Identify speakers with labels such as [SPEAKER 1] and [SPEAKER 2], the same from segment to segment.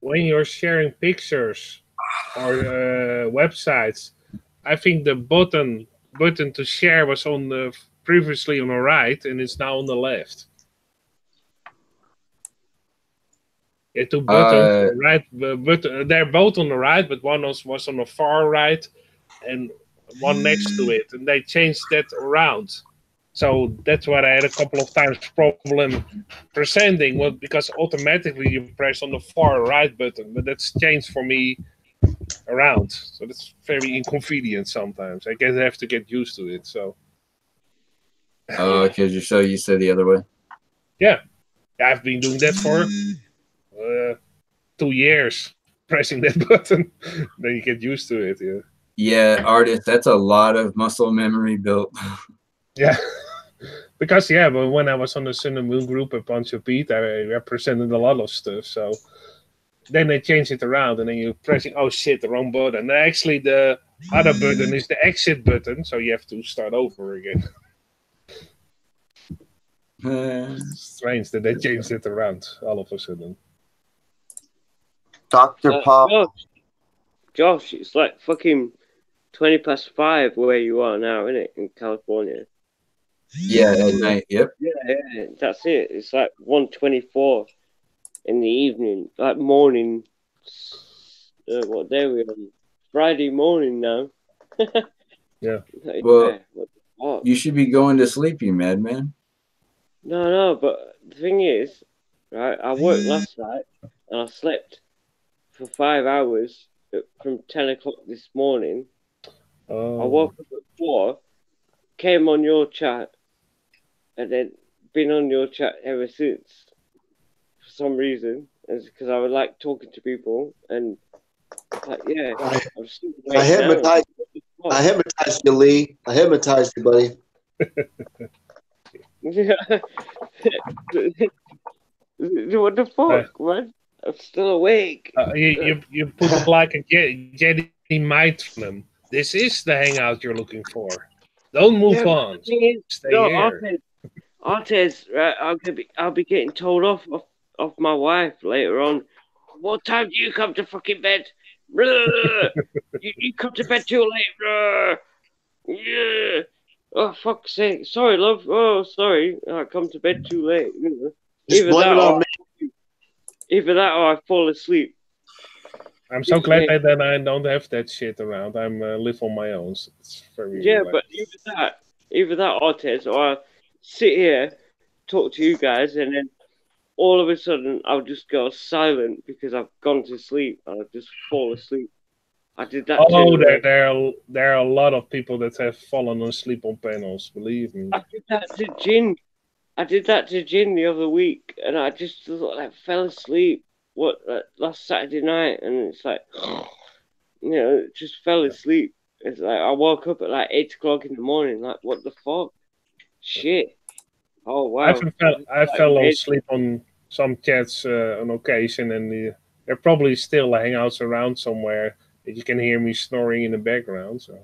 [SPEAKER 1] when you're sharing pictures or websites, I think the button to share was on the previously on the right, and it's now on the left. Yeah, two buttons, right? But they're both on the right, but one was on the far right, and one next to it, and they changed that around. So that's why I had a couple of times problem presenting, well, because automatically you press on the far right button, but that's changed for me around. So that's very inconvenient sometimes. I guess I have to get used to it. So.
[SPEAKER 2] Oh, because you're so used to the other way.
[SPEAKER 1] Yeah, I've been doing that for 2 years, pressing that button. Then you get used to it. Yeah.
[SPEAKER 2] Yeah, artist, that's a lot of muscle memory built.
[SPEAKER 1] Yeah. Because but when I was on the Sun and Moon group at Pancho Pete, I represented a lot of stuff. So then they changed it around, and then you're pressing, oh shit, the wrong button. And actually, the other button is the exit button, so you have to start over again. Strange that they changed it around all of a sudden.
[SPEAKER 3] Dr. Pop.
[SPEAKER 4] Josh, it's like fucking 5:20 where you are now, isn't it, in California?
[SPEAKER 2] Yeah, at night. Yep.
[SPEAKER 4] Yeah, that's it. It's like 1:24 in the evening, like morning. What day are we on? Friday morning now.
[SPEAKER 1] Yeah.
[SPEAKER 2] Well, you should be going to sleep, you madman.
[SPEAKER 4] No, but the thing is, right, I worked last night and I slept for 5 hours from 10 o'clock this morning.
[SPEAKER 1] Oh.
[SPEAKER 4] I woke up at 4, came on your chat, and then been on your chat ever since. For some reason, it's because I would like talking to people, and like, I'm still
[SPEAKER 3] I hypnotized you, Lee. I hypnotized you, buddy.
[SPEAKER 4] What the fuck, man? I'm still awake.
[SPEAKER 1] You put like a Jedi mind from them. This is the hangout you're looking for. Don't move on. Stay here.
[SPEAKER 4] Artes, right? I'll be getting told off my wife later on. What time do you come to fucking bed? you come to bed too late. Yeah. Oh, fuck's sake. Sorry, love. Oh, sorry. I come to bed too late.
[SPEAKER 3] Just blame it on me.
[SPEAKER 4] Either that or I fall asleep.
[SPEAKER 1] I'm so glad that I don't have that shit around. I'm live on my own. So it's very relaxed.
[SPEAKER 4] But either that, Artes, or I sit here, talk to you guys, and then all of a sudden I'll just go silent because I've gone to sleep and I'll just fall asleep. I did that.
[SPEAKER 1] Oh, there are a lot of people that have fallen asleep on panels. Believe me.
[SPEAKER 4] I did that to Jin. The other week, and I just fell asleep. Last Saturday night, and it's like, just fell asleep. It's like I woke up at like 8 o'clock in the morning. Like, what the fuck? Shit. Oh wow.
[SPEAKER 1] I fell asleep on some chats on occasion, and there probably still hangouts around somewhere that you can hear me snoring in the background. So.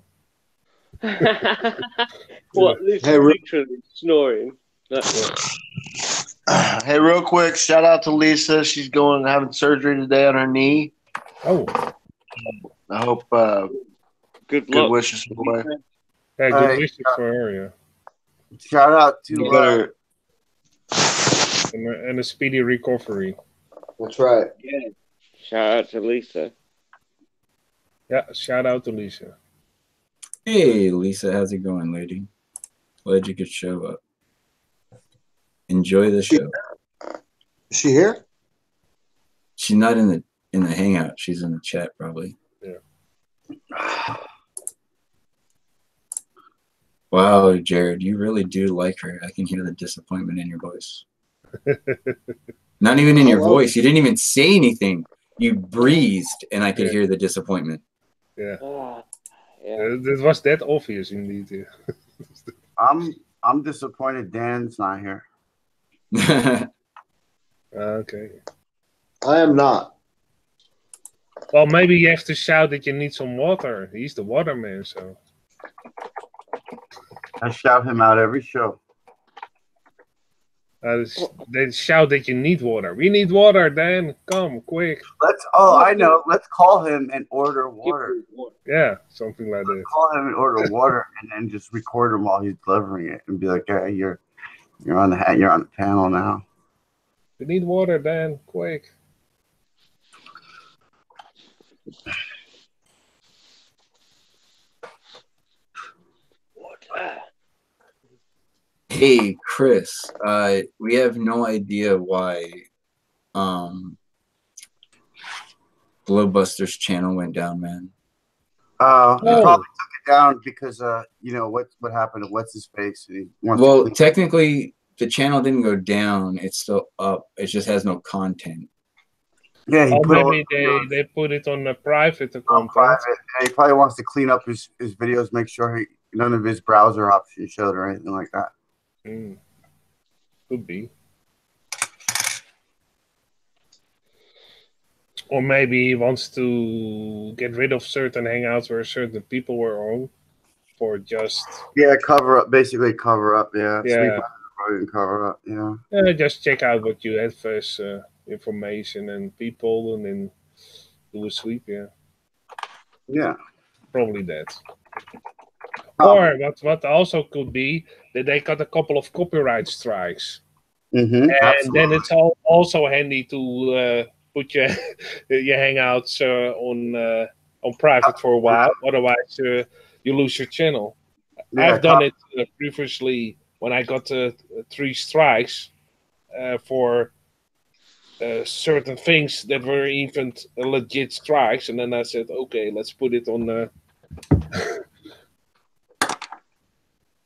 [SPEAKER 4] What? Literally snoring.
[SPEAKER 3] Hey, real quick, shout out to Lisa. She's going and having surgery today on her knee.
[SPEAKER 1] Oh.
[SPEAKER 3] I hope
[SPEAKER 4] good
[SPEAKER 3] wishes for her.
[SPEAKER 1] Yeah, good wishes for her, yeah.
[SPEAKER 3] Shout out to
[SPEAKER 1] and a speedy recovery.
[SPEAKER 3] That's right.
[SPEAKER 4] Yeah. Shout out to Lisa.
[SPEAKER 1] Yeah, shout out to Lisa.
[SPEAKER 2] Hey, Lisa, how's it going, lady? Glad you could show up. Enjoy the show.
[SPEAKER 3] Is she here?
[SPEAKER 2] She's not in the hangout. She's in the chat probably.
[SPEAKER 1] Yeah.
[SPEAKER 2] Wow, Jared, you really do like her. I can hear the disappointment in your voice. Not even in your voice. You didn't even say anything. You breathed, and I could hear the disappointment.
[SPEAKER 1] Yeah. It was that obvious, indeed. Yeah.
[SPEAKER 5] I'm disappointed Dan's not here.
[SPEAKER 1] Okay.
[SPEAKER 3] I am not.
[SPEAKER 1] Well, maybe you have to shout that you need some water. He's the waterman, so.
[SPEAKER 5] I shout him out every show.
[SPEAKER 1] They shout that you need water. We need water, Dan. Come, quick.
[SPEAKER 5] I know. Let's call him and order water.
[SPEAKER 1] Yeah, something like that.
[SPEAKER 5] Call him and order water, and then just record him while he's delivering it, and be like, "Hey, you're on the panel now."
[SPEAKER 1] We need water, Dan. Quick.
[SPEAKER 2] Hey, Chris, we have no idea why Glowbuster's channel went down, man.
[SPEAKER 5] He probably took it down because you know what happened to what's his face. And he wants
[SPEAKER 2] Well, technically, the channel didn't go down; it's still up. It just has no content.
[SPEAKER 5] Yeah,
[SPEAKER 1] maybe they put it on a private account.
[SPEAKER 5] Private. And he probably wants to clean up his videos, make sure none of his browser options showed or anything like that.
[SPEAKER 1] Could be. Or maybe he wants to get rid of certain hangouts where certain people were on, for just
[SPEAKER 5] cover up, basically cover up. Yeah,
[SPEAKER 1] Sleep
[SPEAKER 5] cover up. Yeah.
[SPEAKER 1] Just check out what you have as information and people, and then do a sweep.
[SPEAKER 5] Yeah,
[SPEAKER 1] probably that. Or what also could be that they got a couple of copyright strikes, and then it's also handy to put your hangouts on private for a while. Otherwise, you lose your channel. Yeah, I've done it previously when I got 3 strikes for certain things that were even legit strikes, and then I said, okay, let's put it on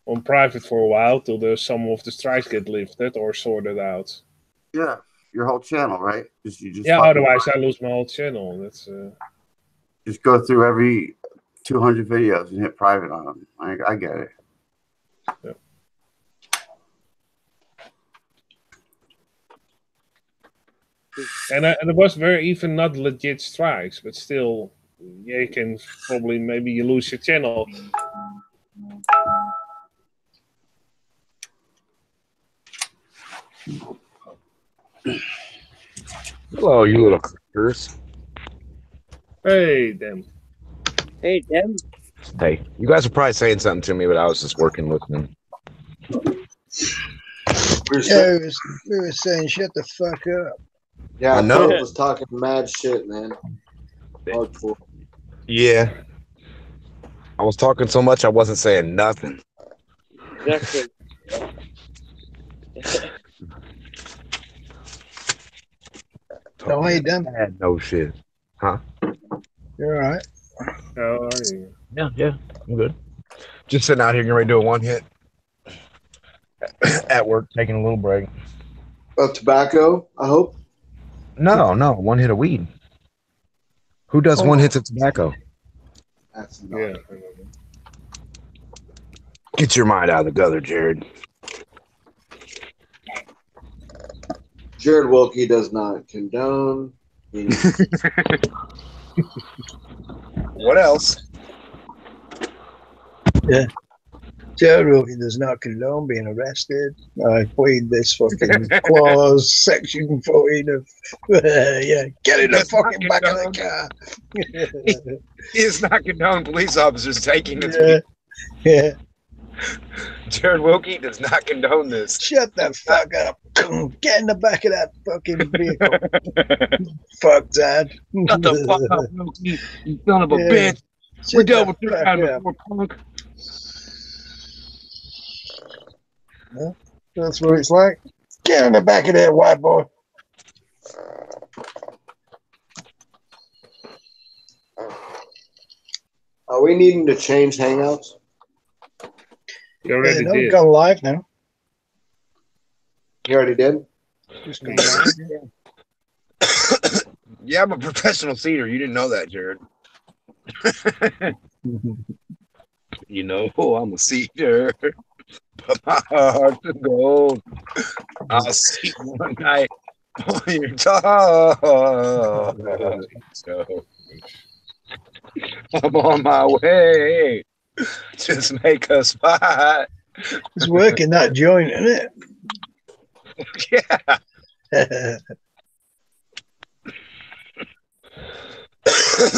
[SPEAKER 1] on private for a while till some of the strikes get lifted or sorted out.
[SPEAKER 5] Yeah, your whole channel, right?
[SPEAKER 1] Otherwise I lose my whole channel. That's
[SPEAKER 5] just go through every 200 videos and hit private on them. I get it.
[SPEAKER 1] Yeah. And it was very even not legit strikes, but still, you can probably maybe you lose your channel.
[SPEAKER 6] Hello, you little critters.
[SPEAKER 1] Hey, them.
[SPEAKER 4] Hey, Dem.
[SPEAKER 6] Hey, you guys are probably saying something to me, but I was just working with them.
[SPEAKER 7] Yeah, we were saying shut the fuck up.
[SPEAKER 3] Yeah,
[SPEAKER 6] I know.
[SPEAKER 3] Philip was talking mad shit, man. Hardcore.
[SPEAKER 6] Yeah. I was talking so much I wasn't saying nothing.
[SPEAKER 4] Exactly.
[SPEAKER 7] No, hey, Dem.
[SPEAKER 6] No shit. Huh?
[SPEAKER 7] You're all right.
[SPEAKER 1] How are you?
[SPEAKER 6] Yeah, I'm good. Just sitting out here getting ready to do a one hit at work, taking a little break.
[SPEAKER 3] Tobacco, I hope?
[SPEAKER 6] No, one hit of weed. Who does one hits of tobacco?
[SPEAKER 3] That's
[SPEAKER 1] Yeah.
[SPEAKER 6] Get your mind out of the gutter, Jared.
[SPEAKER 3] Jared Wilkie does not condone.
[SPEAKER 6] What else?
[SPEAKER 7] Yeah. Jared Wilkie does not condone being arrested. I played this fucking clause, section 14 of, get in the fucking back of the car.
[SPEAKER 6] He does not condone police officers taking it.
[SPEAKER 7] Yeah.
[SPEAKER 6] Jared Wilkie does not condone this.
[SPEAKER 7] Shut the fuck up. Get in the back of that fucking vehicle. Fuck, Dad.
[SPEAKER 6] Shut the fuck up, Wilkie, you son of a bitch. We dealt with this guy before, punk.
[SPEAKER 7] Yeah, that's what it's like. Get in the back of there, white boy.
[SPEAKER 3] Are we needing to change Hangouts?
[SPEAKER 1] You already did.
[SPEAKER 7] We've gone live now.
[SPEAKER 3] You already did?
[SPEAKER 7] Just gone live.
[SPEAKER 6] Yeah, I'm a professional seeder. You didn't know that, Jared. You know, I'm a seeder. But my heart's of gold. I'll see one night on your top. So I'm on my way. Just make a spot.
[SPEAKER 7] It's working that joint, isn't it?
[SPEAKER 6] Yeah.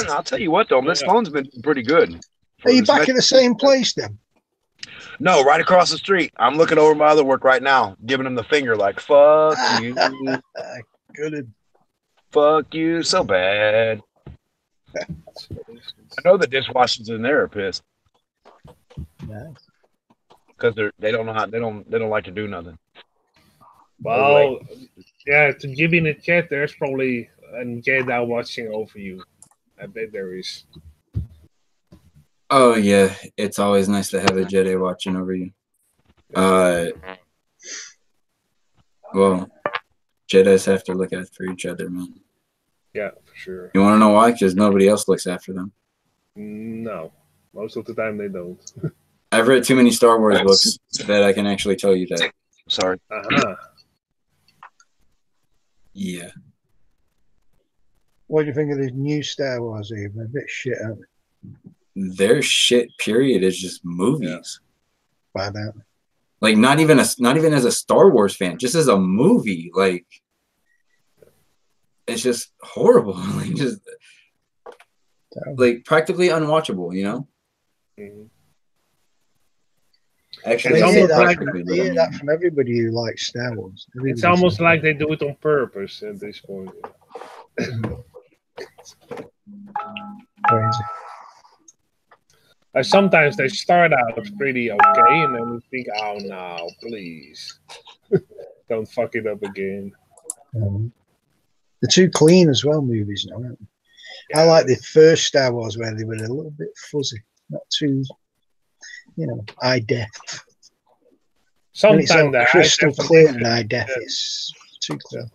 [SPEAKER 6] I'll tell you what, though, this phone's been pretty good.
[SPEAKER 7] Are you back in the same place then?
[SPEAKER 6] No, right across the street. I'm looking over my other work right now, giving him the finger like, fuck you.
[SPEAKER 7] Good.
[SPEAKER 6] Fuck you so bad. I know the dishwashers in there are pissed.
[SPEAKER 7] Nice.
[SPEAKER 6] Because they don't know how they don't like to do nothing.
[SPEAKER 1] Well, yeah, to give in the chat, there's probably a Jedi watching over you. I bet there is.
[SPEAKER 2] Oh yeah, it's always nice to have a Jedi watching over you. Well, Jedis have to look out for each other, man.
[SPEAKER 1] Yeah, for sure.
[SPEAKER 2] You want to know why? Because nobody else looks after them.
[SPEAKER 1] No, most of the time they don't.
[SPEAKER 2] I've read too many Star Wars books that I can actually tell you that.
[SPEAKER 6] Sorry.
[SPEAKER 2] Yeah.
[SPEAKER 7] What do you think of this new Star Wars here? They're a bit shit, aren't they?
[SPEAKER 2] Their shit period is just movies.
[SPEAKER 7] Bad, aren't they?
[SPEAKER 2] Like not even as a Star Wars fan, just as a movie, like it's just horrible. Like just like practically unwatchable, you know?
[SPEAKER 1] Mm-hmm.
[SPEAKER 2] Actually,
[SPEAKER 7] I hear that from everybody who likes Star Wars.
[SPEAKER 1] It's almost like they do it on purpose at this point.
[SPEAKER 7] Crazy.
[SPEAKER 1] Sometimes they start out pretty okay, and then we think, oh no, please. Don't fuck it up again.
[SPEAKER 7] They're too clean as well, movies now, aren't they? Yeah. I like the first Star Wars where they were a little bit fuzzy, not too, high def.
[SPEAKER 1] Sometimes
[SPEAKER 7] it's crystal clear and high def is too clear.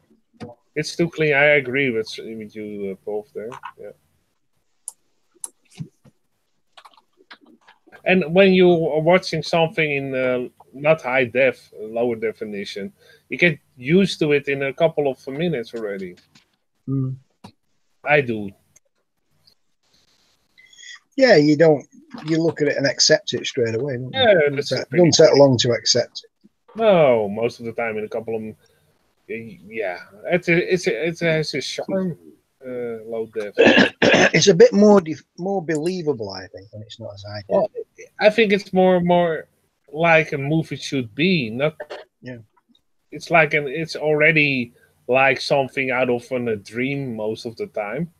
[SPEAKER 1] It's too clean. I agree with you both there. Yeah. And when you are watching something in not high def, lower definition, you get used to it in a couple of minutes already.
[SPEAKER 7] Mm.
[SPEAKER 1] I do.
[SPEAKER 7] Yeah, you look at it and accept it straight away. Don't
[SPEAKER 1] it
[SPEAKER 7] doesn't take long to accept it.
[SPEAKER 1] No, most of the time in a couple of, it's a charm. Low def.
[SPEAKER 7] It's a bit more believable, I think, when it's not as high.
[SPEAKER 1] Well, I think it's more like a movie should be. Not.
[SPEAKER 7] Yeah.
[SPEAKER 1] It's like it's already like something out of a dream most of the time.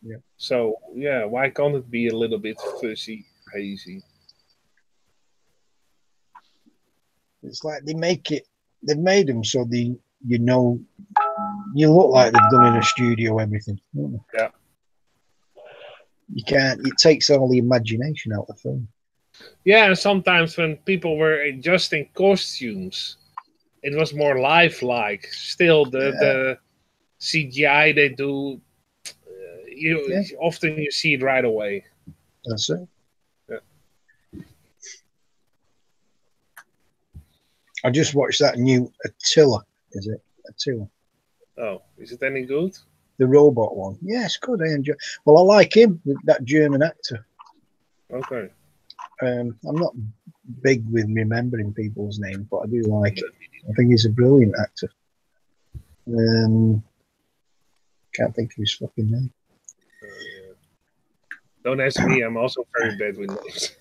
[SPEAKER 7] Yeah.
[SPEAKER 1] So yeah, why can't it be a little bit fuzzy, hazy?
[SPEAKER 7] It's like they've made them so you look like they've done in a studio everything. Don't they?
[SPEAKER 1] Yeah.
[SPEAKER 7] You can't. It takes all the imagination out of the film.
[SPEAKER 1] Yeah, and sometimes when people were adjusting costumes, it was more lifelike. Still, the CGI they do, often you see it right away.
[SPEAKER 7] That's it.
[SPEAKER 1] Yeah.
[SPEAKER 7] I just watched that new Attila. Is it Attila?
[SPEAKER 1] Oh, is it any good?
[SPEAKER 7] The robot one. Yeah, it's good. I enjoy. Well, I like him, that German actor.
[SPEAKER 1] Okay.
[SPEAKER 7] I'm not big with remembering people's names, but I do like it. I think he's a brilliant actor. Can't think of his fucking name.
[SPEAKER 1] Don't ask me. I'm also very bad with names.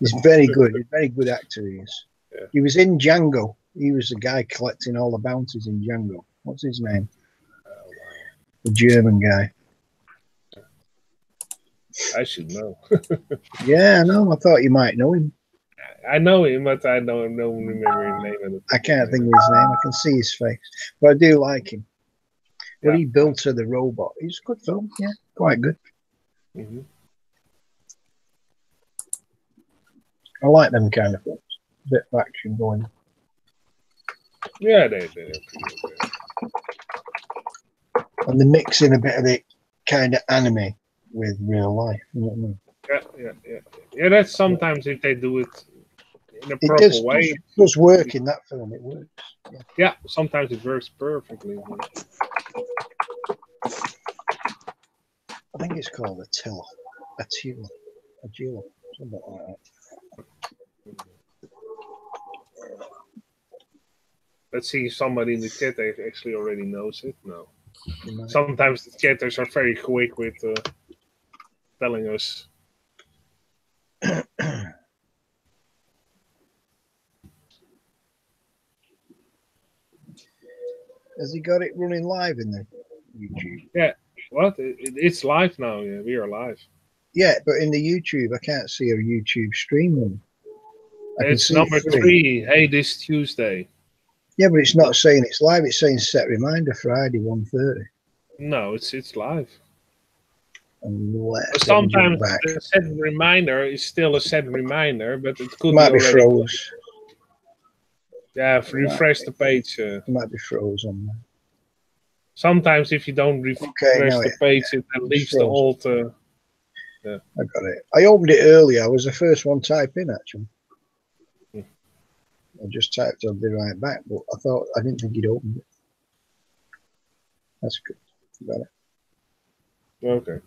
[SPEAKER 7] He's very good. He's a very good actor. He is.
[SPEAKER 1] Yeah.
[SPEAKER 7] He was in Django. He was the guy collecting all the bounties in Django. What's his name? The German guy.
[SPEAKER 1] I should know.
[SPEAKER 7] Yeah, I know. I thought you might know him.
[SPEAKER 1] I know him, but I don't remember his name.
[SPEAKER 7] I can't think of his name. I can see his face, but I do like him. What he built to the robot. It's a good film. Yeah, quite good.
[SPEAKER 1] Mm-hmm.
[SPEAKER 7] I like them kind of films. A bit of action going.
[SPEAKER 1] Yeah, they're pretty good.
[SPEAKER 7] And they're mixing a bit of the kind of anime with real life. You know what I mean?
[SPEAKER 1] Yeah, that's sometimes if they do it in a proper way.
[SPEAKER 7] It does work in that film. It works.
[SPEAKER 1] Yeah, sometimes it works perfectly.
[SPEAKER 7] I think it's called Attila, something like that.
[SPEAKER 1] Let's see if somebody in the chat actually already knows it. No.
[SPEAKER 7] You might.
[SPEAKER 1] Sometimes the chatters are very quick with telling us.
[SPEAKER 7] Has he got it running live in the YouTube?
[SPEAKER 1] Yeah. What? It's live now. Yeah, we are live.
[SPEAKER 7] Yeah, but in the YouTube, I can't see a YouTube stream room. I can
[SPEAKER 1] It's
[SPEAKER 7] see
[SPEAKER 1] number
[SPEAKER 7] three.
[SPEAKER 1] 3. Hey, this Tuesday.
[SPEAKER 7] Yeah, but it's not saying it's live. It's saying set reminder Friday 1:30.
[SPEAKER 1] No, it's live.
[SPEAKER 7] But
[SPEAKER 1] Sometimes the set reminder is still a set reminder, but it could
[SPEAKER 7] might be
[SPEAKER 1] already
[SPEAKER 7] froze.
[SPEAKER 1] Yeah, refresh the page.
[SPEAKER 7] It might be froze on there.
[SPEAKER 1] Sometimes if you don't refresh the page, it leaves the old. Yeah.
[SPEAKER 7] I got it. I opened it earlier. I was the first one type in actually. I just typed on the right back, but I didn't think he'd opened it. That's good. Got it.
[SPEAKER 1] Okay.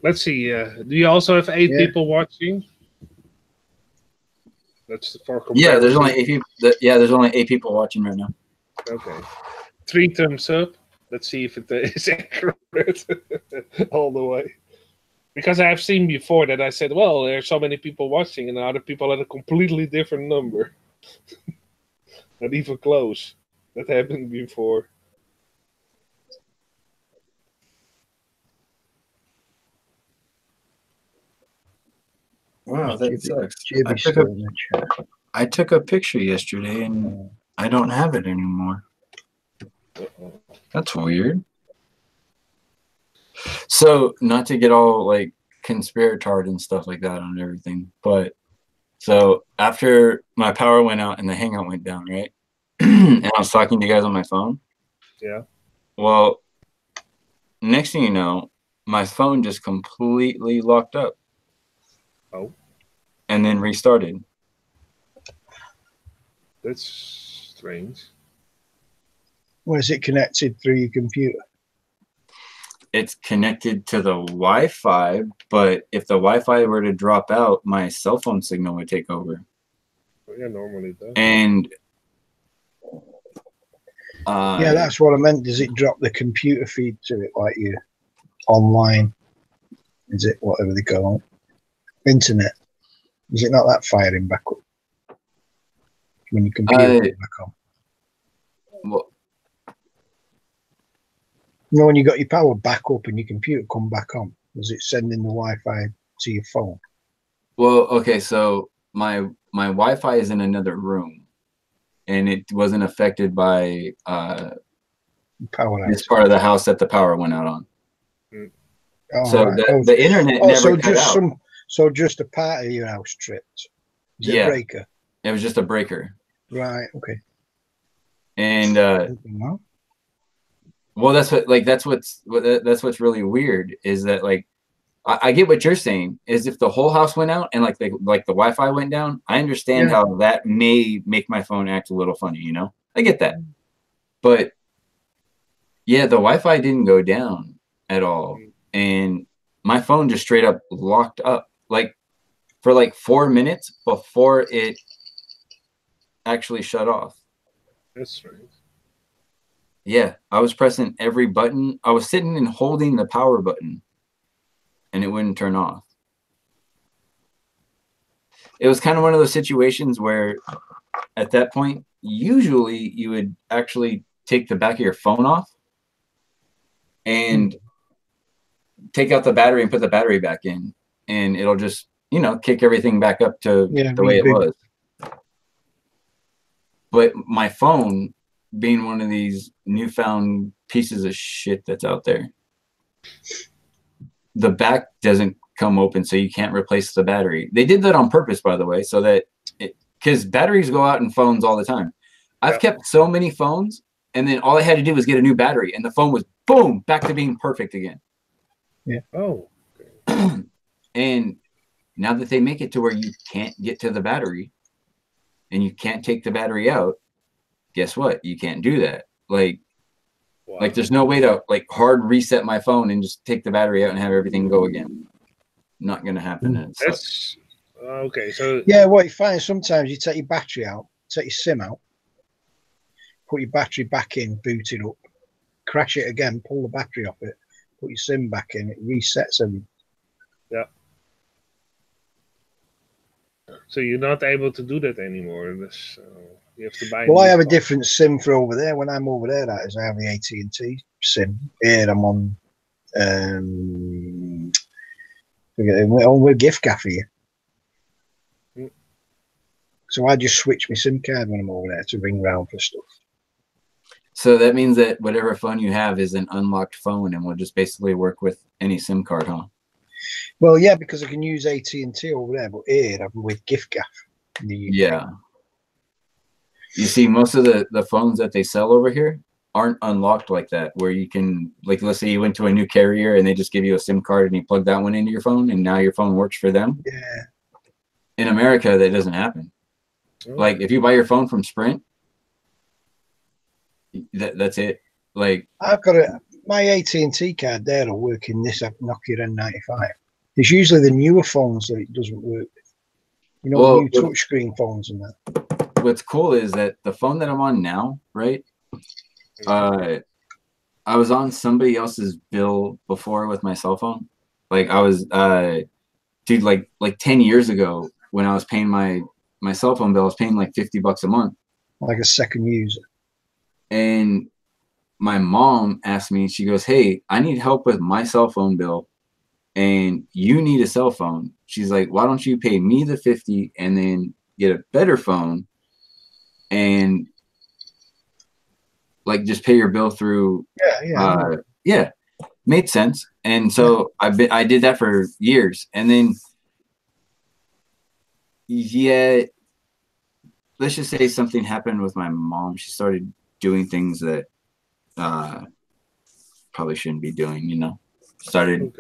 [SPEAKER 1] Let's see. Do you also have 8 people watching? That's for comparison.
[SPEAKER 2] Yeah, there's only 8 people. There's only 8 people watching right now.
[SPEAKER 1] Okay. 3 thumbs up. Let's see if it is accurate all the way. Because I have seen before that I said, well, there's so many people watching, and other people had a completely different number. Not even close. That happened before.
[SPEAKER 2] Wow, that sucks. I took a picture yesterday, and I don't have it anymore. That's weird. So, not to get all like conspiratard and stuff like that on everything, but so after my power went out and the hangout went down, right? And I was talking to you guys on my phone.
[SPEAKER 1] Yeah.
[SPEAKER 2] Well, next thing you know, my phone just completely locked up.
[SPEAKER 1] Oh.
[SPEAKER 2] And then restarted.
[SPEAKER 1] That's strange.
[SPEAKER 7] Was it connected through your computer?
[SPEAKER 2] It's connected to the Wi-Fi, but if the Wi-Fi were to drop out, my cell phone signal would take over.
[SPEAKER 1] Yeah, normally it does.
[SPEAKER 2] And
[SPEAKER 7] yeah, that's what I meant. Does it drop the computer feed to it like you online? Is it whatever they call it? Internet. Is it not that firing back up when your computer comes back on?
[SPEAKER 2] Well,
[SPEAKER 7] you know, when you got your power back up and your computer come back on, was it sending the Wi-Fi to your phone?
[SPEAKER 2] Well, okay, so my Wi-Fi is in another room, and it wasn't affected by
[SPEAKER 7] power.
[SPEAKER 2] This part of the house that the power went out on.
[SPEAKER 7] Oh,
[SPEAKER 2] so
[SPEAKER 7] right.
[SPEAKER 2] the internet never
[SPEAKER 7] so
[SPEAKER 2] cut
[SPEAKER 7] just
[SPEAKER 2] out.
[SPEAKER 7] So just a part of your house tripped. Is it a breaker?
[SPEAKER 2] It was just a breaker.
[SPEAKER 7] Right. Okay.
[SPEAKER 2] And well, that's what's really weird is that like I get what you're saying is if the whole house went out and like the Wi-Fi went down, I understand how that may make my phone act a little funny, you know? I get that. But yeah, the Wi-Fi didn't go down at all. And my phone just straight up locked up like for like 4 minutes before it actually shut off.
[SPEAKER 1] That's strange.
[SPEAKER 2] Yeah, I was pressing every button. I was sitting and holding the power button and it wouldn't turn off. It was kind of one of those situations where at that point, usually you would actually take the back of your phone off and take out the battery and put the battery back in, and it'll just, you know, kick everything back up to the way it was. But my phone, being one of these newfound pieces of shit that's out there, the back doesn't come open, so you can't replace the battery. They did that on purpose, by the way, so that because batteries go out in phones all the time. I've kept so many phones, and then all I had to do was get a new battery, and the phone was boom back to being perfect again.
[SPEAKER 7] Yeah.
[SPEAKER 1] Oh.
[SPEAKER 2] Okay. And now that they make it to where you can't get to the battery, and you can't take the battery out, guess what? You can't do that. Like, like there's no way to like hard reset my phone and just take the battery out and have everything go again. Not gonna happen.
[SPEAKER 1] That's okay. So
[SPEAKER 7] yeah, what you find sometimes you take your battery out take your SIM out, put your battery back in, boot it up, crash it again, pull the battery off it, put your SIM back in, it resets everything.
[SPEAKER 1] Yeah. So you're not able to do that anymore. You have to buy.
[SPEAKER 7] Well, I have a different SIM for over there. When I'm over there, that is, I have the AT&T SIM. Here I'm on. We're gift cafe here. So I just switch my SIM card when I'm over there to ring round for stuff.
[SPEAKER 2] So that means that whatever phone you have is an unlocked phone and will just basically work with any SIM card, huh?
[SPEAKER 7] Well, yeah, because I can use AT&T over there, but here I'm with gift gaff.
[SPEAKER 2] Yeah. You see, most of the phones that they sell over here aren't unlocked like that, where you can, like, let's say you went to a new carrier and they just give you a SIM card and you plug that one into your phone and now your phone works for them.
[SPEAKER 7] Yeah.
[SPEAKER 2] In America, that doesn't happen. Like, if you buy your phone from Sprint, that's it. Like,
[SPEAKER 7] I've got my AT&T card there will work in this Nokia N95. It's usually the newer phones that it doesn't work with. You know, well, new touchscreen phones and that.
[SPEAKER 2] What's cool is that the phone that I'm on now, right? I was on somebody else's bill before with my cell phone. Like, I was, dude, like 10 years ago when I was paying my cell phone bill, I was paying like $50 a month.
[SPEAKER 7] Like a second user.
[SPEAKER 2] And my mom asked me, she goes, hey, I need help with my cell phone bill and you need a cell phone. She's like, why don't you pay me the 50 and then get a better phone and like just pay your bill through. Yeah, made sense. And so I did that for years. And then, yeah, let's just say something happened with my mom. She started doing things that probably shouldn't be doing, you know. Started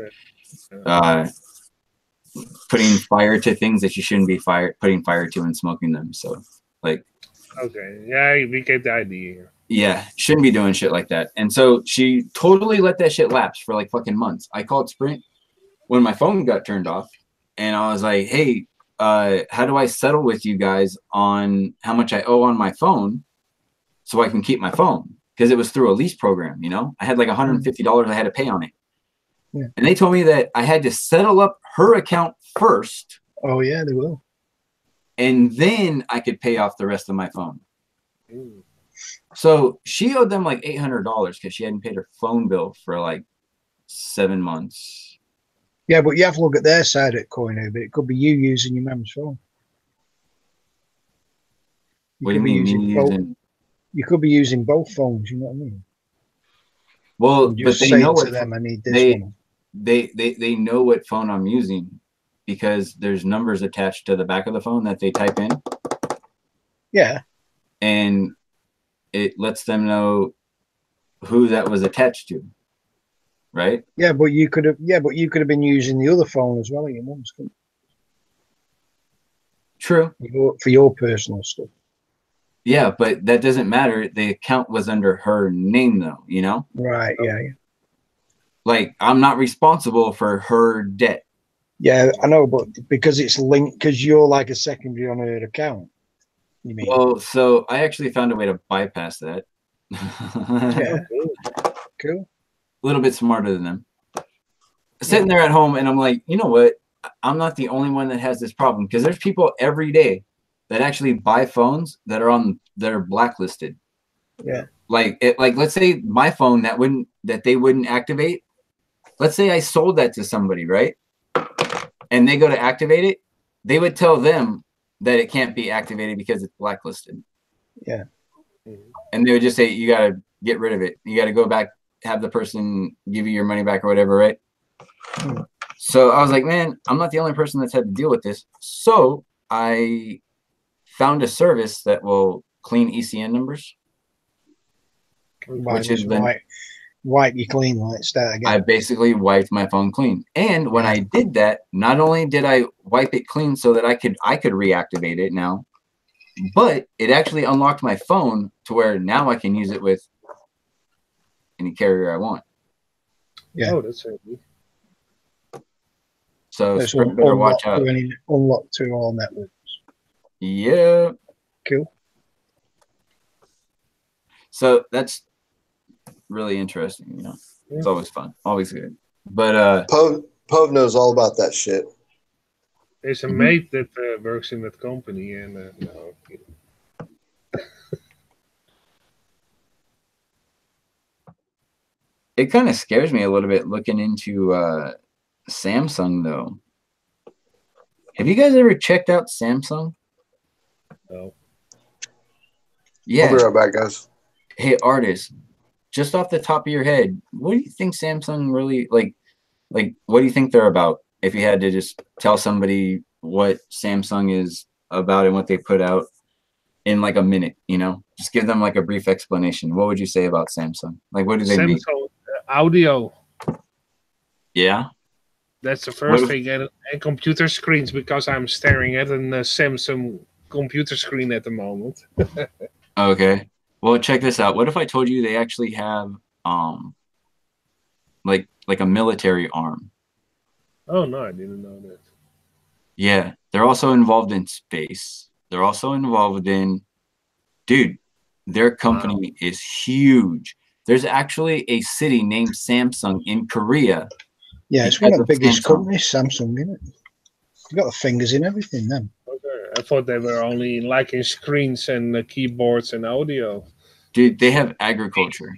[SPEAKER 2] putting fire to things that you shouldn't be putting fire to and smoking them. So, like,
[SPEAKER 1] okay, yeah, we get the idea.
[SPEAKER 2] Yeah, shouldn't be doing shit like that. And so she totally let that shit lapse for like fucking months. I called Sprint when my phone got turned off, and I was like, hey, how do I settle with you guys on how much I owe on my phone so I can keep my phone? Because it was through a lease program, you know? I had like $150 I had to pay on it.
[SPEAKER 7] Yeah.
[SPEAKER 2] And they told me that I had to settle up her account first.
[SPEAKER 7] Oh, yeah, they will.
[SPEAKER 2] And then I could pay off the rest of my phone. So she owed them like $800 because she hadn't paid her phone bill for like 7 months.
[SPEAKER 7] Yeah, but you have to look at their side of the coin here, but it could be you using your mum's phone.
[SPEAKER 2] What do you mean?
[SPEAKER 7] You could be using both phones, you know what I mean?
[SPEAKER 2] Well, but they know what
[SPEAKER 7] them, I need this one.
[SPEAKER 2] They know what phone I'm using because there's numbers attached to the back of the phone that they type in.
[SPEAKER 7] Yeah.
[SPEAKER 2] And it lets them know who that was attached to, right?
[SPEAKER 7] Yeah, but you could have. Yeah, but you could have been using the other phone as well. Your mum's.
[SPEAKER 2] True.
[SPEAKER 7] For your personal stuff.
[SPEAKER 2] Yeah, but that doesn't matter. The account was under her name, though. You know.
[SPEAKER 7] Right. Yeah. Yeah.
[SPEAKER 2] Like, I'm not responsible for her debt.
[SPEAKER 7] Yeah, I know, but because it's linked, because you're like a secondary on her account. You mean?
[SPEAKER 2] Well, so I actually found a way to bypass that.
[SPEAKER 7] Yeah. Cool.
[SPEAKER 2] A little bit smarter than them. Sitting there at home, and I'm like, you know what? I'm not the only one that has this problem because there's people every day that actually buy phones that are blacklisted.
[SPEAKER 7] Yeah.
[SPEAKER 2] Like let's say my phone that they wouldn't activate. Let's say I sold that to somebody, right? And they go to activate it, they would tell them that it can't be activated because it's blacklisted.
[SPEAKER 7] Yeah.
[SPEAKER 2] And they would just say, you got to get rid of it. You got to go back, have the person give you your money back or whatever, right? So I was like, man, I'm not the only person that's had to deal with this. So I found a service that will clean ECN numbers.
[SPEAKER 7] Which is wipe you clean, like start again.
[SPEAKER 2] I basically wiped my phone clean. And when I did that, not only did I wipe it clean so that I could reactivate it now, but it actually unlocked my phone to where now I can use it with any carrier I want.
[SPEAKER 7] Yeah.
[SPEAKER 1] Oh, that's handy.
[SPEAKER 2] So Sprint better watch out.
[SPEAKER 7] Unlock to all networks.
[SPEAKER 2] Yeah.
[SPEAKER 7] Cool.
[SPEAKER 2] So that's really interesting. You know, it's always fun, always good. But
[SPEAKER 8] Pove knows all about that shit.
[SPEAKER 1] There's a mate that works in that company, and no.
[SPEAKER 2] it kind of scares me a little bit looking into Samsung though. Have you guys ever checked out Samsung?
[SPEAKER 1] No.
[SPEAKER 2] Yeah.
[SPEAKER 8] I'll be right back, guys.
[SPEAKER 2] Hey, artist, just off the top of your head, what do you think Samsung really like? What do you think they're about? If you had to just tell somebody what Samsung is about and what they put out in like a minute, you know, just give them like a brief explanation. What would you say about Samsung? Like, what do they make?
[SPEAKER 1] Samsung audio.
[SPEAKER 2] Yeah.
[SPEAKER 1] That's the first thing, and computer screens, because I'm staring at a Samsung computer screen at the moment.
[SPEAKER 2] Okay. Well, check this out. What if I told you they actually have like a military arm?
[SPEAKER 1] Oh no, I didn't know that.
[SPEAKER 2] Yeah, they're also involved in space. They're also involved in, dude, their company is huge. There's actually a city named Samsung in Korea.
[SPEAKER 7] Yeah, it's one of the biggest companies, Samsung, isn't it? You've got the fingers in everything then.
[SPEAKER 1] Okay. I thought they were only like in screens and keyboards and audio.
[SPEAKER 2] Dude, they have agriculture.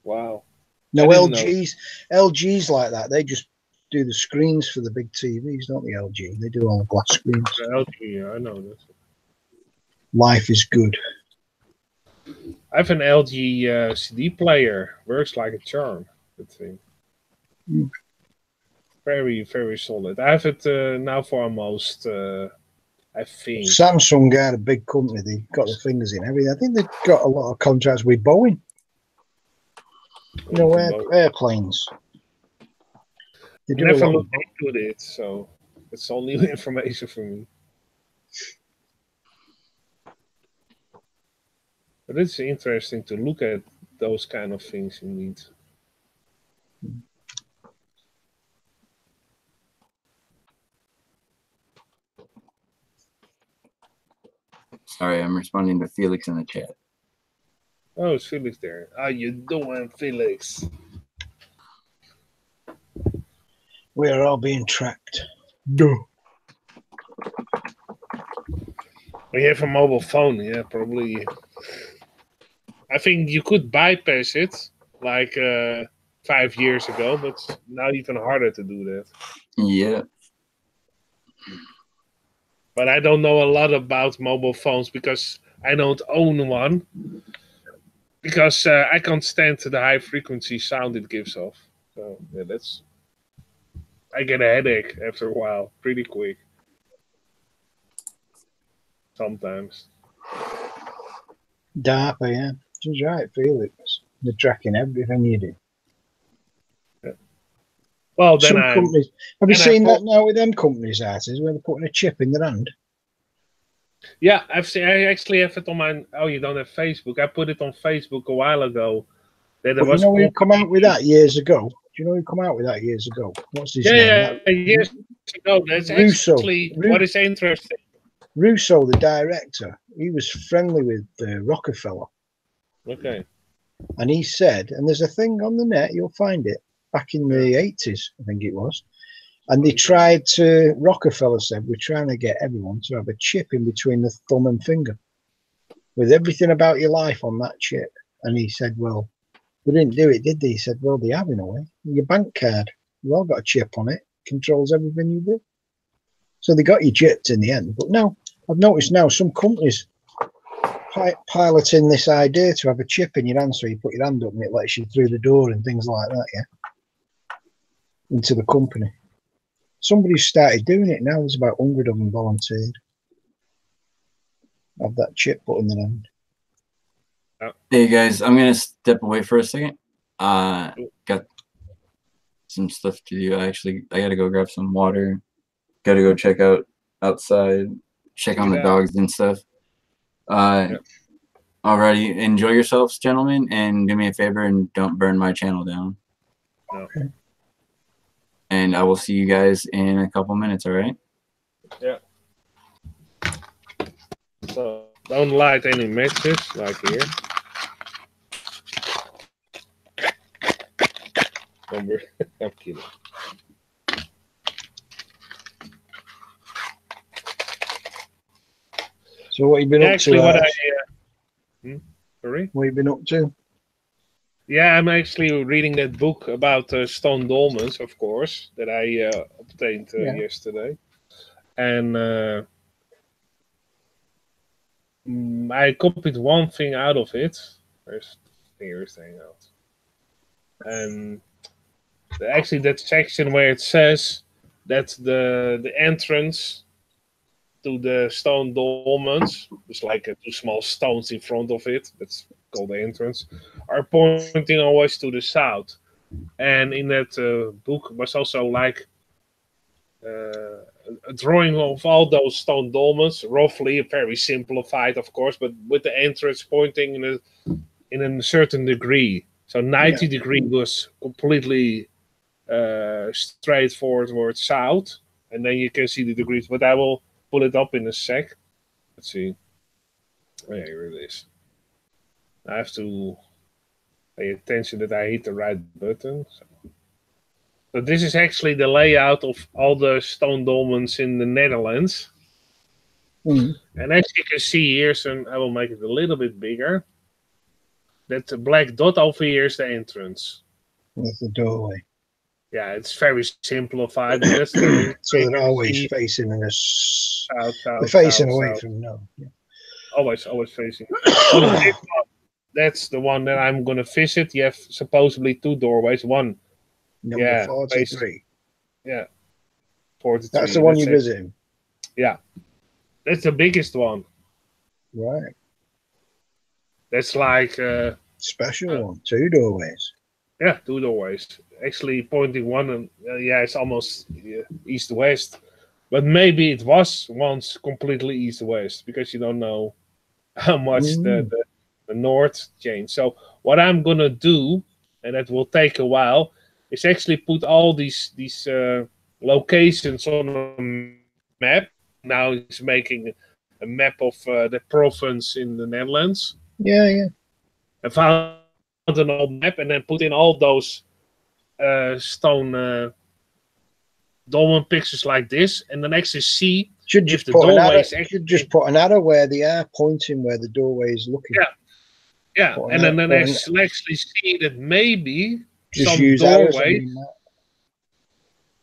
[SPEAKER 1] Wow.
[SPEAKER 7] No, LG's like that. They just do the screens for the big TVs, don't they, LG? They do all the glass screens.
[SPEAKER 1] LG, yeah, I know that.
[SPEAKER 7] Life is good.
[SPEAKER 1] I have an LG CD player. Works like a charm, that thing. Very, very solid. I have it now for almost, I think.
[SPEAKER 7] Samsung are a big company. They've got the fingers in everything. I think they've got a lot of contracts with Boeing. You know, airplanes.
[SPEAKER 1] I never looked into it, so it's all new information for me. But it's interesting to look at those kind of things indeed.
[SPEAKER 2] Sorry, I'm responding to Felix in the chat.
[SPEAKER 1] Oh, it's Felix there. How you doing, Felix?
[SPEAKER 7] We are all being tracked. Duh.
[SPEAKER 1] We have a mobile phone, yeah, probably. I think you could bypass it like 5 years ago, but it's now even harder to do that.
[SPEAKER 2] Yeah.
[SPEAKER 1] But I don't know a lot about mobile phones because I don't own one. Because I can't stand the high frequency sound it gives off. So yeah, I get a headache after a while, pretty quick. Sometimes.
[SPEAKER 7] DARPA, yeah. She's right, Felix. They're tracking everything you do.
[SPEAKER 1] Yeah. Well, then
[SPEAKER 7] companies. Have you seen that now with them companies, artists, where they're putting a chip in their hand?
[SPEAKER 1] Yeah, I've seen. I actually have it on my. Oh, you don't have Facebook? I put it on Facebook a while ago.
[SPEAKER 7] That there was. You know who come out with that years ago? Do you know who come out with that years ago? What's his name?
[SPEAKER 1] Yeah, years ago. That's actually what is interesting.
[SPEAKER 7] Russo, the director, he was friendly with Rockefeller.
[SPEAKER 1] Okay.
[SPEAKER 7] And he said, and there's a thing on the net, you'll find it, back in the 80s, I think it was. And they tried to, Rockefeller said, we're trying to get everyone to have a chip in between the thumb and finger with everything about your life on that chip. And he said, well, they didn't do it, did they? He said, well, they have in a way. Your bank card, you all got a chip on it, controls everything you do. So they got you chipped in the end. But now, I've noticed now some companies piloting this idea to have a chip in your hand, so you put your hand up and it lets you through the door and things like that, yeah, into the company. Somebody's started doing it now. There's about 100 of them volunteered. Have that chip put in their hand.
[SPEAKER 2] Hey guys, I'm gonna step away for a second. Got some stuff to do. I gotta go grab some water. Gotta go check out outside, check on the dogs and stuff. Alrighty, enjoy yourselves, gentlemen, and do me a favor and don't burn my channel down.
[SPEAKER 1] Okay.
[SPEAKER 2] And I will see you guys in a couple minutes, alright?
[SPEAKER 1] Yeah. So don't light any matches like here. number. I'm kidding.
[SPEAKER 7] So what have you been up
[SPEAKER 1] Actually,
[SPEAKER 7] to?
[SPEAKER 1] what
[SPEAKER 7] Alex?
[SPEAKER 1] Sorry?
[SPEAKER 7] What have you been up to?
[SPEAKER 1] Yeah, I'm actually reading that book about stone dolmens, of course, that I obtained yesterday. And I copied one thing out of it. Where's the thing out? And actually, that section where it says that the entrance to the stone dolmens, there's like two small stones in front of it, that's called the entrance, are pointing always to the south. And in that book was also like a drawing of all those stone dolmens, roughly, very simplified, of course, but with the entrance pointing in a certain degree. So 90 degree was completely straight forward towards south, and then you can see the degrees. But I will pull it up in a sec. Let's see. Oh, yeah, here it is. I have to pay attention that I hit the right button. So this is actually the layout of all the stone dolmens in the Netherlands. And as you can see here, I will make it a little bit bigger. That black dot over here is the entrance.
[SPEAKER 7] That's the doorway.
[SPEAKER 1] Yeah, it's very simplified. But that's the
[SPEAKER 7] So they're always facing in a
[SPEAKER 1] south,
[SPEAKER 7] they're facing
[SPEAKER 1] south,
[SPEAKER 7] away
[SPEAKER 1] south.
[SPEAKER 7] from no. Yeah.
[SPEAKER 1] Always facing. That's the one that I'm going to visit. You have supposedly two doorways. One,
[SPEAKER 7] Number 43.
[SPEAKER 1] Yeah, 43.
[SPEAKER 7] That's the one you're visiting.
[SPEAKER 1] Yeah, that's the biggest one.
[SPEAKER 7] Right.
[SPEAKER 1] That's like
[SPEAKER 7] special one. Two doorways.
[SPEAKER 1] Yeah, two doorways. Actually, pointing one, and it's almost east-west. But maybe it was once completely east-west because you don't know how much the north changed. So what I'm gonna do, and that will take a while, is actually put all these locations on a map. Now he's making a map of the province in the Netherlands.
[SPEAKER 7] Yeah.
[SPEAKER 1] I found an old map and then put in all those stone dolmen pictures like this, and then actually see if the doorway is actually...
[SPEAKER 7] Should just put an arrow where they are pointing where the doorway is looking.
[SPEAKER 1] Yeah, and then I actually see that maybe
[SPEAKER 7] just
[SPEAKER 1] some
[SPEAKER 7] use
[SPEAKER 1] doorways.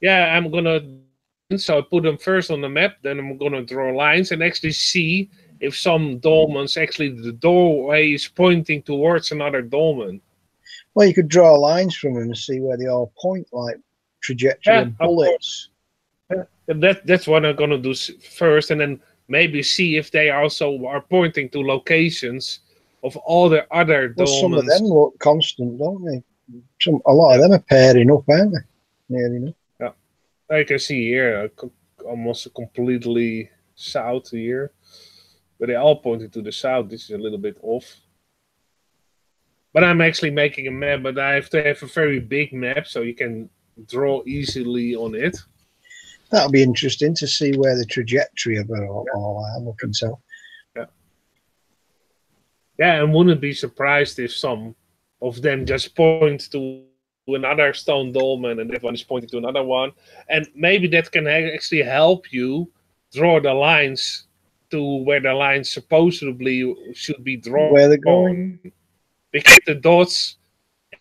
[SPEAKER 1] Yeah, I'm gonna. So I put them first on the map, then I'm gonna draw lines and actually see if some dolmens actually the doorway is pointing towards another dolmen.
[SPEAKER 7] Well, you could draw lines from them and see where they all point, like trajectory of bullets.
[SPEAKER 1] That's what I'm gonna do first, and then maybe see if they also are pointing to locations of all the other dolmens.
[SPEAKER 7] Well, some of them look constant, don't they? A lot of them are pairing up, aren't they? Nearly enough.
[SPEAKER 1] Yeah, I can see here almost completely south here, but they all pointed to the south. This is a little bit off. But I'm actually making a map, but I have to have a very big map so you can draw easily on it.
[SPEAKER 7] That'll be interesting to see where the trajectory of it all are looking. So,
[SPEAKER 1] yeah, and wouldn't be surprised if some of them just point to another stone dolmen and that one is pointing to another one, and maybe that can actually help you draw the lines to where the lines supposedly should be drawn.
[SPEAKER 7] Where they're going.
[SPEAKER 1] They get the dots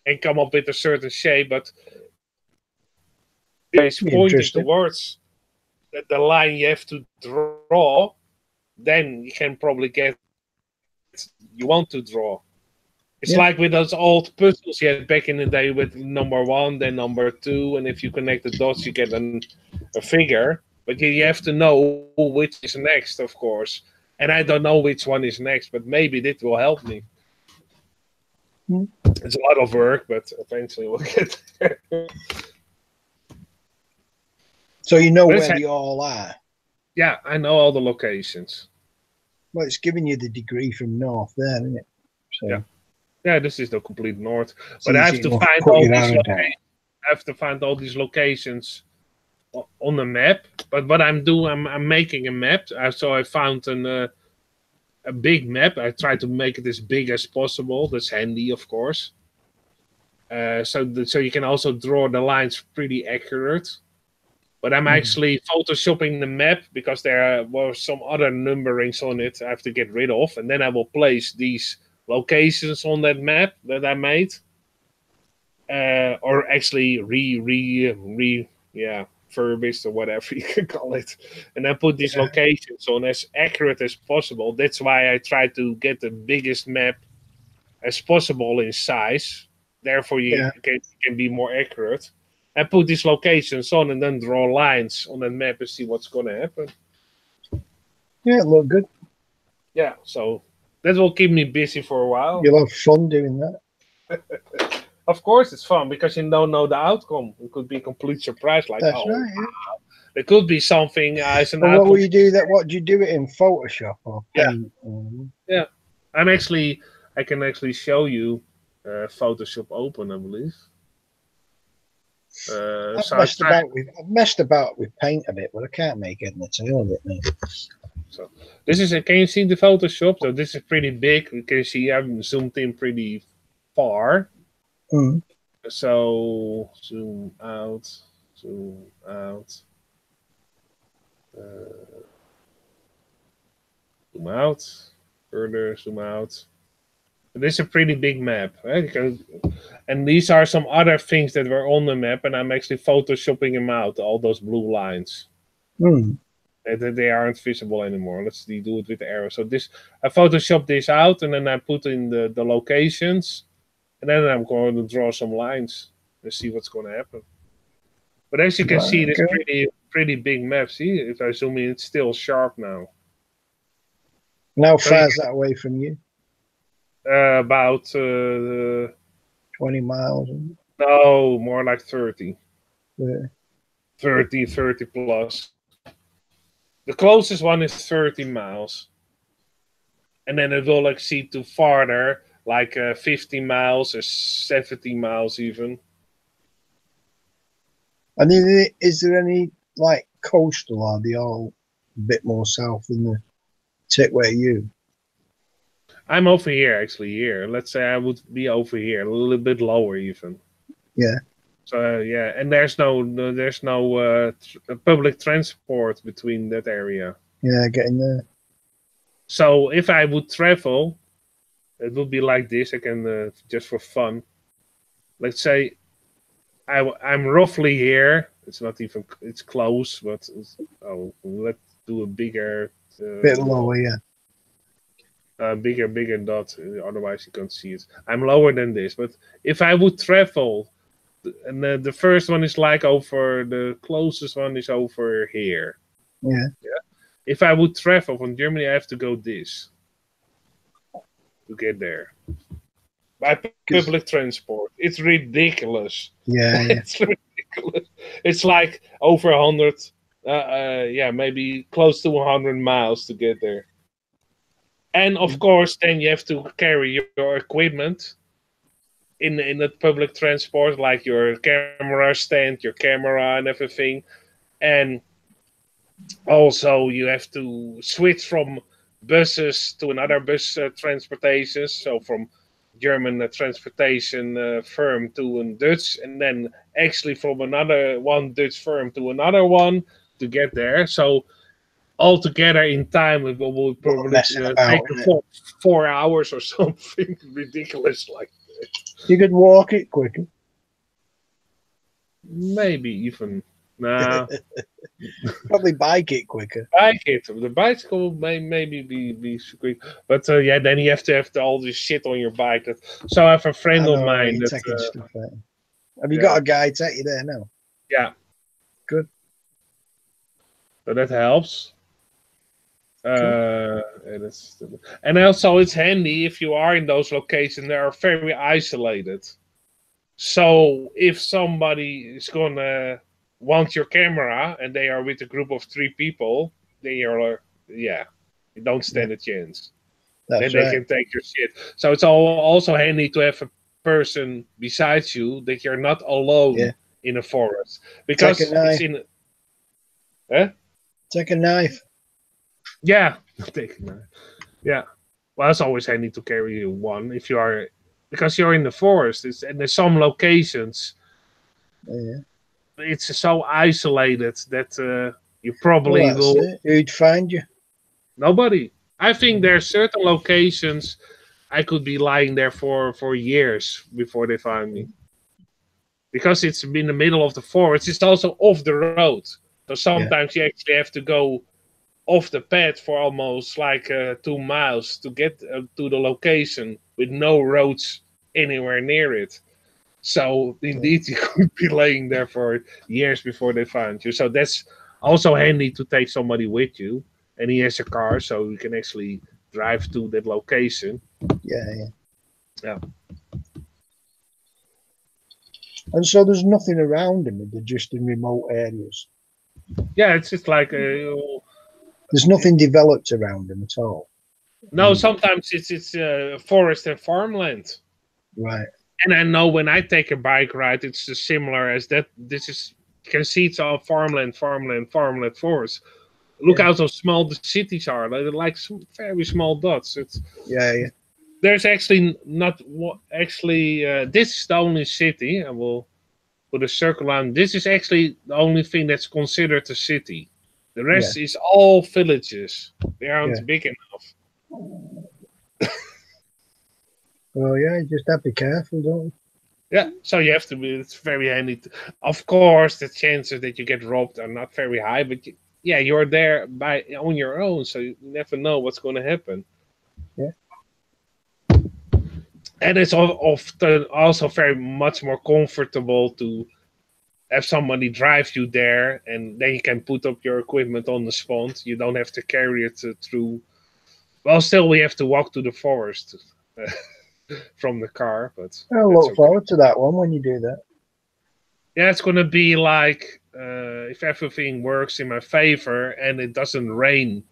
[SPEAKER 1] and come up with a certain shape, but it's pointing towards the line you have to draw, then you can probably get you want to draw. It's like with those old puzzles you had back in the day with number 1, then number 2, and if you connect the dots, you get a figure. But you have to know which is next, of course. And I don't know which one is next, but maybe this will help me. It's a lot of work, but eventually we'll get there.
[SPEAKER 7] So you know where they all are?
[SPEAKER 1] Yeah, I know all the locations.
[SPEAKER 7] Well, it's giving you the degree from north there, isn't it? So.
[SPEAKER 1] Yeah, this is the complete north. But I have to find all these locations. I have to find all these locations on the map. But what I'm doing, I'm making a map. So I found a big map. I try to make it as big as possible. That's handy, of course. So you can also draw the lines pretty accurate. But I'm actually photoshopping the map because there were some other numberings on it I have to get rid of, and then I will place these locations on that map that I made, or actually refurbished or whatever you can call it, and then put these locations on as accurate as possible. That's why I try to get the biggest map as possible in size. Therefore, you can be more accurate. And put these locations on and then draw lines on that map and see what's going to happen.
[SPEAKER 7] Yeah, it looked good.
[SPEAKER 1] Yeah, so that will keep me busy for a while.
[SPEAKER 7] You'll have fun doing that.
[SPEAKER 1] Of course, it's fun because you don't know the outcome. It could be a complete surprise. Like,
[SPEAKER 7] That's
[SPEAKER 1] oh,
[SPEAKER 7] right. Yeah.
[SPEAKER 1] wow. There could be something as an
[SPEAKER 7] But
[SPEAKER 1] outcome.
[SPEAKER 7] what will you do? What do you do it in Photoshop or Paint?
[SPEAKER 1] Yeah, I can actually show you Photoshop open, I believe.
[SPEAKER 7] I've messed about with Paint a bit, but I can't make it in the tail of it now.
[SPEAKER 1] So this is can you see the Photoshop? So this is pretty big. You can see I've zoomed in pretty far. So zoom out, zoom out, zoom out, further, zoom out. This is a pretty big map, right? And these are some other things that were on the map, and I'm actually photoshopping them out, all those blue lines. They aren't visible anymore. Let's do it with the arrow. So I Photoshop this out, and then I put in the locations, and then I'm going to draw some lines and see what's going to happen. But as you can see, this pretty big map. See, if I zoom in, it's still sharp now.
[SPEAKER 7] And how far is that away from you?
[SPEAKER 1] About
[SPEAKER 7] 20 miles.
[SPEAKER 1] No, more like 30.
[SPEAKER 7] Yeah.
[SPEAKER 1] 30 plus. The closest one is 30 miles. And then it will exceed to farther, like 50 miles or 70 miles even.
[SPEAKER 7] And is there any like coastal, or are they all a bit more south than the tip where you?
[SPEAKER 1] I'm over here, actually, here. Let's say I would be over here, a little bit lower even.
[SPEAKER 7] Yeah.
[SPEAKER 1] So yeah, and there's no public transport between that area.
[SPEAKER 7] Yeah, getting there.
[SPEAKER 1] So if I would travel, it would be like this. I can just for fun. Let's say I'm roughly here. It's not even. It's close, but let's do a bigger.
[SPEAKER 7] Bit lower, yeah.
[SPEAKER 1] Bigger dot. Otherwise, you can't see it. I'm lower than this, but if I would travel, and the first one is like over. The closest one is over here.
[SPEAKER 7] Yeah.
[SPEAKER 1] If I would travel from Germany, I have to go this to get there by public transport. It's ridiculous.
[SPEAKER 7] Yeah.
[SPEAKER 1] It's ridiculous. It's like over 100. Maybe close to 100 miles to get there. And of course, then you have to carry your equipment in the public transport, like your camera stand, your camera, and everything. And also, you have to switch from buses to another bus transportation. So from German transportation firm to a Dutch, and then actually from one Dutch firm to another one to get there. So altogether in time, it will probably take 4 hours or something ridiculous like that.
[SPEAKER 7] You could walk it quicker.
[SPEAKER 1] Maybe even. Nah.
[SPEAKER 7] Probably bike it quicker.
[SPEAKER 1] The bicycle may maybe be quick, but then you have to have all this shit on your bike. So I have a friend of mine that
[SPEAKER 7] taking stuff out. Have you got a guy take you there now?
[SPEAKER 1] Yeah.
[SPEAKER 7] Good.
[SPEAKER 1] So that helps. And also it's handy if you are in those locations that are very isolated. So if somebody is gonna want your camera and they are with a group of 3 people, then you don't stand a chance. Then they can take your shit. So it's also handy to have a person besides you that you're not alone in a forest. Because it's in
[SPEAKER 7] Take a knife.
[SPEAKER 1] Yeah, take a knife. Yeah. Well, it's always handy to carry one if you are because you're in the forest. And there's some locations.
[SPEAKER 7] Yeah.
[SPEAKER 1] It's so isolated that you probably
[SPEAKER 7] Well, that's
[SPEAKER 1] will.
[SPEAKER 7] it. Who'd find you?
[SPEAKER 1] Nobody. I think there are certain locations I could be lying there for years before they find me. Because it's in the middle of the forest, it's also off the road. So sometimes you actually have to go off the path for almost like 2 miles to get to the location with no roads anywhere near it. So indeed, you could be laying there for years before they find you. So that's also handy to take somebody with you, and he has a car, so you can actually drive to that location.
[SPEAKER 7] Yeah. And so there's nothing around them; they're just in remote areas.
[SPEAKER 1] Yeah, it's just like
[SPEAKER 7] there's nothing developed around them at all.
[SPEAKER 1] No, sometimes it's forest and farmland.
[SPEAKER 7] Right.
[SPEAKER 1] And I know when I take a bike ride, it's similar as that. This is, you can see it's all farmland, forest. Look how so small the cities are. They're like some very small dots. It's There's actually not actually. This is the only city. I will put a circle on. This is actually the only thing that's considered a city. The rest is all villages. They aren't big enough.
[SPEAKER 7] Well, you just have to be careful, don't you?
[SPEAKER 1] Yeah, so you have to be. It's very handy. Of course, the chances that you get robbed are not very high, but you're there on your own, so you never know what's going to happen.
[SPEAKER 7] Yeah.
[SPEAKER 1] And it's often also very much more comfortable to have somebody drive you there, and then you can put up your equipment on the spot. You don't have to carry it through. Well, still, we have to walk to the forest from the car, but
[SPEAKER 7] I'll look forward to that one when you do that.
[SPEAKER 1] Yeah, it's going to be like if everything works in my favor and it doesn't rain.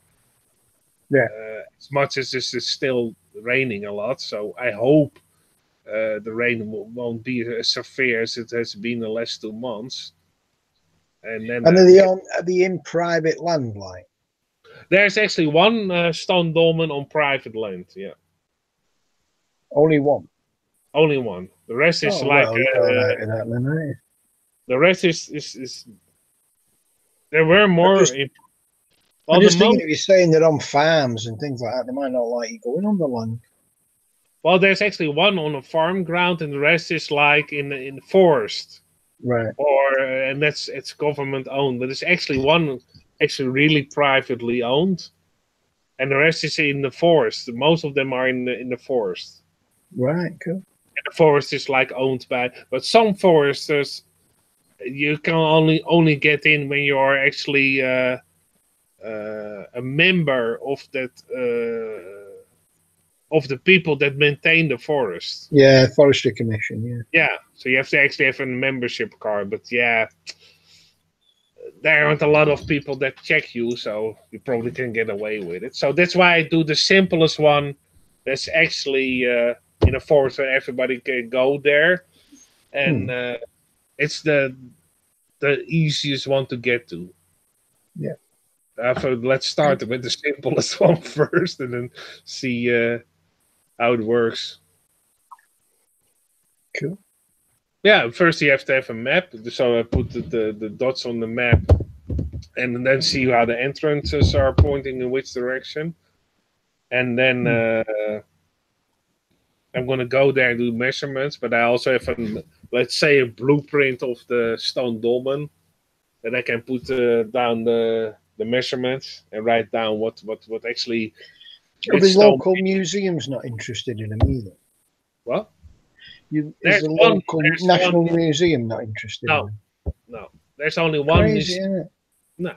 [SPEAKER 1] As much as this is still raining a lot, so I hope the rain won't be as severe as it has been the last 2 months. And then
[SPEAKER 7] are they in private land, like?
[SPEAKER 1] There's actually one stone dolmen on private land. Yeah.
[SPEAKER 7] Only one.
[SPEAKER 1] Only one. The rest is
[SPEAKER 7] the
[SPEAKER 1] rest is. There were more.
[SPEAKER 7] I'm just thinking if you're saying they're on farms and things like that, they might not like you going on the land.
[SPEAKER 1] Well, there's actually one on a farm ground, and the rest is like in the forest.
[SPEAKER 7] Right.
[SPEAKER 1] And it's government owned, but it's actually one actually really privately owned, and the rest is in the forest. Most of them are in the forest.
[SPEAKER 7] Right. Cool.
[SPEAKER 1] And the forest is like owned by, but some foresters you can only get in when you are actually a member of that of the people that maintain the forest.
[SPEAKER 7] Yeah, forestry commission. Yeah.
[SPEAKER 1] Yeah, so you have to actually have a membership card, but there aren't a lot of people that check you, so you probably can get away with it. So that's why I do the simplest one. That's actually in a forest where everybody can go there, and it's the easiest one to get to.
[SPEAKER 7] Yeah.
[SPEAKER 1] So let's start with the simplest one first, and then see how it works.
[SPEAKER 7] Cool.
[SPEAKER 1] Yeah, first you have to have a map. So I put the dots on the map, and then see how the entrances are pointing in which direction. And then I'm going to go there and do measurements, but I also have let's say a blueprint of the stone dolmen that I can put down the measurements and write down what actually.
[SPEAKER 7] The local museum's not interested in them either.
[SPEAKER 1] What?
[SPEAKER 7] There's a local national museum not interested in them.
[SPEAKER 1] No. There's only one.
[SPEAKER 7] Crazy, isn't it?
[SPEAKER 1] No,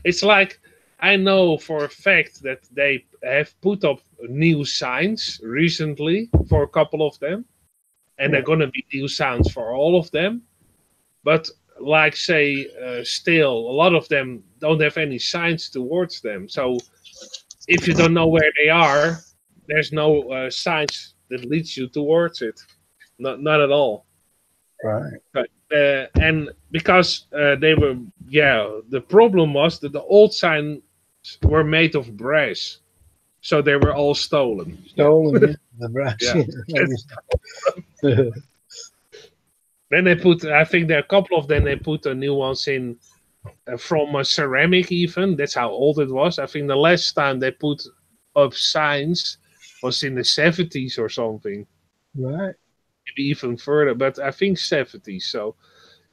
[SPEAKER 1] it's like I know for a fact that they have put up new signs recently for a couple of them, and they're going to be new signs for all of them. But like say, still a lot of them don't have any signs towards them. So if you don't know where they are, there's no signs that leads you towards it. Not at all.
[SPEAKER 7] Right.
[SPEAKER 1] But, and because they were, the problem was that the old signs were made of brass. So they were all stolen.
[SPEAKER 7] Stolen, yeah. The brass.
[SPEAKER 1] Yeah.
[SPEAKER 7] Yeah.
[SPEAKER 1] Then they put, I think there are a couple of them, they put new ones in from a ceramic even. That's how old it was. I think the last time they put up signs was in the 70s or something.
[SPEAKER 7] Right.
[SPEAKER 1] Maybe even further, but I think 70s. So,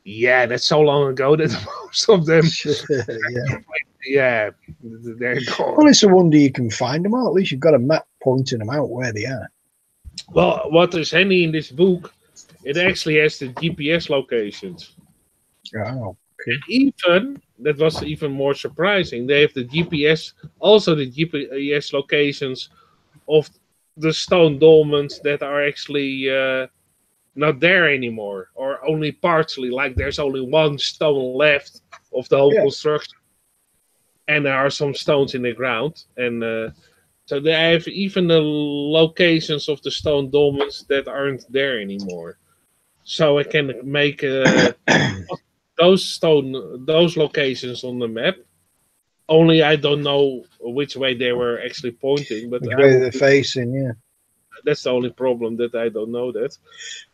[SPEAKER 1] yeah, that's so long ago that most of them,
[SPEAKER 7] Yeah.
[SPEAKER 1] they're gone.
[SPEAKER 7] Well, it's a wonder you can find them all. At least you've got a map pointing them out where they are.
[SPEAKER 1] Well, what is handy in this book, it actually has the GPS locations.
[SPEAKER 7] Oh, okay.
[SPEAKER 1] Even, that was even more surprising, they have the GPS, also the GPS locations of the stone dolmens that are actually not there anymore, or only partially, like there's only one stone left of the whole construction. And there are some stones in the ground. And so they have even the locations of the stone dolmens that aren't there anymore. So I can make those locations on the map. Only I don't know which way they were actually pointing, but
[SPEAKER 7] Which way they're facing, yeah.
[SPEAKER 1] That's the only problem, that I don't know that.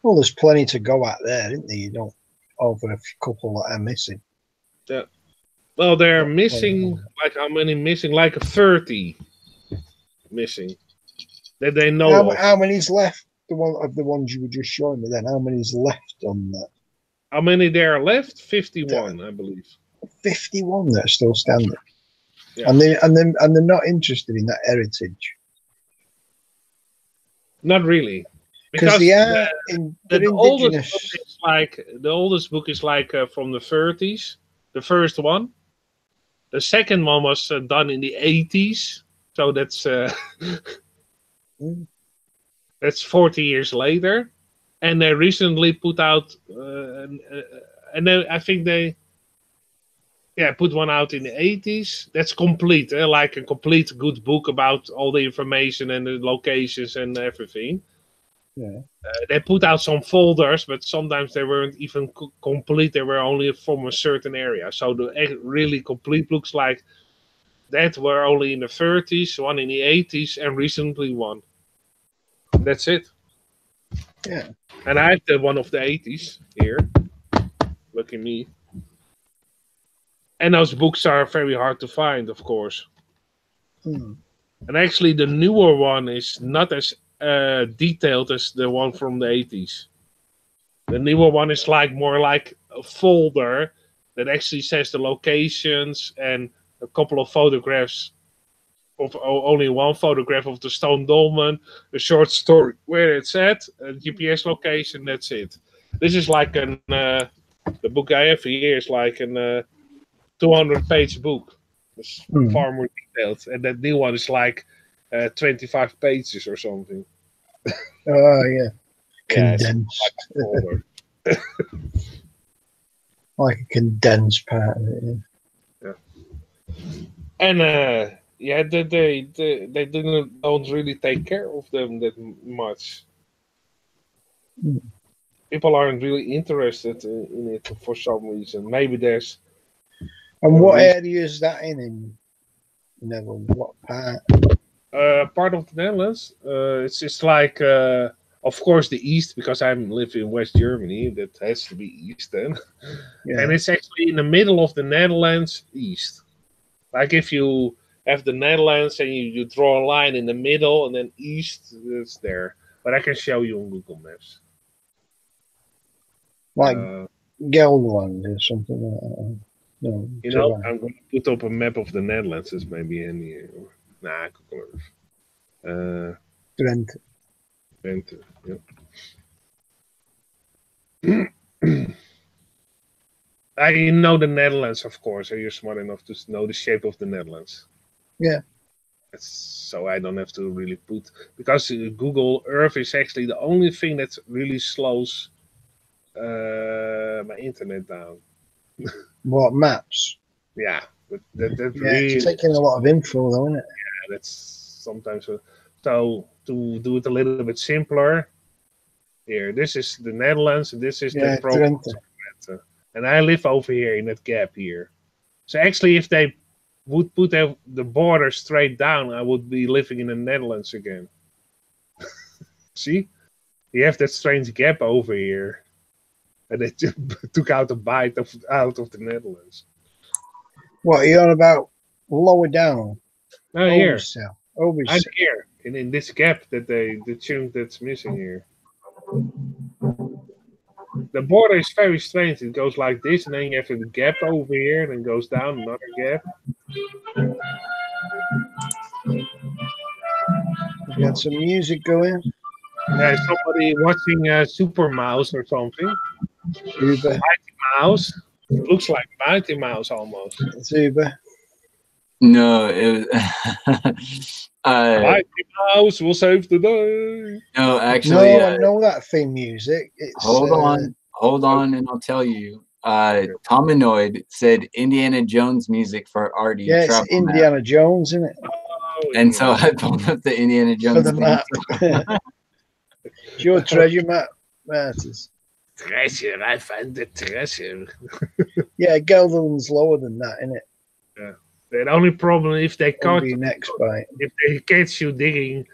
[SPEAKER 7] Well, there's plenty to go at there, isn't there? You don't over a couple that are missing.
[SPEAKER 1] Yeah. Well, they're missing, like how many missing? Like 30 missing. That they know of.
[SPEAKER 7] How many's left? The ones you were just showing me then. How many's left on that?
[SPEAKER 1] How many there are left? 51, I believe.
[SPEAKER 7] 51 that are still standing.
[SPEAKER 1] Yeah.
[SPEAKER 7] And they're not interested in that heritage.
[SPEAKER 1] Not really.
[SPEAKER 7] Because the
[SPEAKER 1] oldest book is like from the 30s, the first one. The second one was done in the 80s, so that's that's 40 years later. And they recently put out, and then I think they put one out in the 80s. That's complete, like a complete good book about all the information and the locations and everything.
[SPEAKER 7] Yeah.
[SPEAKER 1] They put out some folders, but sometimes they weren't even complete. They were only from a certain area. So the really complete books like that were only in the 30s, one in the 80s, and recently one. That's it.
[SPEAKER 7] Yeah.
[SPEAKER 1] And I have the one of the 80s here. Look at me. And those books are very hard to find, of course.
[SPEAKER 7] Hmm.
[SPEAKER 1] And actually, the newer one is not as detailed as the one from the 80s. The newer one is more like a folder that actually says the locations and a couple of photographs of only one photograph of the stone dolmen, a short story where it's at, a GPS location, that's it. This is like the book I have here is like a 200-page book. It's far more detailed. And that new one is like 25 pages or something.
[SPEAKER 7] Oh, yeah. Condensed.
[SPEAKER 1] Like,
[SPEAKER 7] like a condensed part of it,
[SPEAKER 1] yeah. And they don't really take care of them that much. People aren't really interested in it for some reason. Maybe there's.
[SPEAKER 7] And what area is that in Netherlands? What part?
[SPEAKER 1] Part of the Netherlands. It's just like, of course, the east, because I live in West Germany. That has to be east then.
[SPEAKER 7] Yeah.
[SPEAKER 1] And it's actually in the middle of the Netherlands, east. Like if you have the Netherlands and you draw a line in the middle and then east, it's there. But I can show you on Google Maps.
[SPEAKER 7] Like Gelderland or something like that. No,
[SPEAKER 1] I'm going to put up a map of the Netherlands. It's maybe in here. Nah, Google Earth.
[SPEAKER 7] Drenthe.
[SPEAKER 1] Drenthe, yeah. I know the Netherlands, of course. You're smart enough to know the shape of the Netherlands.
[SPEAKER 7] Yeah.
[SPEAKER 1] So I don't have to really put, because Google Earth is actually the only thing that really slows my internet down.
[SPEAKER 7] What, maps?
[SPEAKER 1] Yeah, that
[SPEAKER 7] really, it's taking a lot of info though, isn't it?
[SPEAKER 1] Yeah, that's sometimes so to do it a little bit simpler. Here, this is the Netherlands, and this is the program. And I live over here in that gap here. So actually, if they would put the border straight down, I would be living in the Netherlands again. See? You have that strange gap over here. And they took out a bite out of the Netherlands.
[SPEAKER 7] What are you on about? Lower down?
[SPEAKER 1] Oh, here.
[SPEAKER 7] Over
[SPEAKER 1] I'm here. In this gap the chunk that's missing here. The border is very strange. It goes like this, and then you have a gap over here, and then goes down another gap.
[SPEAKER 7] You got some music going?
[SPEAKER 1] Yeah, somebody watching Super Mouse or something.
[SPEAKER 7] Uber.
[SPEAKER 1] Mighty Mouse. It looks like Mighty Mouse almost.
[SPEAKER 7] It's Uber.
[SPEAKER 2] No, it was.
[SPEAKER 1] Mighty Mouse will save the day.
[SPEAKER 2] No, actually.
[SPEAKER 7] No, I know that theme music. It's,
[SPEAKER 2] hold on, and I'll tell you. Tominoid said Indiana Jones music for Artie.
[SPEAKER 7] Yeah, it's Indiana Jones, isn't it?
[SPEAKER 1] Oh,
[SPEAKER 2] and so I pulled up the Indiana Jones
[SPEAKER 7] for the map. It's your treasure map.
[SPEAKER 1] Treasure, I find the treasure.
[SPEAKER 7] Yeah, Gelderland's lower than that, isn't it?
[SPEAKER 1] Yeah. The only problem if they catch
[SPEAKER 7] next bite.
[SPEAKER 1] If they catch you digging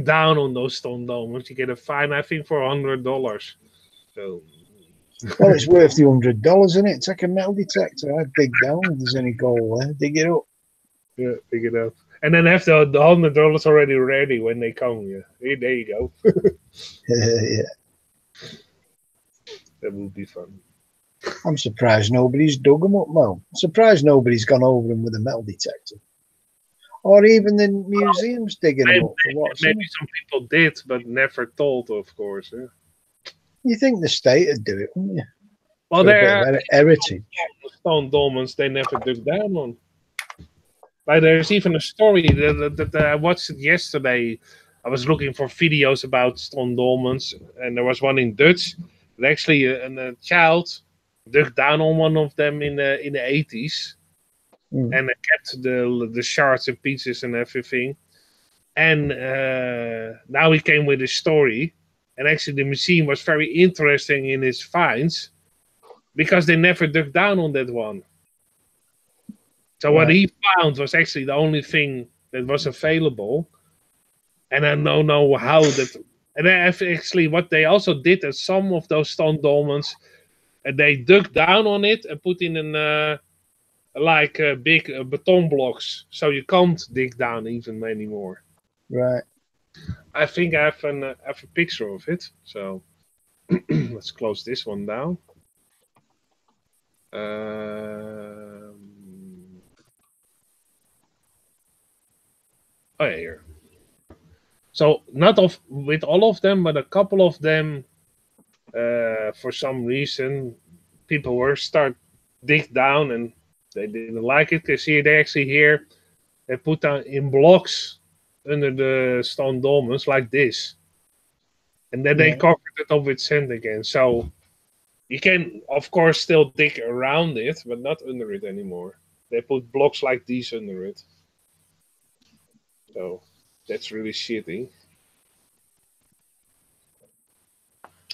[SPEAKER 1] down on those stone domes, you get a fine, I think, for $100. So.
[SPEAKER 7] Well, it's worth the $100, isn't it? Take a metal detector. I'd dig down if there's any gold there. Dig it up.
[SPEAKER 1] Yeah, dig it up. And then have the $100 already ready when they come. Yeah, hey, there you go.
[SPEAKER 7] Yeah.
[SPEAKER 1] That would be fun.
[SPEAKER 7] I'm surprised nobody's dug them up, Mo. I'm surprised nobody's gone over them with a metal detector. Or even the museums digging them up.
[SPEAKER 1] Maybe some people did, but never told, of course. Yeah.
[SPEAKER 7] You think the state would do it, wouldn't you?
[SPEAKER 1] Well, they're
[SPEAKER 7] heritage.
[SPEAKER 1] Stone dolmens they never dug down on. Like there's even a story that I watched it yesterday. I was looking for videos about stone dolmens, and there was one in Dutch. That actually, a child dug down on one of them in the 80s, and kept the shards and pieces and everything. And now he came with a story, and actually the museum was very interesting in his finds because they never dug down on that one. So what he found was actually the only thing that was available, and I don't know how that. And actually, what they also did at some of those stone dolmens, they dug down on it and put in big beton blocks, so you can't dig down even anymore.
[SPEAKER 7] Right.
[SPEAKER 1] I think I have a picture of it. So let's close this one down. Oh yeah, here. So not with all of them, but a couple of them. For some reason, people were dig down and they didn't like it because here they put down in blocks under the stone dolmens like this, and then they covered it up with sand again. So you can, of course, still dig around it, but not under it anymore. They put blocks like these under it. So that's really shitty.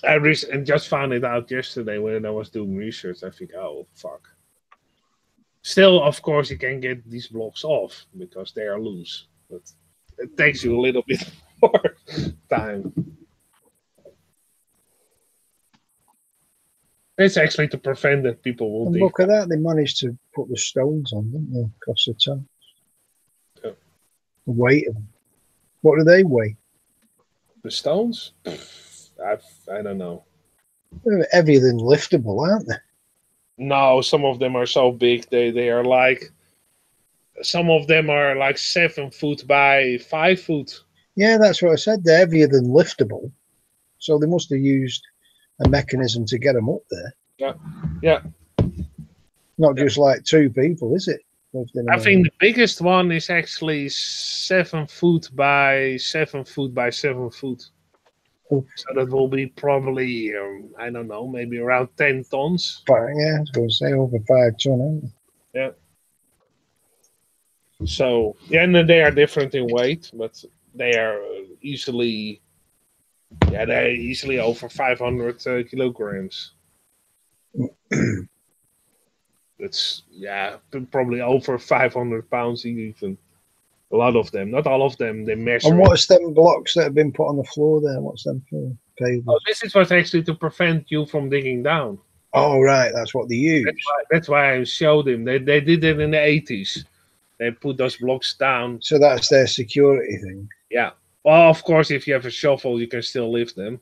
[SPEAKER 1] I just found it out yesterday when I was doing research. I think, oh, fuck. Still, of course, you can get these blocks off because they are loose. But it takes you a little bit more time. It's actually to prevent that people will dig.
[SPEAKER 7] Look at that. They managed to put the stones on, didn't they, across the top.
[SPEAKER 1] Yeah.
[SPEAKER 7] The weight of them. What do they weigh?
[SPEAKER 1] The stones? I don't know.
[SPEAKER 7] They're heavier than liftable, aren't they?
[SPEAKER 1] No, some of them are so big. They are like, some of them are like 7 foot by 5 foot.
[SPEAKER 7] Yeah, that's what I said. They're heavier than liftable. So they must have used a mechanism to get them up there.
[SPEAKER 1] Yeah, yeah.
[SPEAKER 7] Not just like 2 people, is it?
[SPEAKER 1] I think the biggest one is actually 7 foot by 7 foot by 7 foot. So that will be probably, I don't know, maybe around 10 tons.
[SPEAKER 7] Yeah, I was going to say over 5 tons, aren't they?
[SPEAKER 1] Yeah. So, yeah, and they are different in weight, but they are easily over 500 kilograms. It's probably over 500 pounds even. A lot of them, not all of them. They measure.
[SPEAKER 7] And what's them blocks that have been put on the floor there? What's them for?
[SPEAKER 1] Oh, this is what's actually to prevent you from digging down.
[SPEAKER 7] Oh, right, that's what they use.
[SPEAKER 1] That's why I showed him. They did it in the 80s. They put those blocks down.
[SPEAKER 7] So that's their security thing.
[SPEAKER 1] Yeah. Well, of course, if you have a shovel, you can still lift them.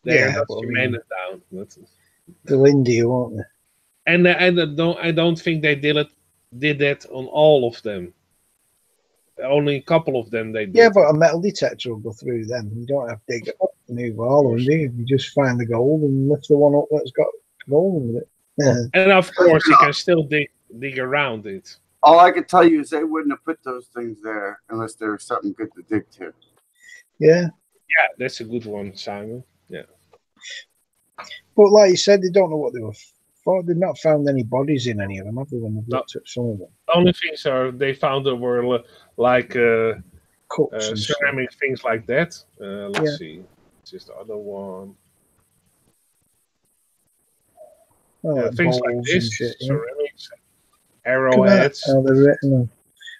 [SPEAKER 1] They're not cemented down.
[SPEAKER 7] They'll injure you, won't they?
[SPEAKER 1] And I don't think they did that on all of them. Only a couple of them they did.
[SPEAKER 7] Yeah, but a metal detector will go through them. You don't have to dig up the new wall, do you? You just find the gold and lift the one up that's got gold in it. Yeah.
[SPEAKER 1] And of course, you can still dig around it.
[SPEAKER 5] All I can tell you is they wouldn't have put those things there unless there was something good to dig to.
[SPEAKER 7] Yeah.
[SPEAKER 1] Yeah, that's a good one, Simon. Yeah.
[SPEAKER 7] But like you said, they don't know what they were for. They've not found any bodies in any of them, have they, when they've looked at some of them?
[SPEAKER 1] The only things they found were like
[SPEAKER 7] cups,
[SPEAKER 1] ceramic things like that. Let's see. This is the other one. Things like this, ceramics, arrowheads.
[SPEAKER 7] How they're written.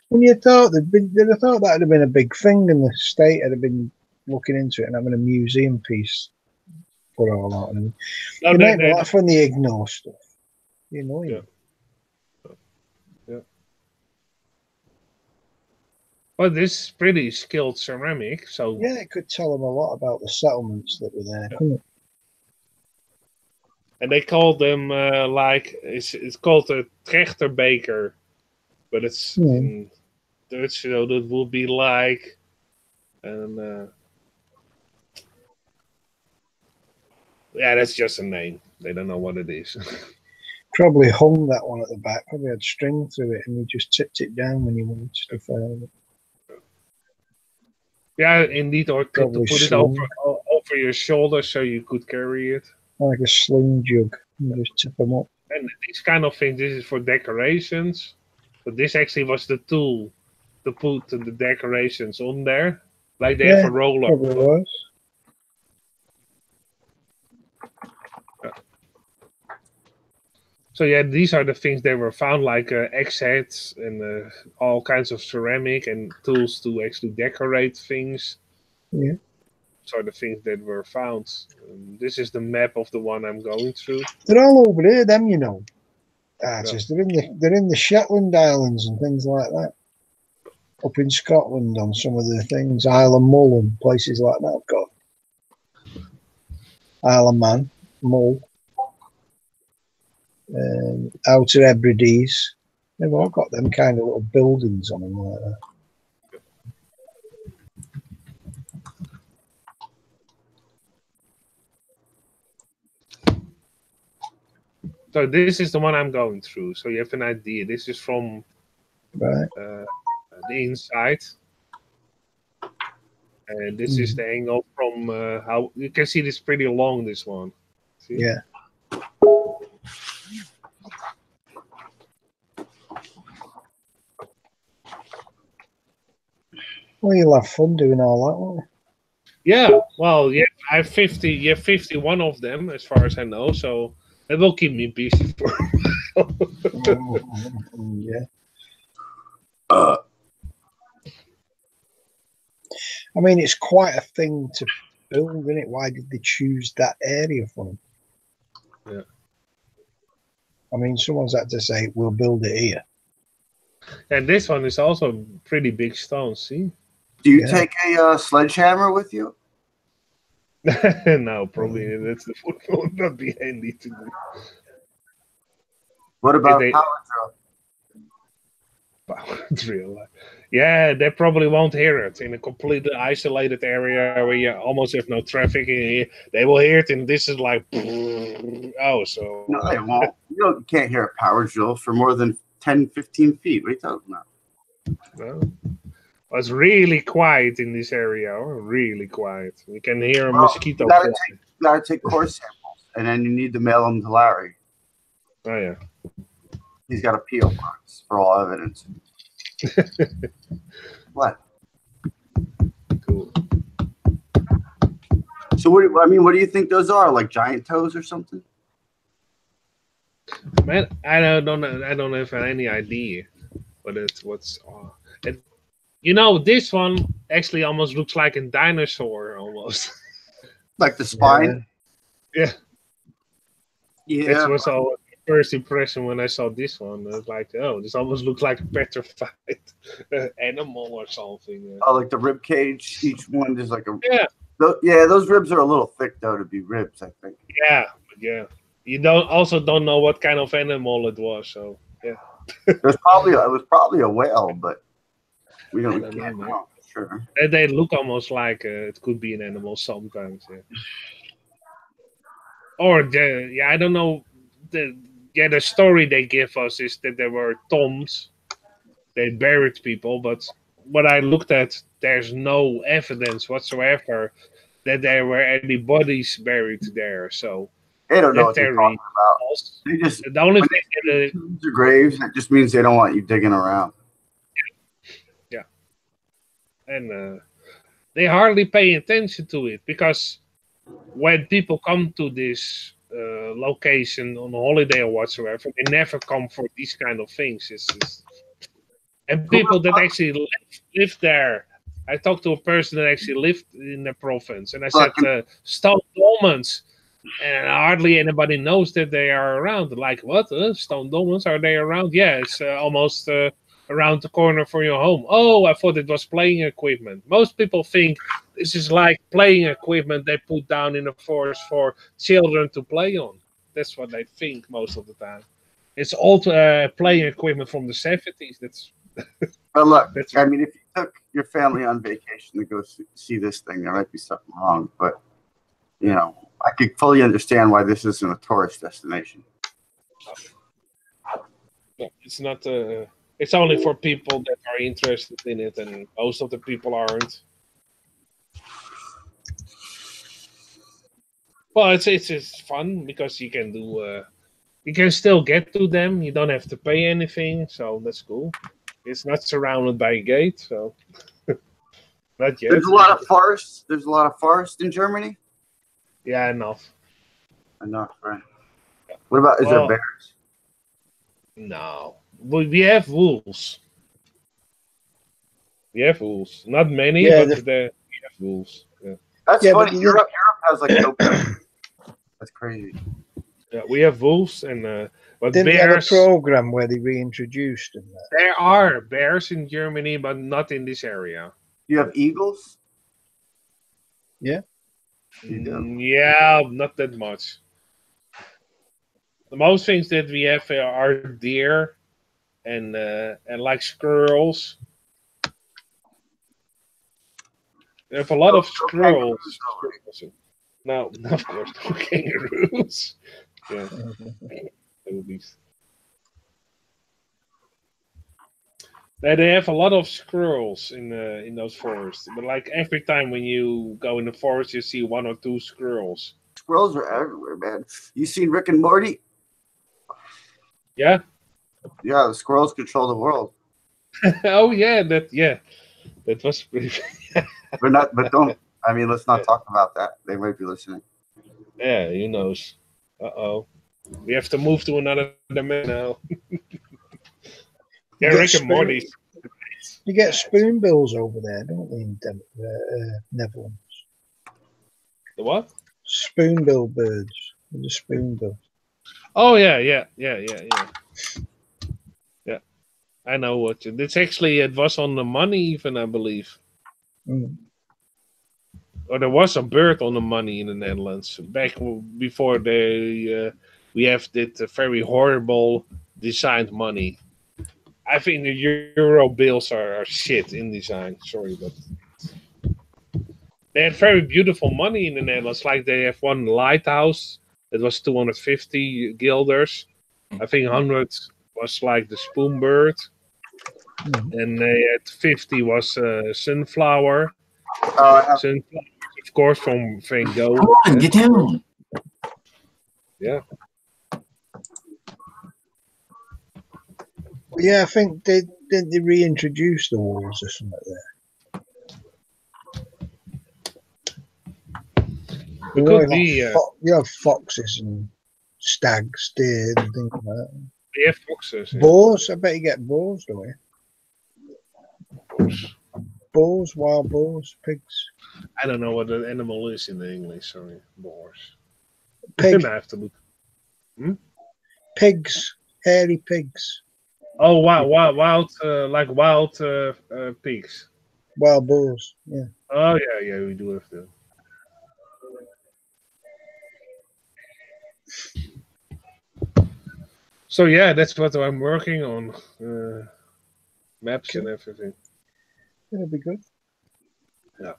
[SPEAKER 7] When you thought they'd have thought that'd have been a big thing, and the state had been looking into it and having a museum piece put all out. And they make me laugh when they ignore stuff. You know.
[SPEAKER 1] Yeah. Well, this is pretty skilled ceramic, so
[SPEAKER 7] yeah, it could tell them a lot about the settlements that were there, couldn't it?
[SPEAKER 1] And they called them it's called a trechterbeker, but it's in Dutch, so that would be like that's just a name. They don't know what it is.
[SPEAKER 7] Probably hung that one at the back. Probably had string through it, and you just tipped it down when you wanted stuff out of it.
[SPEAKER 1] Yeah, indeed, or to put it over your shoulder so you could carry it.
[SPEAKER 7] Like a sling jug. You just tip them up.
[SPEAKER 1] And these kind of things, this is for decorations. But this actually was the tool to put the decorations on there. Like they have a roller.
[SPEAKER 7] Probably was.
[SPEAKER 1] So yeah, these are the things that were found, like axe heads and all kinds of ceramic and tools to actually decorate things.
[SPEAKER 7] Yeah.
[SPEAKER 1] These are the things that were found. This is the map of the one I'm going through.
[SPEAKER 7] They're all over there, them, you know. Artists. They're in the Shetland Islands and things like that. Up in Scotland on some of the things, Isle of Mull and places like that. I've got Isle of Man, Mull. Outer Hebrides. They've all got them kind of little buildings on them like that.
[SPEAKER 1] So this is the one I'm going through. So you have an idea. This is from the inside. And this is the angle from how you can see this pretty long, this one. See?
[SPEAKER 7] Yeah. Well, you'll have fun doing all that, won't you?
[SPEAKER 1] Yeah, well, yeah, I have 50. You have 51 of them, as far as I know. So it will keep me busy for a while.
[SPEAKER 7] Yeah. I mean, it's quite a thing to build, isn't it? Why did they choose that area for them?
[SPEAKER 1] Yeah.
[SPEAKER 7] I mean, someone's had to say, "We'll build it here."
[SPEAKER 1] And this one is also pretty big stone. See.
[SPEAKER 5] Do you take a sledgehammer with you?
[SPEAKER 1] No, probably that's the would not be handy to do.
[SPEAKER 5] What about power drill?
[SPEAKER 1] Power drill. Yeah, they probably won't hear it in a completely isolated area where you almost have no traffic. They will hear it, and this is like, so.
[SPEAKER 5] No, they won't. You can't hear a power drill for more than 10, 15 feet. What are you talking about?
[SPEAKER 1] Well, it's really quiet in this area. Really quiet. You can hear a mosquito.
[SPEAKER 5] You gotta take core samples, and then you need to mail them to Larry.
[SPEAKER 1] Oh yeah.
[SPEAKER 5] He's got a P.O. box for all evidence. What?
[SPEAKER 1] Cool.
[SPEAKER 5] So what do you think those are? Like giant toes or something?
[SPEAKER 1] Man, I don't know. I don't have any idea what it's what's. It, you know, this one actually almost looks like a dinosaur almost.
[SPEAKER 5] Like the spine.
[SPEAKER 1] Yeah,
[SPEAKER 5] Yeah.
[SPEAKER 1] that was our first impression when I saw this one. It was like, oh, this almost looks like a petrified animal or something.
[SPEAKER 5] Oh, like the rib cage. Each one is like a.
[SPEAKER 1] Yeah.
[SPEAKER 5] Yeah, those ribs are a little thick though to be ribs, I think.
[SPEAKER 1] Yeah, yeah. You don't know what kind of animal it was, so yeah.
[SPEAKER 5] It was probably a whale, but we can't know for sure.
[SPEAKER 1] They look almost like it could be an animal sometimes. Yeah. Or I don't know. The story they give us is that there were tombs. They buried people, but what I looked at, there's no evidence whatsoever that there were any bodies buried there. So
[SPEAKER 5] they don't know what they're talking about. They just
[SPEAKER 1] the only thing
[SPEAKER 5] the graves. It just means they don't want you digging around.
[SPEAKER 1] Yeah, and they hardly pay attention to it because when people come to this location on holiday or whatsoever, they never come for these kind of things. And people that actually live there. I talked to a person that actually lived in the province, and I said, Stone Dolmens, and hardly anybody knows that they are around. Like, what? Stone Dolmens, are they around? Yeah, it's almost around the corner from your home. Oh, I thought it was playing equipment. Most people think this is like playing equipment they put down in the forest for children to play on. That's what they think most of the time. It's old playing equipment from the 70s. That's.
[SPEAKER 5] But look, I mean, if you took your family on vacation to go see this thing, there might be something wrong. But you know, I could fully understand why this isn't a tourist destination.
[SPEAKER 1] No, it's not. It's only for people that are interested in it, and most of the people aren't. Well, it's fun because you can do. You can still get to them. You don't have to pay anything, so that's cool. It's not surrounded by a gate, so not yet.
[SPEAKER 5] There's a lot of forest. There's a lot of forest in Germany.
[SPEAKER 1] Yeah, enough.
[SPEAKER 5] Enough, right? What about? Is there bears?
[SPEAKER 1] No, we have wolves. We have wolves. Not many, but we have wolves. Yeah.
[SPEAKER 5] That's funny. Europe has like no bears. That's crazy.
[SPEAKER 1] Yeah, we have wolves and. But
[SPEAKER 7] didn't
[SPEAKER 1] bears,
[SPEAKER 7] they have a program where they reintroduced them?
[SPEAKER 1] There are bears in Germany, but not in this area.
[SPEAKER 5] You have eagles?
[SPEAKER 7] Yeah.
[SPEAKER 1] Yeah, not that much. The most things that we have are deer and like squirrels. We have a lot of squirrels. No, of course, no kangaroos. Yeah. They have a lot of squirrels in those forests, but like every time when you go in the forest, you see 1 or 2 squirrels.
[SPEAKER 5] Squirrels are everywhere, man. You seen Rick and Morty?
[SPEAKER 1] Yeah.
[SPEAKER 5] Yeah, the squirrels control the world.
[SPEAKER 1] Oh yeah, that was pretty.
[SPEAKER 5] But don't. I mean, let's not talk about that. They might be listening.
[SPEAKER 1] Yeah, who knows? We have to move to another dimension now. Yeah, Rick and Morty.
[SPEAKER 7] You get spoonbills over there, don't they, in Netherlands?
[SPEAKER 1] The what?
[SPEAKER 7] Spoonbill birds. The spoonbill.
[SPEAKER 1] Oh yeah. Yeah. I know what you. It's actually it was on the money even, I believe.
[SPEAKER 7] Mm.
[SPEAKER 1] Or there was a bird on the money in the Netherlands back before we have that very horrible designed money. I think the euro bills are shit in design. Sorry, but they had very beautiful money in the Netherlands. Like they have one lighthouse that was 250 guilders. I think 100 was like the spoon bird. And they had 50 was sunflower. Sunflower, of course, from Van Gogh.
[SPEAKER 2] Come on, get down.
[SPEAKER 1] Yeah.
[SPEAKER 7] Yeah, I think they reintroduced the wolves or something like that.
[SPEAKER 1] It could be.
[SPEAKER 7] You have foxes and stags, deer, and things like that.
[SPEAKER 1] Yeah, foxes. Yeah.
[SPEAKER 7] Boars, I bet you get boars, don't you?
[SPEAKER 1] Boars.
[SPEAKER 7] Boars, wild boars, pigs.
[SPEAKER 1] I don't know what the animal is in the English. Sorry, boars.
[SPEAKER 7] Pig.
[SPEAKER 1] I have to look.
[SPEAKER 7] Pigs, hairy pigs.
[SPEAKER 1] Oh, wow, wild, like wild pigs.
[SPEAKER 7] Wild boars, yeah.
[SPEAKER 1] Oh yeah, we do have them. So yeah, that's what I'm working on. Maps and everything.
[SPEAKER 7] That'll be good.
[SPEAKER 1] Yeah.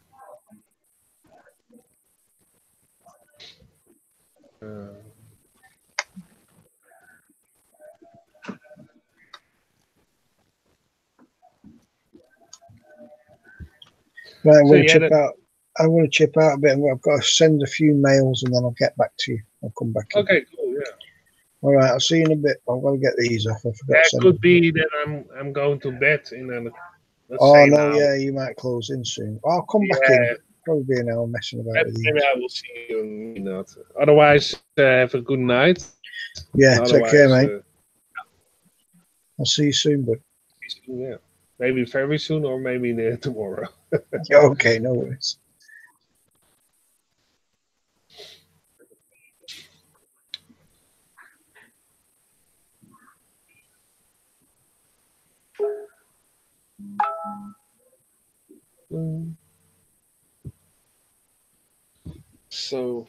[SPEAKER 7] Right, I'm
[SPEAKER 1] So,
[SPEAKER 7] going to
[SPEAKER 1] yeah,
[SPEAKER 7] chip out. I'm going to chip out a bit. I've got to send a few mails and then I'll get back to you. I'll come back in.
[SPEAKER 1] Okay, cool. Yeah.
[SPEAKER 7] All right, I'll see you in a bit. I'm going to get these off. I forgot
[SPEAKER 1] Yeah,
[SPEAKER 7] to
[SPEAKER 1] it
[SPEAKER 7] send
[SPEAKER 1] could
[SPEAKER 7] them.
[SPEAKER 1] be that I'm going to bed in a. Let's
[SPEAKER 7] Oh
[SPEAKER 1] say
[SPEAKER 7] no,
[SPEAKER 1] now.
[SPEAKER 7] yeah, you might close in soon. I'll come back in. Probably be an hour messing about with you.
[SPEAKER 1] Maybe I will see you and maybe not. Otherwise, have a good night.
[SPEAKER 7] Yeah, take care, mate. I'll see you soon, bud.
[SPEAKER 1] Yeah, maybe very soon or maybe tomorrow.
[SPEAKER 7] Okay, no worries.
[SPEAKER 1] So,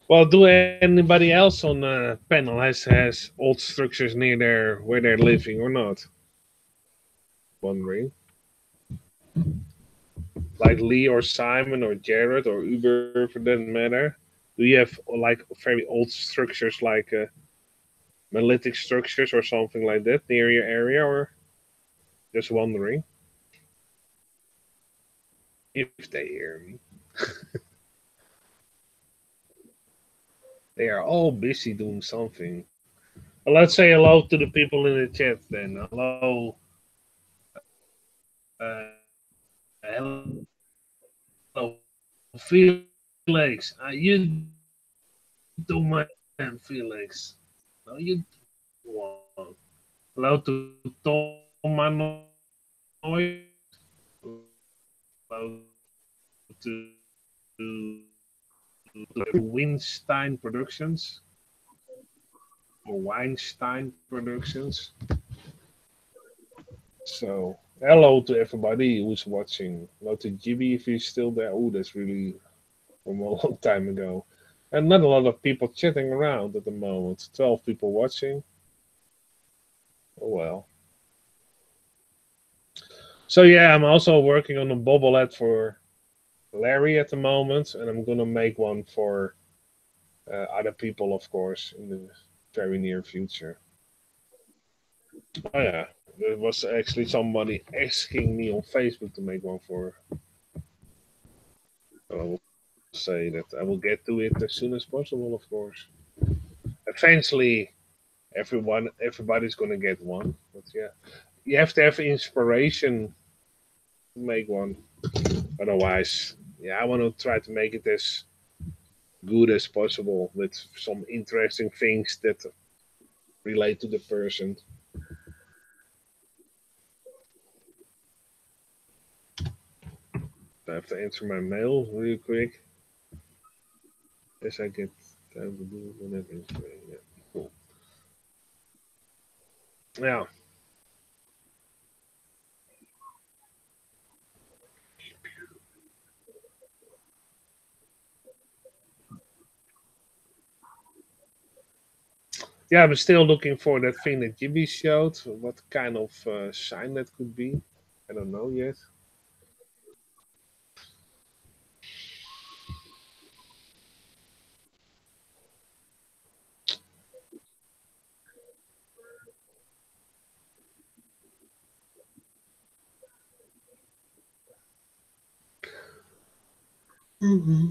[SPEAKER 1] well, do anybody else on the panel has old structures near their where they're living or not? Wondering, like Lee or Simon or Jared or Uber for that matter. Do you have like very old structures like monolithic structures or something like that near your area, or just wondering if they hear me? They are all busy doing something. Well, let's say hello to the people in the chat then. Hello. Hello, Felix. You do my Felix. No, you want. Hello to Tom Manoy. Hello to Weinstein Productions. Or Weinstein Productions. So, hello to everybody who's watching. Hello to Jibby if he's still there. Oh, that's really from a long time ago. And not a lot of people chatting around at the moment. 12 people watching. Oh well. So yeah, I'm also working on a bobblehead for Larry at the moment, and I'm gonna make one for other people, of course, in the very near future. Oh yeah, there was actually somebody asking me on Facebook to make one for. I will say that I will get to it as soon as possible, of course. Eventually, everybody's gonna get one, but yeah, you have to have inspiration to make one. Otherwise, yeah, I want to try to make it as good as possible with some interesting things that relate to the person. I have to answer my mail real quick. Yes, I get time to do whenever it's ready. Yeah, cool. Now, yeah, I'm still looking for that thing that Jimmy showed. What kind of sign that could be? I don't know yet. Mm-hmm.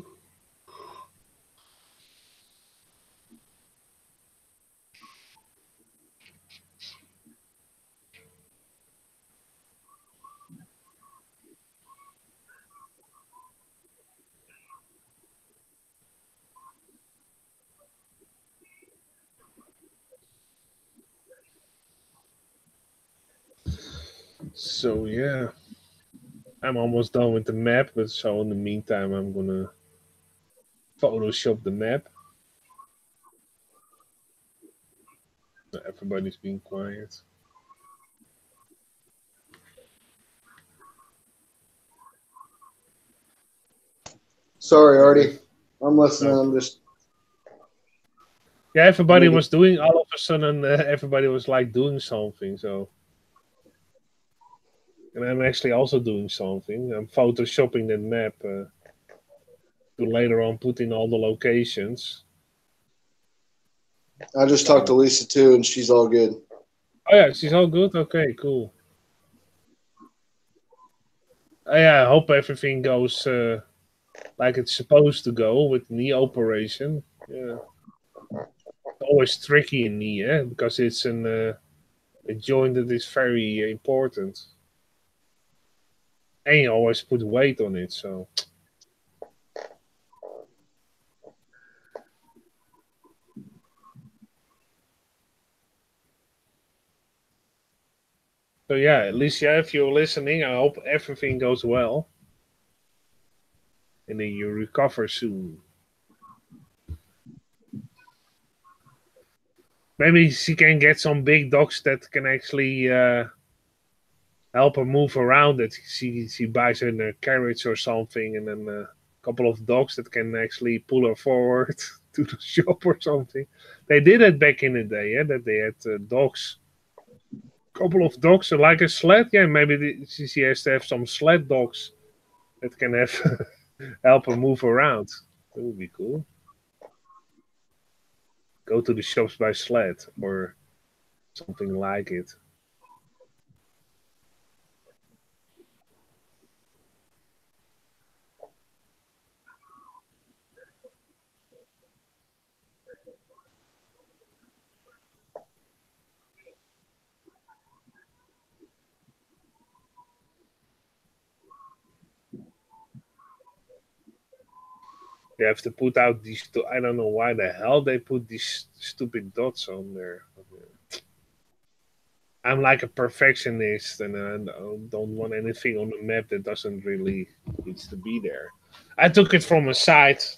[SPEAKER 1] So yeah, I'm almost done with the map, but so in the meantime, I'm gonna Photoshop the map. Everybody's being quiet.
[SPEAKER 8] Sorry, Artie. I'm listening. I'm just.
[SPEAKER 1] Yeah, everybody was doing. All of a sudden, everybody was like doing something. So, and I'm actually also doing something. I'm photoshopping the map to later on put in all the locations.
[SPEAKER 8] I just talked to Lisa too, and she's all good.
[SPEAKER 1] Oh yeah, she's all good. Okay, cool. Yeah, I hope everything goes like it's supposed to go with knee operation. Yeah, always tricky in knee, because it's a joint that is very important, and you always put weight on it. So yeah, Alicia, if you're listening, I hope everything goes well, and then you recover soon. Maybe she can get some big dogs that can actually help her move around. That she buys her in a carriage or something, and then a couple of dogs that can actually pull her forward to the shop or something. They did it back in the day, yeah, that they had dogs. Couple of dogs, like a sled. Yeah, maybe she has to have some sled dogs that can have help her move around. That would be cool. Go to the shops by sled or something like it. They have to put out these. I don't know why the hell they put these stupid dots on there. I'm like a perfectionist, and I don't want anything on the map that doesn't really needs to be there. I took it from a site.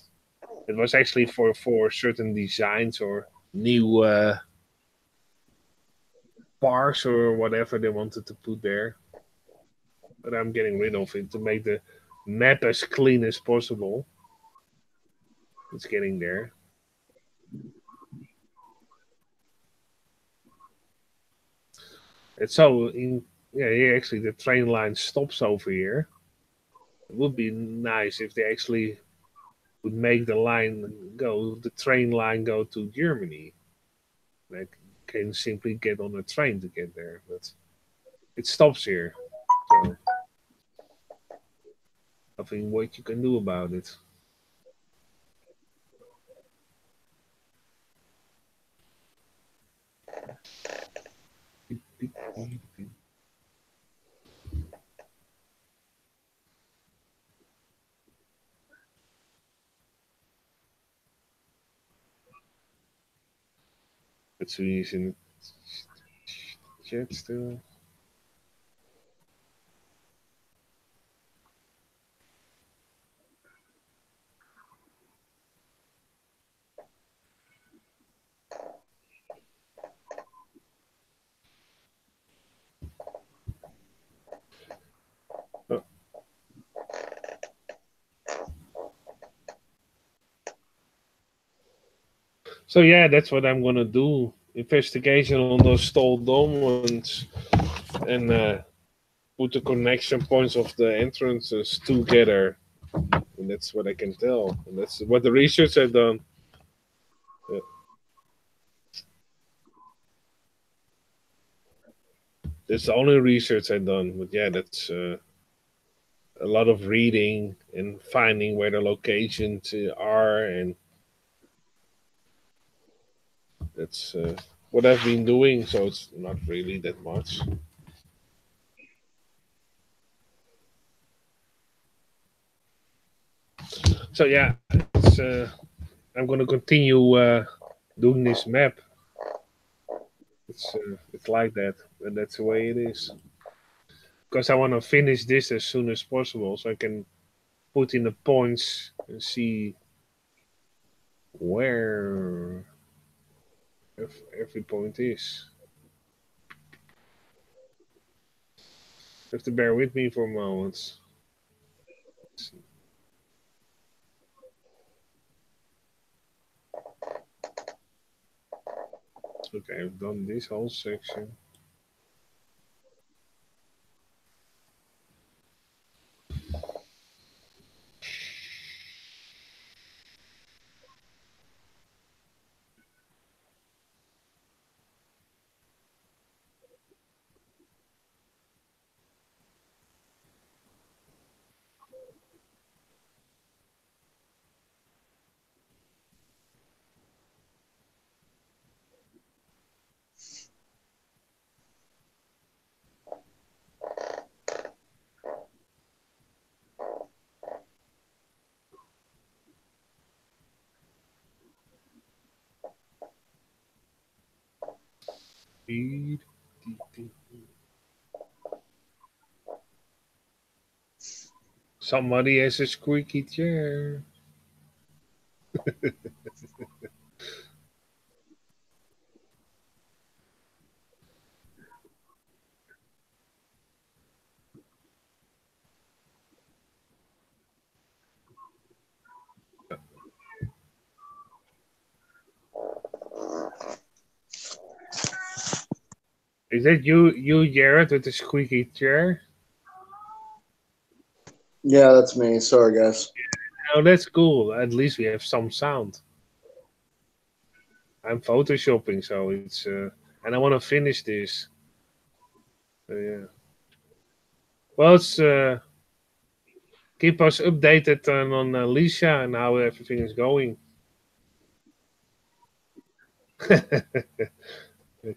[SPEAKER 1] It was actually for certain designs or new parks or whatever they wanted to put there. But I'm getting rid of it to make the map as clean as possible. It's getting there. And so, yeah, actually, the train line stops over here. It would be nice if they actually would make the train line go to Germany. They can simply get on a train to get there, but it stops here. So, nothing what you can do about it. Let's see, he's in chat still. Oh. So yeah, that's what I'm gonna do. Investigation on those stalled domes and put the connection points of the entrances together. And that's what I can tell. And that's what the research have done. Yeah. That's the only research I've done. But yeah, that's a lot of reading and finding where the locations are, and that's what I've been doing. So it's not really that much. So yeah, I'm going to continue doing this map. It's like that, and that's the way it is. because I want to finish this as soon as possible, so I can put in the points and see where every point is. You have to bear with me for a moment. Okay, I've done this whole section. Somebody has a squeaky chair. Is that you, Jared, with the squeaky chair?
[SPEAKER 8] Yeah, that's me. Sorry, guys.
[SPEAKER 1] Oh, that's cool. At least we have some sound. I'm photoshopping, so it's and I want to finish this. Yeah. Well, it's keep us updated on Lisa and how everything is going.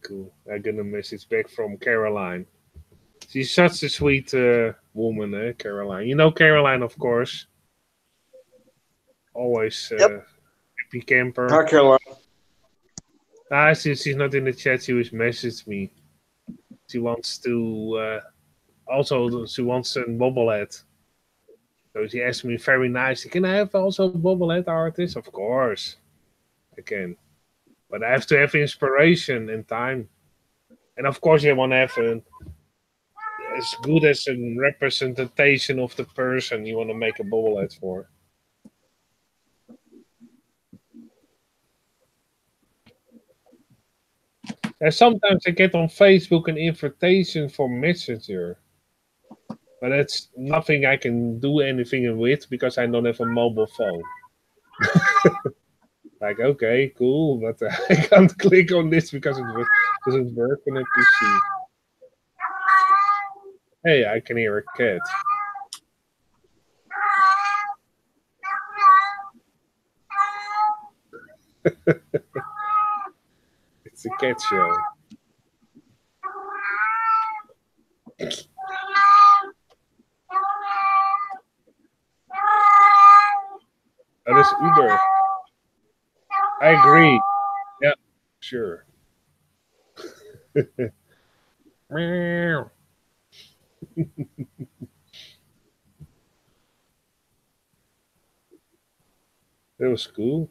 [SPEAKER 1] Cool. I got a message back from Caroline. She's such a sweet woman, Caroline. You know Caroline, of course. Always happy camper.
[SPEAKER 8] Hi, Caroline.
[SPEAKER 1] She's not in the chat. She was messaged me. She wants to also. She wants a bobblehead. So she asked me very nicely, "Can I have also a bobblehead artist?" Of course, I can. But I have to have inspiration and time. And of course, you want to have as good as a representation of the person you want to make a bobblehead for. And sometimes I get on Facebook an invitation for Messenger. But that's nothing I can do anything with because I don't have a mobile phone. Like, okay, cool, but I can't click on this because it doesn't work on a PC. Hey, I can hear a cat. It's a cat show. That is Uber. I agree. Yeah, sure. Meow. That was cool.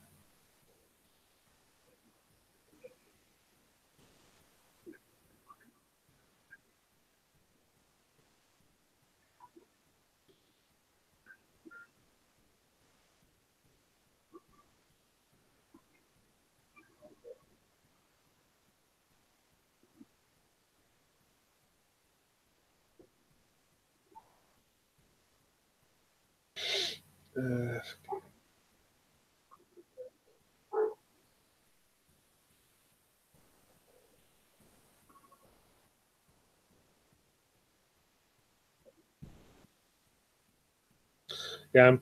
[SPEAKER 1] Yeah, I'm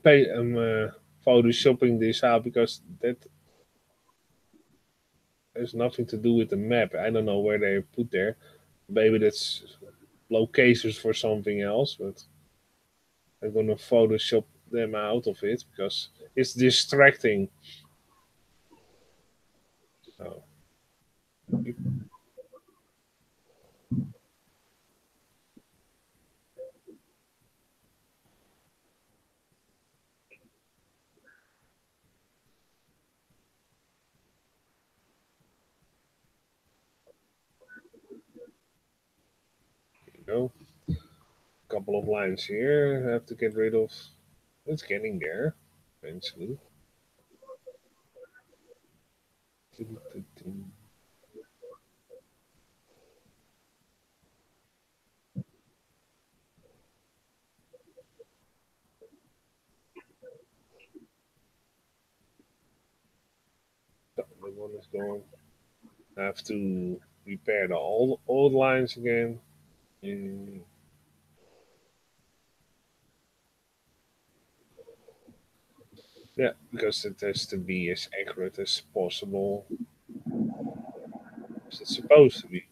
[SPEAKER 1] photoshopping this out because that has nothing to do with the map. I don't know where they put there. Maybe that's locations for something else, but I'm gonna Photoshop them out of it because it's distracting. So. couple of lines here I have to get rid of. It's getting there eventually. That one is gone. I have to repair the old lines again. Yeah, because it has to be as accurate as possible. As it's supposed to be.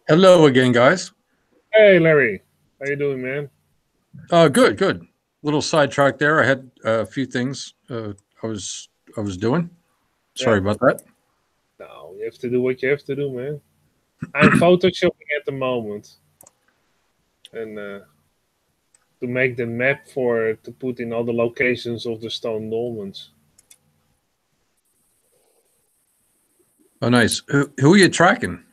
[SPEAKER 9] Hello again, guys.
[SPEAKER 1] Hey, Larry. How you doing, man?
[SPEAKER 9] Good, good. Little sidetrack there. I had a few things I was doing. Sorry about that.
[SPEAKER 1] No, you have to do what you have to do, man. I'm photoshopping at the moment. And to make the map to put in all the locations of the stone dolmens.
[SPEAKER 9] Oh, nice. Who are you tracking?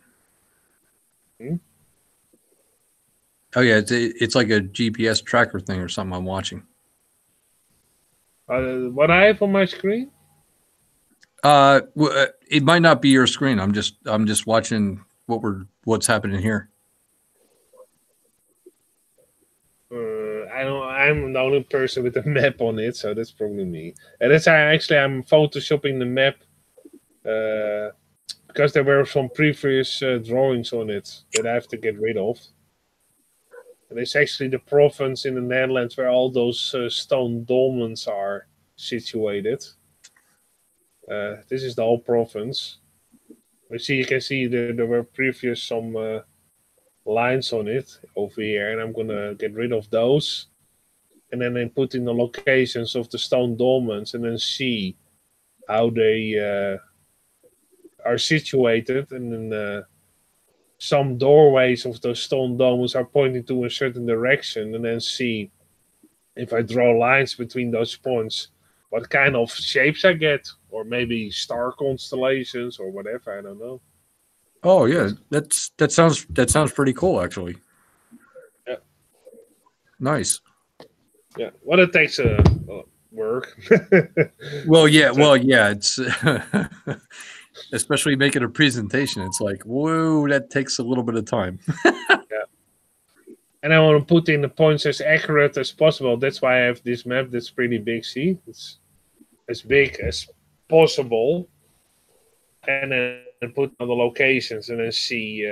[SPEAKER 1] Hmm?
[SPEAKER 9] Oh, yeah. It's like a GPS tracker thing or something I'm watching.
[SPEAKER 1] What I have on my screen?
[SPEAKER 9] It might not be your screen. I'm just watching what's happening here.
[SPEAKER 1] I'm the only person with a map on it, so that's probably me. And that's actually I'm photoshopping the map because there were some previous drawings on it that I have to get rid of. And it's actually the province in the Netherlands where all those stone dolmens are situated. This is the whole province. You can see there were previous some lines on it over here, and I'm gonna get rid of those, and then put in the locations of the stone dolmens, and then see how they are situated, and then some doorways of those stone domes are pointing to a certain direction, and then see if I draw lines between those points, what kind of shapes I get, or maybe star constellations or whatever. I don't know.
[SPEAKER 9] Oh yeah, that sounds pretty cool actually.
[SPEAKER 1] Yeah.
[SPEAKER 9] Nice.
[SPEAKER 1] Yeah. Well, it takes work.
[SPEAKER 9] Well, yeah. It's especially making a presentation. It's like, whoa, that takes a little bit of time.
[SPEAKER 1] Yeah. And I want to put in the points as accurate as possible. That's why I have this map that's pretty big. See, it's as big as possible, and then put on the locations, and then see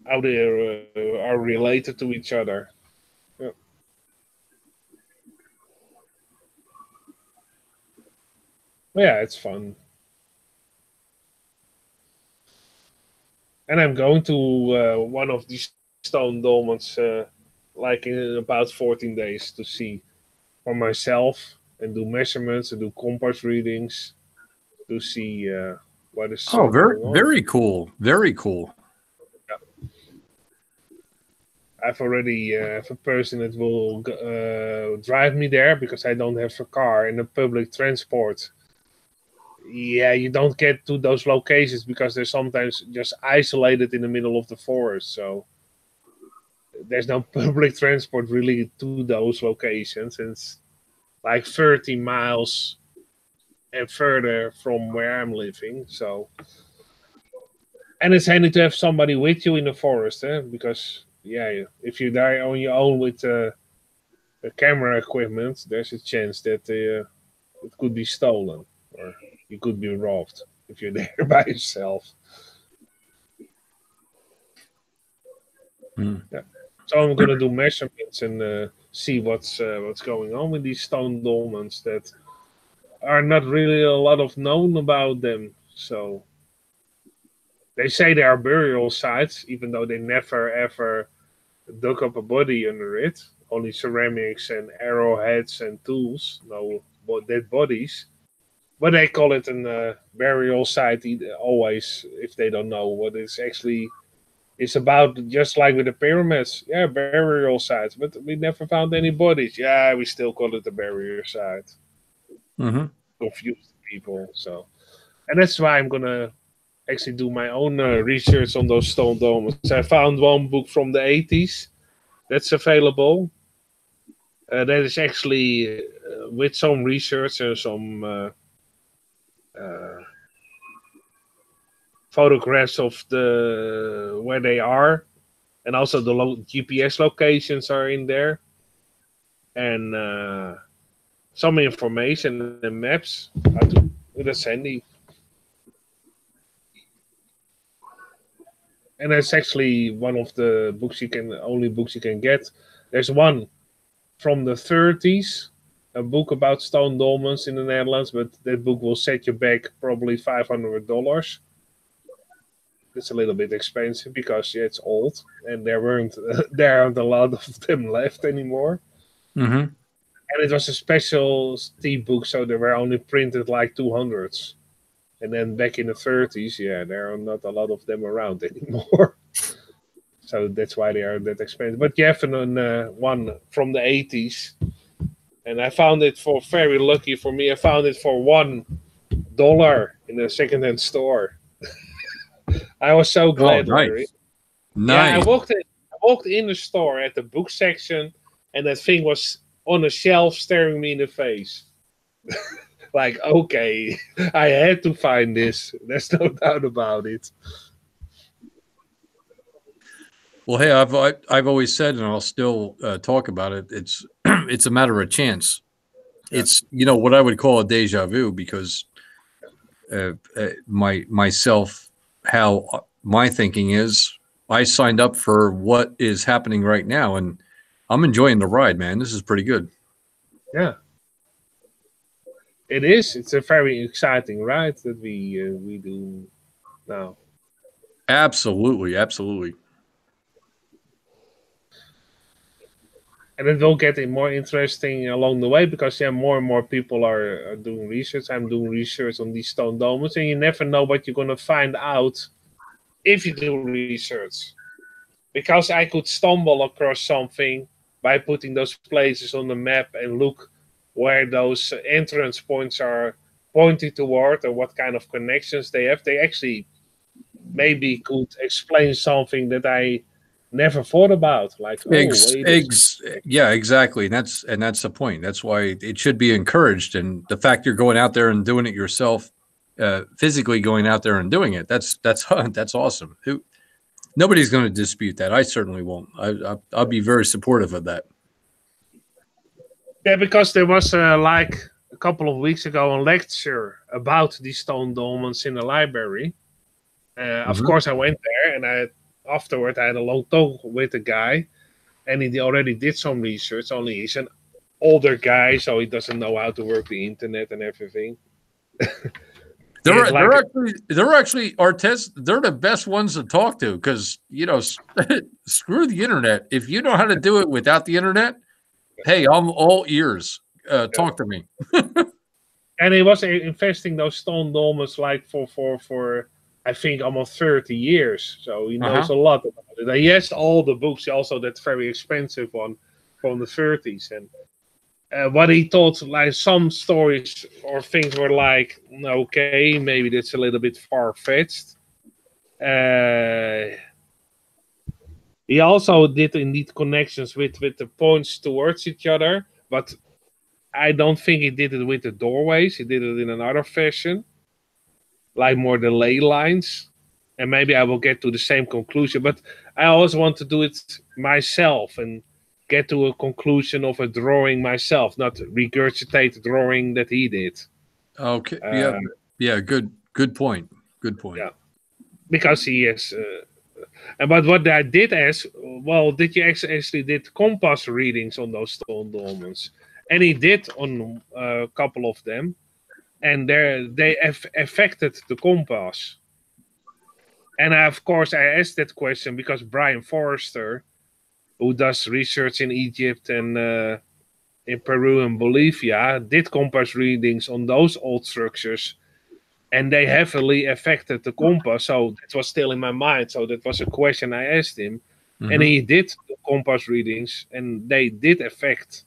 [SPEAKER 1] how they are related to each other. Yeah. Yeah, it's fun. And I'm going to one of these stone dolmens like in about 14 days to see for myself and do measurements and do compass readings to see what is
[SPEAKER 9] Oh,
[SPEAKER 1] going on.
[SPEAKER 9] very cool. Very cool.
[SPEAKER 1] Yeah. I've already have a person that will drive me there because I don't have a car in the public transport. Yeah, you don't get to those locations because they're sometimes just isolated in the middle of the forest. So there's no public transport really to those locations. And it's like 30 miles and further from where I'm living. So, and it's handy to have somebody with you in the forest, because yeah, if you're there on your own with the camera equipment, there's a chance that it could be stolen or you could be robbed if you're there by yourself.
[SPEAKER 9] Mm.
[SPEAKER 1] Yeah. So I'm gonna do measurements and see what's going on with these stone dolmens that are not really a lot of known about them. So they say they are burial sites, even though they never ever dug up a body under it. Only ceramics and arrowheads and tools, no dead bodies. But they call it a burial site always if they don't know what it's actually. It's about, just like with the pyramids. Yeah, burial sites, but we never found any bodies. Yeah, we still call it a burial site.
[SPEAKER 9] Mm-hmm.
[SPEAKER 1] Confuse people. So, and that's why I'm gonna actually do my own research on those stone domes. I found one book from the 80s that's available. That is actually with some research and some photographs of where they are, and also the GPS locations are in there, and some information and maps. That's handy. And that's actually one of the only books you can get. There's one from the 30s, a book about stone dolmens in the Netherlands, but that book will set you back probably $500. It's a little bit expensive because it's old and there aren't a lot of them left anymore.
[SPEAKER 9] Mm-hmm.
[SPEAKER 1] And it was a specialty book, so they were only printed like 200s. And then back in the 30s, yeah, there are not a lot of them around anymore. So that's why they are that expensive. But you have one from the 80s. And I found it for very lucky for me. I found it for $1 in a secondhand store. I was so glad.
[SPEAKER 9] Oh, nice.
[SPEAKER 1] Yeah, I walked in the store at the book section, and that thing was on a shelf staring me in the face. Like, okay, I had to find this. There's no doubt about it.
[SPEAKER 9] Well, hey, I've always said, and I'll still talk about it. It's it's a matter of chance. Yeah. It's what I would call a deja vu, because how my thinking is, I signed up for what is happening right now, and I'm enjoying the ride, man. This is pretty good.
[SPEAKER 1] Yeah. It is. It's a very exciting ride that we do now.
[SPEAKER 9] Absolutely, absolutely.
[SPEAKER 1] And it will get more interesting along the way because more and more people are doing research. I'm doing research on these stone domes, and you never know what you're going to find out if you do research. Because I could stumble across something by putting those places on the map and look where those entrance points are pointing toward or what kind of connections they have. They actually maybe could explain something that I never thought about. Like,
[SPEAKER 9] yeah, exactly. And that's the point. That's why it should be encouraged. And the fact you're going out there and doing it yourself, physically going out there and doing it, that's awesome. Nobody's going to dispute that. I certainly won't. I'll be very supportive of that.
[SPEAKER 1] Yeah, because there was like a couple of weeks ago a lecture about the stone dolmens in the library. Of course, I went there, and afterward I had a long talk with the guy, and he already did some research. Only he's an older guy, so he doesn't know how to work the internet and everything.
[SPEAKER 9] They're actually Artez. They're the best ones to talk to because screw the internet. If you know how to do it without the internet, hey, I'm all ears. Talk to me.
[SPEAKER 1] And he was investing those stone dolmens like for I think almost 30 years. So he knows a lot about it. He has all the books. Also, that very expensive one from the 30s. And what he thought, like some stories or things were like, okay, maybe that's a little bit far-fetched. He also did indeed connections with the points towards each other, but I don't think he did it with the doorways. He did it in another fashion, like more the ley lines. And maybe I will get to the same conclusion, but I always want to do it myself and get to a conclusion of a drawing myself, not regurgitate the drawing that he did.
[SPEAKER 9] Okay. Yeah. Good point. Good point.
[SPEAKER 1] Yeah. Because he is, but what I did ask, well, did you actually did compass readings on those stone dolmens? And he did on a couple of them, and they affected the compass. And of course, I asked that question because Brian Forrester, who does research in Egypt and in Peru and Bolivia, did compass readings on those old structures, and they heavily affected the compass. So that was still in my mind. So that was a question I asked him. And he did the compass readings, and they did affect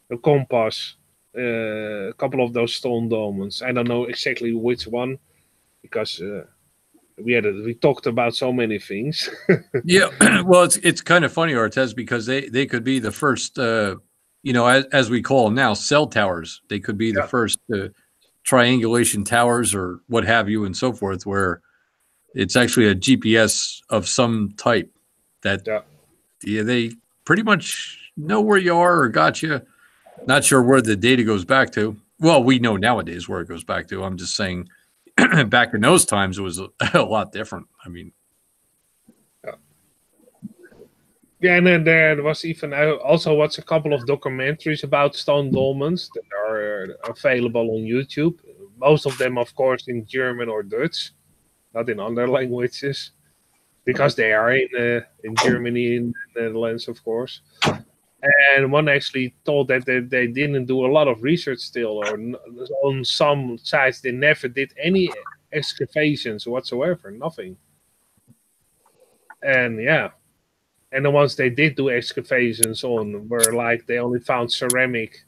[SPEAKER 1] the compass, a couple of those stone dolmens. I don't know exactly which one, because we talked about so many things.
[SPEAKER 9] Yeah, well, it's kind of funny, Ortez, because they could be the first, as we call them now, cell towers. They could be the first triangulation towers or what have you and so forth, where it's actually a GPS of some type that they pretty much know where you are or got you. Not sure where the data goes back to. Well, we know nowadays where it goes back to. I'm just saying back in those times, it was a lot different. I mean,
[SPEAKER 1] yeah, and then there was even I also watched a couple of documentaries about stone dolmens that are available on YouTube. Most of them, of course, in German or Dutch, not in other languages, because they are in Germany, in the Netherlands, of course. And one actually told that they didn't do a lot of research still, or on some sites they never did any excavations whatsoever, nothing. And yeah, and the ones they did do excavations on were like they only found ceramic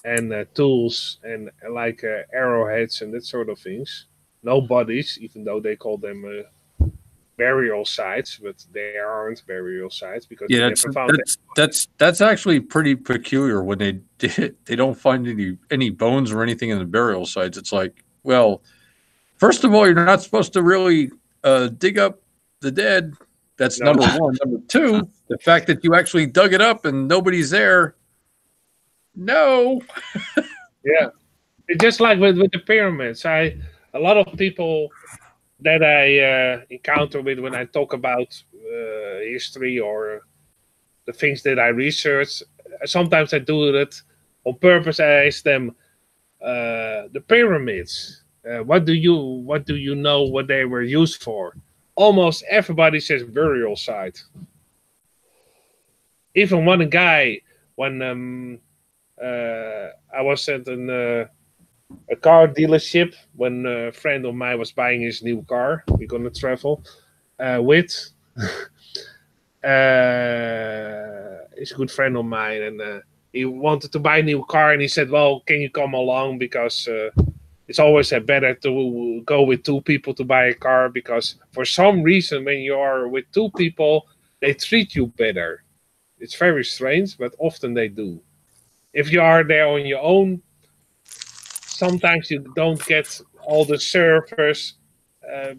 [SPEAKER 1] and tools and like arrowheads and that sort of things. No bodies, even though they call them burial sites, but they aren't burial sites because they never found
[SPEAKER 9] that's actually pretty peculiar when they don't find any bones or anything in the burial sites. It's like, well, first of all, you're not supposed to really dig up the dead. That's number one. Number two, the fact that you actually dug it up and nobody's there. No.
[SPEAKER 1] Yeah, it's just like with the pyramids. A lot of people that I encounter with when I talk about history or the things that I research, sometimes I do it on purpose. I ask them, the pyramids, what do you know what they were used for? Almost everybody says burial site. Even one guy, when I was at a car dealership when a friend of mine was buying his new car. We're gonna travel with. He's a good friend of mine, and he wanted to buy a new car, and he said, "Well, can you come along because it's always better to go with two people to buy a car because for some reason when you are with two people, they treat you better. It's very strange, but often they do. If you are there on your own, sometimes you don't get all the service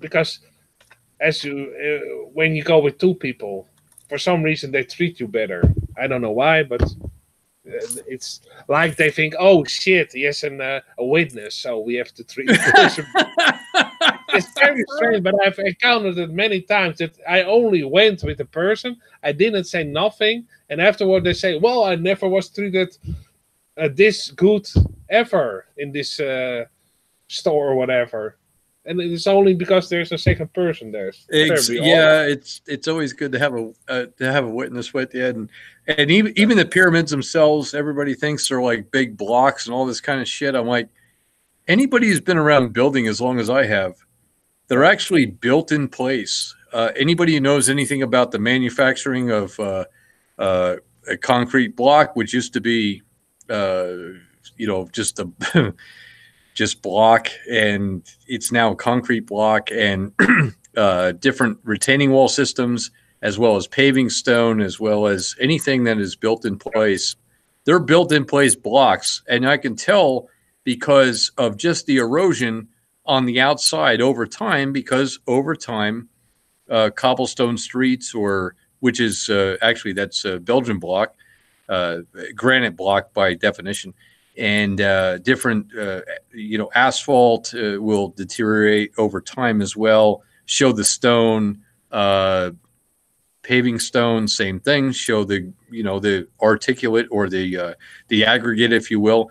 [SPEAKER 1] because when you go with two people, for some reason they treat you better. I don't know why, but it's like they think, oh shit, he has a witness, so we have to treat the person. It's very strange, but I've encountered it many times that I only went with a person, I didn't say nothing, and afterward they say, well, I never was treated this good ever in this store or whatever, and it's only because there's a second person there.
[SPEAKER 9] It's always good to have a witness with you, and even the pyramids themselves, everybody thinks they're like big blocks and all this kind of shit. I'm like, anybody who's been around building as long as I have, they're actually built in place. Anybody who knows anything about the manufacturing of a concrete block, which used to be just a just block, and it's now a concrete block, and different retaining wall systems, as well as paving stone, as well as anything that is built in place. They're built in place blocks, and I can tell because of just the erosion on the outside over time, because over time cobblestone streets, which is actually that's a Belgian block, granite block by definition, and different asphalt will deteriorate over time as well. Show the stone, paving stone, same thing. Show the the articulate or the aggregate, if you will.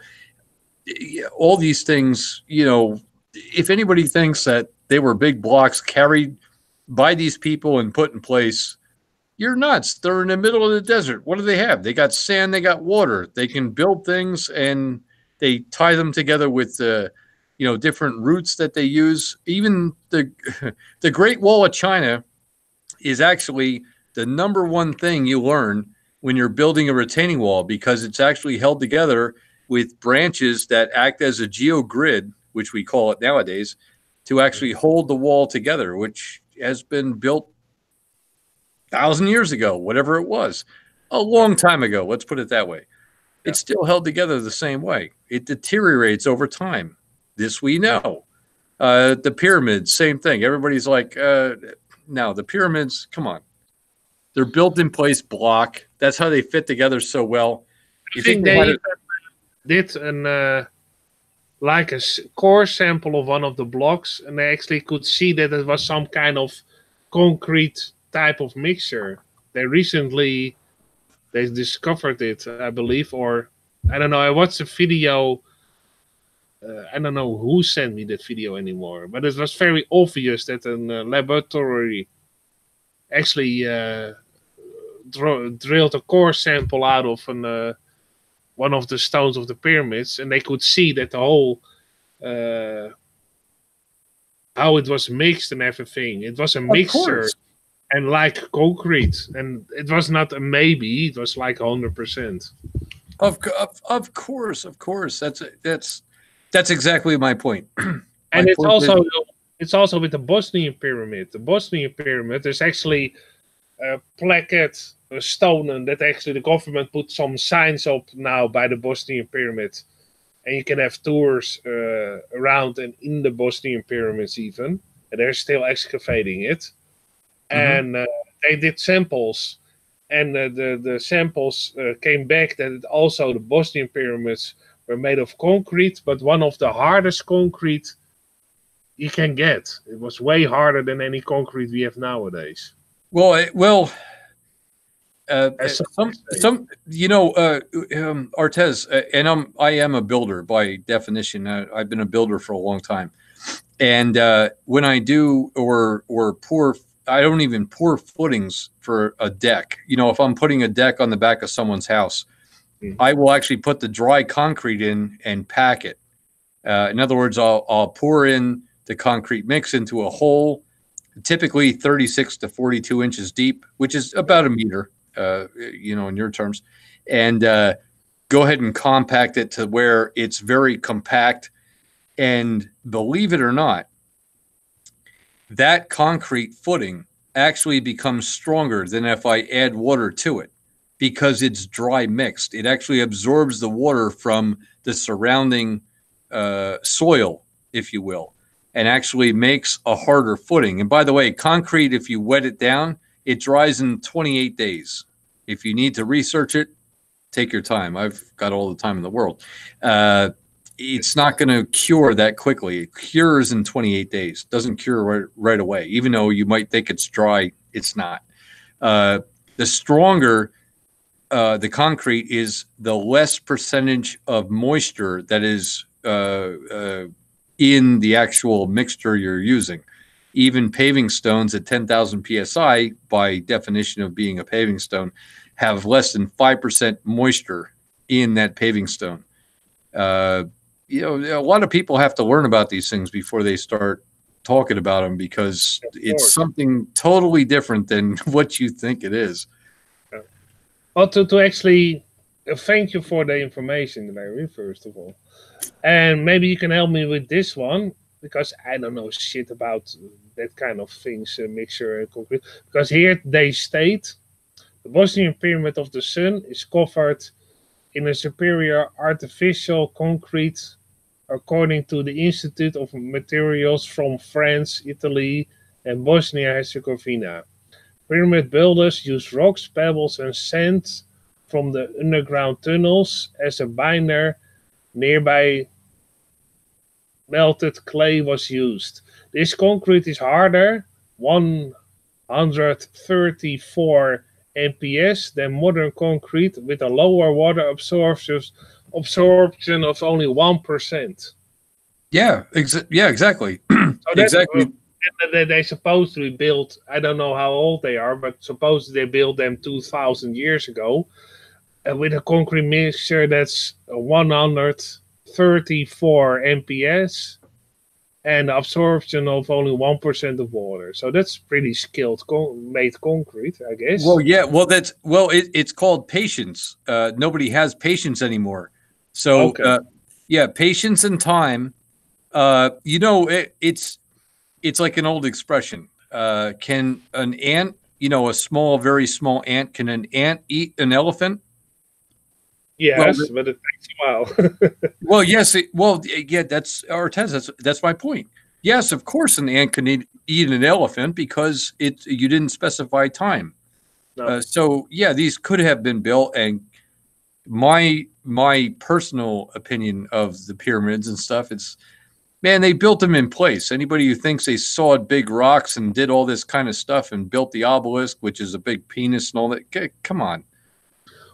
[SPEAKER 9] All these things, if anybody thinks that they were big blocks carried by these people and put in place, you're nuts. They're in the middle of the desert. What do they have? They got sand, they got water. They can build things, and they tie them together with different routes that they use. Even the the Great Wall of China is actually the number one thing you learn when you're building a retaining wall, because it's actually held together with branches that act as a geogrid, which we call it nowadays, to actually hold the wall together, which has been built 1,000 years ago, whatever it was, a long time ago. Let's put it that way. It's still held together the same way. It deteriorates over time. This we know. The pyramids, same thing. Everybody's like, now the pyramids, come on. They're built in place block. That's how they fit together so well.
[SPEAKER 1] I think they did like a core sample of one of the blocks, and they actually could see that it was some kind of concrete type of mixture. They recently discovered it, I believe, or I don't know. I watched a video. I don't know who sent me that video anymore, but it was very obvious that a laboratory actually drilled a core sample out of one of the stones of the pyramids, and they could see that the whole how it was mixed and everything. It was a mixture, and like concrete, and it was not a maybe. It was like 100%.
[SPEAKER 9] Of course. That's exactly my point.
[SPEAKER 1] And it's also with the Bosnian pyramid. The Bosnian pyramid, there's actually a plaquette, a stone, that actually the government put some signs up now by the Bosnian pyramid, and you can have tours around and in the Bosnian pyramids even, and they're still excavating it. And they did samples, and the samples came back that also the Bosnian pyramids were made of concrete, but one of the hardest concrete you can get. It was way harder than any concrete we have nowadays.
[SPEAKER 9] Artez, and I am a builder by definition. I've been a builder for a long time, and when I do or pour, I don't even pour footings for a deck. If I'm putting a deck on the back of someone's house, I will actually put the dry concrete in and pack it. In other words, I'll pour in the concrete mix into a hole, typically 36 to 42 inches deep, which is about a meter, in your terms, and go ahead and compact it to where it's very compact. And believe it or not, that concrete footing actually becomes stronger than if I add water to it, because it's dry mixed. It actually absorbs the water from the surrounding soil, if you will, and actually makes a harder footing. And by the way, concrete, if you wet it down, it dries in 28 days. If you need to research it, take your time. I've got all the time in the world. It's not going to cure that quickly. It cures in 28 days. Doesn't cure right away. Even though you might think it's dry, it's not. The stronger the concrete is, the less percentage of moisture that is in the actual mixture you're using. Even paving stones at 10,000 psi, by definition of being a paving stone, have less than 5% moisture in that paving stone. A lot of people have to learn about these things before they start talking about them, because it's something totally different than what you think it is.
[SPEAKER 1] Well, to actually thank you for the information, Larry, first of all. And maybe you can help me with this one, because I don't know shit about that kind of things, mixture and concrete. Because here they state, the Bosnian Pyramid of the Sun is covered in a superior artificial concrete, according to the Institute of Materials from France, Italy, and Bosnia-Herzegovina. Pyramid builders use rocks, pebbles, and sand from the underground tunnels as a binder. Nearby melted clay was used. This concrete is harder, 1 134 MPS than modern concrete with a lower water absorption of only 1%.
[SPEAKER 9] Yeah, exactly.
[SPEAKER 1] So that's
[SPEAKER 9] Exactly.
[SPEAKER 1] they supposedly built. I don't know how old they are, but supposedly they built them 2,000 years ago, with a concrete mixture that's 134 MPS and absorption of only 1% of water. So that's pretty skilled made concrete, I guess.
[SPEAKER 9] Well, yeah. It's called patience. Nobody has patience anymore. So,
[SPEAKER 1] Okay.
[SPEAKER 9] yeah, patience and time. It's like an old expression. Can an ant, a small, very small ant, can an ant eat an elephant?
[SPEAKER 1] Yes, but it takes a while.
[SPEAKER 9] Well, yes. Yeah, that's our test. That's my point. Yes, of course, an ant can eat an elephant because you didn't specify time.
[SPEAKER 1] No.
[SPEAKER 9] So yeah, these could have been built. And my personal opinion of the pyramids and stuff, it's, man, they built them in place. Anybody who thinks they sawed big rocks and did all this kind of stuff and built the obelisk, which is a big penis and all that, come on.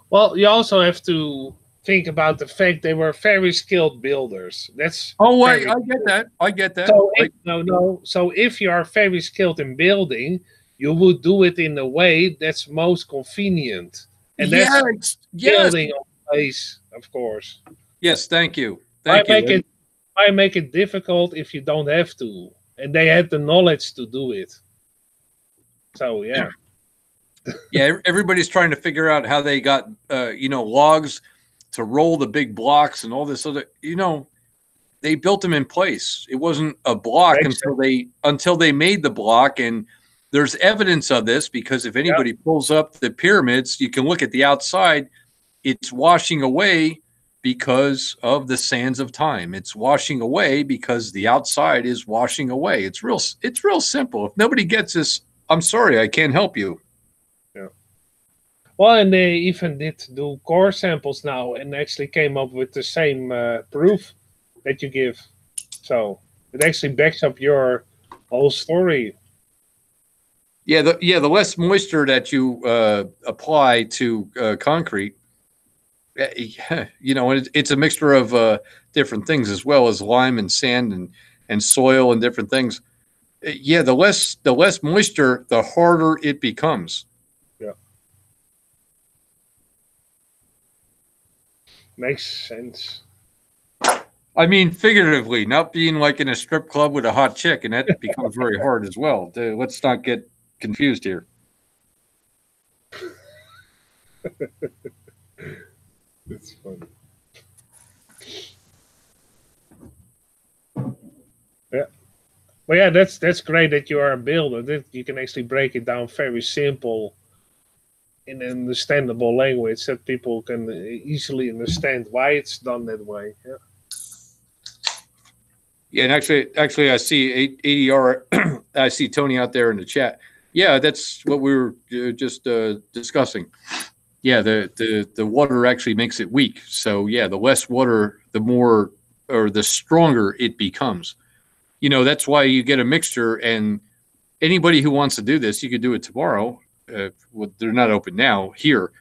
[SPEAKER 1] Well, you also have to think about the fact they were very skilled builders. That's
[SPEAKER 9] I get that. I get that.
[SPEAKER 1] So if you are very skilled in building, you would do it in a way that's most convenient, and that's building on place, of course.
[SPEAKER 9] Yes, thank you.
[SPEAKER 1] Why make it difficult if you don't have to? And they had the knowledge to do it. So yeah.
[SPEAKER 9] Yeah, everybody's trying to figure out how they got logs to roll the big blocks and all this other, they built them in place. It wasn't a block until they made the block. And there's evidence of this because if anybody pulls up the pyramids, you can look at the outside. It's washing away because of the sands of time. It's washing away because the outside is washing away. It's real simple. If nobody gets this, I'm sorry, I can't help you.
[SPEAKER 1] Well, and they even did do core samples now and actually came up with the same proof that you give. So it actually backs up your whole story.
[SPEAKER 9] Yeah, the less moisture that you apply to concrete, it's a mixture of different things as well as lime and sand and soil and different things. Yeah, the less moisture, the harder it becomes.
[SPEAKER 1] Makes sense.
[SPEAKER 9] I mean, figuratively, not being like in a strip club with a hot chick, and that becomes very hard as well. Let's not get confused here.
[SPEAKER 1] It's funny. Yeah. Well, yeah, that's great that you are a builder. That you can actually break it down very simple in an understandable language that people can easily understand why it's done that way. Yeah.
[SPEAKER 9] Yeah, and actually, I see ADR. I see Tony out there in the chat. Yeah, that's what we were just discussing. Yeah, the water actually makes it weak. So yeah, the less water, the more or the stronger it becomes. That's why you get a mixture. And anybody who wants to do this, you could do it tomorrow. They're not open now. Here,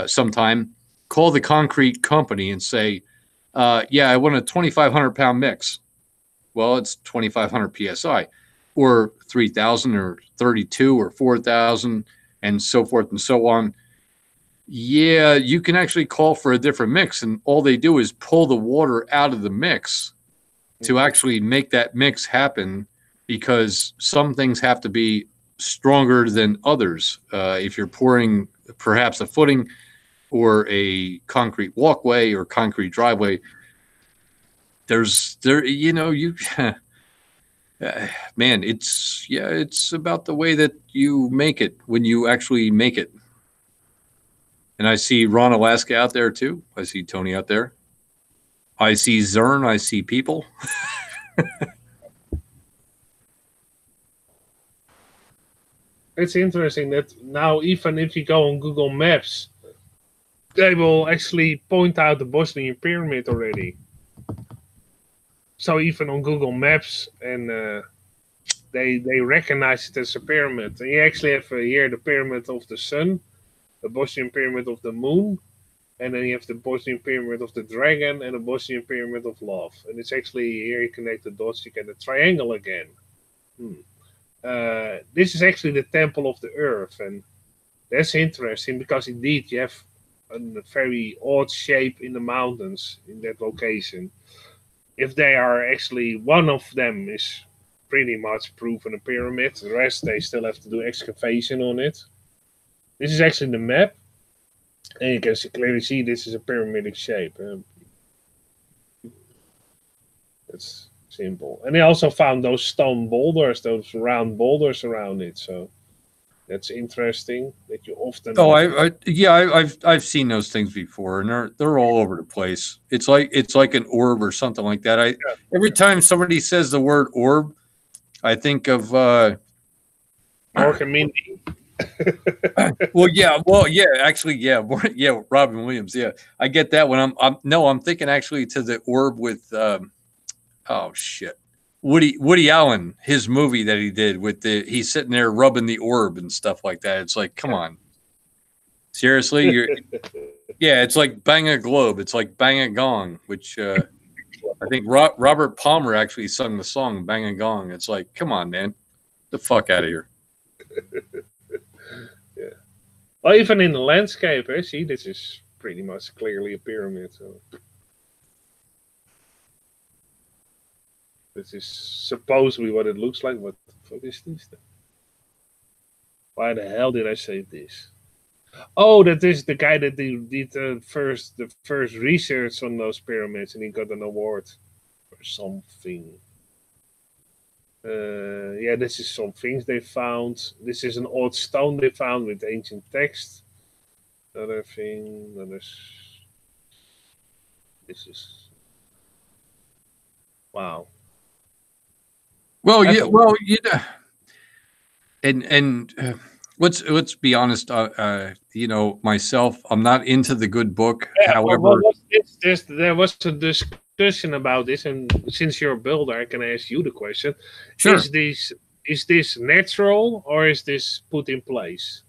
[SPEAKER 9] sometime, call the concrete company and say, "Yeah, I want a 2,500 pound mix." Well, it's 2,500 psi, or 3,000, or 32, or 4,000, and so forth and so on. Yeah, you can actually call for a different mix, and all they do is pull the water out of the mix to actually make that mix happen, because some things have to be stronger than others. If you're pouring perhaps a footing or a concrete walkway or concrete driveway, man, it's about the way that you make it when you actually make it. And I see Ron Alaska out there too. I see Tony out there. I see Zern. I see people.
[SPEAKER 1] It's interesting that now, even if you go on Google Maps, they will actually point out the Bosnian pyramid already. So even on Google Maps, and they recognize it as a pyramid. And you actually have here the pyramid of the sun, the Bosnian pyramid of the moon, and then you have the Bosnian pyramid of the dragon and the Bosnian pyramid of love. And it's actually here you connect the dots, you get a triangle again. This is actually the temple of the earth, and that's interesting because indeed you have a very odd shape in the mountains in that location. If they are actually, one of them is pretty much proven a pyramid, the rest they still have to do excavation on it. This is actually the map, and you can clearly see this is a pyramidic shape. That's simple. And they also found those stone boulders, those round boulders around it. So that's interesting that you often.
[SPEAKER 9] Oh, I've seen those things before, and they're all over the place. It's like an orb or something like that. Every time somebody says the word orb, I think of
[SPEAKER 1] Mork and Mindy.
[SPEAKER 9] actually, Robin Williams. Yeah, I get that when I'm thinking actually to the orb with Woody Allen, his movie that he did with he's sitting there rubbing the orb and stuff like that. It's like, come on, seriously, it's like bang a globe. It's like bang a gong, which I think Robert Palmer actually sung the song "Bang a Gong." It's like, come on, man, the fuck out of here.
[SPEAKER 1] Yeah. Well, even in the landscape, see, this is pretty much clearly a pyramid. So this is supposedly what it looks like. What the fuck is this then? Why the hell did I say this? Oh, that is the guy that did the first research on those pyramids, and he got an award or something. This is some things they found. This is an odd stone they found with ancient text. Another thing. This is wow.
[SPEAKER 9] Well, let's be honest. Myself, I'm not into the good book. However,
[SPEAKER 1] there was a discussion about this, and since you're a builder, I can ask you the question:
[SPEAKER 9] Sure.
[SPEAKER 1] Is this natural or is this put in place?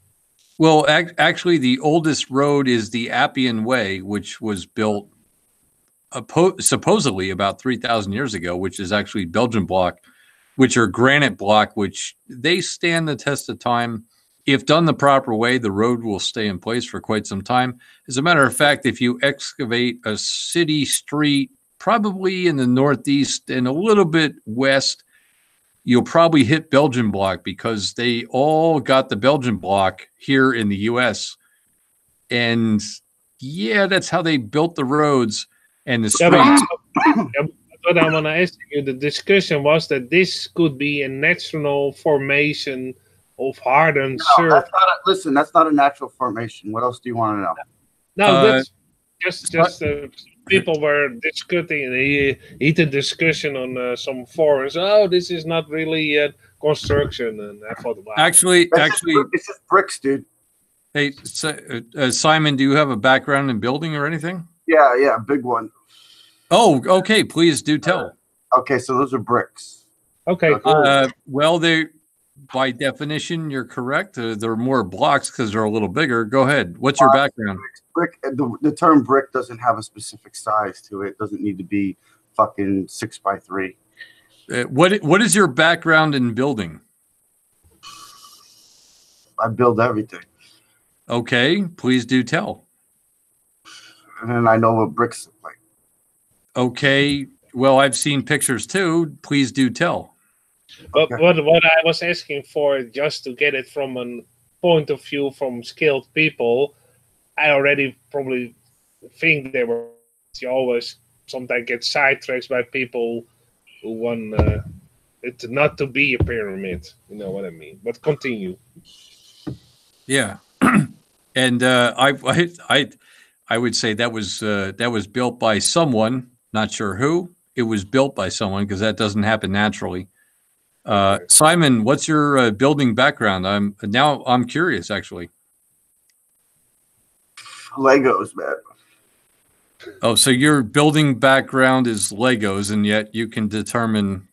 [SPEAKER 9] Well, actually, the oldest road is the Appian Way, which was built supposedly about 3,000 years ago, which is actually Belgian block, which are granite block, which they stand the test of time. If done the proper way, the road will stay in place for quite some time. As a matter of fact, if you excavate a city street, probably in the northeast and a little bit west, you'll probably hit Belgian block because they all got the Belgian block here in the U.S. And that's how they built the roads and the streets.
[SPEAKER 1] What I want to ask you, the discussion was that this could be a natural formation of hardened surface.
[SPEAKER 5] That's not a natural formation. What else do you want to know?
[SPEAKER 1] No, that's just people were discussing a heated discussion on some forums. Oh, this is not really a construction, and I thought, wow.
[SPEAKER 9] Actually,
[SPEAKER 5] it's just bricks, dude.
[SPEAKER 9] Hey, Simon, do you have a background in building or anything?
[SPEAKER 5] Yeah, big one.
[SPEAKER 9] Oh, okay. Please do tell.
[SPEAKER 5] Okay, so those are bricks.
[SPEAKER 1] Okay.
[SPEAKER 9] Well, they, by definition, you're correct. They're more blocks because they're a little bigger. Go ahead. What's your background?
[SPEAKER 5] Brick. The term brick doesn't have a specific size to it. It doesn't need to be fucking 6x3.
[SPEAKER 9] What is your background in building?
[SPEAKER 5] I build everything.
[SPEAKER 9] Okay, please do tell.
[SPEAKER 5] And then I know what bricks look like.
[SPEAKER 9] Okay, well, I've seen pictures too. Please do tell.
[SPEAKER 1] But what I was asking for, just to get it from a point of view from skilled people, I already probably think they were. You always sometimes get sidetracked by people who want it not to be a pyramid. You know what I mean? But continue.
[SPEAKER 9] Yeah, and I would say that was built by someone. Not sure who. It was built by someone because that doesn't happen naturally. Simon, what's your building background? I'm curious actually.
[SPEAKER 5] Legos, man.
[SPEAKER 9] Oh, so your building background is Legos, and yet you can determine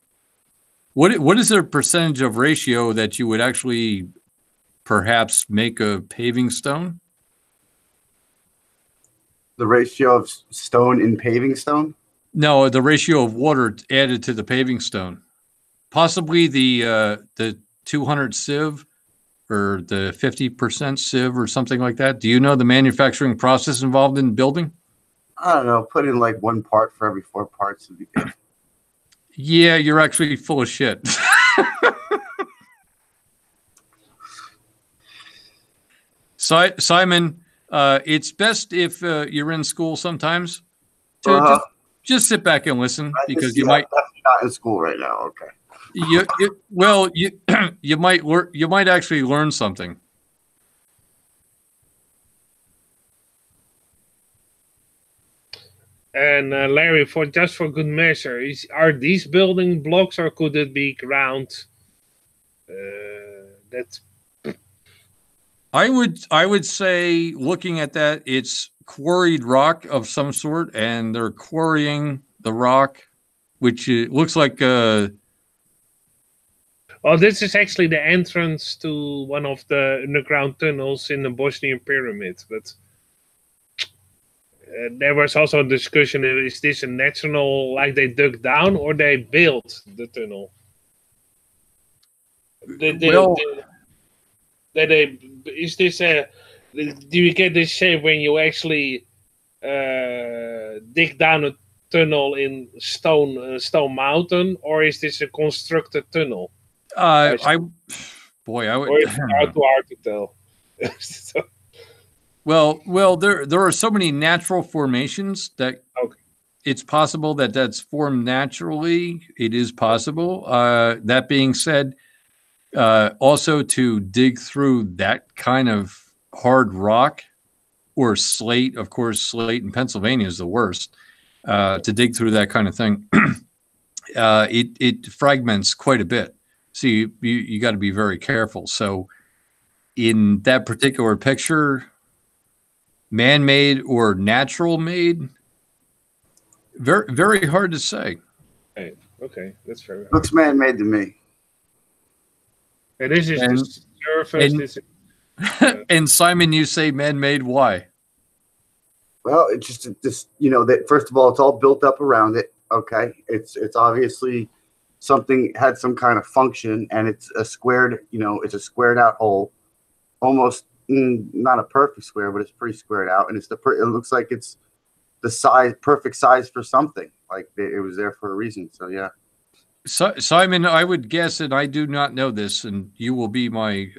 [SPEAKER 9] What is the percentage of ratio that you would actually perhaps make a paving stone?
[SPEAKER 5] The ratio of stone in paving stone?
[SPEAKER 9] No, the ratio of water added to the paving stone. Possibly the 200 sieve or the 50% sieve or something like that. Do you know the manufacturing process involved in building?
[SPEAKER 5] I don't know. Put in like 1 part for every 4 parts would be good.
[SPEAKER 9] Yeah, you're actually full of shit. Simon, it's best if you're in school sometimes to just sit back and listen, because you might
[SPEAKER 5] not in school right now. Okay.
[SPEAKER 9] You might actually learn something.
[SPEAKER 1] And Larry, for good measure, are these building blocks, or could it be ground? That's.
[SPEAKER 9] I would say, looking at that, it's quarried rock of some sort, and they're quarrying the rock, which looks like.
[SPEAKER 1] Well, this is actually the entrance to one of the underground tunnels in the Bosnian pyramid, but. There was also a discussion: is this a natural, like they dug down, or they built the tunnel? Is this a? Do you get this shape when you actually dig down a tunnel in Stone Mountain, or is this a constructed tunnel?
[SPEAKER 9] I would.
[SPEAKER 1] Or it's too hard to tell. So,
[SPEAKER 9] Well, there are so many natural formations that it's possible that that's formed naturally. It is possible. That being said, also to dig through that kind of hard rock or slate, of course, slate in Pennsylvania is the worst. To dig through that kind of thing, it fragments quite a bit. So you got to be very careful. So in that particular picture, man-made or natural made, very, very hard to say.
[SPEAKER 1] Okay, that's fair.
[SPEAKER 5] Looks man-made to me.
[SPEAKER 1] And this is the surface.
[SPEAKER 9] And Simon, you say man-made. Why?
[SPEAKER 5] Well, it's just that first of all, it's all built up around it. Okay, it's obviously something had some kind of function, and it's a squared. It's a squared out hole, almost. Not a perfect square, but it's pretty squared out, and it looks like it's the perfect size for something. Like it was there for a reason. So yeah.
[SPEAKER 9] So, Simon, I would guess, and I do not know this, and you will be my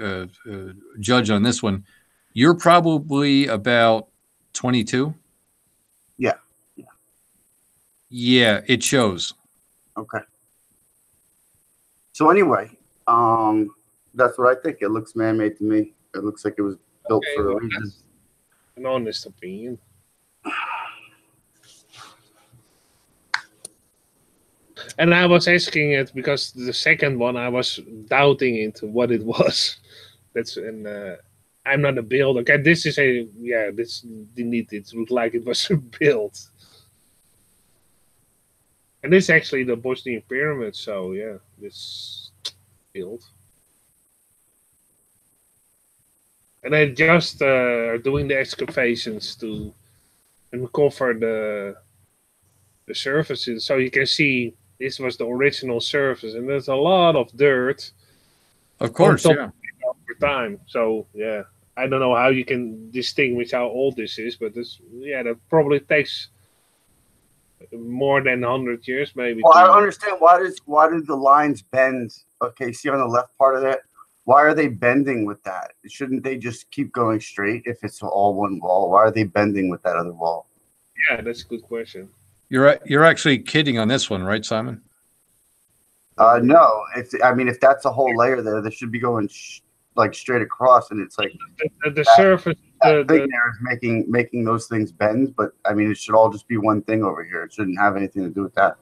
[SPEAKER 9] judge on this one. You're probably about 22.
[SPEAKER 5] Yeah.
[SPEAKER 9] Yeah, it shows.
[SPEAKER 5] Okay. So anyway, that's what I think. It looks man-made to me. It looks like it was built for a reason.
[SPEAKER 1] An honest opinion. And I was asking it because the second one I was doubting into what it was. I'm not a builder. Okay, this is this indeed it looked like it was built. And this is actually the Bosnian pyramid, so yeah, this built. And they just are doing the excavations to uncover the surfaces. So you can see this was the original surface, and there's a lot of dirt.
[SPEAKER 9] Of course, yeah.
[SPEAKER 1] Over time. So yeah, I don't know how you can distinguish how old this is, but that probably takes more than 100 years, maybe.
[SPEAKER 5] Well, I don't understand why do the lines bend? Okay, see on the left part of that. Why are they bending with that? Shouldn't they just keep going straight if it's all one wall? Why are they bending with that other wall?
[SPEAKER 1] Yeah, that's a good question.
[SPEAKER 9] You're actually kidding on this one, right, Simon?
[SPEAKER 5] No. If that's a whole layer there, they should be going like straight across, and it's like
[SPEAKER 1] the surface.
[SPEAKER 5] The thing there is making those things bend, but it should all just be one thing over here. It shouldn't have anything to do with that.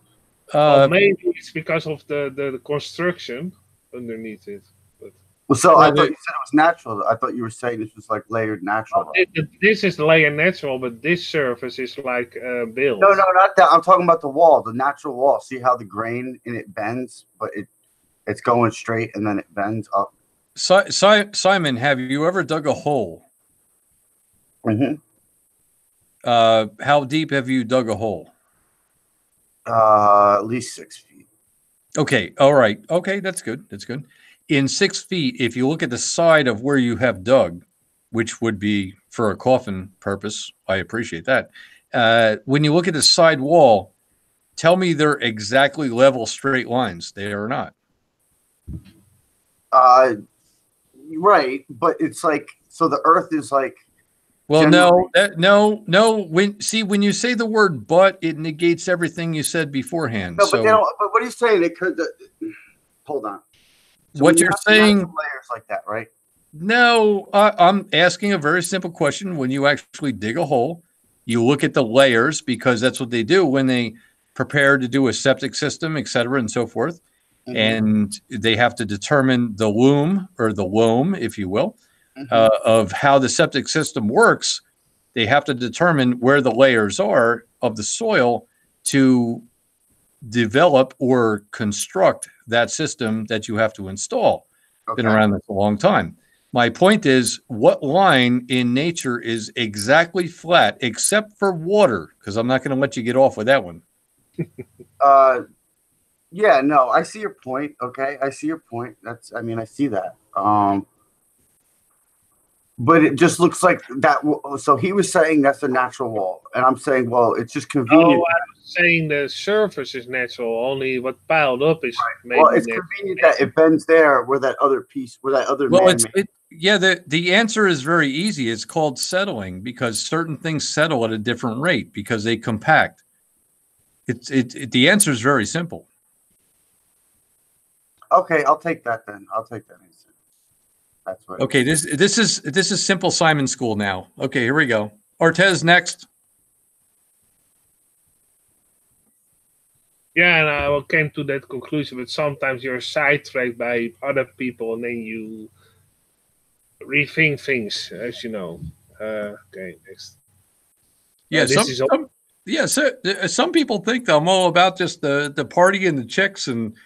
[SPEAKER 1] Maybe it's because of the construction underneath it.
[SPEAKER 5] Well, so I thought you said it was natural. I thought you were saying this was like layered natural.
[SPEAKER 1] This is layered natural, but this surface is like built.
[SPEAKER 5] No, not that. I'm talking about the wall, the natural wall. See how the grain in it bends, but It's going straight and then it bends up.
[SPEAKER 9] Simon, have you ever dug a hole?
[SPEAKER 5] Mm-hmm.
[SPEAKER 9] How deep have you dug a hole?
[SPEAKER 5] At least 6 feet.
[SPEAKER 9] Okay. All right. Okay. That's good. That's good. In 6 feet, if you look at the side of where you have dug, which would be for a coffin purpose, I appreciate that. When you look at the side wall, tell me they're exactly level straight lines. They are not.
[SPEAKER 5] Right. But it's like, so the earth is like,
[SPEAKER 9] well, no. When you say the word "but," it negates everything you said beforehand.
[SPEAKER 5] No, but they don't. But what are you saying? It could. Hold on. So
[SPEAKER 9] what you're saying,
[SPEAKER 5] layers like that, right?
[SPEAKER 9] No, I'm asking a very simple question. When you actually dig a hole, you look at the layers because that's what they do when they prepare to do a septic system, et cetera, and so forth. Mm-hmm. And they have to determine the loom or the loam, if you will. Of how the septic system works. They have to determine where the layers are of the soil to develop or construct that system that you have to install. Okay. Been around this a long time. My point is, what line in nature is exactly flat except for water? Because I'm not going to let you get off with that one.
[SPEAKER 5] Yeah, no, I see your point. Okay, I see your point. I mean, I see that. But it just looks like that. So he was saying that's a natural wall, and I'm saying, well, it's just convenient.
[SPEAKER 1] Oh, I'm saying the surface is natural. Only what piled up is maybe.
[SPEAKER 5] Well, it's convenient that it bends there where that other piece, where that other.
[SPEAKER 9] Well, the answer is very easy. It's called settling because certain things settle at a different rate because they compact. The answer is very simple.
[SPEAKER 5] Okay, I'll take that then. I'll take that answer. That's what.
[SPEAKER 9] Okay, this is simple Simon school now. Okay, here we go. Ortez next.
[SPEAKER 1] Yeah, and I came to that conclusion. But sometimes you're sidetracked by other people, and then you rethink things, as you know. Okay, next.
[SPEAKER 9] Yeah, some people think I'm all about just the party and the chicks, and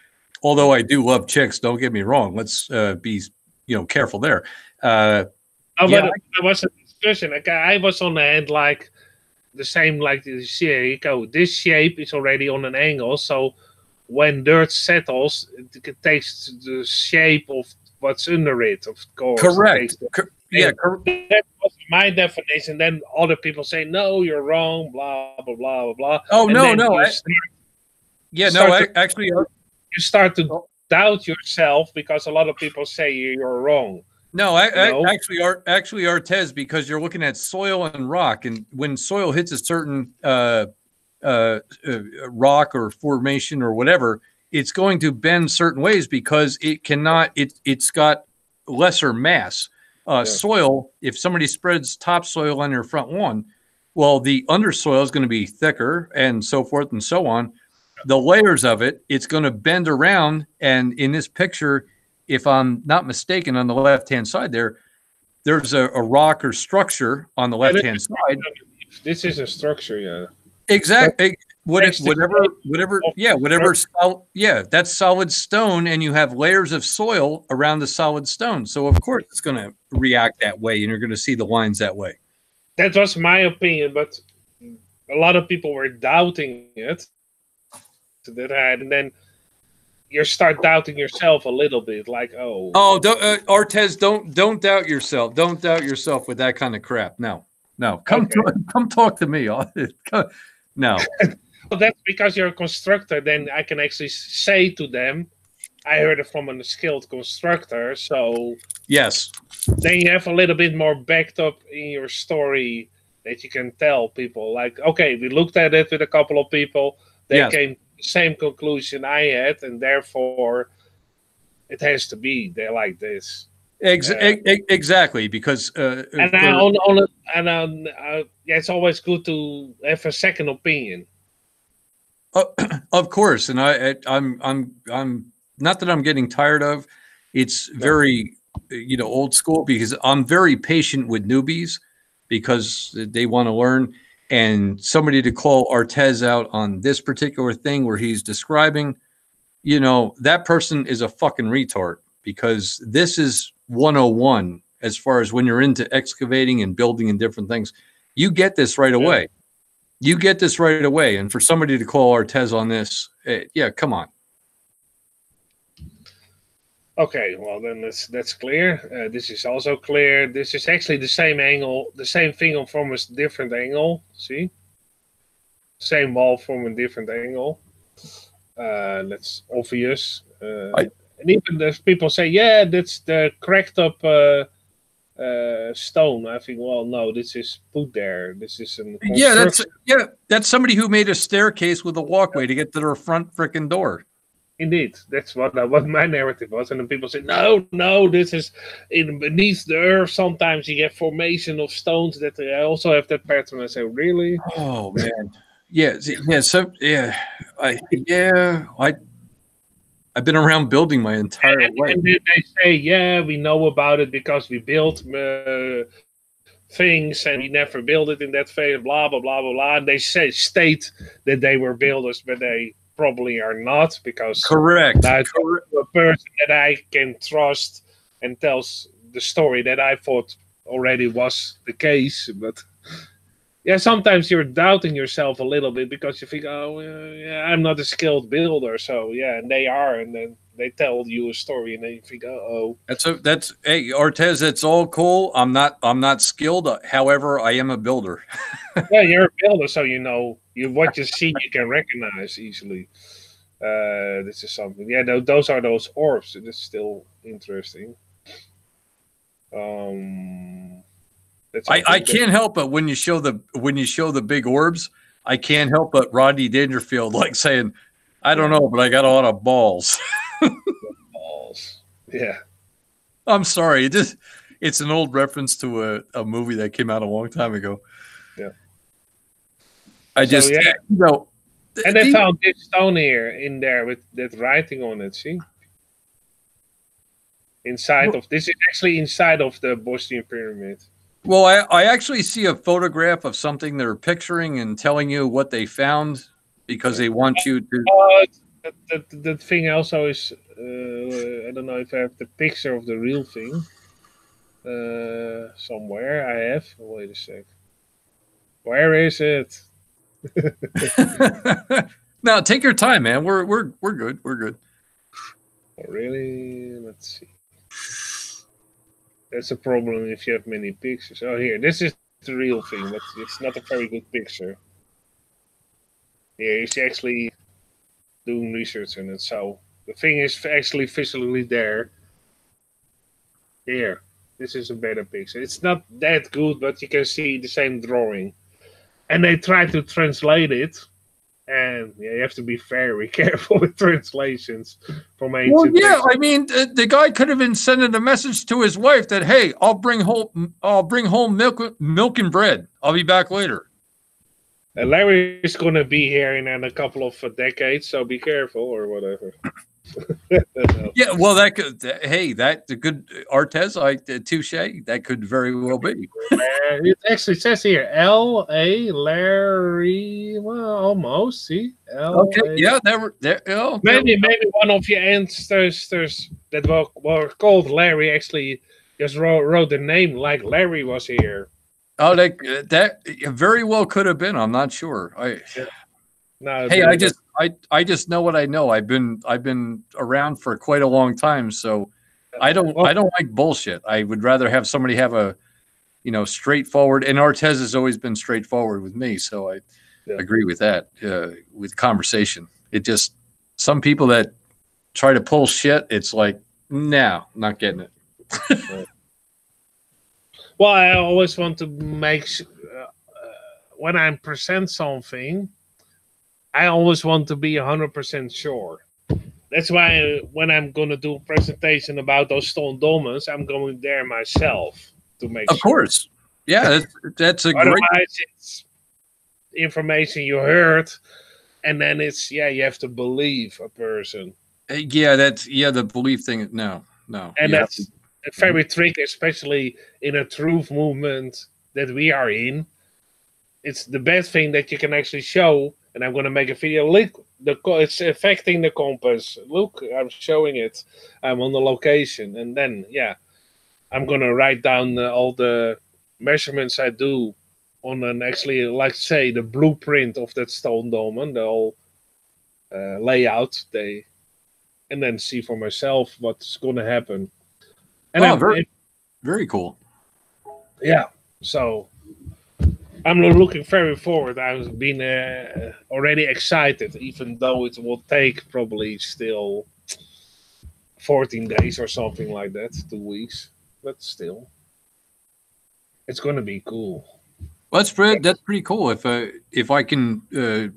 [SPEAKER 9] although I do love chicks, don't get me wrong. Let's be careful there.
[SPEAKER 1] But there was a discussion. I was on the end like the same like the shape. This shape is already on an angle, so when dirt settles, it takes the shape of what's under it. Of course,
[SPEAKER 9] correct.
[SPEAKER 1] That was my definition. Then other people say, "No, you're wrong." Blah blah blah blah blah.
[SPEAKER 9] Oh, no. Actually,
[SPEAKER 1] you start to doubt yourself because a lot of people say you're wrong.
[SPEAKER 9] No, actually, Ortez, because you're looking at soil and rock, and when soil hits a certain rock or formation or whatever, it's going to bend certain ways because it cannot. It's got lesser mass. Soil, if somebody spreads topsoil on your front lawn, well, the undersoil is going to be thicker and so forth and so on. The layers of it's going to bend around. And in this picture, if I'm not mistaken, on the left-hand side there's a rock or structure on the left-hand side.
[SPEAKER 1] This is a structure, yeah.
[SPEAKER 9] Exactly. Whatever. That's solid stone, and you have layers of soil around the solid stone. So of course it's going to react that way, and you're going to see the lines that way.
[SPEAKER 1] That was my opinion, but a lot of people were doubting it. And then you start doubting yourself a little bit, like,
[SPEAKER 9] Ortez, don't doubt yourself. Don't doubt yourself with that kind of crap. No, come talk to me. No.
[SPEAKER 1] Well, that's because you're a constructor. Then I can actually say to them, I heard it from a skilled constructor. So
[SPEAKER 9] yes,
[SPEAKER 1] then you have a little bit more backed up in your story that you can tell people. Like, okay, we looked at it with a couple of people. They came same conclusion I had, and therefore it has to be there like this.
[SPEAKER 9] Exactly, because
[SPEAKER 1] it's always good to have a second opinion.
[SPEAKER 9] Of course, and I'm not that I'm getting tired of. It's very old school because I'm very patient with newbies because they want to learn. And somebody to call Ortez out on this particular thing where he's describing, you know, that person is a fucking retard, because this is 101 as far as when you're into excavating and building and different things. You get this right away. You get this right away. And for somebody to call Artez on this, yeah, come on.
[SPEAKER 1] Okay, well then that's clear. This is also clear. This is actually the same angle, the same thing from a different angle. See, same wall from a different angle. That's obvious. And even if people say, "Yeah, that's the cracked up stone," I think, well, no, this is put there. This is an
[SPEAKER 9] that's somebody who made a staircase with a walkway to get to their front frickin' door.
[SPEAKER 1] Indeed, that's what my narrative was, and then people say, "No, this is beneath the earth. Sometimes you get formation of stones that also have that pattern." I say, "Really?"
[SPEAKER 9] Oh man, yeah. I've been around building my entire life.
[SPEAKER 1] And they say, "Yeah, we know about it because we built things, and we never built it in that phase." Blah blah blah blah blah. And they state that they were builders, but they probably are not, because
[SPEAKER 9] correct.
[SPEAKER 1] A person that I can trust and tells the story that I thought already was the case. But yeah, sometimes you're doubting yourself a little bit because you think, "Oh, yeah, I'm not a skilled builder." So yeah, and they are, and then they tell you a story, and then you think, "Oh,
[SPEAKER 9] that's hey, Artez, it's all cool. I'm not skilled. However, I am a builder."
[SPEAKER 1] Yeah, you're a builder, so you know what you see, you can recognize easily. This is something. Yeah, those are those orbs. It is still interesting.
[SPEAKER 9] I can't help but when you show the big orbs, I can't help but Rodney Dangerfield like saying, "I don't know, but I got a lot of balls."
[SPEAKER 1] Balls. Yeah.
[SPEAKER 9] I'm sorry. It's an old reference to a movie that came out a long time ago.
[SPEAKER 1] Yeah.
[SPEAKER 9] You know.
[SPEAKER 1] And they found this stone here in there with that writing on it. See, this is actually inside of the Bosnian pyramid.
[SPEAKER 9] Well, I actually see a photograph of something they're picturing and telling you what they found because they want you to.
[SPEAKER 1] The thing also is, I don't know if I have the picture of the real thing somewhere. I have. Wait a sec. Where is it?
[SPEAKER 9] Now take your time, man. We're good. We're good.
[SPEAKER 1] Oh, really? Let's see. That's a problem if you have many pictures. Oh, here. This is the real thing, but it's not a very good picture. Here, he's actually doing research on it. So the thing is actually visually there. Here. This is a better picture. It's not that good, but you can see the same drawing. And they try to translate it. And yeah, you have to be very careful with translations from ancient.
[SPEAKER 9] Well, yeah, I mean, the guy could have been sending a message to his wife that, "Hey, I'll bring home milk and bread. I'll be back later."
[SPEAKER 1] Larry is going to be here in a couple of decades, so be careful or whatever.
[SPEAKER 9] Yeah, well, that could. Hey, that the good Artez, touche. That could very well be.
[SPEAKER 1] It actually says here L.A. Larry. Well, almost. See,
[SPEAKER 9] okay, yeah, there. Oh,
[SPEAKER 1] maybe one of your ancestors that were called Larry actually just wrote the name like Larry was here.
[SPEAKER 9] Oh, that very well could have been. I'm not sure.
[SPEAKER 1] No,
[SPEAKER 9] hey, I just know what I know. I've been around for quite a long time, so I don't like bullshit. I would rather have somebody have a, straightforward. And Artez has always been straightforward with me, so I agree with that. With conversation, it just some people that try to pull shit. It's like, no, not getting it.
[SPEAKER 1] Right. Well, I always want to make when I present something, I always want to be 100% sure. That's why when I'm going to do a presentation about those stone dolmens, I'm going there myself to make sure.
[SPEAKER 9] Of course. Yeah, that's a great...
[SPEAKER 1] Otherwise, it's information you heard, and then it's, you have to believe a person.
[SPEAKER 9] Yeah, the belief thing. No.
[SPEAKER 1] And that's very tricky, especially in a truth movement that we are in. It's the best thing that you can actually show, and I'm going to make a video it's affecting the compass. Look, I'm showing it. I'm on the location, and then I'm gonna write down all the measurements I do on an actually, like say, the blueprint of that stone dome and the whole layout. And then see for myself what's gonna happen. And
[SPEAKER 9] very cool.
[SPEAKER 1] Yeah, so I'm looking very forward. I've been already excited, even though it will take probably still 14 days or something like that, 2 weeks. But still, it's going to be cool.
[SPEAKER 9] Well, that's pretty cool. If I can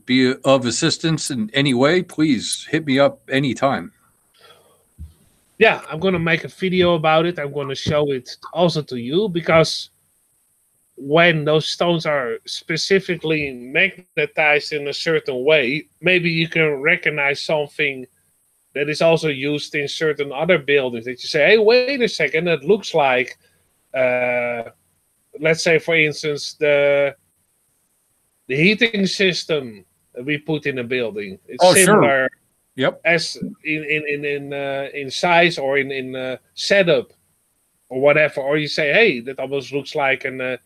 [SPEAKER 9] be of assistance in any way, please hit me up anytime.
[SPEAKER 1] Yeah, I'm going to make a video about it. I'm going to show it also to you, because when those stones are specifically magnetized in a certain way, maybe you can recognize something that is also used in certain other buildings, that you say, hey, wait a second, it looks like, let's say, for instance, the heating system we put in a building. It's similar.
[SPEAKER 9] Sure. Yep.
[SPEAKER 1] As in size or in setup or whatever. Or you say, hey, that almost looks like the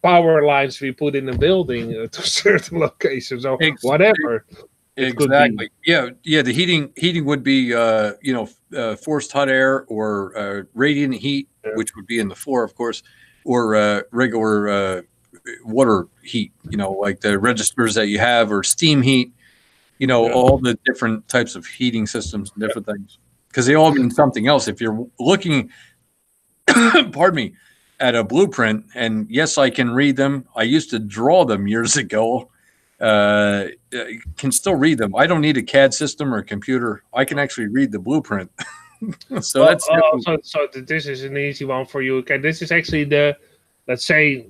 [SPEAKER 1] power lines we put in the building to certain locations or whatever.
[SPEAKER 9] Exactly. Yeah. The heating would be forced hot air or radiant heat, which would be in the floor, of course, or regular water heat. Like the registers that you have, or steam heat. All the different types of heating systems, and different things, because they all mean something else. If you're looking, pardon me, at a blueprint, and yes, I can read them. I used to draw them years ago. Can still read them. I don't need a CAD system or a computer. I can actually read the blueprint. So
[SPEAKER 1] this is an easy one for you. Okay, this is actually let's say,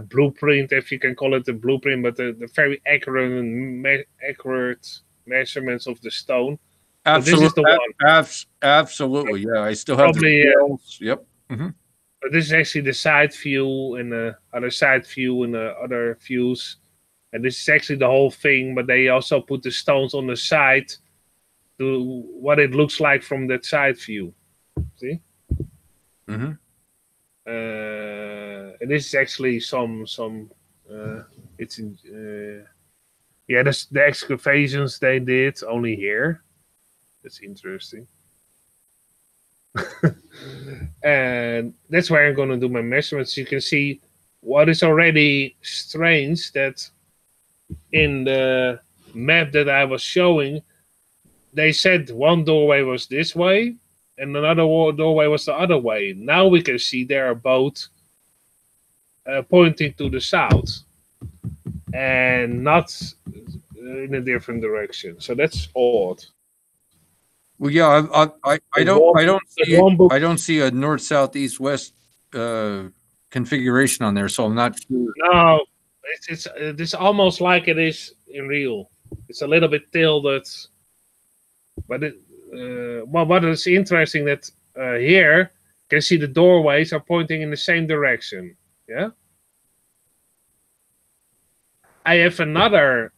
[SPEAKER 1] blueprint, if you can call it the blueprint, but the very accurate measurements of the stone.
[SPEAKER 9] Absolutely.
[SPEAKER 1] So this is the one.
[SPEAKER 9] Absolutely. Yeah, I still have
[SPEAKER 1] probably,
[SPEAKER 9] the scales. Yep. Mm-hmm.
[SPEAKER 1] But this is actually the side view and the other side view and the other views. And this is actually the whole thing, but they also put the stones on the side to what it looks like from that side view. See?
[SPEAKER 9] Mm-hmm.
[SPEAKER 1] And this is actually it's in that's the excavations they did only here. That's interesting. And that's where I'm going to do my measurements. You can see what is already strange, that in the map that I was showing, they said one doorway was this way and another doorway was the other way. Now we can see they are both pointing to the south and not in a different direction. So that's odd.
[SPEAKER 9] Well, yeah, I don't see a north, south, east, west configuration on there, so I'm not sure.
[SPEAKER 1] No, it's almost like it is in real. It's a little bit tilted, but what is interesting that here you can see the doorways are pointing in the same direction. Yeah. I have another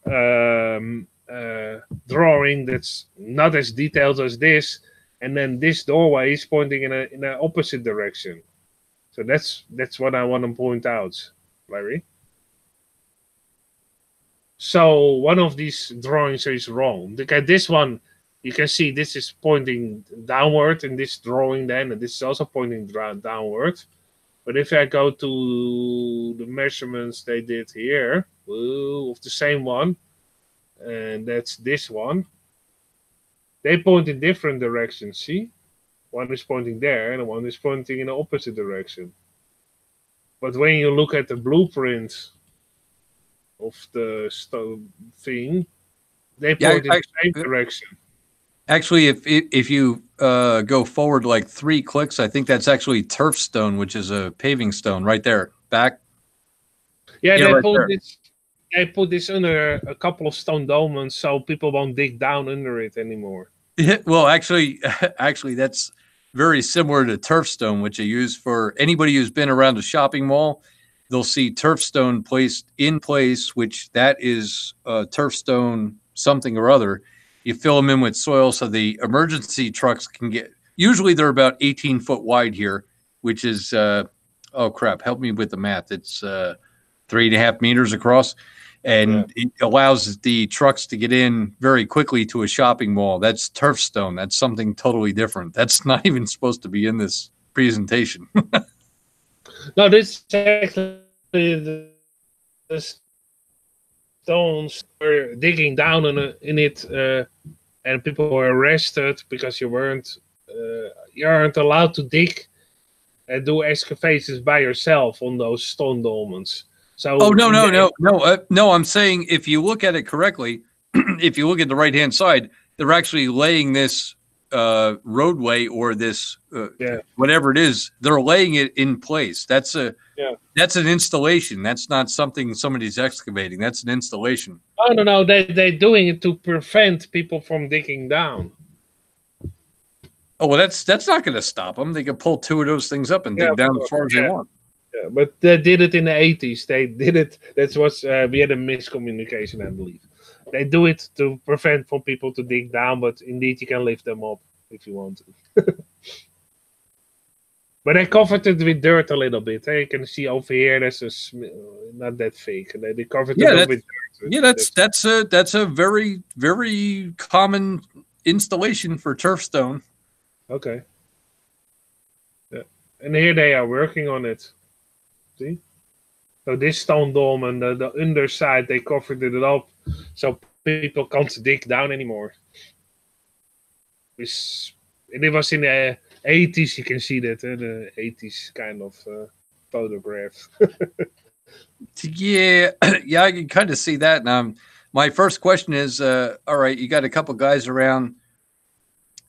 [SPEAKER 1] drawing that's not as detailed as this, and then this doorway is pointing in an opposite direction. So that's what I want to point out, Larry. So one of these drawings is wrong. Look at this one. You can see this is pointing downward in this drawing then, and this is also pointing downward. But if I go to the measurements they did here, of the same one, and that's this one, they point in different directions, see? One is pointing there, and one is pointing in the opposite direction. But when you look at the blueprint of the stone thing, they point in the same direction.
[SPEAKER 9] Actually, if you go forward like 3 clicks, I think that's actually turf stone, which is a paving stone right there. Back.
[SPEAKER 1] Yeah, they put this under a couple of stone domes so people won't dig down under it anymore.
[SPEAKER 9] Yeah, well, actually, that's very similar to turf stone, which you use for anybody who's been around a shopping mall. They'll see turf stone placed in place, which that is turf stone something or other. You fill them in with soil so the emergency trucks can get. Usually they're about 18 foot wide here, which is oh crap, help me with the math. It's 3.5 meters across, and it allows the trucks to get in very quickly to a shopping mall. That's turf stone. That's something totally different. That's not even supposed to be in this presentation.
[SPEAKER 1] No, this is actually the stones were digging down in it, and people were arrested because you aren't allowed to dig and do excavations by yourself on those stone dolmens. So
[SPEAKER 9] no. I'm saying if you look at it correctly, if you look at the right hand side, they're actually laying this roadway or this whatever it is. They're laying it in place. That's an installation. That's not something somebody's excavating. That's an installation.
[SPEAKER 1] Oh no, they're doing it to prevent people from digging down.
[SPEAKER 9] Oh well, that's not going to stop them. They can pull 2 of those things up and dig down as far as they want.
[SPEAKER 1] Yeah, but they did it in the 80s. They did it. That's what we had a miscommunication, I believe. They do it to prevent from people to dig down, but indeed you can lift them up if you want to. But they covered it with dirt a little bit. You can see over here. There's not that fake. They covered it up with dirt.
[SPEAKER 9] Yeah, that's a very, very common installation for turf stone.
[SPEAKER 1] Okay. Yeah, and here they are working on it. See? So this stone dome and the underside, they covered it up so people can't dig down anymore. And it was in the 80s, you can see that, the 80s kind of photograph.
[SPEAKER 9] Yeah, I can kind of see that. And my first question is, all right, you got a couple guys around.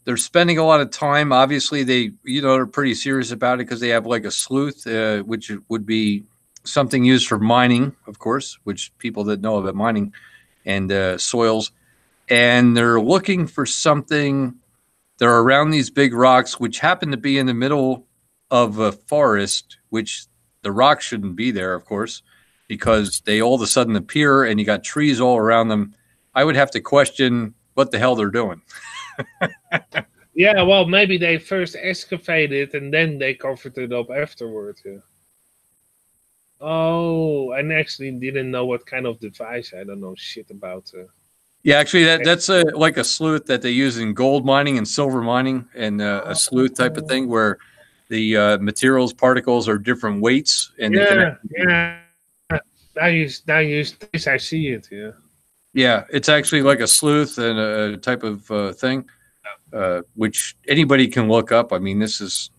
[SPEAKER 9] They're spending a lot of time. Obviously, they're pretty serious about it because they have like a sleuth, which would be something used for mining, of course, which people that know about mining and soils. And they're looking for something. They're around these big rocks, which happen to be in the middle of a forest, which the rocks shouldn't be there, of course, because they all of a sudden appear and you got trees all around them. I would have to question what the hell they're doing.
[SPEAKER 1] Yeah, well, maybe they first excavated and then they covered it up afterwards. Yeah. Oh, I actually didn't know what kind of device. I don't know shit about.
[SPEAKER 9] Yeah, actually, that's like a sleuth that they use in gold mining and silver mining, and a sleuth type of thing where the materials, particles are different weights. And
[SPEAKER 1] Now you this, I see it. Yeah.
[SPEAKER 9] Yeah, it's actually like a sleuth and a type of thing, which anybody can look up. I mean, this is...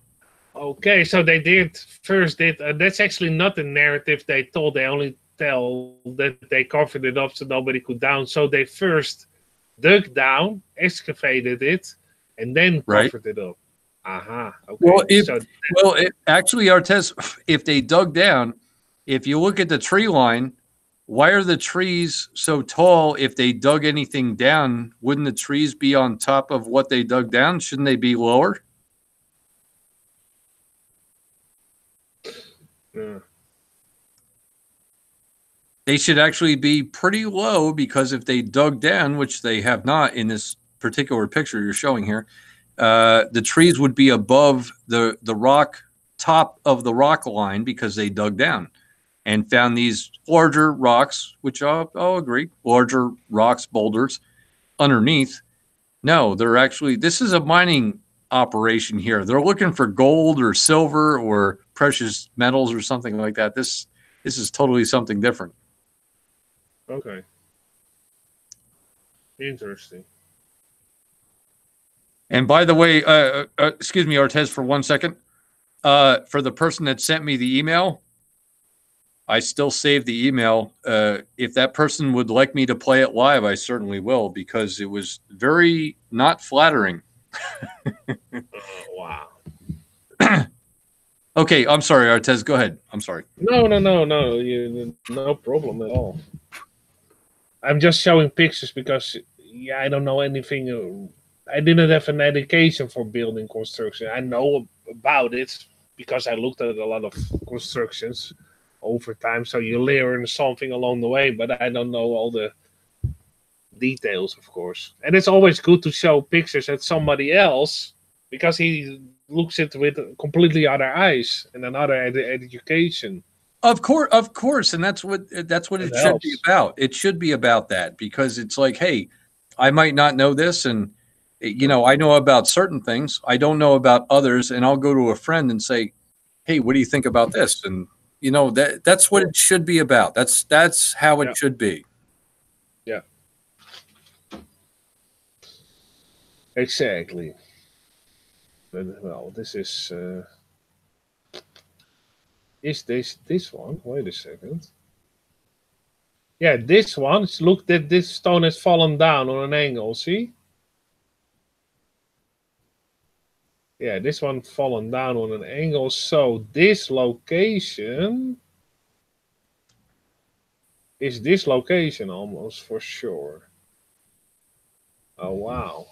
[SPEAKER 1] Okay, so they that's actually not the narrative they told. They only tell that they covered it up so nobody could down. So they first dug down, excavated it, and then covered it up. Okay.
[SPEAKER 9] Actually, Artez, if they dug down, if you look at the tree line, why are the trees so tall? If they dug anything down, wouldn't the trees be on top of what they dug down? Shouldn't they be lower?
[SPEAKER 1] Yeah.
[SPEAKER 9] They should actually be pretty low, because if they dug down, which they have not in this particular picture you're showing here, the trees would be above the rock, top of the rock line, because they dug down and found these larger rocks, which I'll agree, larger rocks, boulders underneath. No, they're actually, this is a mining operation here. They're looking for gold or silver or precious metals or something like that. This is totally something different.
[SPEAKER 1] Okay. Interesting.
[SPEAKER 9] And by the way, excuse me, Artez, for 1 second. For the person that sent me the email, I still save the email. If that person would like me to play it live, I certainly will, because it was very not flattering.
[SPEAKER 1] Wow.
[SPEAKER 9] Okay, I'm sorry, Artez. Go ahead. I'm sorry.
[SPEAKER 1] No. No problem at all. I'm just showing pictures because, I don't know anything. I didn't have an education for building construction. I know about it because I looked at a lot of constructions over time. So you learn something along the way, but I don't know all the details, of course. And it's always good to show pictures at somebody else because he looks at it with completely other eyes and another education.
[SPEAKER 9] Of course, and that's what it should be about. It should be about that because it's like, hey, I might not know this, and you know, I know about certain things, I don't know about others, and I'll go to a friend and say, hey, what do you think about this? And you know, that's what it should be about. That's how it should be.
[SPEAKER 1] Yeah. Exactly. But, well, this is this one? Wait a second. Yeah, this one. Look, that this stone has fallen down on an angle. See? Yeah, this one fallen down on an angle. So this location is this location almost for sure. Oh wow.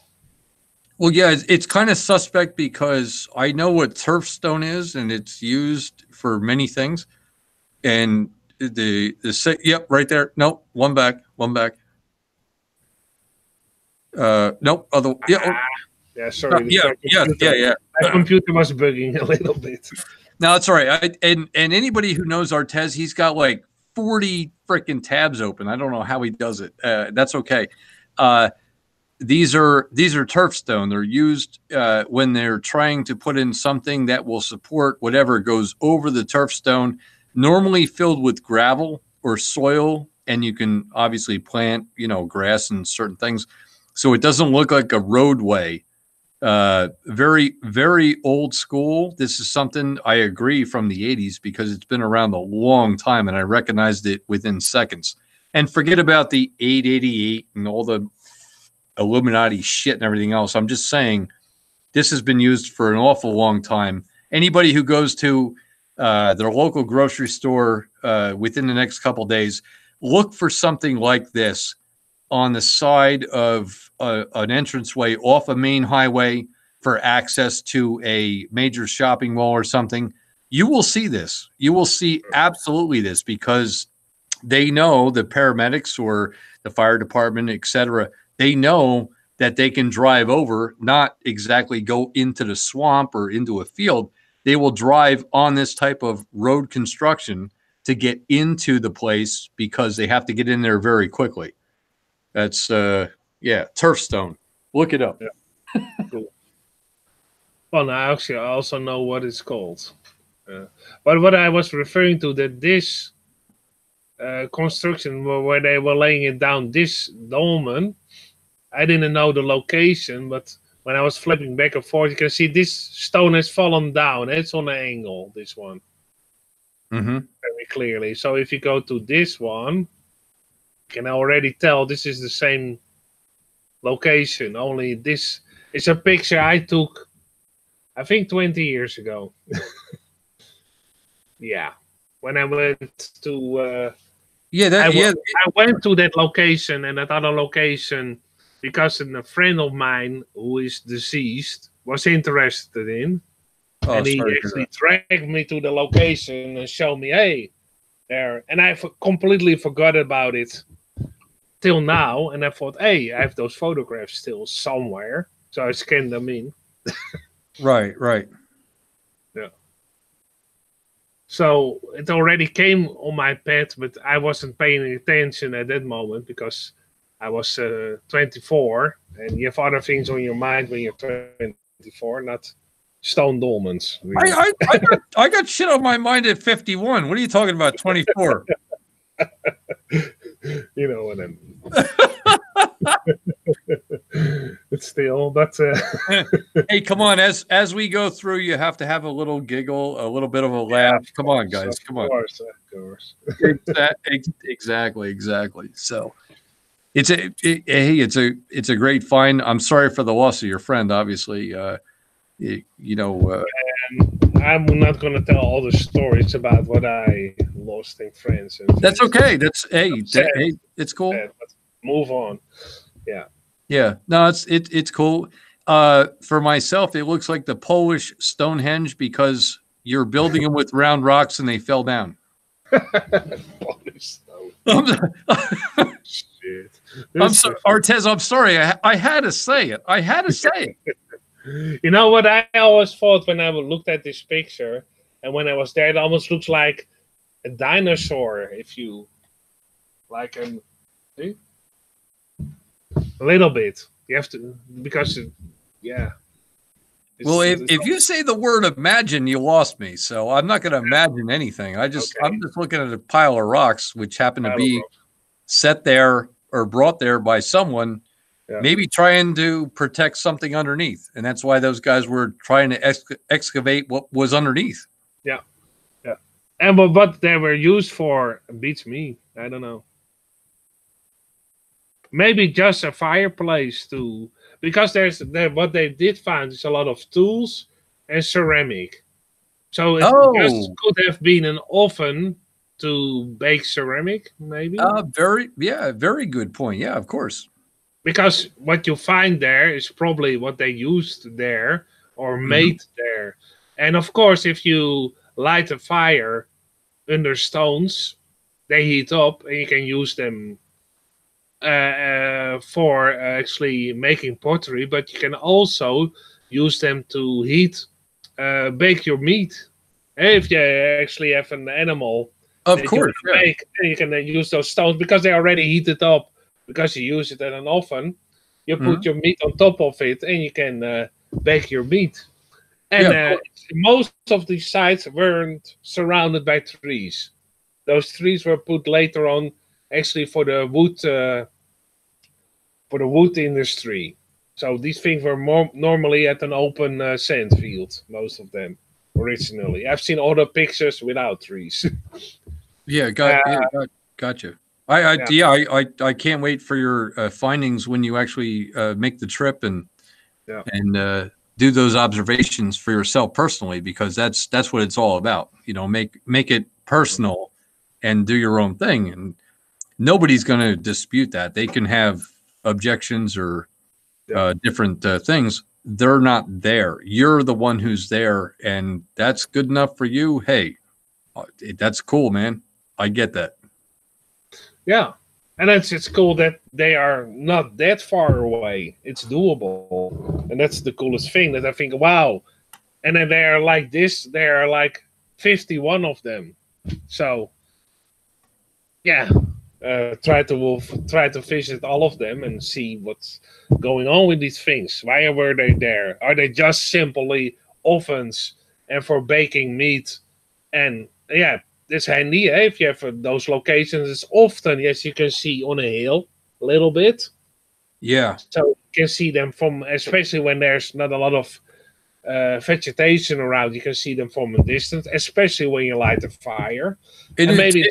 [SPEAKER 9] Well, yeah, it's kind of suspect because I know what turf stone is, and it's used for many things. And yep, right there. Nope, one back. Nope, other. Yeah.
[SPEAKER 1] Yeah, sorry.
[SPEAKER 9] Yeah.
[SPEAKER 1] My computer was bugging a little bit.
[SPEAKER 9] No, it's all right. And anybody who knows Artez, he's got like 40 freaking tabs open. I don't know how he does it. That's okay. These are turf stone. They're used when they're trying to put in something that will support whatever goes over the turf stone, normally filled with gravel or soil, and you can obviously plant, you know, grass and certain things, so it doesn't look like a roadway. Very, very old school. This is something I agree from the 80s because it's been around a long time, and I recognized it within seconds. And forget about the 888 and all the Illuminati shit and everything else. I'm just saying this has been used for an awful long time. Anybody who goes to their local grocery store within the next couple of days, look for something like this on the side of an entranceway off a main highway for access to a major shopping mall or something. You will see this. You will see absolutely this because they know, the paramedics or the fire department, etc., they know that they can drive over, not exactly go into the swamp or into a field. They will drive on this type of road construction to get into the place because they have to get in there very quickly. That's, turf stone. Look it up.
[SPEAKER 1] Yeah. Cool. Well, now actually, I also know what it's called. But what I was referring to, that this construction where they were laying it down, this dolmen, I didn't know the location, but when I was flipping back and forth, you can see this stone has fallen down. It's on an angle, this one. Very clearly. So if you go to this one, you can already tell this is the same location, only this is a picture I took, I think 20 years ago. Yeah. When I went to... I went to that location and that other location because a friend of mine who is deceased was interested in. And he actually dragged me to the location and showed me, hey, there. And I completely forgot about it till now. And I thought, hey, I have those photographs still somewhere. So I scanned them in.
[SPEAKER 9] Right.
[SPEAKER 1] Yeah. So it already came on my path, but I wasn't paying attention at that moment because I was 24, and you have other things on your mind when you're 24, not stone dolmens. Really.
[SPEAKER 9] I got shit on my mind at 51. What are you talking about, 24?
[SPEAKER 1] You know what I mean. It's still, but
[SPEAKER 9] hey, come on! As we go through, you have to have a little giggle, a little bit of a laugh. Come on, guys, come on.
[SPEAKER 1] Of course.
[SPEAKER 9] Exactly. So. It's a great find. I'm sorry for the loss of your friend. Obviously, and I'm not going to tell all the stories about what I lost in France. And that's okay. It's cool.
[SPEAKER 1] Sad, move on. Yeah.
[SPEAKER 9] No, it's cool. For myself, it looks like the Polish Stonehenge because you're building them with round rocks and they fell down.
[SPEAKER 1] Polish stone.
[SPEAKER 9] I'm sorry, Artez. I'm sorry. I had to say it. I had to say it.
[SPEAKER 1] You know what I always thought when I looked at this picture, and when I was there, it almost looks like a dinosaur. If you like see? A little bit. You have to because yeah.
[SPEAKER 9] Well, if you say the word imagine, you lost me. So I'm not going to imagine anything. I'm just looking at a pile of rocks, which happen to be set there or brought there by someone, maybe trying to protect something underneath. And that's why those guys were trying to excavate what was underneath.
[SPEAKER 1] Yeah. Yeah. And what they were used for beats me. I don't know. Maybe just a fireplace too. Because what they did find is a lot of tools and ceramic. So it just could have been an oven to bake ceramic, maybe.
[SPEAKER 9] Very good point. Yeah, of course.
[SPEAKER 1] Because what you find there is probably what they used there or made there. And of course, if you light a fire under stones, they heat up and you can use them for actually making pottery, but you can also use them to bake your meat. If you actually have an animal,
[SPEAKER 9] of course,
[SPEAKER 1] bake, and you can use those stones because they already heated up. Because you use it in an oven, you put your meat on top of it, and you can bake your meat. And most of these sites weren't surrounded by trees. Those trees were put later on, actually for the wood industry. So these things were normally at an open sand field, most of them originally. I've seen other pictures without trees.
[SPEAKER 9] Gotcha. I can't wait for your findings when you actually make the trip and do those observations for yourself personally, because that's what it's all about. You know, make it personal and do your own thing, and nobody's going to dispute that. They can have objections or different things. They're not there. You're the one who's there, and that's good enough for you. Hey, that's cool, man. I get that.
[SPEAKER 1] Yeah, and it's cool that they are not that far away. It's doable, and that's the coolest thing. That I think, wow, and then they are like this. There are like 51 of them. So, yeah, try to visit all of them and see what's going on with these things. Why were they there? Are they just simply ovens and for baking meat? And it's handy if you have those locations. It's often, yes, you can see on a hill a little bit.
[SPEAKER 9] Yeah.
[SPEAKER 1] So you can see them from, especially when there's not a lot of vegetation around, you can see them from a distance, especially when you light a fire. And maybe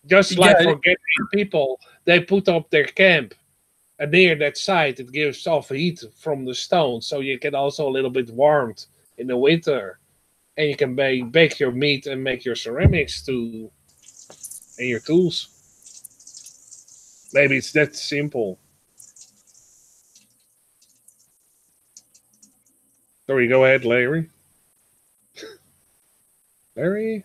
[SPEAKER 1] just like for getting people, they put up their camp near that site. It gives off heat from the stone, so you get also a little bit warmed in the winter. And you can bake your meat and make your ceramics too, and your tools. Maybe it's that simple. Sorry, go ahead, Larry. Larry?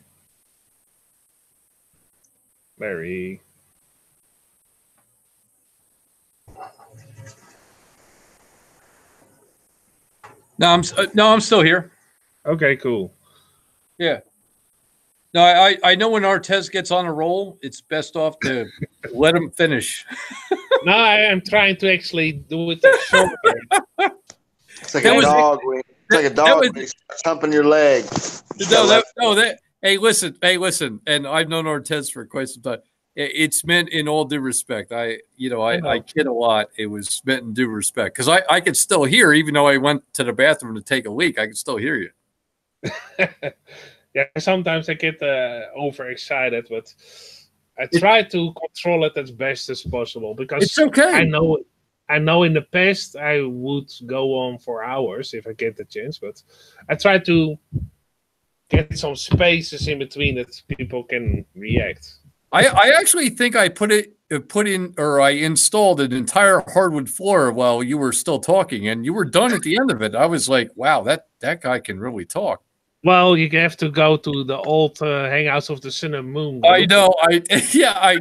[SPEAKER 9] No, I'm still here.
[SPEAKER 1] Okay, cool.
[SPEAKER 9] Yeah. No, I know when Artez gets on a roll, it's best off to let him finish.
[SPEAKER 1] No, I am trying to actually do it shorter.
[SPEAKER 3] It's like a dog. It's like a dog humping your leg.
[SPEAKER 9] Hey, listen. And I've known Artez for quite some time. It's meant in all due respect. I kid a lot. It was meant in due respect because I could still hear, even though I went to the bathroom to take a leak. I could still hear you.
[SPEAKER 1] Yeah, sometimes I get overexcited, but I try to control it as best as possible because
[SPEAKER 9] it's okay.
[SPEAKER 1] I know in the past I would go on for hours if I get the chance, but I try to get some spaces in between that people can react.
[SPEAKER 9] I actually think I I installed an entire hardwood floor while you were still talking, and you were done at the end of it. I was like, wow, that guy can really talk.
[SPEAKER 1] Well, you have to go to the old Hangouts of the Sun and Moon.
[SPEAKER 9] I know. I know.
[SPEAKER 1] Then
[SPEAKER 8] Yeah,
[SPEAKER 1] I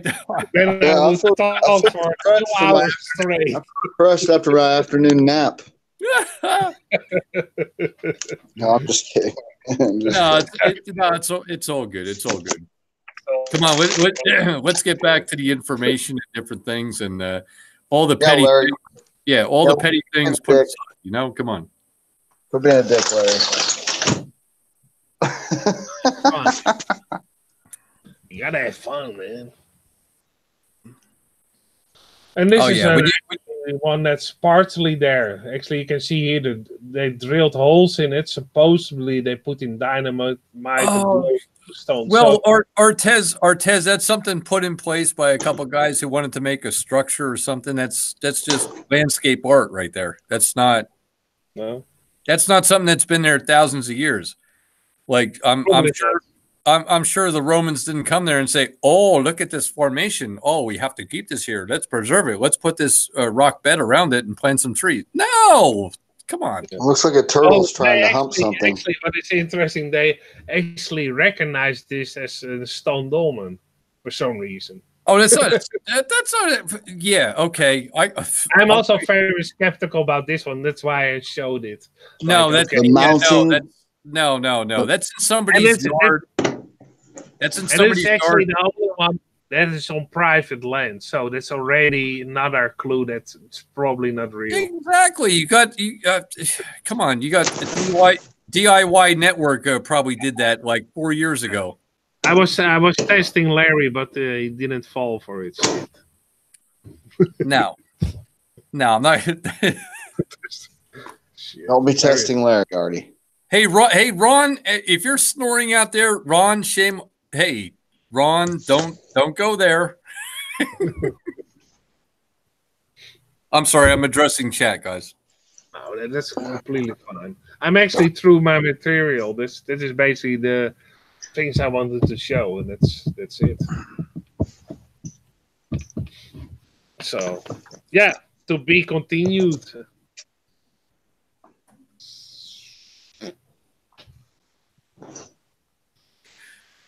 [SPEAKER 8] I
[SPEAKER 1] will
[SPEAKER 8] feel-
[SPEAKER 1] talk
[SPEAKER 8] I feel
[SPEAKER 1] for
[SPEAKER 8] fresh
[SPEAKER 1] 2
[SPEAKER 8] for my-
[SPEAKER 1] hours straight.
[SPEAKER 8] Crushed after my afternoon nap. No, I'm just kidding. I'm just
[SPEAKER 9] No,
[SPEAKER 8] kidding.
[SPEAKER 9] it's all good. It's all good. Come on, let's get back to the information and different things and all the
[SPEAKER 8] Yeah,
[SPEAKER 9] petty,
[SPEAKER 8] Larry.
[SPEAKER 9] all
[SPEAKER 8] Yeah,
[SPEAKER 9] the petty things.
[SPEAKER 8] Dick.
[SPEAKER 9] Put aside, you know, come on.
[SPEAKER 8] Quit being a dick, Larry.
[SPEAKER 1] You gotta have fun, man. And this
[SPEAKER 9] Oh,
[SPEAKER 1] is
[SPEAKER 9] yeah, when
[SPEAKER 1] one that's partly there. Actually, you can see here that they drilled holes in it. Supposedly, they put in dynamite
[SPEAKER 9] Oh.
[SPEAKER 1] and stone.
[SPEAKER 9] Well, Artez, that's something put in place by a couple guys who wanted to make a structure or something. That's just landscape art right there. That's not something that's been there thousands of years. Like I'm sure the Romans didn't come there and say, "Oh, look at this formation. Oh, we have to keep this here. Let's preserve it. Let's put this rock bed around it and plant some trees." No, come on.
[SPEAKER 8] It looks like a turtle's trying to hump something.
[SPEAKER 1] Actually, but it's interesting. They actually recognize this as a stone dolmen for some reason.
[SPEAKER 9] Oh, that's not. That's not. Yeah. Okay.
[SPEAKER 1] I'm also very skeptical about this one. That's why I showed it.
[SPEAKER 9] No,
[SPEAKER 1] Like,
[SPEAKER 9] that's
[SPEAKER 1] okay.
[SPEAKER 9] no. That's in somebody's yard. That's in somebody's
[SPEAKER 1] and it's actually
[SPEAKER 9] yard.
[SPEAKER 1] the only one that is on private land. So that's already another clue that it's probably not real.
[SPEAKER 9] Exactly. You come on. You got the DIY network probably did that like 4 years ago.
[SPEAKER 1] I was testing Larry, but he didn't fall for it.
[SPEAKER 9] No, I'm not.
[SPEAKER 8] Don't be testing Larry, Artie.
[SPEAKER 9] Hey, Ron, if you're snoring out there, Ron, shame. Hey, Ron, don't go there. I'm sorry, I'm addressing chat, guys.
[SPEAKER 1] Oh, that's completely fine. I'm actually through my material. This is basically the things I wanted to show, and that's it. So, yeah, to be continued.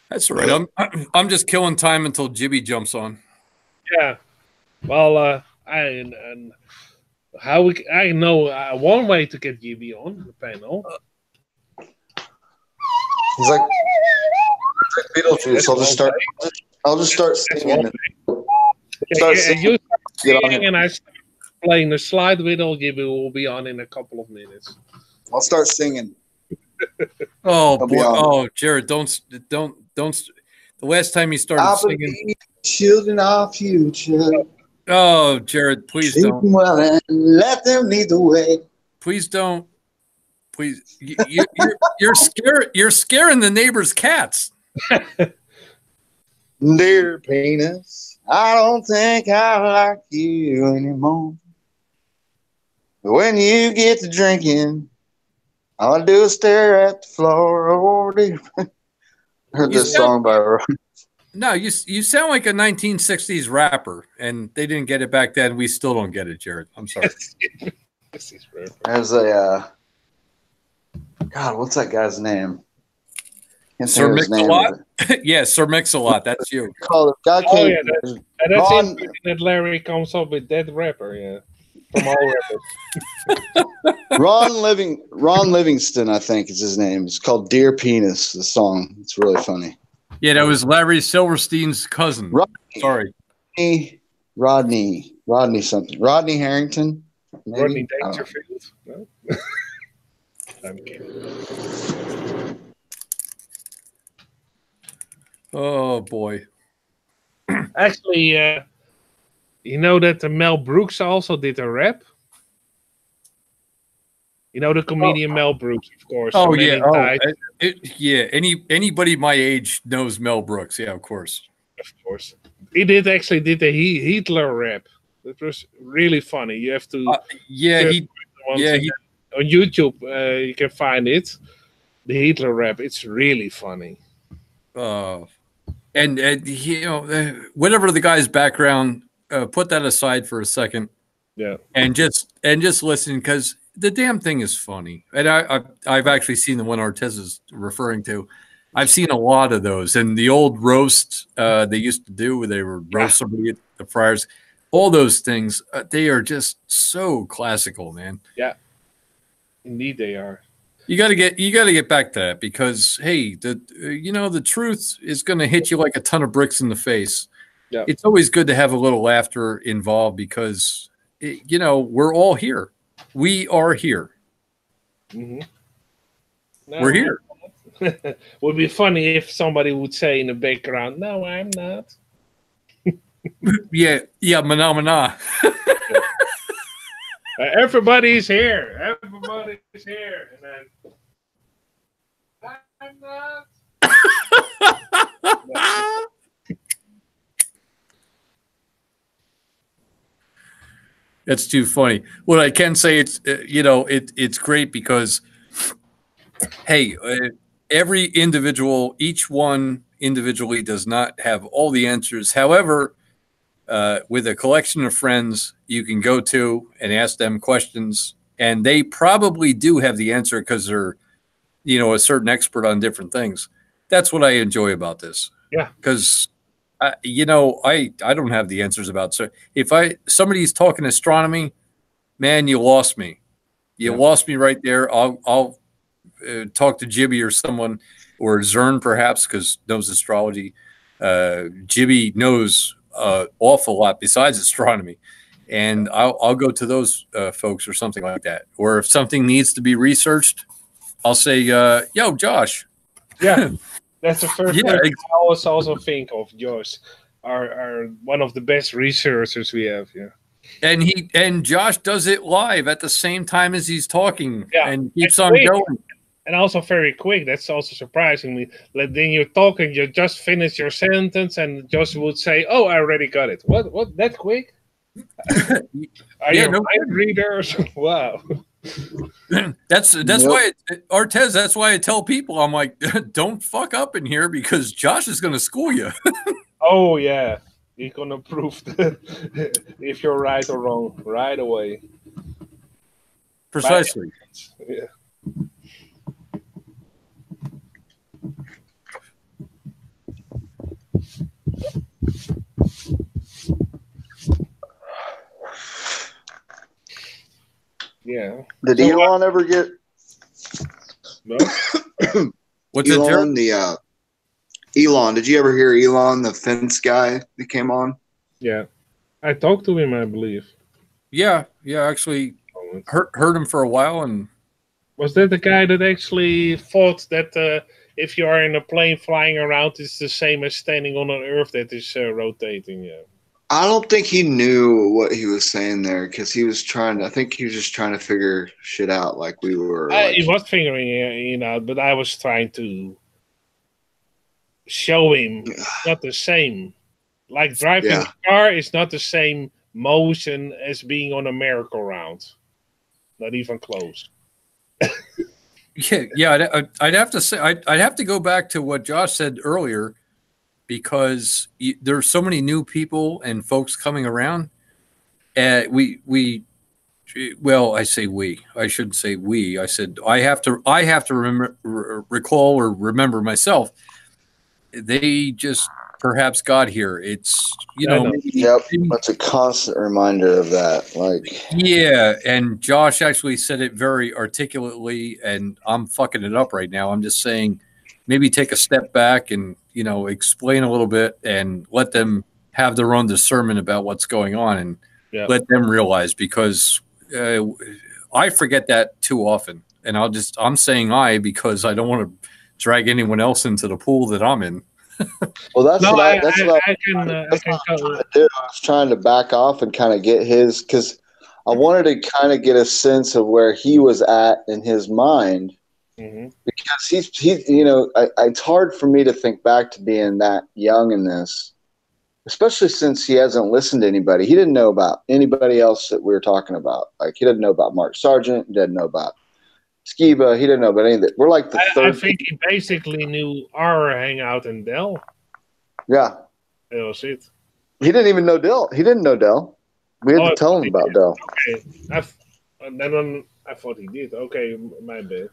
[SPEAKER 9] That's all right. I'm just killing time until Jibby jumps on.
[SPEAKER 1] Yeah. Well, I know one way to get Jibby on the panel.
[SPEAKER 8] He's like Beetlejuice. I'll just start singing.
[SPEAKER 1] You start singing and I start playing the slide whittle. Jibby will be on in a couple of minutes.
[SPEAKER 8] I'll start singing.
[SPEAKER 9] Oh boy! Oh, Jared, don't. The last time you started singing,
[SPEAKER 8] children of future.
[SPEAKER 9] Oh, Jared, please don't.
[SPEAKER 8] Well, and let them lead the way.
[SPEAKER 9] Please don't. Please, you're scaring the neighbor's cats.
[SPEAKER 8] Dear penis, I don't think I like you anymore. But when you get to drinking, all I do is stare at the floor. Oh, dear. I heard this song by.
[SPEAKER 9] No, you sound like a 1960s rapper, and they didn't get it back then. We still don't get it, Jared. I'm sorry.
[SPEAKER 8] There's a God, what's that guy's name?
[SPEAKER 9] Sir Mix-a-Lot? Yeah, Sir Mix-a-Lot. That's you.
[SPEAKER 1] That's interesting that Larry comes up with that rapper, yeah. From all rappers.
[SPEAKER 8] Ron Livingston, I think is his name. It's called Dear Penis, the song. It's really funny.
[SPEAKER 9] Yeah, that was Larry Silverstein's cousin.
[SPEAKER 8] Sorry. Rodney something. Rodney Harrington? Maybe?
[SPEAKER 1] Rodney Dangerfield? No? I'm kidding.
[SPEAKER 9] Oh, boy.
[SPEAKER 1] Actually, you know that Mel Brooks also did a rap? You know the comedian Mel Brooks, of course.
[SPEAKER 9] Oh, yeah. Anybody my age knows Mel Brooks. Yeah, of course.
[SPEAKER 1] Of course. He did a Hitler rap. It was really funny. You have to... on YouTube, you can find it. The Hitler rap. It's really funny.
[SPEAKER 9] And you know, whatever the guy's background, put that aside for a second.
[SPEAKER 1] Yeah.
[SPEAKER 9] And just listen, because the damn thing is funny, and I've actually seen the one Artez is referring to. I've seen a lot of those, and the old roast they used to do where they would roast somebody at the Friars. All those things, they are just so classical, man.
[SPEAKER 1] Yeah, indeed they are.
[SPEAKER 9] You got to get back to that because hey, the truth is going to hit you like a ton of bricks in the face.
[SPEAKER 1] Yeah,
[SPEAKER 9] it's always good to have a little laughter involved because we're all here. We are here.
[SPEAKER 1] Mm-hmm. No,
[SPEAKER 9] we're here.
[SPEAKER 1] Would be funny if somebody would say in the background, "No, I'm not."
[SPEAKER 9] yeah, mana.
[SPEAKER 1] Everybody's here. Everybody's here, and then I'm not.
[SPEAKER 9] That's too funny. What I can say, it's great because, hey, every individual, each one individually does not have all the answers. However, with a collection of friends, you can go to and ask them questions, and they probably do have the answer because they're, a certain expert on different things. That's what I enjoy about this.
[SPEAKER 1] Yeah,
[SPEAKER 9] because. I don't have the answers about. So if somebody's talking astronomy, man, you lost me. You lost me right there. I'll talk to Jibby or someone or Zern perhaps because knows astrology. Jibby knows awful lot besides astronomy, and I'll go to those folks or something like that. Or if something needs to be researched, I'll say, "Yo, Josh."
[SPEAKER 1] Yeah. That's the first
[SPEAKER 9] Yeah,
[SPEAKER 1] person I always also think of. Josh are one of the best researchers we have. Yeah,
[SPEAKER 9] and Josh does it live at the same time as he's talking, and keeps on
[SPEAKER 1] quick.
[SPEAKER 9] going.
[SPEAKER 1] And also very quick. That's also surprising me. Like then you're talking, you just finish your sentence, and Josh would say, "Oh, I already got it." What? That quick? Are you a mind reader? Wow.
[SPEAKER 9] That's why Artez. That's why I tell people I'm like, don't fuck up in here because Josh is going to school you.
[SPEAKER 1] Oh yeah, he's going to prove if you're right or wrong right away.
[SPEAKER 9] Precisely.
[SPEAKER 1] Yeah. Yeah.
[SPEAKER 8] Did Elon ever get?
[SPEAKER 1] No.
[SPEAKER 9] What's
[SPEAKER 8] Elon? Elon. Did you ever hear Elon, the fence guy that came on?
[SPEAKER 1] Yeah, I talked to him, I believe.
[SPEAKER 9] Yeah. Actually, heard him for a while, and
[SPEAKER 1] was that the guy that actually thought that if you are in a plane flying around, it's the same as standing on an Earth that is rotating? Yeah.
[SPEAKER 8] I don't think he knew what he was saying there because he was trying to. I think he was just trying to figure shit out, like we were.
[SPEAKER 1] He was figuring it out, but I was trying to show him it's not the same. Like driving a car is not the same motion as being on a merry-go-round. Not even close.
[SPEAKER 9] Yeah. I'd have to say I'd have to go back to what Josh said earlier. Because there's so many new people and folks coming around. I say we. I shouldn't say we. I said I have to recall or remember myself. They just perhaps got here. It's
[SPEAKER 8] that's a constant reminder of that.
[SPEAKER 9] And Josh actually said it very articulately, and I'm fucking it up right now. I'm just saying, maybe take a step back and explain a little bit and let them have their own discernment about what's going on and let them realize because I forget that too often. And I'm saying because I don't want to drag anyone else into the pool that I'm in.
[SPEAKER 8] Well, that's what I was trying to back off and kind of get his, because I wanted to kind of get a sense of where he was at in his mind.
[SPEAKER 1] Mm-hmm.
[SPEAKER 8] Because he's it's hard for me to think back to being that young in this, especially since he hasn't listened to anybody. He didn't know about anybody else that we were talking about. Like he didn't know about Mark Sargent, he didn't know about Skiba, he didn't know about anything. We're like the third.
[SPEAKER 1] I think he basically knew our hangout in Dell.
[SPEAKER 8] Yeah,
[SPEAKER 1] that was it.
[SPEAKER 8] He didn't even know Dell. He didn't know Dell. We had to tell him about Dell.
[SPEAKER 1] Okay, then I thought he did. Okay, my bad.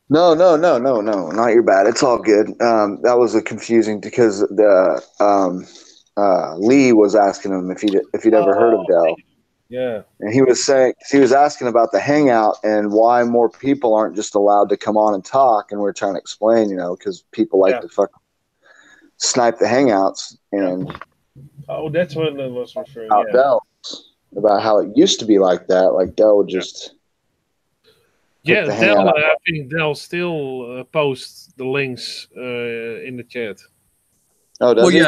[SPEAKER 8] No, not your bad. It's all good. That was a confusing because the Lee was asking him if he'd ever heard of Dell,
[SPEAKER 1] Yeah.
[SPEAKER 8] and he was asking about the hangout and why more people aren't just allowed to come on and talk. And we're trying to explain, because people like to fuck snipe the hangouts and
[SPEAKER 1] Oh, that's what I was referring.
[SPEAKER 8] about Dell, about how it used to be like that. Like Dell would just.
[SPEAKER 1] Yeah,
[SPEAKER 8] the
[SPEAKER 1] Dell.
[SPEAKER 8] hangout.
[SPEAKER 1] I think Dell still posts the links in the chat.
[SPEAKER 8] Oh, does he?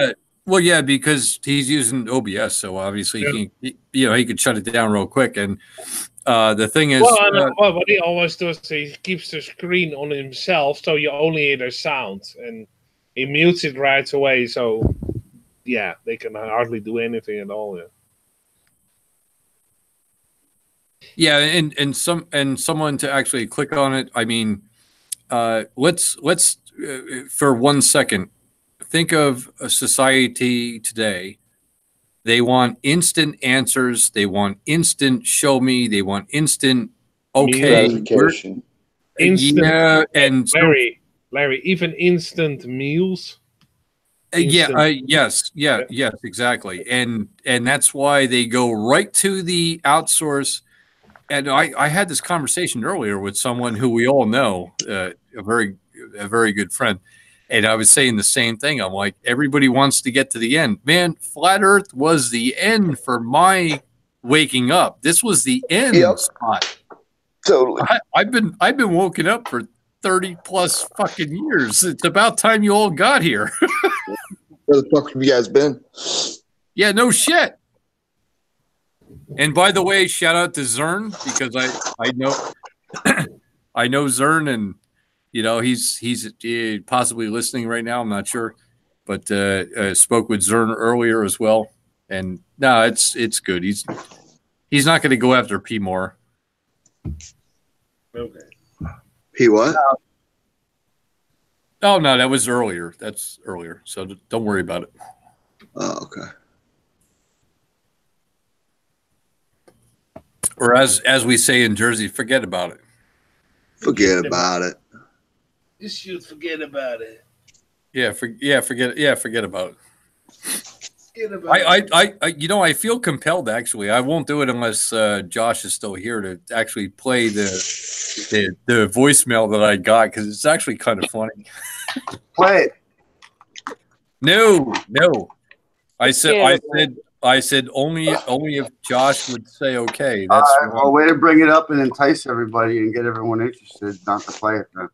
[SPEAKER 9] Well, yeah, because he's using OBS, so obviously he could shut it down real quick. And the thing is,
[SPEAKER 1] what he always does, he keeps the screen on himself, so you only hear the sound, and he mutes it right away. So yeah, they can hardly do anything at all.
[SPEAKER 9] Yeah, and someone to actually click on it. I mean, let's for 1 second think of a society today. They want instant answers. They want instant show me. They want instant
[SPEAKER 8] gratification.
[SPEAKER 1] Instant,
[SPEAKER 9] yeah, and
[SPEAKER 1] Larry, even instant meals.
[SPEAKER 9] Yes, exactly, and that's why they go right to the outsource. And I had this conversation earlier with someone who we all know, a very good friend, and I was saying the same thing. I'm like, everybody wants to get to the end. Man, flat Earth was the end for my waking up. This was the end spot.
[SPEAKER 8] Totally.
[SPEAKER 9] I've been woken up for 30 plus fucking years. It's about time you all got here.
[SPEAKER 8] Where the fuck have you guys been?
[SPEAKER 9] Yeah, no shit. And by the way, shout out to Zern, because I know I know Zern, and he's possibly listening right now. I'm not sure, but spoke with Zern earlier as well. And no, it's good. He's not going to go after P more.
[SPEAKER 1] Okay.
[SPEAKER 8] P what?
[SPEAKER 9] Oh no, that was earlier. That's earlier. So don't worry about it.
[SPEAKER 8] Oh, okay.
[SPEAKER 9] Or as we say in Jersey, forget about it.
[SPEAKER 8] Forget about it.
[SPEAKER 1] You should forget about it.
[SPEAKER 9] Forget about it. I feel compelled, actually. I won't do it unless Josh is still here to actually play the voicemail that I got, because it's actually kind of funny.
[SPEAKER 5] Play it.
[SPEAKER 9] No. I said only if Josh would say okay. That's
[SPEAKER 5] all right. Well, way to bring it up and entice everybody and get everyone interested not to play it then.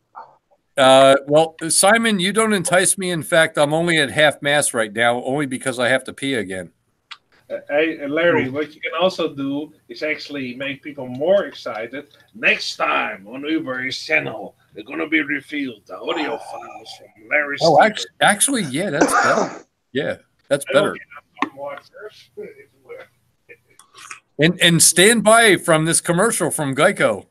[SPEAKER 9] Well, Simon, you don't entice me. In fact, I'm only at half mast right now, only because I have to pee again.
[SPEAKER 1] Hey, Larry, what you can also do is actually make people more excited. Next time on Uber's channel, they're going to be revealed the audio files from Larry's.
[SPEAKER 9] Oh, actually, yeah, that's better. Yeah, that's better. And stand by from this commercial from Geico.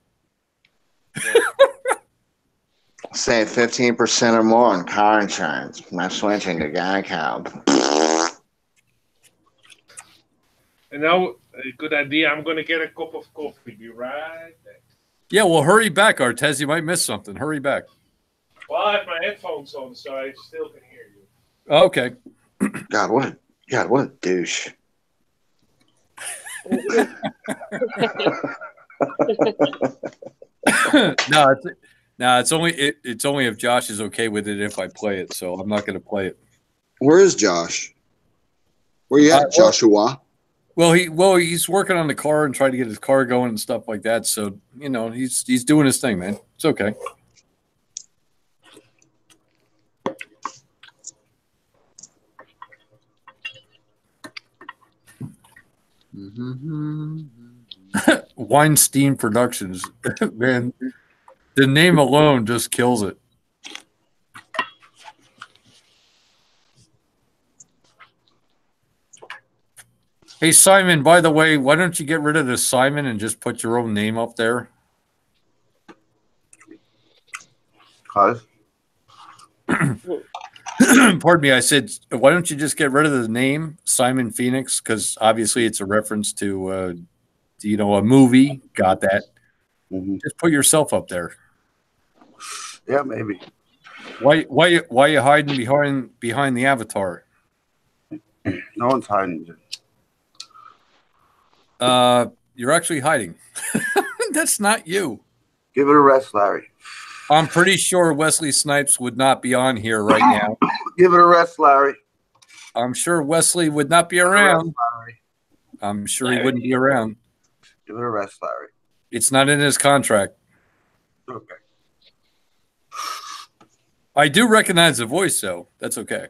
[SPEAKER 8] Save 15% or more on car insurance by switching to Geico.
[SPEAKER 1] And now, a good idea. I'm going to get a cup of coffee. Be right back.
[SPEAKER 9] Yeah, well, hurry back, Artez. You might miss something. Hurry back.
[SPEAKER 1] Well, I have my headphones on, so I still can hear you.
[SPEAKER 9] Okay.
[SPEAKER 8] God, what a douche.
[SPEAKER 9] It's only if Josh is okay with it if I play it, so I'm not going to play it.
[SPEAKER 8] Where is Josh? Where you at, Joshua?
[SPEAKER 9] Well, he's working on the car and trying to get his car going and stuff like that. So he's doing his thing, man. It's okay. Weinstein Productions, man. The name alone just kills it. Hey, Simon, by the way, why don't you get rid of the Simon and just put your own name up there?
[SPEAKER 5] Cause?
[SPEAKER 9] Pardon me, I said, why don't you just get rid of the name Simon Phoenix? Because obviously it's a reference to, a movie. Got that. Just put yourself up there.
[SPEAKER 5] Yeah, maybe.
[SPEAKER 9] Why you hiding behind the avatar?
[SPEAKER 5] No one's hiding.
[SPEAKER 9] You're actually hiding. That's not you.
[SPEAKER 5] Give it a rest, Larry.
[SPEAKER 9] I'm pretty sure Wesley Snipes would not be on here right now.
[SPEAKER 5] Give it a rest, Larry.
[SPEAKER 9] I'm sure Wesley would not be around. I'm sure he wouldn't be around.
[SPEAKER 5] Give it a rest, Larry.
[SPEAKER 9] It's not in his contract.
[SPEAKER 5] Okay.
[SPEAKER 9] I do recognize the voice, though. That's okay.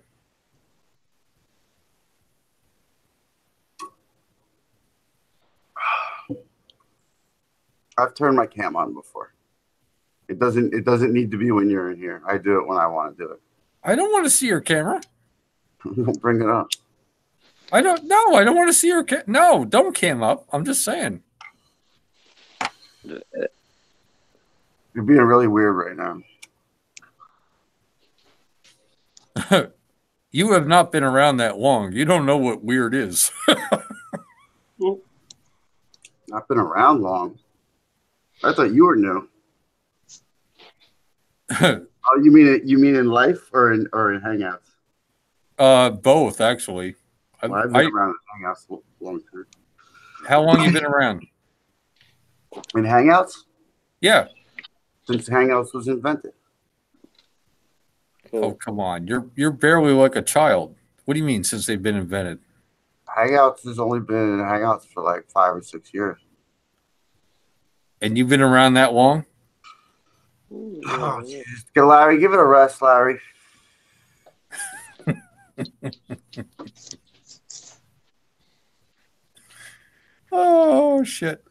[SPEAKER 5] I've turned my cam on before. It doesn't need to be when you're in here. I do it when I want to do it.
[SPEAKER 9] I don't want to see your camera.
[SPEAKER 5] Don't bring it up.
[SPEAKER 9] I don't want to see your no, don't cam up. I'm just saying.
[SPEAKER 5] You're being really weird right now.
[SPEAKER 9] You have not been around that long. You don't know what weird is.
[SPEAKER 5] Not been around long. I thought you were new. Oh, you mean in life or in Hangouts?
[SPEAKER 9] Both actually.
[SPEAKER 5] Well, I've been around in Hangouts a long time.
[SPEAKER 9] How long you been around?
[SPEAKER 5] In Hangouts?
[SPEAKER 9] Yeah.
[SPEAKER 5] Since Hangouts was invented.
[SPEAKER 9] Oh, come on. You're barely like a child. What do you mean since they've been invented?
[SPEAKER 5] Hangouts has only been in Hangouts for like 5 or 6 years.
[SPEAKER 9] And you've been around that long?
[SPEAKER 5] Oh, geez. Larry, give it a rest, Larry.
[SPEAKER 9] Oh, shit.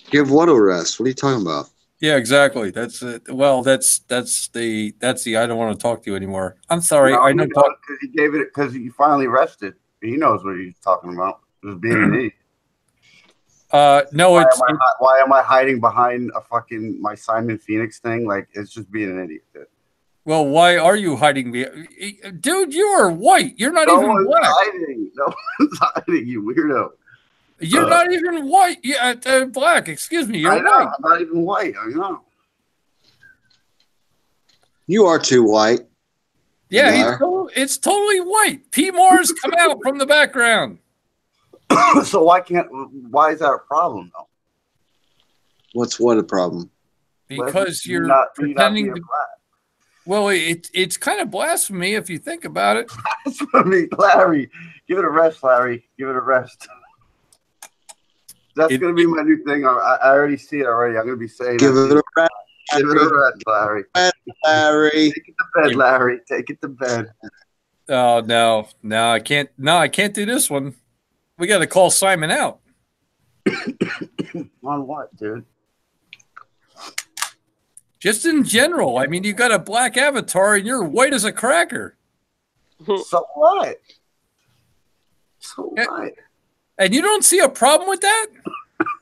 [SPEAKER 8] Give what a rest? What are you talking about?
[SPEAKER 9] Yeah, exactly. That's it. Well, that's the I don't want to talk to you anymore. I'm sorry.
[SPEAKER 5] No,
[SPEAKER 9] I know
[SPEAKER 5] because he gave it because he finally rested. He knows what he's talking about. Just being me.
[SPEAKER 9] No,
[SPEAKER 5] why am I hiding behind a fucking my Simon Phoenix thing? Like it's just being an idiot. Dude.
[SPEAKER 9] Well, why are you hiding? Dude, you are white. You're not even black.
[SPEAKER 5] Hiding. No one's hiding, you weirdo.
[SPEAKER 9] You're not even white. Yeah, black. Excuse me. You're
[SPEAKER 5] I know.
[SPEAKER 9] white.
[SPEAKER 5] I'm not even white. I know.
[SPEAKER 8] You are too white.
[SPEAKER 9] Yeah, it's totally white. P. Mars come out from the background.
[SPEAKER 5] So why is that a problem though?
[SPEAKER 8] What a problem?
[SPEAKER 9] Because you're pretending to. Black. Well, it's kind of blasphemy if you think about it.
[SPEAKER 5] Blasphemy, Larry. Give it a rest, Larry. Give it a rest. That's going to be my new thing. I already see it already. I'm going to be saying
[SPEAKER 8] Give it a rest.
[SPEAKER 5] Give it a rest, Larry.
[SPEAKER 8] Larry.
[SPEAKER 5] Take it to bed, Larry. Take it to bed.
[SPEAKER 9] Oh, no. No, I can't. No, I can't do this one. We got to call Simon out.
[SPEAKER 5] On what, dude?
[SPEAKER 9] Just in general. I mean, you got a black avatar and you're white as a cracker.
[SPEAKER 5] So what? So what?
[SPEAKER 9] And you don't see a problem with that?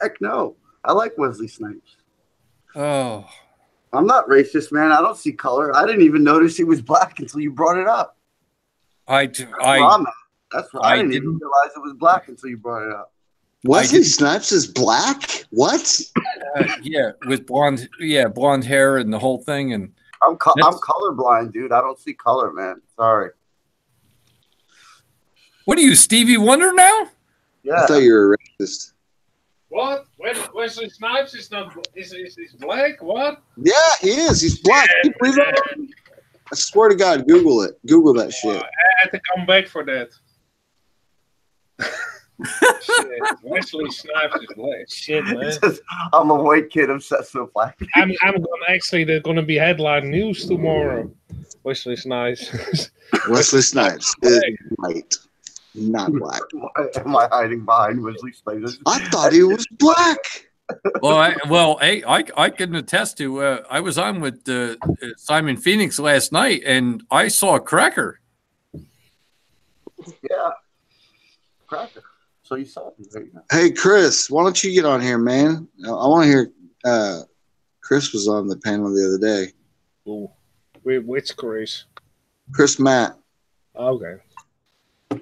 [SPEAKER 5] Heck no. I like Wesley Snipes.
[SPEAKER 9] Oh.
[SPEAKER 5] I'm not racist, man. I don't see color. I didn't even notice he was black until you brought it up.
[SPEAKER 9] I
[SPEAKER 5] didn't even realize it was black until you brought it up.
[SPEAKER 8] Wesley Snipes is black? What?
[SPEAKER 9] Yeah, with blonde hair and the whole thing. And
[SPEAKER 5] I'm colorblind, dude. I don't see color, man. Sorry.
[SPEAKER 9] What are you, Stevie Wonder now?
[SPEAKER 8] Yeah. I thought you were a racist.
[SPEAKER 1] What? Wesley Snipes is not is black? What?
[SPEAKER 8] Yeah, he is. He's black. Can you believe that? I swear to God, Google it. Google that shit.
[SPEAKER 1] I had to come back for that. Shit. Wesley Snipes is black. Shit, man.
[SPEAKER 5] I'm a white kid obsessed with black.
[SPEAKER 1] I'm they're gonna be headline news tomorrow. Wesley Snipes.
[SPEAKER 8] Wesley Snipes is white, not black.
[SPEAKER 5] Why am I hiding behind Wesley Snipes?
[SPEAKER 8] I thought he was black.
[SPEAKER 9] I can attest to. I was on with Simon Phoenix last night, and I saw a cracker.
[SPEAKER 5] Yeah, cracker. So you saw it. There you go.
[SPEAKER 8] Hey, Chris, why don't you get on here, man? I want to hear. Chris was on the panel the other day.
[SPEAKER 1] Ooh. Which Chris?
[SPEAKER 8] Chris Matt.
[SPEAKER 1] Okay.
[SPEAKER 8] I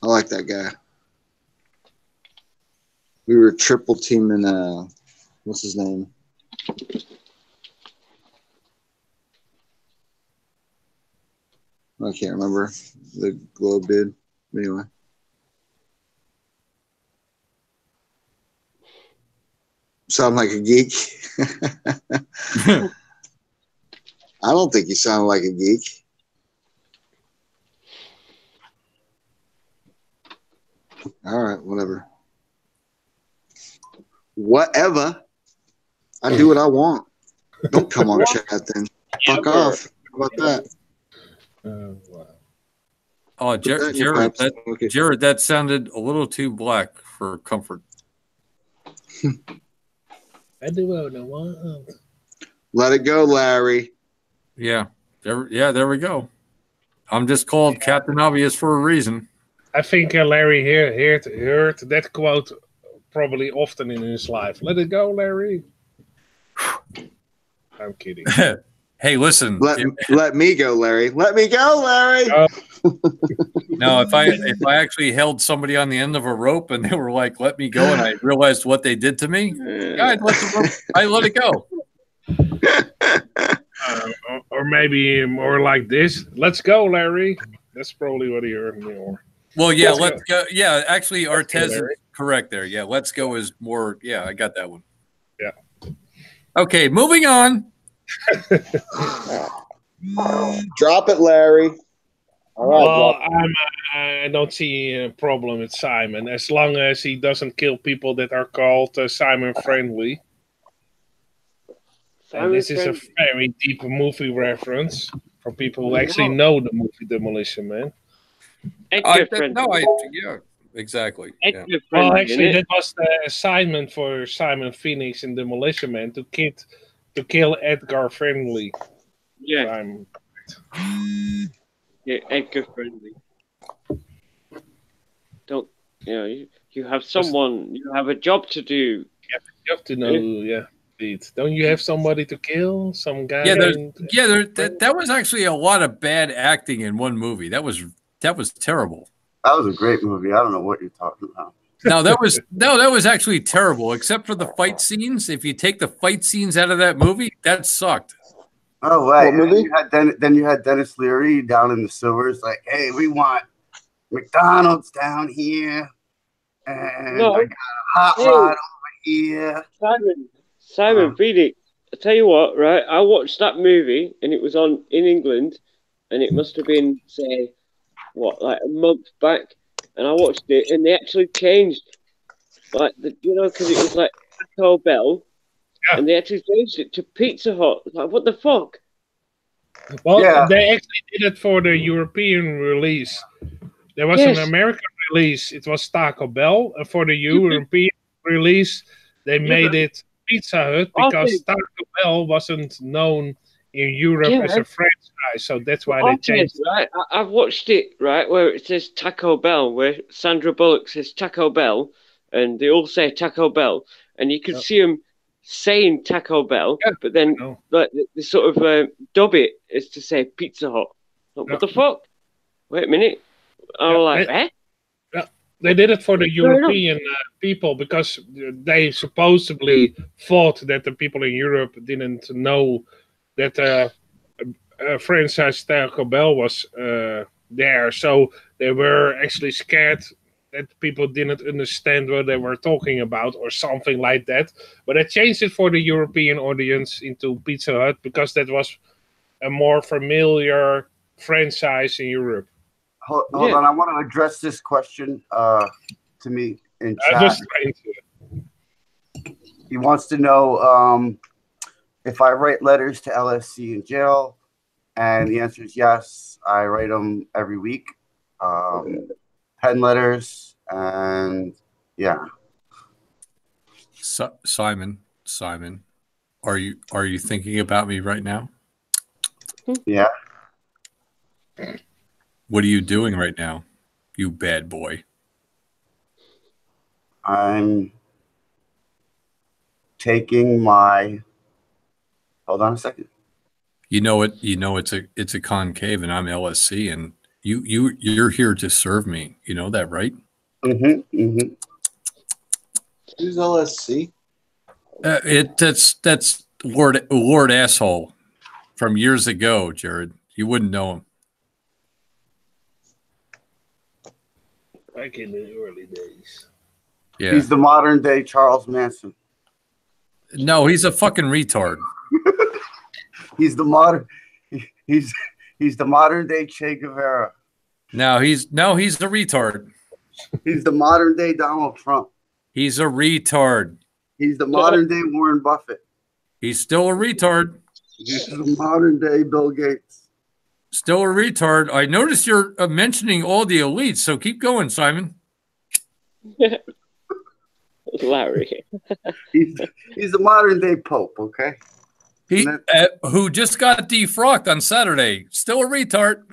[SPEAKER 8] like that guy. We were triple teaming. What's his name? I can't remember the globe dude. Anyway. Sound like a geek? I don't think you sound like a geek. All right, whatever. Whatever. I do what I want. Don't come on chat then. Fuck off. How about that?
[SPEAKER 1] Wow.
[SPEAKER 9] Oh, Jared, that sounded a little too black for comfort.
[SPEAKER 1] I do what I want.
[SPEAKER 8] Let it go, Larry.
[SPEAKER 9] Yeah, there we go. I'm just called Captain Obvious for a reason.
[SPEAKER 1] I think Larry heard that quote probably often in his life. Let it go, Larry. I'm kidding.
[SPEAKER 9] Hey, listen.
[SPEAKER 8] Let me go, Larry. Let me go, Larry.
[SPEAKER 9] No, if I actually held somebody on the end of a rope and they were like, "Let me go," and I realized what they did to me, I'd let it go.
[SPEAKER 1] Or maybe more like this. Let's go, Larry. That's probably what he heard more.
[SPEAKER 9] Well, yeah, let's go. Yeah, actually, Artez is correct there. Yeah, let's go is more. Yeah, I got that one.
[SPEAKER 1] Yeah.
[SPEAKER 9] Okay, moving on.
[SPEAKER 8] Drop it, Larry. All right.
[SPEAKER 1] Well, I don't see a problem with Simon as long as he doesn't kill people that are called Simon friendly. And this is a very deep movie reference for people who actually know the movie Demolition Man.
[SPEAKER 9] Yeah, exactly. Yeah.
[SPEAKER 1] Well, actually, that was the assignment for Simon Phoenix in Demolition Man to kill Edgar Friendly.
[SPEAKER 4] Yeah. Yeah, Edgar Friendly. Don't you have someone? You have a job to do.
[SPEAKER 1] You have to know. Yeah. Don't you have somebody to kill? Some guy?
[SPEAKER 9] That was actually a lot of bad acting in one movie. That was terrible.
[SPEAKER 5] That was a great movie. I don't know what you're talking about.
[SPEAKER 9] No, that was actually terrible. Except for the fight scenes. If you take the fight scenes out of that movie, that sucked.
[SPEAKER 5] Oh wait, then you had Dennis Leary down in the sewers, like, hey, we want McDonald's down here, and I got a hot rod over here.
[SPEAKER 4] Simon Phoenix. I tell you what, right? I watched that movie, and it was on in England, and it must have been like a month back, and I watched it, and they actually changed, like because it was like Taco Bell. Yeah. And they actually changed it to Pizza Hut. Like, what the fuck?
[SPEAKER 1] Well, they actually did it for the European release. There was an American release. It was Taco Bell. And for the European release, they made it Pizza Hut because Taco Bell wasn't known in Europe as a franchise. So that's why they changed it.
[SPEAKER 4] Right? I've watched it, right, where it says Taco Bell, where Sandra Bullock says Taco Bell, and they all say Taco Bell. And you could see them saying Taco Bell, but then like they sort of dub it as to say Pizza Hut. Like, what the fuck? Wait a minute.
[SPEAKER 1] They did it for the European people because they supposedly thought that the people in Europe didn't know that a franchise Taco Bell was there, so they were actually scared that people didn't understand what they were talking about or something like that. But I changed it for the European audience into Pizza Hut because that was a more familiar franchise in Europe.
[SPEAKER 5] Hold on, I want to address this question to me in chat. He wants to know if I write letters to LSC in jail, and the answer is yes. I write them every week. Pen letters, and
[SPEAKER 9] Simon, are you thinking about me right now?
[SPEAKER 5] Yeah.
[SPEAKER 9] What are you doing right now, you bad boy?
[SPEAKER 5] I'm taking my. Hold on a second.
[SPEAKER 9] It's a concave, and I'm LSC, and you're here to serve me. You know that, right?
[SPEAKER 8] Who's LSC?
[SPEAKER 9] That's Lord Asshole from years ago, Jared. You wouldn't know him.
[SPEAKER 1] Back in the early days.
[SPEAKER 9] Yeah.
[SPEAKER 5] He's the modern day Charles Manson.
[SPEAKER 9] No, he's a fucking retard.
[SPEAKER 5] He's the modern. He's the modern day Che Guevara.
[SPEAKER 9] No, he's a retard.
[SPEAKER 5] He's the modern day Donald Trump.
[SPEAKER 9] He's a retard.
[SPEAKER 5] He's the modern day Warren Buffett.
[SPEAKER 9] He's still a retard.
[SPEAKER 5] He's the modern day Bill Gates.
[SPEAKER 9] Still a retard. I notice you're mentioning all the elites, so keep going, Simon.
[SPEAKER 4] Larry.
[SPEAKER 5] He's the modern day Pope, okay?
[SPEAKER 9] Who just got defrocked on Saturday. Still a retard.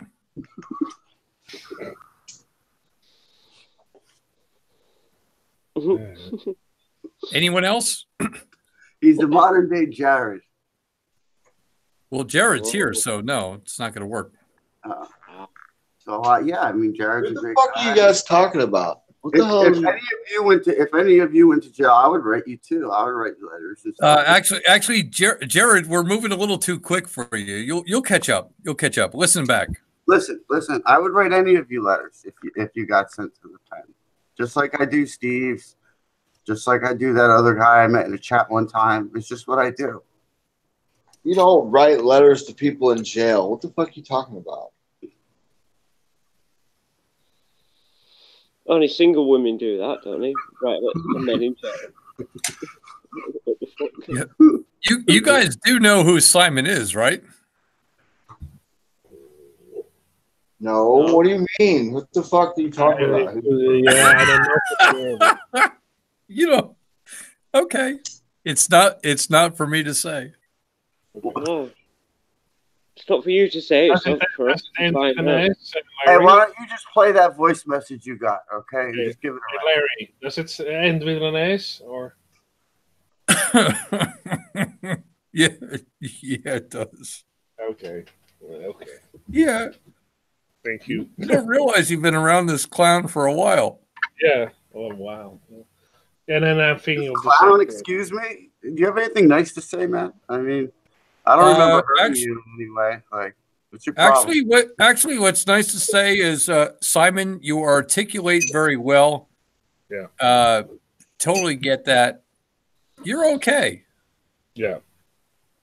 [SPEAKER 9] Anyone else?
[SPEAKER 5] He's the modern day Jared.
[SPEAKER 9] Well, Jared's here, so no, it's not going to work.
[SPEAKER 5] Yeah, I mean, Jared's
[SPEAKER 8] What
[SPEAKER 5] a
[SPEAKER 8] the
[SPEAKER 5] great
[SPEAKER 8] fuck
[SPEAKER 5] guy.
[SPEAKER 8] are you guys talking about? What the hell?
[SPEAKER 5] If any of you went to jail, I would write you too. I would write you letters. And stuff.
[SPEAKER 9] Actually, Jared, we're moving a little too quick for you. You'll catch up. You'll catch up. Listen back.
[SPEAKER 5] Listen. I would write any of you letters if you got sent to the pen, just like I do Steve's, just like I do that other guy I met in the chat one time. It's just what I do.
[SPEAKER 8] You don't write letters to people in jail. What the fuck are you talking about?
[SPEAKER 4] Only single women do that, don't they? Right, the men in jail.
[SPEAKER 9] Yeah. You guys do know who Simon is, right?
[SPEAKER 8] No, what do you mean? What the fuck are you talking about?
[SPEAKER 1] Yeah, I don't know.
[SPEAKER 9] You know, okay. It's not for me to say.
[SPEAKER 4] No. It's not for you to say. It's not for us to find out.
[SPEAKER 5] Hey, why don't you just play that voice message you got, okay?
[SPEAKER 1] Okay.
[SPEAKER 5] Just give it a
[SPEAKER 1] Larry, does it end with an S or?
[SPEAKER 9] Yeah, it does.
[SPEAKER 1] Okay.
[SPEAKER 9] Yeah.
[SPEAKER 1] Thank you.
[SPEAKER 9] You don't realize you've been around this clown for a while.
[SPEAKER 1] Yeah. Oh wow. And then I'm thinking of the
[SPEAKER 5] clown.
[SPEAKER 1] same
[SPEAKER 5] Excuse me. Do you have anything nice to say, man? I mean, I don't remember hurting you anyway. Like, what's your problem?
[SPEAKER 9] Actually, what's nice to say is, Simon, you articulate very well.
[SPEAKER 1] Yeah.
[SPEAKER 9] Totally get that. You're okay.
[SPEAKER 1] Yeah.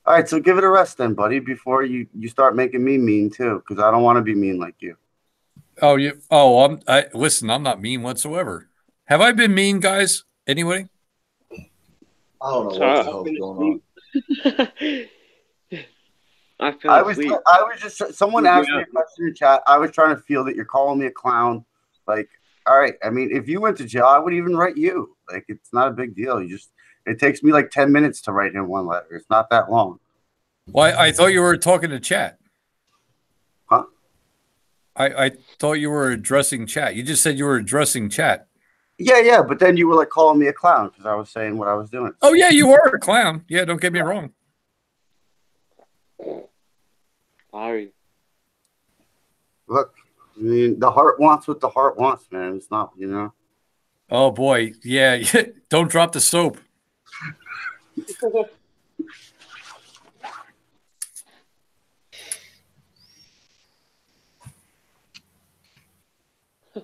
[SPEAKER 5] All right, so give it a rest then, buddy, before you start making me mean too, because I don't want to be mean like you.
[SPEAKER 9] Listen, I'm not mean whatsoever. Have I been mean, guys? Anybody?
[SPEAKER 8] I don't know what the hell's going on.
[SPEAKER 5] I was just someone asked me a question in chat. I was trying to feel that you're calling me a clown. Like, all right, I mean, if you went to jail, I would even write you. Like, it's not a big deal. It takes me like 10 minutes to write in one letter. It's not that long.
[SPEAKER 9] Well, I thought you were talking to chat.
[SPEAKER 5] Huh?
[SPEAKER 9] I thought you were addressing chat. You just said you were addressing chat.
[SPEAKER 5] Yeah, but then you were like calling me a clown because I was saying what I was doing.
[SPEAKER 9] Oh yeah, you are a clown. Yeah, don't get me wrong.
[SPEAKER 4] Larry.
[SPEAKER 5] Look, I mean, the heart wants what the heart wants, man. It's not, you know.
[SPEAKER 9] Oh boy, yeah. Don't drop the soap.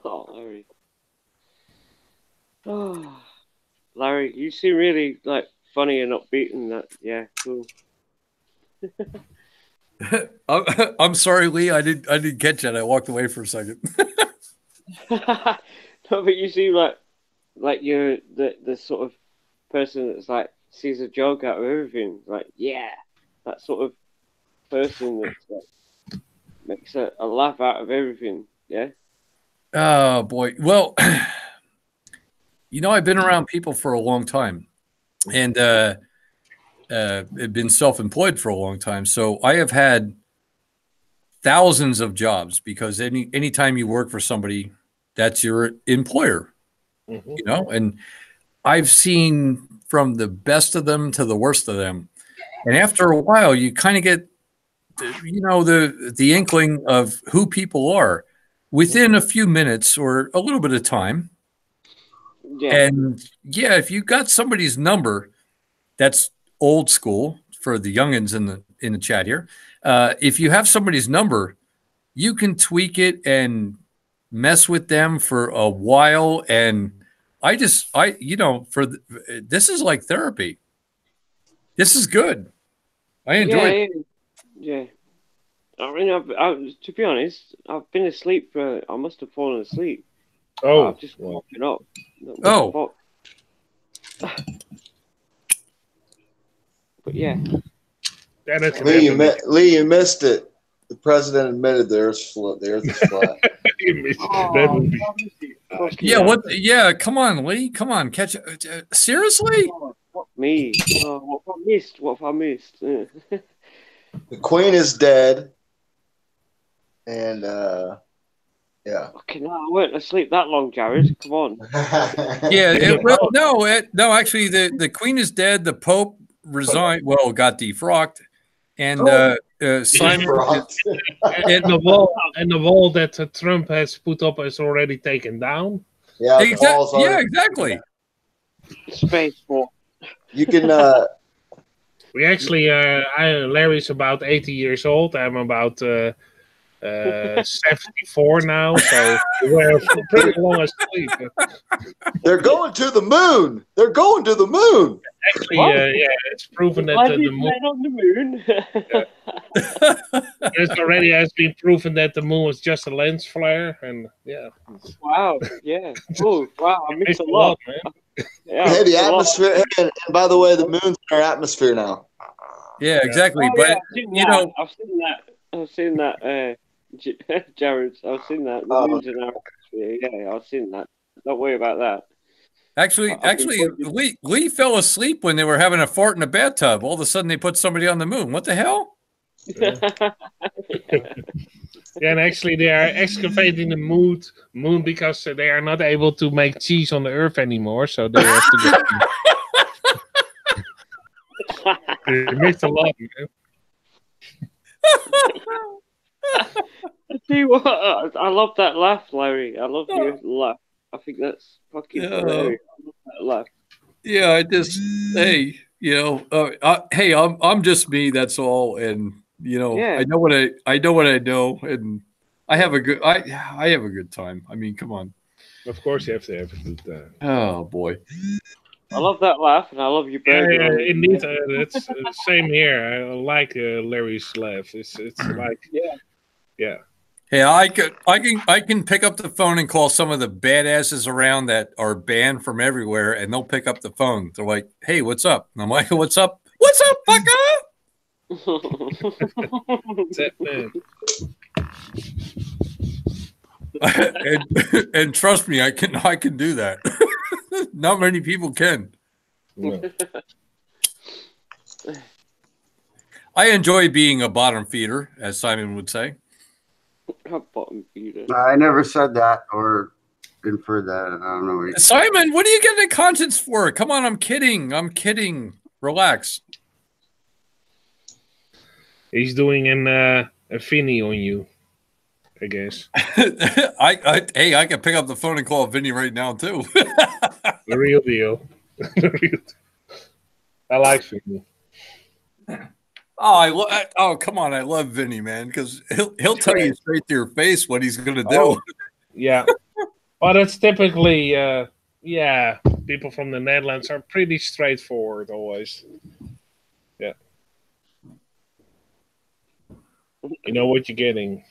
[SPEAKER 4] Oh, Larry. Oh, Larry, you seem really like funny and upbeat and that. Yeah, cool.
[SPEAKER 9] I'm sorry, Lee. I didn't catch that. I walked away for a second.
[SPEAKER 4] No, but you seem like you're the sort of person that's like sees a joke out of everything. Like, yeah, that sort of person that like, makes a laugh out of everything. Yeah.
[SPEAKER 9] Oh boy. Well, you know, I've been around people for a long time, and I've been self-employed for a long time. So I have had thousands of jobs because anytime you work for somebody, that's your employer.
[SPEAKER 1] Mm-hmm.
[SPEAKER 9] You know, and I've seen from the best of them to the worst of them, and after a while, you kind of get, you know, the inkling of who people are within a few minutes or a little bit of time.
[SPEAKER 4] Yeah.
[SPEAKER 9] And yeah, if you got somebody's number, that's old school for the youngins in the chat here. If you have somebody's number, you can tweak it and mess with them for a while. And this is like therapy. This is good. I enjoy it.
[SPEAKER 4] Yeah. I mean, to be honest, I've been asleep I must have fallen asleep.
[SPEAKER 1] Oh,
[SPEAKER 4] I've just woken up.
[SPEAKER 9] Oh.
[SPEAKER 4] But yeah.
[SPEAKER 3] Lee, you missed it. The president admitted the Earth is flat.
[SPEAKER 1] That would be.
[SPEAKER 9] Yeah. What? Yeah. Come on, Lee. Come on. Catch it. Seriously?
[SPEAKER 4] What me? What have I missed?
[SPEAKER 3] The Queen is dead. And yeah.
[SPEAKER 4] Okay, no, I weren't asleep that long, Jared. Come on.
[SPEAKER 9] Yeah. No. Actually, the Queen is dead. The Pope resigned. Well, got defrocked, and Simon
[SPEAKER 1] and the wall that Trump has put up is already taken down.
[SPEAKER 3] Yeah.
[SPEAKER 9] Exactly.
[SPEAKER 4] Spaceport.
[SPEAKER 3] You can.
[SPEAKER 1] We actually, Larry's about 80 years old. I'm about 74 now, so we're pretty long asleep.
[SPEAKER 3] They're going to the moon. They're going to the moon.
[SPEAKER 1] Actually, it's proven that the moon.
[SPEAKER 4] On the moon.
[SPEAKER 1] It already has been proven that the moon was just a lens flare, and yeah.
[SPEAKER 4] Wow. Yeah. Oh, wow. I missed a lot,
[SPEAKER 1] man.
[SPEAKER 4] Yeah,
[SPEAKER 3] hey, the atmosphere. And by the way, the moon's in our atmosphere now.
[SPEAKER 9] Yeah, exactly. But
[SPEAKER 4] I've seen that. Jared, I've seen that. The moon's in our atmosphere. Yeah, I've seen that. Don't worry about that.
[SPEAKER 9] Actually, Lee fell asleep when they were having a fart in a bathtub. All of a sudden, they put somebody on the moon. What the hell?
[SPEAKER 1] Yeah, and actually, they are excavating the moon because they are not able to make cheese on the Earth anymore. So they have to go. They missed a lot, man.
[SPEAKER 4] I tell you what, I love that laugh, Larry. I love your laugh. I think that's fucking hilarious. I love that laugh.
[SPEAKER 9] Yeah, I'm just me. That's all, and I know what I know, and I have a good time. I mean, come on.
[SPEAKER 1] Of course, you have to have a good time.
[SPEAKER 9] Oh boy.
[SPEAKER 4] I love that laugh, and I love your burger.
[SPEAKER 1] Yeah, indeed. It's same here. I like Larry's laugh. It's like yeah.
[SPEAKER 9] Hey, I can pick up the phone and call some of the badasses around that are banned from everywhere, and they'll pick up the phone. They're like, "Hey, what's up?" And I'm like, "What's up? What's up, fucker?"
[SPEAKER 1] That's it, man.
[SPEAKER 9] and trust me, I can do that. Not many people can.
[SPEAKER 1] No.
[SPEAKER 9] I enjoy being a bottom feeder, as Simon would say.
[SPEAKER 4] A bottom feeder.
[SPEAKER 5] I never said that or inferred that. I don't know.
[SPEAKER 9] Simon, what are you getting a conscience for? Come on, I'm kidding. Relax.
[SPEAKER 1] He's doing a Finny on you, I guess.
[SPEAKER 9] I can pick up the phone and call Vinny right now too.
[SPEAKER 1] The real deal. I like Finny.
[SPEAKER 9] Oh, come on! I love Vinny, man, because he'll tell you straight to your face what he's gonna do.
[SPEAKER 1] Oh, yeah, but it's typically people from the Netherlands are pretty straightforward always. Yeah, you know what you're getting.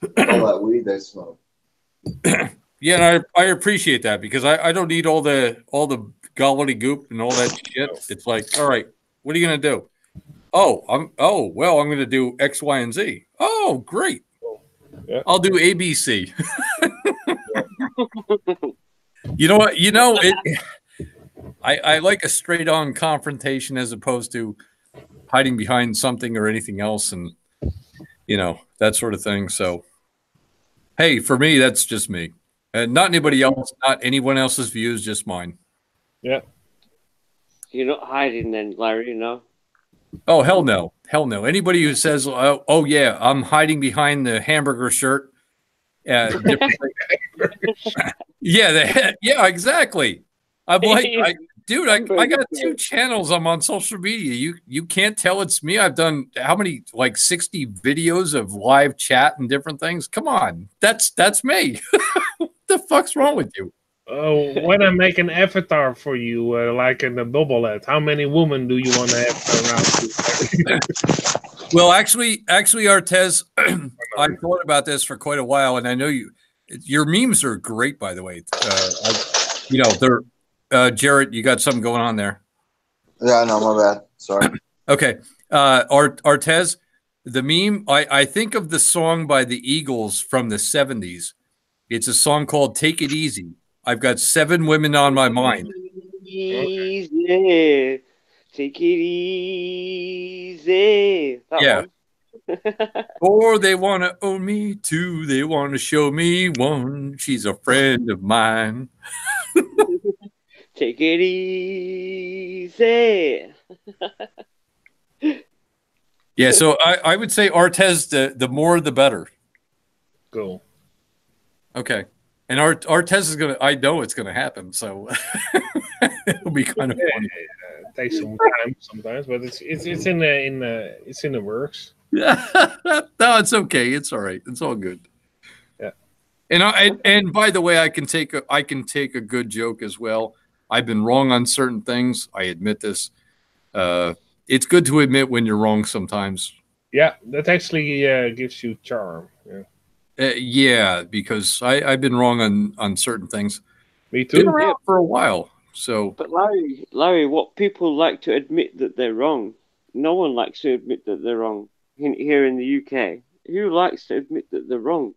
[SPEAKER 3] All that weed they smoke.
[SPEAKER 9] Yeah, and I appreciate that because I don't need all the gobbledygook and all that shit. It's like, all right, what are you gonna do? I'm going to do X, Y, and Z. Oh, great.
[SPEAKER 1] Yeah.
[SPEAKER 9] I'll do ABC. You know what? I like a straight on confrontation as opposed to hiding behind something or anything else and, that sort of thing. So, hey, for me, that's just me. And not anybody else, not anyone else's views, just mine.
[SPEAKER 1] Yeah.
[SPEAKER 4] You're not hiding then, Larry,
[SPEAKER 9] Oh, hell no. Hell no. Anybody who says, oh yeah, I'm hiding behind the hamburger shirt. Yeah, exactly. I'm like, dude, I got 2 channels. I'm on social media. You can't tell it's me. I've done how many, like 60 videos of live chat and different things. Come on, that's me. What the fuck's wrong with you?
[SPEAKER 1] When I make an avatar for you, like in the double head, how many women do you want to have around you?
[SPEAKER 9] Well, actually, Artez, I thought about this for quite a while, and I know your memes are great, by the way. They're, Jarrett, you got something going on there?
[SPEAKER 8] Yeah, no, my bad. Sorry.
[SPEAKER 9] Okay, Artez, the meme. I think of the song by the Eagles from the '70s. It's a song called "Take It Easy." I've got 7 women on my mind.
[SPEAKER 4] Easy. Take it easy.
[SPEAKER 9] Yeah. Or they want to own me 2. They want to show me 1. She's a friend of mine.
[SPEAKER 4] Take it easy.
[SPEAKER 9] Yeah, so I would say Artez, the more the better.
[SPEAKER 1] Cool.
[SPEAKER 9] Okay. And Artez is gonna. I know it's gonna happen, so it'll be kind of fun.
[SPEAKER 1] It takes some time sometimes, but it's in the works.
[SPEAKER 9] No, it's okay. It's all right. It's all good.
[SPEAKER 1] Yeah.
[SPEAKER 9] And by the way, I can take a good joke as well. I've been wrong on certain things. I admit this. It's good to admit when you're wrong sometimes.
[SPEAKER 1] Yeah, that actually gives you charm. Yeah.
[SPEAKER 9] Yeah, because I've been wrong on certain things.
[SPEAKER 1] Me too.
[SPEAKER 9] Been around for a while. So,
[SPEAKER 4] but Larry, what people like to admit that they're wrong. No one likes to admit that they're wrong here in the UK. Who likes to admit that they're wrong?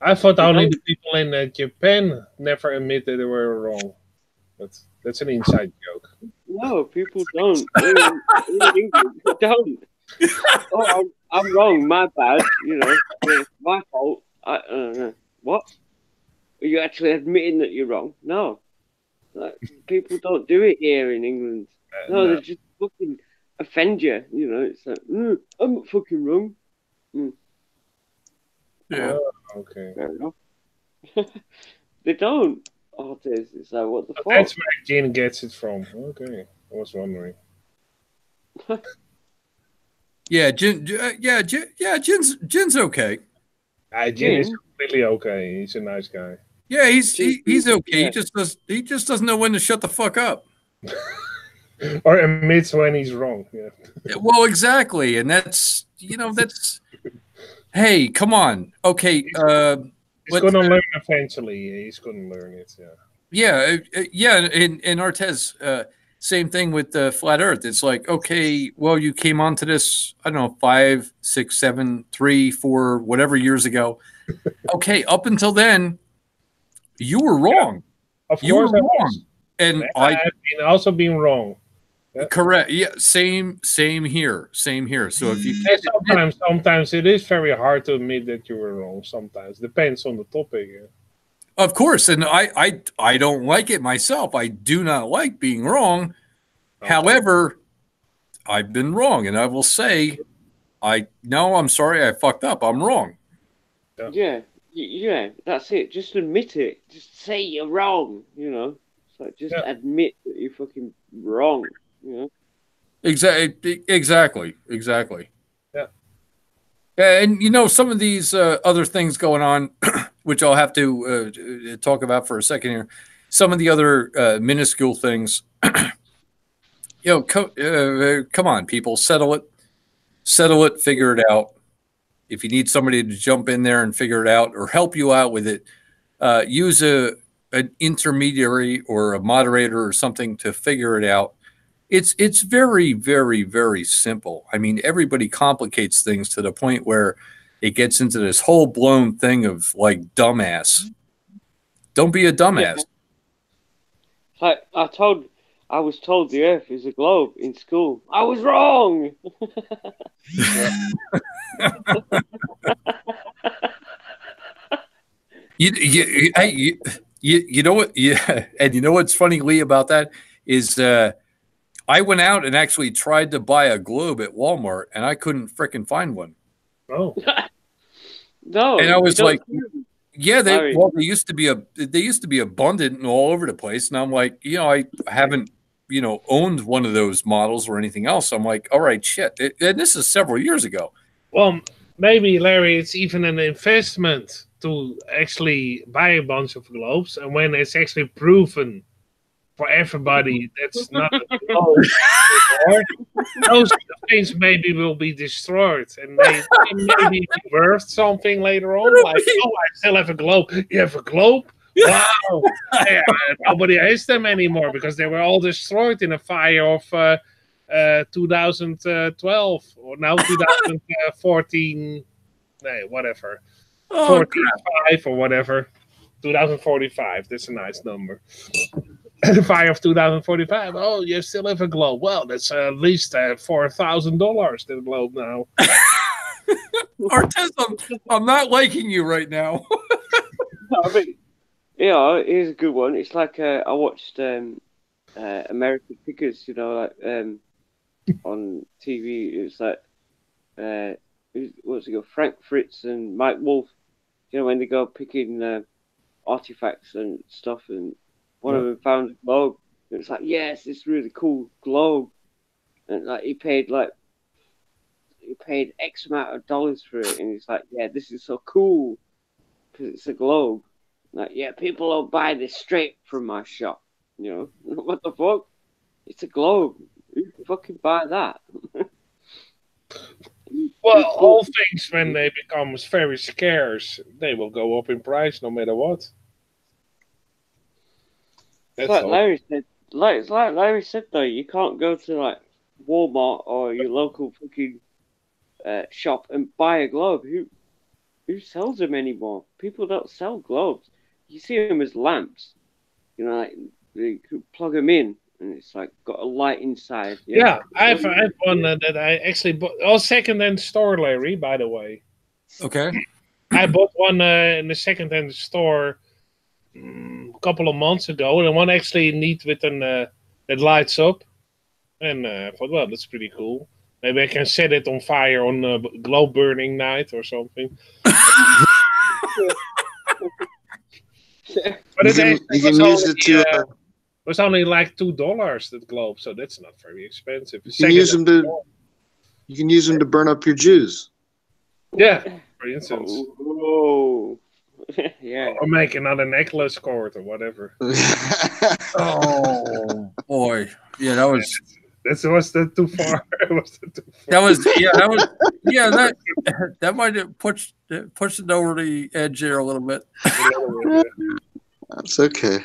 [SPEAKER 1] I thought only the people in Japan never admit that they were wrong. That's an inside joke.
[SPEAKER 4] No, people don't. In England, they don't. Oh, I'm wrong. My bad. It's my fault. What? Are you actually admitting that you're wrong? No. Like, people don't do it here in England. No, they just fucking offend you. It's like, I'm not fucking wrong.
[SPEAKER 9] Yeah.
[SPEAKER 1] Okay.
[SPEAKER 4] Fair enough. They don't. It's like, what the fuck?
[SPEAKER 1] That's where Jin gets it from. Okay. I was wondering.
[SPEAKER 9] Yeah, Jin's okay.
[SPEAKER 1] Jin is completely okay. He's a nice guy.
[SPEAKER 9] Yeah, he's okay. Yeah. He just doesn't know when to shut the fuck up.
[SPEAKER 1] Or admits when he's wrong. Yeah.
[SPEAKER 9] Well, exactly, and that's hey, come on. Okay,
[SPEAKER 1] he's going to learn eventually. He's going to learn it. Yeah.
[SPEAKER 9] Yeah. And Artez, same thing with the flat Earth. It's like, okay, well, you came onto this, I don't know, 5, 6, 7, 3, 4, whatever years ago. Okay, up until then, you were wrong.
[SPEAKER 1] Yeah, of course,
[SPEAKER 9] you were wrong, and
[SPEAKER 1] I've also been wrong.
[SPEAKER 9] Yeah. Correct. Yeah, same here. So if you
[SPEAKER 1] sometimes it is very hard to admit that you were wrong. Sometimes depends on the topic. Yeah.
[SPEAKER 9] Of course, and I don't like it myself. I do not like being wrong. Okay. However, I've been wrong, and I will say, I'm sorry, I fucked up. I'm wrong.
[SPEAKER 4] Yeah, that's it. Just admit it. Just say you're wrong. So just admit that you're fucking wrong.
[SPEAKER 9] Exactly. Yeah. And some of these other things going on, which I'll have to talk about for a second here. Some of the other minuscule things. Come on, people, settle it, figure it out. If you need somebody to jump in there and figure it out or help you out with it, use an intermediary or a moderator or something to figure it out. It's very, very, very simple. I mean, everybody complicates things to the point where it gets into this whole blown thing of like dumbass. Don't be a dumbass.
[SPEAKER 4] Yeah. I was told the Earth is a globe in school. I was wrong.
[SPEAKER 9] You know what? Yeah, and you know what's funny, Lee, about that is I went out and actually tried to buy a globe at Walmart, and I couldn't frickin' find one.
[SPEAKER 1] Oh.
[SPEAKER 4] No.
[SPEAKER 9] And I was like, Yeah,
[SPEAKER 4] Larry.
[SPEAKER 9] they used to be abundant and all over the place, and I'm like, I haven't owned one of those models or anything else. I'm like, all right, shit, and this is several years ago.
[SPEAKER 1] Well, maybe, Larry, it's even an investment to actually buy a bunch of globes, and when it's actually proven for everybody that's not a globe anymore, those things maybe will be destroyed, and they may be worth something later on. Like, oh, I still have a globe. You have a globe? Wow! Yeah, nobody has them anymore because they were all destroyed in a fire of 2012 or now 2014. Whatever.
[SPEAKER 9] Oh,
[SPEAKER 1] 45 or whatever. 2045. That's a nice number. The fire of 2045. Oh, you still have a globe. Well, that's at least $4,000 the globe now.
[SPEAKER 9] Artez, I'm not liking you right now.
[SPEAKER 4] I mean, yeah, here's a good one. It's like I watched American Pickers, on TV. It's like what's it called? Frank Fritz and Mike Wolf. When they go picking artifacts and stuff, and one of them found a globe. It's like, yes, this really cool globe, and like he paid X amount of dollars for it, and he's like, yeah, this is so cool because it's a globe. Like, yeah, people will buy this straight from my shop. What the fuck? It's a globe. Who can fucking buy that?
[SPEAKER 1] Well, all things, when they become very scarce, they will go up in price no matter what.
[SPEAKER 4] It's like Larry said. It's like Larry said, though, you can't go to like Walmart or your local fucking shop and buy a globe. Who sells them anymore? People don't sell globes. You see them as lamps. Like you could plug them in, and it's like got a light inside.
[SPEAKER 1] Yeah, I have one that I actually bought. Oh, second-hand store, Larry, by the way.
[SPEAKER 9] Okay.
[SPEAKER 1] I bought one in the second-hand store a couple of months ago, and one actually neat with that lights up. And I thought, well, that's pretty cool. Maybe I can set it on fire on a globe burning night or something. But it was only like $2 that globe, so that's not very expensive.
[SPEAKER 3] You can use them to burn up your Jews.
[SPEAKER 1] Yeah, for instance.
[SPEAKER 4] Oh, yeah.
[SPEAKER 1] Or make another necklace cord or whatever.
[SPEAKER 9] Oh boy, yeah, that was.
[SPEAKER 1] Was that too far?
[SPEAKER 9] That might have pushed it over the edge there a little bit.
[SPEAKER 3] That's okay.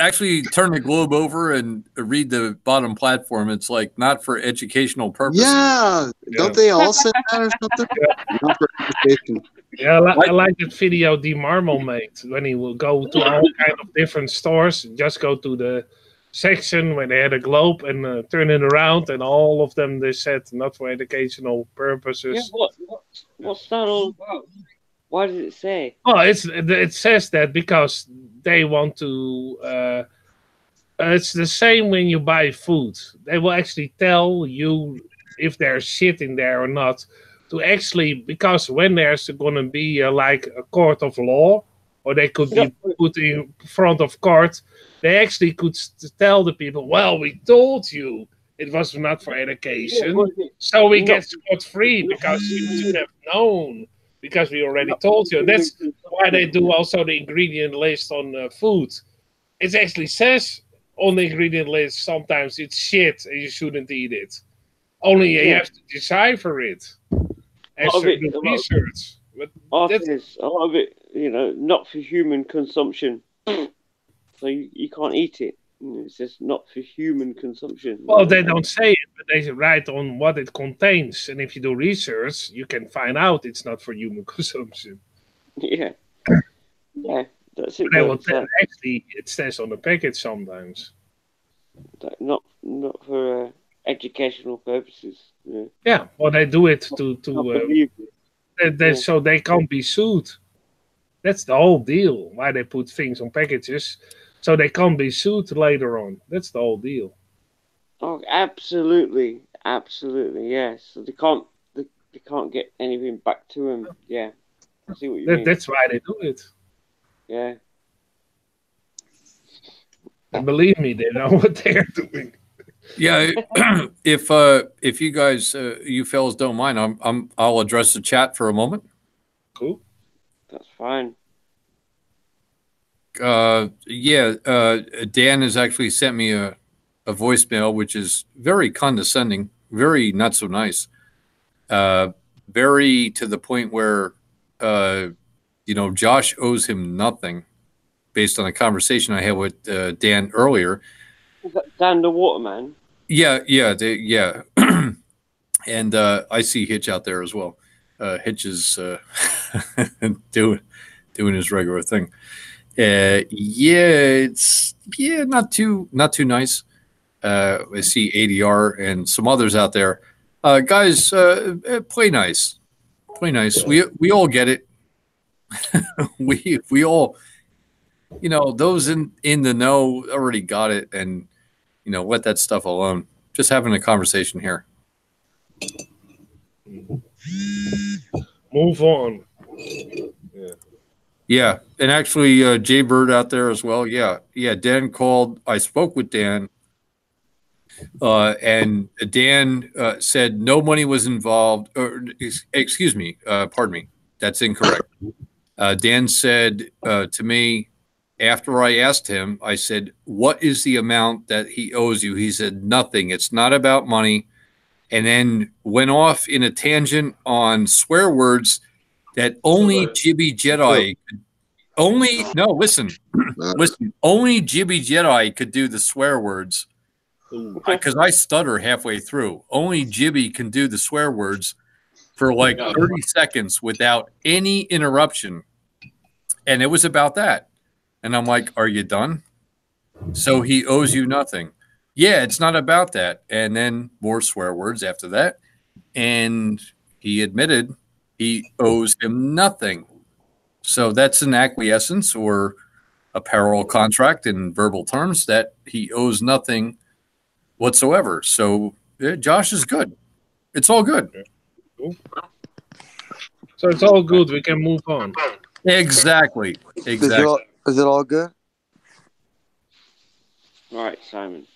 [SPEAKER 9] Actually, turn the globe over and read the bottom platform. It's like not for educational purposes.
[SPEAKER 3] Yeah, don't they all say that or something? Not for education.
[SPEAKER 1] Yeah, I like that video D Marmal made when he will go to all kind of different stores. Just go to the section where they had a globe and turn it around, and all of them they said not for educational purposes.
[SPEAKER 4] Yeah, what's that all about? What does it say?
[SPEAKER 1] Oh, it says that because they want to. It's the same when you buy food. They will actually tell you if there's shit in there or not. To actually, because when there's going to be like a court of law, or they could be put in front of court, they actually could tell the people, well, we told you it was not for education, so we get scot-free because you should have known, because we already told you. That's why they do also the ingredient list on food. It actually says on the ingredient list sometimes it's shit and you shouldn't eat it. Only you have to decipher it. A lot of
[SPEAKER 4] it, not for human consumption. So you can't eat it. It says not for human consumption.
[SPEAKER 1] Well, they don't say it, but they write on what it contains. And if you do research, you can find out it's not for human consumption.
[SPEAKER 4] Yeah. Yeah, that's it.
[SPEAKER 1] They will actually, it says on the package sometimes.
[SPEAKER 4] Not for educational purposes.
[SPEAKER 1] Yeah, well, they do it so they can't be sued. That's the whole deal. Why they put things on packages, so they can't be sued later on. That's the whole deal.
[SPEAKER 4] Oh, absolutely, yes. So they can't get anything back to them. Yeah. I see what you mean.
[SPEAKER 1] That's why they do it.
[SPEAKER 4] Yeah.
[SPEAKER 1] And believe me, they know what they're doing.
[SPEAKER 9] Yeah, if you guys, you fellas don't mind, I'll address the chat for a moment.
[SPEAKER 1] Cool.
[SPEAKER 4] That's fine.
[SPEAKER 9] Dan has actually sent me a voicemail, which is very condescending, very not so nice, very to the point where, Josh owes him nothing based on a conversation I had with Dan earlier.
[SPEAKER 4] Is that Dan the Waterman?
[SPEAKER 9] Yeah. And I see Hitch out there as well. Hitch is doing his regular thing. It's not too nice. I see ADR and some others out there. Guys, play nice. Play nice. We all get it. we all, those in the know already got it, and let that stuff alone. Just having a conversation here.
[SPEAKER 1] Move on.
[SPEAKER 9] Yeah, and actually, Jay Bird out there as well. Yeah. Dan called. I spoke with Dan, and Dan said no money was involved. Or excuse me, pardon me. That's incorrect. Dan said to me after I asked him, I said, "What is the amount that he owes you?" He said, "Nothing. It's not about money." And then went off in a tangent on swear words that only Jibby Jedi could. Listen. Only Jibby Jedi could do the swear words, because I stutter halfway through. Only Jibby can do the swear words for like 30 seconds without any interruption. And it was about that. And I'm like, "Are you done?" So he owes you nothing. Yeah, it's not about that. And then more swear words after that. And he admitted he owes him nothing. So that's an acquiescence or a parallel contract in verbal terms that he owes nothing whatsoever. So Josh is good. It's all good.
[SPEAKER 1] Cool. So it's all good. We can move on.
[SPEAKER 9] Exactly.
[SPEAKER 8] Is it all good?
[SPEAKER 4] All right, Simon.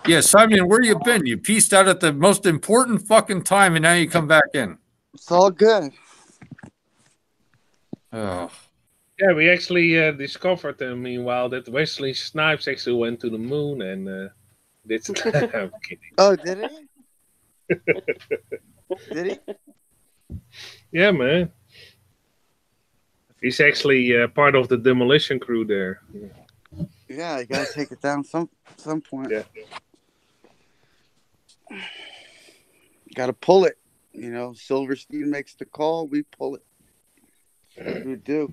[SPEAKER 9] Yeah, Simon, where you been? You pieced out at the most important fucking time, and now you come back in.
[SPEAKER 8] It's all good.
[SPEAKER 9] Oh.
[SPEAKER 1] Yeah, we actually discovered, meanwhile, that Wesley Snipes actually went to the moon and did. I'm kidding.
[SPEAKER 8] Oh, did he? Did he?
[SPEAKER 1] Yeah, man. He's actually part of the demolition crew there.
[SPEAKER 8] Yeah, you gotta take it down some point.
[SPEAKER 1] Yeah.
[SPEAKER 8] Gotta pull it. Silverstein makes the call. We pull it. That's what we do.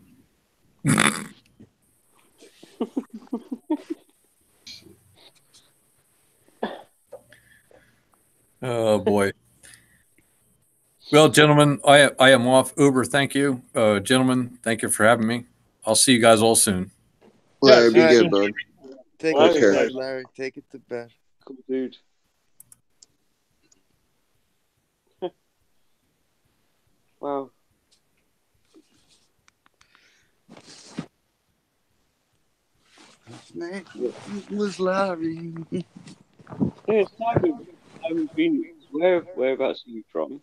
[SPEAKER 9] Oh boy. Well, gentlemen, I am off. Uber, thank you. Gentlemen, thank you for having me. I'll see you guys all soon.
[SPEAKER 3] Larry, be good, bud.
[SPEAKER 8] Take it to bed, Larry. Take it to bed.
[SPEAKER 4] Cool, dude. Wow.
[SPEAKER 8] His name was Larry.
[SPEAKER 4] Yeah, Simon. I haven't been. Whereabouts are you from?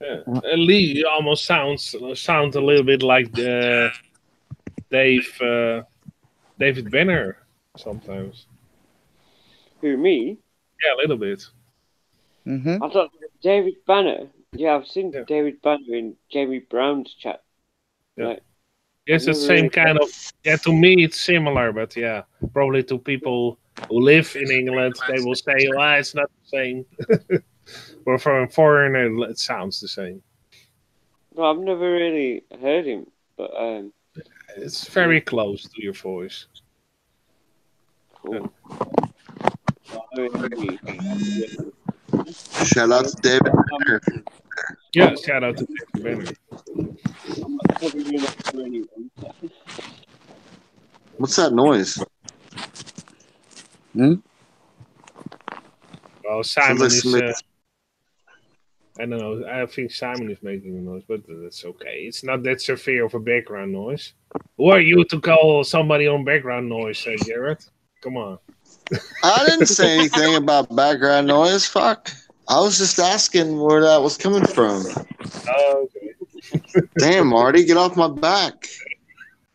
[SPEAKER 1] Yeah. Lee almost sounds a little bit like David Banner sometimes.
[SPEAKER 4] Who, me?
[SPEAKER 1] Yeah, a little bit.
[SPEAKER 8] Mm-hmm.
[SPEAKER 4] I thought David Banner. Yeah, I've seen David Banner in Jamie Brown's chat.
[SPEAKER 1] Yeah.
[SPEAKER 4] Like,
[SPEAKER 1] It's the same kind of. Yeah, to me it's similar, but yeah, probably to people who live in England, they will say, "Well, it's not the same." But for a foreigner, it sounds the same.
[SPEAKER 4] Well, I've never really heard him, but
[SPEAKER 1] it's very close to your voice.
[SPEAKER 4] Cool.
[SPEAKER 3] Shout out to David Banner.
[SPEAKER 1] Yeah, shout out to David Banner.
[SPEAKER 3] What's that noise?
[SPEAKER 1] Well, Simon is. I don't know. I think Simon is making a noise, but that's okay. It's not that severe of a background noise. Who are you to call somebody on background noise, Jared? Come on.
[SPEAKER 3] I didn't say anything about background noise. Fuck. I was just asking where that was coming from.
[SPEAKER 1] Oh, okay.
[SPEAKER 3] Damn, Marty, get off my back.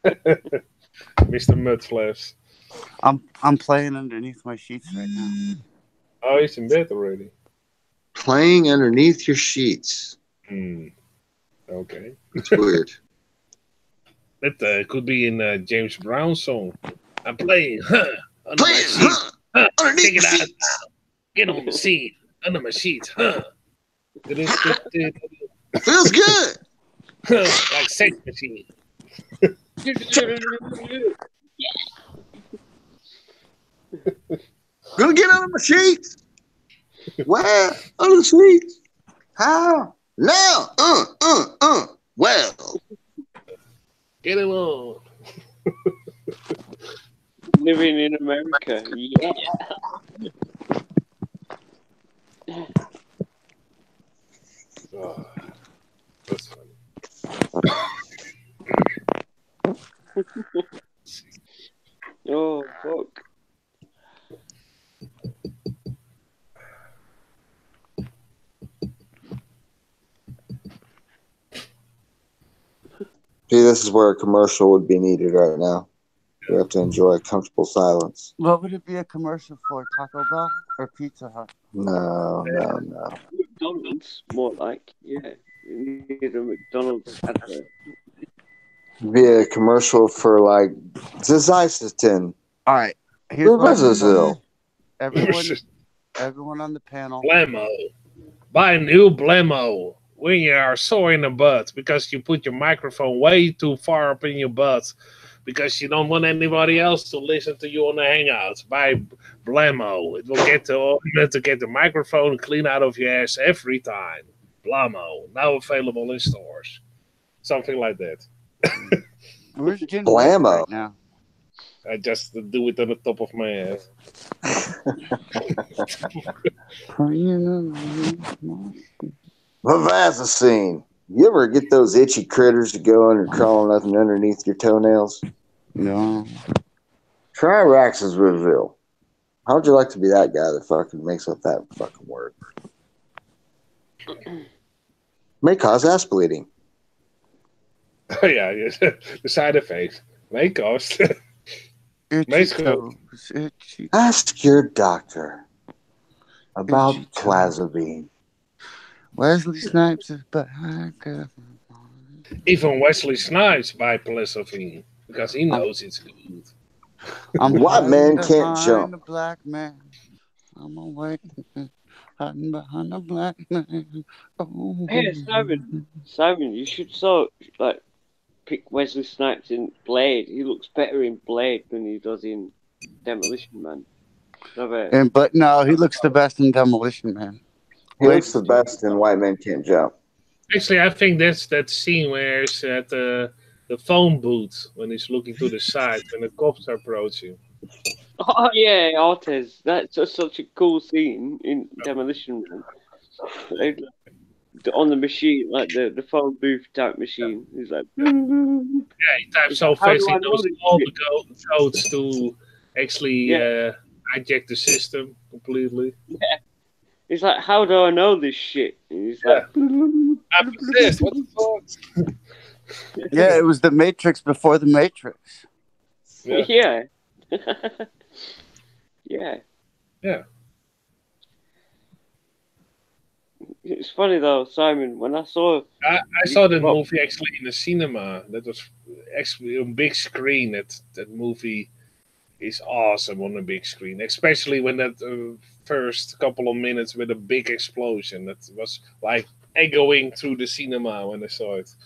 [SPEAKER 1] Mr. Mudflaps.
[SPEAKER 5] I'm playing underneath my sheets right now.
[SPEAKER 1] Oh, he's in bed already.
[SPEAKER 3] Playing underneath your sheets.
[SPEAKER 1] Okay.
[SPEAKER 3] It's weird.
[SPEAKER 1] That could be in a James Brown song. I'm playing, under my
[SPEAKER 3] Playing,
[SPEAKER 1] sheet.
[SPEAKER 3] underneath
[SPEAKER 1] Check it
[SPEAKER 3] your
[SPEAKER 1] out.
[SPEAKER 3] sheets.
[SPEAKER 1] Get on the seat. Under my sheet.
[SPEAKER 3] Feels good.
[SPEAKER 1] Like sex machine.
[SPEAKER 3] Gonna get under my sheets. Where? Under the sheets. How? Now. Well.
[SPEAKER 1] Get it on.
[SPEAKER 4] Living in America. Yeah.
[SPEAKER 1] Oh, that's funny.
[SPEAKER 4] Oh, fuck.
[SPEAKER 3] See, this is where a commercial would be needed right now. We have to enjoy a comfortable silence.
[SPEAKER 5] What would it be a commercial for? Taco Bell or Pizza Hut?
[SPEAKER 3] No.
[SPEAKER 4] McDonald's, more like. Yeah. You need a McDonald's advert.
[SPEAKER 3] Be a commercial for like Zeiston.
[SPEAKER 5] All right. Here's what
[SPEAKER 3] Brazil.
[SPEAKER 5] everyone on the panel.
[SPEAKER 1] Blammo. Buy a new Blammo when you are sore in the butt because you put your microphone way too far up in your butt because you don't want anybody else to listen to you on the Hangouts. Buy Blammo. It will get the microphone clean out of your ass every time. Blammo. Now available in stores. Something like that.
[SPEAKER 5] Where's Jim
[SPEAKER 3] Blammo
[SPEAKER 5] right now?
[SPEAKER 1] I just do it on the top of my head.
[SPEAKER 3] Vivacicine. You ever get those itchy critters to go under crawling nothing underneath your toenails?
[SPEAKER 5] No.
[SPEAKER 3] Try Raxisville. How would you like to be that guy that fucking makes up that fucking word? May cause ass bleeding.
[SPEAKER 1] Oh, yeah, the side effects. May cost.
[SPEAKER 3] Ask your doctor about clozapine.
[SPEAKER 5] Wesley Snipes is back.
[SPEAKER 1] Even Wesley Snipes buy clozapine because he knows it's good.
[SPEAKER 3] White man can't jump.
[SPEAKER 5] A black man. I'm away. Hiding behind a black man. Oh.
[SPEAKER 4] Hey, Simon, you should pick Wesley Snipes in Blade. He looks better in Blade than he does in Demolition Man.
[SPEAKER 5] But no, he looks the best in Demolition Man.
[SPEAKER 3] He looks the best in White Man Can't Jump.
[SPEAKER 1] Actually, I think that's that scene where he's at the phone booth when he's looking to the side when the cops are approaching.
[SPEAKER 4] Oh yeah, Artes. That's such a cool scene in Demolition Man. On the machine, like the phone booth type machine. He's like,
[SPEAKER 1] yeah, he types so fast he knows all the codes to actually hijack the system completely.
[SPEAKER 4] Yeah. He's like, how do I know this shit? And he's like,
[SPEAKER 1] I'm obsessed. What the fuck?
[SPEAKER 5] Yeah, it was the Matrix before the Matrix.
[SPEAKER 4] Yeah. Yeah. It's funny though, Simon. When I saw
[SPEAKER 1] that movie actually in the cinema. That was actually on big screen. That movie is awesome on a big screen, especially when that first couple of minutes with a big explosion. That was like echoing through the cinema when I saw it.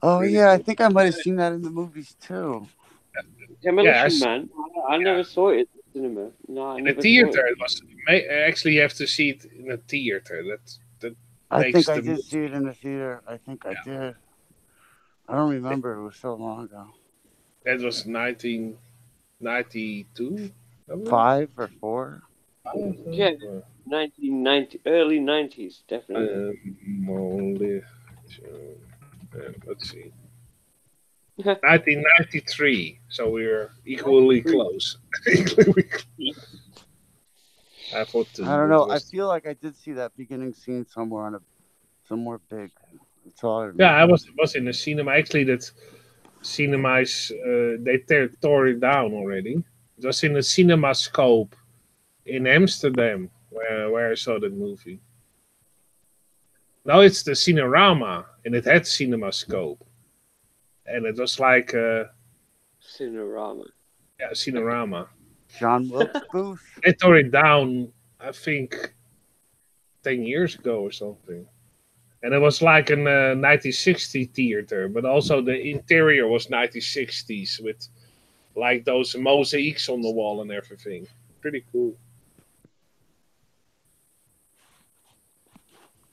[SPEAKER 5] Oh really yeah, cool. I think I might have seen that in the movies too.
[SPEAKER 4] Demolition Man. I never saw it in the cinema. No,
[SPEAKER 1] in the theater. It was actually you have to see it in a theater.
[SPEAKER 5] I think I did see it in the theater. I think I did. I don't remember. It was so long ago.
[SPEAKER 1] That was 1992?
[SPEAKER 5] 5 or 4?
[SPEAKER 4] Yeah. 1990, early 90s, definitely.
[SPEAKER 1] Let's see. 1993, so we're equally close. I thought
[SPEAKER 5] I don't know. I feel like I did see that beginning scene somewhere on somewhere big. That's all I remember.
[SPEAKER 1] Yeah, I was in the cinema. Actually, that cinema is they tore it down already. It was in the CinemaScope in Amsterdam where I saw that movie. Now it's the Cinerama, and it had CinemaScope, and it was like
[SPEAKER 4] Cinerama.
[SPEAKER 1] Yeah, Cinerama.
[SPEAKER 5] John Wilkes Booth.
[SPEAKER 1] They tore it down, I think, 10 years ago or something. And it was like a 1960 theater, but also the interior was 1960s with like those mosaics on the wall and everything. Pretty cool.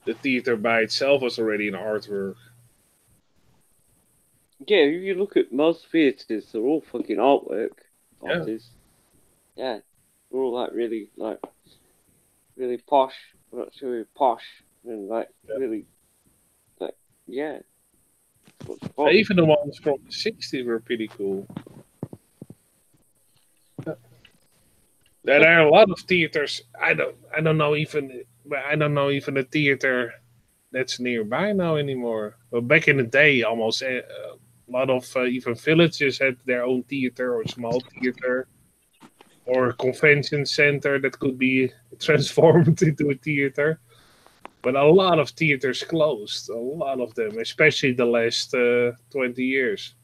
[SPEAKER 1] The theater by itself was already an artwork.
[SPEAKER 4] Yeah, if you look at most theatres, they're all fucking artwork artists. Yeah, they're all like really posh, but not so really posh, and really, like, yeah.
[SPEAKER 1] Even the ones from the 60s were pretty cool. There are a lot of theaters. I don't know even a theater that's nearby now anymore. But back in the day, almost a lot of even villages had their own theater or small theater or a convention center that could be transformed into a theater. But a lot of theaters closed. A lot of them, especially the last 20 years.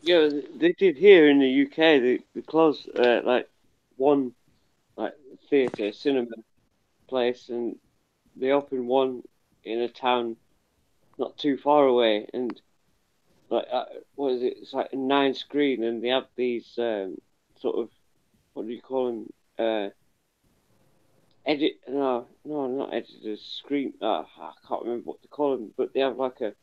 [SPEAKER 4] Yeah, they did here in the UK. They closed one theatre, cinema place, and they opened one in a town not too far away. And what is it? It's like a 9-screen, and they have these sort of, what do you call them? Not editors. Screen. I can't remember what to call them, but they have like a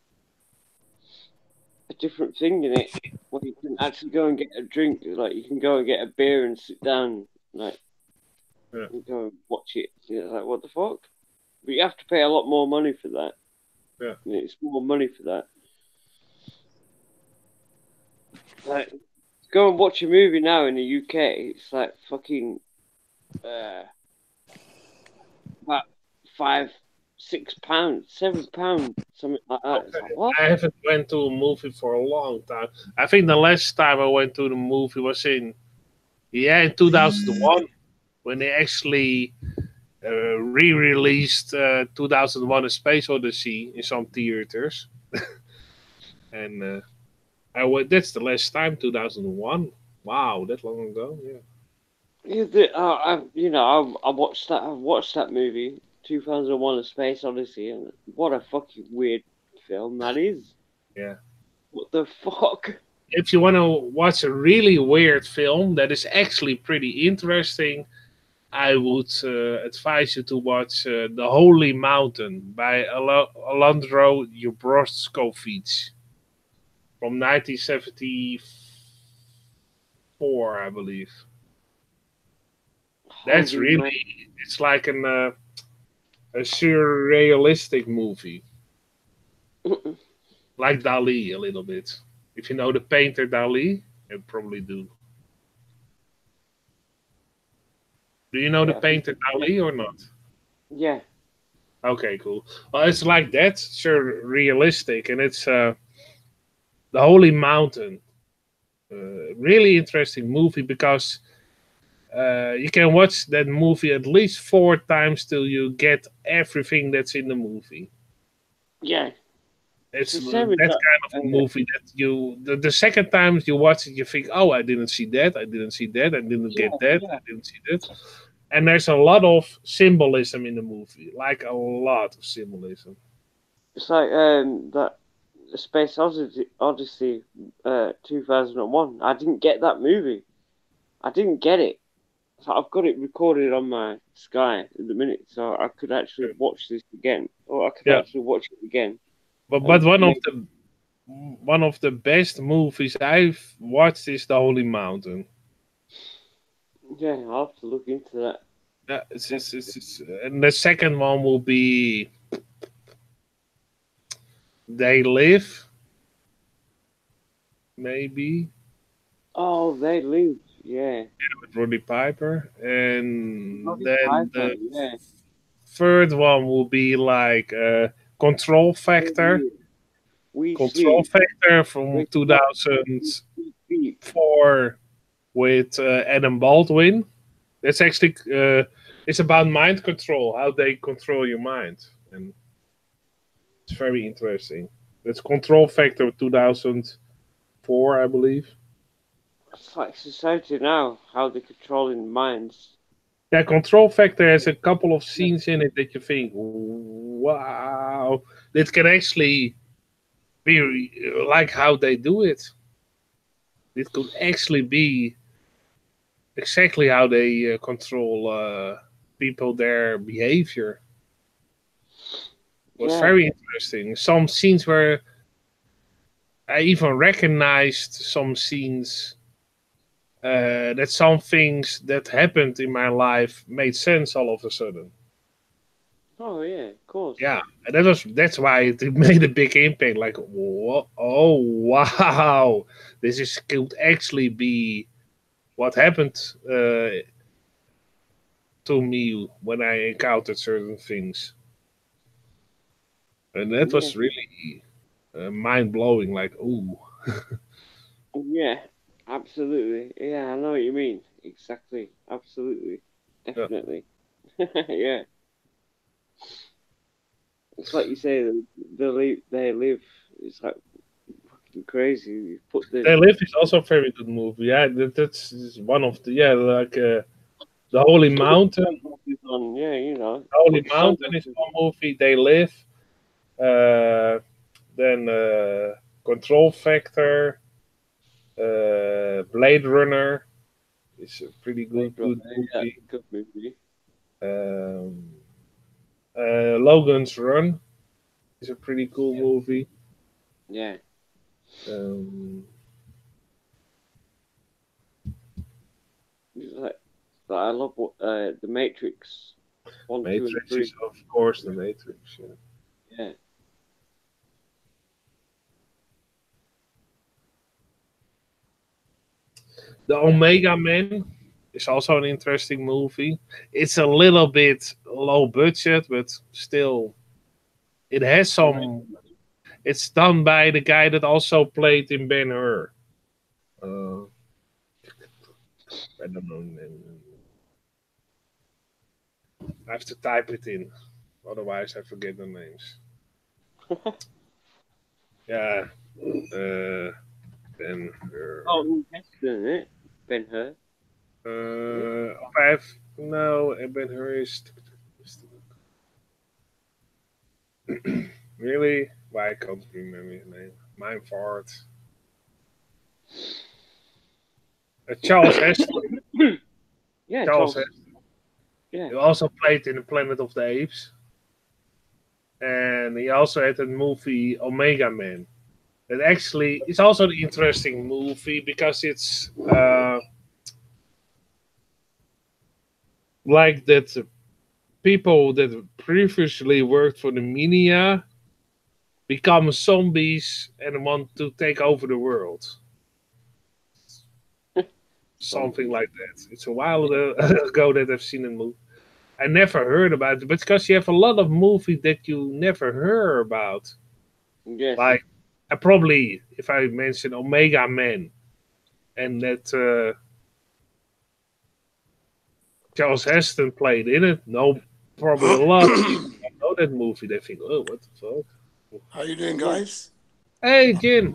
[SPEAKER 4] different thing in it where you can actually go and get a drink. Like you can go and get a beer and sit down, and go and watch it. Like, what the fuck? But you have to pay a lot more money for that.
[SPEAKER 1] Yeah,
[SPEAKER 4] it's more money for that. Like, go and watch a movie now in the UK. It's like fucking about £5, £6, £7, something like that. It's like, what?
[SPEAKER 1] I haven't went to a movie for a long time. I think the last time I went to the movie was in 2001 when they actually re-released 2001: A Space Odyssey in some theaters, and I went. That's the last time, 2001. Wow, that long ago. Yeah.
[SPEAKER 4] I watched that. I watched that movie, 2001: A Space Odyssey, and what a fucking weird film that is.
[SPEAKER 1] Yeah.
[SPEAKER 4] What the fuck?
[SPEAKER 1] If you want to watch a really weird film that is actually pretty interesting, I would advise you to watch The Holy Mountain by Alejandro Jodorowsky from 1974, I believe. That's really, it's like a surrealistic movie. Like Dali a little bit. If you know the painter Dali, you probably do. Do you know the painter Dali or not?
[SPEAKER 4] Yeah.
[SPEAKER 1] Okay, cool. Well, it's like that, surrealistic, and it's The Holy Mountain. Really interesting movie because you can watch that movie at least 4 times till you get everything that's in the movie.
[SPEAKER 4] Yeah.
[SPEAKER 1] It's that kind of movie that the second time you watch it, you think, oh, I didn't see that, I didn't see that, I didn't get that, I didn't see that. And there's a lot of symbolism in the movie, like a lot of symbolism.
[SPEAKER 4] It's like that Space Odyssey 2001. I didn't get that movie. I didn't get it. So I've got it recorded on my Sky at the minute, so I could actually watch this again, or I could actually watch it again.
[SPEAKER 1] But one of the best movies I've watched is The Holy Mountain.
[SPEAKER 4] Yeah, I'll have to look into that.
[SPEAKER 1] And the second one will be They Live, maybe.
[SPEAKER 4] Oh, They Live. Yeah.
[SPEAKER 1] With Roddy Piper. And
[SPEAKER 4] Roddy
[SPEAKER 1] then
[SPEAKER 4] Piper,
[SPEAKER 1] the
[SPEAKER 4] yeah.
[SPEAKER 1] third one will be like Control Factor.
[SPEAKER 4] We
[SPEAKER 1] Control
[SPEAKER 4] Sleep.
[SPEAKER 1] Factor from
[SPEAKER 4] Wake up.
[SPEAKER 1] 2004 with Adam Baldwin. That's actually it's about mind control, how they control your mind, and it's very interesting. That's Control Factor 2004, I believe.
[SPEAKER 4] It's like society now, how they're controlling minds.
[SPEAKER 1] Yeah, Control Factor has a couple of scenes in it that you think, wow, this can actually be like how they do it. It could actually be exactly how they control people, their behavior. It was very interesting. Some scenes where I even recognized some scenes that some things that happened in my life made sense all of a sudden.
[SPEAKER 4] Oh yeah, of course.
[SPEAKER 1] Yeah, and that's why it made a big impact. Like, oh wow, could actually be what happened to me when I encountered certain things, and that was really mind blowing. Like, ooh.
[SPEAKER 4] Yeah, absolutely. Yeah, I know what you mean. Exactly. Absolutely. Definitely. Yeah. It's like you say, they live. It's like fucking crazy. You put the
[SPEAKER 1] They Live is also a very good movie. Yeah, that's one of the like the Holy Mountain.
[SPEAKER 4] On, yeah, you know.
[SPEAKER 1] Holy Mountain is one movie. They Live. Then Control Factor. Blade Runner is a pretty good movie.
[SPEAKER 4] Yeah, good movie.
[SPEAKER 1] Logan's Run is a pretty cool movie.
[SPEAKER 4] Yeah. Like, I love the Matrix.
[SPEAKER 1] Matrix is, of course, the Matrix.
[SPEAKER 4] Yeah.
[SPEAKER 1] The Omega Man is also an interesting movie. It's a little bit low budget, but still, it has some. It's done by the guy that also played in Ben-Hur. I don't know. I have to type it in, otherwise I forget the names. Yeah, Ben-Hur.
[SPEAKER 4] Oh, isn't it? Ben-Hur.
[SPEAKER 1] No, Ben-Hur is. Really? Why I can't remember his name? Mind fart. Charles Heston.
[SPEAKER 4] Yeah,
[SPEAKER 1] Charles Heston.
[SPEAKER 4] Yeah.
[SPEAKER 1] He also played in the Planet of the Apes. And he also had a movie Omega Man. That actually is also an interesting movie because it's like that people that previously worked for the media become zombies and want to take over the world. Something like that. It's a while ago that I've seen a movie. I never heard about it, but because you have a lot of movies that you never heard about.
[SPEAKER 4] Yes.
[SPEAKER 1] Like, I probably, if I mention Omega Man, and that Charles Heston played in it, probably a lot of people don't know that movie. They think, oh, what the fuck?
[SPEAKER 10] How you doing, guys?
[SPEAKER 1] Hey, Jin.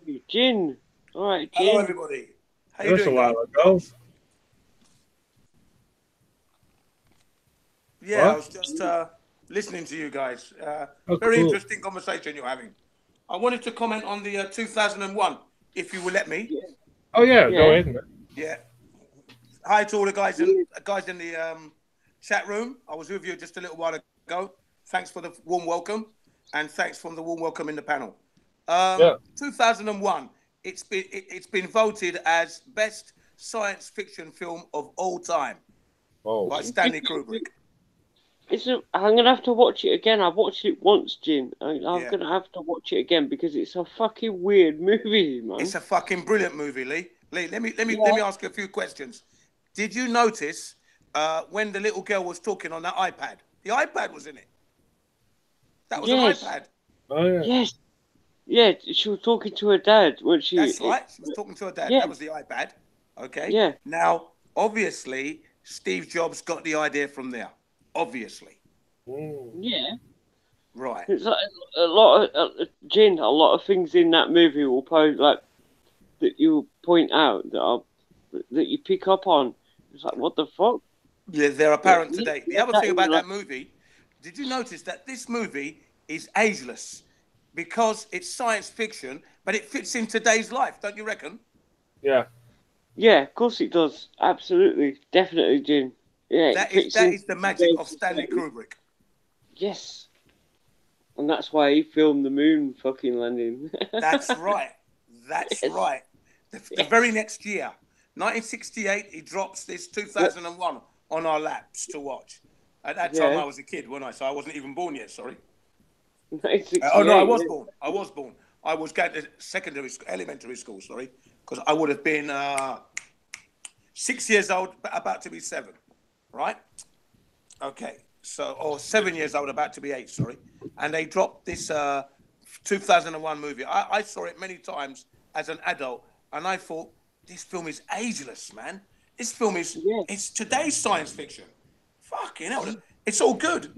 [SPEAKER 4] Hey, Jin. All right, Jin.
[SPEAKER 10] Hello, everybody. How you
[SPEAKER 1] That was
[SPEAKER 10] doing?
[SPEAKER 1] a while ago.
[SPEAKER 10] Yeah,
[SPEAKER 1] What?
[SPEAKER 10] I was just listening to you guys.
[SPEAKER 1] Oh,
[SPEAKER 10] very
[SPEAKER 1] cool.
[SPEAKER 10] interesting conversation you're having. I wanted to comment on the 2001, if you will let me.
[SPEAKER 4] Yeah.
[SPEAKER 1] Oh, yeah, go ahead, man.
[SPEAKER 10] Yeah. Hi to all the guys in the chat room. I was with you just a little while ago. Thanks for the warm welcome, and thanks from the warm welcome in the panel. 2001. It's been voted as best science fiction film of all time
[SPEAKER 1] Oh,
[SPEAKER 10] by Stanley Kubrick.
[SPEAKER 4] I'm gonna have to watch it again. I've watched it once, Jin. I'm
[SPEAKER 10] Yeah.
[SPEAKER 4] gonna have to watch it again because it's a fucking weird movie, man.
[SPEAKER 10] It's a fucking brilliant movie, Lee. Lee, let me ask you a few questions. Did you notice when the little girl was talking on that iPad? The iPad was in it. That was an iPad.
[SPEAKER 1] Oh yeah.
[SPEAKER 4] Yes. Yeah, she was talking to her dad when she.
[SPEAKER 10] That's right. She was talking to her dad.
[SPEAKER 4] Yeah.
[SPEAKER 10] That was the iPad. Okay.
[SPEAKER 4] Yeah.
[SPEAKER 10] Now, obviously, Steve Jobs got the idea from there. Obviously.
[SPEAKER 4] Yeah.
[SPEAKER 10] Right.
[SPEAKER 4] It's like a lot of Jin. A lot of things in that movie will probably that you point out that you pick up on. It's like, what the fuck?
[SPEAKER 10] Yeah, they're apparent today. The other thing about that movie, did you notice that this movie is ageless because it's science fiction, but it fits in today's life, don't you reckon?
[SPEAKER 1] Yeah.
[SPEAKER 4] Yeah, of course it does. Absolutely, definitely, Jin. Yeah,
[SPEAKER 10] that is the magic of Stanley Kubrick.
[SPEAKER 4] Yes. And that's why he filmed the moon fucking landing.
[SPEAKER 10] That's right. That's right. The very next year, 1968, he drops this 2001 on our laps to watch. At that time, I was a kid, wasn't I? So I wasn't even born yet, sorry. Oh, no, I was born. I was born. I was going to elementary school, sorry, because I would have been 6 years old, about to be 7, right? Okay. So, or 7 years old, about to be 8, sorry. And they dropped this 2001 movie. I saw it many times as an adult, and I thought, this film is ageless, man. This film is it's today's science fiction. Fucking hell, it's all good.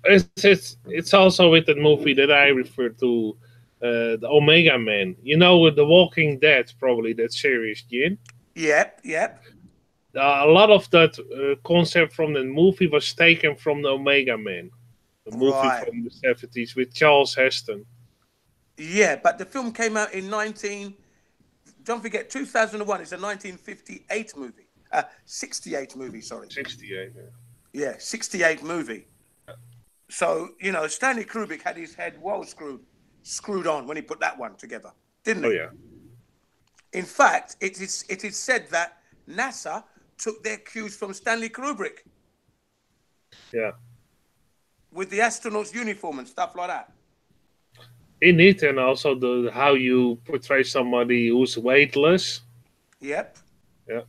[SPEAKER 1] It's also with the movie that I refer to, the Omega Man. You know, with The Walking Dead, probably that series, Jin.
[SPEAKER 10] Yep.
[SPEAKER 1] A lot of that concept from the movie was taken from the Omega Man, the movie from the 70s with Charles Heston.
[SPEAKER 10] Yeah, but the film came out in don't forget, 2001 is a 1958 movie. 68 movie, sorry.
[SPEAKER 1] 68, yeah.
[SPEAKER 10] Yeah, 68 movie. So, you know, Stanley Kubrick had his head well screwed on when he put that one together, didn't he?
[SPEAKER 1] Oh, yeah.
[SPEAKER 10] In fact, it is said that NASA took their cues from Stanley Kubrick.
[SPEAKER 1] Yeah.
[SPEAKER 10] With the astronauts' uniform and stuff like that.
[SPEAKER 1] In it, and also how you portray somebody who's weightless.
[SPEAKER 10] Yep.
[SPEAKER 1] Yeah.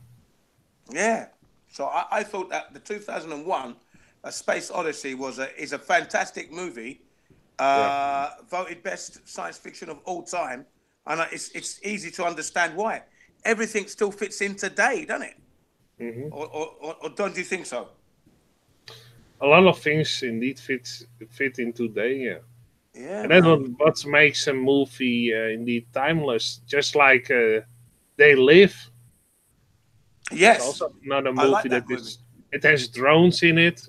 [SPEAKER 10] Yeah. So I thought that the 2001 A Space Odyssey is a fantastic movie. Voted best science fiction of all time. And it's easy to understand why. Everything still fits in today, doesn't it?
[SPEAKER 1] Mm-hmm.
[SPEAKER 10] Or don't you think so?
[SPEAKER 1] A lot of things indeed fit in today, yeah.
[SPEAKER 10] Yeah.
[SPEAKER 1] And that's what makes a movie indeed timeless. Just like They Live.
[SPEAKER 10] Yes.
[SPEAKER 1] It's also another movie
[SPEAKER 10] like that
[SPEAKER 1] it has drones in it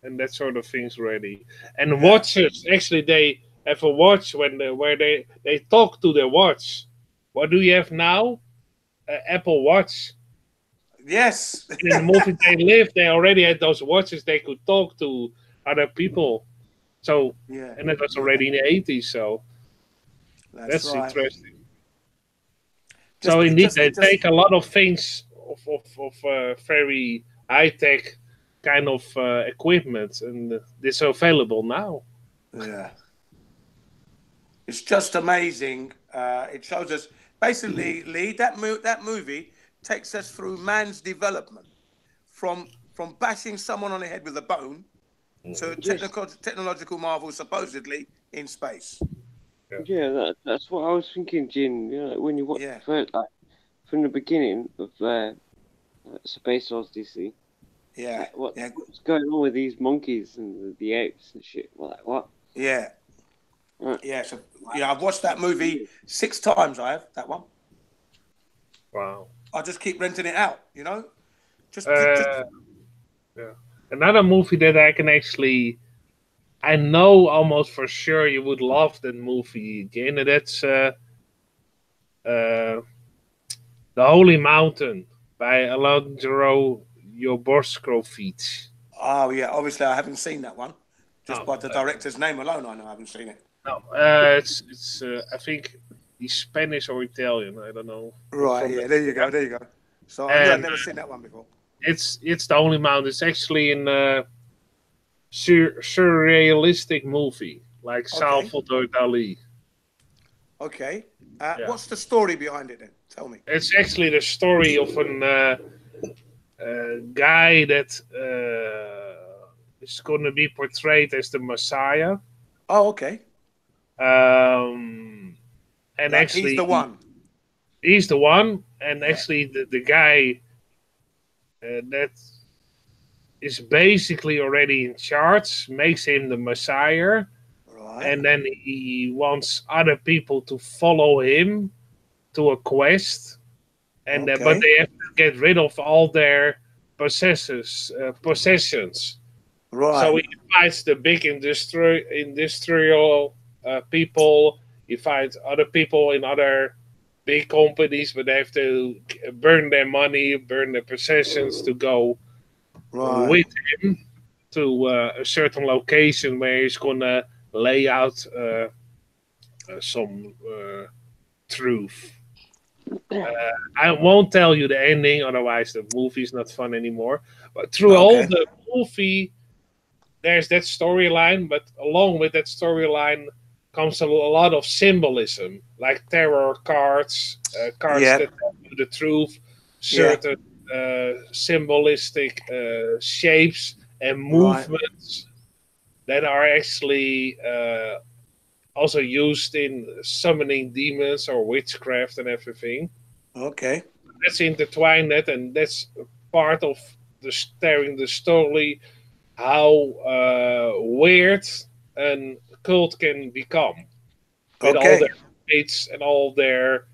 [SPEAKER 1] and that sort of things ready. And watches, actually they have a watch where they talk to their watch. What do you have now? Apple Watch.
[SPEAKER 10] Yes.
[SPEAKER 1] And in the movie They Live, they already had those watches they could talk to other people. So, and that was already in the 80s, so that's
[SPEAKER 10] right.
[SPEAKER 1] interesting. So indeed, they take a lot of things of very high-tech kind of equipment, and it's available now.
[SPEAKER 10] Yeah. It's just amazing. It shows us, basically, Lee, that movie takes us through man's development from bashing someone on the head with a bone to technological marvels supposedly in space.
[SPEAKER 4] Yeah, that's what I was thinking, Jin. You know, when you watch from the beginning of Space Odyssey.
[SPEAKER 10] Yeah.
[SPEAKER 4] What's going on with these monkeys and the apes and shit? Like what?
[SPEAKER 10] Yeah. Yeah. So I've watched that movie 6 times. I have that one.
[SPEAKER 1] Wow.
[SPEAKER 10] I just keep renting it out. You know.
[SPEAKER 1] Yeah. Another movie that I know almost for sure you would love that movie again, and that's The Holy Mountain by Alejandro Jodorowsky.
[SPEAKER 10] Oh yeah, obviously I haven't seen that one. Just by the director's name alone, I know I haven't seen it.
[SPEAKER 1] No, it's I think he's Spanish or Italian. I don't know.
[SPEAKER 10] Right. Yeah. There you go. So I knew I'd never seen that one before.
[SPEAKER 1] It's the only mountain. It's actually in surrealistic movie, like Salvador Dali.
[SPEAKER 10] Okay. What's the story behind it then? Tell me.
[SPEAKER 1] It's actually the story of a guy that is going to be portrayed as the Messiah.
[SPEAKER 10] Oh, okay.
[SPEAKER 1] And
[SPEAKER 10] like
[SPEAKER 1] actually,
[SPEAKER 10] he's the one.
[SPEAKER 1] He's the one, and actually the guy that is basically already in charge makes him the Messiah. And then he wants other people to follow him to a quest, and but they have to get rid of all their possessions.
[SPEAKER 10] Right.
[SPEAKER 1] So he fights the big industrial people. He fights other people in other big companies, but they have to burn their money, burn their possessions to go with him to a certain location where he's gonna lay out some truth. I won't tell you the ending, otherwise the movie's not fun anymore. But through all the movie, there's that storyline, but along with that storyline comes a lot of symbolism, like tarot cards, cards that tell you the truth, certain symbolistic shapes and movements that are actually also used in summoning demons or witchcraft and everything.
[SPEAKER 10] Okay.
[SPEAKER 1] That's intertwined that, and that's part of telling the story how weird a cult can become with all their fates and all their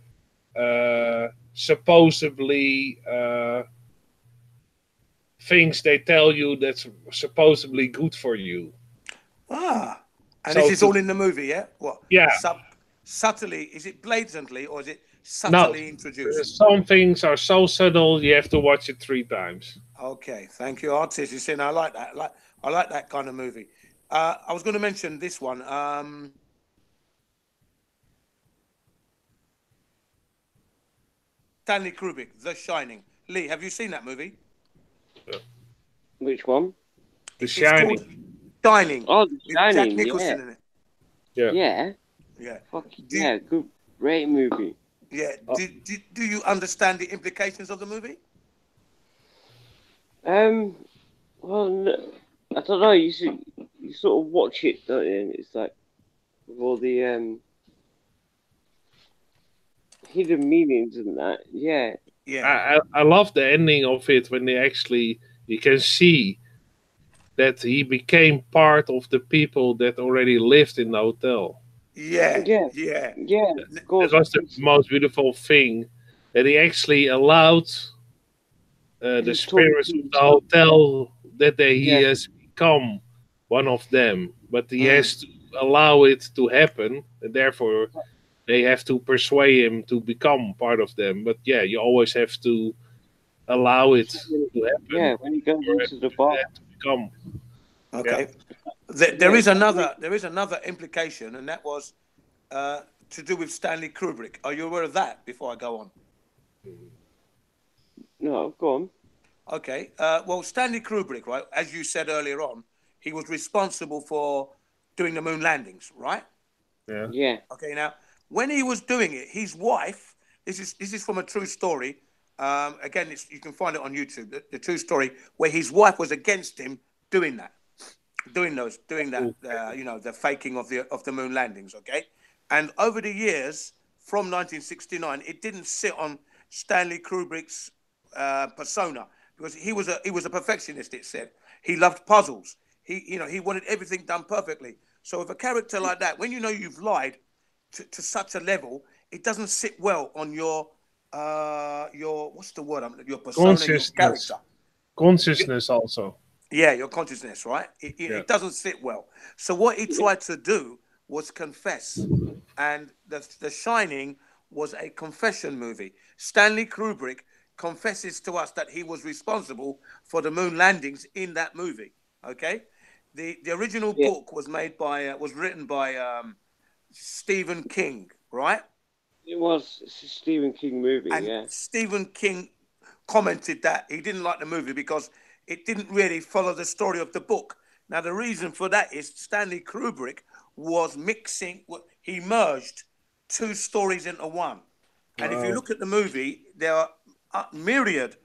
[SPEAKER 1] supposedly things they tell you that's supposedly good for you.
[SPEAKER 10] And this is all in the movie, yeah? What?
[SPEAKER 1] Yeah.
[SPEAKER 10] Subtly, is it blatantly or is it subtly introduced?
[SPEAKER 1] Some things are so subtle you have to watch it 3 times.
[SPEAKER 10] Okay, thank you, artist. You see, I like that. I like that kind of movie. I was going to mention this one. Stanley Kubrick, The Shining. Lee, have you seen that movie?
[SPEAKER 4] Which one?
[SPEAKER 1] The Shining.
[SPEAKER 10] Shining.
[SPEAKER 4] Oh, The Shining.
[SPEAKER 10] Jack Nicholson in it.
[SPEAKER 4] Yeah. Good, great movie.
[SPEAKER 10] Yeah. Do you understand the implications of the movie?
[SPEAKER 4] Well, no, I don't know. You sort of watch it, don't you? And it's like with all the hidden meanings and that. Yeah.
[SPEAKER 10] Yeah.
[SPEAKER 1] I love the ending of it when you can see that he became part of the people that already lived in the hotel.
[SPEAKER 10] Yeah.
[SPEAKER 1] That was the most beautiful thing, that he actually allowed the spirits of the hotel that he has become one of them, but he has to allow it to happen, and therefore they have to persuade him to become part of them. But yeah, you always have to allow it to happen.
[SPEAKER 4] Yeah, when he goes into the bar.
[SPEAKER 1] To become.
[SPEAKER 10] Okay. Yeah. There is another implication, and that was to do with Stanley Kubrick. Are you aware of that? Before I go on.
[SPEAKER 4] No, go on.
[SPEAKER 10] Okay. Well, Stanley Kubrick, right? As you said earlier on, he was responsible for doing the moon landings, right?
[SPEAKER 4] Yeah.
[SPEAKER 10] Okay. Now, when he was doing it, his wife. This is from a true story. Again, you can find it on YouTube. The true story where his wife was against him doing that, the faking of the moon landings. Okay. And over the years, from 1969, it didn't sit on Stanley Kubrick's persona, because he was a perfectionist. It said he loved puzzles. He wanted everything done perfectly. So with a character like that, when you know you've lied to such a level, it doesn't sit well on your what's the word? Your persona, your character.
[SPEAKER 1] Consciousness also.
[SPEAKER 10] Yeah, your consciousness, right? It doesn't sit well. So what he tried to do was confess, and The Shining was a confession movie. Stanley Kubrick confesses to us that he was responsible for the moon landings in that movie. Okay, the original book was written by Stephen King, right?
[SPEAKER 4] It was a Stephen King movie,
[SPEAKER 10] and Stephen King commented that he didn't like the movie because it didn't really follow the story of the book. Now, the reason for that is Stanley Kubrick was he merged two stories into one. And if you look at the movie, there are a myriad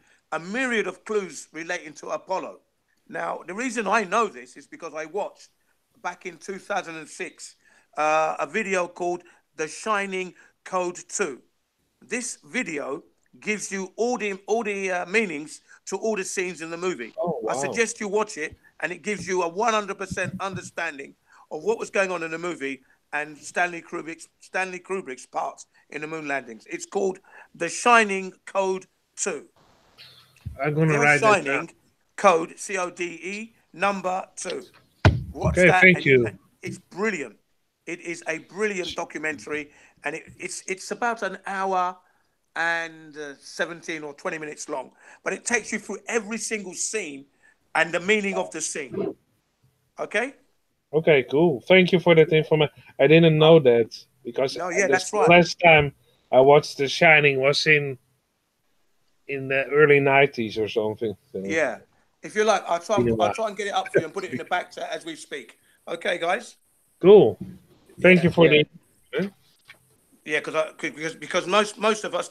[SPEAKER 10] of clues relating to Apollo. Now, the reason I know this is because I watched back in 2006 a video called The Shining Code 2. This video gives you all the meanings to all the scenes in the movie.
[SPEAKER 1] Oh, wow.
[SPEAKER 10] I suggest you watch it, and it gives you a 100% understanding of what was going on in the movie and Stanley Kubrick's parts in the moon landings. It's called The Shining Code 2.
[SPEAKER 1] I'm gonna write that down.
[SPEAKER 10] Code CODE number 2. Watch
[SPEAKER 1] Okay,
[SPEAKER 10] that.
[SPEAKER 1] thank you.
[SPEAKER 10] It's brilliant. It is a brilliant documentary, and it's about an hour and 17 or 20 minutes long, but it takes you through every single scene and the meaning of the scene. Okay?
[SPEAKER 1] Okay, cool. Thank you for that information. I didn't know that because
[SPEAKER 10] that's right.
[SPEAKER 1] Last time I watched The Shining was in the early 90s or something. So.
[SPEAKER 10] Yeah. If you like, I'll try and get it up for you and put it in the back chat as we speak. Okay, guys?
[SPEAKER 1] Cool. Thank you for the...
[SPEAKER 10] Yeah, because most of us...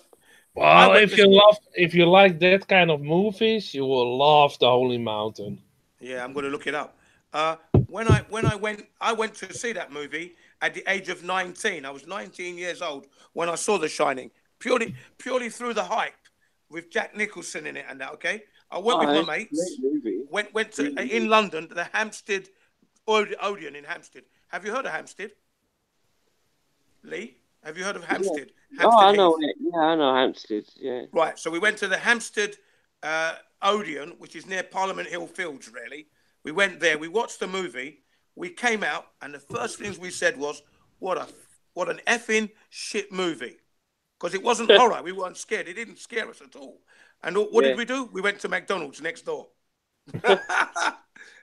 [SPEAKER 1] Well, if you like that kind of movies, you will love The Holy Mountain.
[SPEAKER 10] Yeah, I'm going to look it up. When I went to see that movie at the age of 19. I was 19 years old when I saw The Shining, purely through the hype with Jack Nicholson in it and that. Okay, I went with my mates. Went to in London, the Hampstead Odeon in Hampstead. Have you heard of Hampstead? Lee, have you heard of Hampstead?
[SPEAKER 4] I know it. Yeah, I know Hampstead. Yeah.
[SPEAKER 10] Right. So we went to the Hampstead Odeon, which is near Parliament Hill Fields. Really, we went there. We watched the movie. We came out, and the first things we said was, "What an effing shit movie," because it wasn't horror. We weren't scared. It didn't scare us at all. And what did we do? We went to McDonald's next door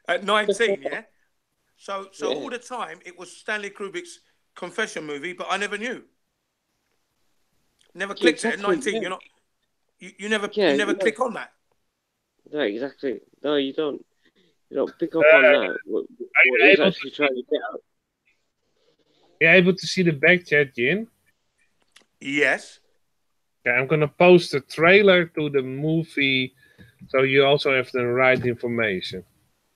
[SPEAKER 10] at 19. Yeah. So all the time it was Stanley Kubrick's confession movie, but I never knew. Never clicked it at 19. You're not. You never click on that.
[SPEAKER 4] No, exactly. No, you don't. You don't pick up on that. What he's actually trying to get out.
[SPEAKER 1] Are you able to see the back chat, Jin?
[SPEAKER 10] Yes.
[SPEAKER 1] Okay, I'm gonna post a trailer to the movie, so you also have the right information.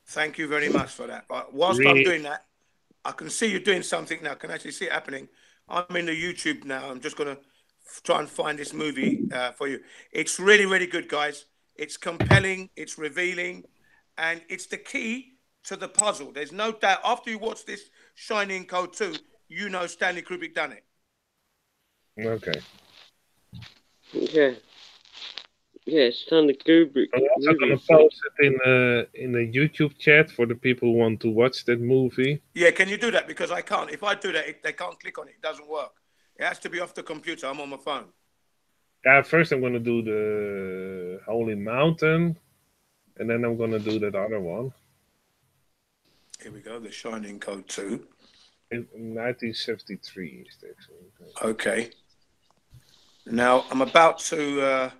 [SPEAKER 10] Thank you very much for that. But whilst I'm doing that, I can see you doing something now. I can actually see it happening. I'm in the YouTube now. I'm just gonna try and find this movie for you. It's really, really good, guys. It's compelling. It's revealing. And it's the key to the puzzle. There's no doubt. After you watch this Shining Code 2, you know Stanley Kubrick done it.
[SPEAKER 1] Okay.
[SPEAKER 4] Yeah, Stanley Kubrick.
[SPEAKER 1] I'm also going to post it in the YouTube chat for the people who want to watch that movie.
[SPEAKER 10] Yeah, can you do that? Because I can't. If I do that, they can't click on it. It doesn't work. It has to be off the computer. I'm on my phone.
[SPEAKER 1] Yeah, first I'm going to do the Holy Mountain. And then I'm going to do that other one.
[SPEAKER 10] Here we go, The Shining Code 2.
[SPEAKER 1] In 1973 is the actual.
[SPEAKER 10] Okay. Now, I'm about to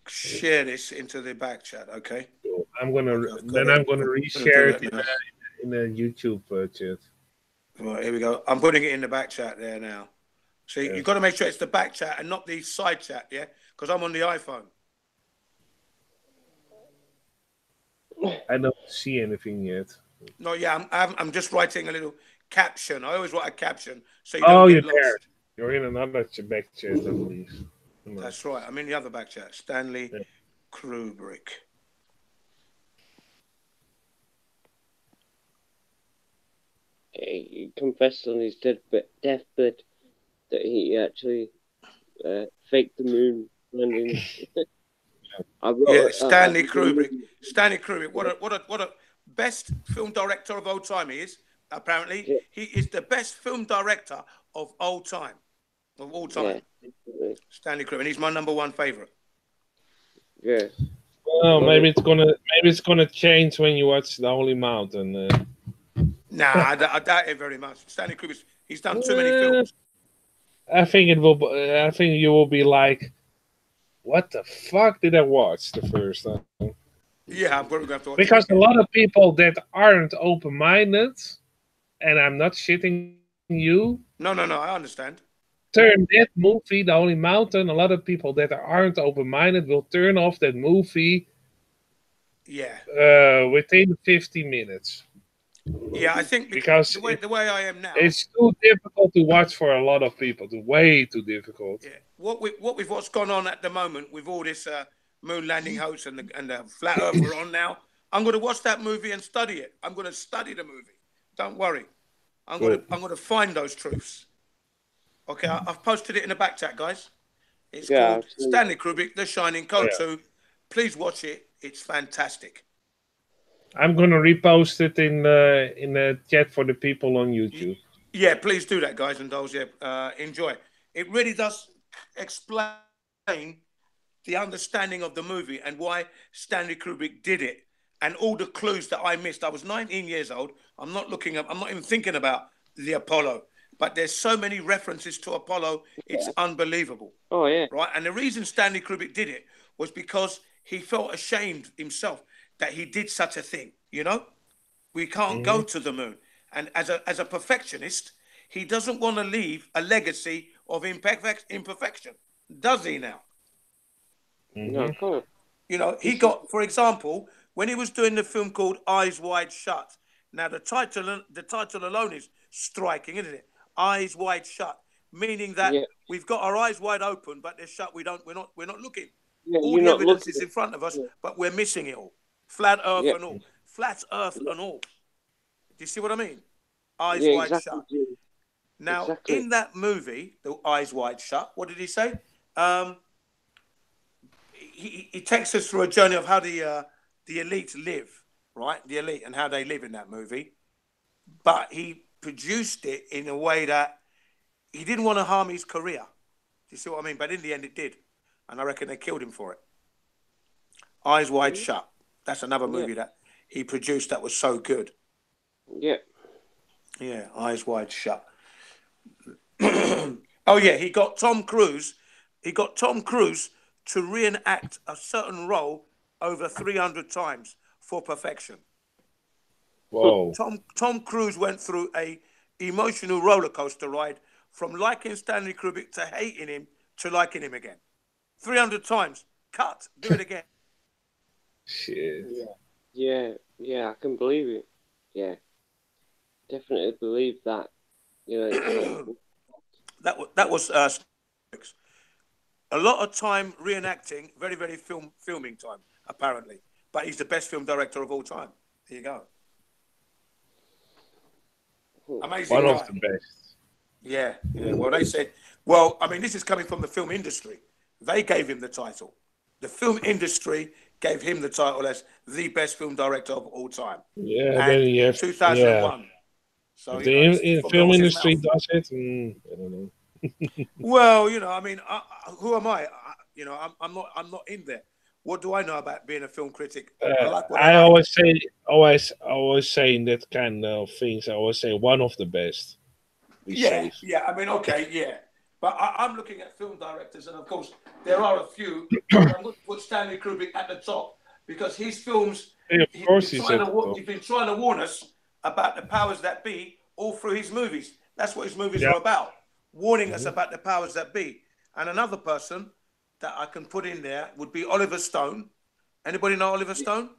[SPEAKER 10] share this into the back chat, okay?
[SPEAKER 1] I'm going to reshare it in the YouTube chat.
[SPEAKER 10] Right, here we go. I'm putting it in the back chat there now. See, you've got to make sure it's the back chat and not the side chat, yeah? Because I'm on the iPhone.
[SPEAKER 1] I don't see anything yet.
[SPEAKER 10] No, yeah, I'm just writing a little caption. I always write a caption so you don't get lost.
[SPEAKER 1] There. You're in another back chat, I believe.
[SPEAKER 10] That's right. I'm in the other back chat. Stanley Kubrick.
[SPEAKER 4] He confessed on his deathbed that he actually faked the moon landing.
[SPEAKER 10] Stanley Kubrick. Stanley Kubrick. What a best film director of all time he is. Apparently, he is the best film director of all time. Of all time. Yeah. Stanley Kubrick, and he's my #1 favorite.
[SPEAKER 4] Yeah.
[SPEAKER 1] Well, maybe it's gonna change when you watch The Holy Mountain.
[SPEAKER 10] Nah, I doubt it very much. Stanley Kubrick, he's done too many films.
[SPEAKER 1] I think it will. I think you will be like what the fuck did I watch the first time?
[SPEAKER 10] Yeah, I'm probably going to have to watch
[SPEAKER 1] Because
[SPEAKER 10] it
[SPEAKER 1] a
[SPEAKER 10] again.
[SPEAKER 1] lot of people that aren't open-minded, and I'm not shitting you,
[SPEAKER 10] No, I understand.
[SPEAKER 1] turn that movie, The Holy Mountain, a lot of people that aren't open-minded will turn off that movie
[SPEAKER 10] Yeah.
[SPEAKER 1] within 50 minutes.
[SPEAKER 10] Yeah, I think
[SPEAKER 1] Because
[SPEAKER 10] the way I am now.
[SPEAKER 1] it's too difficult to watch for a lot of people. Way too difficult.
[SPEAKER 10] Yeah. What's gone on at the moment with all this moon landing hoax and the flat Earth we're on now, I'm going to watch that movie and study it. I'm going to study the movie. Don't worry. I'm going to find those truths. Okay, I've posted it in the back chat, guys. It's called Stanley Kubrick, The Shining Code 2. Please watch it. It's fantastic.
[SPEAKER 1] I'm gonna repost it in the chat for the people on YouTube.
[SPEAKER 10] Yeah, please do that, guys and dolls. Yeah, enjoy. It really does explain the understanding of the movie and why Stanley Kubrick did it, and all the clues that I missed. I was 19 years old. I'm not even thinking about the Apollo, but there's so many references to Apollo. It's unbelievable.
[SPEAKER 4] Oh yeah.
[SPEAKER 10] Right, and the reason Stanley Kubrick did it was because he felt ashamed himself that he did such a thing. You know, we can't go to the moon, and as a perfectionist, he doesn't want to leave a legacy of imperfection, does he now?
[SPEAKER 4] No, come on.
[SPEAKER 10] You know, he got, for example, when he was doing the film called Eyes Wide Shut. Now, the title alone is striking, isn't it? Eyes Wide Shut, meaning that we've got our eyes wide open, but they're shut. We're not looking.
[SPEAKER 4] Yeah,
[SPEAKER 10] all the evidence is in front of us, but we're missing it all. Flat Earth and all. Flat Earth and all. Do you see what I mean? Eyes wide shut. Now, in that movie, The Eyes Wide Shut, what did he say? He takes us through a journey of how the elite live, right? The elite and how they live in that movie. But he produced it in a way that he didn't want to harm his career. Do you see what I mean? But in the end, it did. And I reckon they killed him for it. Eyes Wide Shut. That's another movie that he produced that was so good.
[SPEAKER 4] Yeah.
[SPEAKER 10] Yeah, Eyes Wide Shut. Oh, yeah, he got Tom Cruise to reenact a certain role over 300 times for perfection.
[SPEAKER 1] Whoa.
[SPEAKER 10] Tom Cruise went through a emotional roller coaster ride from liking Stanley Kubrick to hating him to liking him again. 300 times. Cut. Do it again.
[SPEAKER 1] Shit.
[SPEAKER 4] Yeah, I can believe it. Yeah. Definitely believe that. You know,
[SPEAKER 10] that was a lot of time reenacting, very, very filming time, apparently. But he's the best film director of all time. There you go. Amazing.
[SPEAKER 1] One of the best.
[SPEAKER 10] Yeah. Well, they said, well, I mean, this is coming from the film industry. They gave him the title. The film industry gave him the title as the best film director of all time.
[SPEAKER 1] Yeah,
[SPEAKER 10] and
[SPEAKER 1] then you have
[SPEAKER 10] 2001.
[SPEAKER 1] Yeah.
[SPEAKER 10] So
[SPEAKER 1] the film industry does it. I don't know.
[SPEAKER 10] Well, you know, I mean, who am I? I'm not in there. What do I know about being a film critic?
[SPEAKER 1] I always say in that kind of things. I always say one of the best.
[SPEAKER 10] Yeah. I mean, okay, yeah. But I'm looking at film directors, and of course, there are a few. I'm going to put Stanley Kubrick at the top because his films.
[SPEAKER 1] Yeah, of course,
[SPEAKER 10] he's been trying to warn us about the powers that be all through his movies. That's what his movies are about. Warning us about the powers that be. And another person that I can put in there would be Oliver Stone. Anybody know Oliver Stone?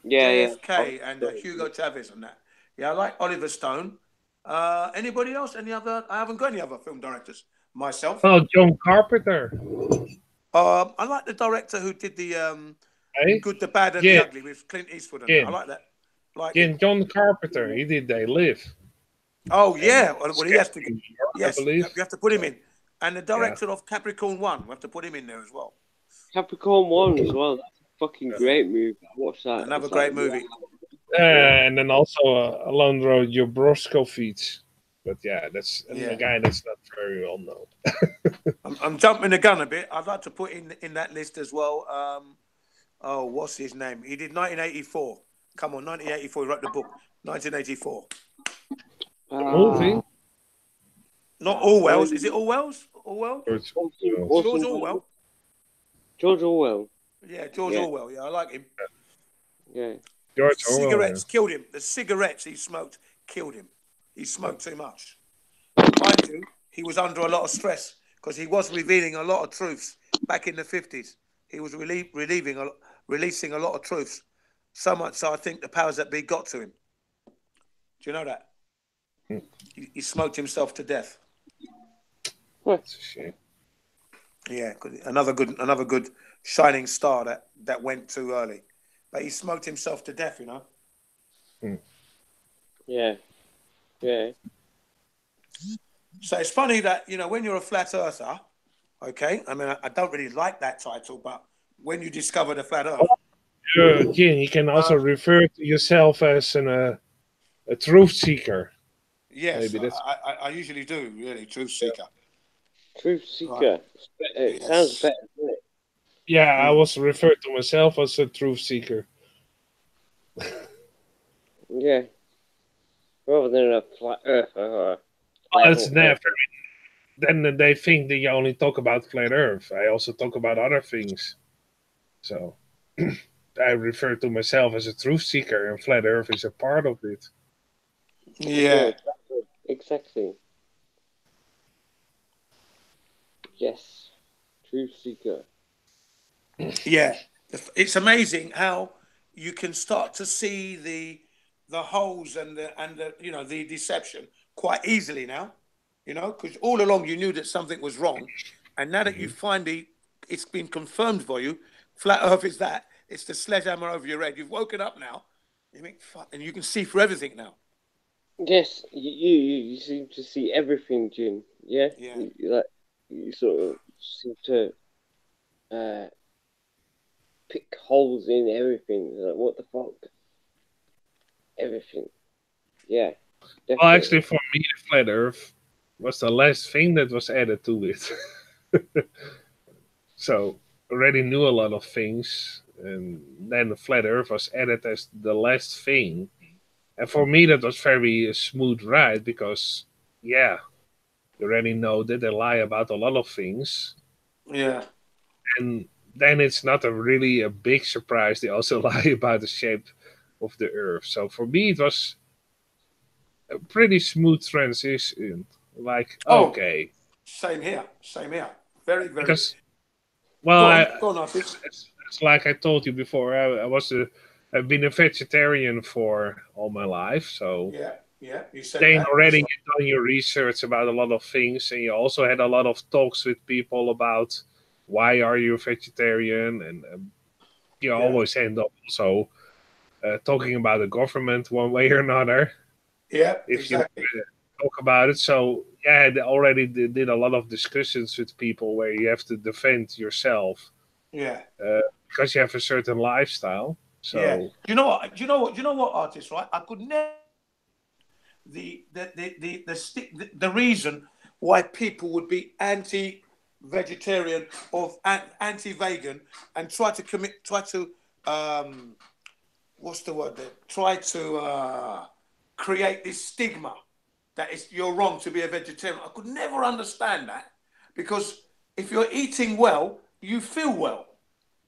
[SPEAKER 4] Yeah.
[SPEAKER 10] JFK and Hugo Chavez and that. Yeah, I like Oliver Stone. Anybody else? I haven't got any other film directors myself.
[SPEAKER 1] Oh, John Carpenter.
[SPEAKER 10] I like the director who did the Good, the Bad, and the Ugly with Clint Eastwood. And I like that.
[SPEAKER 1] John Carpenter. He did They Live.
[SPEAKER 10] Oh yeah, well he has to. Yes, you have to put him in. And the director of Capricorn 1, we have to put him in there as well.
[SPEAKER 4] Capricorn 1 as well. That's a fucking great movie. Watch that.
[SPEAKER 10] Another great movie.
[SPEAKER 1] And then also Alondra Jodorowsky. But yeah, that's a guy that's not very well known.
[SPEAKER 10] I'm jumping the gun a bit. I'd like to put in that list as well. What's his name? He did 1984. Come on, 1984. He wrote the book. 1984.
[SPEAKER 1] Movie?
[SPEAKER 10] Not Orwell's. Is it Orwell's? Orwell?
[SPEAKER 1] George
[SPEAKER 10] Orwell.
[SPEAKER 4] George Orwell.
[SPEAKER 10] Yeah, George Orwell. Yeah, I like him.
[SPEAKER 4] Yeah.
[SPEAKER 1] George Orwell.
[SPEAKER 10] Cigarettes killed him. The cigarettes he smoked killed him. He smoked too much. Mind you, he was under a lot of stress because he was revealing a lot of truths back in the 50s. He was releasing a lot of truths. So much so I think the powers that be got to him. Do you know that? He smoked himself to death.
[SPEAKER 1] That's a shame.
[SPEAKER 10] Yeah, another good shining star that went too early. But he smoked himself to death, you know?
[SPEAKER 4] Yeah. Yeah.
[SPEAKER 10] So it's funny that, you know, when you're a flat earther, okay, I mean, I don't really like that title, but when you discover the flat earth.
[SPEAKER 1] Again, you can also refer to yourself as a truth seeker.
[SPEAKER 10] Yes, I usually do, really, truth seeker.
[SPEAKER 4] Truth seeker. Right. It sounds better, doesn't it?
[SPEAKER 1] Yeah, I was referred to myself as a truth seeker.
[SPEAKER 4] Yeah. Rather than a flat earther or
[SPEAKER 1] well, it's never. Then they think that you only talk about flat earth. I also talk about other things. So I refer to myself as a truth seeker, and flat earth is a part of it.
[SPEAKER 10] Yeah.
[SPEAKER 4] Exactly. Yes. Truth seeker.
[SPEAKER 10] Yeah. It's amazing how you can start to see the holes and the you know, the deception quite easily now. You know, because all along you knew that something was wrong, and now that you finally, it's been confirmed for you, flat earth is that. It's the sledgehammer over your head. You've woken up now. You think, fuck, and you can see through everything now.
[SPEAKER 4] Yes, you seem to see everything, Jim. Yeah.
[SPEAKER 10] Yeah.
[SPEAKER 4] You sort of seem to pick holes in everything. Like, what the fuck? Everything. Yeah. Definitely.
[SPEAKER 1] Well, actually, for me, the flat earth was the last thing that was added to it. So already knew a lot of things, and then the flat earth was added as the last thing. And for me, that was very smooth ride because, yeah, you already know that they lie about a lot of things.
[SPEAKER 10] Yeah.
[SPEAKER 1] And then it's not really a big surprise. They also lie about the shape of the earth. So for me, it was a pretty smooth transition. Like, okay.
[SPEAKER 10] Same here. Same here. Very, very.
[SPEAKER 1] Because, well,
[SPEAKER 10] go on,
[SPEAKER 1] it's like I told you before, I've been a vegetarian for all my life. So
[SPEAKER 10] yeah, you said
[SPEAKER 1] then
[SPEAKER 10] that.
[SPEAKER 1] already you've done your research about a lot of things, and you also had a lot of talks with people about why are you a vegetarian, and you always end up also talking about the government one way or another.
[SPEAKER 10] Yeah,
[SPEAKER 1] if
[SPEAKER 10] exactly.
[SPEAKER 1] you talk about it. So yeah, they already did a lot of discussions with people where you have to defend yourself.
[SPEAKER 10] Yeah.
[SPEAKER 1] Because you have a certain lifestyle. So
[SPEAKER 10] yeah. You know what, artist, right? I could never the reason why people would be anti-vegetarian or anti-vegan and try to what's the word there? Try to create this stigma that you're wrong to be a vegetarian. I could never understand that, because if you're eating well, you feel well,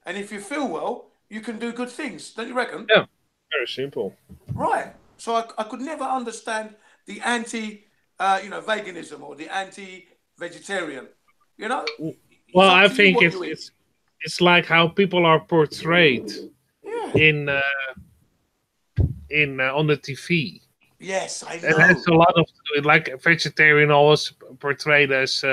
[SPEAKER 10] and if you feel well, you can do good things. Don't you reckon?
[SPEAKER 1] Yeah, very simple.
[SPEAKER 10] Right. So I could never understand the veganism or the anti-vegetarian. You know.
[SPEAKER 1] Well, I think it's like how people are portrayed in on the TV.
[SPEAKER 10] Yes, I know.
[SPEAKER 1] It has a lot of like a vegetarian always portrayed as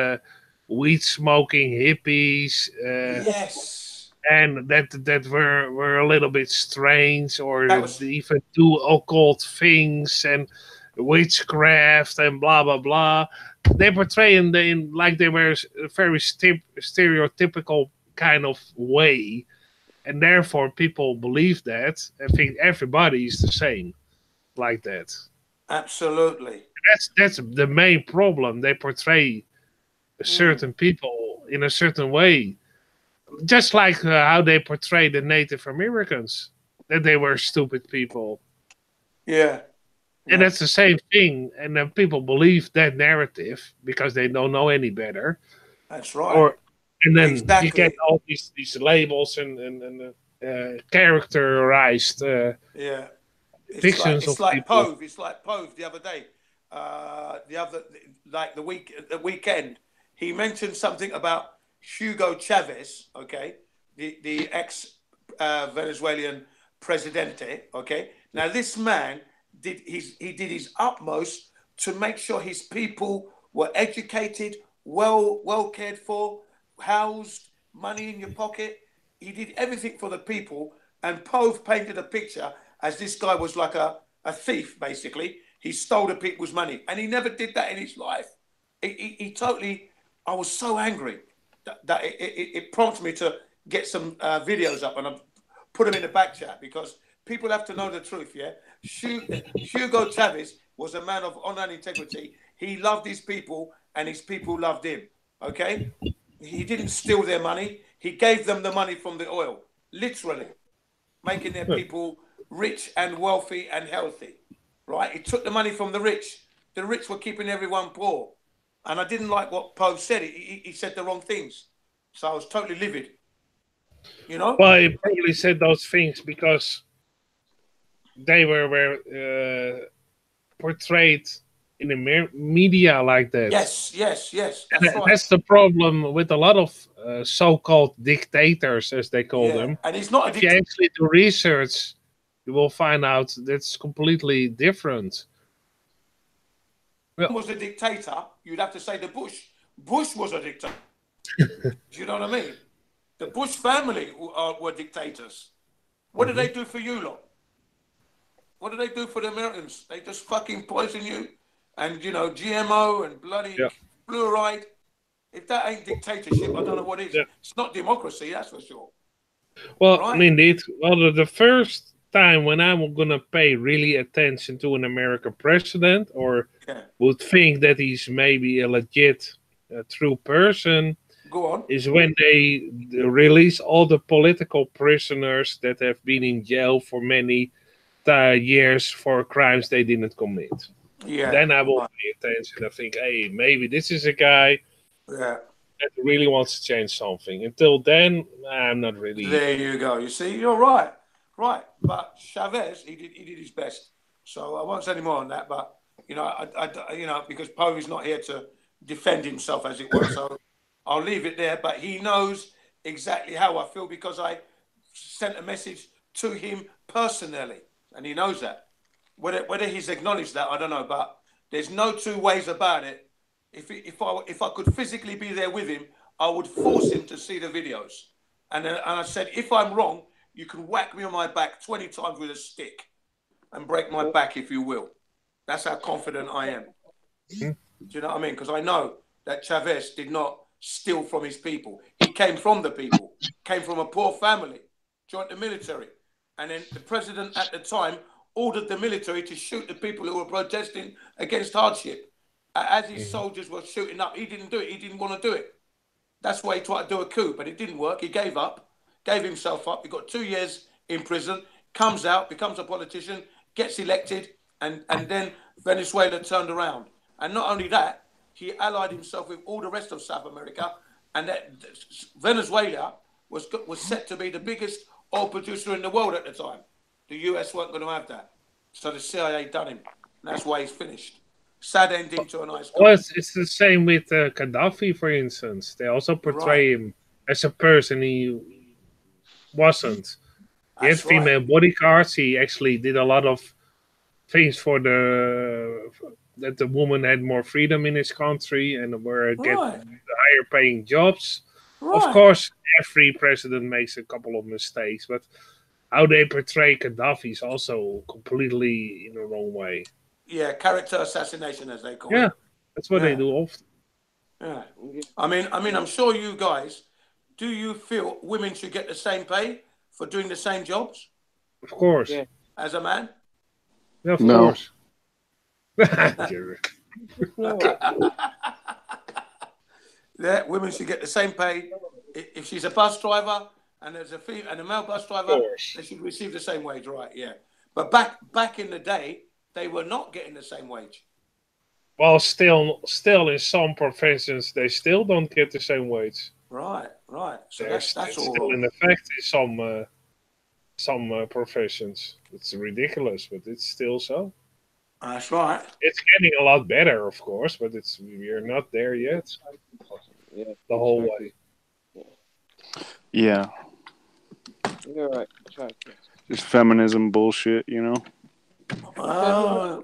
[SPEAKER 1] weed smoking hippies.
[SPEAKER 10] Yes.
[SPEAKER 1] And that were a little bit strange, or even do occult things and witchcraft and blah blah blah. They portray in like they were a very stereotypical kind of way, and therefore people believe that and think everybody is the same, like that.
[SPEAKER 10] Absolutely.
[SPEAKER 1] That's the main problem. They portray certain people in a certain way. Just like how they portray the Native Americans, that they were stupid people.
[SPEAKER 10] Yeah.
[SPEAKER 1] And that's the same thing. And then people believe that narrative because they don't know any better.
[SPEAKER 10] That's right.
[SPEAKER 1] And then
[SPEAKER 10] Exactly.
[SPEAKER 1] you get all these labels and characterized
[SPEAKER 10] Yeah.
[SPEAKER 1] fictions
[SPEAKER 10] It's
[SPEAKER 1] of
[SPEAKER 10] like
[SPEAKER 1] people.
[SPEAKER 10] Pove. It's like Pove the other day. The weekend, he mentioned something about Hugo Chavez, okay, the ex Venezuelan presidente, okay. Now this man he did his utmost to make sure his people were educated, well cared for, housed, money in your pocket. He did everything for the people, and Pove painted a picture as this guy was like a thief, basically. He stole the people's money, and he never did that in his life. He totally. I was so angry that it prompted me to get some videos up, and I put them in the back chat because people have to know the truth. Yeah, Hugo Chavez was a man of honor and integrity. He loved his people, and his people loved him. Okay, he didn't steal their money. He gave them the money from the oil, literally, making their people rich and wealthy and healthy. Right? He took the money from the rich. The rich were keeping everyone poor. And I didn't like what Poe said. He said the wrong things. So I was totally livid. You know?
[SPEAKER 1] Well, he probably said those things because they were portrayed in the media like that.
[SPEAKER 10] Yes.
[SPEAKER 1] That's right. That's the problem with a lot of so-called dictators, as they call them.
[SPEAKER 10] And he's not a
[SPEAKER 1] dictator. If you actually do research, you will find out that's completely different.
[SPEAKER 10] Was a dictator, you'd have to say the Bush. Bush was a dictator. Do you know what I mean? The Bush family were dictators. What did they do for you lot? What did they do for the Americans? They just fucking poison you and, you know, GMO and bloody fluoride. If that ain't dictatorship, I don't know what is. Yeah. It's not democracy, that's for sure.
[SPEAKER 1] Well, right? Indeed. Well, the first time when I'm going to pay really attention to an American president or would think that he's maybe a legit, true person is when they release all the political prisoners that have been in jail for many years for crimes they didn't commit. Yeah. Then I will pay attention. I think, hey, maybe this is a guy that really wants to change something. Until then, I'm not really.
[SPEAKER 10] There you go. You see, you're right. Right. But Chavez, he did his best. So I won't say any more on that. But, you know, I because Poe is not here to defend himself, as it were. So I'll leave it there. But he knows exactly how I feel because I sent a message to him personally. And he knows that. Whether he's acknowledged that, I don't know. But there's no two ways about it. If I could physically be there with him, I would force him to see the videos. And I said, if I'm wrong, you can whack me on my back 20 times with a stick and break my back if you will. That's how confident I am. Do you know what I mean? Because I know that Chavez did not steal from his people. He came from the people, came from a poor family, joined the military. And then the president at the time ordered the military to shoot the people who were protesting against hardship. As his soldiers were shooting up, he didn't do it. He didn't want to do it. That's why he tried to do a coup, but it didn't work. He gave up, gave himself up. He got 2 years in prison, comes out, becomes a politician, gets elected, and then Venezuela turned around. And not only that, he allied himself with all the rest of South America, and that Venezuela was set to be the biggest oil producer in the world at the time. The US weren't going to have that. So the CIA done him. And that's why he's finished. Sad ending to a nice guy.
[SPEAKER 1] Well, it's the same with Gaddafi, for instance. They also portray him as a person he wasn't. He had female bodyguards. He actually did a lot of things for that the woman had more freedom in his country and were get higher paying jobs. Of course, every president makes a couple of mistakes, but how they portray Gaddafi is also completely in the wrong way.
[SPEAKER 10] Yeah, character assassination, as they call it.
[SPEAKER 1] Yeah, that's what they do often.
[SPEAKER 10] Yeah, I mean, I'm sure you guys, do you feel women should get the same pay for doing the same jobs?
[SPEAKER 1] Of course.
[SPEAKER 10] Yeah. As a man?
[SPEAKER 1] Yeah, of course.
[SPEAKER 10] Yeah, women should get the same pay. If she's a bus driver and there's a female and a male bus driver, they should receive the same wage, right? Yeah. But back in the day, they were not getting the same wage.
[SPEAKER 1] Well, still in some professions, they still don't get the same wage.
[SPEAKER 10] Right. So
[SPEAKER 1] It's
[SPEAKER 10] that's all
[SPEAKER 1] still
[SPEAKER 10] wrong.
[SPEAKER 1] in effect in some professions. It's ridiculous, but it's still so.
[SPEAKER 10] That's right.
[SPEAKER 1] It's getting a lot better, of course, but we're not there yet.
[SPEAKER 4] Yeah,
[SPEAKER 1] The whole way.
[SPEAKER 11] Yeah.
[SPEAKER 4] You're right. Try.
[SPEAKER 11] Just feminism bullshit, you know?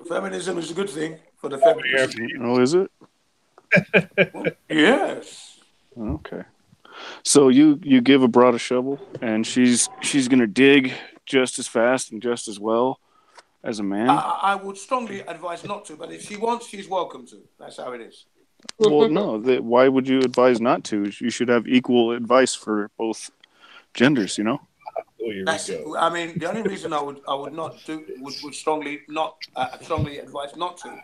[SPEAKER 10] Feminism is a good thing for the feminists.
[SPEAKER 11] Oh, is it?
[SPEAKER 10] Yes.
[SPEAKER 11] Okay. So you give a broad a shovel, and she's gonna dig just as fast and just as well as a man.
[SPEAKER 10] I would strongly advise not to, but if she wants, she's welcome to. That's how it is.
[SPEAKER 11] Well, no. Why would you advise not to? You should have equal advice for both genders, you know?
[SPEAKER 10] That's. I mean, the only reason I would not do would strongly not strongly advise not to.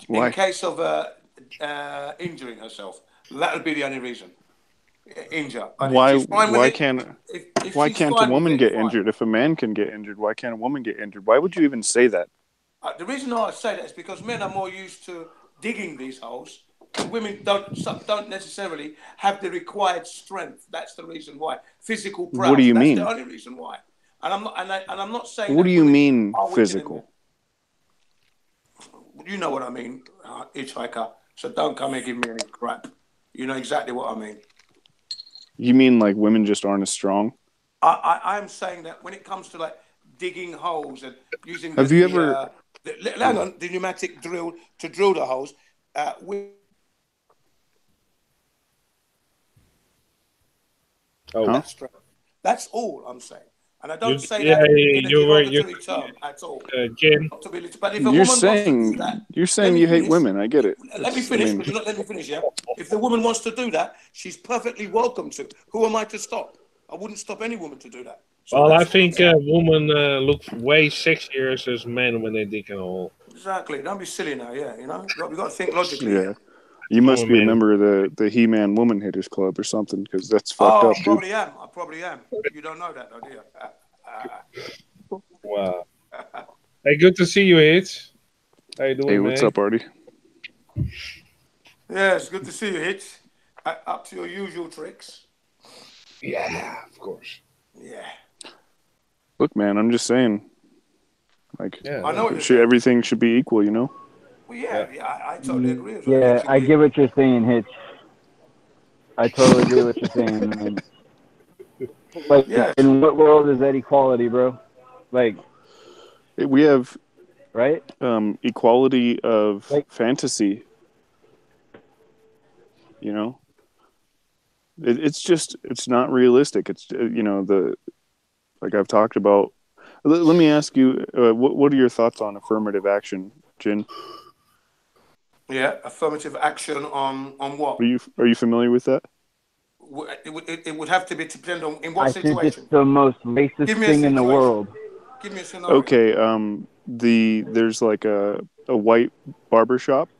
[SPEAKER 11] Why?
[SPEAKER 10] In case of injuring herself, that would be the only reason. Injure. And
[SPEAKER 11] why can't a woman get injured if a man can get injured? Why can't a woman get injured? Why would you even say that?
[SPEAKER 10] The reason I say that is because men are more used to digging these holes. Women don't necessarily have the required strength. That's the reason why. Physical prowess.
[SPEAKER 11] What do you
[SPEAKER 10] That's
[SPEAKER 11] mean?
[SPEAKER 10] the only reason why. And I'm not saying.
[SPEAKER 11] What do you mean physical?
[SPEAKER 10] You know what I mean, hitchhiker. So don't come and give me any crap. You know exactly what I mean.
[SPEAKER 11] You mean like women just aren't as strong?
[SPEAKER 10] I'm saying that when it comes to like digging holes and using
[SPEAKER 11] Have you ever
[SPEAKER 10] hang on, the pneumatic drill to drill the holes, that's all I'm saying. And I don't say that in a derogatory term at all. But if a woman wants to do that,
[SPEAKER 11] you're saying you hate women. I get it.
[SPEAKER 10] Let me finish, because you're not letting me finish, yeah? If the woman wants to do that, she's perfectly welcome to. Who am I to stop? I wouldn't stop any woman to do that. So
[SPEAKER 1] well, I think women look way sexier as men when they dig a hole.
[SPEAKER 10] Exactly. Don't be silly now, yeah. You know, we've got to think logically.
[SPEAKER 11] Yeah. You must be a member of the He-Man Woman Haters Club or something, because that's fucked up, dude.
[SPEAKER 10] I probably am. You don't know that, though, do you?
[SPEAKER 1] Wow. Hey, good to see you, Hitch. How you doing,
[SPEAKER 11] Hey, what's up, Artie?
[SPEAKER 10] Yeah, it's good to see you, Hitch. Up to your usual tricks.
[SPEAKER 1] Yeah, of course.
[SPEAKER 10] Yeah.
[SPEAKER 11] Look, man, I'm just saying. Like,
[SPEAKER 10] I know
[SPEAKER 11] everything should be equal, you know?
[SPEAKER 10] Well, yeah, I totally agree with
[SPEAKER 12] Yeah, I get what you're saying, Hitch. I totally agree with what you're saying, man. Like, in what world is that equality, bro? Like,
[SPEAKER 11] we have
[SPEAKER 12] right
[SPEAKER 11] equality of fantasy. You know, it's not realistic. It's like I've talked about. Let me ask you, what are your thoughts on affirmative action, Jin?
[SPEAKER 10] Yeah, affirmative action on what?
[SPEAKER 11] Are you familiar with that?
[SPEAKER 10] It would have to be depend on in what situation.
[SPEAKER 12] I think it's the most racist thing in the world.
[SPEAKER 10] Give me a scenario.
[SPEAKER 11] Okay, there's like a white barber shop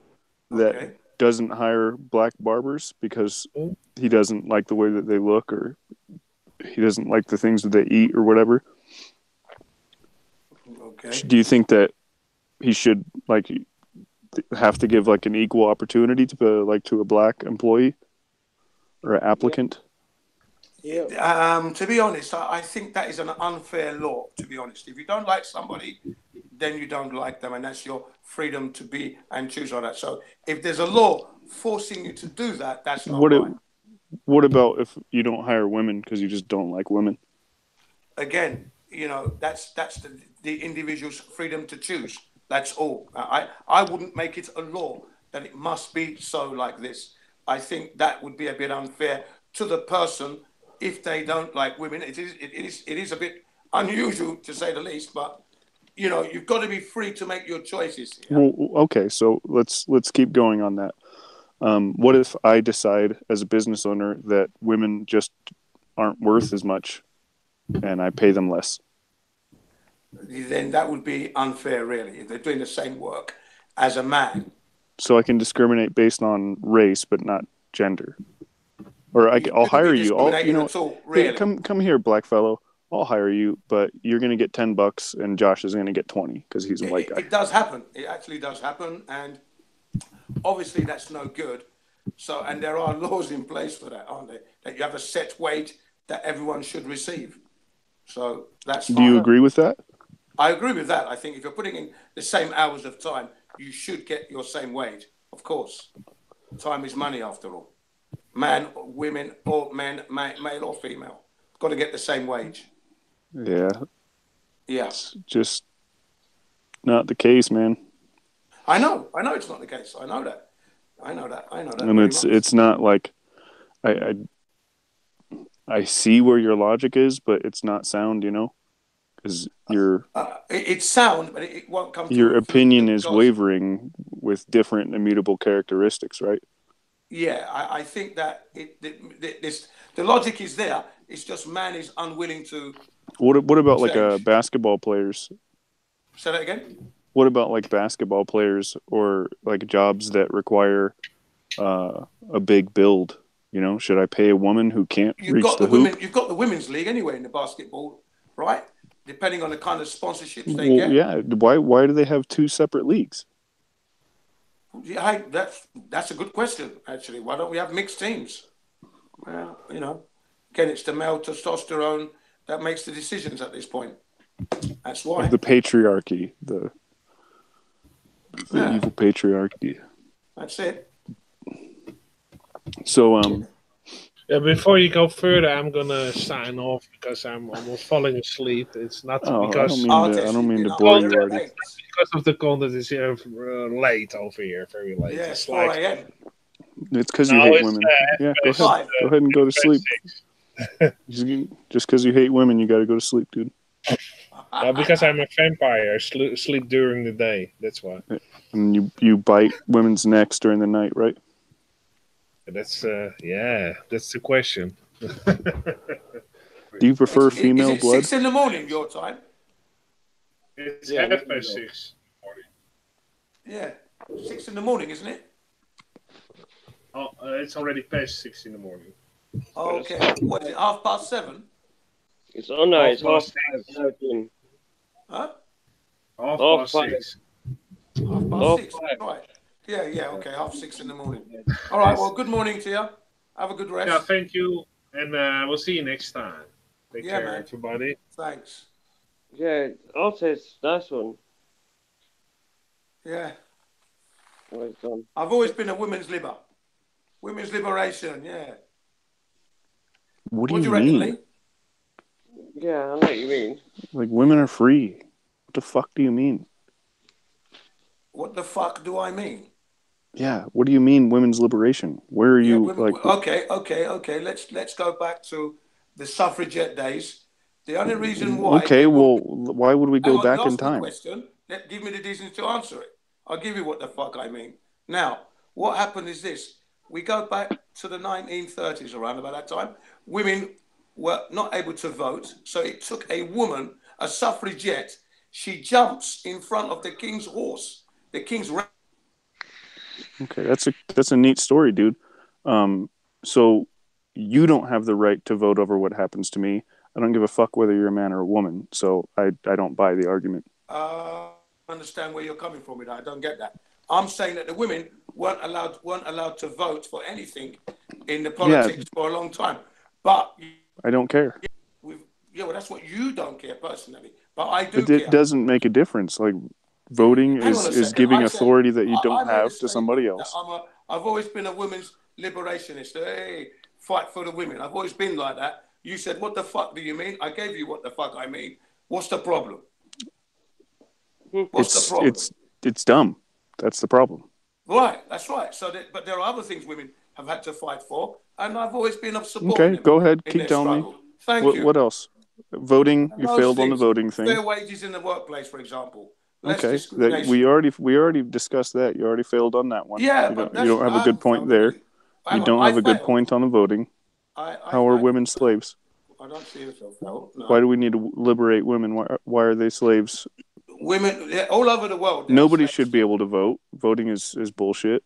[SPEAKER 11] that doesn't hire black barbers because he doesn't like the way that they look, or he doesn't like the things that they eat or whatever.
[SPEAKER 10] Okay.
[SPEAKER 11] Do you think that he should have to give like an equal opportunity to a black employee or an applicant?
[SPEAKER 10] Yeah. To be honest, I think that is an unfair law. To be honest, if you don't like somebody, then you don't like them, and that's your freedom to be and choose all that. So, if there's a law forcing you to do that, that's not right.
[SPEAKER 11] What about if you don't hire women because you just don't like women?
[SPEAKER 10] Again, that's the individual's freedom to choose. That's all. I wouldn't make it a law that it must be so like this. I think that would be a bit unfair to the person if they don't like women. It is a bit unusual to say the least, but you've got to be free to make your choices. Yeah?
[SPEAKER 11] Well, okay, so let's keep going on that. What if I decide as a business owner that women just aren't worth as much and I pay them less?
[SPEAKER 10] Then that would be unfair, really, if they're doing the same work as a man.
[SPEAKER 11] So I can discriminate based on race, but not gender. Or I'll hire you. Hey, come here, black fellow. I'll hire you, but you're going to get $10 and Josh is going to get 20 because he's a white guy.
[SPEAKER 10] It does happen. It actually does happen. And obviously that's no good. So, and there are laws in place for that, aren't there? That you have a set wage that everyone should receive. So that's fine.
[SPEAKER 11] Do you agree with that?
[SPEAKER 10] I agree with that. I think if you're putting in the same hours of time, you should get your same wage. Of course, time is money after all. Man, women, or men, male or female, got to get the same wage.
[SPEAKER 11] Yeah.
[SPEAKER 10] Yeah.
[SPEAKER 11] It's just not the case, man.
[SPEAKER 10] I know it's not the case. I know that.
[SPEAKER 11] And it's not like I see where your logic is, but it's not sound, you know, because
[SPEAKER 10] it's sound, but it won't come.
[SPEAKER 11] Your opinion is wavering with different immutable characteristics, right?
[SPEAKER 10] Yeah, I think that the logic is there. It's just man is unwilling to.
[SPEAKER 11] What about
[SPEAKER 10] change.
[SPEAKER 11] like basketball players?
[SPEAKER 10] Say that again.
[SPEAKER 11] What about like basketball players or like jobs that require a big build? You know, should I pay a woman who can't reach the hoop?
[SPEAKER 10] You've got the women's league anyway in the basketball, right? Depending on the kind of sponsorships they get.
[SPEAKER 11] Yeah. Why do they have two separate leagues?
[SPEAKER 10] Yeah, that's a good question, actually. Why don't we have mixed teams? Well, you know, again, it's the male testosterone that makes the decisions at this point. That's why.
[SPEAKER 11] The patriarchy, the evil patriarchy.
[SPEAKER 10] That's it.
[SPEAKER 11] So,
[SPEAKER 1] before you go further, I'm gonna sign off because I'm almost falling asleep. It's not because
[SPEAKER 11] I don't mean to bore you already.
[SPEAKER 1] Because of the content is late over here, very late.
[SPEAKER 10] Yeah,
[SPEAKER 1] it's
[SPEAKER 10] 4 a.m.
[SPEAKER 11] It's because you hate women. Yeah, go ahead. Go ahead and go to sleep. Just because you hate women, you got to go to sleep, dude.
[SPEAKER 1] Because I'm a vampire, I sleep during the day. That's why.
[SPEAKER 11] And you bite women's necks during the night, right?
[SPEAKER 1] That's that's the question.
[SPEAKER 11] Do you prefer female
[SPEAKER 10] is it
[SPEAKER 11] blood?
[SPEAKER 10] 6 in the morning your time?
[SPEAKER 1] It's 6:30 morning.
[SPEAKER 10] Yeah, 6 in the morning, isn't it?
[SPEAKER 1] Oh, it's already past 6 in the morning.
[SPEAKER 10] Okay, what is it? 7:30?
[SPEAKER 4] It's no, it's 5:30.
[SPEAKER 10] Huh?
[SPEAKER 1] 6:30.
[SPEAKER 10] 6:30, right. Yeah, okay, 6:30 in the morning. All right, well, good morning to you. Have a good rest.
[SPEAKER 1] Yeah, thank you, and we'll see you next time. Take care,
[SPEAKER 10] man.
[SPEAKER 1] everybody.
[SPEAKER 10] Thanks.
[SPEAKER 4] Yeah, Alta's nice one.
[SPEAKER 10] Yeah.
[SPEAKER 4] Well done.
[SPEAKER 10] I've always been a women's liberation, yeah.
[SPEAKER 11] What do you
[SPEAKER 10] reckon,
[SPEAKER 11] mean?
[SPEAKER 10] Lee?
[SPEAKER 4] Yeah, I know what you mean.
[SPEAKER 11] Like, women are free. What the fuck do you mean?
[SPEAKER 10] What the fuck do I mean?
[SPEAKER 11] Yeah, what do you mean women's liberation? Where are you
[SPEAKER 10] Okay. Let's go back to the suffragette days. The only reason why.
[SPEAKER 11] Okay, well, why would we go back in time?
[SPEAKER 10] Question. Give me the decency to answer it. I'll give you what the fuck I mean. Now, what happened is this. We go back to the 1930s, around about that time. Women were not able to vote, so it took a woman, a suffragette. She jumps in front of the king's horse. The king's.
[SPEAKER 11] Okay, that's a neat story, dude. So you don't have the right to vote over what happens to me. I don't give a fuck whether you're a man or a woman. So I don't buy the argument.
[SPEAKER 10] I understand where you're coming from with that. I don't get that. I'm saying that the women weren't allowed to vote for anything in the politics for a long time. But
[SPEAKER 11] I don't care.
[SPEAKER 10] Well, that's what you don't care personally. But I do
[SPEAKER 11] But
[SPEAKER 10] care.
[SPEAKER 11] it doesn't make a difference. Like, voting is giving authority that you don't have to somebody else.
[SPEAKER 10] I've always been a women's liberationist. Hey, fight for the women. I've always been like that. You said, what the fuck do you mean? I gave you what the fuck I mean. What's the problem? What's the problem?
[SPEAKER 11] It's dumb. That's the problem.
[SPEAKER 10] Right, that's right. But there are other things women have had to fight for, and I've always been of support.
[SPEAKER 11] Okay, go ahead. Keep telling me.
[SPEAKER 10] Thank you.
[SPEAKER 11] What else? Voting. You failed on the voting thing.
[SPEAKER 10] Fair wages in the workplace, for example.
[SPEAKER 11] Okay, we already discussed that. You already failed on that one.
[SPEAKER 10] Yeah,
[SPEAKER 11] you don't have a good point there. You don't have a good point on the voting. How are women slaves?
[SPEAKER 10] I don't see myself. No.
[SPEAKER 11] Why do we need to liberate women? Why are they slaves?
[SPEAKER 10] Women all over the world.
[SPEAKER 11] Nobody should be able to vote. Voting is bullshit.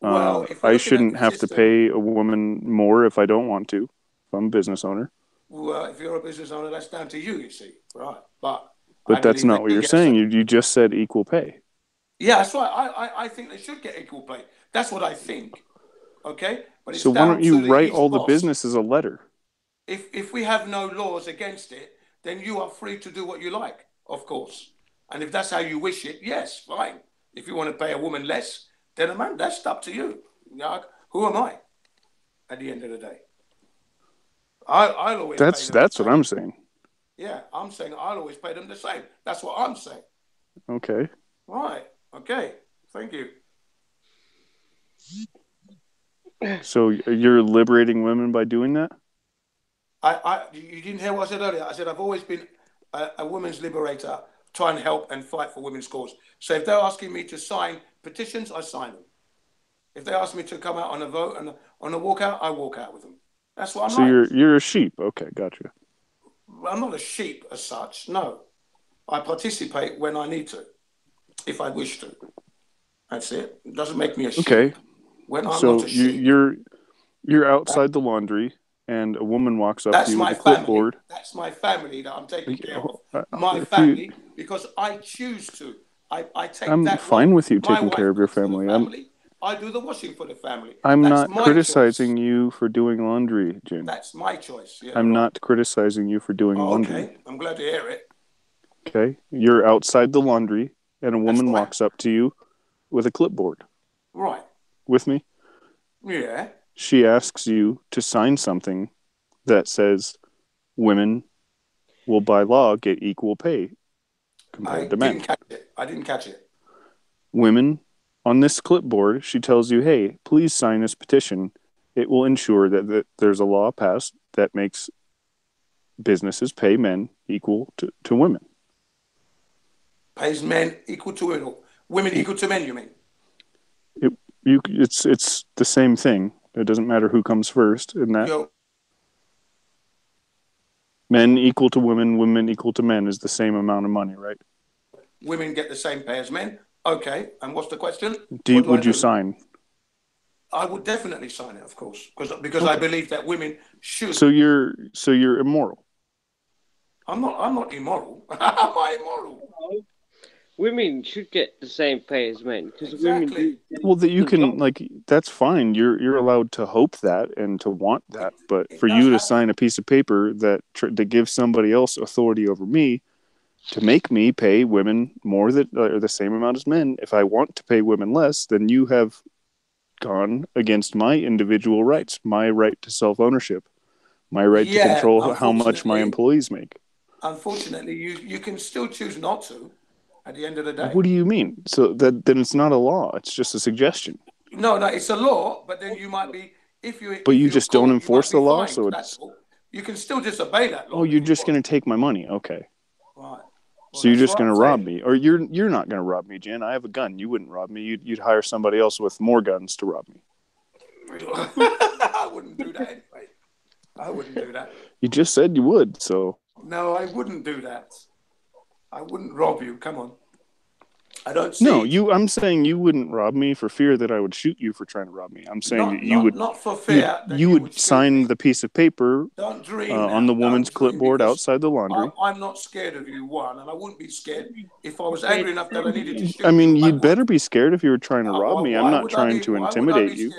[SPEAKER 10] Well,
[SPEAKER 11] I shouldn't have to pay a woman more if I don't want to. If I'm a business owner.
[SPEAKER 10] Well, if you're a business owner, that's down to you see. Right. But
[SPEAKER 11] that's not what you're saying. You just said equal pay.
[SPEAKER 10] Yeah, that's right. I think they should get equal pay. That's what I think. Okay, but it's
[SPEAKER 11] So why
[SPEAKER 10] down
[SPEAKER 11] don't you
[SPEAKER 10] to
[SPEAKER 11] write
[SPEAKER 10] each
[SPEAKER 11] all the
[SPEAKER 10] boss.
[SPEAKER 11] business as a letter?
[SPEAKER 10] If we have no laws against it, then you are free to do what you like, of course. And if that's how you wish it, yes, fine. If you want to pay a woman less, then man, that's up to you. Who am I? At the end of the day, I'll always pay them
[SPEAKER 11] That's
[SPEAKER 10] the
[SPEAKER 11] what
[SPEAKER 10] same.
[SPEAKER 11] I'm saying.
[SPEAKER 10] Yeah, I'm saying I'll always pay them the same. That's what I'm saying.
[SPEAKER 11] Okay.
[SPEAKER 10] Right. Okay. Thank you.
[SPEAKER 11] So you're liberating women by doing that?
[SPEAKER 10] You didn't hear what I said earlier. I said I've always been a women's liberator, try and help and fight for women's cause. So if they're asking me to sign petitions, I sign them. If they ask me to come out on a vote and on a walkout, I walk out with them. That's what I'm
[SPEAKER 11] So
[SPEAKER 10] like.
[SPEAKER 11] you're a sheep. Okay, gotcha.
[SPEAKER 10] I'm not a sheep as such. No, I participate when I need to, if I wish to. That's it. It doesn't make me a sheep.
[SPEAKER 11] Okay.
[SPEAKER 10] When I'm
[SPEAKER 11] So
[SPEAKER 10] not a sheep.
[SPEAKER 11] you're outside the laundry, and a woman walks up to you with a
[SPEAKER 10] family.
[SPEAKER 11] clipboard.
[SPEAKER 10] That's my family that I'm taking care of.
[SPEAKER 11] If
[SPEAKER 10] My family, because I choose to. I take
[SPEAKER 11] I'm
[SPEAKER 10] that
[SPEAKER 11] fine
[SPEAKER 10] role.
[SPEAKER 11] with you
[SPEAKER 10] My
[SPEAKER 11] taking
[SPEAKER 10] wife
[SPEAKER 11] care of your
[SPEAKER 10] cooks for the
[SPEAKER 11] family.
[SPEAKER 10] family. I do the washing for the family.
[SPEAKER 11] I'm
[SPEAKER 10] That's
[SPEAKER 11] not
[SPEAKER 10] my
[SPEAKER 11] criticizing
[SPEAKER 10] choice.
[SPEAKER 11] you for doing laundry, Jin.
[SPEAKER 10] That's my choice. Yeah,
[SPEAKER 11] I'm
[SPEAKER 10] right.
[SPEAKER 11] not criticizing you for doing
[SPEAKER 10] Oh,
[SPEAKER 11] laundry.
[SPEAKER 10] okay, I'm glad to hear it.
[SPEAKER 11] Okay, you're outside the laundry, and a woman walks up to you with a clipboard.
[SPEAKER 10] Right.
[SPEAKER 11] With me?
[SPEAKER 10] Yeah.
[SPEAKER 11] She asks you to sign something that says women will by law get equal pay compared to men.
[SPEAKER 10] I didn't catch it.
[SPEAKER 11] Women, on this clipboard, she tells you, hey, please sign this petition. It will ensure that there's a law passed that makes businesses pay men equal to women.
[SPEAKER 10] Pays men equal to women equal to men, you mean?
[SPEAKER 11] It's the same thing. It doesn't matter who comes first in that. Men equal to women, women equal to men is the same amount of money, right?
[SPEAKER 10] Women get the same pay as men. Okay, and what's the question?
[SPEAKER 11] Would you sign?
[SPEAKER 10] I would definitely sign it, of course, because I believe that women should.
[SPEAKER 11] So you're immoral.
[SPEAKER 10] I'm not immoral. Am I immoral?
[SPEAKER 4] Women should get the same pay as men because women do.
[SPEAKER 11] Well, that you can that's fine. You're allowed to hope that and to want that, but for you to sign a piece of paper that to give somebody else authority over me, to make me pay women more or the same amount as men, if I want to pay women less, then you have gone against my individual rights, my right to self-ownership, my right to control how much my employees make.
[SPEAKER 10] Unfortunately, you can still choose not to. At the end of the day.
[SPEAKER 11] What do you mean? So then it's not a law. It's just a suggestion.
[SPEAKER 10] No, it's a law, but then you might be
[SPEAKER 11] But you just don't enforce the law, so it's.
[SPEAKER 10] You can still disobey that law.
[SPEAKER 11] Oh, you're just going to take my money, okay?
[SPEAKER 10] Right.
[SPEAKER 11] So you're just going to rob me, or you're not going to rob me, Jen. I have a gun. You wouldn't rob me. You'd hire somebody else with more guns to rob me.
[SPEAKER 10] I wouldn't do that anyway. I wouldn't do that.
[SPEAKER 11] You just said you would, so.
[SPEAKER 10] No, I wouldn't do that. I wouldn't rob you. Come on. I don't see.
[SPEAKER 11] No, I'm saying you wouldn't rob me for fear that I would shoot you for trying to rob me. I'm saying that you would.
[SPEAKER 10] Not for fear.
[SPEAKER 11] You would sign the piece of paper
[SPEAKER 10] on
[SPEAKER 11] the woman's clipboard outside the laundry.
[SPEAKER 10] I'm not scared of you, one, and I wouldn't be scared if I was angry enough that I needed to shoot you.
[SPEAKER 11] I mean, you'd better be scared if you were trying to rob me. I'm not trying to intimidate you.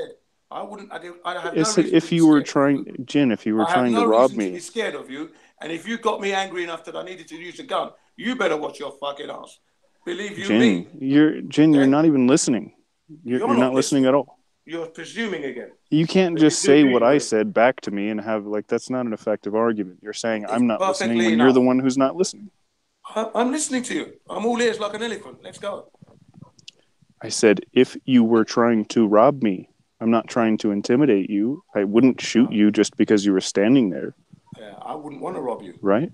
[SPEAKER 10] I wouldn't. I have
[SPEAKER 11] no reason if you were trying, Jen, if you were trying to rob me.
[SPEAKER 10] I have no reason to be scared of you. And if you got me angry enough that I needed to use a gun, you better watch your fucking ass. Believe you me.
[SPEAKER 11] You're not even listening. You're not listening at all.
[SPEAKER 10] You're presuming again.
[SPEAKER 11] You can't just say what I said back to me and have that's not an effective argument. You're saying I'm not listening when you're the one who's not listening.
[SPEAKER 10] I'm listening to you. I'm all ears like an elephant. Let's go.
[SPEAKER 11] I said if you were trying to rob me, I'm not trying to intimidate you. I wouldn't shoot you just because you were standing there.
[SPEAKER 10] Yeah, I wouldn't want to rob you.
[SPEAKER 11] Right?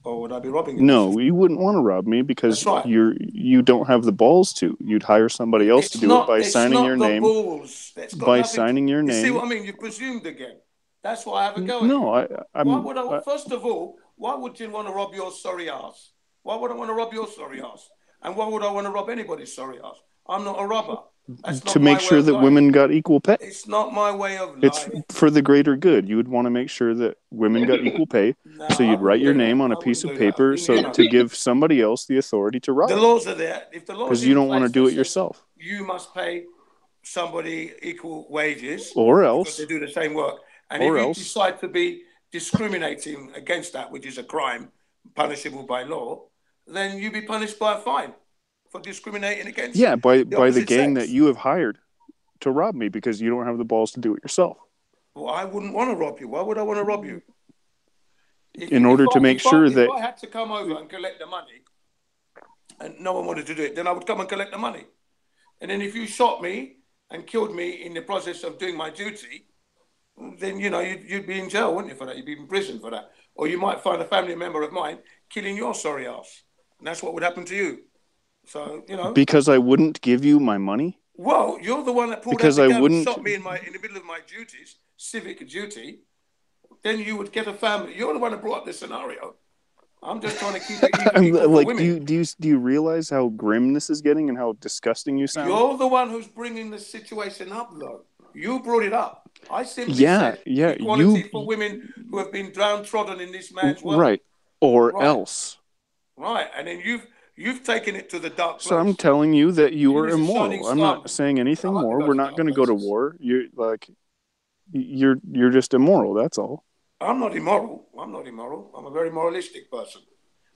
[SPEAKER 10] Or would I be robbing you?
[SPEAKER 11] No, you wouldn't want to rob me because you don't have the balls to. You'd hire somebody else to do it by signing your name. By signing your name.
[SPEAKER 10] You see what I mean? You presumed again. That's why I have a go at
[SPEAKER 11] you.
[SPEAKER 10] First of all, why would you want to rob your sorry ass? Why would I want to rob your sorry ass? And why would I want to rob anybody's sorry ass? I'm not a robber.
[SPEAKER 11] To make sure that women got equal pay.
[SPEAKER 10] It's not my way of life.
[SPEAKER 11] It's for the greater good. You would want to make sure that women got equal pay. So you'd write your name on a piece of paper to give somebody else the authority to rob.
[SPEAKER 10] The laws are there. If the laws
[SPEAKER 11] because you don't want to do it yourself.
[SPEAKER 10] You must pay somebody equal wages,
[SPEAKER 11] or
[SPEAKER 10] because
[SPEAKER 11] else
[SPEAKER 10] they do the same work. And
[SPEAKER 11] or
[SPEAKER 10] if you
[SPEAKER 11] else
[SPEAKER 10] decide to be discriminating against that, which is a crime punishable by law, then you be punished by a fine for discriminating against
[SPEAKER 11] by
[SPEAKER 10] the
[SPEAKER 11] the
[SPEAKER 10] opposite
[SPEAKER 11] gang
[SPEAKER 10] sex.
[SPEAKER 11] that you have hired to rob me because you don't have the balls to do it yourself.
[SPEAKER 10] Well, I wouldn't want to rob you. Why would I want to rob you?
[SPEAKER 11] In order to make sure that
[SPEAKER 10] if I had to come over and collect the money, and no one wanted to do it, then I would come and collect the money. And then if you shot me and killed me in the process of doing my duty, then, you know, you'd be in jail, wouldn't you, for that? You'd be in prison for that. Or you might find a family member of mine killing your sorry ass. And that's what would happen to you. So, you know.
[SPEAKER 11] Because I wouldn't give you my money?
[SPEAKER 10] Well, you're the one that pulled
[SPEAKER 11] because
[SPEAKER 10] out the
[SPEAKER 11] I
[SPEAKER 10] gun
[SPEAKER 11] wouldn't...
[SPEAKER 10] and shot me in the middle of my duties, civic duty. Then you would get a family. You're the one that brought up this scenario. I'm just trying to keep it equal
[SPEAKER 11] like,
[SPEAKER 10] for women.
[SPEAKER 11] do you realize how grim this is getting and how disgusting you sound?
[SPEAKER 10] You're the one who's bringing the situation up, though. You brought it up. I simply said equality for women who have been downtrodden in this man's world.
[SPEAKER 11] Right, or else.
[SPEAKER 10] Right, and then you've taken it to the dark place.
[SPEAKER 11] So I'm telling you that you are
[SPEAKER 10] It is a shining
[SPEAKER 11] immoral. I'm
[SPEAKER 10] star.
[SPEAKER 11] not saying anything
[SPEAKER 10] I like to
[SPEAKER 11] more.
[SPEAKER 10] go
[SPEAKER 11] We're
[SPEAKER 10] to
[SPEAKER 11] not
[SPEAKER 10] dark
[SPEAKER 11] going to go to
[SPEAKER 10] places.
[SPEAKER 11] war. You're just immoral. That's all.
[SPEAKER 10] I'm not immoral. I'm a very moralistic person.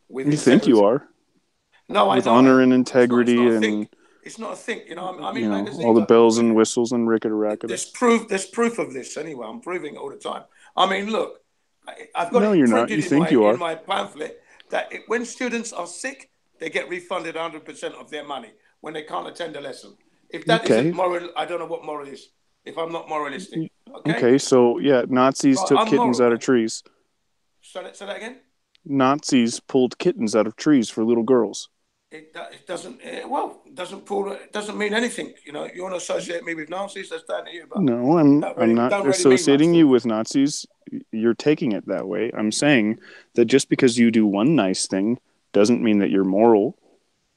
[SPEAKER 10] With
[SPEAKER 11] You think you are?
[SPEAKER 10] No, I
[SPEAKER 11] with
[SPEAKER 10] don't.
[SPEAKER 11] honor and integrity
[SPEAKER 10] it's not a thing. You know, I'm
[SPEAKER 11] you
[SPEAKER 10] in
[SPEAKER 11] know,
[SPEAKER 10] magazines.
[SPEAKER 11] all the bells and whistles and rickety-rackety.
[SPEAKER 10] There's proof of this anyway. I'm proving it all the time. I mean, look, I've got
[SPEAKER 11] No,
[SPEAKER 10] it
[SPEAKER 11] you're not.
[SPEAKER 10] printed
[SPEAKER 11] You think you
[SPEAKER 10] in
[SPEAKER 11] are.
[SPEAKER 10] my pamphlet that when students are sick, they get refunded 100% of their money when they can't attend a lesson. If that isn't moral, I don't know what moral is. If I'm not moralistic,
[SPEAKER 11] okay. So yeah, Nazis took kittens out of trees.
[SPEAKER 10] Say that again.
[SPEAKER 11] Nazis pulled kittens out of trees for little girls.
[SPEAKER 10] It doesn't. It doesn't mean anything. You know, you want to associate me with Nazis? That's down to you. But
[SPEAKER 11] no, I'm not associating you with Nazis. You're taking it that way. I'm saying that just because you do one nice thing doesn't mean that you're moral.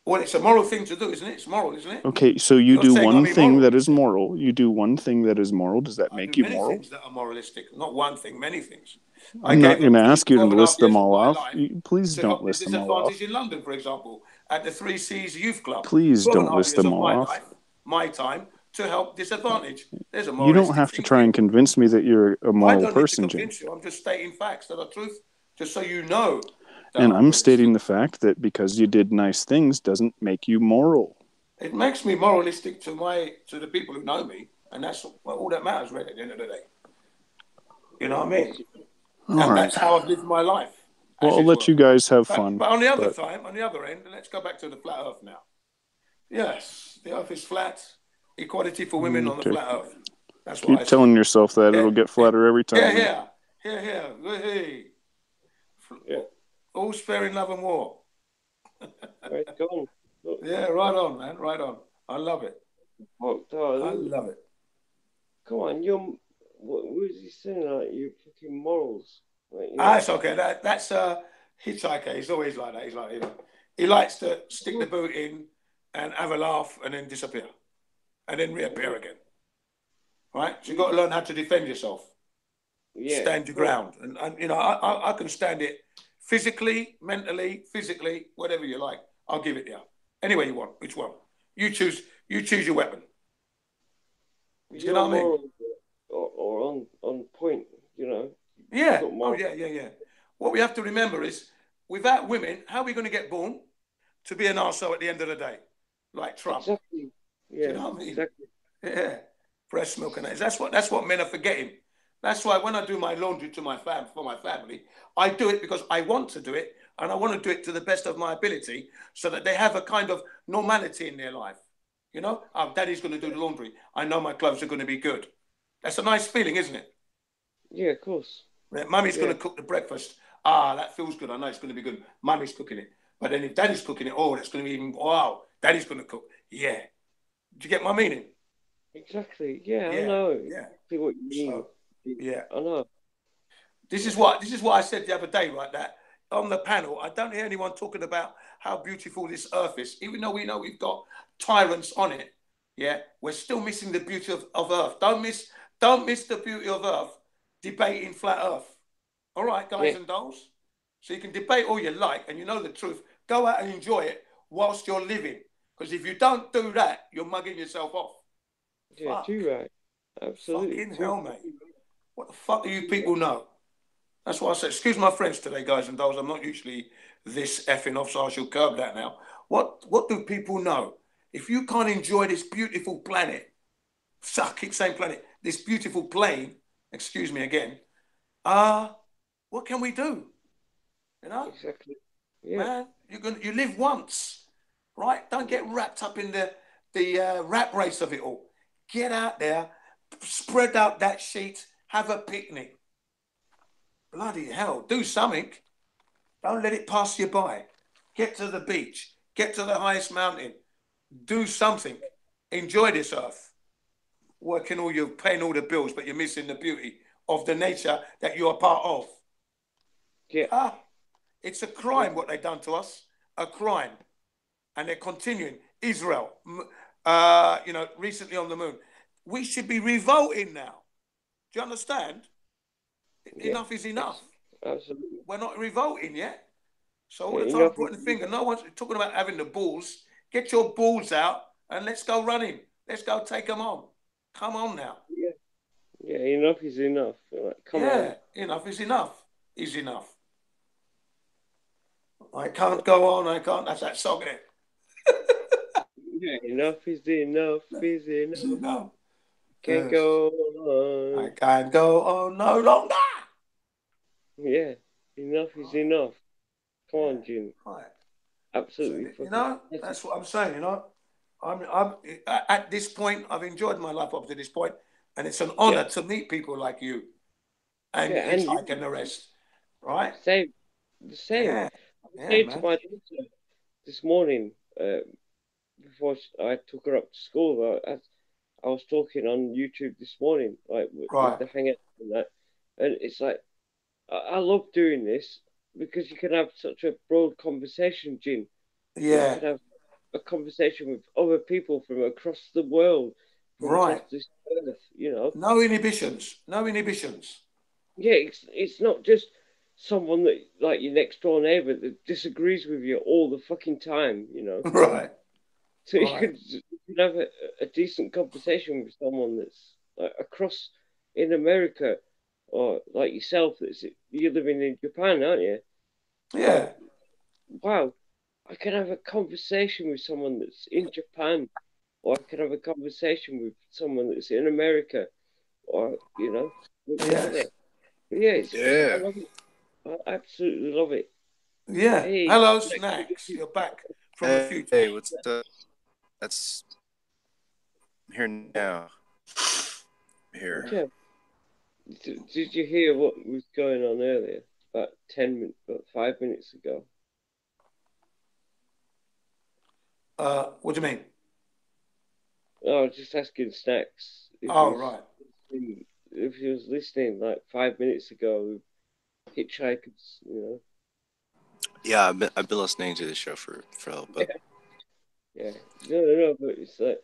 [SPEAKER 10] Well, it's a moral thing to do, isn't it? It's moral, isn't it?
[SPEAKER 11] Okay, so you're do one thing that is moral. You do one thing that is moral. Does that make you moral?
[SPEAKER 10] Many things that are moralistic. Not one thing, many things.
[SPEAKER 11] I'm not going to ask you to list them all off. Please don't list them all off.
[SPEAKER 10] In London, for example, at the 3 C's Youth Club.
[SPEAKER 11] Please don't list them all off.
[SPEAKER 10] My time to help disadvantage. There's a
[SPEAKER 11] you don't have to try and convince me that you're a moral person, Jim.
[SPEAKER 10] I'm just stating facts that are truth, just so you know.
[SPEAKER 11] And I'm stating the fact that because you did nice things doesn't make you moral.
[SPEAKER 10] It makes me moralistic to the people who know me, and that's all that matters, really, at the end of the day. You know what I mean? That's how I've lived my life.
[SPEAKER 11] Well, I'll let you guys have fun.
[SPEAKER 10] But on the other end, let's go back to the flat Earth now. Yes, the Earth is flat. Equality for women on the flat Earth. That's what
[SPEAKER 11] Keep telling yourself that. It'll get flatter every time.
[SPEAKER 10] Hey. All sparing love and war. Yeah, right on, man. Right on. I love it. I love it.
[SPEAKER 4] Come on, what was he saying? Like, you're fucking morals. Like,
[SPEAKER 10] it's okay. That's a hitchhiker. He's always like that. He's like, you know, he likes to stick the boot in and have a laugh and then disappear and then reappear again. Right? So you've got to learn how to defend yourself. Yeah. Stand your ground. And you know, I can stand it physically, mentally, whatever you like. I'll give it to you. Any way you want. Which one? You choose your weapon. You know what I mean?
[SPEAKER 4] Or on point, you know.
[SPEAKER 10] Yeah. Oh, yeah. What we have to remember is, without women, how are we going to get born to be an arsehole at the end of the day? Like Trump.
[SPEAKER 4] Exactly. Yeah.
[SPEAKER 10] Do you know what I mean?
[SPEAKER 4] Exactly.
[SPEAKER 10] Yeah. Breast milk and eggs. That's what men are forgetting. That's why when I do my laundry for my family, I do it because I want to do it, and I want to do it to the best of my ability, so that they have a kind of normality in their life. You know, Daddy's going to do the laundry. I know my clothes are going to be good. That's a nice feeling, isn't it?
[SPEAKER 4] Yeah, of course.
[SPEAKER 10] Mummy's going to cook the breakfast. That feels good. I know it's going to be good. Mummy's cooking it. But then if Daddy's cooking it, that's going to be even, wow, Daddy's going to cook. Yeah. Did you get my meaning?
[SPEAKER 4] Exactly. Yeah, I know. Yeah. See what you mean.
[SPEAKER 10] Yeah.
[SPEAKER 4] I know.
[SPEAKER 10] This is what I said the other day, right? That on the panel, I don't hear anyone talking about how beautiful this earth is. Even though we know we've got tyrants on it, yeah, we're still missing the beauty of earth. Don't miss the beauty of earth debating flat earth. All right, guys and dolls? So you can debate all you like, and you know the truth. Go out and enjoy it whilst you're living. Because if you don't do that, you're mugging yourself off.
[SPEAKER 4] Yeah,
[SPEAKER 10] Fuck.
[SPEAKER 4] too right. Absolutely.
[SPEAKER 10] Fucking hell, mate. What the fuck do you people know? That's what I said. Excuse my French today, guys and dolls. I'm not usually this effing off, so I shall curb that now. What do people know? If you can't enjoy this beautiful planet, so I keep saying planet, this beautiful plane, excuse me again, what can we do? You know?
[SPEAKER 4] Exactly. Yeah.
[SPEAKER 10] Man, you live once, right? Don't get wrapped up in the rat race of it all. Get out there, spread out that sheet, have a picnic. Bloody hell, do something. Don't let it pass you by. Get to the beach. Get to the highest mountain. Do something. Enjoy this earth. Paying all the bills, but you're missing the beauty of the nature that you're a part of.
[SPEAKER 4] Yeah.
[SPEAKER 10] It's a crime what they've done to us. A crime. And they're continuing. Israel, recently on the moon. We should be revolting now. Do you understand?
[SPEAKER 4] Yeah.
[SPEAKER 10] Enough is enough.
[SPEAKER 4] Absolutely.
[SPEAKER 10] We're not revolting yet. So all the
[SPEAKER 4] Yeah,
[SPEAKER 10] time pointing the finger, no one's talking about having the balls. Get your balls out and let's go running. Let's go take them on. Come on now.
[SPEAKER 4] Yeah. Yeah, enough is enough. Like, come on.
[SPEAKER 10] Enough is enough. Is enough. I can't go on. I can't. That's that song, isn't it?
[SPEAKER 4] Yeah, enough is enough is
[SPEAKER 10] It's
[SPEAKER 4] enough.
[SPEAKER 10] enough.
[SPEAKER 4] Can't go on.
[SPEAKER 10] I can't go on no longer.
[SPEAKER 4] Yeah, enough is enough. Come on, Jim.
[SPEAKER 10] Right.
[SPEAKER 4] Absolutely.
[SPEAKER 10] So, you know, that's what I'm saying. You know, I'm at this point. I've enjoyed my life up to this point, and it's an honor to meet people like you and Hitchhike and the rest. Right?
[SPEAKER 4] Same.
[SPEAKER 10] Yeah.
[SPEAKER 4] I said to my daughter this morning, before I took her up to school, I was talking on YouTube this morning, like with the hangout and that, and it's like I love doing this because you can have such a broad conversation, Jim.
[SPEAKER 10] Yeah.
[SPEAKER 4] You can have a conversation with other people from across the world, from across this earth. You know,
[SPEAKER 10] no inhibitions. No inhibitions.
[SPEAKER 4] Yeah, it's not just someone that like your next door neighbor that disagrees with you all the fucking time. You know,
[SPEAKER 10] Right.
[SPEAKER 4] So you can have a decent conversation with someone that's like across in America, or like yourself, you're living in Japan, aren't you?
[SPEAKER 10] Yeah.
[SPEAKER 4] Wow, I can have a conversation with someone that's in Japan, or I can have a conversation with someone that's in America, or whatever.
[SPEAKER 10] Yes.
[SPEAKER 4] I love it. I absolutely love it.
[SPEAKER 10] Yeah.
[SPEAKER 4] Hey,
[SPEAKER 10] hello, Snacks. You're back from the future.
[SPEAKER 13] Hey, what's up? That's here now. Here.
[SPEAKER 4] Yeah. Did you hear what was going on earlier? About 5 minutes ago.
[SPEAKER 10] What do you mean?
[SPEAKER 4] Oh, I was just asking Snacks. If he was listening like 5 minutes ago, Hitchhikers, you know.
[SPEAKER 13] Yeah, I've been listening to the show for a little bit.
[SPEAKER 4] Yeah. No, but it's like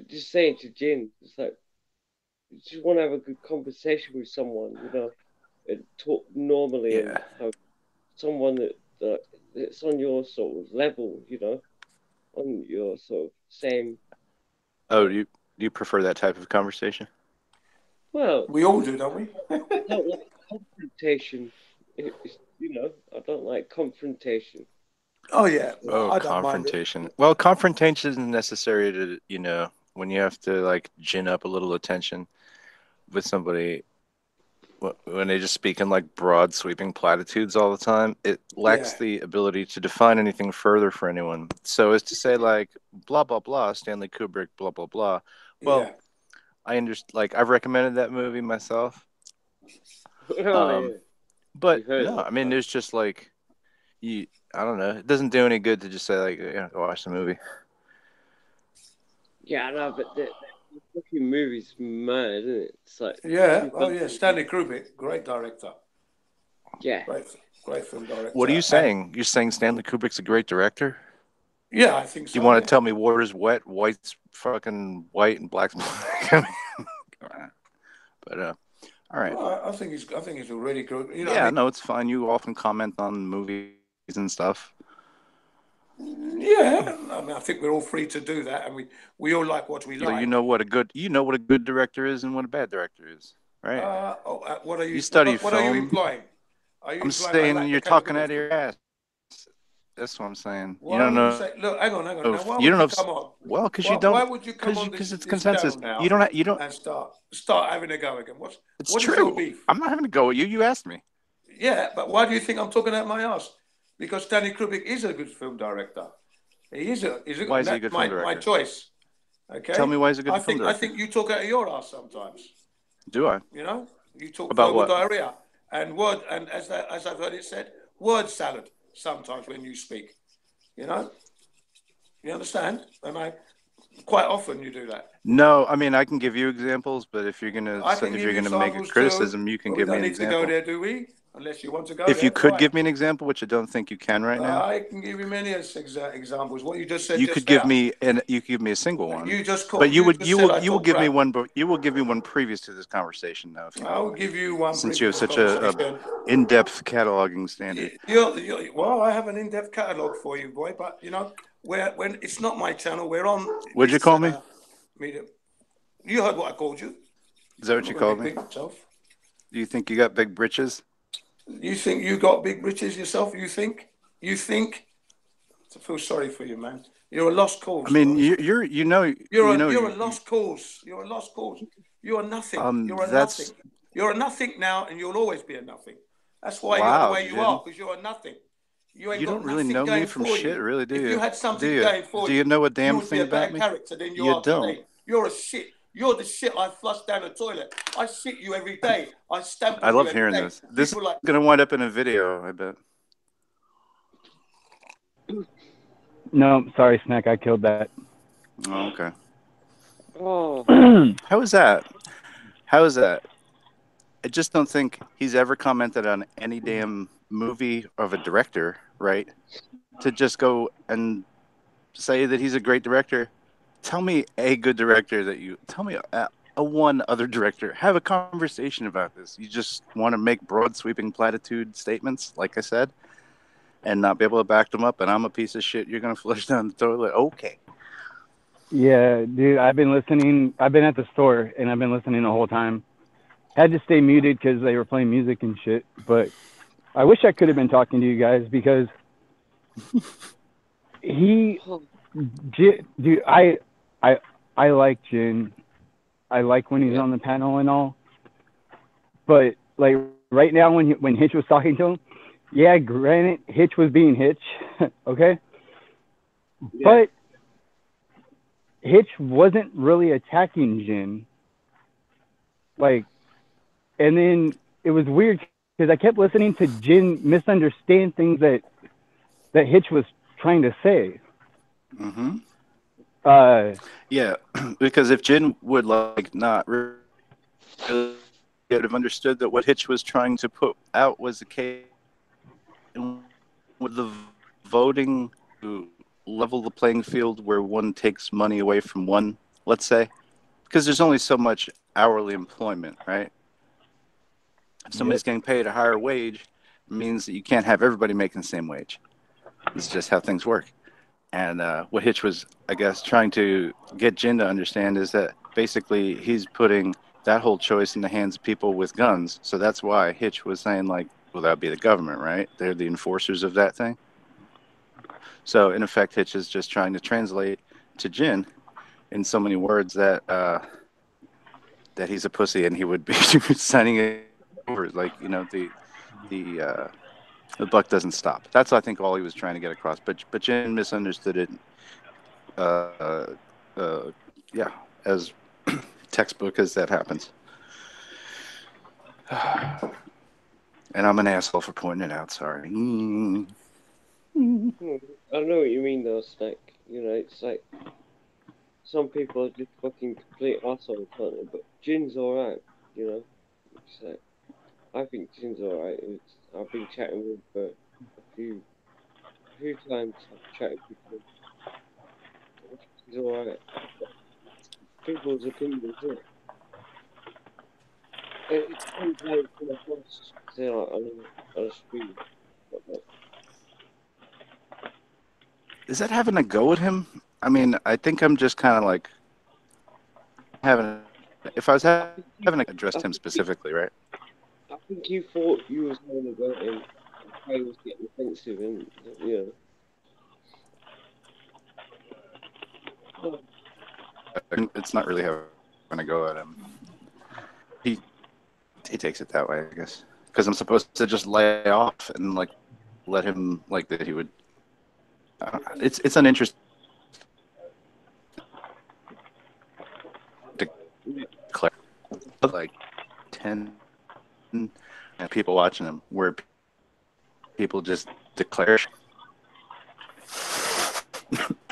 [SPEAKER 4] just saying to Jin, it's like you just want to have a good conversation with someone, you know, and talk normally and have someone that's on your sort of level, you know, on your sort of same.
[SPEAKER 13] Oh, do you prefer that type of conversation?
[SPEAKER 4] Well,
[SPEAKER 10] we all do, don't we?
[SPEAKER 4] I don't like confrontation. I don't like confrontation.
[SPEAKER 10] Oh yeah.
[SPEAKER 13] I don't confrontation. Mind it. Well, confrontation isn't necessary to when you have to like gin up a little attention with somebody when they just speak in like broad sweeping platitudes all the time. It lacks the ability to define anything further for anyone. So as to say like blah blah blah, Stanley Kubrick, blah blah blah. Well, I understand. Like I've recommended that movie myself. But no, I mean, there's just like I don't know. It doesn't do any good to just say like, go watch the movie.
[SPEAKER 4] Yeah, I know, but the fucking movie's mad, isn't it? It's like
[SPEAKER 10] Stanley Kubrick, great director.
[SPEAKER 4] Yeah,
[SPEAKER 10] great film director.
[SPEAKER 13] What are you saying? You're saying Stanley Kubrick's a great director?
[SPEAKER 10] Yeah, I think so.
[SPEAKER 13] You want to tell me water's wet, white's fucking white, and black's black? But all right.
[SPEAKER 10] Well, I think he's a really good.
[SPEAKER 13] No, it's fine. You often comment on movies and stuff.
[SPEAKER 10] Yeah, I mean, I think we're all free to do that, and we all like what we
[SPEAKER 13] So
[SPEAKER 10] like.
[SPEAKER 13] you know what a good director is and what a bad director is, right?
[SPEAKER 10] What are you?
[SPEAKER 13] You study
[SPEAKER 10] What are you
[SPEAKER 13] film.
[SPEAKER 10] implying? Are you
[SPEAKER 13] I'm
[SPEAKER 10] implying I
[SPEAKER 13] saying
[SPEAKER 10] lack the
[SPEAKER 13] you're talking out of
[SPEAKER 10] capability?
[SPEAKER 13] your ass. That's what I'm saying. You
[SPEAKER 10] Why
[SPEAKER 13] don't
[SPEAKER 10] would you
[SPEAKER 13] know.
[SPEAKER 10] say? Look, hang on. Now, why
[SPEAKER 13] You
[SPEAKER 10] would
[SPEAKER 13] don't know.
[SPEAKER 10] you come on?
[SPEAKER 13] Well, because you
[SPEAKER 10] Why
[SPEAKER 13] don't.
[SPEAKER 10] would you come on
[SPEAKER 13] Because it's
[SPEAKER 10] this channel
[SPEAKER 13] consensus.
[SPEAKER 10] now
[SPEAKER 13] You don't. You don't.
[SPEAKER 10] and start having a go again?
[SPEAKER 13] It's
[SPEAKER 10] What is your
[SPEAKER 13] true.
[SPEAKER 10] beef?
[SPEAKER 13] I'm not having to go at you. You asked me.
[SPEAKER 10] Yeah, but why do you think I'm talking out my ass? Because Stanley Kubrick is a good film director. He is a.
[SPEAKER 13] Why is he a
[SPEAKER 10] That's
[SPEAKER 13] good film
[SPEAKER 10] my
[SPEAKER 13] director?
[SPEAKER 10] choice. Okay.
[SPEAKER 13] Tell me why he's a good film
[SPEAKER 10] I
[SPEAKER 13] director.
[SPEAKER 10] think you talk out of your ass sometimes.
[SPEAKER 13] Do I?
[SPEAKER 10] You know, you talk
[SPEAKER 13] About
[SPEAKER 10] verbal
[SPEAKER 13] what?
[SPEAKER 10] diarrhea and as I've heard it said, word salad sometimes when you speak. You know, you understand? And quite often you do that.
[SPEAKER 13] No, I mean I can give you examples, but if you're gonna
[SPEAKER 10] I can give you
[SPEAKER 13] make a
[SPEAKER 10] examples too,
[SPEAKER 13] criticism, you can
[SPEAKER 10] but we
[SPEAKER 13] give me
[SPEAKER 10] don't
[SPEAKER 13] an
[SPEAKER 10] need to go
[SPEAKER 13] example.
[SPEAKER 10] there, do we? Unless you want to go
[SPEAKER 13] If
[SPEAKER 10] there,
[SPEAKER 13] you could
[SPEAKER 10] fine.
[SPEAKER 13] give me an example, which I don't think you can right now,
[SPEAKER 10] I can give you many examples. What you just said
[SPEAKER 13] you
[SPEAKER 10] just
[SPEAKER 13] could give
[SPEAKER 10] now.
[SPEAKER 13] me a single one.
[SPEAKER 10] You just
[SPEAKER 13] But
[SPEAKER 10] you just said I
[SPEAKER 13] you will
[SPEAKER 10] talk
[SPEAKER 13] give me
[SPEAKER 10] crap.
[SPEAKER 13] one. But you will give me one previous to this conversation, though. If you
[SPEAKER 10] I will give you one
[SPEAKER 13] since you have
[SPEAKER 10] previous
[SPEAKER 13] such a
[SPEAKER 10] conversation.
[SPEAKER 13] in-depth cataloging standard.
[SPEAKER 10] Well, I have an in-depth catalog for you, boy. But you know, when it's not my channel, we're on.
[SPEAKER 13] What'd you call me?
[SPEAKER 10] Medium. You heard what I called you.
[SPEAKER 13] Is that what you called me? Do you think you got big britches?
[SPEAKER 10] You think you got big britches yourself? You think? I feel sorry for you, man. You're a lost cause.
[SPEAKER 13] I mean,
[SPEAKER 10] bro.
[SPEAKER 13] you're
[SPEAKER 10] a lost cause. You're a lost cause. You are nothing. You're a nothing. You're a nothing now, and you'll always be a nothing. That's why you're the way you are, because you're a nothing. You ain't got
[SPEAKER 13] don't really
[SPEAKER 10] nothing
[SPEAKER 13] know me
[SPEAKER 10] going
[SPEAKER 13] from
[SPEAKER 10] for
[SPEAKER 13] shit,
[SPEAKER 10] you.
[SPEAKER 13] really, do you?
[SPEAKER 10] If you had something
[SPEAKER 13] Do you?
[SPEAKER 10] going for
[SPEAKER 13] Do you know a
[SPEAKER 10] you
[SPEAKER 13] damn
[SPEAKER 10] would be
[SPEAKER 13] thing
[SPEAKER 10] a better
[SPEAKER 13] about me?
[SPEAKER 10] character than you
[SPEAKER 13] You
[SPEAKER 10] are
[SPEAKER 13] don't.
[SPEAKER 10] today. You're a shit. You're the shit I flush down the toilet. I shit you every day. I stamp on
[SPEAKER 13] I love
[SPEAKER 10] you every
[SPEAKER 13] hearing
[SPEAKER 10] day.
[SPEAKER 13] this. This is
[SPEAKER 10] People like
[SPEAKER 13] gonna wind up in a video, I bet.
[SPEAKER 12] No, sorry, Snack. I killed that.
[SPEAKER 13] Oh, okay.
[SPEAKER 4] Oh,
[SPEAKER 13] How is that? How is that? I just don't think he's ever commented on any damn movie of a director, right? To just go and say that he's a great director. Tell me a good director that you tell me a one other director. Have a conversation about this. You just want to make broad sweeping platitude statements, like I said, and not be able to back them up. And I'm a piece of shit. You're gonna flush down the toilet. Okay.
[SPEAKER 12] Yeah, dude, I've been listening. I've been at the store and I've been listening the whole time. Had to stay muted because they were playing music and shit. But I wish I could have been talking to you guys because dude, I like Jin. I like when he's on the panel and all. But like right now, when Hitch was talking to him, yeah, granted, Hitch was being Hitch, okay, but Hitch wasn't really attacking Jin. Like, and then it was weird because I kept listening to Jin misunderstand things that Hitch was trying to say.
[SPEAKER 13] Mm-hmm. Yeah, because if Jin would like not really would have understood that what Hitch was trying to put out was the case with the voting to level the playing field where one takes money away from one, let's say, because there's only so much hourly employment, right? If somebody's getting paid a higher wage, it means that you can't have everybody making the same wage. It's just how things work. And what Hitch was, I guess, trying to get Jin to understand is that basically he's putting that whole choice in the hands of people with guns. So that's why Hitch was saying, like, well, that would be the government, right? They're the enforcers of that thing. So, in effect, Hitch is just trying to translate to Jin in so many words that that he's a pussy and he would be signing it over. Like, you know, the buck doesn't stop. That's, I think, all he was trying to get across. But Jin misunderstood it. Yeah, as textbook as that happens. And I'm an asshole for pointing it out. Sorry.
[SPEAKER 4] I know what you mean, though, Snack. You know, it's like some people are just fucking complete assholes, aren't they? But Jin's alright. You know, it's like I think Jin's alright. I've been chatting with a few times. I've chatted with him. He's alright. People's opinions, isn't it? It depends how you come across, say, like, on a stream. Whatnot.
[SPEAKER 13] Is that having a go at him? I mean, I think I'm just kind of like having. If I was having addressed him specifically, right?
[SPEAKER 4] I think you thought you was having a go at him. I was getting offensive, and
[SPEAKER 13] It's not really having a go at him. He takes it that way, I guess, because I'm supposed to just lay off and like let him like that. He would. It's an interesting. Declare like 10 people watching him, where people just declare.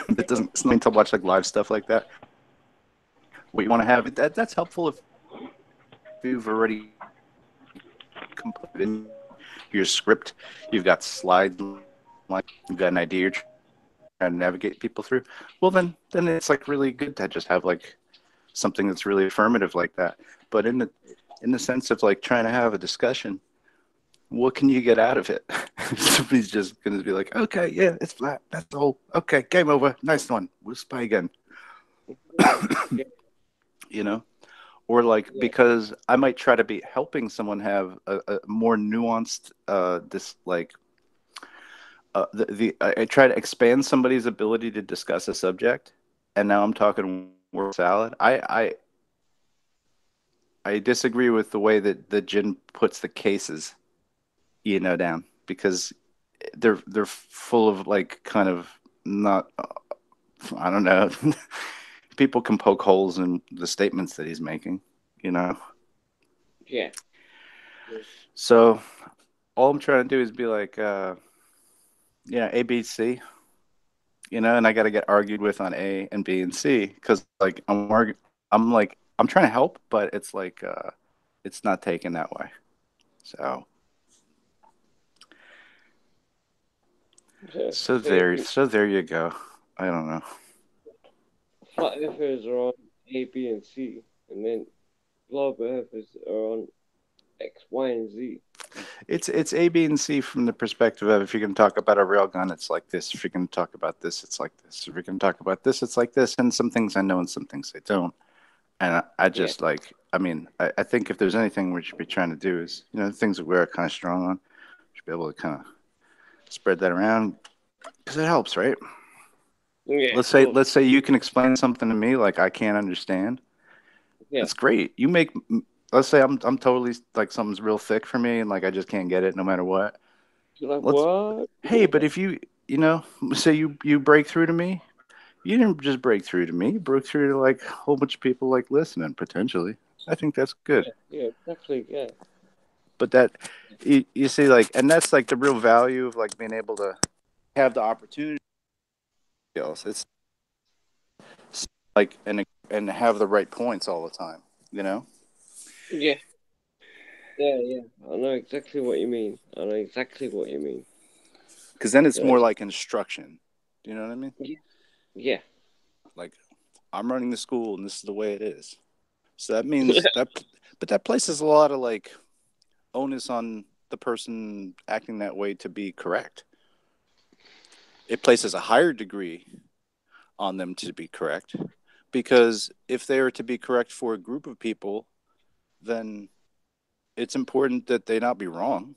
[SPEAKER 13] It doesn't. It's nothing to watch like live stuff like that. What you want to have that's helpful if you've already completed your script, you've got slides, like you've got an idea you're trying to navigate people through. Well, then it's like really good to just have like something that's really affirmative like that. But in the sense of like trying to have a discussion, what can you get out of it? Somebody's just going to be like, okay, yeah, it's flat. That's all. Okay, game over. Nice one. We'll spy again. You know? Or like, because I might try to be helping someone have a more nuanced, this like, I try to expand somebody's ability to discuss a subject. And now I'm talking word salad. I disagree with the way that the Jin puts the cases, down, because they're full of like kind of not, I don't know. People can poke holes in the statements that he's making,
[SPEAKER 4] Yeah.
[SPEAKER 13] So all I'm trying to do is be like, A, B, C, and I got to get argued with on A and B and C, because like I'm trying to help, but it's like it's not taken that way. So there you go. I don't know.
[SPEAKER 4] Flat earthers are on A, B, and C, and then globe earthers are on X, Y, and Z.
[SPEAKER 13] It's A, B, and C from the perspective of, if you're going to talk about a railgun, it's like this. If you're going to talk about this, it's like this. If you're going to talk about this, it's like this. And some things I know and some things I don't. And I just I think if there's anything we should be trying to do is, things that we're kind of strong on, we should be able to kind of spread that around, because it helps, right?
[SPEAKER 4] Yeah.
[SPEAKER 13] Let's say you can explain something to me like I can't understand.
[SPEAKER 4] Yeah.
[SPEAKER 13] That's great. Let's say I'm totally like something's real thick for me and like I just can't get it no matter what.
[SPEAKER 4] You're like, what?
[SPEAKER 13] Hey, but if you say you break through to me, you didn't just break through to me. You broke through to like a whole bunch of people like listening potentially. I think that's good.
[SPEAKER 4] Yeah, exactly. Yeah.
[SPEAKER 13] But that you see, like, and that's like the real value of like being able to have the opportunity. It's like and have the right points all the time.
[SPEAKER 4] Yeah. Yeah. I know exactly what you mean.
[SPEAKER 13] Because then it's more like instruction. Do you know what I mean?
[SPEAKER 4] Yeah.
[SPEAKER 13] Like, I'm running the school and this is the way it is. So that means but that places a lot of like onus on the person acting that way to be correct. It places a higher degree on them to be correct, because if they are to be correct for a group of people, then it's important that they not be wrong.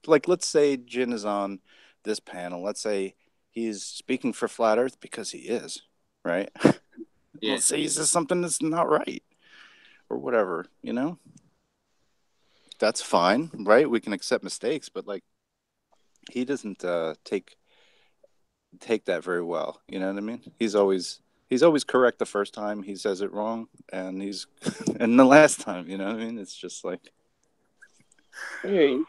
[SPEAKER 13] Like, let's say Jin is on this panel. Let's say he's speaking for Flat Earth because he is, right?
[SPEAKER 4] Yeah.
[SPEAKER 13] Let's say he says something that's not right or whatever, That's fine, right? We can accept mistakes, but like, he doesn't take that very well. You know what I mean? He's always correct the first time he says it wrong, and and the last time. You know what I mean? It's just like.
[SPEAKER 4] Yeah,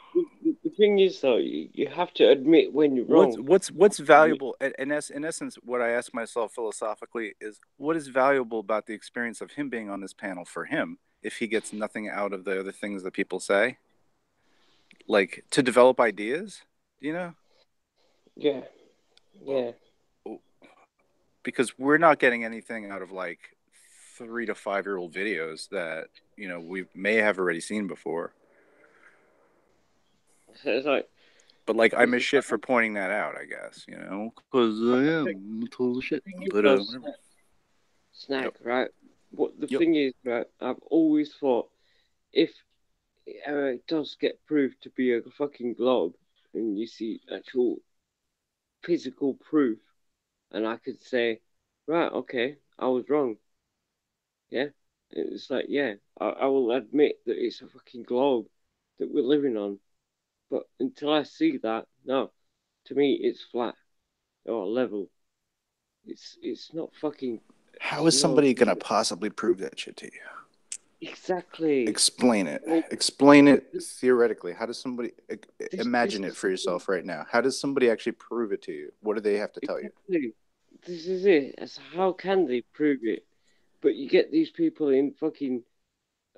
[SPEAKER 4] the thing is though, you have to admit when you're wrong.
[SPEAKER 13] What's valuable? In essence, what I ask myself philosophically is, what is valuable about the experience of him being on this panel for him, if he gets nothing out of the other things that people say? Like, to develop ideas,
[SPEAKER 4] Yeah.
[SPEAKER 13] Because we're not getting anything out of like 3 to 5 year old videos that we may have already seen before.
[SPEAKER 4] It's like,
[SPEAKER 13] But like, I'm a shit for pointing that out, I guess, you know, because I am total shit. But whatever.
[SPEAKER 4] Snack, right? What the thing is, right? I've always thought if it does get proved to be a fucking globe, and you see actual physical proof, and I could say, right, okay, I was wrong. Yeah, it's like, yeah, I will admit that it's a fucking globe that we're living on, but until I see that, no, to me it's flat or level. It's not fucking.
[SPEAKER 13] How is somebody gonna possibly prove that shit to you?
[SPEAKER 4] Exactly.
[SPEAKER 13] Explain it. Explain it theoretically. How does somebody imagine it for yourself right now? How does somebody actually prove it to you? What do they have to tell you?
[SPEAKER 4] This is it. So how can they prove it? But you get these people in fucking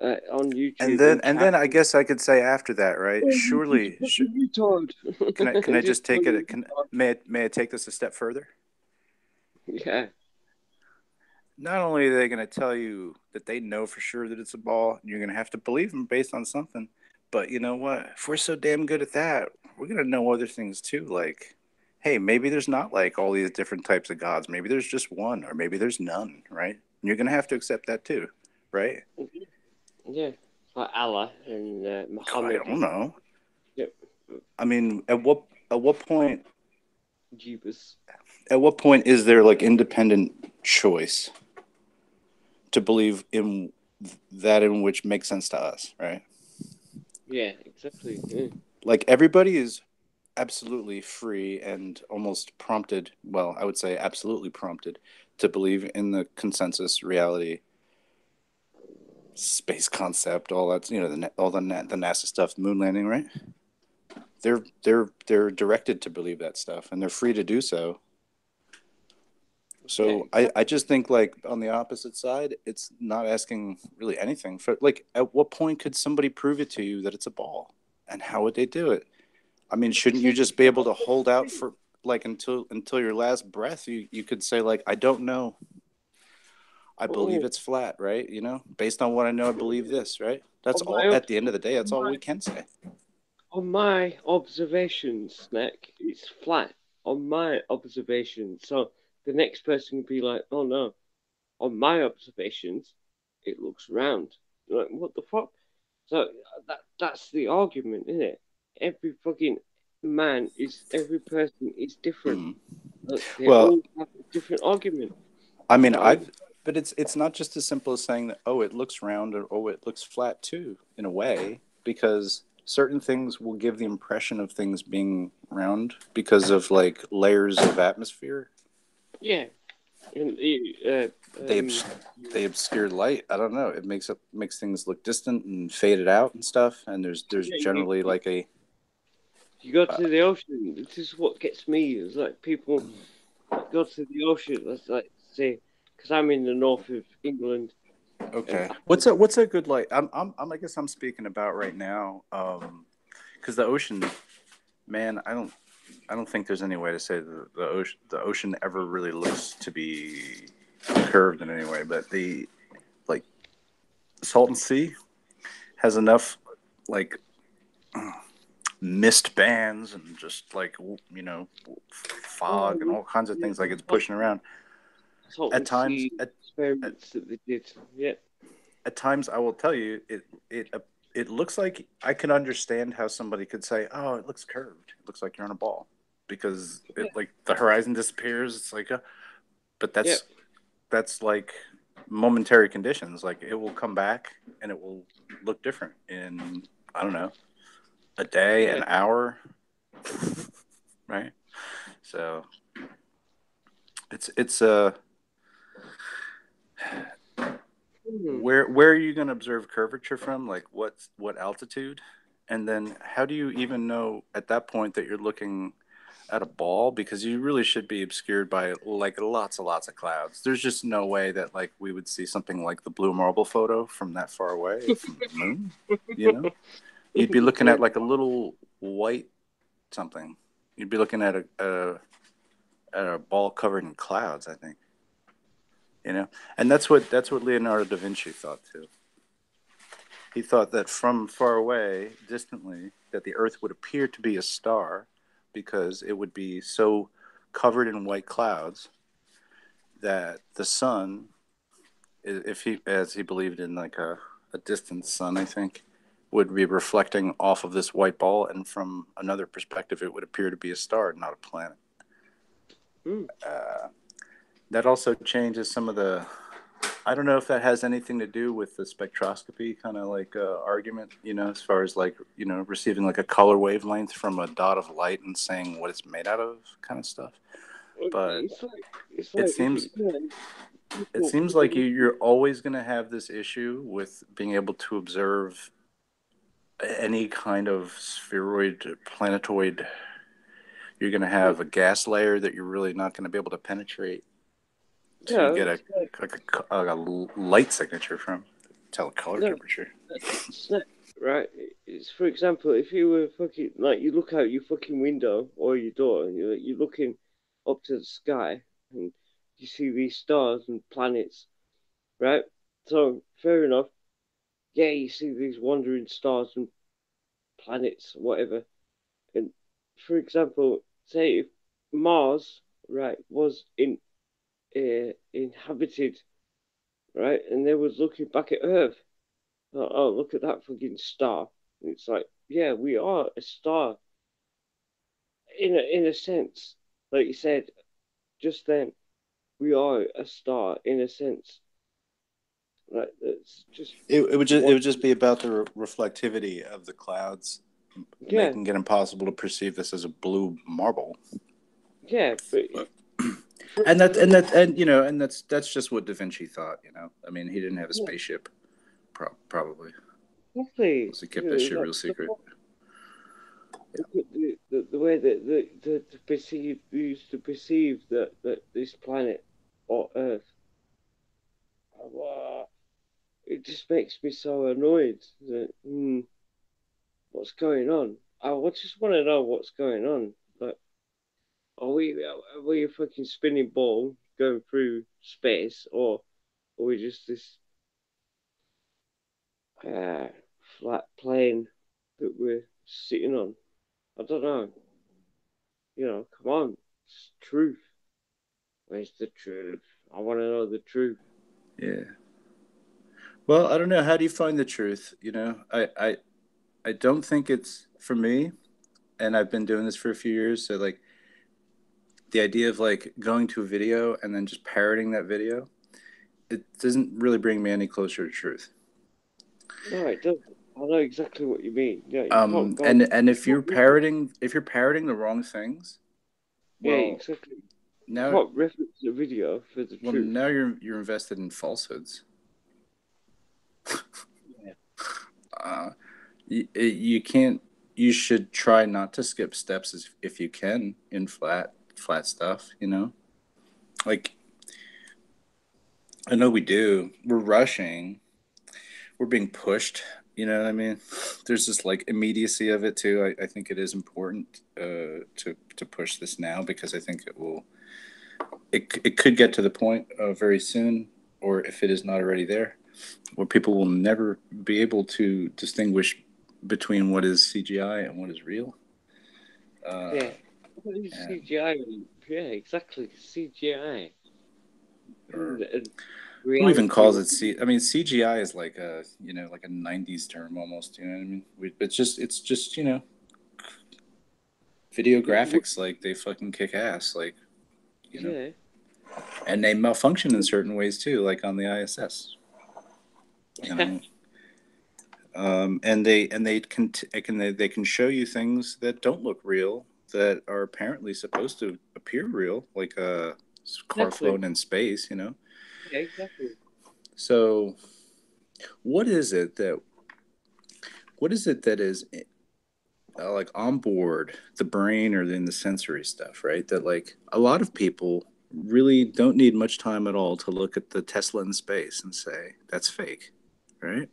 [SPEAKER 4] on YouTube.
[SPEAKER 13] And then I guess I could say after that, right? Surely, can I just take it? May I take this a step further?
[SPEAKER 4] Yeah.
[SPEAKER 13] Not only are they going to tell you that they know for sure that it's a ball, and you're going to have to believe them based on something. But you know what? If we're so damn good at that, we're going to know other things too. Like, hey, maybe there's not like all these different types of gods. Maybe there's just one, or maybe there's none, right? And you're going to have to accept that too, right?
[SPEAKER 4] Yeah. Like Allah and Muhammad.
[SPEAKER 13] I don't know.
[SPEAKER 4] Yep.
[SPEAKER 13] I mean, at what point?
[SPEAKER 4] Jeebus.
[SPEAKER 13] At what point is there like independent choice to believe in that in which makes sense to us, right?
[SPEAKER 4] Yeah, exactly. Yeah.
[SPEAKER 13] Like everybody is absolutely free and almost prompted, well, I would say absolutely prompted to believe in the consensus reality space concept, all that, you know, the NASA stuff, moon landing, right? They're directed to believe that stuff, and they're free to do so. So I just think, like, on the opposite side, it's not asking really anything for, like, at what point could somebody prove it to you that it's a ball, and how would they do it? I mean, shouldn't you just be able to hold out for like until your last breath? You could say, like, I don't know. I believe it's flat, right? You know, based on what I know, I believe this, right? That's all. At the end of the day, that's all we can say.
[SPEAKER 4] On my observations, Nick, it's flat. On my observations, so the next person would be like, "Oh no, on my observations, it looks round." You're like, what the fuck? So that's the argument, isn't it? Every fucking every person is different. They all have a different argument.
[SPEAKER 13] I mean, but it's not just as simple as saying that, oh, it looks round, or oh, it looks flat too, in a way, because certain things will give the impression of things being round because of like layers of atmosphere.
[SPEAKER 4] Yeah. And
[SPEAKER 13] they obscure light. I don't know. It makes things look distant and faded out and stuff. And there's generally like a.
[SPEAKER 4] You go to the ocean. This is what gets me. It's like people go to the ocean. Let's like say, because I'm in the north of England.
[SPEAKER 13] Okay. What's a good light? I guess I'm speaking about right now. Because the ocean, man, I don't think there's any way to say the ocean ever really looks to be curved in any way, but the like Salton Sea has enough like mist bands and just like, you know, fog and all kinds of things, like it's pushing around. At times,
[SPEAKER 4] experiments that they did. Yeah.
[SPEAKER 13] At times, I will tell you, it looks like I can understand how somebody could say, "Oh, it looks curved. It looks like you're on a ball," because it like the horizon disappears. It's like, but that's like momentary conditions. Like it will come back and it will look different in, I don't know, a day, an hour, right? So it's where are you going to observe curvature from? Like what altitude? And then how do you even know at that point that you're looking at a ball? Because you really should be obscured by like lots of clouds. There's just no way that like we would see something like the blue marble photo from that far away from the moon. You know, you'd be looking at like a little white something. You'd be looking at a ball covered in clouds, I think. You know, and that's what Leonardo da Vinci thought too. He thought that from far away, distantly, that the Earth would appear to be a star, because it would be so covered in white clouds that the sun, if he, as he believed in like a distant sun, I think, would be reflecting off of this white ball, and from another perspective, it would appear to be a star, not a planet. That also changes some of the. I don't know if that has anything to do with the spectroscopy kind of like argument, you know, as far as like, you know, receiving like a color wavelength from a dot of light and saying what it's made out of, kind of stuff. But it seems like you're always going to have this issue with being able to observe any kind of spheroid, planetoid. You're going to have a gas layer that you're really not going to be able to penetrate to get a light signature from, tell a color temperature.
[SPEAKER 4] It's not, right? It's, for example, if you were fucking, like, you look out your fucking window or your door and you're looking up to the sky and you see these stars and planets, right? So, fair enough. Yeah, you see these wandering stars and planets, whatever. And, for example, say if Mars, right, was inhabited, right, and they was looking back at Earth. Oh, look at that fucking star. And it's like, yeah, we are a star. In a sense, like you said just then, we are a star in a sense. Right? It's just
[SPEAKER 13] it would just be about the reflectivity of the clouds, making it impossible to perceive this as a blue marble.
[SPEAKER 4] Yeah, but
[SPEAKER 13] and you know, and that's just what Da Vinci thought. You know, I mean, he didn't have a spaceship, probably.
[SPEAKER 4] Exactly.
[SPEAKER 13] He kept that shit real secret.
[SPEAKER 4] The way that they used to perceive that this planet or Earth, it just makes me so annoyed. That, what's going on? I just want to know what's going on. Like, are we a fucking spinning ball going through space, or are we just this flat plane that we're sitting on? I don't know. You know, come on, it's truth. Where's the truth? I want to know the truth.
[SPEAKER 13] Yeah. Well, I don't know. How do you find the truth? You know, I don't think it's for me, and I've been doing this for a few years. So like, the idea of like going to a video and then just parroting that video, it doesn't really bring me any closer to truth.
[SPEAKER 4] No, it doesn't. I know exactly what you mean. Yeah,
[SPEAKER 13] and if you're parroting the wrong things, well,
[SPEAKER 4] yeah, exactly.
[SPEAKER 13] Now,
[SPEAKER 4] you can't reference the video for the truth.
[SPEAKER 13] Now you're invested in falsehoods. You can't. You should try not to skip steps if you can in flat stuff. You know, like I know we do. We're rushing. We're being pushed. You know what I mean? There's this like immediacy of it too. I think it is important to push this now because I think it will. It could get to the point very soon, or if it is not already there, where people will never be able to distinguish between what is CGI and what is real.
[SPEAKER 4] Yeah, what is CGI? Yeah, exactly, CGI.
[SPEAKER 13] Who even calls it I mean, CGI is like a like a '90s term almost. You know what I mean? It's just you know, video graphics. Like they fucking kick ass. Like you know, and they malfunction in certain ways too, like on the ISS. You know. And they can show you things that don't look real that are apparently supposed to appear real, like a car floating in space, you know.
[SPEAKER 4] Yeah, exactly.
[SPEAKER 13] So, what is it that is like on board the brain or in the sensory stuff, right? That like a lot of people really don't need much time at all to look at the Tesla in space and say that's fake, right?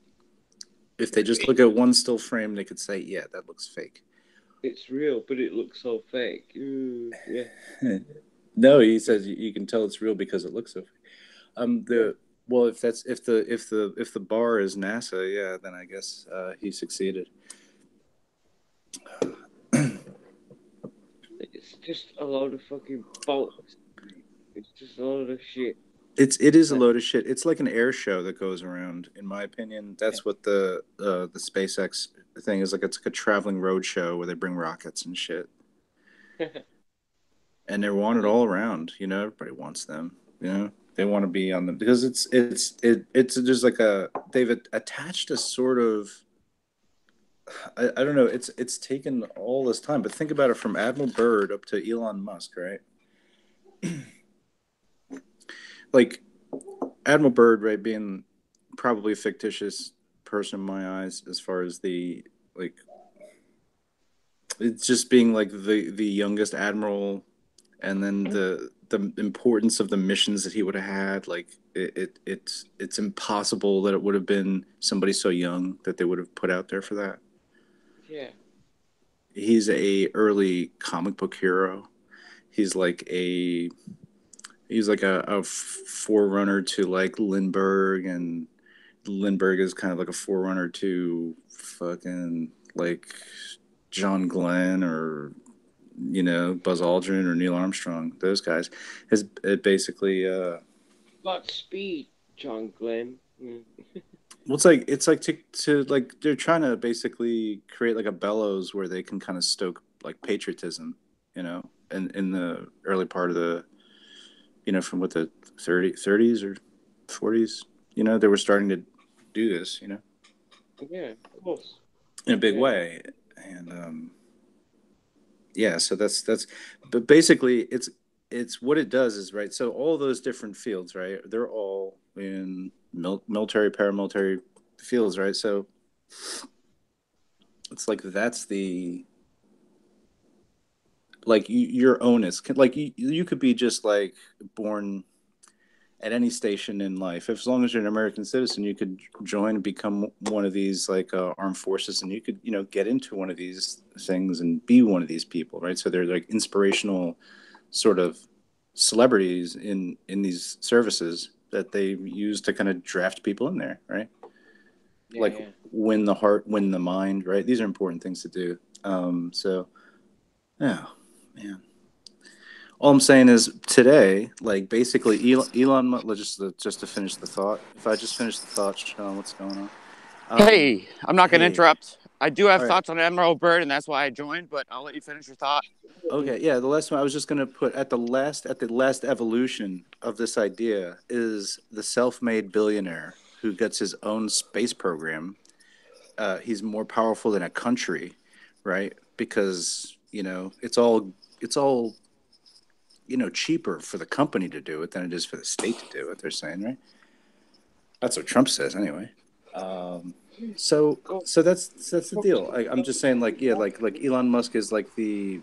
[SPEAKER 13] If they just look at one still frame, they could say, yeah, that looks fake.
[SPEAKER 4] It's real, but it looks so fake. Ooh, yeah.
[SPEAKER 13] No, he says you can tell it's real because it looks so fake. Well, if the bar is NASA, yeah, then I guess he succeeded.
[SPEAKER 4] It's just a load of fucking bollocks. It's just a load of shit.
[SPEAKER 13] It is a load of shit. It's like an air show that goes around. In my opinion, that's what the SpaceX thing is like. It's like a traveling road show where they bring rockets and shit, and they're wanted all around. You know, everybody wants them. You know, they want to be on them because it's just like they've attached a sort of. I don't know. It's taken all this time, but think about it from Admiral Byrd up to Elon Musk, right? Like Admiral Byrd, right, being probably a fictitious person in my eyes, as far as the like, it's just being like the youngest admiral, and then the importance of the missions that he would have had. Like it's impossible that it would have been somebody so young that they would have put out there for that.
[SPEAKER 4] Yeah.
[SPEAKER 13] He's a early comic book hero. He's like a forerunner to like Lindbergh, and Lindbergh is kind of like a forerunner to fucking like John Glenn, or you know, Buzz Aldrin or Neil Armstrong. Those guys has it basically
[SPEAKER 4] Got speed, John Glenn.
[SPEAKER 13] well, it's like to like they're trying to basically create like a bellows where they can kind of stoke like patriotism, you know, and in the early part of the, you know, from what the 30s or 40s, you know, they were starting to do this, you know.
[SPEAKER 4] Yeah, of course.
[SPEAKER 13] In a big way, and yeah, so that's but basically it's what it does is, right, so all those different fields, right, they're all in military, paramilitary fields, right, so it's like that's the like your onus, like you could be just like born at any station in life. If, as long as you're an American citizen, you could join and become one of these like armed forces, and you could, you know, get into one of these things and be one of these people, right? So they're like inspirational sort of celebrities in these services that they use to kind of draft people in there, right?
[SPEAKER 4] Yeah,
[SPEAKER 13] like win the heart, win the mind, right? These are important things to do. So yeah, man. All I'm saying is today, like basically Elon, just to finish the thought. If I just finish the thought, Sean, what's going on?
[SPEAKER 14] Hey, I'm not going to interrupt. I do have
[SPEAKER 13] All right.
[SPEAKER 14] thoughts on Admiral Byrd, and that's why I joined, but I'll let you finish your thought.
[SPEAKER 13] Okay, yeah, the last one I was just going to put at the last evolution of this idea is the self-made billionaire who gets his own space program. He's more powerful than a country, right? Because, you know, it's all you know, cheaper for the company to do it than it is for the state to do it, they're saying, right? That's what Trump says anyway. So that's the deal. I'm just saying, like, yeah, like Elon Musk is like the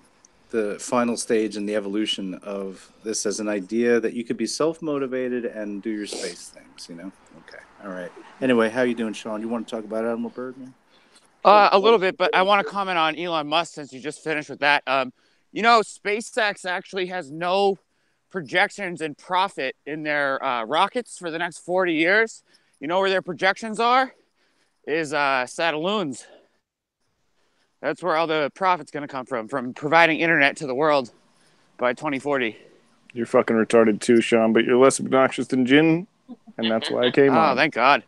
[SPEAKER 13] final stage in the evolution of this as an idea that you could be self-motivated and do your space things, you know? Okay. All right. Anyway, how you doing, Sean? You want to talk about Admiral Byrd, man?
[SPEAKER 14] A little bit, but I want to comment on Elon Musk since you just finished with that. You know, SpaceX actually has no projections in profit in their rockets for the next 40 years. You know where their projections are? Is Satelloons. That's where all the profit's going to come from providing internet to the world by 2040.
[SPEAKER 11] You're fucking retarded too, Sean, but you're less obnoxious than Jin, and that's why I came on.
[SPEAKER 14] Oh, thank God.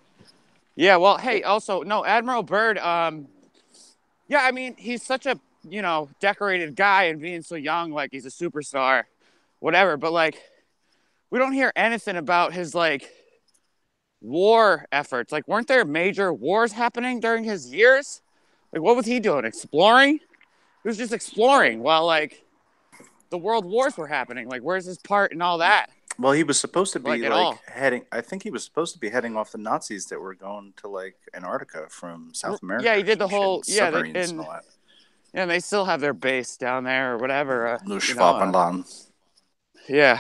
[SPEAKER 14] Yeah, well, hey, also, no, Admiral Byrd, yeah, I mean, he's such a, you know, decorated guy, and being so young, like, he's a superstar, whatever, but, like, we don't hear anything about his, like, war efforts. Like, weren't there major wars happening during his years? Like, what was he doing? Exploring? He was just exploring while, like, the world wars were happening. Like, where's his part in all that?
[SPEAKER 13] Well, he was supposed to be
[SPEAKER 14] like
[SPEAKER 13] heading. I think he was supposed to be heading off the Nazis that were going to like Antarctica from South America.
[SPEAKER 14] Yeah, he did the whole
[SPEAKER 13] submarines and all that.
[SPEAKER 14] Yeah, and they still have their base down there or whatever.
[SPEAKER 13] Yeah.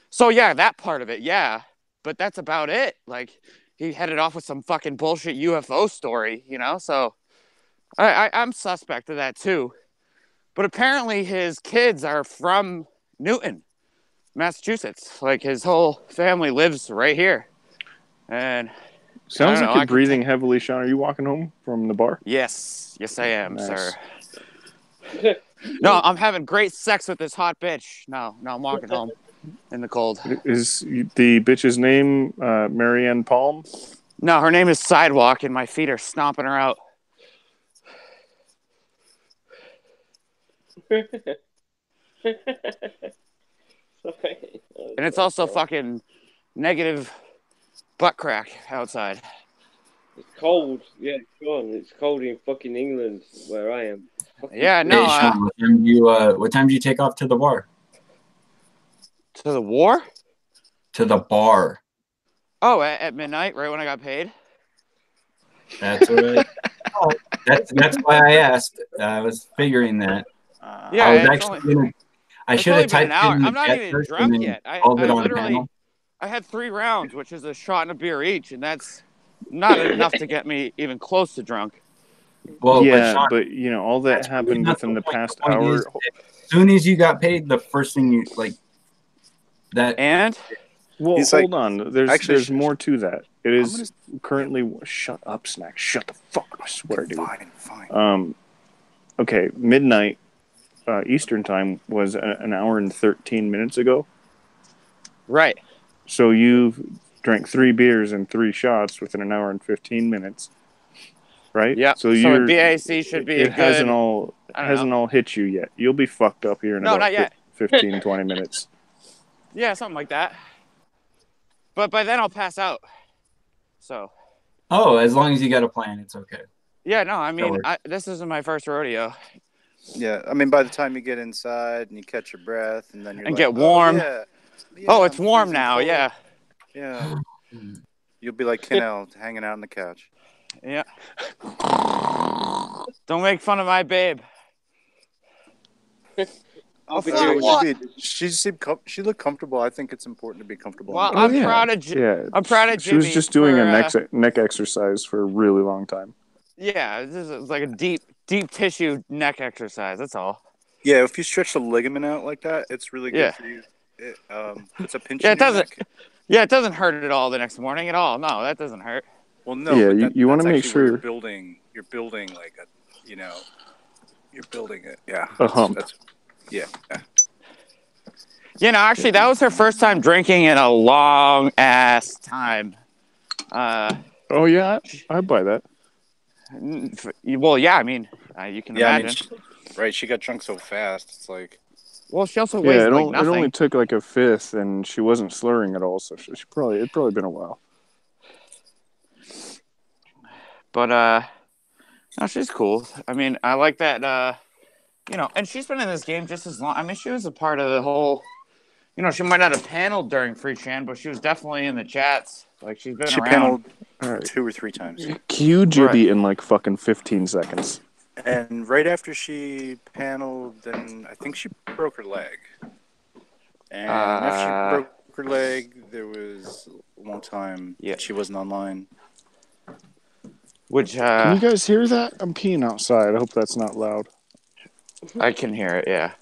[SPEAKER 14] So yeah, that part of it, yeah, but that's about it. Like, he headed off with some fucking bullshit UFO story, you know. So I'm suspect of that too. But apparently his kids are from Newton, Massachusetts. Like, his whole family lives right here. And
[SPEAKER 11] sounds like you're breathing heavily, Sean. Are you walking home from the bar?
[SPEAKER 14] Yes, I am,
[SPEAKER 11] nice.
[SPEAKER 14] sir. No, I'm having great sex with this hot bitch. No, I'm walking home in the cold.
[SPEAKER 11] Is the bitch's name Marianne Palm?
[SPEAKER 14] No, her name is Sidewalk, and my feet are stomping her out. And it's also fucking negative butt crack outside.
[SPEAKER 4] It's cold. Yeah, Sean. It's cold in fucking England where I am.
[SPEAKER 14] Yeah, no.
[SPEAKER 2] Hey, Sean, what time do you take off to the bar?
[SPEAKER 14] To the war?
[SPEAKER 2] To the bar.
[SPEAKER 14] Oh, at midnight, right when I got paid.
[SPEAKER 2] That's right. That's why I asked. I was figuring that.
[SPEAKER 14] Yeah,
[SPEAKER 2] I was
[SPEAKER 14] it's
[SPEAKER 2] actually
[SPEAKER 14] only,
[SPEAKER 2] I
[SPEAKER 14] it's
[SPEAKER 2] should
[SPEAKER 14] only
[SPEAKER 2] have
[SPEAKER 14] been an
[SPEAKER 2] typed
[SPEAKER 14] hour.
[SPEAKER 2] in the
[SPEAKER 14] I'm not
[SPEAKER 2] chat
[SPEAKER 14] even
[SPEAKER 2] first
[SPEAKER 14] drunk
[SPEAKER 2] and then
[SPEAKER 14] yet.
[SPEAKER 2] called it
[SPEAKER 14] I
[SPEAKER 2] on
[SPEAKER 14] literally,
[SPEAKER 2] panel.
[SPEAKER 14] I had 3 rounds, which is a shot and a beer each, and that's not enough to get me even close to drunk.
[SPEAKER 2] Well,
[SPEAKER 11] yeah,
[SPEAKER 2] Sean,
[SPEAKER 11] but you know all that
[SPEAKER 2] that's really
[SPEAKER 11] happened
[SPEAKER 2] not
[SPEAKER 11] within the past
[SPEAKER 2] point
[SPEAKER 11] hour.
[SPEAKER 2] is, as soon as you got paid, the first thing you like that.
[SPEAKER 14] And
[SPEAKER 11] well,
[SPEAKER 6] He's
[SPEAKER 11] hold
[SPEAKER 6] like,
[SPEAKER 11] on. There's
[SPEAKER 6] actually,
[SPEAKER 11] more to that. It is currently. Shut up, Snack. Shut the fuck up. I swear, dude.
[SPEAKER 6] Fine.
[SPEAKER 11] Okay, midnight Eastern time was an hour and 13 minutes ago.
[SPEAKER 14] Right.
[SPEAKER 11] So you've drank 3 beers and 3 shots within an hour and 15 minutes. Right?
[SPEAKER 14] Yep.
[SPEAKER 11] So
[SPEAKER 14] So a
[SPEAKER 11] you're
[SPEAKER 14] BAC should be a
[SPEAKER 11] it hasn't
[SPEAKER 14] good.
[SPEAKER 11] all
[SPEAKER 14] I don't know.
[SPEAKER 11] all hit you yet. You'll be fucked up here in
[SPEAKER 14] No,
[SPEAKER 11] about
[SPEAKER 14] not yet.
[SPEAKER 11] 15, 20 minutes.
[SPEAKER 14] Yeah, something like that. But by then I'll pass out. So.
[SPEAKER 2] Oh, as long as you got a plan, it's okay.
[SPEAKER 14] Yeah, no, I mean, this isn't my first rodeo.
[SPEAKER 13] Yeah, I mean, by the time you get inside and you catch your breath, and then you're
[SPEAKER 14] And
[SPEAKER 13] like,
[SPEAKER 14] get warm.
[SPEAKER 13] Oh,
[SPEAKER 14] it's warm now.
[SPEAKER 13] cold.
[SPEAKER 14] Yeah.
[SPEAKER 13] Yeah. You'll be like Kinnell hanging out on the couch.
[SPEAKER 14] Yeah. Don't make fun of my babe.
[SPEAKER 13] She looked comfortable. I think it's important to be comfortable.
[SPEAKER 14] Well, I'm proud of I'm proud of
[SPEAKER 11] She was
[SPEAKER 14] Jimmy
[SPEAKER 11] just doing
[SPEAKER 14] for,
[SPEAKER 11] a neck exercise for a really long time.
[SPEAKER 14] Yeah, this is like a deep tissue neck exercise. That's all.
[SPEAKER 13] Yeah, if you stretch the ligament out like that, it's really good
[SPEAKER 14] Yeah.
[SPEAKER 13] for you. It's a pinch
[SPEAKER 14] Yeah,
[SPEAKER 13] in
[SPEAKER 14] it
[SPEAKER 13] your
[SPEAKER 14] doesn't.
[SPEAKER 13] neck.
[SPEAKER 14] Yeah, it doesn't hurt at all the next morning at all. No, that doesn't hurt.
[SPEAKER 13] Well, no,
[SPEAKER 11] Yeah,
[SPEAKER 13] but
[SPEAKER 11] you want to make
[SPEAKER 13] that's actually where
[SPEAKER 11] sure
[SPEAKER 13] you're building like a, you're building it. Yeah,
[SPEAKER 11] a hump.
[SPEAKER 13] Yeah.
[SPEAKER 14] You know, actually, that was her first time drinking in a long ass time.
[SPEAKER 11] Oh yeah, I buy that.
[SPEAKER 14] Well, yeah, I mean, you can imagine.
[SPEAKER 13] She got drunk so fast. It's like.
[SPEAKER 14] Well, she also weighs like nothing.
[SPEAKER 11] It only took like a fifth, and she wasn't slurring at all. So it'd probably been a while.
[SPEAKER 14] But no, she's cool. I mean, I like that. And she's been in this game just as long. I mean, she was a part of the whole. She might not have paneled during Free Chan, but she was definitely in the chats. Like she's been around.
[SPEAKER 13] Paneled 2 or 3 times.
[SPEAKER 11] Cue Jibby in like fucking 15 seconds.
[SPEAKER 13] And right after she paneled, then I think she broke her leg. And after she broke her leg, there was one time she wasn't online.
[SPEAKER 14] Which
[SPEAKER 11] can you guys hear that? I'm peeing outside. I hope that's not loud.
[SPEAKER 14] I can hear it. Yeah,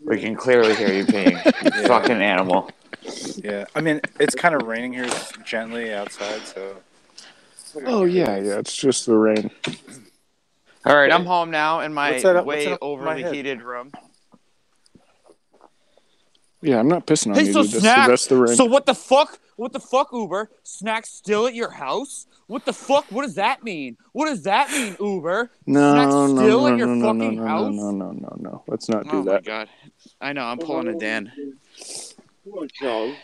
[SPEAKER 14] we can clearly hear you peeing. You fucking animal.
[SPEAKER 13] Yeah, I mean it's kind of raining here gently outside, so.
[SPEAKER 11] Oh yeah, it's just the rain.
[SPEAKER 14] All right, I'm home now in my way
[SPEAKER 13] overheated
[SPEAKER 14] room.
[SPEAKER 11] Yeah, I'm not pissing on you,
[SPEAKER 14] so
[SPEAKER 11] dude.
[SPEAKER 14] Snack,
[SPEAKER 11] That's the rain.
[SPEAKER 14] So what the fuck? What the fuck, Uber? Snack's still at your house? What the fuck? What does that mean? What does that mean, Uber? Snack's still at your fucking house?
[SPEAKER 11] No. Let's not do that.
[SPEAKER 14] Oh my god. I know, I'm pulling a Dan.
[SPEAKER 4] Come on, John.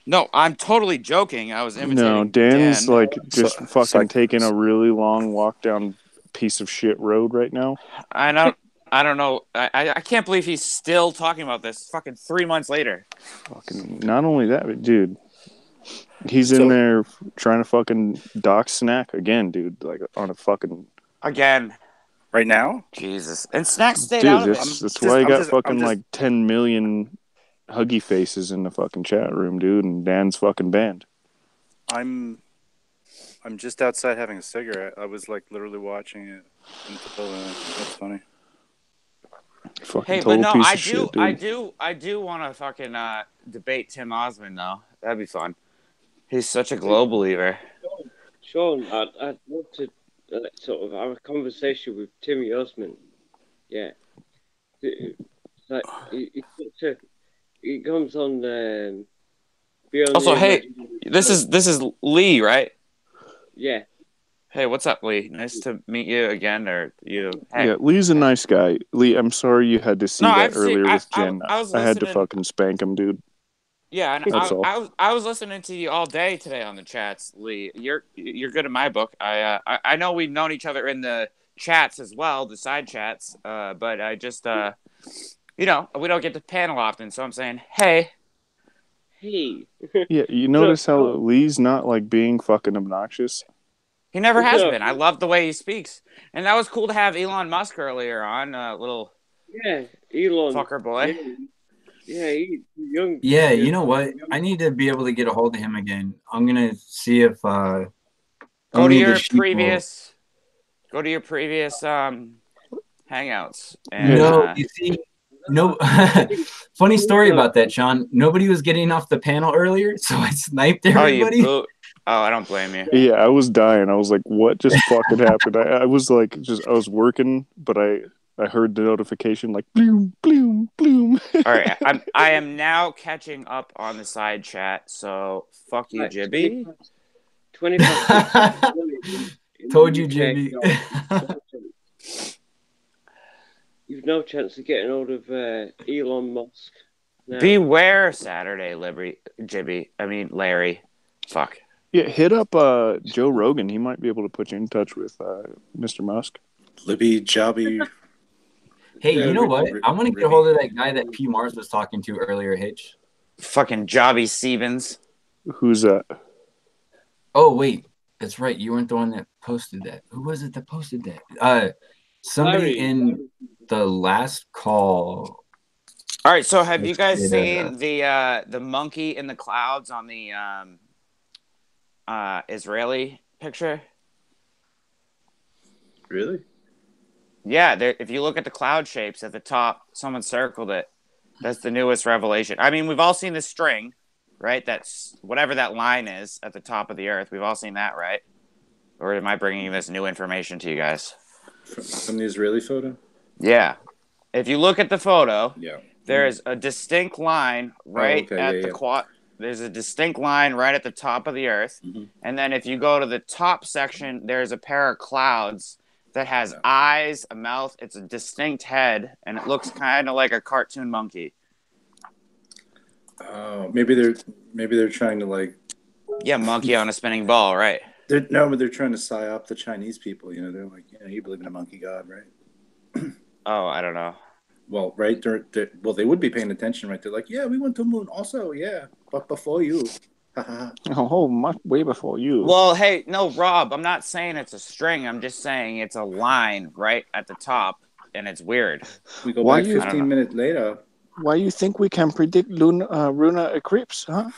[SPEAKER 14] No, I'm totally joking. I was imitating
[SPEAKER 11] No, Dan's
[SPEAKER 14] Dan.
[SPEAKER 11] like just fucking taking a really long walk down piece of shit road right now.
[SPEAKER 14] I don't know. I can't believe he's still talking about this fucking 3 months later.
[SPEAKER 11] Fucking not only that, but dude, he's in there trying to fucking dock Snack again, dude. Like on a fucking
[SPEAKER 14] again.
[SPEAKER 13] Right now?
[SPEAKER 14] Jesus. And Snack stayed out of it.
[SPEAKER 11] That's why I got fucking like 10 million huggy faces in the fucking chat room, dude, and Dan's fucking banned.
[SPEAKER 13] I'm just outside having a cigarette. I was like literally watching it until that's funny.
[SPEAKER 11] Fucking total piece of shit, dude.
[SPEAKER 14] I do want to fucking debate Tim Osmond though. That'd be fun. He's such a glow believer.
[SPEAKER 4] Sean, I'd love to sort of have a conversation with Timmy Osmond. Yeah. Like it comes on Beyond
[SPEAKER 14] Also,
[SPEAKER 4] the
[SPEAKER 14] hey,
[SPEAKER 4] Imagination.
[SPEAKER 14] this is Lee, right?
[SPEAKER 4] Yeah.
[SPEAKER 14] Hey, what's up, Lee? Nice to meet you again, or you. Hey.
[SPEAKER 11] Yeah, Lee's a nice guy. Lee, I'm sorry you had to see
[SPEAKER 14] No,
[SPEAKER 11] that
[SPEAKER 14] I've seen.
[SPEAKER 11] earlier with Jen.
[SPEAKER 14] I was
[SPEAKER 11] I had to
[SPEAKER 14] listening.
[SPEAKER 11] fucking spank him, dude.
[SPEAKER 14] Yeah, and
[SPEAKER 11] That's all.
[SPEAKER 14] I was listening to you all day today on the chats, Lee. You're good in my book. I know we've known each other in the chats as well, the side chats. But I just we don't get to panel often, so I'm saying, hey.
[SPEAKER 4] Hey.
[SPEAKER 11] Yeah, you notice how Lee's not like being fucking obnoxious?
[SPEAKER 14] He never has been. I love the way he speaks, and that was cool to have Elon Musk earlier on. Little
[SPEAKER 4] Elon
[SPEAKER 14] fucker boy.
[SPEAKER 4] Yeah, he's young.
[SPEAKER 2] Yeah, you know what? I need to be able to get a hold of him again. I'm gonna see if
[SPEAKER 14] go to your previous hangouts. And,
[SPEAKER 2] no, you see, no. Funny story about that, Sean. Nobody was getting off the panel earlier, so I sniped everybody.
[SPEAKER 14] Oh, I don't blame you.
[SPEAKER 11] Yeah, I was dying. I was like, what just fucking happened? I was like, I was working, but I heard the notification like bloom, bloom, bloom.
[SPEAKER 14] All right, I am now catching up on the side chat. So fuck you, Jibby.
[SPEAKER 4] 20 past.
[SPEAKER 2] Told you, Jibby.
[SPEAKER 4] You've no chance of getting hold of Elon Musk. No.
[SPEAKER 14] Beware Saturday, Larry. Fuck.
[SPEAKER 11] Yeah, hit up Joe Rogan. He might be able to put you in touch with Mr. Musk.
[SPEAKER 13] Libby Jobby.
[SPEAKER 2] Hey, you know what? I want to get a hold of that guy that P. Mars was talking to earlier, Hitch.
[SPEAKER 14] Fucking Jobby Stevens.
[SPEAKER 11] Who's that?
[SPEAKER 2] Oh, wait. That's right. You weren't the one that posted that. Who was it that posted that? Somebody in the last call.
[SPEAKER 14] All right, so have you guys seen the monkey in the clouds on the Israeli picture?
[SPEAKER 13] Really?
[SPEAKER 14] Yeah, if you look at the cloud shapes at the top, someone circled it. That's the newest revelation. I mean, we've all seen the string, right? That's whatever that line is at the top of the earth. We've all seen that, right? Or am I bringing this new information to you guys?
[SPEAKER 13] From the Israeli photo?
[SPEAKER 14] Yeah. If you look at the photo,
[SPEAKER 13] yeah,
[SPEAKER 14] there is a distinct line right at the quad. There's a distinct line right at the top of the earth.
[SPEAKER 13] Mm-hmm.
[SPEAKER 14] And then if you go to the top section, there's a pair of clouds that has eyes, a mouth. It's a distinct head, and it looks kind of like a cartoon monkey.
[SPEAKER 13] Oh, maybe they're trying to like.
[SPEAKER 14] Yeah, monkey on a spinning ball, right?
[SPEAKER 13] But they're trying to psyop the Chinese people. You know, they're like, you believe in a monkey god, right?
[SPEAKER 14] Oh, I don't know.
[SPEAKER 13] Well, right. They would be paying attention, right? They're like, yeah, we went to the moon also, yeah, but before you.
[SPEAKER 11] Way before you.
[SPEAKER 14] Well, hey, no, Rob, I'm not saying it's a string. I'm just saying it's a line right at the top, and it's weird.
[SPEAKER 13] We go back 15 minutes later.
[SPEAKER 11] Why you think we can predict lunar eclipse, huh?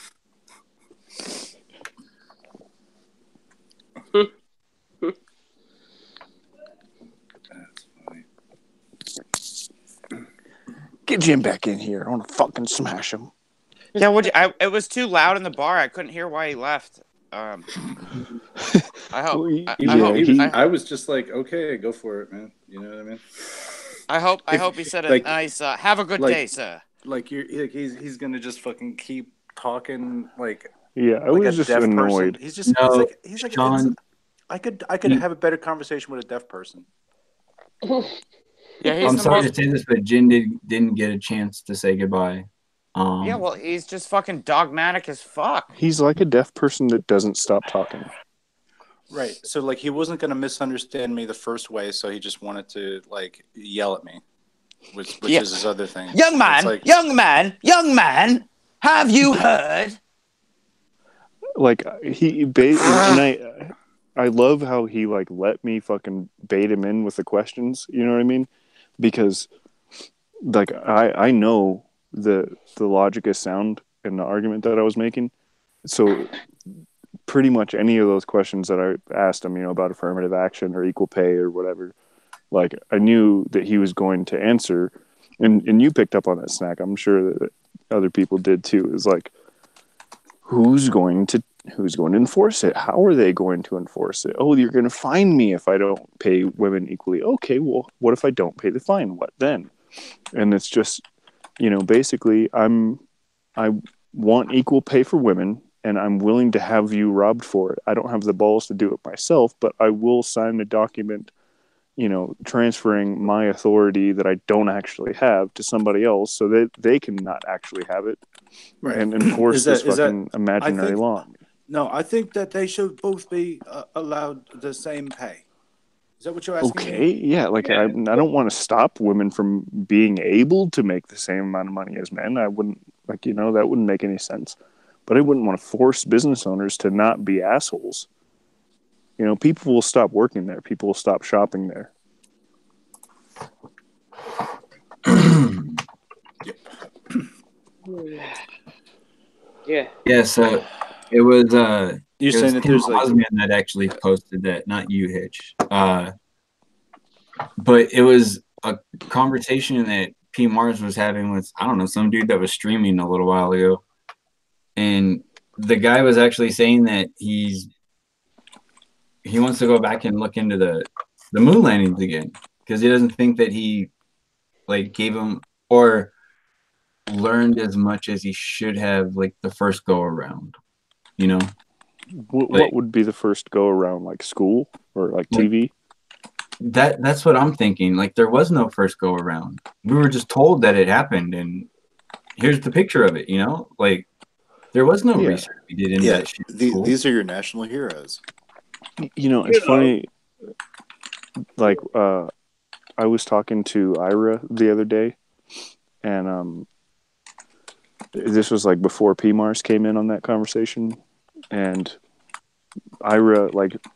[SPEAKER 11] Get Jim back in here. I want to fucking smash him.
[SPEAKER 14] Yeah, it was too loud in the bar. I couldn't hear why he left. I hope.
[SPEAKER 13] I was just like, okay, go for it, man. You know what I mean?
[SPEAKER 14] I hope he said a nice. Have a good day, sir.
[SPEAKER 13] Like he's gonna just fucking keep talking like.
[SPEAKER 11] Yeah, I was just annoyed.
[SPEAKER 13] He's just he's like Sean, I could have a better conversation with a deaf person.
[SPEAKER 14] Yeah,
[SPEAKER 2] I'm sorry to say this, but Jin didn't get a chance to say goodbye.
[SPEAKER 14] Yeah, well, he's just fucking dogmatic as fuck.
[SPEAKER 11] He's like a deaf person that doesn't stop talking.
[SPEAKER 13] Right. So, like, he wasn't going to misunderstand me the first way, so he just wanted to, like, yell at me, which is his other thing.
[SPEAKER 14] Young man, have you heard?
[SPEAKER 11] Like, and I love how he, like, let me fucking bait him in with the questions, you know what I mean? Because, like, I know the logic is sound in the argument that I was making. So pretty much any of those questions that I asked him, about affirmative action or equal pay or whatever, like I knew that he was going to answer, and you picked up on that, Snack. I'm sure that other people did too. Is like, who's going to enforce it? How are they going to enforce it? Oh, you're going to fine me if I don't pay women equally. Okay, well, what if I don't pay the fine? What then? And it's just, basically I want equal pay for women, and I'm willing to have you robbed for it. I don't have the balls to do it myself, but I will sign a document, transferring my authority that I don't actually have to somebody else so that they can not actually have it,
[SPEAKER 15] right,
[SPEAKER 11] and enforce this fucking imaginary law.
[SPEAKER 15] No, I think that they should both be allowed the same pay. Is that what you're asking
[SPEAKER 11] Okay,
[SPEAKER 15] me?
[SPEAKER 11] yeah, I don't want to stop women from being able to make the same amount of money as men. I wouldn't, that wouldn't make any sense. But I wouldn't want to force business owners to not be assholes. People will stop working there. People will stop shopping there.
[SPEAKER 4] Yeah.
[SPEAKER 2] Yeah, so it was
[SPEAKER 13] You're saying that there's
[SPEAKER 2] Osman that actually posted that, not you, Hitch. But it was a conversation that P. Mars was having with, I don't know, some dude that was streaming a little while ago. And the guy was actually saying that he wants to go back and look into the moon landings again, because he doesn't think that he gave him or learned as much as he should have the first go around.
[SPEAKER 11] What would be the first go around, school or TV?
[SPEAKER 2] That's what I'm thinking. There was no first go around. We were just told that it happened, and here's the picture of it. There was no research we did into that shit.
[SPEAKER 16] These are your national heroes.
[SPEAKER 11] It's funny. I was talking to Ira the other day, and this was before P. Mars came in on that conversation, and Ira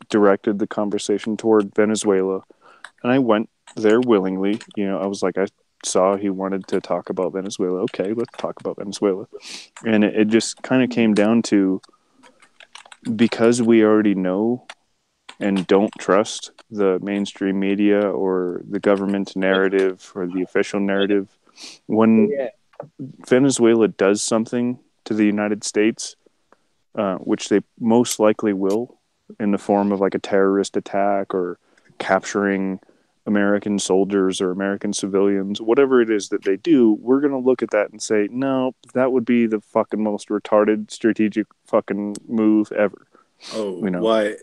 [SPEAKER 11] directed the conversation toward Venezuela, and I went there willingly. I was I saw he wanted to talk about Venezuela. Okay, let's talk about Venezuela. And it just kind of came down to, because we already know and don't trust the mainstream media or the government narrative or the official narrative, when Venezuela does something to the United States, which they most likely will, in the form of a terrorist attack or capturing American soldiers or American civilians, whatever it is that they do, we're going to look at that and say, no, that would be the fucking most retarded strategic fucking move ever.
[SPEAKER 16] Oh, why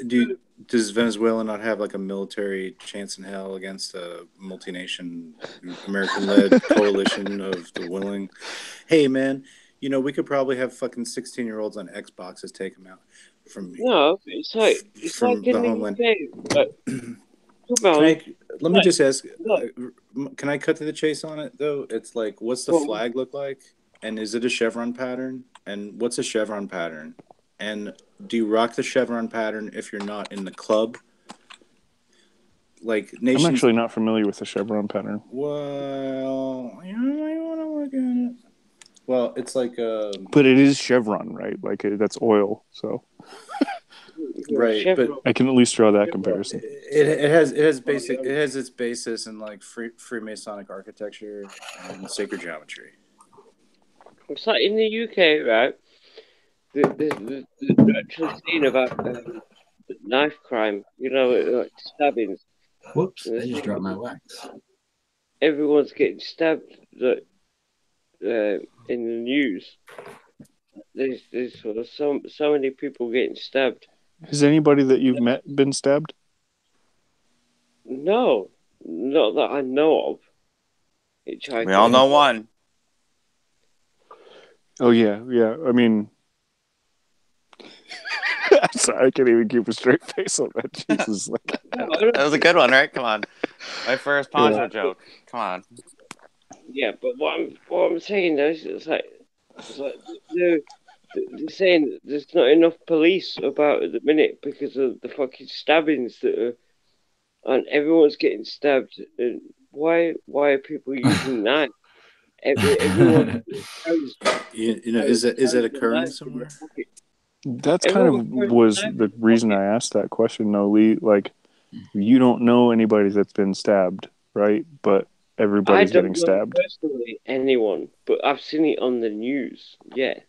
[SPEAKER 16] does Venezuela not have a military chance in hell against a multination American-led coalition of the willing? Hey, man, we could probably have fucking 16-year-olds on Xboxes take them out from
[SPEAKER 4] it's
[SPEAKER 16] the homeland. Let me just ask, can I cut to the chase on it, though? It's what's the flag look like? And is it a chevron pattern? And what's a chevron pattern? And do you rock the chevron pattern if you're not in the club? Nations...
[SPEAKER 11] I'm actually not familiar with the chevron pattern.
[SPEAKER 16] Well, you want to look at it. Well, it's
[SPEAKER 11] but it is chevron, right? That's oil, so...
[SPEAKER 16] Right, but
[SPEAKER 11] I can at least draw that comparison.
[SPEAKER 16] It has its basis in Freemasonic architecture and sacred geometry.
[SPEAKER 4] It's in the UK, right? The actual scene about knife crime, stabbings.
[SPEAKER 2] Whoops! I just dropped my wax.
[SPEAKER 4] Everyone's getting stabbed. In the news, there's so many people getting stabbed.
[SPEAKER 11] Has anybody that you've met been stabbed?
[SPEAKER 4] No, not that I know of.
[SPEAKER 14] We all know one.
[SPEAKER 11] Oh yeah. I mean, I'm sorry, I can't even keep a straight face on that. Jesus,
[SPEAKER 14] that was a good one, right? Come on, my first poncho joke. Come on.
[SPEAKER 4] Yeah, but what I'm saying is, they're saying that there's not enough police about at the minute because of the fucking stabbings and everyone's getting stabbed. And why are people using knives? Everyone
[SPEAKER 16] is that occurring somewhere?
[SPEAKER 11] That's kind of was the reason I asked that question, though, Lee. You don't know anybody that's been stabbed, right? But everybody's getting stabbed.
[SPEAKER 4] I don't know personally anyone, but I've seen it on the news. Yeah.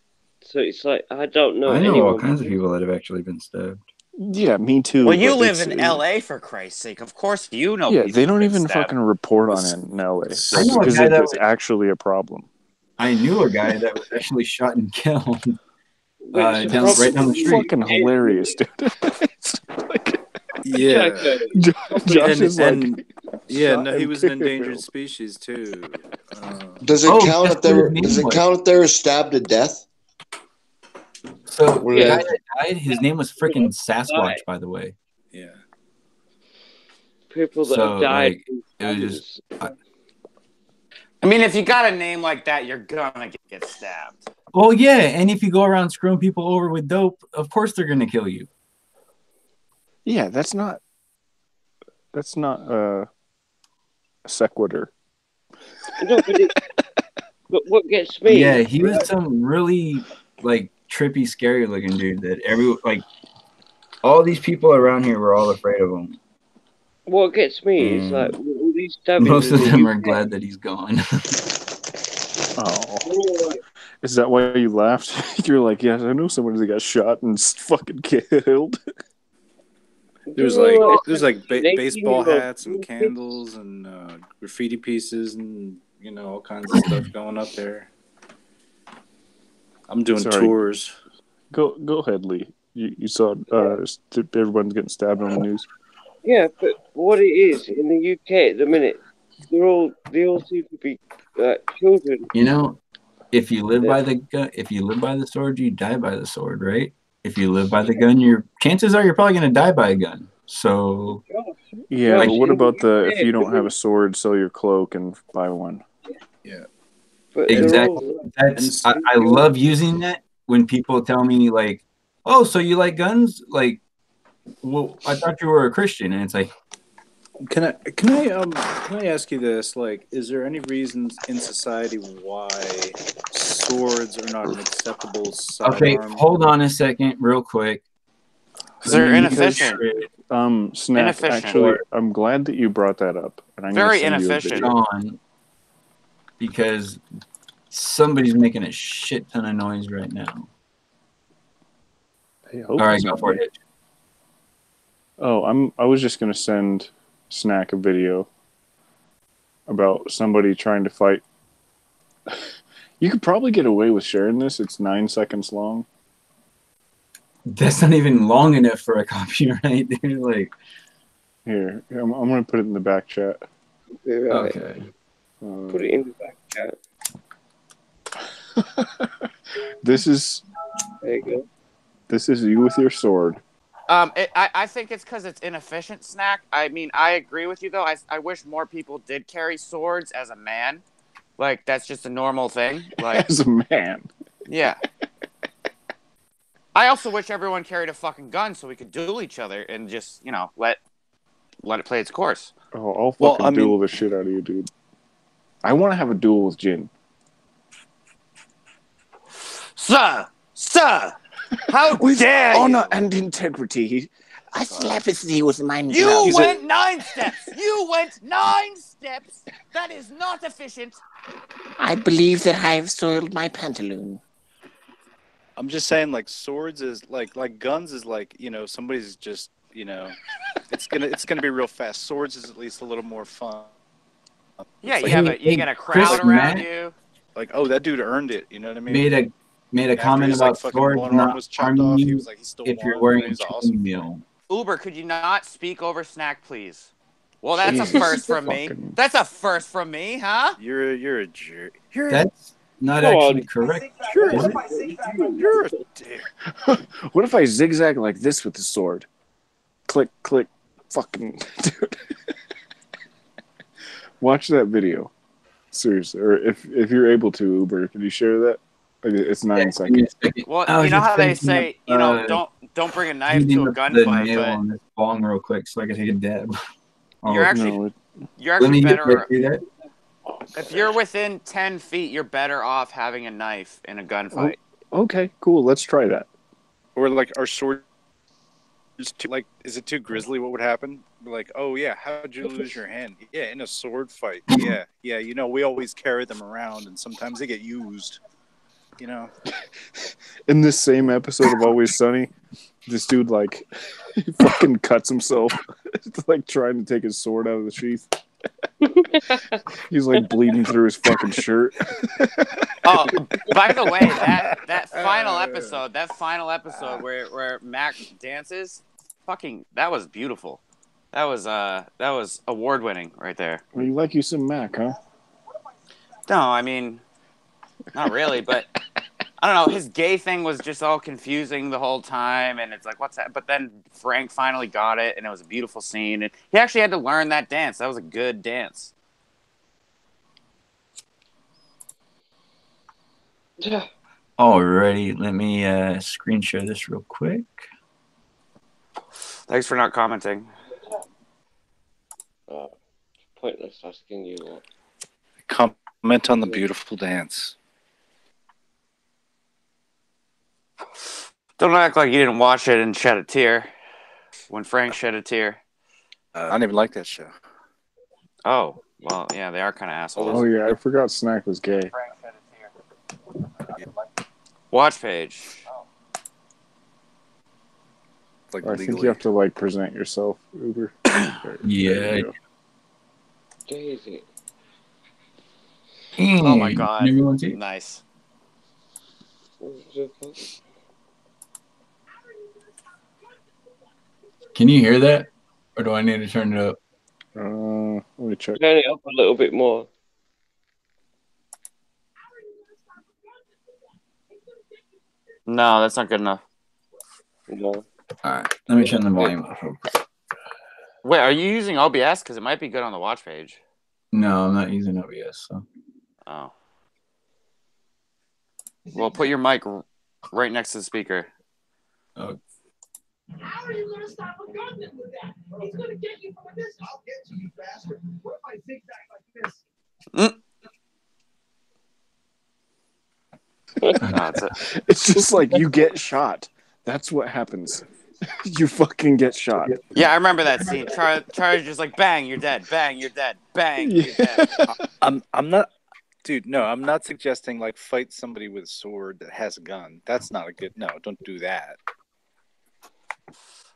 [SPEAKER 4] So it's I don't know.
[SPEAKER 2] I know
[SPEAKER 4] anyone.
[SPEAKER 2] all kinds of people that have actually been stabbed.
[SPEAKER 11] Yeah, me too.
[SPEAKER 14] Well, you
[SPEAKER 11] but
[SPEAKER 14] live
[SPEAKER 11] it's-
[SPEAKER 14] in L.A. for Christ's sake. Of course, you know.
[SPEAKER 11] Yeah,
[SPEAKER 14] people
[SPEAKER 11] they don't
[SPEAKER 14] get
[SPEAKER 11] even
[SPEAKER 14] stabbed.
[SPEAKER 11] fucking report on it in LA.
[SPEAKER 2] I
[SPEAKER 11] Like,
[SPEAKER 2] know a
[SPEAKER 11] because
[SPEAKER 2] guy that
[SPEAKER 11] it's
[SPEAKER 2] was,
[SPEAKER 11] actually a problem.
[SPEAKER 2] I knew a guy that was actually shot and killed
[SPEAKER 4] But it's a
[SPEAKER 2] right down the street.
[SPEAKER 11] Fucking hilarious, dude.
[SPEAKER 16] Yeah.
[SPEAKER 11] Josh is like,
[SPEAKER 16] yeah,
[SPEAKER 11] shot
[SPEAKER 16] no, he
[SPEAKER 11] and
[SPEAKER 16] was an
[SPEAKER 11] killed.
[SPEAKER 16] endangered species too.
[SPEAKER 3] Does it
[SPEAKER 2] Oh,
[SPEAKER 3] count
[SPEAKER 2] guess
[SPEAKER 3] if they
[SPEAKER 2] what his
[SPEAKER 3] were?
[SPEAKER 2] name
[SPEAKER 3] Does it
[SPEAKER 2] was?
[SPEAKER 3] count if they were stabbed to death?
[SPEAKER 2] So
[SPEAKER 3] Were
[SPEAKER 2] the
[SPEAKER 3] they-
[SPEAKER 2] guy that died, his name was freaking Sasquatch, by the way.
[SPEAKER 16] Yeah.
[SPEAKER 4] People that
[SPEAKER 2] So
[SPEAKER 4] have died.
[SPEAKER 2] like, it was just.
[SPEAKER 14] I mean, if you got a name like that, you're gonna get stabbed.
[SPEAKER 2] Well, yeah, and if you go around screwing people over with dope, of course they're gonna kill you.
[SPEAKER 11] Yeah, that's not a sequitur.
[SPEAKER 4] No, but what gets me?
[SPEAKER 2] Yeah, he was some really like trippy, scary looking dude that all these people around here were all afraid of him.
[SPEAKER 4] What gets me is like all these stabbings.
[SPEAKER 2] Most of
[SPEAKER 4] in the
[SPEAKER 2] them are
[SPEAKER 4] UK.
[SPEAKER 2] glad that he's gone.
[SPEAKER 11] Oh. Is that why you laughed? You're like, yes, I know someone that got shot and fucking killed.
[SPEAKER 16] There's like baseball hats and candles and graffiti pieces and all kinds of stuff going up there. I'm doing tours.
[SPEAKER 11] Go ahead, Lee. You saw everyone's getting stabbed on the news.
[SPEAKER 4] Yeah, but what it is in the UK at the minute, they all seem to be children.
[SPEAKER 2] You know, if you live by the sword, you die by the sword, right? If you live by the gun, your chances are you're probably going to die by a gun. So
[SPEAKER 11] yeah, but what about if you don't have a sword, sell your cloak and buy one?
[SPEAKER 16] Yeah,
[SPEAKER 2] exactly. I love using that when people tell me like, "Oh, so you like guns?" Like, well, I thought you were a Christian, and it's like,
[SPEAKER 16] Can I ask you this? Like, is there any reasons in society why swords are not an acceptable sidearm?
[SPEAKER 2] okay, hold on a second, real quick.
[SPEAKER 14] They're inefficient.
[SPEAKER 11] Snack.
[SPEAKER 14] Inefficient.
[SPEAKER 11] Actually, I'm glad that you brought that up. And I'm
[SPEAKER 14] Very
[SPEAKER 11] gonna send
[SPEAKER 14] inefficient.
[SPEAKER 11] You a video.
[SPEAKER 2] On because somebody's making a shit ton of noise right now. All right, go for it.
[SPEAKER 11] Oh, I was just gonna send Snack a video about somebody trying to fight. You could probably get away with sharing this. It's 9 seconds long.
[SPEAKER 2] That's not even long enough for a copyright, dude. Like,
[SPEAKER 11] here, I'm gonna put it in the back chat.
[SPEAKER 2] Okay.
[SPEAKER 4] Put it in the back chat.
[SPEAKER 11] This is.
[SPEAKER 4] There you go.
[SPEAKER 11] This is you with your sword.
[SPEAKER 14] I think it's because it's inefficient, Snack. I mean, I agree with you, though. I wish more people did carry swords as a man. Like, that's just a normal thing. Like,
[SPEAKER 11] As a man.
[SPEAKER 14] Yeah. I also wish everyone carried a fucking gun so we could duel each other and just, let it play its course.
[SPEAKER 11] Oh, I'll fucking duel the shit out of you, dude. I want to have a duel with Jin.
[SPEAKER 14] Sir! How
[SPEAKER 11] with
[SPEAKER 14] dare
[SPEAKER 11] honor
[SPEAKER 14] you?
[SPEAKER 11] and integrity.
[SPEAKER 17] I telepathy with my
[SPEAKER 14] You went 9 steps! You went 9 steps! That is not efficient!
[SPEAKER 17] I believe that I have soiled my pantaloon.
[SPEAKER 16] I'm just saying, like, swords is like guns is like, somebody's just, it's gonna be real fast. Swords is at least a little more fun.
[SPEAKER 14] Yeah,
[SPEAKER 16] It's
[SPEAKER 14] but you get a crowd around you.
[SPEAKER 16] Like, oh, that dude earned it. You know what I mean?
[SPEAKER 2] Made a comment about swords not harming you if you're wearing a chainmail.
[SPEAKER 14] Uber, could you not speak over Snack, please? Well, that's a first from me. That's a first from me, huh?
[SPEAKER 16] You're a jerk.
[SPEAKER 2] That's not actually correct.
[SPEAKER 11] You're a dick. What if I zigzag like this with the sword? Click, click, fucking dude. Watch that video. Seriously. Or if you're able to, Uber, can you share that? It's 9 seconds.
[SPEAKER 14] Well, you know how they say, don't bring a knife to a gunfight, but
[SPEAKER 2] on this bong real quick so I can take a dab.
[SPEAKER 14] You're actually better. If you're within 10 feet, you're better off having a knife in a gunfight.
[SPEAKER 11] Oh, okay, cool. Let's try that.
[SPEAKER 16] Or like our sword is too, like, is it too grisly? What would happen? Like, oh yeah, how'd you lose your hand? Yeah, in a sword fight. Yeah. We always carry them around, and sometimes they get used.
[SPEAKER 11] In this same episode of Always Sunny, this dude like he fucking cuts himself, like trying to take his sword out of the sheath. He's like bleeding through his fucking shirt.
[SPEAKER 14] Oh, by the way, that final episode where Mac dances, that was beautiful. That was award winning right there.
[SPEAKER 11] Well, you like you some Mac, huh?
[SPEAKER 14] No, I mean, not really, but I don't know. His gay thing was just all confusing the whole time, and it's like, what's that? But then Frank finally got it, and it was a beautiful scene. And he actually had to learn that dance. That was a good dance.
[SPEAKER 2] Alrighty, let me screen share this real quick.
[SPEAKER 14] Thanks for not commenting.
[SPEAKER 4] Pointless asking you what.
[SPEAKER 13] Comment on the beautiful dance.
[SPEAKER 14] Don't act like you didn't watch it and shed a tear when Frank shed a tear.
[SPEAKER 13] I don't even like that show.
[SPEAKER 14] Oh, well, yeah, they are kind of assholes.
[SPEAKER 11] Oh yeah, I forgot Snack was gay.
[SPEAKER 14] Watch page.
[SPEAKER 13] Like
[SPEAKER 11] I think you have to like present yourself, Uber.
[SPEAKER 2] Yeah.
[SPEAKER 4] Daisy.
[SPEAKER 14] Oh my god. Nice.
[SPEAKER 2] Can you hear that? Or do I need to turn it up?
[SPEAKER 11] Let me check.
[SPEAKER 4] Turn it up a little bit more.
[SPEAKER 14] No, that's not good enough.
[SPEAKER 4] No.
[SPEAKER 2] Alright, let me turn the volume up real quick.
[SPEAKER 14] Wait, are you using OBS? Because it might be good on the watch page.
[SPEAKER 2] No, I'm not using OBS. So.
[SPEAKER 14] Oh. Well, put your mic right next to the speaker.
[SPEAKER 2] Oh.
[SPEAKER 18] How are you going to stop a gunman with that? He's going to get you from a distance. I'll get to you faster. What if I zigzag like this?
[SPEAKER 11] It's just like you get shot. That's what happens. You fucking get shot.
[SPEAKER 14] Yeah, I remember that scene. Charlie's just like, bang, you're dead. Bang, you're dead. Bang, you're dead.
[SPEAKER 13] I'm not, dude. No, I'm not suggesting like fight somebody with a sword that has a gun. That's not a good. No, don't do that.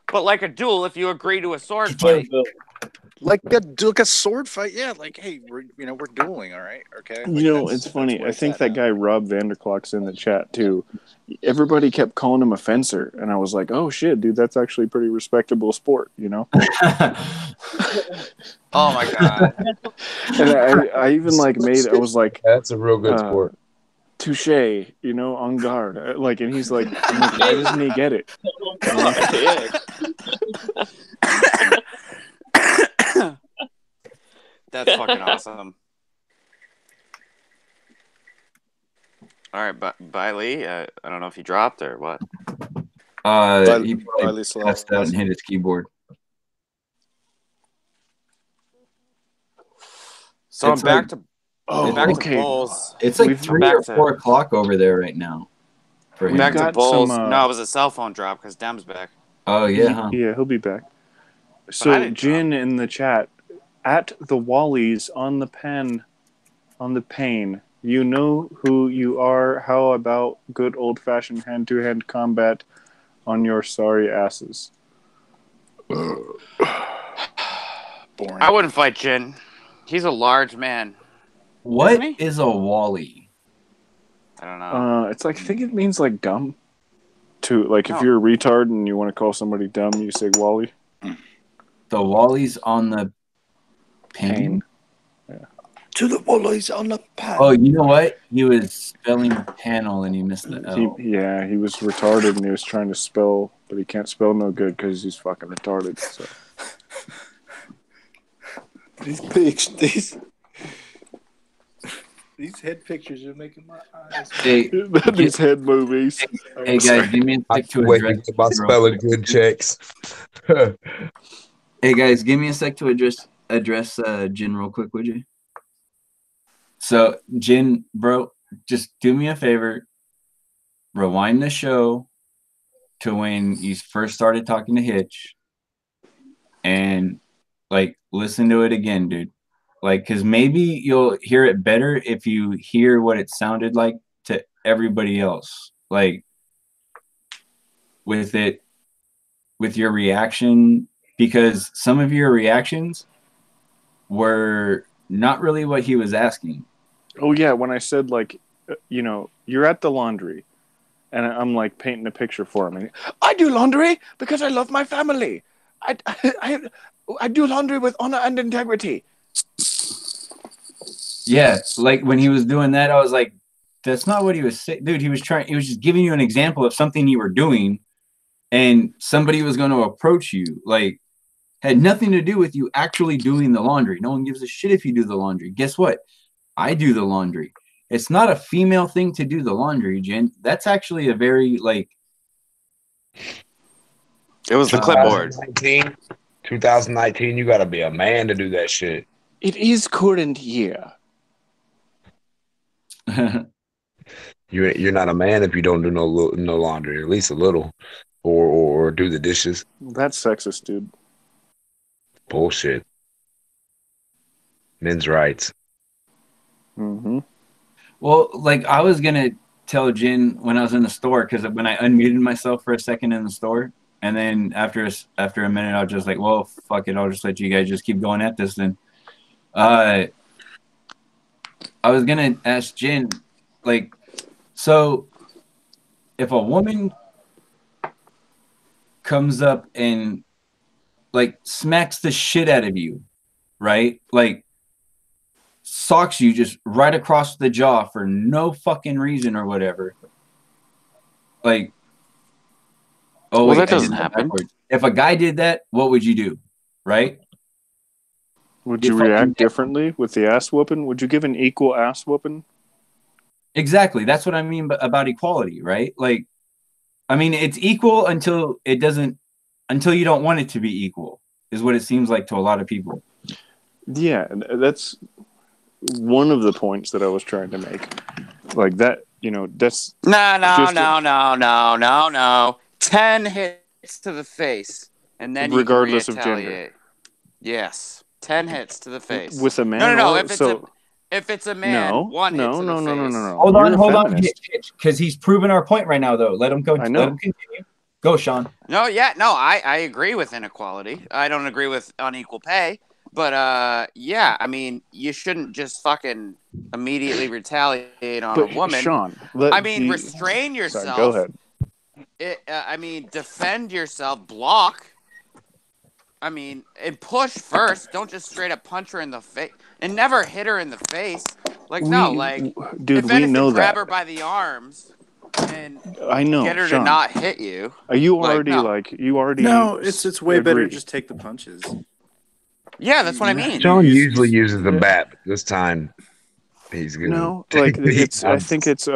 [SPEAKER 14] But like a duel, if you agree to a sword fight.
[SPEAKER 13] Like a sword fight, yeah. Like, hey, we're dueling, all right, okay. Like,
[SPEAKER 11] You know, it's funny. I think that guy Rob Vanderclock's in the chat too. Everybody kept calling him a fencer, and I was like, "Oh shit, dude, that's actually a pretty respectable sport," you know.
[SPEAKER 14] Oh my god!
[SPEAKER 11] And I even like I was like,
[SPEAKER 19] "That's a real good sport."
[SPEAKER 11] Touche, you know, on guard. Like, and he's like, I'm like, why doesn't he get it?
[SPEAKER 14] That's fucking awesome. All right, bye, Lee. I don't know if he dropped or what.
[SPEAKER 2] He probably passed out and hit his keyboard.
[SPEAKER 14] So I'm back to bowls.
[SPEAKER 2] It's like 3 or 4 o'clock over there right now. For him.
[SPEAKER 14] Back to bowls. No, it was a cell phone drop because Dem's back.
[SPEAKER 2] Oh yeah, huh?
[SPEAKER 11] Yeah, he'll be back. So Jin in the chat at the Wallies on the pen, on the pane. You know who you are. How about good old-fashioned hand-to-hand combat on your sorry asses?
[SPEAKER 13] Boring.
[SPEAKER 14] I wouldn't fight Jin. He's a large man.
[SPEAKER 2] What is a Wally?
[SPEAKER 14] I don't know.
[SPEAKER 11] It's like, I think it means like dumb. If you're a retard and you want to call somebody dumb, you say Wally.
[SPEAKER 2] The Wally's on the pane.
[SPEAKER 11] Yeah.
[SPEAKER 16] To the Wallies on the pan.
[SPEAKER 2] Oh, you know what? He was spelling panel and he missed the L.
[SPEAKER 11] He was retarded and he was trying to spell, but he can't spell no good because he's fucking retarded. So.
[SPEAKER 16] These head pictures are making my eyes.
[SPEAKER 2] Hey,
[SPEAKER 11] these head movies.
[SPEAKER 2] Hey guys, give me a sec to address
[SPEAKER 19] my spelling good checks.
[SPEAKER 2] Hey guys, give me a sec to address Jin real quick, would you? So Jin, bro, just do me a favor. Rewind the show to when you first started talking to Hitch, and like listen to it again, dude. Like, because maybe you'll hear it better if you hear what it sounded like to everybody else. Like, with it with your reaction, because some of your reactions were not really what he was asking.
[SPEAKER 11] Oh yeah, when I said like, you're at the laundry, and I'm like painting a picture for him.
[SPEAKER 20] I do laundry because I love my family. I do laundry with honor and integrity.
[SPEAKER 2] Yeah, like when he was doing that, I was like, that's not what he was saying. Dude, he was just giving you an example of something you were doing, and somebody was going to approach you. Like, had nothing to do with you actually doing the laundry. No one gives a shit if you do the laundry. Guess what? I do the laundry. It's not a female thing to do the laundry, Jen. That's actually a very, like...
[SPEAKER 13] It was the clipboard.
[SPEAKER 19] 2019, you got to be a man to do that shit.
[SPEAKER 20] It is current year.
[SPEAKER 19] You're not a man if you don't do no laundry, at least a little, or do the dishes.
[SPEAKER 11] That's sexist, dude.
[SPEAKER 19] Bullshit. Men's rights.
[SPEAKER 11] Mm-hmm.
[SPEAKER 2] Well, like I was gonna tell Jen when I was in the store, because when I unmuted myself for a second in the store, and then after a minute, I was just like, well, fuck it, I'll just let you guys just keep going at this then. I was gonna ask Jen, like, so if a woman comes up and like smacks the shit out of you, right? Like socks you just right across the jaw for no fucking reason or whatever. Like, oh,
[SPEAKER 14] well,
[SPEAKER 2] wait,
[SPEAKER 14] that doesn't happen.
[SPEAKER 2] If a guy did that, what would you do? Right?
[SPEAKER 11] Would you react differently with the ass whooping? Would you give an equal ass whooping?
[SPEAKER 2] Exactly. That's what I mean about equality, right? Like, I mean, it's equal until you don't want it to be equal, is what it seems like to a lot of people.
[SPEAKER 11] Yeah, that's one of the points that I was trying to make. Like that, that's...
[SPEAKER 14] No. 10 hits to the face, and then
[SPEAKER 11] regardless
[SPEAKER 14] you can retaliate.
[SPEAKER 11] of gender.
[SPEAKER 14] Yes, 10 hits to the face.
[SPEAKER 11] With a man?
[SPEAKER 14] No. If it's a man, one hit to the face.
[SPEAKER 11] No.
[SPEAKER 2] Hold on, because he's proving our point right now, though. Let him go. Let him continue. Go, Sean.
[SPEAKER 14] I agree with inequality. I don't agree with unequal pay. But, yeah, I mean, you shouldn't just fucking immediately retaliate on a woman.
[SPEAKER 11] Sean,
[SPEAKER 14] restrain yourself.
[SPEAKER 11] Sorry, go ahead.
[SPEAKER 14] Defend yourself, block. And push first. Don't just straight up punch her in the face. And never hit her in the face.
[SPEAKER 11] Dude,
[SPEAKER 14] if
[SPEAKER 11] we know
[SPEAKER 14] grab
[SPEAKER 11] that.
[SPEAKER 14] her by the arms and
[SPEAKER 11] I know,
[SPEAKER 14] get her
[SPEAKER 11] Sean,
[SPEAKER 14] to not hit you.
[SPEAKER 11] Are you already
[SPEAKER 16] No, it's way better to just take the punches.
[SPEAKER 14] Yeah, that's what I mean.
[SPEAKER 19] Sean usually uses the bat. This time, he's gonna.
[SPEAKER 11] No, I think it's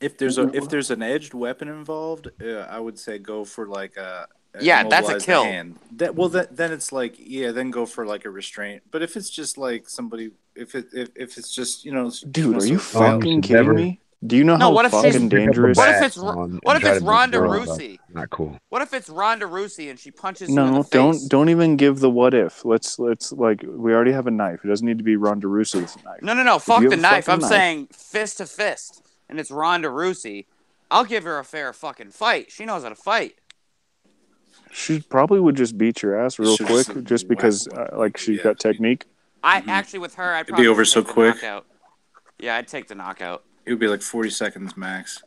[SPEAKER 16] If there's an edged weapon involved, I would say go for like a
[SPEAKER 14] that's a kill.
[SPEAKER 16] Hand. Then it's like then go for like a restraint. But if it's just like somebody, if it's just
[SPEAKER 11] dude, are you fucking kidding me? Do you know how fucking dangerous?
[SPEAKER 14] What if it's Ronda Rousey?
[SPEAKER 19] Not cool.
[SPEAKER 14] What if it's Ronda Rousey and she punches
[SPEAKER 11] you
[SPEAKER 14] in the face?
[SPEAKER 11] Don't even give the what if. Let's like we already have a knife. It doesn't need to be Ronda Rousey with a knife.
[SPEAKER 14] No. Fuck the knife. I'm saying fist to fist, and it's Ronda Rousey. I'll give her a fair fucking fight. She knows how to fight.
[SPEAKER 11] She probably would just beat your ass real quick, just because she's got technique.
[SPEAKER 14] Actually, with her, I'd probably
[SPEAKER 16] be over so quick.
[SPEAKER 14] Knockout. Yeah, I'd take the knockout.
[SPEAKER 16] It would be like 40 seconds max.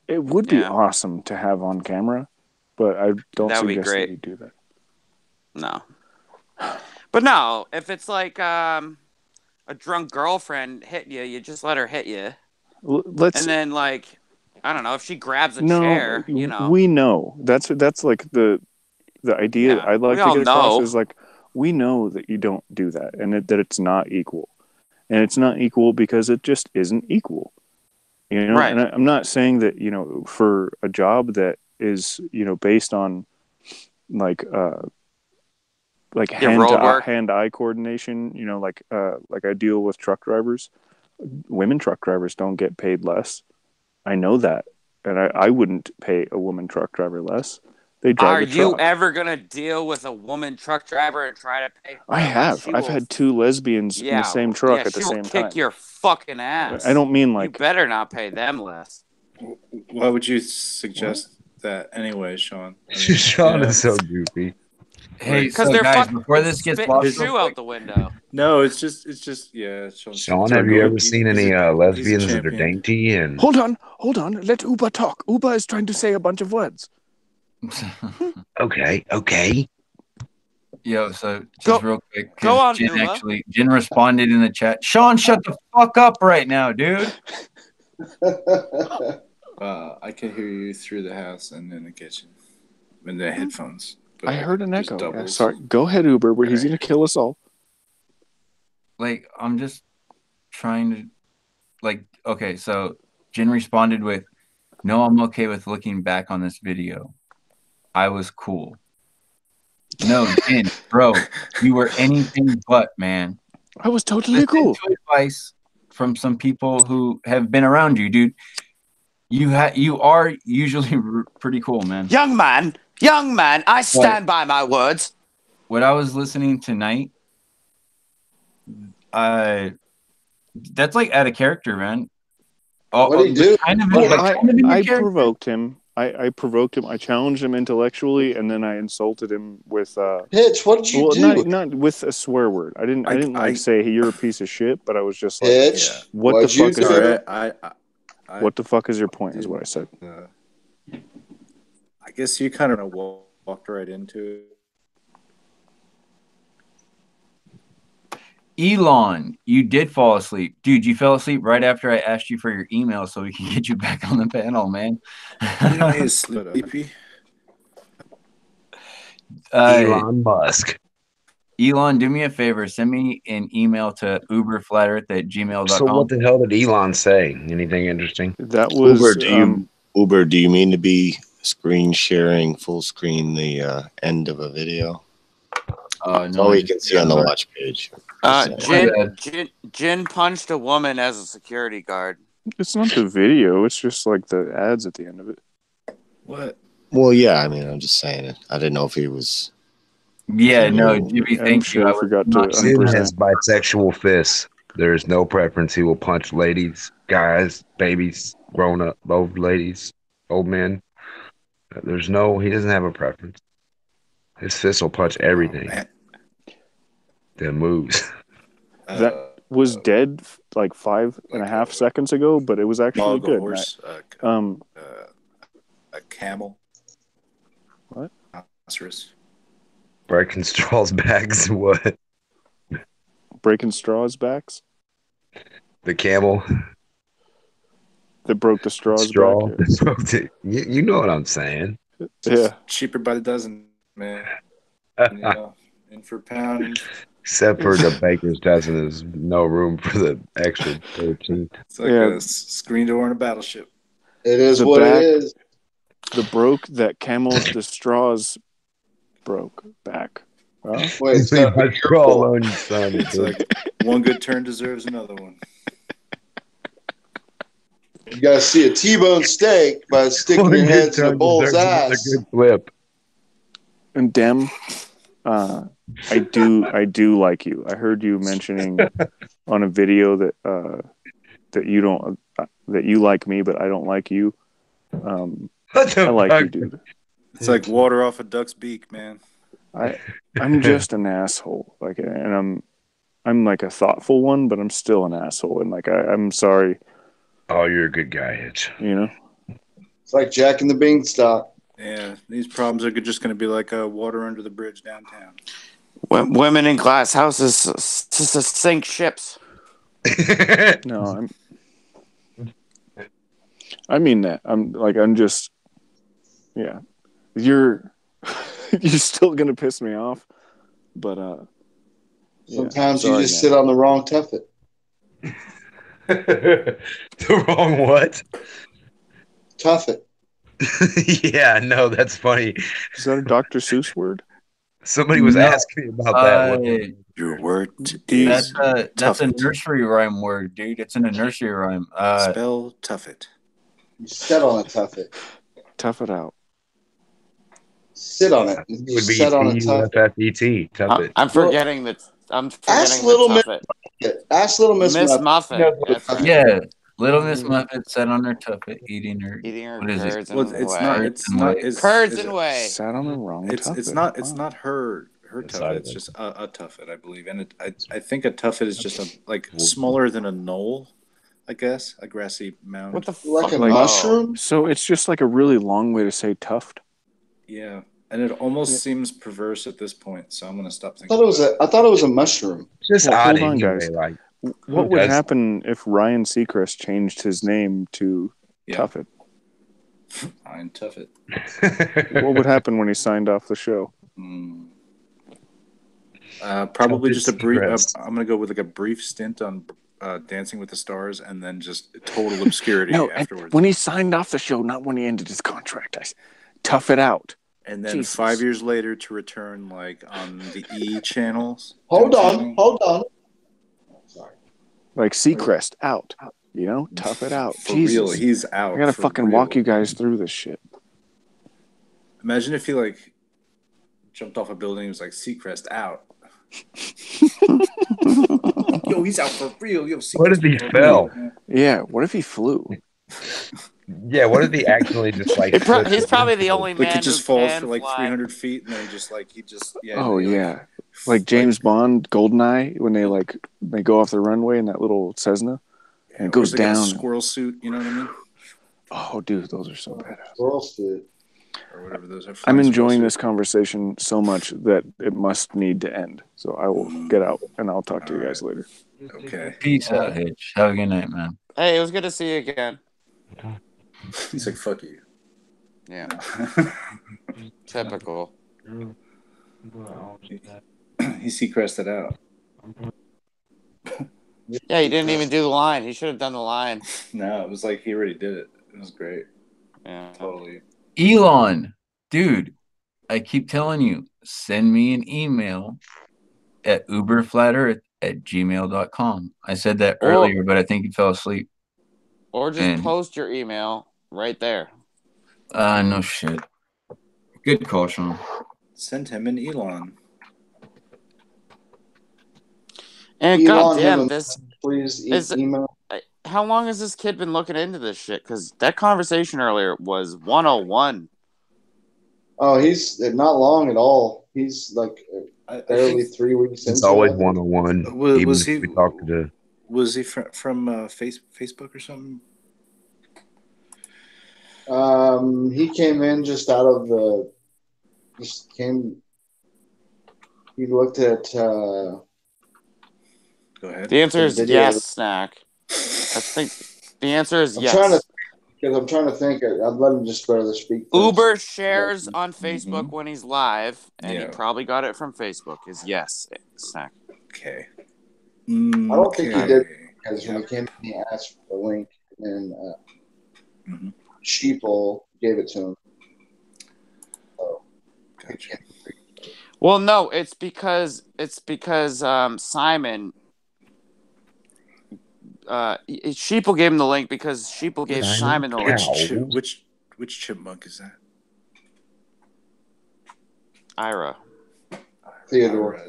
[SPEAKER 11] It would be awesome to have on camera, but I don't suggest that you do that.
[SPEAKER 14] No. But no, if it's like a drunk girlfriend hitting you, you just let her hit you. And then I don't know, if she grabs a chair,
[SPEAKER 11] we know. That's like the idea I'd like to get across is like, we know that you don't do that, and that it's not equal. And it's not equal because it just isn't equal.
[SPEAKER 14] Right.
[SPEAKER 11] And I'm not saying that, for a job that is, based on hand-eye coordination, like I deal with truck drivers. Women truck drivers don't get paid less. I know that. And I wouldn't pay a woman truck driver less. They drive a truck.
[SPEAKER 14] Are you ever going to deal with a woman truck driver and try to pay her?
[SPEAKER 11] I have. I've had two lesbians in the same truck at the same time.
[SPEAKER 14] She will kick your fucking ass.
[SPEAKER 11] I don't mean
[SPEAKER 14] You better not pay them less.
[SPEAKER 16] Why would you suggest that anyway, Sean.
[SPEAKER 19] Sean is so goofy.
[SPEAKER 2] Hey,
[SPEAKER 14] Because
[SPEAKER 2] so
[SPEAKER 14] they're
[SPEAKER 2] guys,
[SPEAKER 14] fucking
[SPEAKER 2] before this gets
[SPEAKER 14] spitting
[SPEAKER 2] lost,
[SPEAKER 14] shoe out the window.
[SPEAKER 16] No, it's just yeah.
[SPEAKER 19] Sean, have you ever seen any lesbians that are dainty and?
[SPEAKER 20] Hold on. Let Uber talk. Uber is trying to say a bunch of words.
[SPEAKER 19] Okay.
[SPEAKER 2] Yo, so just real quick,
[SPEAKER 14] go on,
[SPEAKER 2] Jen responded in the chat. Sean, shut the fuck up right now, dude.
[SPEAKER 16] I can hear you through the house and in the kitchen, in the headphones.
[SPEAKER 20] I heard an echo. Yeah,
[SPEAKER 16] doubles.
[SPEAKER 20] sorry. Go ahead, Uber. Where he's gonna kill us all.
[SPEAKER 2] Like, I'm just trying to, like, okay, so Jen responded with, "No, I'm okay with looking back on this video. I was cool." No, Jen, bro, you were anything but, man.
[SPEAKER 20] I was totally cool.
[SPEAKER 2] To advice from some people who have been around you, dude. You are usually pretty cool, man.
[SPEAKER 14] Young man, I stand by my words.
[SPEAKER 2] What I was listening tonight, that's like out of character, man.
[SPEAKER 3] What did he do?
[SPEAKER 11] I provoked him. I provoked him. I challenged him intellectually, and then I insulted him with
[SPEAKER 3] Hitch, what did you do?
[SPEAKER 11] Not with a swear word. I didn't say, "Hey, you're a piece of shit," but I was just like,
[SPEAKER 3] Hitch,
[SPEAKER 11] "What the fuck is
[SPEAKER 16] your
[SPEAKER 11] what the fuck is your point?" Is what I said.
[SPEAKER 16] I guess you kind of walked right into it.
[SPEAKER 2] Elon, you did fall asleep. Dude, you fell asleep right after I asked you for your email so we can get you back on the panel, man.
[SPEAKER 16] He's sleepy.
[SPEAKER 19] Elon Musk.
[SPEAKER 2] Elon, do me a favor. Send me an email to uberflatearth@gmail.com.
[SPEAKER 19] So what the hell did Elon say? Anything interesting?
[SPEAKER 11] That was
[SPEAKER 21] Uber, do you mean to be screen sharing full screen the end of a video?
[SPEAKER 2] No,
[SPEAKER 21] all you can see on the watch page.
[SPEAKER 14] Jin punched a woman as a security guard.
[SPEAKER 11] It's not the video. It's just like the ads at the end of it.
[SPEAKER 16] What?
[SPEAKER 21] Well, yeah. I mean, I'm just saying it. I didn't know if he was.
[SPEAKER 2] Yeah, no, Jimmy, thank you.
[SPEAKER 11] I forgot to.
[SPEAKER 19] Jim has bisexual fists. There is no preference. He will punch ladies, guys, babies, grown up, old ladies, old men. He doesn't have a preference. His fists will punch everything that moves.
[SPEAKER 11] That was dead like 5.5 seconds ago, but it was actually good.
[SPEAKER 16] Horse, a camel.
[SPEAKER 11] What?
[SPEAKER 16] Rhinoceros.
[SPEAKER 19] Breaking straws backs. What?
[SPEAKER 11] Breaking straws backs.
[SPEAKER 19] The camel
[SPEAKER 11] that broke the straws
[SPEAKER 19] back. You know what I'm saying?
[SPEAKER 11] Yeah.
[SPEAKER 16] Cheaper by the dozen, man. And for pound.
[SPEAKER 19] Except for the baker's dozen, there's no room for the extra 13.
[SPEAKER 16] It's like a screen door on a battleship.
[SPEAKER 3] It is what it is.
[SPEAKER 11] The straws broke back. Huh?
[SPEAKER 3] Wait,
[SPEAKER 19] it's my straw alone, son.
[SPEAKER 16] It's like one good turn deserves another one.
[SPEAKER 3] You gotta see a T-bone steak by sticking your heads in a bull's ass.
[SPEAKER 19] A good flip.
[SPEAKER 11] And Dem, I do like you. I heard you mentioning on a video that you like me, but I don't like you. I like you, dude.
[SPEAKER 16] It's like water off a duck's beak, man.
[SPEAKER 11] I'm just an asshole, and I'm like a thoughtful one, but I'm still an asshole, and I'm sorry.
[SPEAKER 19] Oh, you're a good guy, Hitch.
[SPEAKER 11] You know,
[SPEAKER 3] it's like Jack and the Beanstalk.
[SPEAKER 16] Yeah, these problems are just going to be like water under the bridge downtown.
[SPEAKER 14] Women in glass houses sink ships.
[SPEAKER 11] No, I mean that. I'm just, yeah. You're still gonna piss me off, but
[SPEAKER 3] sometimes you just sit on the wrong tuffet.
[SPEAKER 19] The wrong what?
[SPEAKER 3] Tuffet.
[SPEAKER 19] Yeah, no, that's funny.
[SPEAKER 11] Is that a Dr. Seuss word?
[SPEAKER 19] Somebody was asking me about that.
[SPEAKER 21] Your word
[SPEAKER 2] is that's a nursery rhyme word, dude. It's in a nursery rhyme.
[SPEAKER 16] Spell tuffet.
[SPEAKER 3] You sit on a tuffet.
[SPEAKER 11] Tough it out.
[SPEAKER 3] Sit on it.
[SPEAKER 19] It would be T-U-F-F-E-T. Tuffet.
[SPEAKER 14] I'm forgetting that. I'm forgetting
[SPEAKER 3] Ask little
[SPEAKER 14] Tuffet.
[SPEAKER 3] Ask little Miss
[SPEAKER 14] Muffet.
[SPEAKER 2] Yeah, Little Miss Muffet sat on her tuffet, eating her.
[SPEAKER 14] Eating
[SPEAKER 2] What is it?
[SPEAKER 14] curds
[SPEAKER 16] Well,
[SPEAKER 14] and
[SPEAKER 16] it's
[SPEAKER 14] whey.
[SPEAKER 16] not. It's not.
[SPEAKER 14] Curds
[SPEAKER 16] Is
[SPEAKER 14] and
[SPEAKER 16] it?
[SPEAKER 14] whey.
[SPEAKER 11] Sat on the wrong
[SPEAKER 16] It's
[SPEAKER 11] tuffet.
[SPEAKER 16] It's not her tuffet. It's just a tuffet, I believe, and I think a tuffet is just a like smaller than a knoll, I guess, a grassy mound.
[SPEAKER 14] What the
[SPEAKER 3] Like
[SPEAKER 14] fuck?
[SPEAKER 3] a mushroom?
[SPEAKER 11] So it's just like a really long way to say tuft.
[SPEAKER 16] Yeah, and it almost seems perverse at this point, so I'm gonna stop
[SPEAKER 3] I
[SPEAKER 16] thinking.
[SPEAKER 3] thought it was a mushroom.
[SPEAKER 19] Just
[SPEAKER 11] Well,
[SPEAKER 19] odd
[SPEAKER 11] hold on,
[SPEAKER 19] anyway.
[SPEAKER 11] guys.
[SPEAKER 19] Like,
[SPEAKER 11] What would happen if Ryan Seacrest changed his name to Tuffet?
[SPEAKER 16] Ryan Tuffet.
[SPEAKER 11] What would happen when he signed off the show?
[SPEAKER 16] Probably just a brief.
[SPEAKER 11] Seacrest.
[SPEAKER 16] I'm gonna go with like a brief stint on Dancing with the Stars, and then just total obscurity
[SPEAKER 11] No,
[SPEAKER 16] afterwards.
[SPEAKER 11] when he signed off the show, not when he ended his contract. Tough it out.
[SPEAKER 16] And then
[SPEAKER 11] Jesus.
[SPEAKER 16] 5 years later to return like on the E channels.
[SPEAKER 3] Hold on.
[SPEAKER 11] Like Seacrest out. You know, tough it out.
[SPEAKER 16] For
[SPEAKER 11] Jesus.
[SPEAKER 16] real, he's out.
[SPEAKER 11] I gotta
[SPEAKER 16] for
[SPEAKER 11] fucking
[SPEAKER 16] real.
[SPEAKER 11] walk you guys through this shit.
[SPEAKER 16] Imagine if he like jumped off a building and was like Seacrest out. Yo, he's out for real. Yo,
[SPEAKER 19] What if he
[SPEAKER 16] Seacrest for
[SPEAKER 19] fell?
[SPEAKER 16] real.
[SPEAKER 11] Yeah, what if he flew?
[SPEAKER 19] Yeah, what if he actually just like?
[SPEAKER 14] He's probably the only
[SPEAKER 16] Like
[SPEAKER 14] man
[SPEAKER 16] he just
[SPEAKER 14] who
[SPEAKER 16] falls
[SPEAKER 14] can
[SPEAKER 16] for like
[SPEAKER 14] fly.
[SPEAKER 16] 300 feet, and then he just
[SPEAKER 11] Oh yeah. Like James Bond, Goldeneye, when they go off the runway in that little Cessna and it goes
[SPEAKER 16] like in a
[SPEAKER 11] down.
[SPEAKER 16] squirrel suit. You know what I mean?
[SPEAKER 11] Oh, dude, those are so badass.
[SPEAKER 3] Squirrel suit.
[SPEAKER 16] Or whatever those are.
[SPEAKER 11] I'm enjoying this conversation so much that it must need to end. So I will get out and I'll talk to you guys later.
[SPEAKER 16] Okay.
[SPEAKER 2] Peace out, Hitch. Have a good night, man.
[SPEAKER 14] Hey, it was good to see you again.
[SPEAKER 16] He's like, fuck you.
[SPEAKER 14] Yeah. Typical.
[SPEAKER 16] He Seacrested out.
[SPEAKER 14] Yeah, he didn't even do the line. He should have done the line.
[SPEAKER 16] No, it was like he already did it. It was great.
[SPEAKER 14] Yeah.
[SPEAKER 16] Totally.
[SPEAKER 2] Elon, dude, I keep telling you, send me an email at uberflatter@gmail.com. I said that
[SPEAKER 14] Or-
[SPEAKER 2] earlier, but I think you fell asleep.
[SPEAKER 14] Or just
[SPEAKER 2] And-
[SPEAKER 14] post your email right there.
[SPEAKER 2] No shit. Good call, Sean.
[SPEAKER 16] Send him an Elon.
[SPEAKER 14] And
[SPEAKER 3] Elon,
[SPEAKER 14] goddamn,
[SPEAKER 3] him a
[SPEAKER 14] this
[SPEAKER 3] please
[SPEAKER 14] is.
[SPEAKER 3] email.
[SPEAKER 14] How long has this kid been looking into this shit? Because that conversation earlier was 101.
[SPEAKER 3] Oh, he's not long at all. He's like barely 3 weeks
[SPEAKER 19] It's
[SPEAKER 3] into
[SPEAKER 19] always
[SPEAKER 3] it.
[SPEAKER 19] 101.
[SPEAKER 16] Was
[SPEAKER 19] even
[SPEAKER 16] he-
[SPEAKER 19] if we talk to the
[SPEAKER 16] Was he from Facebook or something?
[SPEAKER 3] He came in just out of the. Just came. He looked at.
[SPEAKER 16] Go ahead.
[SPEAKER 14] The answer is
[SPEAKER 3] The video.
[SPEAKER 14] yes, Snack. I think the answer is
[SPEAKER 3] I'm
[SPEAKER 14] yes.
[SPEAKER 3] trying to. Because I'm trying to think. I'd let him just rather speak. first.
[SPEAKER 14] Uber shares on Facebook when he's live, and he
[SPEAKER 16] Yeah.
[SPEAKER 14] probably got it from Facebook. Is yes, Snack.
[SPEAKER 16] Okay.
[SPEAKER 3] I don't think he
[SPEAKER 16] Okay.
[SPEAKER 3] did because when he came in, he asked for the link, and Sheeple gave it to him. So,
[SPEAKER 16] Gotcha.
[SPEAKER 14] Well, no, it's because Simon. Sheeple gave him the link because Sheeple gave Simon the link.
[SPEAKER 16] Which chipmunk is that?
[SPEAKER 14] Ira.
[SPEAKER 3] Theodore.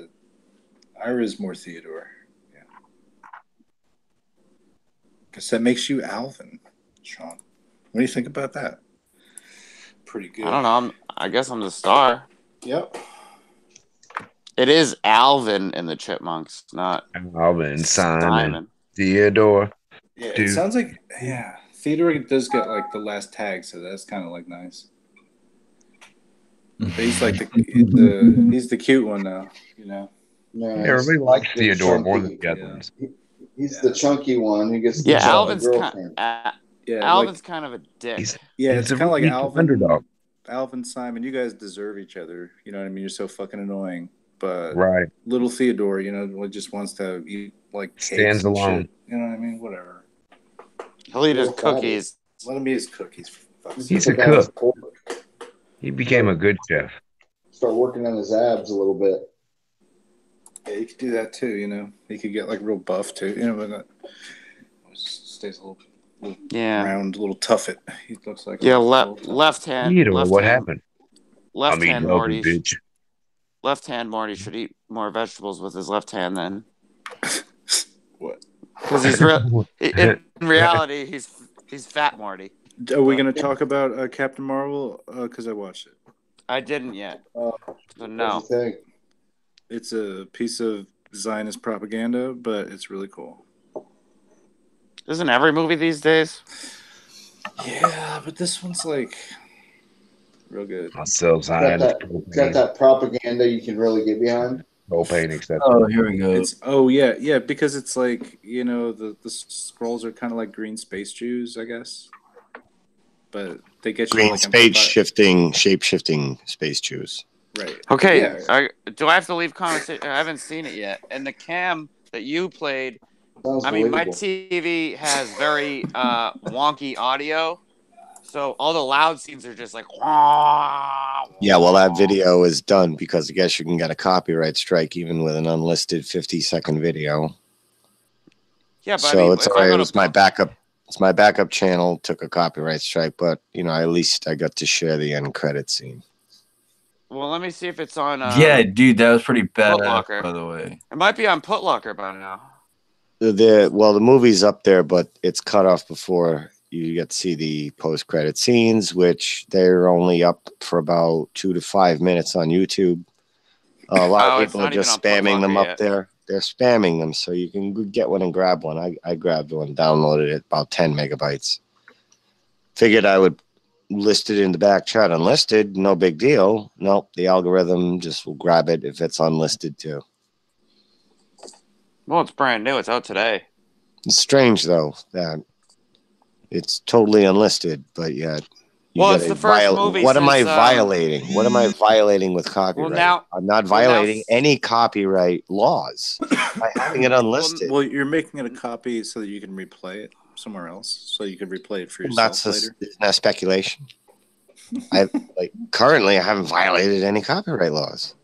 [SPEAKER 16] Ira's more Theodore. Yeah. Guess that makes you Alvin, Sean. What do you think about that? Pretty good.
[SPEAKER 14] I don't know. I guess I'm the star.
[SPEAKER 16] Yep.
[SPEAKER 14] It is Alvin in the Chipmunks, not
[SPEAKER 19] Alvin,
[SPEAKER 14] Simon.
[SPEAKER 19] Theodore.
[SPEAKER 16] Yeah,
[SPEAKER 19] Dude.
[SPEAKER 16] it sounds like Theodore does get like the last tag, so that's kind of like nice. But he's like he's the cute one now, you know.
[SPEAKER 3] No,
[SPEAKER 19] Everybody likes
[SPEAKER 3] the
[SPEAKER 19] Theodore more
[SPEAKER 3] chunky-
[SPEAKER 19] than the other ones.
[SPEAKER 3] He's the chunky one who gets the
[SPEAKER 14] Yeah,
[SPEAKER 3] chunky
[SPEAKER 14] Alvin's
[SPEAKER 3] girlfriend.
[SPEAKER 14] Alvin's kind of a dick.
[SPEAKER 19] He's
[SPEAKER 16] it's
[SPEAKER 19] a
[SPEAKER 16] kind of like
[SPEAKER 19] weak
[SPEAKER 16] Alvin.
[SPEAKER 19] underdog.
[SPEAKER 16] Alvin, Simon, you guys deserve each other. You know what I mean? You're so fucking annoying. But
[SPEAKER 19] Right.
[SPEAKER 16] little Theodore, you know, just wants to eat like cakes
[SPEAKER 19] Stands
[SPEAKER 16] and
[SPEAKER 19] alone.
[SPEAKER 16] shit. You know what I mean? Whatever.
[SPEAKER 14] He'll eat his cookies.
[SPEAKER 16] Let him eat his cookies. For fuck's
[SPEAKER 19] He's
[SPEAKER 16] sake.
[SPEAKER 19] a cook. He became a good chef.
[SPEAKER 3] Start working on his abs a little bit.
[SPEAKER 16] Yeah, you could do that too. You know, he could get like real buff too. You know, but that stays a little round, a little tuffet. He looks like
[SPEAKER 14] left hand.
[SPEAKER 19] Theodore,
[SPEAKER 14] left
[SPEAKER 19] what
[SPEAKER 14] hand,
[SPEAKER 19] happened?
[SPEAKER 14] Left
[SPEAKER 19] I'm eating
[SPEAKER 14] hand
[SPEAKER 19] ugly,
[SPEAKER 14] Morty.
[SPEAKER 19] bitch.
[SPEAKER 14] Left hand Morty should eat more vegetables with his left hand. Then
[SPEAKER 16] What?
[SPEAKER 14] Because he's real. In reality, he's fat Marty.
[SPEAKER 16] Are we going to talk about Captain Marvel? Because I watched it.
[SPEAKER 14] I didn't yet. So
[SPEAKER 3] no.
[SPEAKER 16] It's a piece of Zionist propaganda, but it's really cool.
[SPEAKER 14] Isn't every movie these days?
[SPEAKER 16] Yeah, but this one's like real good.
[SPEAKER 19] Myself,
[SPEAKER 3] Got that propaganda you can really get behind.
[SPEAKER 19] Propane accepted.
[SPEAKER 2] Oh, here we go.
[SPEAKER 16] Yeah, because it's like, you know, the scrolls are kind of like green space Jews, I guess. But they get you
[SPEAKER 21] Green
[SPEAKER 16] like
[SPEAKER 21] shape shifting space Jews.
[SPEAKER 16] Right.
[SPEAKER 14] Okay.
[SPEAKER 16] Yeah.
[SPEAKER 14] Do I have to leave conversation? I haven't seen it yet. And the cam that you played, I mean, my TV has very wonky audio. So all the loud scenes are just like,
[SPEAKER 21] Yeah, well, that video is done because I guess you can get a copyright strike even with an unlisted 50-second video.
[SPEAKER 14] Yeah, but
[SPEAKER 21] so it's all right. It was my backup. It's my backup channel. Took a copyright strike, but you know, at least I got to share the end credit scene.
[SPEAKER 14] Well, let me see if it's on.
[SPEAKER 2] Yeah, dude, that was pretty bad,
[SPEAKER 14] Footlocker.
[SPEAKER 2] by the way.
[SPEAKER 14] It might be on Putlocker by now.
[SPEAKER 21] The movie's up there, but it's cut off before you get to see the post-credit scenes, which they're only up for about 2 to 5 minutes on YouTube. A lot of people are just spamming them up there. They're spamming them, so you can get one and grab one. I grabbed one, downloaded it, about 10 megabytes. Figured I would list it in the back chat. Unlisted, no big deal. Nope, the algorithm just will grab it if it's unlisted too.
[SPEAKER 14] Well, it's brand new. It's out today.
[SPEAKER 21] It's strange, though, that it's totally unlisted, but yet...
[SPEAKER 14] Well, it's the first movie
[SPEAKER 21] What am I
[SPEAKER 14] since,
[SPEAKER 21] violating? What am I violating with copyright?
[SPEAKER 14] Well, now,
[SPEAKER 21] I'm not violating any copyright laws by having it unlisted.
[SPEAKER 16] Well, you're making it a copy so that you can replay it somewhere else, so you can replay it for yourself later.
[SPEAKER 21] Isn't that speculation? Currently, I haven't violated any copyright laws.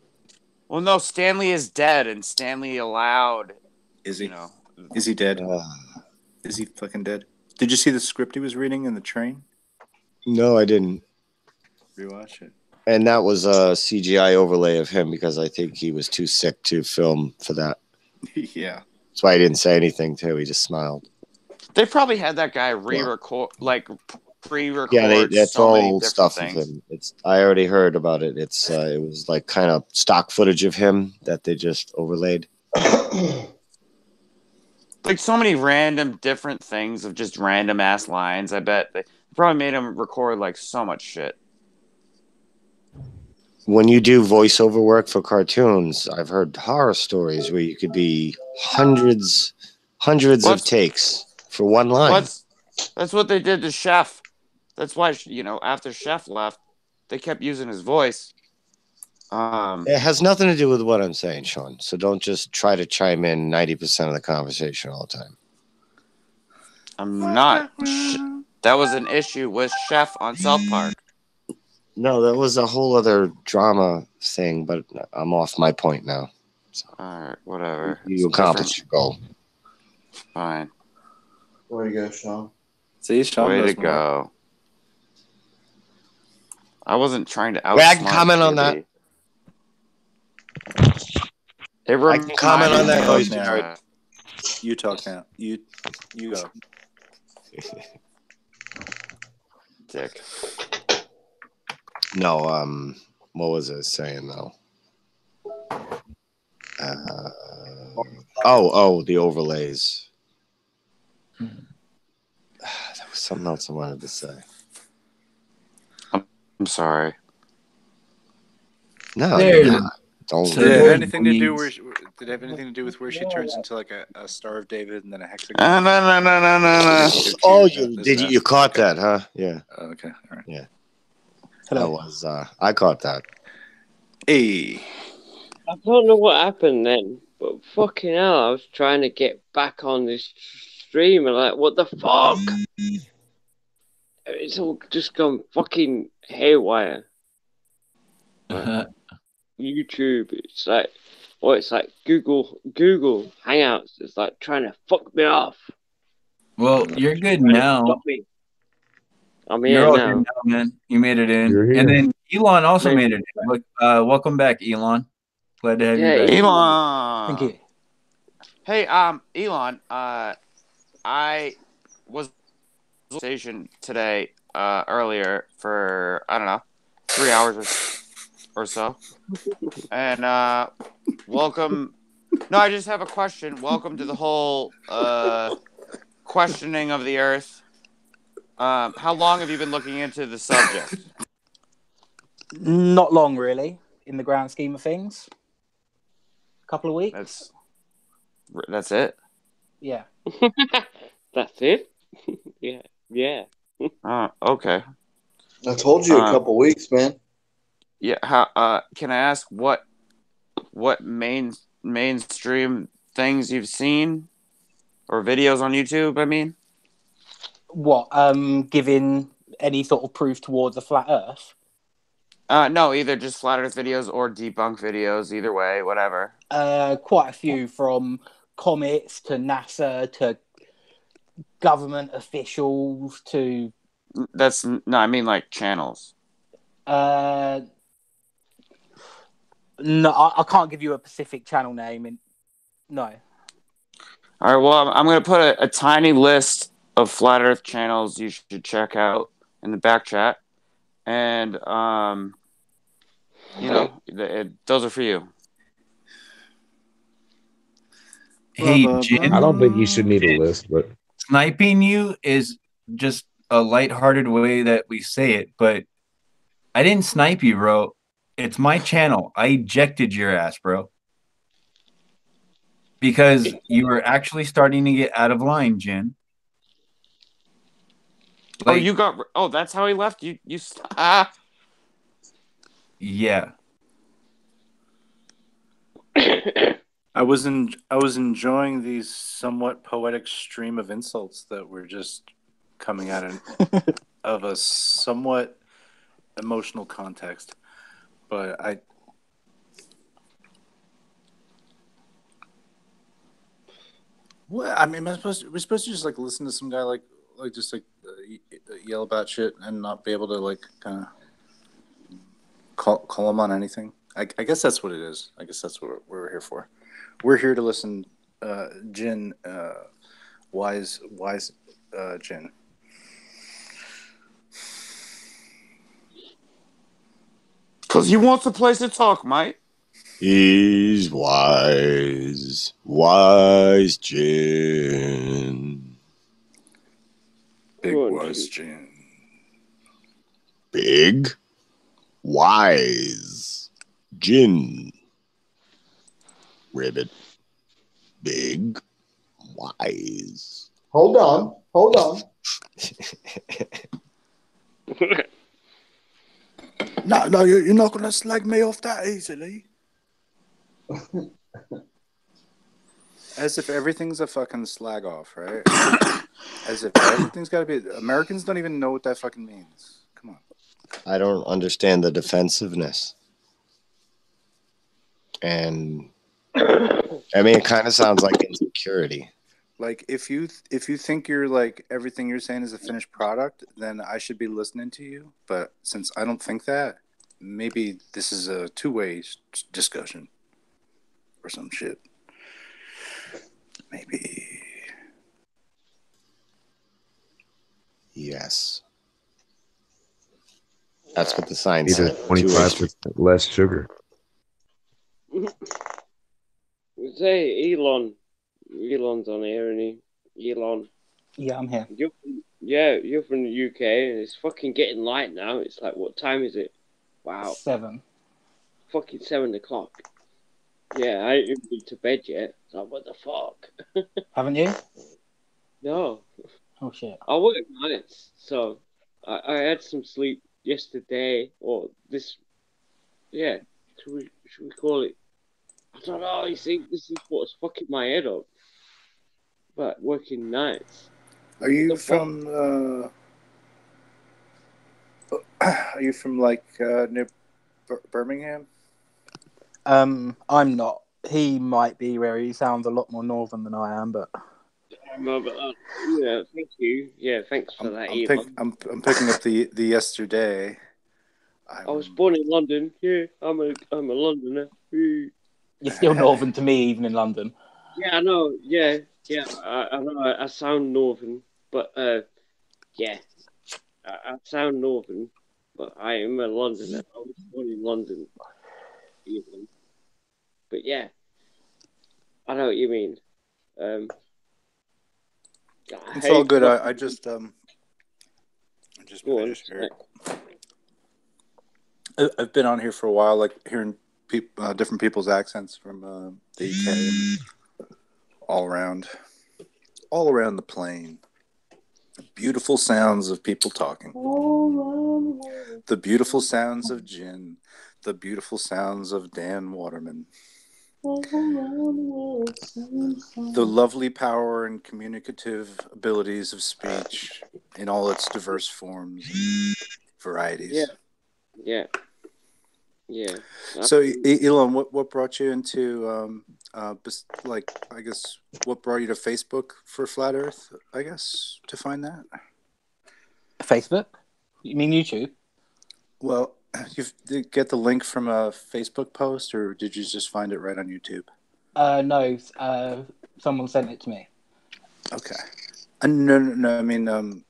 [SPEAKER 14] Well, no, Stanley is dead, and Stanley allowed.
[SPEAKER 16] Is he?
[SPEAKER 14] You know,
[SPEAKER 16] is he dead? Is he fucking dead? Did you see the script he was reading in the train?
[SPEAKER 21] No, I didn't.
[SPEAKER 16] Rewatch it.
[SPEAKER 21] And that was a CGI overlay of him because I think he was too sick to film for that.
[SPEAKER 16] Yeah.
[SPEAKER 21] That's why he didn't say anything, too. He just smiled.
[SPEAKER 14] They probably had that guy re-record, like pre-record.
[SPEAKER 21] Yeah, that's
[SPEAKER 14] so many
[SPEAKER 21] all
[SPEAKER 14] different
[SPEAKER 21] stuff
[SPEAKER 14] things.
[SPEAKER 21] of him. I already heard about it. It was like kind of stock footage of him that they just overlaid.
[SPEAKER 14] Like so many random different things of just random ass lines. I bet they probably made him record like so much shit.
[SPEAKER 21] When you do voiceover work for cartoons, I've heard horror stories where you could be hundreds of takes for one line.
[SPEAKER 14] That's what they did to Chef. That's why, after Chef left, they kept using his voice.
[SPEAKER 21] It has nothing to do with what I'm saying, Sean. So don't just try to chime in 90% of the conversation all the time.
[SPEAKER 14] I'm not. That was an issue with Chef on South Park.
[SPEAKER 21] No, that was a whole other drama thing, but I'm off my point now. So,
[SPEAKER 14] all right, whatever.
[SPEAKER 21] You accomplished your goal.
[SPEAKER 14] Fine.
[SPEAKER 3] Way to go, Sean.
[SPEAKER 16] See, Sean.
[SPEAKER 14] Way to go. I wasn't trying to outsmart.
[SPEAKER 21] Wait, I can comment on that.
[SPEAKER 14] I
[SPEAKER 21] can comment on that.
[SPEAKER 16] Talk now. You talk now. You go.
[SPEAKER 14] Dick.
[SPEAKER 21] No, what was I saying though? The overlays. There was something else I wanted to say.
[SPEAKER 14] I'm sorry.
[SPEAKER 21] No, don't.
[SPEAKER 16] Did it have anything to do with where she turns into like a Star of David and then a hexagon?
[SPEAKER 14] No.
[SPEAKER 21] Oh, you caught that, huh? Yeah.
[SPEAKER 16] Oh, okay. All right.
[SPEAKER 21] Yeah. That was I caught that.
[SPEAKER 16] Hey.
[SPEAKER 4] I don't know what happened then, but fucking hell, I was trying to get back on this stream and like, what the fuck? It's all just gone fucking haywire. Like, YouTube, it's like Google Hangouts. It's like trying to fuck me off.
[SPEAKER 2] Well, you're good now.
[SPEAKER 4] I'm here
[SPEAKER 2] You're all
[SPEAKER 4] now.
[SPEAKER 2] good now, man. You made it in.
[SPEAKER 4] You're here.
[SPEAKER 2] And then Elon also made it in. Look, welcome back, Elon. Glad to have you back.
[SPEAKER 14] Elon.
[SPEAKER 15] Thank you.
[SPEAKER 14] Hey, Elon, I was station today earlier for I don't know 3 hours or so, and welcome. No, I just have a question. Welcome to the whole questioning of the Earth. How long have you been looking into the subject?
[SPEAKER 7] Not long, really, in the grand scheme of things. A couple of weeks.
[SPEAKER 14] That's it.
[SPEAKER 7] Yeah.
[SPEAKER 4] That's it. Yeah. Yeah.
[SPEAKER 14] Okay.
[SPEAKER 3] I told you a couple weeks, man.
[SPEAKER 14] Yeah. How? Can I ask what mainstream things you've seen or videos on YouTube? I mean,
[SPEAKER 7] What? Giving any sort of proof towards a flat Earth?
[SPEAKER 14] No, either just flat Earth videos or debunk videos. Either way, whatever.
[SPEAKER 7] Quite a few, from comets to NASA to government officials to.
[SPEAKER 14] No, I mean like channels.
[SPEAKER 7] No, I can't give you a specific channel name. No.
[SPEAKER 14] All right. Well, I'm going to put a tiny list of flat Earth channels you should check out in the back chat, and those are for you.
[SPEAKER 22] Hey, Jin.
[SPEAKER 19] I don't think you should need a list, but
[SPEAKER 22] Sniping you is just a lighthearted way that we say it, but I didn't snipe you, bro. It's my channel. I ejected your ass, bro. Because you were actually starting to get out of line, Jin.
[SPEAKER 14] That's how he left you.
[SPEAKER 22] Yeah.
[SPEAKER 16] I was enjoying these somewhat poetic stream of insults that were just coming out of a somewhat emotional context, but Well, I mean, we're supposed to just like listen to some guy yell about shit and not be able to like kind of call him on anything. I guess that's what it is. I guess that's what we're here for. We're here to listen, Jin, wise Jin.
[SPEAKER 14] Because he wants a place to talk, mate.
[SPEAKER 21] He's wise Jin.
[SPEAKER 16] Big wise Jin.
[SPEAKER 21] Big wise Jin. Ribbit. Big wise.
[SPEAKER 3] Hold on.
[SPEAKER 15] No, you're not going to slag me off that easily.
[SPEAKER 16] As if everything's a fucking slag off, right? As if everything's got to be. Americans don't even know what that fucking means. Come on.
[SPEAKER 21] I don't understand the defensiveness. And I mean, it kind of sounds like insecurity.
[SPEAKER 16] Like if you think you're like everything you're saying is a finished product, then I should be listening to you. But since I don't think that, maybe this is a two-way discussion or some shit. Maybe.
[SPEAKER 21] Yes. That's what the sign
[SPEAKER 19] either
[SPEAKER 21] said.
[SPEAKER 19] 25% less sugar.
[SPEAKER 4] Say Elon's on here, and Elon.
[SPEAKER 7] Yeah, I'm here.
[SPEAKER 4] You're from the UK, and it's fucking getting light now. It's like, what time is it? Wow.
[SPEAKER 7] 7.
[SPEAKER 4] Fucking 7 o'clock. Yeah, I ain't even been to bed yet. It's like, what the fuck?
[SPEAKER 7] Haven't you?
[SPEAKER 4] No.
[SPEAKER 7] Oh shit.
[SPEAKER 4] I work nights, so I had some sleep yesterday, or this. Yeah, should we call it? I don't know. You see, this is what's fucking my head up. But working nights.
[SPEAKER 16] Are you from? Are you from like near Birmingham?
[SPEAKER 7] I'm not. He might be, where he sounds a lot more northern than I am, but.
[SPEAKER 4] Yeah, thank you. Yeah, thanks for that.
[SPEAKER 16] I'm picking up the yesterday.
[SPEAKER 4] I was born in London. Yeah, I'm a Londoner.
[SPEAKER 7] You're still northern to me, even in London.
[SPEAKER 4] Yeah, I know. Yeah, Yeah, I know I sound northern, but yeah, I sound northern, but I am a Londoner. I was born in London, England. But yeah, I know what you mean.
[SPEAKER 16] It's all good. I just finished here. I've been on here for a while, like hearing different people's accents from the UK and all around the plane. The beautiful sounds of people talking. The beautiful sounds of gin. The beautiful sounds of Dan Waterman. The lovely power and communicative abilities of speech in all its diverse forms and varieties.
[SPEAKER 4] Yeah.
[SPEAKER 16] So, Elon, what brought you into, like, I guess, what brought you to Facebook for Flat Earth, I guess, to find that?
[SPEAKER 7] Facebook? You mean YouTube?
[SPEAKER 16] Well, did you get the link from a Facebook post, or did you just find it right on YouTube?
[SPEAKER 7] No, someone sent it to me.
[SPEAKER 16] Okay. No. I mean,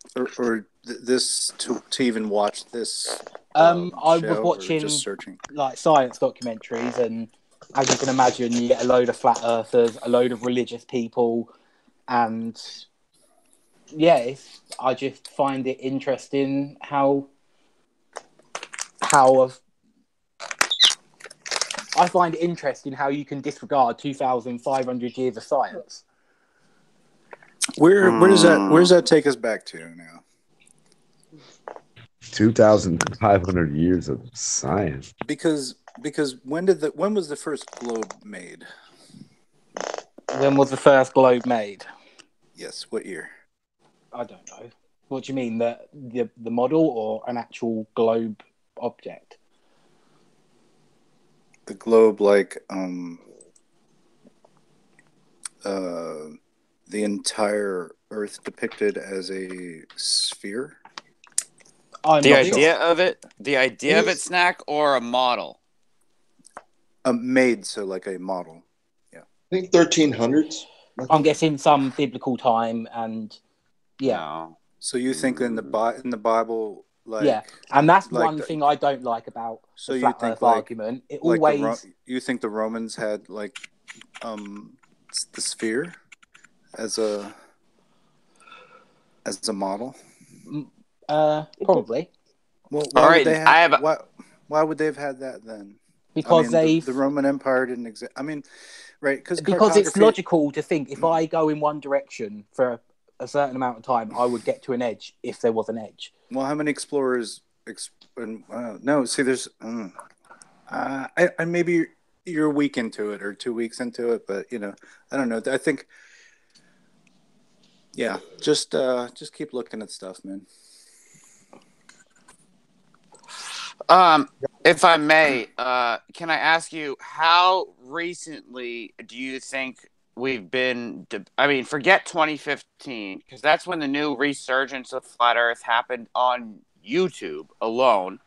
[SPEAKER 16] this to even watch this.
[SPEAKER 7] I was
[SPEAKER 16] show,
[SPEAKER 7] watching
[SPEAKER 16] just searching,
[SPEAKER 7] like science documentaries, and as you can imagine, you get a load of flat earthers, a load of religious people, and yeah, I just find it interesting how I find it interesting how you can disregard 2,500 years of science.
[SPEAKER 16] Where does that take us back to now?
[SPEAKER 19] 2,500 years of science.
[SPEAKER 16] Because when was the first globe made?
[SPEAKER 7] When was the first globe made?
[SPEAKER 16] Yes, what year?
[SPEAKER 7] I don't know. What do you mean, the model or an actual globe object?
[SPEAKER 16] The globe, like the entire Earth depicted as a sphere.
[SPEAKER 14] The idea of it, Snack, or a model?
[SPEAKER 16] Made, so like a model. Yeah.
[SPEAKER 3] I think 1300s.
[SPEAKER 7] I'm guessing some biblical time, and yeah.
[SPEAKER 14] No.
[SPEAKER 16] So you think in the Bible, like,
[SPEAKER 7] yeah, and that's
[SPEAKER 16] like
[SPEAKER 7] one thing I don't like about
[SPEAKER 16] so
[SPEAKER 7] the
[SPEAKER 16] you
[SPEAKER 7] flat
[SPEAKER 16] think
[SPEAKER 7] Earth
[SPEAKER 16] like,
[SPEAKER 7] argument. It
[SPEAKER 16] like
[SPEAKER 7] always
[SPEAKER 16] you think the Romans had like the sphere as a model?
[SPEAKER 7] Probably.
[SPEAKER 16] Well, why would they have? Why would they have had that then?
[SPEAKER 7] Because
[SPEAKER 16] the Roman Empire didn't exist. I mean, right?
[SPEAKER 7] Because it's logical to think if I go in one direction for a certain amount of time, I would get to an edge if there was an edge.
[SPEAKER 16] Well, how many explorers? No, see, there's. I maybe you're a week into it or 2 weeks into it, but I don't know. I think. Yeah, just keep looking at stuff, man.
[SPEAKER 14] If I may, can I ask you how recently do you think we've been? I mean, forget 2015 because that's when the new resurgence of flat Earth happened on YouTube alone.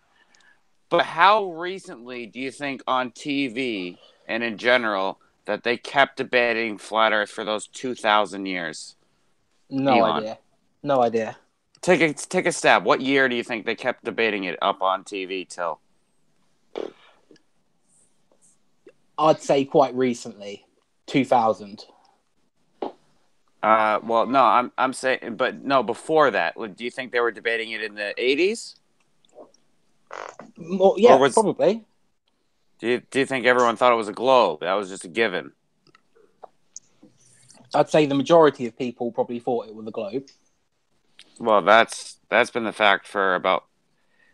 [SPEAKER 14] But how recently do you think on TV and in general that they kept debating flat Earth for those 2,000 years?
[SPEAKER 7] No
[SPEAKER 14] Elon?
[SPEAKER 7] idea. No idea.
[SPEAKER 14] Take a stab. What year do you think they kept debating it up on TV till?
[SPEAKER 7] I'd say quite recently, 2000.
[SPEAKER 14] Well, no, I'm saying, but no, before that. Do you think they were debating it in the 80s?
[SPEAKER 7] Well, yeah, probably.
[SPEAKER 14] Do you think everyone thought it was a globe? That was just a given.
[SPEAKER 7] I'd say the majority of people probably thought it was a globe.
[SPEAKER 14] Well, that's been the fact for about.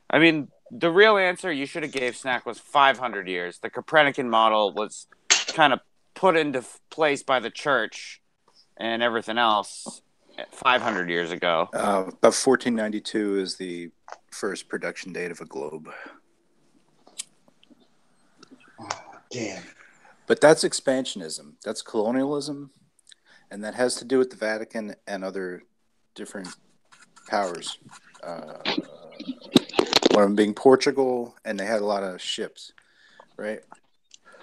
[SPEAKER 14] I mean, the real answer you should have gave Snack was 500 years. The Copernican model was kind of put into place by the church and everything else 500 years ago.
[SPEAKER 16] About 1492 is the first production date of a globe.
[SPEAKER 3] Damn.
[SPEAKER 16] But that's expansionism. That's colonialism. And that has to do with the Vatican and other different powers. One of them being Portugal, and they had a lot of ships, right?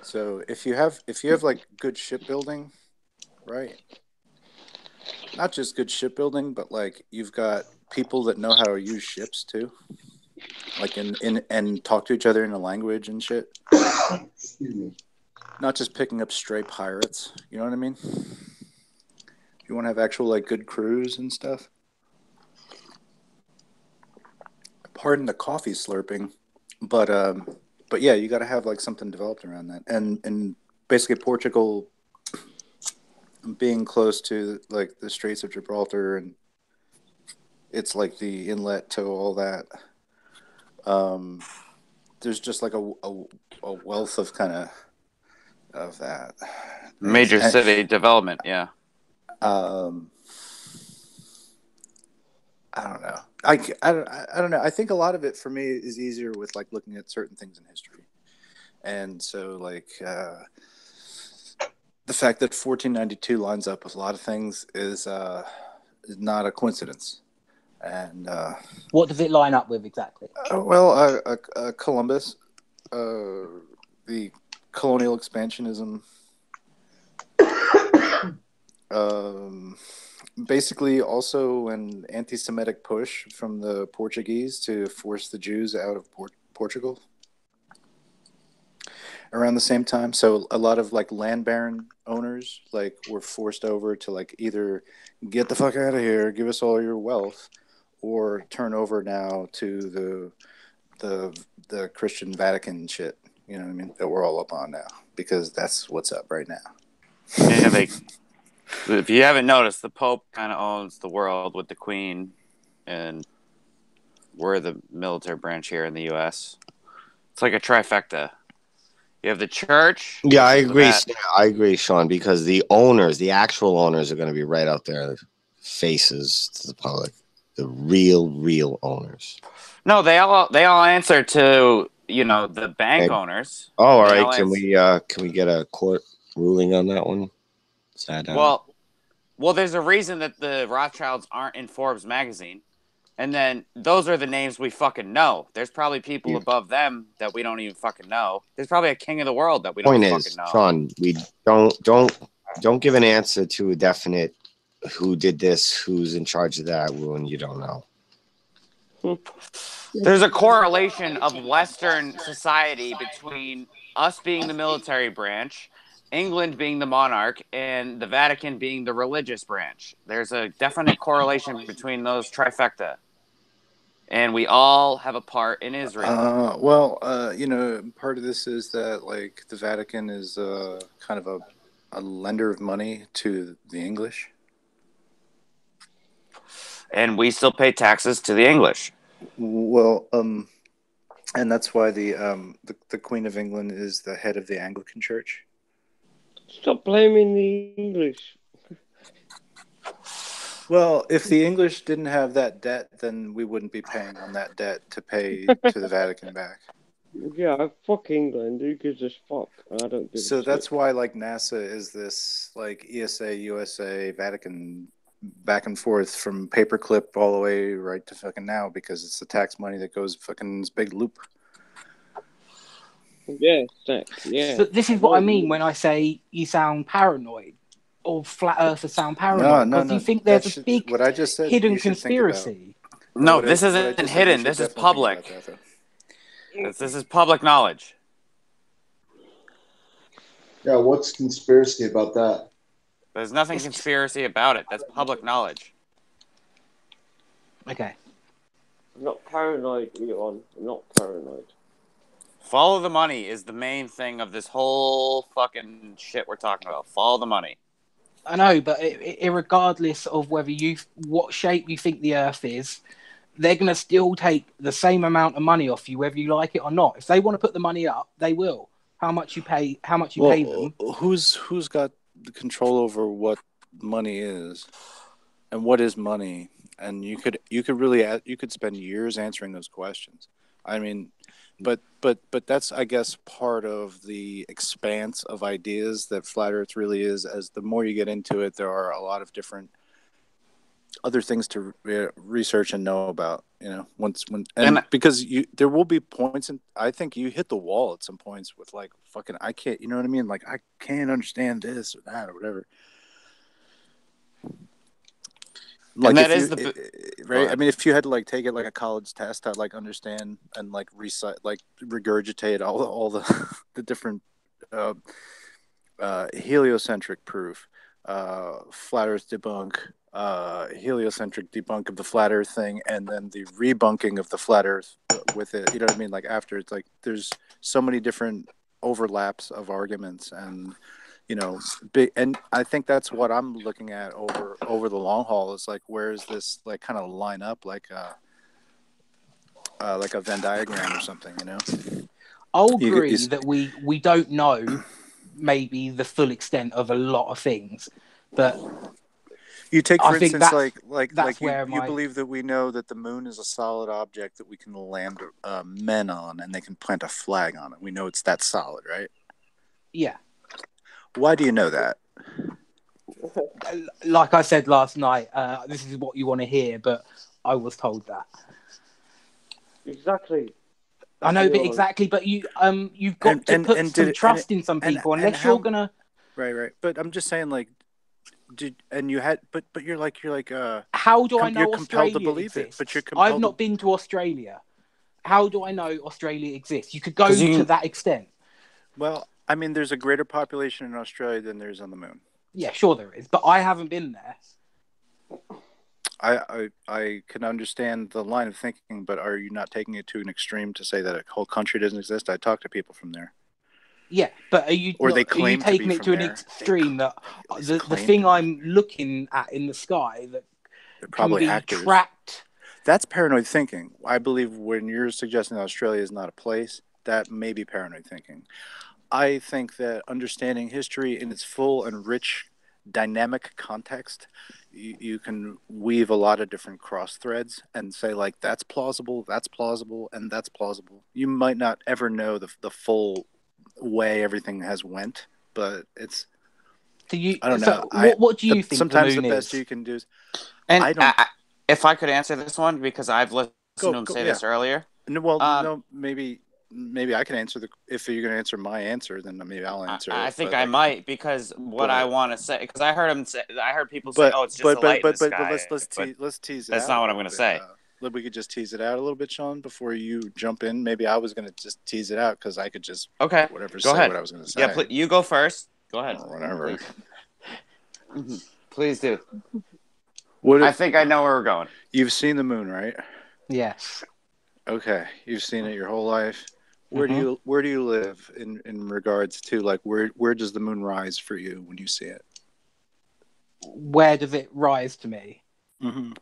[SPEAKER 16] So if you have like good shipbuilding, right, not just good shipbuilding, but like you've got people that know how to use ships too, like and talk to each other in a language and shit.
[SPEAKER 3] Excuse me.
[SPEAKER 16] Not just picking up stray pirates. You know what I mean? You want to have actual like good crews and stuff. Pardon the coffee slurping, but yeah, you got to have like something developed around that, and basically Portugal being close to like the Straits of Gibraltar, and it's like the inlet to all that. There's just like a wealth of kind of that
[SPEAKER 14] Major city development, yeah.
[SPEAKER 16] I don't know. I don't know. I think a lot of it for me is easier with like looking at certain things in history, and so like the fact that 1492 lines up with a lot of things is not a coincidence. And
[SPEAKER 7] what does it line up with exactly?
[SPEAKER 16] Columbus, the colonial expansionism. Basically, also an anti-Semitic push from the Portuguese to force the Jews out of Portugal around the same time. So a lot of like land baron owners like were forced over to like either get the fuck out of here, give us all your wealth, or turn over now to the Christian Vatican shit. You know what I mean? That we're all up on now because that's what's up right now.
[SPEAKER 14] Yeah, if you haven't noticed, the Pope kind of owns the world with the Queen, and we're the military branch here in the U.S. It's like a trifecta. You have the church.
[SPEAKER 21] Yeah, I agree. I agree, Sean, because the owners, the actual owners, are going to be right out there, faces to the public, the real owners.
[SPEAKER 14] No, they all answer to the bank owners.
[SPEAKER 21] Oh, all right. Can we get a court ruling on that one? Is that,
[SPEAKER 14] well, there's a reason that the Rothschilds aren't in Forbes magazine. And then those are the names we fucking know. There's probably people above them that we don't even fucking know. There's probably a king of the world that we don't fucking know.
[SPEAKER 21] Sean, we don't give an answer to a definite who did this, who's in charge of that when you don't know.
[SPEAKER 14] There's a correlation of Western society between us being the military branch, England being the monarch, and the Vatican being the religious branch. There's a definite correlation between those trifecta. And we all have a part in Israel.
[SPEAKER 16] Part of this is that like the Vatican is kind of a lender of money to the English.
[SPEAKER 14] And we still pay taxes to the English.
[SPEAKER 16] Well, and that's why the Queen of England is the head of the Anglican Church.
[SPEAKER 4] Stop blaming the English.
[SPEAKER 16] Well, if the English didn't have that debt, then we wouldn't be paying on that debt to pay to the Vatican back.
[SPEAKER 4] Yeah, fuck England. Who gives a fuck? I don't give a
[SPEAKER 16] So
[SPEAKER 4] shit.
[SPEAKER 16] that's why like NASA is this like ESA, USA, Vatican back and forth from paperclip all the way right to fucking now because it's the tax money that goes fucking this big loop.
[SPEAKER 4] Yeah, yeah.
[SPEAKER 7] So this is what I mean when I say you sound paranoid, or flat earthers sound paranoid.
[SPEAKER 16] No.
[SPEAKER 7] Because you think there's a big
[SPEAKER 16] what I just said,
[SPEAKER 7] hidden
[SPEAKER 16] you should think
[SPEAKER 7] conspiracy.
[SPEAKER 14] No, this isn't hidden. This is public. This is public knowledge.
[SPEAKER 3] Yeah, what's conspiracy about that?
[SPEAKER 14] There's nothing conspiracy about it. That's public knowledge.
[SPEAKER 7] Okay.
[SPEAKER 4] I'm not paranoid, Elon. I'm not paranoid.
[SPEAKER 14] Follow the money is the main thing of this whole fucking shit we're talking about. Follow the money.
[SPEAKER 7] I know, but regardless of what shape you think the Earth is, they're going to still take the same amount of money off you, whether you like it or not. If they want to put the money up, they will. How much you pay them.
[SPEAKER 16] Who's got the control over what money is, and what is money? And you could spend years answering those questions. I mean, but that's, I guess, part of the expanse of ideas that flat Earth really is. As the more you get into it, there are a lot of different other things to research and know about. Because there will be points, and I think you hit the wall at some points with like fucking I can't. You know what I mean? Like I can't understand this or that or whatever.
[SPEAKER 20] Like
[SPEAKER 14] that
[SPEAKER 20] if
[SPEAKER 14] is
[SPEAKER 20] you, right? I mean, if you had to like take it like a college test to like understand and like recite, like regurgitate all the the different heliocentric proof, flat Earth debunk, heliocentric debunk of the flat Earth thing, and then the rebunking of the flat Earth with it. You know what I mean? Like after it's like there's so many different overlaps of arguments, and you know, big. And I think that's what I'm looking at over the long haul. Is like where is this like kind of line up like a Venn diagram or something? You know.
[SPEAKER 7] I'll agree that we don't know maybe the full extent of a lot of things, but
[SPEAKER 20] you take for
[SPEAKER 7] I think
[SPEAKER 20] instance
[SPEAKER 7] that's
[SPEAKER 20] like
[SPEAKER 7] where
[SPEAKER 20] you believe that we know that the moon is a solid object that we can land men on and they can plant a flag on it. We know it's that solid, right?
[SPEAKER 7] Yeah.
[SPEAKER 20] Why do you know that?
[SPEAKER 7] Like I said last night, this is what you want to hear, but I was told that.
[SPEAKER 4] Exactly.
[SPEAKER 7] I know, but exactly, but you've got to put some trust in some people, unless you're gonna.
[SPEAKER 20] Right. But I'm just saying, like, but you're like.
[SPEAKER 7] How do I know
[SPEAKER 20] you're compelled to
[SPEAKER 7] Australia
[SPEAKER 20] believe
[SPEAKER 7] exists?
[SPEAKER 20] it, but you're compelled.
[SPEAKER 7] I've not been to Australia. How do I know Australia exists? You could go to that extent.
[SPEAKER 20] Well, I mean, there's a greater population in Australia than there is on the moon.
[SPEAKER 7] Yeah, sure there is, but I haven't been there.
[SPEAKER 20] I can understand the line of thinking, but are you not taking it to an extreme to say that a whole country doesn't exist? I talk to people from there.
[SPEAKER 7] Yeah, but are you taking it to an extreme that the thing I'm looking at in the sky that
[SPEAKER 20] they're probably
[SPEAKER 7] can be
[SPEAKER 20] actors.
[SPEAKER 7] tracked?
[SPEAKER 20] That's paranoid thinking. I believe when you're suggesting that Australia is not a place, that may be paranoid thinking. I think that understanding history in its full and rich dynamic context, you can weave a lot of different cross threads and say like that's plausible, and that's plausible. You might not ever know the full way everything has went, but it's. I don't know.
[SPEAKER 7] What do you think?
[SPEAKER 20] Sometimes
[SPEAKER 7] the
[SPEAKER 20] the
[SPEAKER 7] moon
[SPEAKER 20] best
[SPEAKER 7] is?
[SPEAKER 20] you can do is.
[SPEAKER 14] And
[SPEAKER 20] I don't.
[SPEAKER 14] If I could answer this one, because I've listened to him say this earlier.
[SPEAKER 20] No, maybe I can answer if you're going to answer my answer, then maybe I'll answer.
[SPEAKER 14] I think I might, because what I want to say, because I heard people say, "Oh, it's just a light in the sky."
[SPEAKER 20] Let's tease it out.
[SPEAKER 14] That's not what I'm going to say.
[SPEAKER 20] We could just tease it out a little bit, Sean, before you jump in. Maybe I was going to just tease it out because I could just
[SPEAKER 14] go
[SPEAKER 20] ahead.
[SPEAKER 14] What I was
[SPEAKER 20] going to say.
[SPEAKER 14] Yeah, you go first. Go ahead.
[SPEAKER 20] Or whatever.
[SPEAKER 14] Please do. I think I know where we're going.
[SPEAKER 20] You've seen the moon, right?
[SPEAKER 7] Yes.
[SPEAKER 20] Okay, you've seen it your whole life. Where do you live in regards to like where does the moon rise for you when you see it?
[SPEAKER 7] Where does it rise to me?
[SPEAKER 20] Mm-hmm.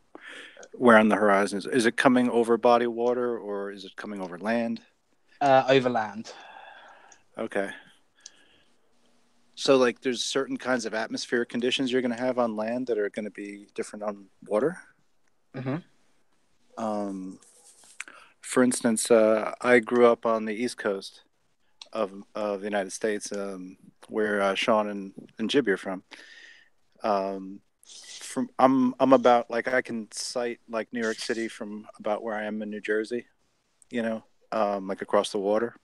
[SPEAKER 20] Where on the horizon is it coming over body water or is it coming over land?
[SPEAKER 7] Over land.
[SPEAKER 20] Okay. So like there's certain kinds of atmospheric conditions you're going to have on land that are going to be different on water.
[SPEAKER 7] Mm-hmm.
[SPEAKER 20] For instance, I grew up on the East Coast of the United States, where Sean and Jibby are from. I'm about like I can sight like New York City from about where I am in New Jersey, like across the water.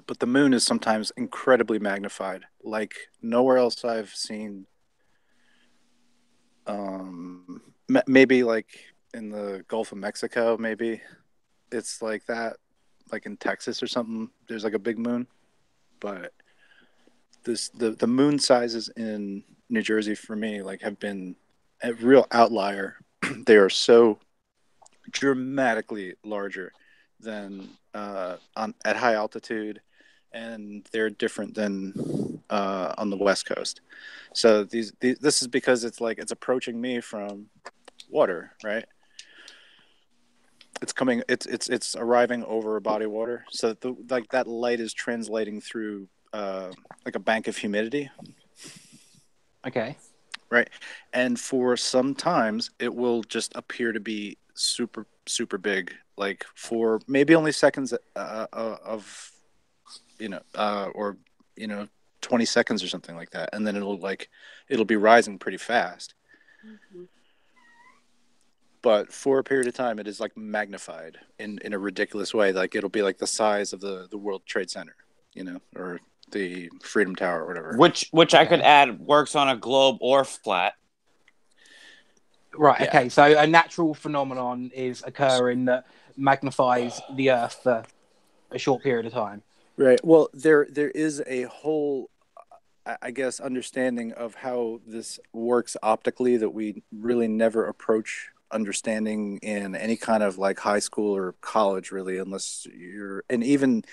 [SPEAKER 20] But the moon is sometimes incredibly magnified, like nowhere else I've seen. Maybe like in the Gulf of Mexico, maybe it's like that, like in Texas or something. There's like a big moon, but the moon sizes in New Jersey for me like have been a real outlier. They are so dramatically larger than at high altitude, and they're different than on the West Coast. So this is because it's approaching me from water, right? It's arriving over a body of water, so that light is translating through like a bank of humidity.
[SPEAKER 7] Okay.
[SPEAKER 20] Right, and for some times it will just appear to be super super big, like for maybe only seconds of or 20 seconds or something like that, and then it'll be rising pretty fast. Mm-hmm. But for a period of time, it is like magnified in a ridiculous way. Like it'll be like the size of the World Trade Center, or the Freedom Tower or whatever.
[SPEAKER 14] Which I could add works on a globe or flat.
[SPEAKER 7] Right.
[SPEAKER 14] Yeah.
[SPEAKER 7] Okay. So a natural phenomenon is occurring that magnifies the Earth for a short period of time.
[SPEAKER 20] Right. Well, there is a whole, I guess, understanding of how this works optically that we really never approach understanding in any kind of like high school or college, really, unless you're, and even,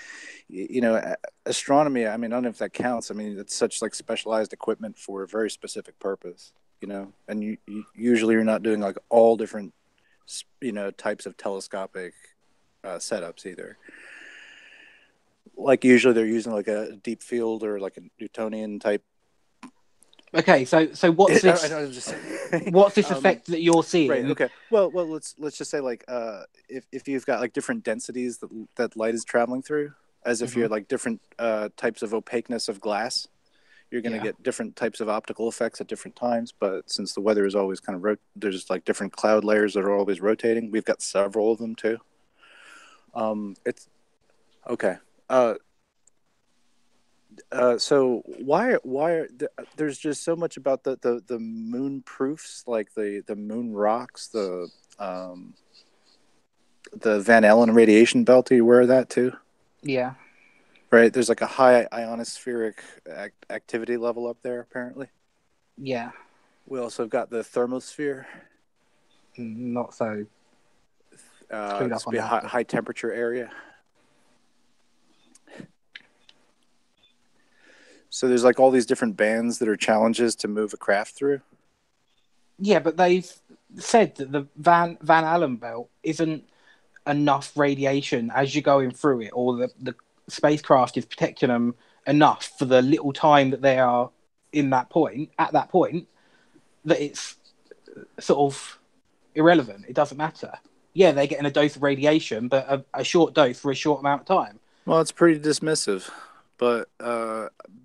[SPEAKER 20] astronomy. I mean, I don't know if that counts. I mean, it's such like specialized equipment for a very specific purpose, and you usually you're not doing like all different, types of telescopic setups either. Like usually they're using like a deep field or like a Newtonian type.
[SPEAKER 7] Okay, so what's this?
[SPEAKER 20] I was just saying.
[SPEAKER 7] What's this effect that you're seeing?
[SPEAKER 20] Right. Okay. Well, let's just say like if you've got like different densities that light is traveling through, as if you're like different types of opaqueness of glass, you're going to get different types of optical effects at different times. But since the weather is always kind of there's like different cloud layers that are always rotating. We've got several of them too. It's okay. So why there's just so much about the moon proofs, like the moon rocks, the Van Allen radiation belt. Are you aware of that too?
[SPEAKER 7] Yeah.
[SPEAKER 20] Right. There's like a high ionospheric activity level up there, apparently.
[SPEAKER 7] Yeah.
[SPEAKER 20] We also have got the thermosphere.
[SPEAKER 7] Not so.
[SPEAKER 20] It's be a high temperature area. So there's like all these different bands that are challenges to move a craft through.
[SPEAKER 7] Yeah, but they've said that the Van Allen belt isn't enough radiation as you're going through it, or the spacecraft is protecting them enough for the little time that they are at that point, that it's sort of irrelevant. It doesn't matter. Yeah, they're getting a dose of radiation, but a short dose for a short amount of time.
[SPEAKER 20] Well, it's pretty dismissive, but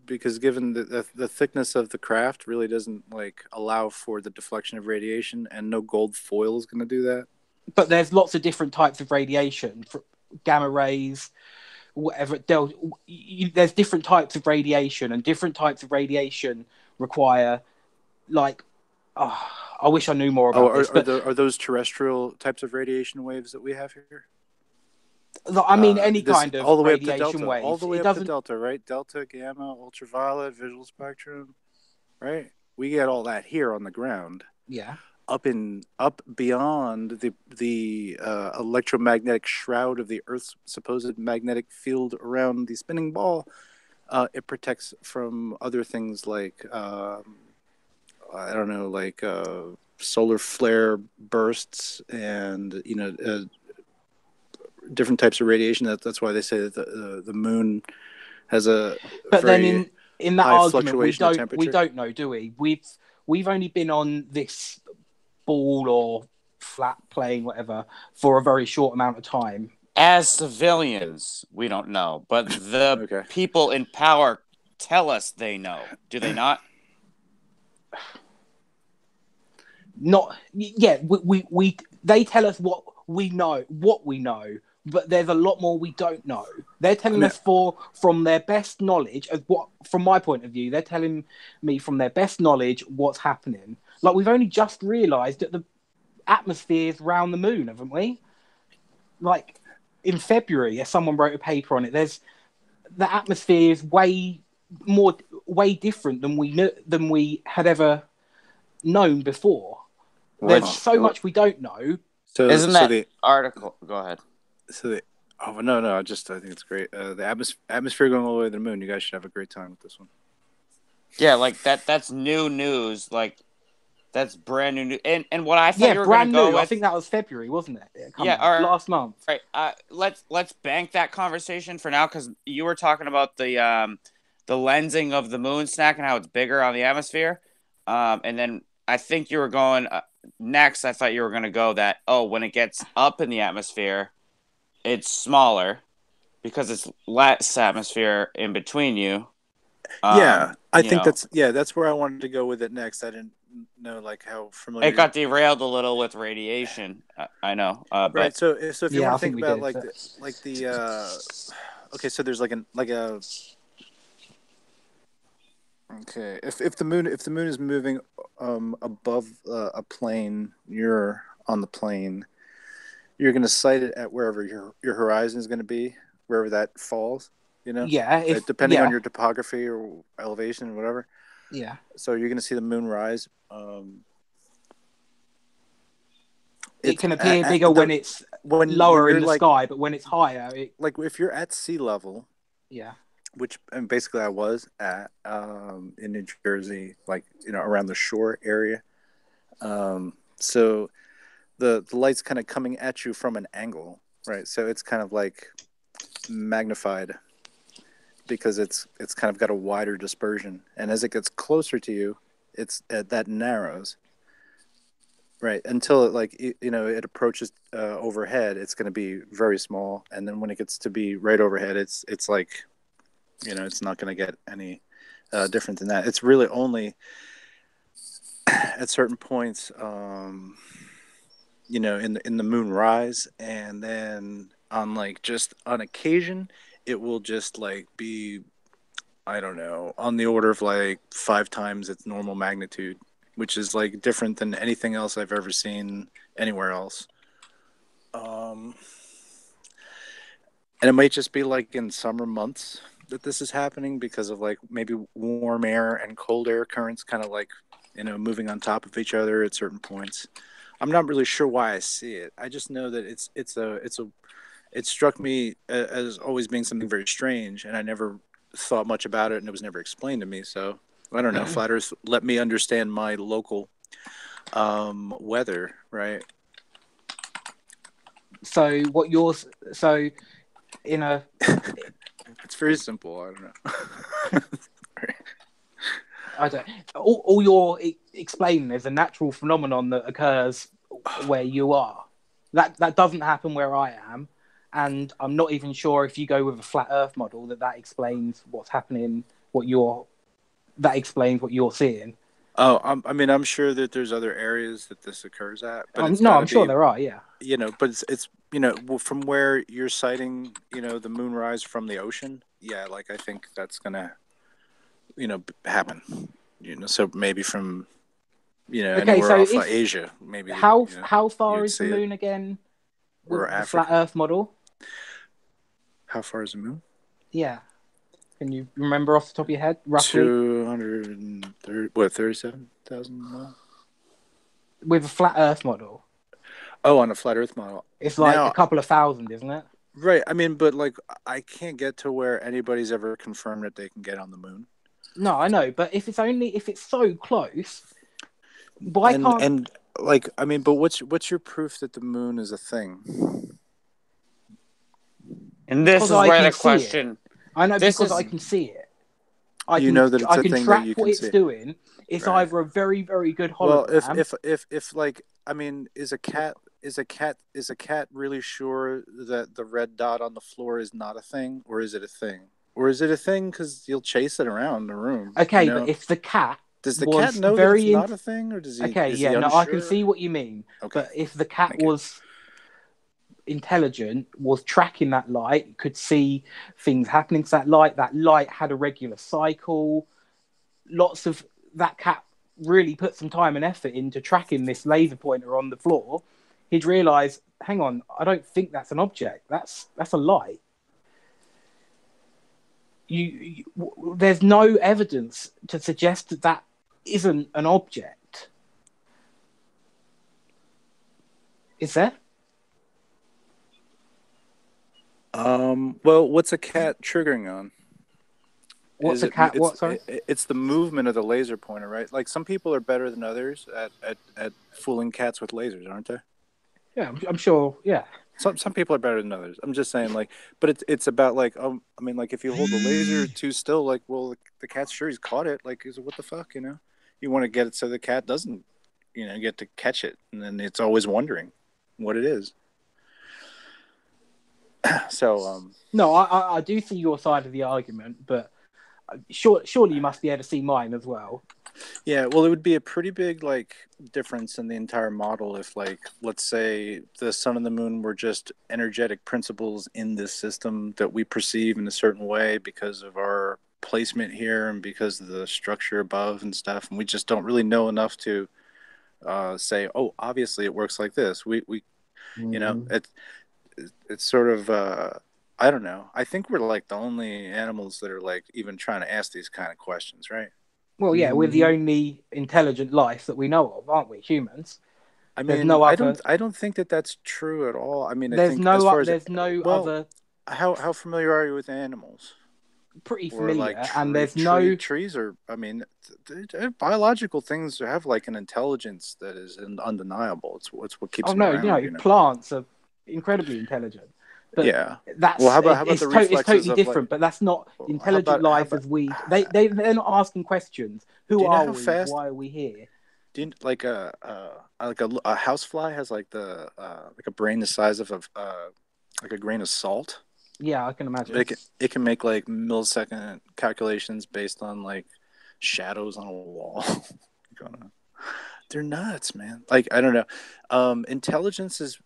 [SPEAKER 20] because given the thickness of the craft really doesn't like allow for the deflection of radiation, and no gold foil is going to do that.
[SPEAKER 7] But there's lots of different types of radiation, gamma rays, whatever. There's different types of radiation, and different types of radiation require, like, I wish I knew more about this.
[SPEAKER 20] Are those terrestrial types of radiation waves that we have here?
[SPEAKER 7] I mean, any kind of
[SPEAKER 20] all the way
[SPEAKER 7] radiation
[SPEAKER 20] up to delta,
[SPEAKER 7] waves.
[SPEAKER 20] all the way
[SPEAKER 7] it
[SPEAKER 20] up
[SPEAKER 7] doesn't.
[SPEAKER 20] to delta, right? Delta, gamma, ultraviolet, visual spectrum, right? We get all that here on the ground.
[SPEAKER 7] Yeah.
[SPEAKER 20] Up beyond the electromagnetic shroud of the Earth's supposed magnetic field around the spinning ball, it protects from other things like I don't know, like solar flare bursts and different types of radiation. That's why they say that the moon has a
[SPEAKER 7] But
[SPEAKER 20] very
[SPEAKER 7] then in that
[SPEAKER 20] high
[SPEAKER 7] argument, we
[SPEAKER 20] fluctuation of
[SPEAKER 7] don't know, do we? We've only been on this ball or flat plane, whatever, for a very short amount of time.
[SPEAKER 14] As civilians, we don't know, but the people in power tell us they know. Do they not?
[SPEAKER 7] Not yeah. We they tell us what we know, but there's a lot more we don't know. They're telling us from their best knowledge of what, from my point of view, they're telling me from their best knowledge what's happening. Like, we've only just realised that the atmosphere's round the moon, haven't we? Like, in February, someone wrote a paper on it. The atmosphere is way different than we had ever known before. There's so much we don't know.
[SPEAKER 14] Isn't that the article? Go ahead.
[SPEAKER 20] So I think it's great. The atmosphere going all the way to the moon. You guys should have a great time with this one.
[SPEAKER 14] Yeah, like that's new news. Like, that's brand new news. And what I thought you were going to go with,
[SPEAKER 7] I think that was February, wasn't it?
[SPEAKER 14] Last
[SPEAKER 7] month.
[SPEAKER 14] Right. Let's bank that conversation for now, because you were talking about the lensing of the moon snack and how it's bigger on the atmosphere. And then I think you were going next. I thought you were going to go that when it gets up in the atmosphere, it's smaller because it's less atmosphere in between you.
[SPEAKER 20] I think that's where I wanted to go with it next. I didn't know like how familiar.
[SPEAKER 14] It got derailed a little with radiation. I know.
[SPEAKER 20] Right.
[SPEAKER 14] But
[SPEAKER 20] So if you want to think about okay, so there's like a Okay, if the moon is moving above a plane, you're on the plane. You're going to sight it at wherever your horizon is going to be, wherever that falls. You know,
[SPEAKER 7] Yeah,
[SPEAKER 20] depending on your topography or elevation or whatever.
[SPEAKER 7] Yeah.
[SPEAKER 20] So you're going to see the moon rise.
[SPEAKER 7] It can appear bigger when it's lower in the sky, but when it's higher,
[SPEAKER 20] like if you're at sea level.
[SPEAKER 7] Yeah.
[SPEAKER 20] Which and basically I was at in New Jersey, like around the shore area. So the light's kind of coming at you from an angle, right? So it's kind of like magnified because it's kind of got a wider dispersion, and as it gets closer to you, it's that narrows, right? Until it approaches overhead, it's going to be very small, and then when it gets to be right overhead, it's like it's not going to get any different than that. It's really only at certain points, in the moon rise, and then just on occasion, it will just be, I don't know, on the order of 5 times its normal magnitude, which is different than anything else I've ever seen anywhere else. And it might just be in summer months that this is happening because of maybe warm air and cold air currents kind of moving on top of each other at certain points. I'm not really sure why I see it. I just know that it struck me as always being something very strange, and I never thought much about it, and it was never explained to me. So I don't know. Flat Earth let me understand my local weather, right?
[SPEAKER 7] So in a
[SPEAKER 20] it's very simple. I don't know.
[SPEAKER 7] I don't. All you're explaining is a natural phenomenon that occurs where you are. That doesn't happen where I am, and I'm not even sure if you go with a flat Earth model that explains what's happening. That explains what you're seeing.
[SPEAKER 20] Oh, I'm sure that there's other areas that this occurs at, but
[SPEAKER 7] I'm sure there are. Yeah.
[SPEAKER 20] But it's from where you're sighting, the moonrise from the ocean. Yeah, I think that's gonna, happen. So maybe from, anywhere off Asia, maybe.
[SPEAKER 7] How far is the moon again?
[SPEAKER 20] Or
[SPEAKER 7] the flat Earth model.
[SPEAKER 20] How far is the moon?
[SPEAKER 7] Yeah. Can you remember off the top of your head, roughly?
[SPEAKER 20] 37,000 miles?
[SPEAKER 7] With a flat Earth model.
[SPEAKER 20] Oh, on a flat Earth model.
[SPEAKER 7] It's a couple of thousand, isn't it?
[SPEAKER 20] Right. I mean, but I can't get to where anybody's ever confirmed that they can get on the moon.
[SPEAKER 7] No, I know, but if it's so close, why can't?
[SPEAKER 20] But what's your proof that the moon is a thing?
[SPEAKER 14] And this is where the question.
[SPEAKER 7] I know because I can see it. I can track what it's doing. It's either a very, very good hologram.
[SPEAKER 20] Well, is a cat really sure that the red dot on the floor is not a thing, or is it a thing? Or is it a thing because you'll chase it around the room?
[SPEAKER 7] Okay, but if the cat
[SPEAKER 20] does the cat know that it's not a thing, or does he?
[SPEAKER 7] Okay,
[SPEAKER 20] is
[SPEAKER 7] yeah,
[SPEAKER 20] he
[SPEAKER 7] no,
[SPEAKER 20] unsure?
[SPEAKER 7] I can see what you mean. Okay. But if the cat was intelligent, was tracking that light, could see things happening to that light had a regular cycle. Lots of that cat really put some time and effort into tracking this laser pointer on the floor. He'd realise, hang on, I don't think that's an object. That's a light. There's no evidence to suggest that isn't an object. Is there?
[SPEAKER 20] Well, what's a cat triggering on?
[SPEAKER 7] What's a cat? What? Sorry.
[SPEAKER 20] It's the movement of the laser pointer, right? Some people are better than others at fooling cats with lasers, aren't they?
[SPEAKER 7] Yeah, I'm sure. Yeah.
[SPEAKER 20] Some people are better than others. I'm just saying, but it's about if you hold the laser too still, the cat's sure he's caught it. What the fuck, You want to get it so the cat doesn't, get to catch it, and then it's always wondering what it is. So
[SPEAKER 7] no, I do see your side of the argument, but surely you must be able to see mine as well.
[SPEAKER 20] Yeah, well, it would be a pretty big difference in the entire model if let's say the sun and the moon were just energetic principles in this system that we perceive in a certain way because of our placement here and because of the structure above and stuff, and we just don't really know enough to say, oh, obviously it works like this. We you know, it's sort of I don't know. I think we're like the only animals that are like even trying to ask these kind of questions, right?
[SPEAKER 7] Well, yeah, we're the only intelligent life that we know of, aren't we? Humans.
[SPEAKER 20] I
[SPEAKER 7] There's
[SPEAKER 20] mean,
[SPEAKER 7] no other.
[SPEAKER 20] I don't think that that's true at all. I mean, I
[SPEAKER 7] There's
[SPEAKER 20] think as
[SPEAKER 7] no.
[SPEAKER 20] far as
[SPEAKER 7] There's no
[SPEAKER 20] well,
[SPEAKER 7] other.
[SPEAKER 20] how familiar are you with animals?
[SPEAKER 7] Pretty
[SPEAKER 20] Or like
[SPEAKER 7] familiar, and there's no.
[SPEAKER 20] trees are. I mean, biological things have like an intelligence that is undeniable. It's what keeps
[SPEAKER 7] Oh
[SPEAKER 20] them
[SPEAKER 7] no,
[SPEAKER 20] around. You know.
[SPEAKER 7] plants are incredibly intelligent, but
[SPEAKER 20] Yeah.
[SPEAKER 7] that's
[SPEAKER 20] Well, how about
[SPEAKER 7] it's
[SPEAKER 20] the reflexes
[SPEAKER 7] totally
[SPEAKER 20] of
[SPEAKER 7] different.
[SPEAKER 20] like?
[SPEAKER 7] But that's not intelligent life as we. They're not asking questions.
[SPEAKER 20] Do
[SPEAKER 7] Who
[SPEAKER 20] you know
[SPEAKER 7] are
[SPEAKER 20] how
[SPEAKER 7] we?
[SPEAKER 20] fast?
[SPEAKER 7] Why are we here?
[SPEAKER 20] Do you, like a housefly has like the like a brain the size of like a grain of salt?
[SPEAKER 7] Yeah, I can imagine.
[SPEAKER 20] It can make like millisecond calculations based on like shadows on a wall. They're nuts, man. Like I don't know. Intelligence is,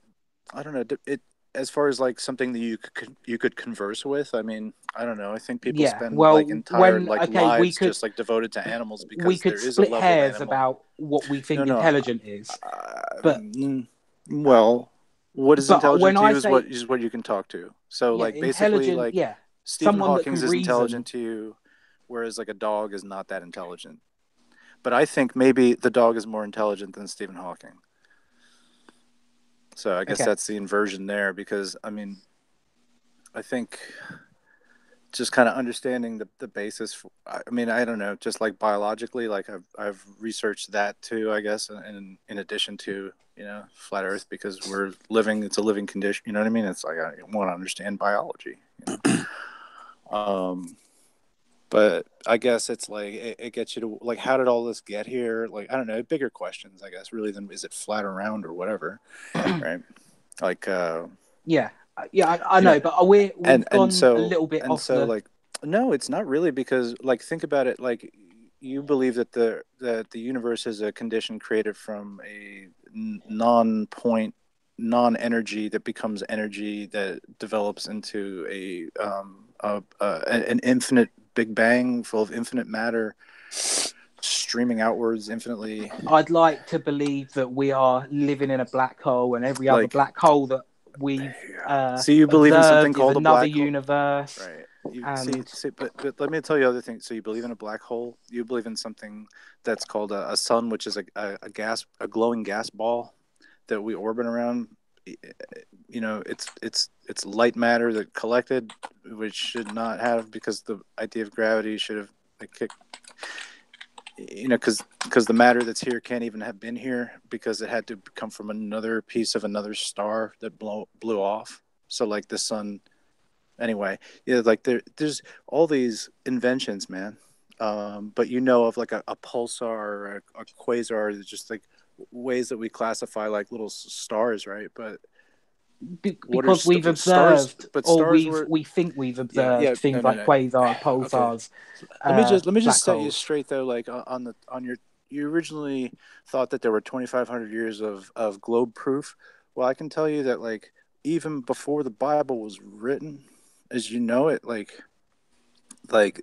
[SPEAKER 20] I don't know. It as far as like something that you could converse with. I mean, I don't know. I think people
[SPEAKER 7] Yeah,
[SPEAKER 20] spend
[SPEAKER 7] well,
[SPEAKER 20] like entire
[SPEAKER 7] when
[SPEAKER 20] like
[SPEAKER 7] okay,
[SPEAKER 20] lives just like devoted to animals
[SPEAKER 7] we
[SPEAKER 20] because
[SPEAKER 7] could
[SPEAKER 20] there is a
[SPEAKER 7] split
[SPEAKER 20] level of
[SPEAKER 7] hairs
[SPEAKER 20] animal.
[SPEAKER 7] about what we think
[SPEAKER 20] No,
[SPEAKER 7] intelligent is, but
[SPEAKER 20] well, what is
[SPEAKER 7] but when
[SPEAKER 20] intelligent to
[SPEAKER 7] I
[SPEAKER 20] you
[SPEAKER 7] say
[SPEAKER 20] is what you can talk to. So
[SPEAKER 7] yeah,
[SPEAKER 20] like basically
[SPEAKER 7] intelligent,
[SPEAKER 20] like
[SPEAKER 7] yeah,
[SPEAKER 20] Stephen
[SPEAKER 7] someone that
[SPEAKER 20] Hawking
[SPEAKER 7] can
[SPEAKER 20] is
[SPEAKER 7] reason.
[SPEAKER 20] intelligent to you, whereas like a dog is not that intelligent. But I think maybe the dog is more intelligent than Stephen Hawking. So I guess
[SPEAKER 7] Okay.
[SPEAKER 20] that's the inversion there because I mean, I think just kind of understanding the basis. I mean, I don't know, just like biologically, like I've researched that too, I guess, and in addition to flat Earth because we're living. It's a living condition. You know what I mean? It's like I want to understand biology. But I guess it's like it gets you to like how did all this get here? Like I don't know, bigger questions, I guess, really than is it flat or round or whatever, right? Like
[SPEAKER 7] Yeah, I know, but we've gone a little bit
[SPEAKER 20] and
[SPEAKER 7] off
[SPEAKER 20] so
[SPEAKER 7] the.
[SPEAKER 20] like no, it's not really because like think about it like you believe that the universe is a condition created from a non-point non-energy that becomes energy that develops into an infinite Big Bang full of infinite matter streaming outwards infinitely.
[SPEAKER 7] I'd like to believe that we are living in a black hole, and every other
[SPEAKER 20] Like-
[SPEAKER 7] black hole that we've
[SPEAKER 20] So you believe in something
[SPEAKER 7] observed is
[SPEAKER 20] called a
[SPEAKER 7] another
[SPEAKER 20] black hole?
[SPEAKER 7] universe.
[SPEAKER 20] Right.
[SPEAKER 7] And
[SPEAKER 20] But let me tell you other things. So you believe in a black hole? You believe in something that's called a sun, which is a glowing gas ball that we orbit around. You know, it's light matter that collected, which should not have because the idea of gravity should have kicked. You know, because the matter that's here can't even have been here because it had to come from another piece of another star that blew off. So like the sun. Anyway, yeah, like there's all these inventions, man. But of like a pulsar or a quasar, there's just like ways that we classify like little stars, right? But
[SPEAKER 7] because we've observed, we think we've observed things like quasars, pulsars.
[SPEAKER 20] Okay. Let me
[SPEAKER 7] black
[SPEAKER 20] just set you
[SPEAKER 7] holes.
[SPEAKER 20] straight though. Like on your, you originally thought that there were 2,500 years of globe proof. Well, I can tell you that like even before the Bible was written, as you know it, like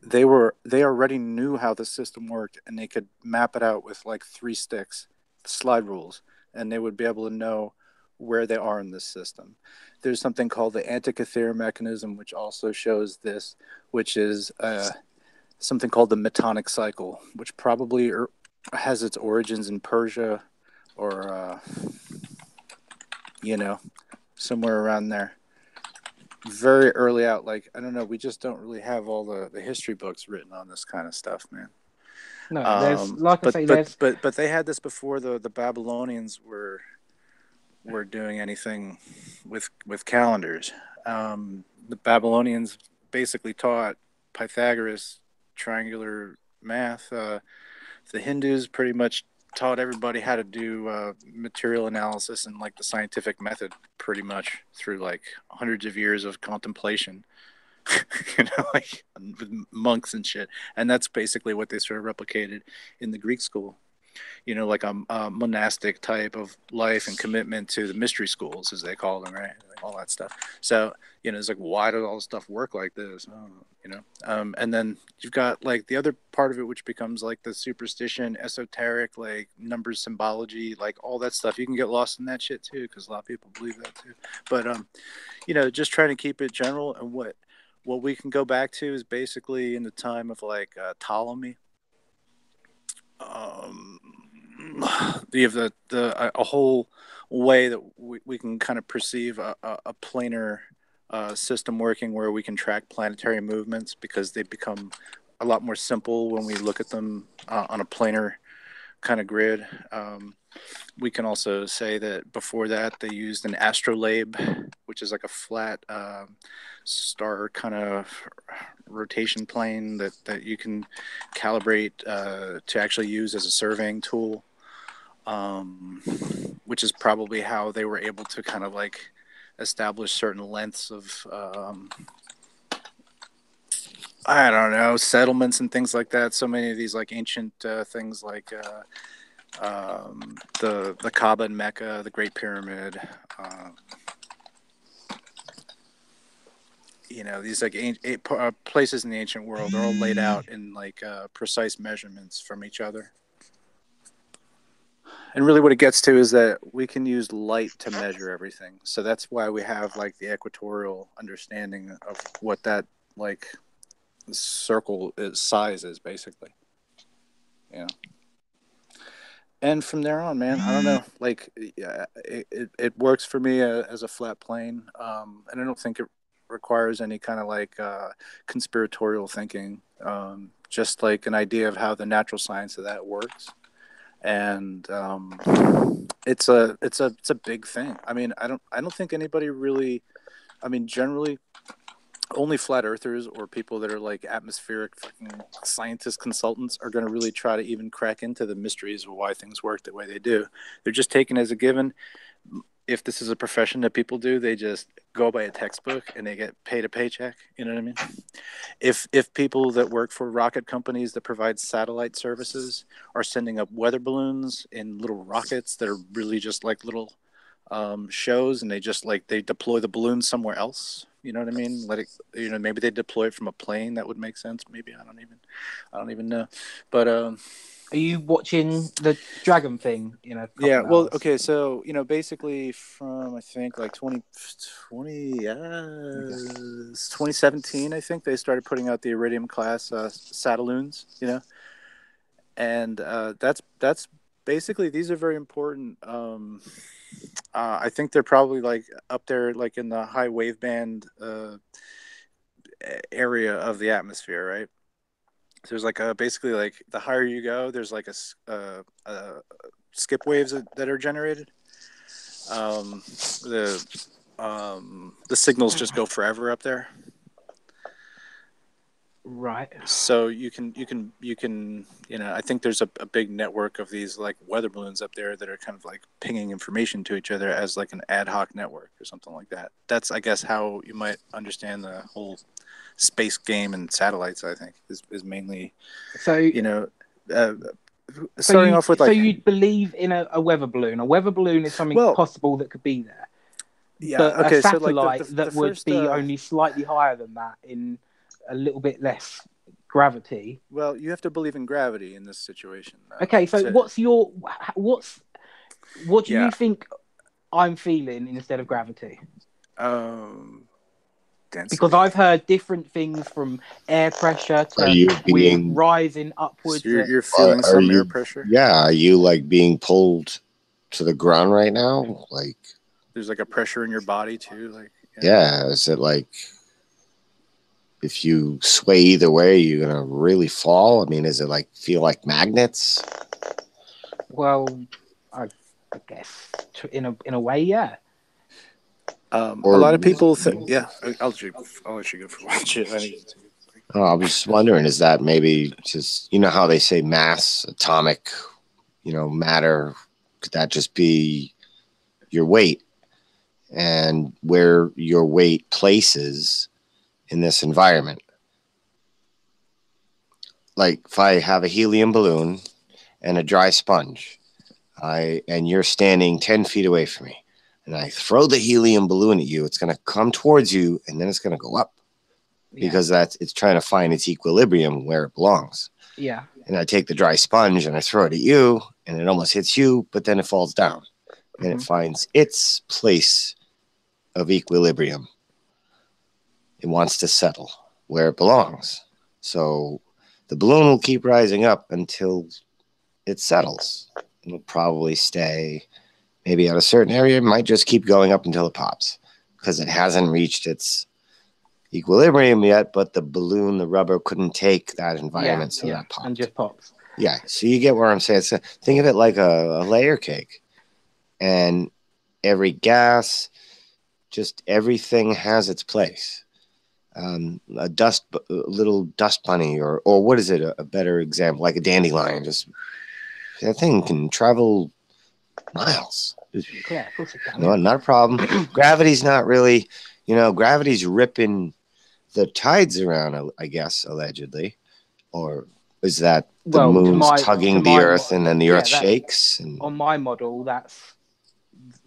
[SPEAKER 20] they already knew how the system worked and they could map it out with like 3 sticks, slide rules, and they would be able to know where they are in this system. There's something called the Antikythera mechanism, which also shows this, which is something called the Metonic cycle, which probably has its origins in Persia or, somewhere around there. Very early out. Like, I don't know, we just don't really have all the history books written on this kind of stuff, man.
[SPEAKER 7] No, there's, like I say, there's...
[SPEAKER 20] But they had this before the Babylonians were doing anything with calendars. The Babylonians basically taught Pythagoras triangular math. The Hindus pretty much taught everybody how to do material analysis and like the scientific method pretty much through like hundreds of years of contemplation. Like with monks and shit. And that's basically what they sort of replicated in the Greek school. like a monastic type of life and commitment to the mystery schools, as they call them, right? Like all that stuff. So, it's like, why does all this stuff work like this? And then you've got like the other part of it, which becomes like the superstition, esoteric, like numbers, symbology, like all that stuff. You can get lost in that shit too, because a lot of people believe that too. But, just trying to keep it general. And what we can go back to is basically in the time of like Ptolemy. You have a whole way that we can kind of perceive a planar system working, where we can track planetary movements, because they become a lot more simple when we look at them on a planar kind of grid. We can also say that before that they used an astrolabe, which is like a flat star kind of rotation plane that you can calibrate to actually use as a surveying tool, which is probably how they were able to kind of like establish certain lengths of I don't know, settlements and things like that. So many of these like ancient things like the Kaaba in Mecca, the Great Pyramid, these like places in the ancient world are all laid out in like precise measurements from each other. And really what it gets to is that we can use light to measure everything. So that's why we have like the equatorial understanding of what that like circle size is, basically. And from there on, man, I don't know, like it works for me as a flat plane. And I don't think it requires any kind of like conspiratorial thinking, just like an idea of how the natural science of that works. And it's a big thing. I mean, I don't think anybody really, generally only flat earthers or people that are like atmospheric fucking scientist consultants are going to really try to even crack into the mysteries of why things work the way they do. They're just taken as a given. If this is a profession that people do, they just go by a textbook and they get paid a paycheck. You know what I mean? If people that work for rocket companies that provide satellite services are sending up weather balloons in little rockets that are really just like little shows, and they just like they deploy the balloon somewhere else. You know what I mean? Let it. Maybe they deploy it from a plane. That would make sense. Maybe I don't even know. But
[SPEAKER 7] are you watching the Dragon thing?
[SPEAKER 20] Yeah. Well, okay. So basically from I think like 2017, I think they started putting out the Iridium class Satelloons. And that's basically, these are very important. I think they're probably like up there, like in the high wave band area of the atmosphere, right? So there's like basically like the higher you go, there's like a skip waves that are generated. The signals just go forever up there.
[SPEAKER 7] Right.
[SPEAKER 20] So you can I think there's a big network of these like weather balloons up there that are kind of like pinging information to each other as like an ad hoc network or something like that. That's, I guess, how you might understand the whole space game and satellites, I think, is mainly, starting off with like...
[SPEAKER 7] So you believe in a weather balloon. A weather balloon is something possible that could be there.
[SPEAKER 20] Yeah,
[SPEAKER 7] but
[SPEAKER 20] okay,
[SPEAKER 7] a satellite
[SPEAKER 20] so like
[SPEAKER 7] that would be only slightly higher than that in a little bit less gravity.
[SPEAKER 20] Well, you have to believe in gravity in this situation.
[SPEAKER 7] Okay, so what do you think I'm feeling instead of gravity?
[SPEAKER 20] Density.
[SPEAKER 7] Because I've heard different things, from air pressure to rising upwards.
[SPEAKER 20] So you're feeling some air pressure?
[SPEAKER 21] Yeah, are you like being pulled to the ground right now? Like
[SPEAKER 20] there's like a pressure in your body too, like
[SPEAKER 21] yeah, is it like if you sway either way, you're gonna really fall? I mean, is it like feel like magnets?
[SPEAKER 7] Well, I guess in a way, yeah.
[SPEAKER 20] A lot of people think, yeah. I'll let you go for watch it.
[SPEAKER 21] I was just wondering, is that maybe just how they say mass, atomic, matter? Could that just be your weight and where your weight places in this environment? Like if I have a helium balloon and a dry sponge. And you're standing 10 feet away from me, and I throw the helium balloon at you. It's going to come towards you, and then it's going to go up because it's trying to find its equilibrium where it belongs.
[SPEAKER 7] Yeah.
[SPEAKER 21] And I take the dry sponge and I throw it at you, and it almost hits you, but then it falls down, and it finds its place of equilibrium. It wants to settle where it belongs. So the balloon will keep rising up until it settles. It'll probably stay maybe at a certain area. It might just keep going up until it pops because it hasn't reached its equilibrium yet, but the balloon, the rubber couldn't take that environment, so that popped.
[SPEAKER 7] And just pops.
[SPEAKER 21] Yeah, so you get where I'm saying. So think of it like a layer cake. And every gas, just everything has its place. A little dust bunny, or what is it? A better example, like a dandelion. Just that thing can travel miles.
[SPEAKER 7] Yeah, of course it can.
[SPEAKER 21] No, not a problem. Gravity's not really, gravity's ripping the tides around, I guess, allegedly. Or is that the moon's tugging the earth and then the earth shakes? And
[SPEAKER 7] on my model, that's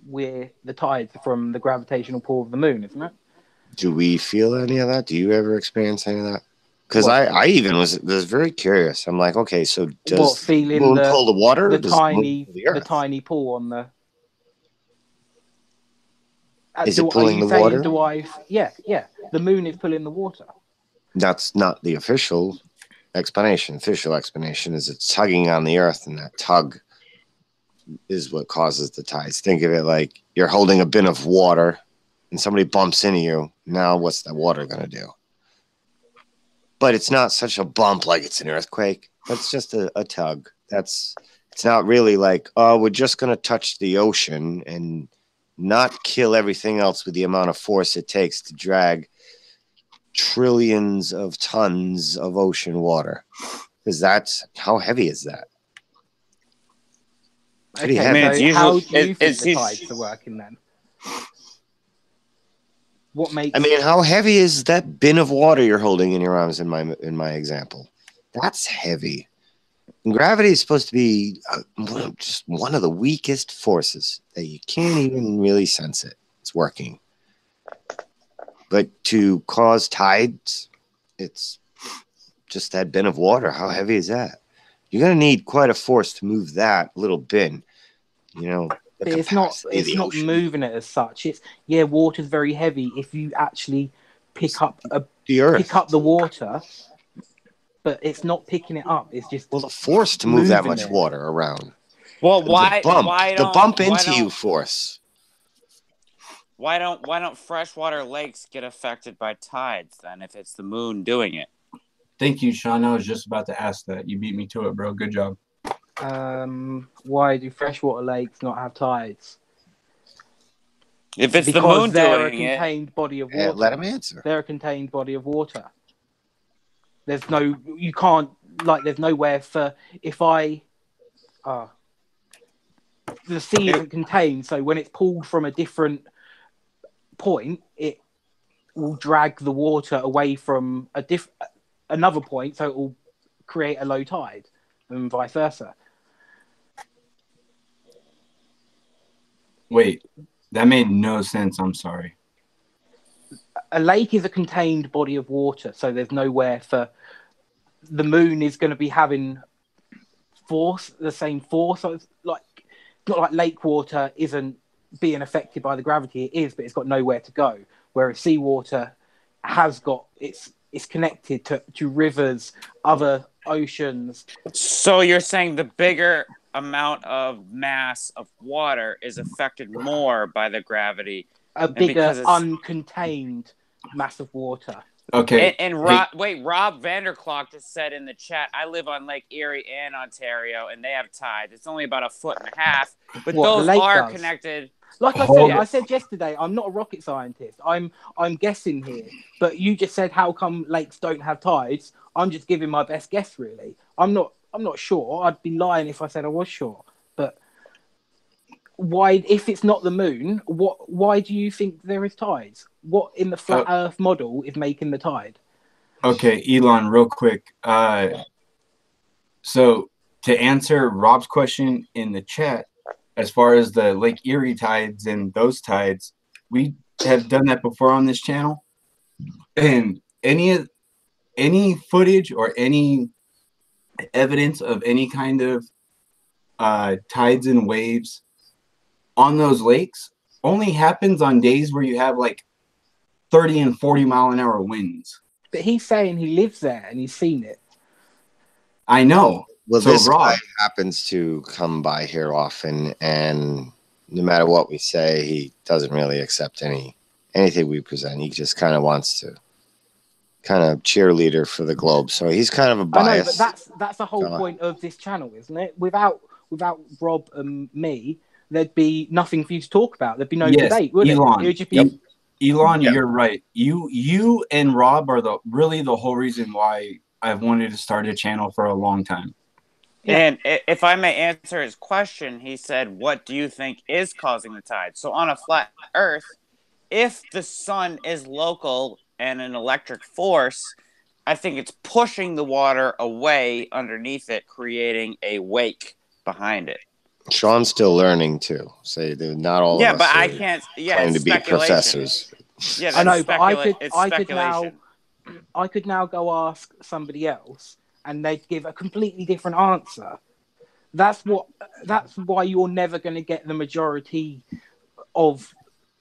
[SPEAKER 7] where the tides from the gravitational pull of the moon, isn't it?
[SPEAKER 21] do we feel any of that? Do you ever experience any of that? Because I even was very curious. I'm like, okay, so does the moon pull the water?
[SPEAKER 7] The tiny pull on the.
[SPEAKER 21] Is it pulling the water?
[SPEAKER 7] Yeah. The moon is pulling the water.
[SPEAKER 21] That's not the official explanation. Official explanation is it's tugging on the earth, and that tug is what causes the tides. Think of it like you're holding a bin of water, and somebody bumps into you. Now, what's that water going to do? But it's not such a bump like it's an earthquake. That's just a tug. It's not really like, oh, we're just going to touch the ocean and not kill everything else with the amount of force it takes to drag trillions of tons of ocean water. Because how heavy is that? Pretty heavy.
[SPEAKER 7] How do you think the tides are working then? What makes?
[SPEAKER 21] I mean, how heavy is that bin of water you're holding in your arms? In my example, that's heavy. And gravity is supposed to be just one of the weakest forces that you can't even really sense it. It's working, but to cause tides, it's just that bin of water. How heavy is that? You're gonna need quite a force to move that little bin.
[SPEAKER 7] But it's not moving it as such. Water's very heavy. If you actually pick up the water, but it's not picking it up. It's just
[SPEAKER 21] the force to move that much water around.
[SPEAKER 14] Well,
[SPEAKER 21] the bump into you force?
[SPEAKER 14] Why don't freshwater lakes get affected by tides then? If it's the moon doing it.
[SPEAKER 22] Thank you, Sean. I was just about to ask that. You beat me to it, bro. Good job.
[SPEAKER 7] Why do freshwater lakes not have tides?
[SPEAKER 14] If it's the moon
[SPEAKER 7] they're
[SPEAKER 14] doing
[SPEAKER 7] a contained body of water.
[SPEAKER 21] Let him answer.
[SPEAKER 7] They're a contained body of water. There's nowhere for the sea isn't contained, so when it's pulled from a different point, it will drag the water away from another point, so it will create a low tide, and vice versa.
[SPEAKER 22] Wait, that made no sense. I'm sorry.
[SPEAKER 7] A lake is a contained body of water, so there's nowhere for the moon is going to be having the same force. So it's not like lake water isn't being affected by the gravity. It is, but it's got nowhere to go. Whereas seawater has got it's connected to rivers, other oceans.
[SPEAKER 14] So you're saying the bigger amount of mass of water is affected more by the gravity.
[SPEAKER 7] A bigger uncontained mass of water.
[SPEAKER 22] Okay.
[SPEAKER 14] And Rob Vanderclock just said in the chat, I live on Lake Erie in Ontario, and they have tides. It's only about 1.5 feet, but those are connected.
[SPEAKER 7] Like I said yesterday, I'm not a rocket scientist. I'm guessing here, but you just said how come lakes don't have tides? I'm just giving my best guess, really. I'm not sure. I'd be lying if I said I was sure. But why, if it's not the moon, why do you think there is tides? What in the flat Earth model is making the tide?
[SPEAKER 22] Okay, Elon, real quick. So to answer Rob's question in the chat, as far as the Lake Erie tides and those tides, we have done that before on this channel. And any footage or any evidence of any kind of tides and waves on those lakes only happens on days where you have like 30 and 40 mile an hour winds.
[SPEAKER 7] But he's saying he lives there and he's seen it.
[SPEAKER 22] I know.
[SPEAKER 21] Well,
[SPEAKER 22] So,
[SPEAKER 21] this
[SPEAKER 22] Rob,
[SPEAKER 21] guy happens to come by here often, and no matter what we say, he doesn't really accept anything we present. He just kind of wants to kind of cheerleader for the globe. So he's kind of a bias.
[SPEAKER 7] I know, but that's the whole point of this channel, isn't it? Without Rob and me, there'd be nothing for you to talk about. There'd be no debate, would
[SPEAKER 22] Elon,
[SPEAKER 7] it? It would just be...
[SPEAKER 22] Elon, you're right. You and Rob are really the whole reason why I've wanted to start a channel for a long time.
[SPEAKER 14] And if I may answer his question, he said, what do you think is causing the tide? So on a flat Earth, if the sun is local and an electric force, I think it's pushing the water away underneath it, creating a wake behind it.
[SPEAKER 21] Sean's still learning too. So not all of us
[SPEAKER 14] but I can't. Yeah,
[SPEAKER 21] claim to
[SPEAKER 14] it's
[SPEAKER 21] be
[SPEAKER 14] speculation.
[SPEAKER 21] professors.
[SPEAKER 14] Yeah,
[SPEAKER 7] I know, but
[SPEAKER 14] it's
[SPEAKER 7] I could now go ask somebody else, and they'd give a completely different answer. That's why you're never going to get the majority of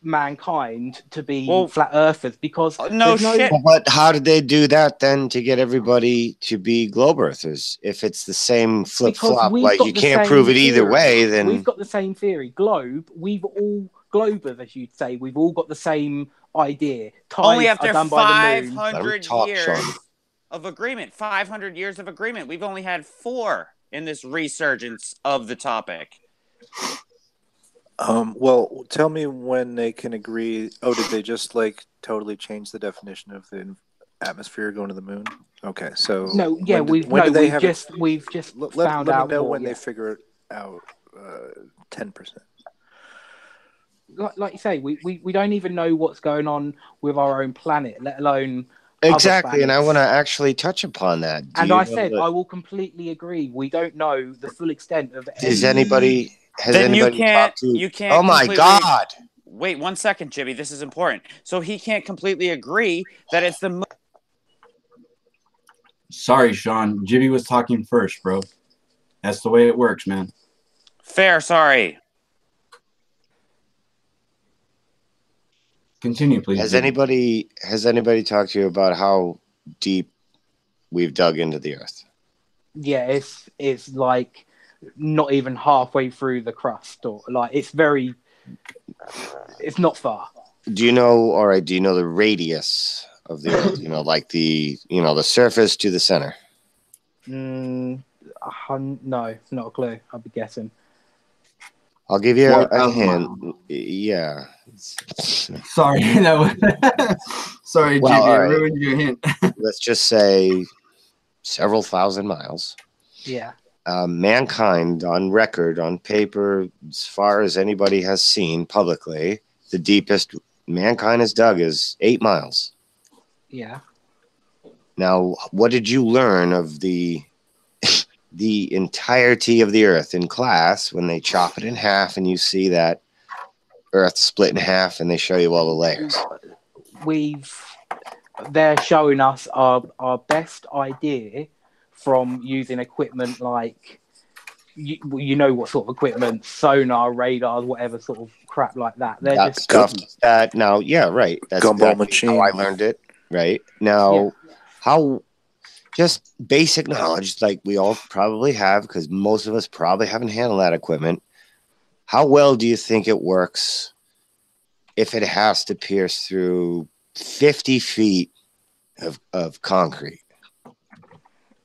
[SPEAKER 7] mankind to be flat earthers, because
[SPEAKER 21] But how did they do that then to get everybody to be globe earthers? If it's the same flip flop, like you can't prove it either way, then
[SPEAKER 7] we've got the same theory. Globers, as you'd say, we've all got the same idea. Tides
[SPEAKER 14] only after
[SPEAKER 7] are done by the moon.
[SPEAKER 14] 500 years of agreement. 500 years of agreement. We've only had 4 in this resurgence of the topic.
[SPEAKER 20] Well, tell me when they can agree. Oh, did they just like totally change the definition of the atmosphere going to the moon? Okay, so
[SPEAKER 7] no, yeah, we've just found out.
[SPEAKER 20] Let me know
[SPEAKER 7] more,
[SPEAKER 20] when
[SPEAKER 7] yeah.
[SPEAKER 20] they figure it out. 10%.
[SPEAKER 7] Like you say, we don't even know what's going on with our own planet, let alone
[SPEAKER 21] exactly. And I want to actually touch upon that.
[SPEAKER 7] I said I will completely agree. We don't know the full extent of.
[SPEAKER 21] Has anybody talked to?
[SPEAKER 14] You can't.
[SPEAKER 21] Oh my God!
[SPEAKER 14] Wait 1 second, Jimmy. This is important. So he can't completely agree that it's the.
[SPEAKER 22] Sorry, Sean. Jimmy was talking first, bro. That's the way it works, man.
[SPEAKER 14] Fair. Sorry.
[SPEAKER 22] Continue, please.
[SPEAKER 21] Has anybody talked to you about how deep we've dug into the Earth?
[SPEAKER 7] Yeah, it's like not even halfway through the crust, or like it's not far.
[SPEAKER 21] Do you know the radius of the Earth? Like the surface to the center.
[SPEAKER 7] No, not a clue. I'll be guessing.
[SPEAKER 21] I'll give you a hint. Yeah.
[SPEAKER 22] Sorry, sorry, Jimmy. I ruined your hint.
[SPEAKER 21] Let's just say several thousand miles.
[SPEAKER 7] Yeah.
[SPEAKER 21] Mankind, on record, on paper, as far as anybody has seen publicly, the deepest mankind has dug is 8 miles.
[SPEAKER 7] Yeah.
[SPEAKER 21] Now, what did you learn of the entirety of the Earth in class when they chop it in half and you see that Earth split in half and they show you all the layers?
[SPEAKER 7] They're showing us our best idea from using equipment like you know what sort of equipment, sonar, radars, whatever sort of crap like that. They're
[SPEAKER 21] that
[SPEAKER 7] just
[SPEAKER 21] stuff that now, yeah, right. That's
[SPEAKER 20] gumball
[SPEAKER 21] exactly
[SPEAKER 20] machine.
[SPEAKER 21] how I learned it. Right now, how just basic knowledge, like we all probably have, because most of us probably haven't handled that equipment. How well do you think it works if it has to pierce through 50 feet of concrete?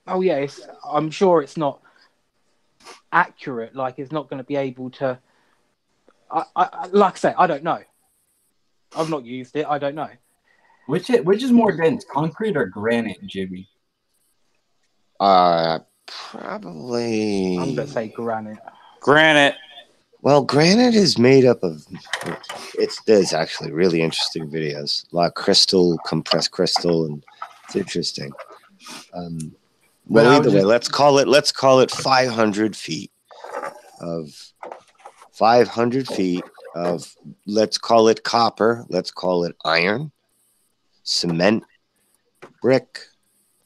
[SPEAKER 7] Oh yeah, I'm sure it's not accurate. Like it's not going to be able to. I like I say, I don't know. I've not used it. I don't know.
[SPEAKER 22] Which is more dense, concrete or granite, Jimmy?
[SPEAKER 21] Probably.
[SPEAKER 7] I'm gonna say granite.
[SPEAKER 14] Granite.
[SPEAKER 21] Well, granite is made up of. There's actually really interesting videos. A lot of crystal, compressed crystal, and it's interesting. Well, either way, let's call it 500 feet of 500 feet of, let's call it copper, let's call it iron, cement, brick,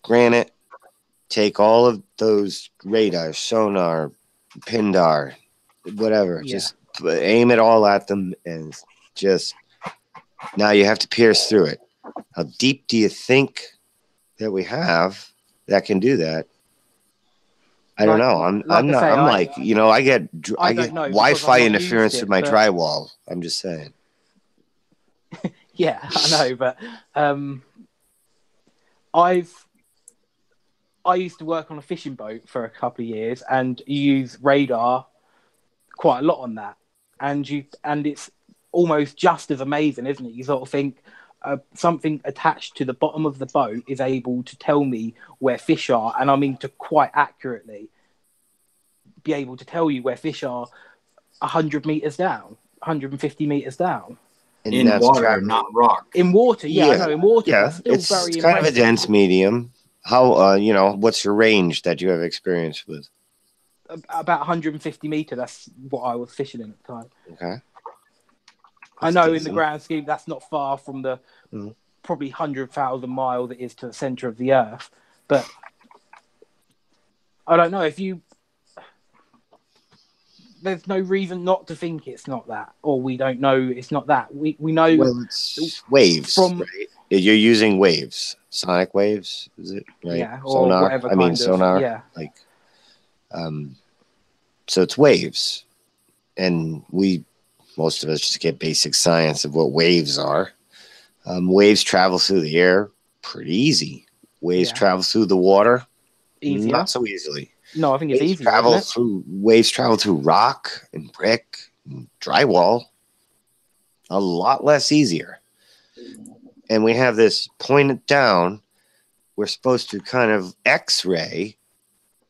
[SPEAKER 21] granite. Take all of those radar, sonar, pindar, whatever. Just aim it all at them, and just now you have to pierce through it. How deep do you think that we have that can do that? I don't know. I'm like, I get Wi-Fi interference with my drywall. I'm just saying.
[SPEAKER 7] Yeah, I know, but I used to work on a fishing boat for a couple of years, and you use radar quite a lot on that, and it's almost just as amazing, isn't it? You sort of think something attached to the bottom of the boat is able to tell me where fish are, and I mean to quite accurately be able to tell you where fish are 100 meters down, 150 meters down.
[SPEAKER 22] In water, not rock.
[SPEAKER 7] In water, I know. In water, that's still
[SPEAKER 21] it's
[SPEAKER 7] very
[SPEAKER 21] kind of a
[SPEAKER 7] impressive.
[SPEAKER 21] dense medium. How what's your range that you have experience with?
[SPEAKER 7] About 150 meter. That's what I was fishing in at the time.
[SPEAKER 21] Okay.
[SPEAKER 7] I know in the grand scheme that's not far from the probably 100,000 miles it is to the center of the Earth, but I don't know if you. There's no reason not to think it's not that, or we don't know it's not that. We know.
[SPEAKER 21] Well, it's waves, right? You're using waves, sonic waves, is it? Right?
[SPEAKER 7] Yeah, or
[SPEAKER 21] sonar.
[SPEAKER 7] whatever
[SPEAKER 21] I mean,
[SPEAKER 7] kind of,
[SPEAKER 21] sonar.
[SPEAKER 7] yeah.
[SPEAKER 21] Like, so it's waves, and most of us just get basic science of what waves are. Waves travel through the air pretty easy. Waves travel through the water not so easily.
[SPEAKER 7] No, I think it's easier.
[SPEAKER 21] Waves travel through rock and brick and drywall. A lot less easier. And we have this pointed down. We're supposed to kind of X-ray,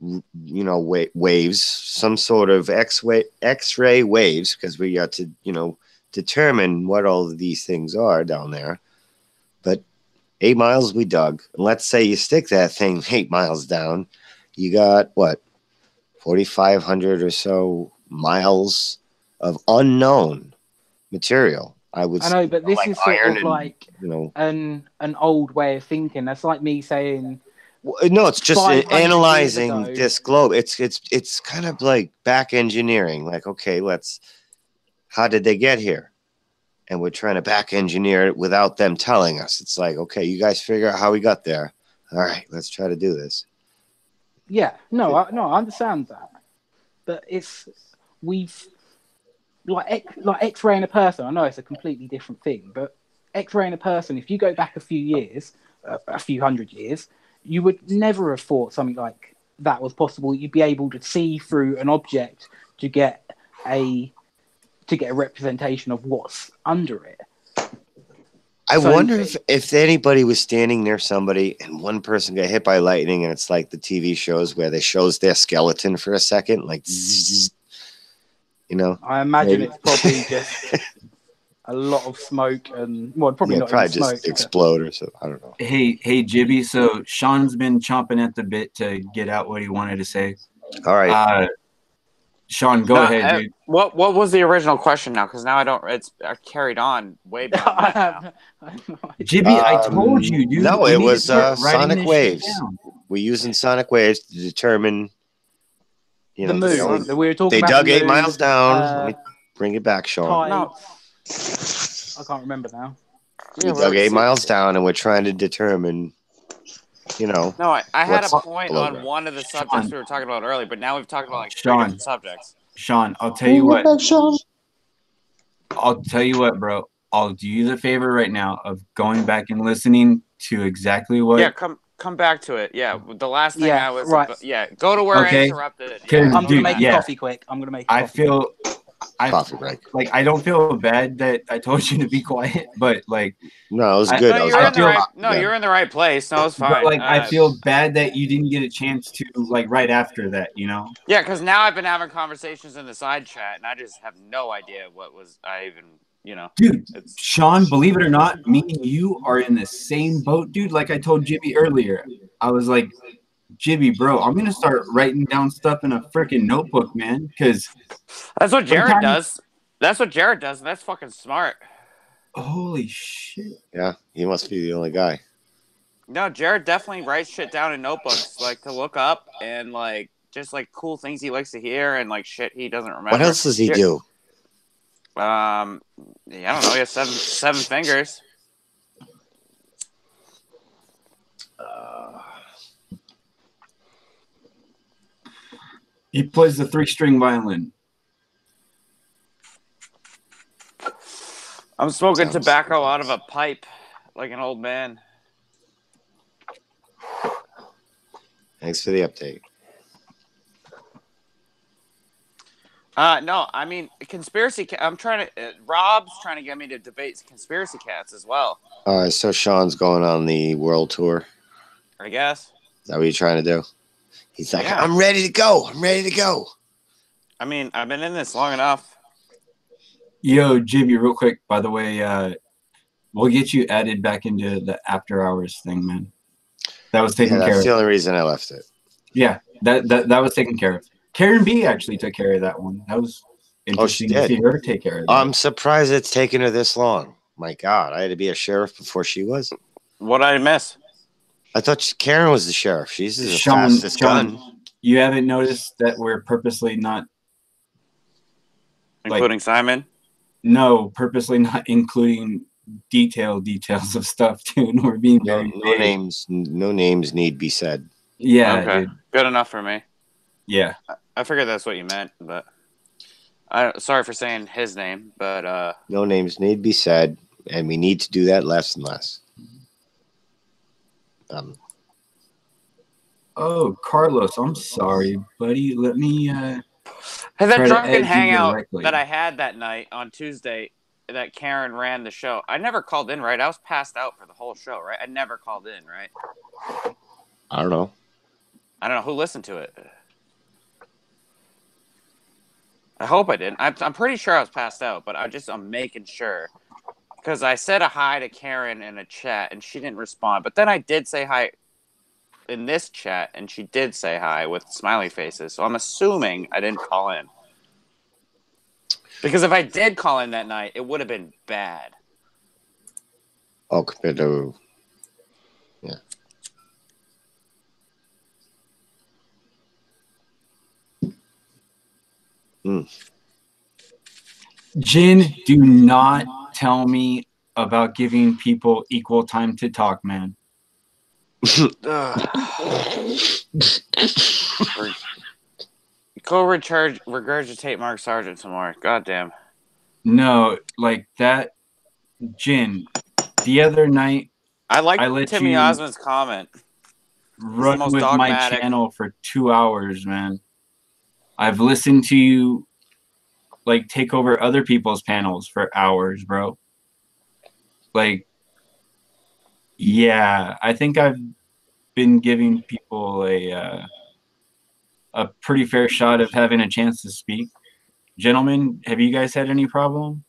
[SPEAKER 21] waves, some sort of X-ray waves, because we got to, determine what all of these things are down there. But 8 miles we dug. And let's say you stick that thing 8 miles down. You got, 4,500 or so miles of unknown material. I know,
[SPEAKER 7] but this is sort of like an old way of thinking. That's like me saying.
[SPEAKER 21] No, it's just analyzing this globe. It's kind of like back engineering. Like, okay, how did they get here? And we're trying to back engineer it without them telling us. It's like, okay, you guys figure out how we got there. All right, let's try to do this.
[SPEAKER 7] Yeah, I understand that, but like X-raying a person. I know it's a completely different thing, but X-raying a person. If you go back a few hundred years, you would never have thought something like that was possible. You'd be able to see through an object to get a representation of what's under it.
[SPEAKER 21] I wonder if anybody was standing near somebody and one person got hit by lightning, and it's like the TV shows where they shows their skeleton for a second, like, zzz,
[SPEAKER 7] I imagine it's probably just a lot of smoke and probably not
[SPEAKER 21] probably
[SPEAKER 7] even
[SPEAKER 21] just explode or something. I don't know.
[SPEAKER 22] Hey, Jibby. So Sean's been chomping at the bit to get out what he wanted to say.
[SPEAKER 21] All right.
[SPEAKER 22] Sean, go ahead, dude.
[SPEAKER 14] What was the original question now? Because now I don't. It's carried on way beyond.
[SPEAKER 22] Jibby, I told you, dude.
[SPEAKER 21] No, it was sonic waves. We're using sonic waves to determine.
[SPEAKER 7] The moon. We were talking
[SPEAKER 21] they
[SPEAKER 7] about
[SPEAKER 21] dug
[SPEAKER 7] the
[SPEAKER 21] 8
[SPEAKER 7] moon,
[SPEAKER 21] miles down. Let me bring it back, Sean.
[SPEAKER 7] No. I can't remember now.
[SPEAKER 21] We dug 8 miles down, and we're trying to determine.
[SPEAKER 14] No, I had a point on one of the subjects we were talking about earlier, but now we've talked about like 3 different subjects.
[SPEAKER 22] Sean, I'll tell you what. I'll tell you what, bro. I'll do you the favor right now of going back and listening to exactly what.
[SPEAKER 14] Yeah, come back to it. Yeah, the last thing I was.
[SPEAKER 7] Right.
[SPEAKER 14] Go to where I interrupted. Yeah.
[SPEAKER 7] I'm gonna make coffee quick. I'm gonna make.
[SPEAKER 22] I I don't feel bad that I told you to be quiet, but like.
[SPEAKER 21] No, it was good.
[SPEAKER 14] You're in the right place. No, it's fine.
[SPEAKER 22] But, I feel bad that you didn't get a chance to right after that.
[SPEAKER 14] Yeah, because now I've been having conversations in the side chat, and I just have no idea what was I even.
[SPEAKER 22] Dude, Sean, believe it or not, me and you are in the same boat, dude. Like I told Jimmy earlier, I was like, Jibby, bro, I'm gonna start writing down stuff in a freaking notebook, man. Because
[SPEAKER 14] that's what Jared does. That's what Jared does, and that's fucking smart.
[SPEAKER 22] Holy shit!
[SPEAKER 21] Yeah, he must be the only guy.
[SPEAKER 14] No, Jared definitely writes shit down in notebooks, like to look up and like just like cool things he likes to hear and like shit he doesn't remember.
[SPEAKER 21] What else does he do?
[SPEAKER 14] Yeah, I don't know. He has seven fingers.
[SPEAKER 22] He plays the 3-string violin.
[SPEAKER 14] I'm smoking tobacco out of a pipe like an old man.
[SPEAKER 21] Thanks for the update.
[SPEAKER 14] No, I mean conspiracy. I'm trying to. Rob's trying to get me to debate conspiracy cats as well.
[SPEAKER 21] All right, so Sean's going on the world tour.
[SPEAKER 14] I guess.
[SPEAKER 21] Is that what you're trying to do? He's like,
[SPEAKER 14] Yeah.
[SPEAKER 21] I'm ready to go. I'm ready to go.
[SPEAKER 14] I mean, I've been in this long enough.
[SPEAKER 22] Yo, Jibby, real quick, by the way, we'll get you added back into the after hours thing, man. That was taken care of.
[SPEAKER 21] That's the only reason I left it.
[SPEAKER 22] Yeah, that was taken care of. Karen B actually took care of that one. That was interesting to see her take care of that.
[SPEAKER 21] I'm surprised it's taken her this long. My God, I had to be a sheriff before she was.
[SPEAKER 14] What did I miss?
[SPEAKER 21] I thought Karen was the sheriff. She's the fastest gun.
[SPEAKER 22] You haven't noticed that we're purposely not...
[SPEAKER 14] Including Simon?
[SPEAKER 22] No, purposely not including details of stuff, too. We're being
[SPEAKER 21] no names need be said.
[SPEAKER 22] Yeah,
[SPEAKER 14] okay.
[SPEAKER 22] Dude.
[SPEAKER 14] Good enough for me.
[SPEAKER 22] Yeah.
[SPEAKER 14] I figured that's what you meant, but sorry for saying his name, but
[SPEAKER 21] no names need be said, and we need to do that less and less.
[SPEAKER 22] Oh, Carlos, I'm sorry, buddy. Let me
[SPEAKER 14] Hey, that drunken hangout that I had that night on Tuesday that Karen ran the show. I never called in, right? I was passed out for the whole show, right? I never called in, right?
[SPEAKER 21] I don't know.
[SPEAKER 14] I don't know who listened to it. I hope I didn't. I'm pretty sure I was passed out, but I'm making sure. Because I said a hi to Karen in a chat, and she didn't respond. But then I did say hi in this chat, and she did say hi with smiley faces. So I'm assuming I didn't call in. Because if I did call in that night, it would have been bad.
[SPEAKER 21] Oh, compared to... Yeah.
[SPEAKER 22] Jin, do not tell me about giving people equal time to talk, man.
[SPEAKER 14] Go regurgitate Mark Sargent some more. Goddamn.
[SPEAKER 22] No, like that, Jin. The other night,
[SPEAKER 14] I like Timmy Osmond's comment.
[SPEAKER 22] Run with dogmatic. My channel for 2 hours, man. I've listened to you like take over other people's panels for hours, bro. Like, yeah, I think I've been giving people a pretty fair shot of having a chance to speak. Gentlemen, have you guys had any problem?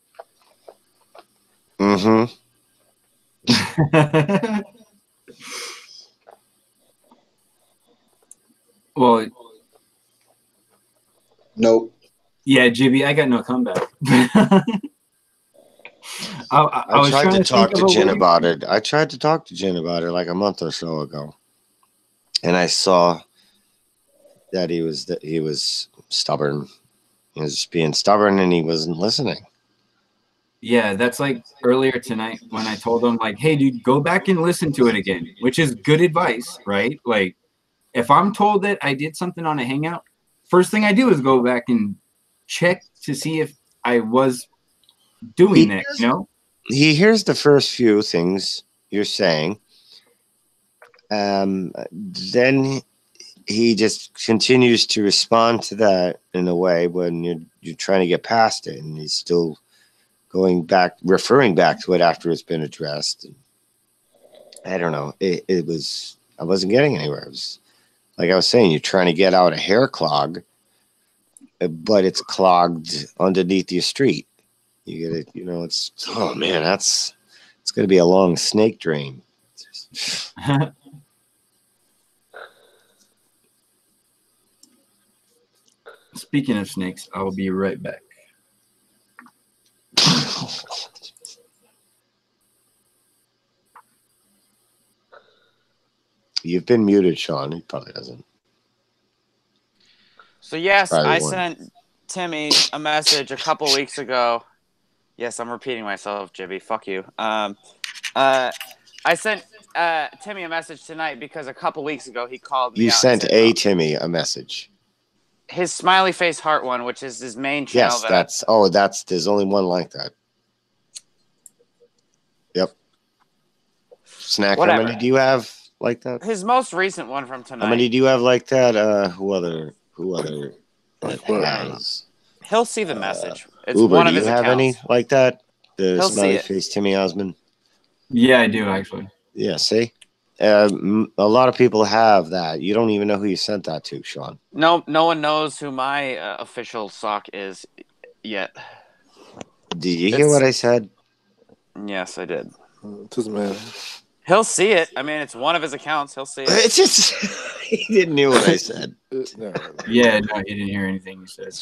[SPEAKER 21] Mm-hmm.
[SPEAKER 22] Well,
[SPEAKER 3] nope.
[SPEAKER 22] Yeah, JB, I got no comeback.
[SPEAKER 21] I tried to talk to Jen about it. I tried to talk to Jen about it like a month or so ago, and I saw that he was stubborn. He was just being stubborn, and he wasn't listening.
[SPEAKER 22] Yeah, that's like earlier tonight when I told him, like, hey, dude, go back and listen to it again, which is good advice, right? Like, if I'm told that I did something on a hangout, first thing I do is go back and check to see if I was doing that, you know?
[SPEAKER 21] He hears the first few things you're saying. Then he just continues to respond to that in a way when you're trying to get past it, and he's still referring back to it after it's been addressed. I don't know. I wasn't getting anywhere. It was like I was saying, you're trying to get out a hair clog, but it's clogged underneath your street. You get it, oh man, it's going to be a long snake drain.
[SPEAKER 22] Speaking of snakes, I'll be right back.
[SPEAKER 21] You've been muted, Sean. He probably doesn't.
[SPEAKER 14] So yes,
[SPEAKER 21] Probably
[SPEAKER 14] I
[SPEAKER 21] one.
[SPEAKER 14] sent Timmy a message a couple weeks ago. Yes, I'm repeating myself, Jibby. Fuck you. I sent Timmy a message tonight because a couple weeks ago he called me
[SPEAKER 21] You
[SPEAKER 14] out.
[SPEAKER 21] sent
[SPEAKER 14] and said,
[SPEAKER 21] Timmy a message.
[SPEAKER 14] his smiley face heart one, which is his main channel.
[SPEAKER 21] Yes, there's only one like that. Yep. Snack,
[SPEAKER 14] Whatever.
[SPEAKER 21] how many do you have like that?
[SPEAKER 14] His most recent one from tonight.
[SPEAKER 21] How many do you have like that? Who other like has?
[SPEAKER 14] He'll see the message. It's
[SPEAKER 21] Uber,
[SPEAKER 14] one
[SPEAKER 21] do
[SPEAKER 14] of
[SPEAKER 21] you
[SPEAKER 14] his
[SPEAKER 21] have
[SPEAKER 14] accounts.
[SPEAKER 21] any like that? The
[SPEAKER 14] He'll see
[SPEAKER 21] smiley
[SPEAKER 14] it.
[SPEAKER 21] face Timmy Osmond?
[SPEAKER 22] Yeah, I do actually.
[SPEAKER 21] Yeah, see? A lot of people have that. You don't even know who you sent that to, Sean.
[SPEAKER 14] No one knows who my official sock is yet.
[SPEAKER 21] Did you hear what I said?
[SPEAKER 14] Yes, I did.
[SPEAKER 21] It doesn't matter.
[SPEAKER 14] He'll see it. I mean, it's one of his accounts. He'll see it.
[SPEAKER 21] It's just he didn't hear what I said.
[SPEAKER 22] Yeah, no, he didn't hear anything you said.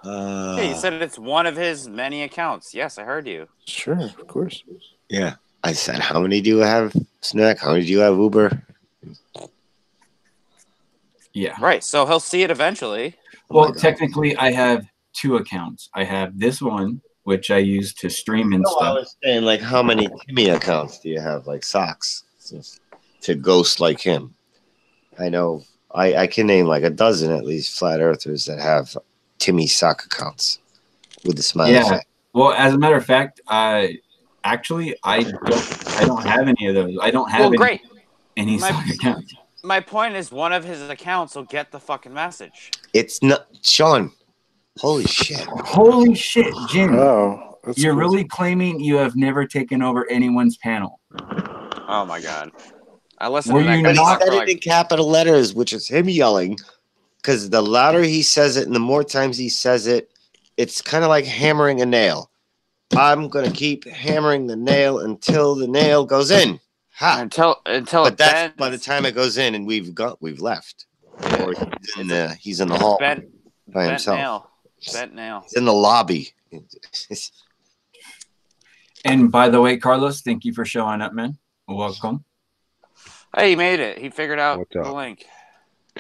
[SPEAKER 14] Yeah, you said it's one of his many accounts. Yes, I heard you.
[SPEAKER 21] Sure, of course. Yeah. I said, how many do you have, Snack? How many do you have, Uber?
[SPEAKER 22] Yeah.
[SPEAKER 14] Right. So he'll see it eventually.
[SPEAKER 22] Well, technically, I have 2 accounts. I have this one, which I use to stream and
[SPEAKER 21] No, I
[SPEAKER 22] stuff.
[SPEAKER 21] was saying, like, how many Timmy accounts do you have, like socks, to ghost like him? I know I can name like a dozen at least flat earthers that have Timmy sock accounts with the smiley
[SPEAKER 22] Yeah.
[SPEAKER 21] face.
[SPEAKER 22] Well, as a matter of fact, actually, I don't have any of those. I don't have any sock accounts.
[SPEAKER 14] My point is, one of his accounts will get the fucking message.
[SPEAKER 21] It's not Sean. Holy shit.
[SPEAKER 22] Holy shit, Jim.
[SPEAKER 21] Oh,
[SPEAKER 22] You're really claiming you have never taken over anyone's panel.
[SPEAKER 14] Oh my god. I listened
[SPEAKER 22] Were
[SPEAKER 14] to that
[SPEAKER 22] you
[SPEAKER 14] guy
[SPEAKER 21] He
[SPEAKER 14] talk
[SPEAKER 21] said
[SPEAKER 14] for
[SPEAKER 21] it
[SPEAKER 14] like
[SPEAKER 21] in capital letters, which is him yelling. Because the louder he says it and the more times he says it, it's kind of like hammering a nail. I'm going to keep hammering the nail until the nail goes in. Ha!
[SPEAKER 14] Until
[SPEAKER 21] But that's by the time it goes in and we've left. Or he's in the hall
[SPEAKER 14] bent
[SPEAKER 21] by himself.
[SPEAKER 14] nail. Bent nail.
[SPEAKER 21] He's in the lobby.
[SPEAKER 22] And by the way, Carlos, thank you for showing up, man. Welcome.
[SPEAKER 14] Hey, he made it. He figured out
[SPEAKER 19] What's
[SPEAKER 14] the
[SPEAKER 19] up?
[SPEAKER 14] link.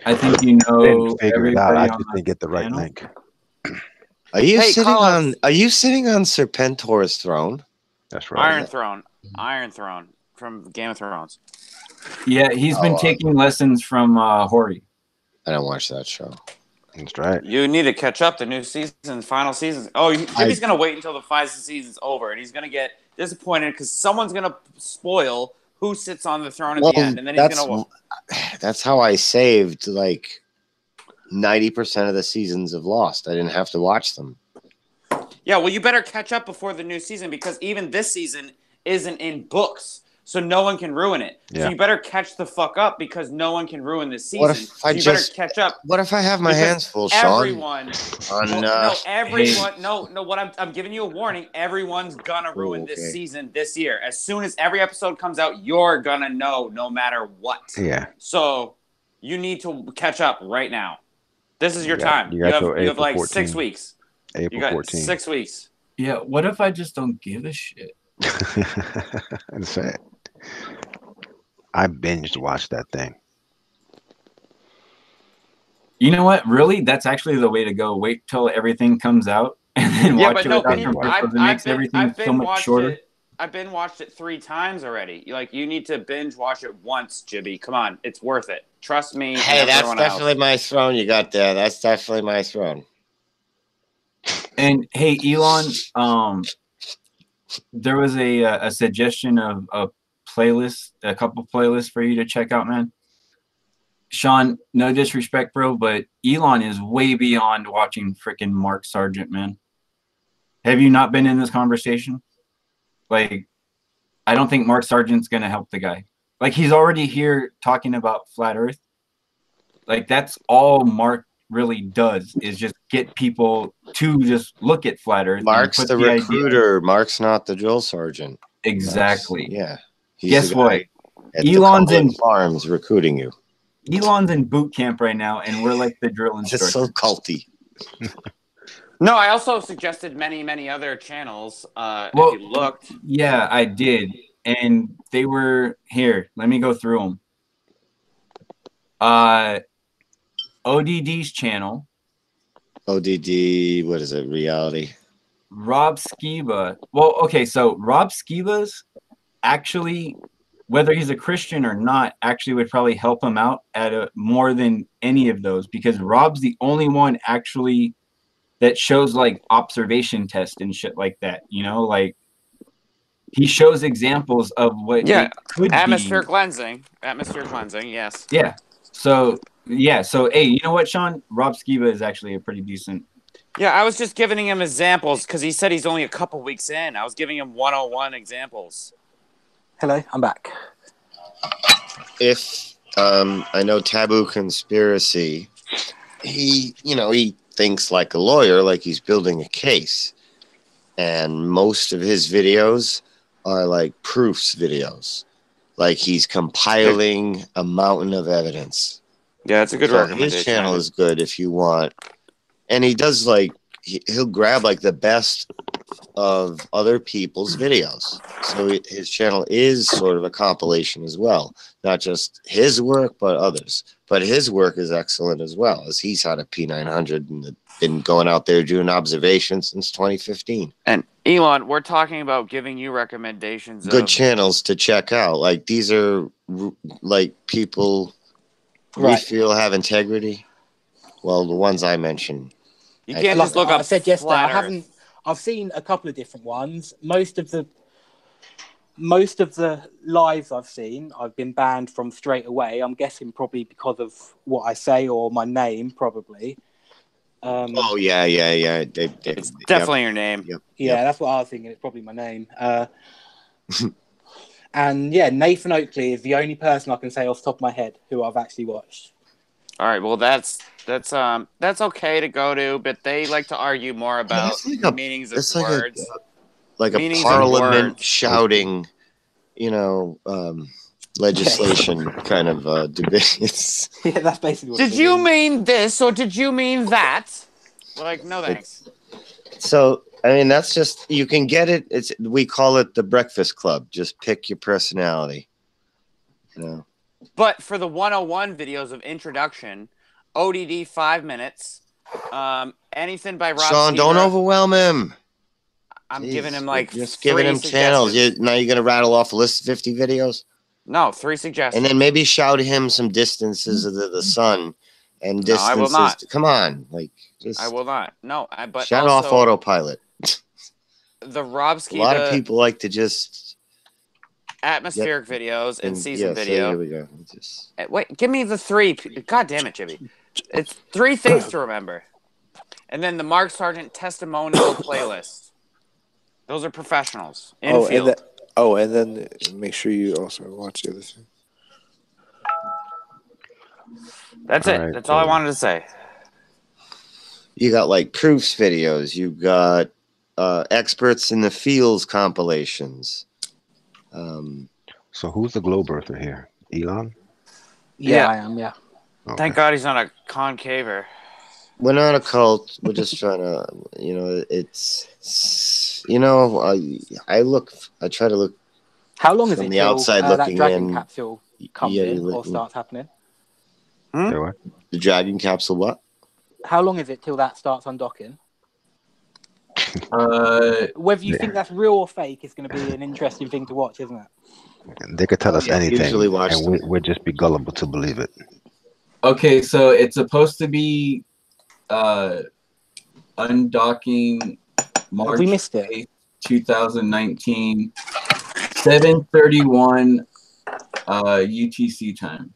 [SPEAKER 22] I think you know
[SPEAKER 19] Didn't figure it out. I
[SPEAKER 22] everybody
[SPEAKER 19] just
[SPEAKER 22] on
[SPEAKER 19] didn't get the right
[SPEAKER 22] panel.
[SPEAKER 19] link.
[SPEAKER 21] Are you
[SPEAKER 14] Hey,
[SPEAKER 21] sitting
[SPEAKER 14] Carlos.
[SPEAKER 21] on Serpentor's throne?
[SPEAKER 19] That's right.
[SPEAKER 14] Iron Throne from Game of Thrones.
[SPEAKER 22] Yeah, he's been taking lessons from Hori.
[SPEAKER 21] I don't watch that show.
[SPEAKER 19] That's right.
[SPEAKER 14] You need to catch up the new season, final season. Oh, Jimmy's going to wait until the final season's over, and he's going to get disappointed because someone's going to spoil who sits on the throne at the end, and then he's going to.
[SPEAKER 21] That's how I saved like 90% of the seasons of Lost. I didn't have to watch them.
[SPEAKER 14] Yeah, well, you better catch up before the new season because even this season isn't in books, so no one can ruin it.
[SPEAKER 21] Yeah.
[SPEAKER 14] So you better catch the fuck up because no one can ruin this season.
[SPEAKER 21] What if
[SPEAKER 14] so
[SPEAKER 21] I
[SPEAKER 14] you
[SPEAKER 21] just
[SPEAKER 14] better catch up.
[SPEAKER 21] What if I have my
[SPEAKER 14] Because
[SPEAKER 21] hands full, Sean?
[SPEAKER 14] Everyone. No. What I'm giving you a warning. Everyone's gonna ruin this season this year. As soon as every episode comes out, you're gonna know, no matter what.
[SPEAKER 19] Yeah.
[SPEAKER 14] So you need to catch up right now. This is your
[SPEAKER 19] got-
[SPEAKER 14] time.
[SPEAKER 19] you
[SPEAKER 14] You
[SPEAKER 19] got
[SPEAKER 14] have
[SPEAKER 19] till
[SPEAKER 14] you have
[SPEAKER 19] April
[SPEAKER 14] like
[SPEAKER 19] 14.
[SPEAKER 14] 6 weeks.
[SPEAKER 19] April
[SPEAKER 14] You got
[SPEAKER 19] 14.
[SPEAKER 14] 6 weeks.
[SPEAKER 22] Yeah, what if I just don't give a shit?
[SPEAKER 19] That's it. I binged watched that thing.
[SPEAKER 22] You know what? Really, that's actually the way to go. Wait till everything comes out and then watch it without commercials. It makes everything so much shorter.
[SPEAKER 14] I've been watched it 3 times already. You need to binge watch it once, Jibby. Come on, it's worth it. Trust me.
[SPEAKER 21] Hey,
[SPEAKER 14] and
[SPEAKER 21] that's
[SPEAKER 14] everyone
[SPEAKER 21] definitely
[SPEAKER 14] else.
[SPEAKER 21] my throne you got there. That's definitely my throne.
[SPEAKER 22] And hey, Elon, there was a suggestion of a playlist, a couple playlists for you to check out, man. Sean, no disrespect, bro, but Elon is way beyond watching freaking Mark Sargent, man. Have you not been in this conversation? Like, I don't think Mark Sargent's gonna help the guy. Like, he's already here talking about flat Earth. Like, that's all Mark really does is just get people to just look at flat Earth.
[SPEAKER 21] Mark's
[SPEAKER 22] and
[SPEAKER 21] the
[SPEAKER 22] put
[SPEAKER 21] recruiter. Mark's not the drill sergeant.
[SPEAKER 22] Exactly.
[SPEAKER 21] Yeah. He's
[SPEAKER 22] Guess
[SPEAKER 21] the guy
[SPEAKER 22] what?
[SPEAKER 21] at the
[SPEAKER 22] Elon's in
[SPEAKER 21] Cumberland Farms recruiting you.
[SPEAKER 22] Elon's in boot camp right now, and we're like the drill
[SPEAKER 21] Just
[SPEAKER 22] instructor.
[SPEAKER 21] so culty.
[SPEAKER 14] No, I also suggested many other channels. If you looked.
[SPEAKER 22] Yeah, I did, and they were here. Let me go through them. ODD's channel.
[SPEAKER 21] ODD, what is it? Reality.
[SPEAKER 22] Rob Skiba. Well, okay, so Rob Skiba's actually, whether he's a Christian or not, actually would probably help him out at more than any of those, because Rob's the only one actually that shows like observation tests and shit like that. You know, like he shows examples of what it could
[SPEAKER 14] atmospheric
[SPEAKER 22] be.
[SPEAKER 14] Atmospheric cleansing, yes.
[SPEAKER 22] Yeah. So hey, you know what, Sean? Rob Skiba is actually a pretty decent.
[SPEAKER 14] Yeah, I was just giving him examples because he said he's only a couple weeks in. I was giving him 101 examples.
[SPEAKER 7] Hello, I'm back.
[SPEAKER 21] If I know Taboo Conspiracy, he thinks like a lawyer, like he's building a case, and most of his videos are like proofs videos, like he's compiling a mountain of evidence.
[SPEAKER 14] Yeah, it's a good recommendation.
[SPEAKER 21] His channel is good if you want. And he does like he'll grab like the best of other people's videos. So his channel is sort of a compilation as well, not just his work but others. But his work is excellent as well, as he's had a P900 and been going out there doing observations since 2015.
[SPEAKER 14] And Elon, we're talking about giving you recommendations.
[SPEAKER 21] Good channels to check out. Like these are like people we feel have integrity. Well, the ones I mentioned.
[SPEAKER 14] You can't just look up.
[SPEAKER 7] I said yesterday,
[SPEAKER 14] Flat Earth.
[SPEAKER 7] I've seen a couple of different ones. Most of the lives I've seen, I've been banned from straight away. I'm guessing probably because of what I say or my name, probably.
[SPEAKER 21] Oh yeah.
[SPEAKER 14] It's definitely your name.
[SPEAKER 7] Yeah, that's what I was thinking. It's probably my name. And yeah, Nathan Oakley is the only person I can say off the top of my head who I've actually watched.
[SPEAKER 14] All right, well that's okay to go to, but they like to argue more about meanings of words.
[SPEAKER 21] Like a parliament shouting, legislation kind of debate.
[SPEAKER 7] Yeah, that's basically what
[SPEAKER 14] Did you mean this or did you mean that? Like, no thanks.
[SPEAKER 21] So, I mean, that's just, you can get it. We call it the Breakfast Club. Just pick your personality.
[SPEAKER 14] But for the 101 videos of introduction, ODD 5 minutes, anything by Rob
[SPEAKER 21] Sean, don't overwhelm him.
[SPEAKER 14] I'm giving him like
[SPEAKER 21] just giving him channels. Now you're gonna rattle off a list of 50 videos.
[SPEAKER 14] No, 3 suggestions.
[SPEAKER 21] And then maybe shout him some distances of the sun and distances.
[SPEAKER 14] No, I will not.
[SPEAKER 21] Come on, like just.
[SPEAKER 14] I will not. No, but
[SPEAKER 21] shut off autopilot.
[SPEAKER 14] The Rob Skiba,
[SPEAKER 21] a lot of people like to just
[SPEAKER 14] atmospheric videos and season video.
[SPEAKER 21] So here we go.
[SPEAKER 14] Wait, give me the 3. God damn it, Jimmy. It's 3 things to remember. And then the Mark Sargent testimonial playlist. Those are professionals. Infield.
[SPEAKER 20] And then make sure you also watch the other thing.
[SPEAKER 14] That's it. That's all I wanted to say.
[SPEAKER 21] You got like proofs videos. You got experts in the fields compilations.
[SPEAKER 19] So who's the globe earther here? Elon?
[SPEAKER 7] Yeah, I am, yeah.
[SPEAKER 19] Okay.
[SPEAKER 14] Thank God he's not a concaver.
[SPEAKER 21] We're not a cult. We're just trying to, it's, I try to look.
[SPEAKER 7] How long is
[SPEAKER 21] from
[SPEAKER 7] it
[SPEAKER 21] the
[SPEAKER 7] till
[SPEAKER 21] outside
[SPEAKER 7] that
[SPEAKER 21] looking
[SPEAKER 7] dragon
[SPEAKER 21] in?
[SPEAKER 7] capsule comes in or starts happening?
[SPEAKER 21] The dragon capsule, what?
[SPEAKER 7] How long is it till that starts undocking? Whether you think that's real or fake is going to be an interesting thing to watch, isn't it?
[SPEAKER 19] They could tell us anything,
[SPEAKER 21] usually watch
[SPEAKER 19] and we'd just be gullible to believe it.
[SPEAKER 22] Okay, so it's supposed to be undocking March 8th, 2019, 7:31 UTC time.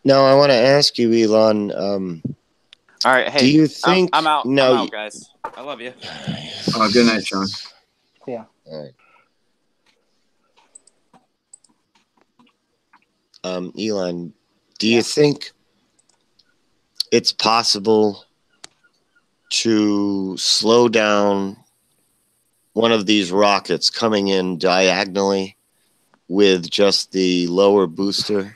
[SPEAKER 21] Now, I want to ask you, Elon.
[SPEAKER 14] All right, hey,
[SPEAKER 21] do you think?
[SPEAKER 14] I'm out.
[SPEAKER 21] No,
[SPEAKER 14] I'm out, guys. I love you.
[SPEAKER 22] Good night, Sean.
[SPEAKER 7] Yeah.
[SPEAKER 21] All right. Elon, do you think it's possible to slow down one of these rockets coming in diagonally with just the lower booster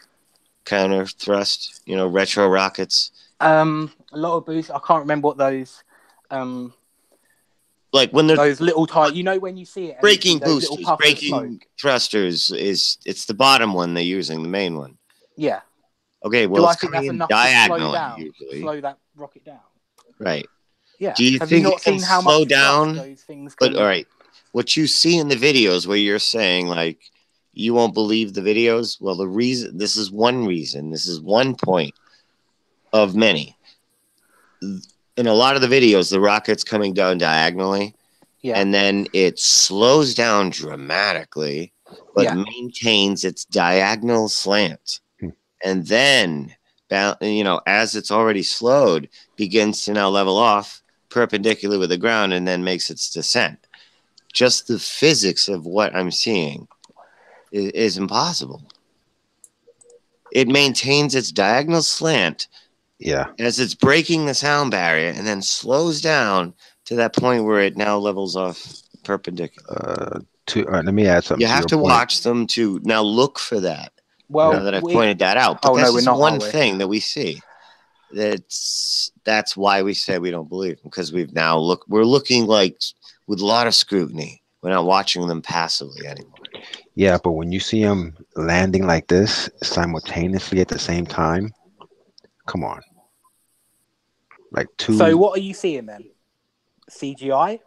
[SPEAKER 21] counter thrust, retro rockets.
[SPEAKER 7] A lot of boosts. I can't remember what those.
[SPEAKER 21] Like when they're
[SPEAKER 7] those little tight. When you see it, and
[SPEAKER 21] breaking
[SPEAKER 7] those little
[SPEAKER 21] boosters,
[SPEAKER 7] puffs of
[SPEAKER 21] breaking
[SPEAKER 7] smoke.
[SPEAKER 21] thrusters it's the bottom one they're using, the main one.
[SPEAKER 7] Yeah.
[SPEAKER 21] Okay, well,
[SPEAKER 7] Do I
[SPEAKER 21] it's
[SPEAKER 7] think that's
[SPEAKER 21] coming
[SPEAKER 7] enough
[SPEAKER 21] diagonally
[SPEAKER 7] to
[SPEAKER 21] usually.
[SPEAKER 7] slow that rocket down?
[SPEAKER 21] Right.
[SPEAKER 7] Yeah.
[SPEAKER 21] Do you
[SPEAKER 7] Have
[SPEAKER 21] think
[SPEAKER 7] you not
[SPEAKER 21] it can
[SPEAKER 7] seen how
[SPEAKER 21] slow
[SPEAKER 7] much
[SPEAKER 21] down?
[SPEAKER 7] those things
[SPEAKER 21] But
[SPEAKER 7] can...
[SPEAKER 21] all right, what you see in the videos where you're saying like you won't believe the videos. Well, this is one point of many. In a lot of the videos, the rocket's coming down diagonally, and then it slows down dramatically, but maintains its diagonal slant, and then as it's already slowed, begins to now level off perpendicular with the ground, and then makes its descent. Just the physics of what I'm seeing is impossible. It maintains its diagonal slant as it's breaking the sound barrier, and then slows down to that point where it now levels off perpendicular.
[SPEAKER 19] Let me add something.
[SPEAKER 21] You have to watch them to now look for that. Well, now that I've pointed that out, but that's just one thing that we see. That's why we say we don't believe them, because we're looking like with a lot of scrutiny. We're not watching them passively anymore.
[SPEAKER 19] Yeah, but when you see them landing like this simultaneously at the same time, come on. Like two.
[SPEAKER 7] So what are you seeing then? CGI?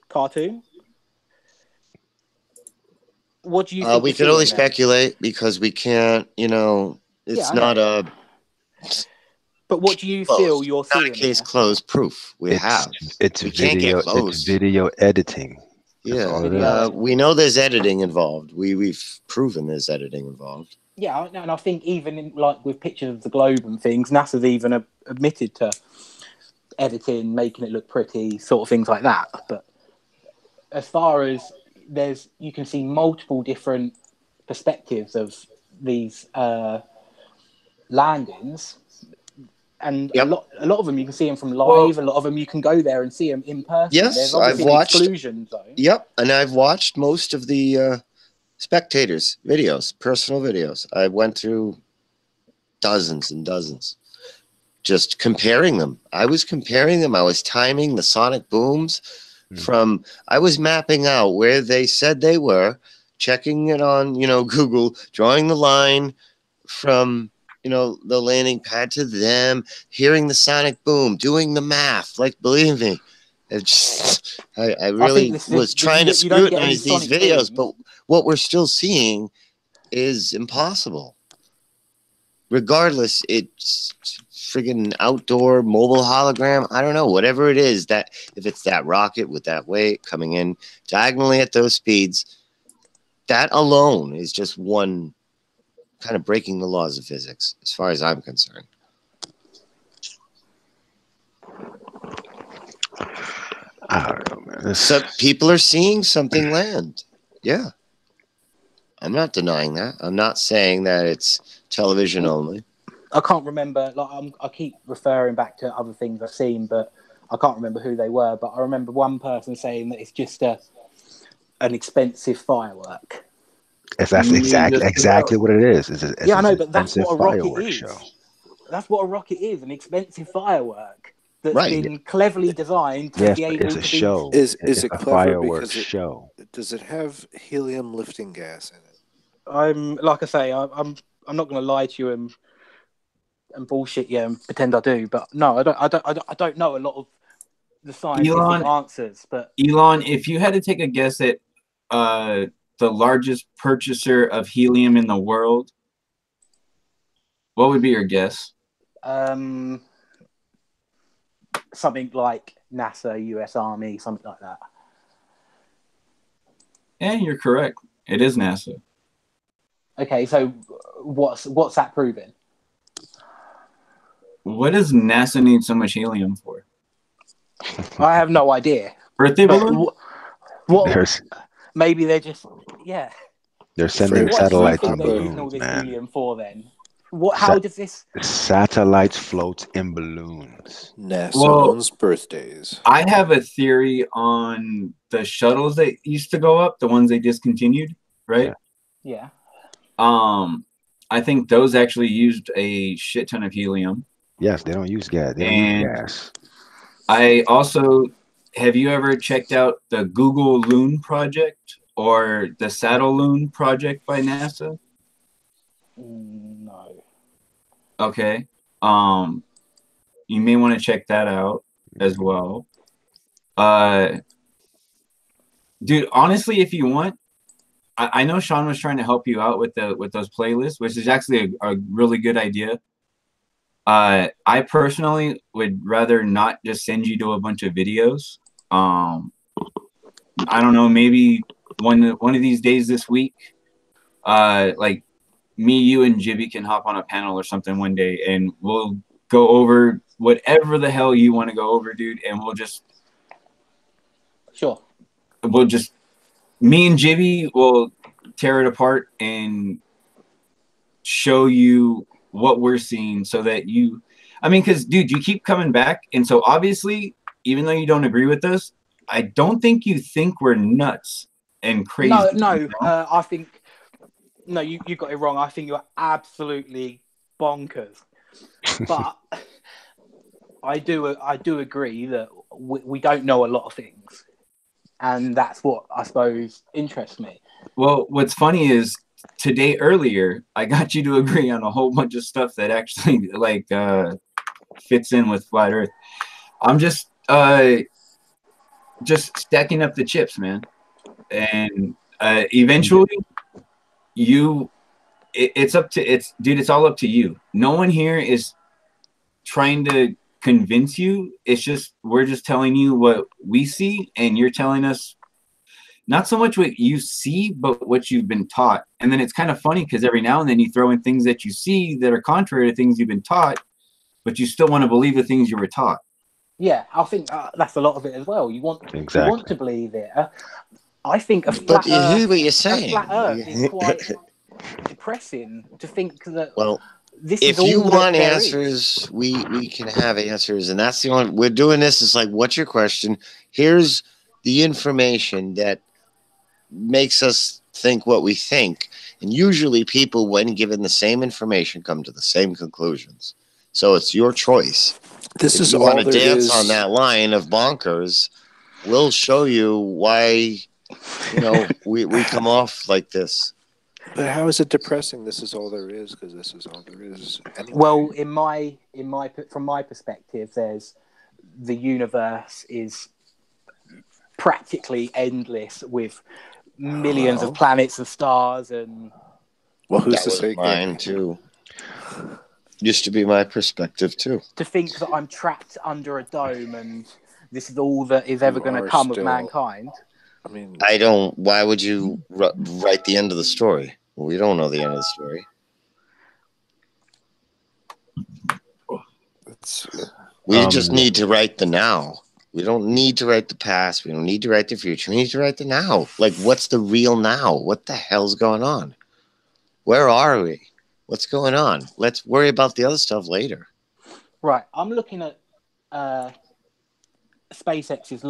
[SPEAKER 7] Cartoon? What do you think?
[SPEAKER 21] We can only speculate because we can't, it's not a...
[SPEAKER 7] But what do you feel you're seeing?
[SPEAKER 21] Not a case closed proof.
[SPEAKER 19] It's video editing.
[SPEAKER 21] Yeah, we know there's editing involved. We've proven there's editing involved.
[SPEAKER 7] Yeah, and I think even with pictures of the globe and things, NASA's even admitted to editing, making it look pretty, sort of things like that. But as far as you can see multiple different perspectives of these landings. And a lot of them you can see them from live. A lot of them you can go there and see them in person.
[SPEAKER 21] Yes, I've watched. Exclusion zone. Yep, and I've watched most of the spectators' videos, personal videos. I went through dozens and dozens, just comparing them. I was comparing them. I was timing the sonic booms from. I was mapping out where they said they were, checking it on Google, drawing the line from. The landing pad to them, hearing the sonic boom, doing the math. Like, believe me, I really was trying to scrutinize these videos, but what we're still seeing is impossible. Regardless, it's friggin' outdoor mobile hologram. I don't know, whatever it is, that if it's that rocket with that weight coming in diagonally at those speeds, that alone is just one kind of breaking the laws of physics, as far as I'm concerned.
[SPEAKER 19] I don't know, man.
[SPEAKER 21] So people are seeing something land. Yeah. I'm not denying that. I'm not saying that it's television only.
[SPEAKER 7] I can't remember. I keep referring back to other things I've seen, but I can't remember who they were. But I remember one person saying that it's just an expensive firework.
[SPEAKER 19] That's exactly what it is. It's
[SPEAKER 7] I know, but that's what a rocket is.
[SPEAKER 19] Show.
[SPEAKER 7] That's what a rocket is, an expensive firework that's been cleverly designed to be able to
[SPEAKER 19] show.
[SPEAKER 15] Is it clever
[SPEAKER 19] fireworks
[SPEAKER 15] because
[SPEAKER 19] show?
[SPEAKER 15] Does it have helium lifting gas in it?
[SPEAKER 7] I'm not going to lie to you and bullshit you and pretend I do, but no, I don't know a lot of the scientific answers. But
[SPEAKER 22] Elon, if you had to take a guess at the largest purchaser of helium in the world, what would be your guess?
[SPEAKER 7] Something like NASA, US Army, something like that.
[SPEAKER 22] Yeah, you're correct. It is NASA.
[SPEAKER 7] Okay, so what's that proving?
[SPEAKER 22] What does NASA need so much helium for?
[SPEAKER 7] I have no idea.
[SPEAKER 22] Birthday balloon?
[SPEAKER 7] Maybe they're just
[SPEAKER 19] They're sending satellites on balloons,
[SPEAKER 7] all this
[SPEAKER 19] man.
[SPEAKER 7] helium for then? How does this?
[SPEAKER 19] Satellites float in balloons.
[SPEAKER 15] NASA owns birthdays.
[SPEAKER 22] I have a theory on the shuttles that used to go up, the ones they discontinued, right?
[SPEAKER 7] Yeah.
[SPEAKER 22] I think those actually used a shit ton of helium.
[SPEAKER 8] Yes, they don't use gas. They don't use gas.
[SPEAKER 22] I also, have you ever checked out the Google Loon project or the Saddle Loon project by NASA?
[SPEAKER 7] No.
[SPEAKER 22] Okay. You may want to check that out as well. Dude, honestly, if you want, I know Sean was trying to help you out with those playlists, which is actually a really good idea. I personally would rather not just send you to a bunch of videos. I don't know, maybe one of these days this week, like me, you, and Jibby can hop on a panel or something one day, and we'll go over whatever the hell you want to go over, dude, and we'll just me and Jibby will tear it apart and show you what we're seeing so that you, I mean, because dude, you keep coming back, and so obviously, even though you don't agree with us, I don't think you think we're nuts and crazy.
[SPEAKER 7] No, I think you got it wrong. I think you're absolutely bonkers. But I do agree that we don't know a lot of things, and that's what I suppose interests me.
[SPEAKER 22] Well, what's funny is today earlier I got you to agree on a whole bunch of stuff that actually like fits in with flat Earth. I'm just stacking up the chips, man, and eventually it's all up to you. No one here is trying to convince you. It's just we're just telling you what we see, and you're telling us not so much what you see, but what you've been taught. And then it's kind of funny because every now and then you throw in things that you see that are contrary to things you've been taught, but you still want to believe the things you were taught.
[SPEAKER 7] Yeah, I think that's a lot of it as well. You want to believe it. I think a flat
[SPEAKER 21] But here's what you're saying.
[SPEAKER 7] A flat Earth is quite depressing to think that.
[SPEAKER 21] Well,
[SPEAKER 7] this
[SPEAKER 21] if
[SPEAKER 7] is
[SPEAKER 21] you
[SPEAKER 7] all
[SPEAKER 21] want
[SPEAKER 7] that
[SPEAKER 21] answers, we can have answers, and that's the only. We're doing this. It's like, what's your question? Here's the information that makes us think what we think, and usually people, when given the same information, come to the same conclusions. So it's your choice.
[SPEAKER 20] This
[SPEAKER 21] if
[SPEAKER 20] is
[SPEAKER 21] you
[SPEAKER 20] all
[SPEAKER 21] want to
[SPEAKER 20] there
[SPEAKER 21] dance
[SPEAKER 20] is.
[SPEAKER 21] on that line of bonkers, we'll show you why. We come off like this.
[SPEAKER 8] But how is it depressing? This is all there is, because this is all there is. Anyway.
[SPEAKER 7] Well, from my perspective, there's the universe is practically endless with millions of planets and stars, and
[SPEAKER 21] Well, who's to say? Mine too. Used to be my perspective too.
[SPEAKER 7] to think that I'm trapped under a dome and this is all that is ever going to come of mankind.
[SPEAKER 8] I mean,
[SPEAKER 21] I don't. Why would you write the end of the story? We don't know the end of the story. We just need to write the now. We don't need to write the past. We don't need to write the future. We need to write the now. Like, what's the real now? What the hell's going on? Where are we? What's going on? Let's worry about the other stuff later.
[SPEAKER 7] Right. I'm looking at SpaceX's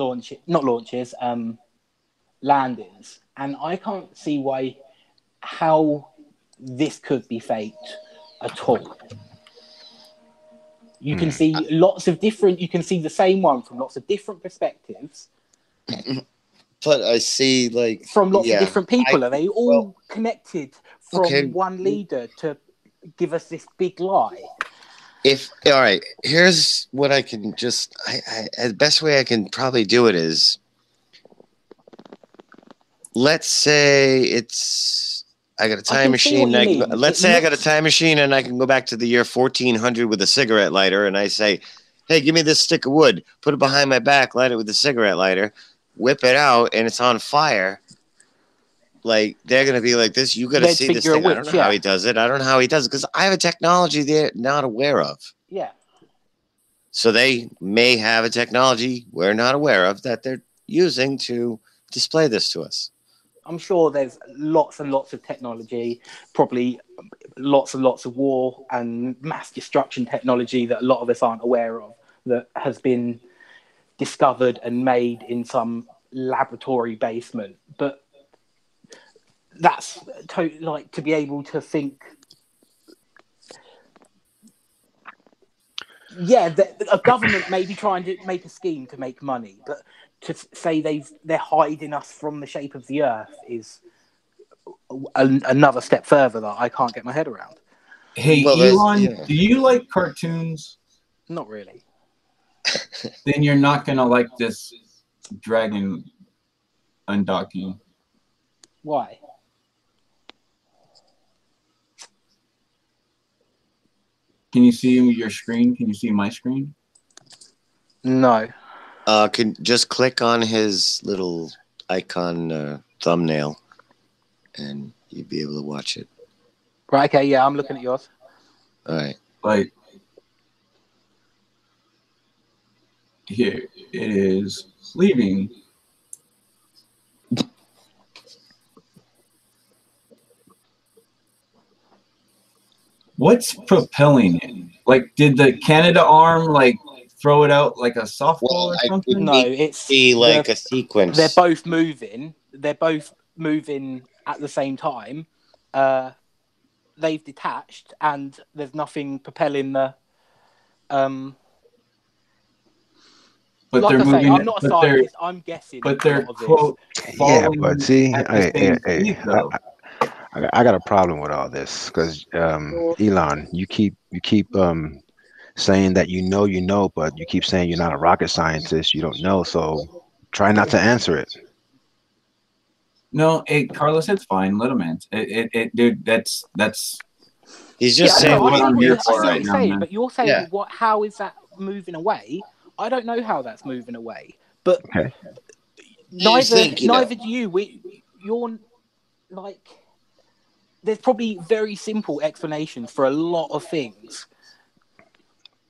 [SPEAKER 7] landings, and I can't see how this could be faked at all. You can see you can see the same one from lots of different perspectives.
[SPEAKER 21] But I see,
[SPEAKER 7] from lots of different people. Are they all connected from one leader to give us this big lie?
[SPEAKER 21] All right, here's what I can just. The best way I can probably do it is, let's say I got a time machine. Let's say I got a time machine and I can go back to the year 1400 with a cigarette lighter, and I say, "Hey, give me this stick of wood. Put it behind my back. Light it with a cigarette lighter. Whip it out, and it's on fire." Like, they're gonna be like, "This, you got to see this thing." I don't know how he does it. I don't know how he does it because I have a technology they're not aware of.
[SPEAKER 7] Yeah.
[SPEAKER 21] So they may have a technology we're not aware of that they're using to display this to us.
[SPEAKER 7] I'm sure there's lots and lots of technology, probably lots and lots of war and mass destruction technology that a lot of us aren't aware of, that has been discovered and made in some laboratory basement. But that's to be able to think Yeah, a government may be trying to make a scheme to make money, but to say they're hiding us from the shape of the Earth is another step further that I can't get my head around.
[SPEAKER 22] Hey,
[SPEAKER 21] Well,
[SPEAKER 22] Elon,
[SPEAKER 21] yeah.
[SPEAKER 22] do you like cartoons?
[SPEAKER 7] Not really.
[SPEAKER 22] Then you're not gonna like this dragon undocking.
[SPEAKER 7] Why?
[SPEAKER 22] Can you see your screen? Can you see my screen?
[SPEAKER 7] No.
[SPEAKER 21] Can just click on his little icon thumbnail, and you'll be able to watch it.
[SPEAKER 7] Right. Okay. Yeah, I'm looking at yours.
[SPEAKER 21] All right.
[SPEAKER 22] Like here it is leaving. What's propelling it? Like, did the Canada arm like throw it out like a softball or something?
[SPEAKER 7] No, it's
[SPEAKER 21] be like a sequence.
[SPEAKER 7] They're both moving. They're both moving at the same time. They've detached, and there's nothing propelling the.
[SPEAKER 22] But
[SPEAKER 7] like
[SPEAKER 22] they're
[SPEAKER 7] I say,
[SPEAKER 22] moving.
[SPEAKER 7] I'm not a scientist. I'm guessing.
[SPEAKER 22] But
[SPEAKER 7] a
[SPEAKER 22] they're
[SPEAKER 7] lot of this.
[SPEAKER 22] quote
[SPEAKER 13] Yeah,
[SPEAKER 22] falling
[SPEAKER 13] but see,
[SPEAKER 22] at the same speed, though.
[SPEAKER 13] I got a problem with all this because Elon, you keep saying that you know, but you keep saying you're not a rocket scientist. You don't know, so try not to answer it.
[SPEAKER 22] No, hey Carlos, it's fine. Let him answer. Dude, that's.
[SPEAKER 21] He's just
[SPEAKER 7] Yeah,
[SPEAKER 21] saying
[SPEAKER 7] no, I
[SPEAKER 22] what
[SPEAKER 7] see
[SPEAKER 22] I'm
[SPEAKER 7] what
[SPEAKER 22] here
[SPEAKER 7] you're, I
[SPEAKER 22] for
[SPEAKER 7] see what
[SPEAKER 22] right
[SPEAKER 7] you're
[SPEAKER 22] now,
[SPEAKER 7] saying,
[SPEAKER 22] man.
[SPEAKER 7] but you're saying
[SPEAKER 21] Yeah.
[SPEAKER 7] what? How is that moving away? I don't know how that's moving away, but
[SPEAKER 13] Okay.
[SPEAKER 7] neither do you. You're like, there's probably very simple explanations for a lot of things.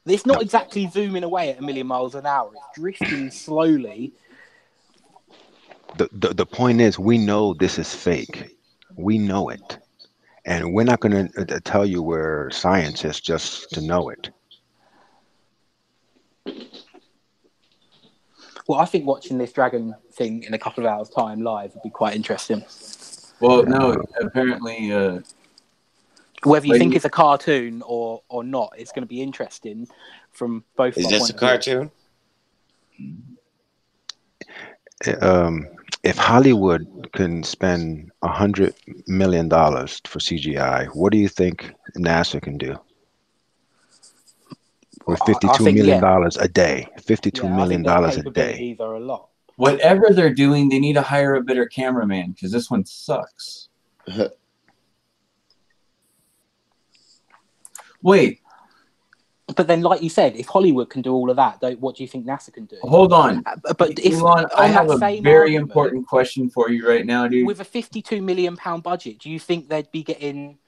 [SPEAKER 7] It's not exactly zooming away at 1,000,000 miles an hour. It's drifting slowly.
[SPEAKER 13] The point is, we know this is fake. We know it, and we're not going to tell you we're scientists just to know it.
[SPEAKER 7] Well, I think watching this dragon thing in a couple of hours' time live would be quite interesting.
[SPEAKER 22] Well, no, apparently.
[SPEAKER 7] Whether you think it's a cartoon or not, it's going to be interesting from both.
[SPEAKER 21] Is this a cartoon?
[SPEAKER 13] If Hollywood can spend $100 million for CGI, what do you think NASA can do? With $52 million a day, $52 million a day.
[SPEAKER 7] Are a lot.
[SPEAKER 22] Whatever they're doing, they need to hire a better cameraman because this one sucks. Wait.
[SPEAKER 7] But then, like you said, if Hollywood can do all of that, what do you think NASA can do?
[SPEAKER 22] Hold on.
[SPEAKER 7] But if
[SPEAKER 22] Elon, I have a
[SPEAKER 7] same
[SPEAKER 22] very
[SPEAKER 7] argument,
[SPEAKER 22] important question for you right now, dude.
[SPEAKER 7] with a £52 million budget, do you think they'd be getting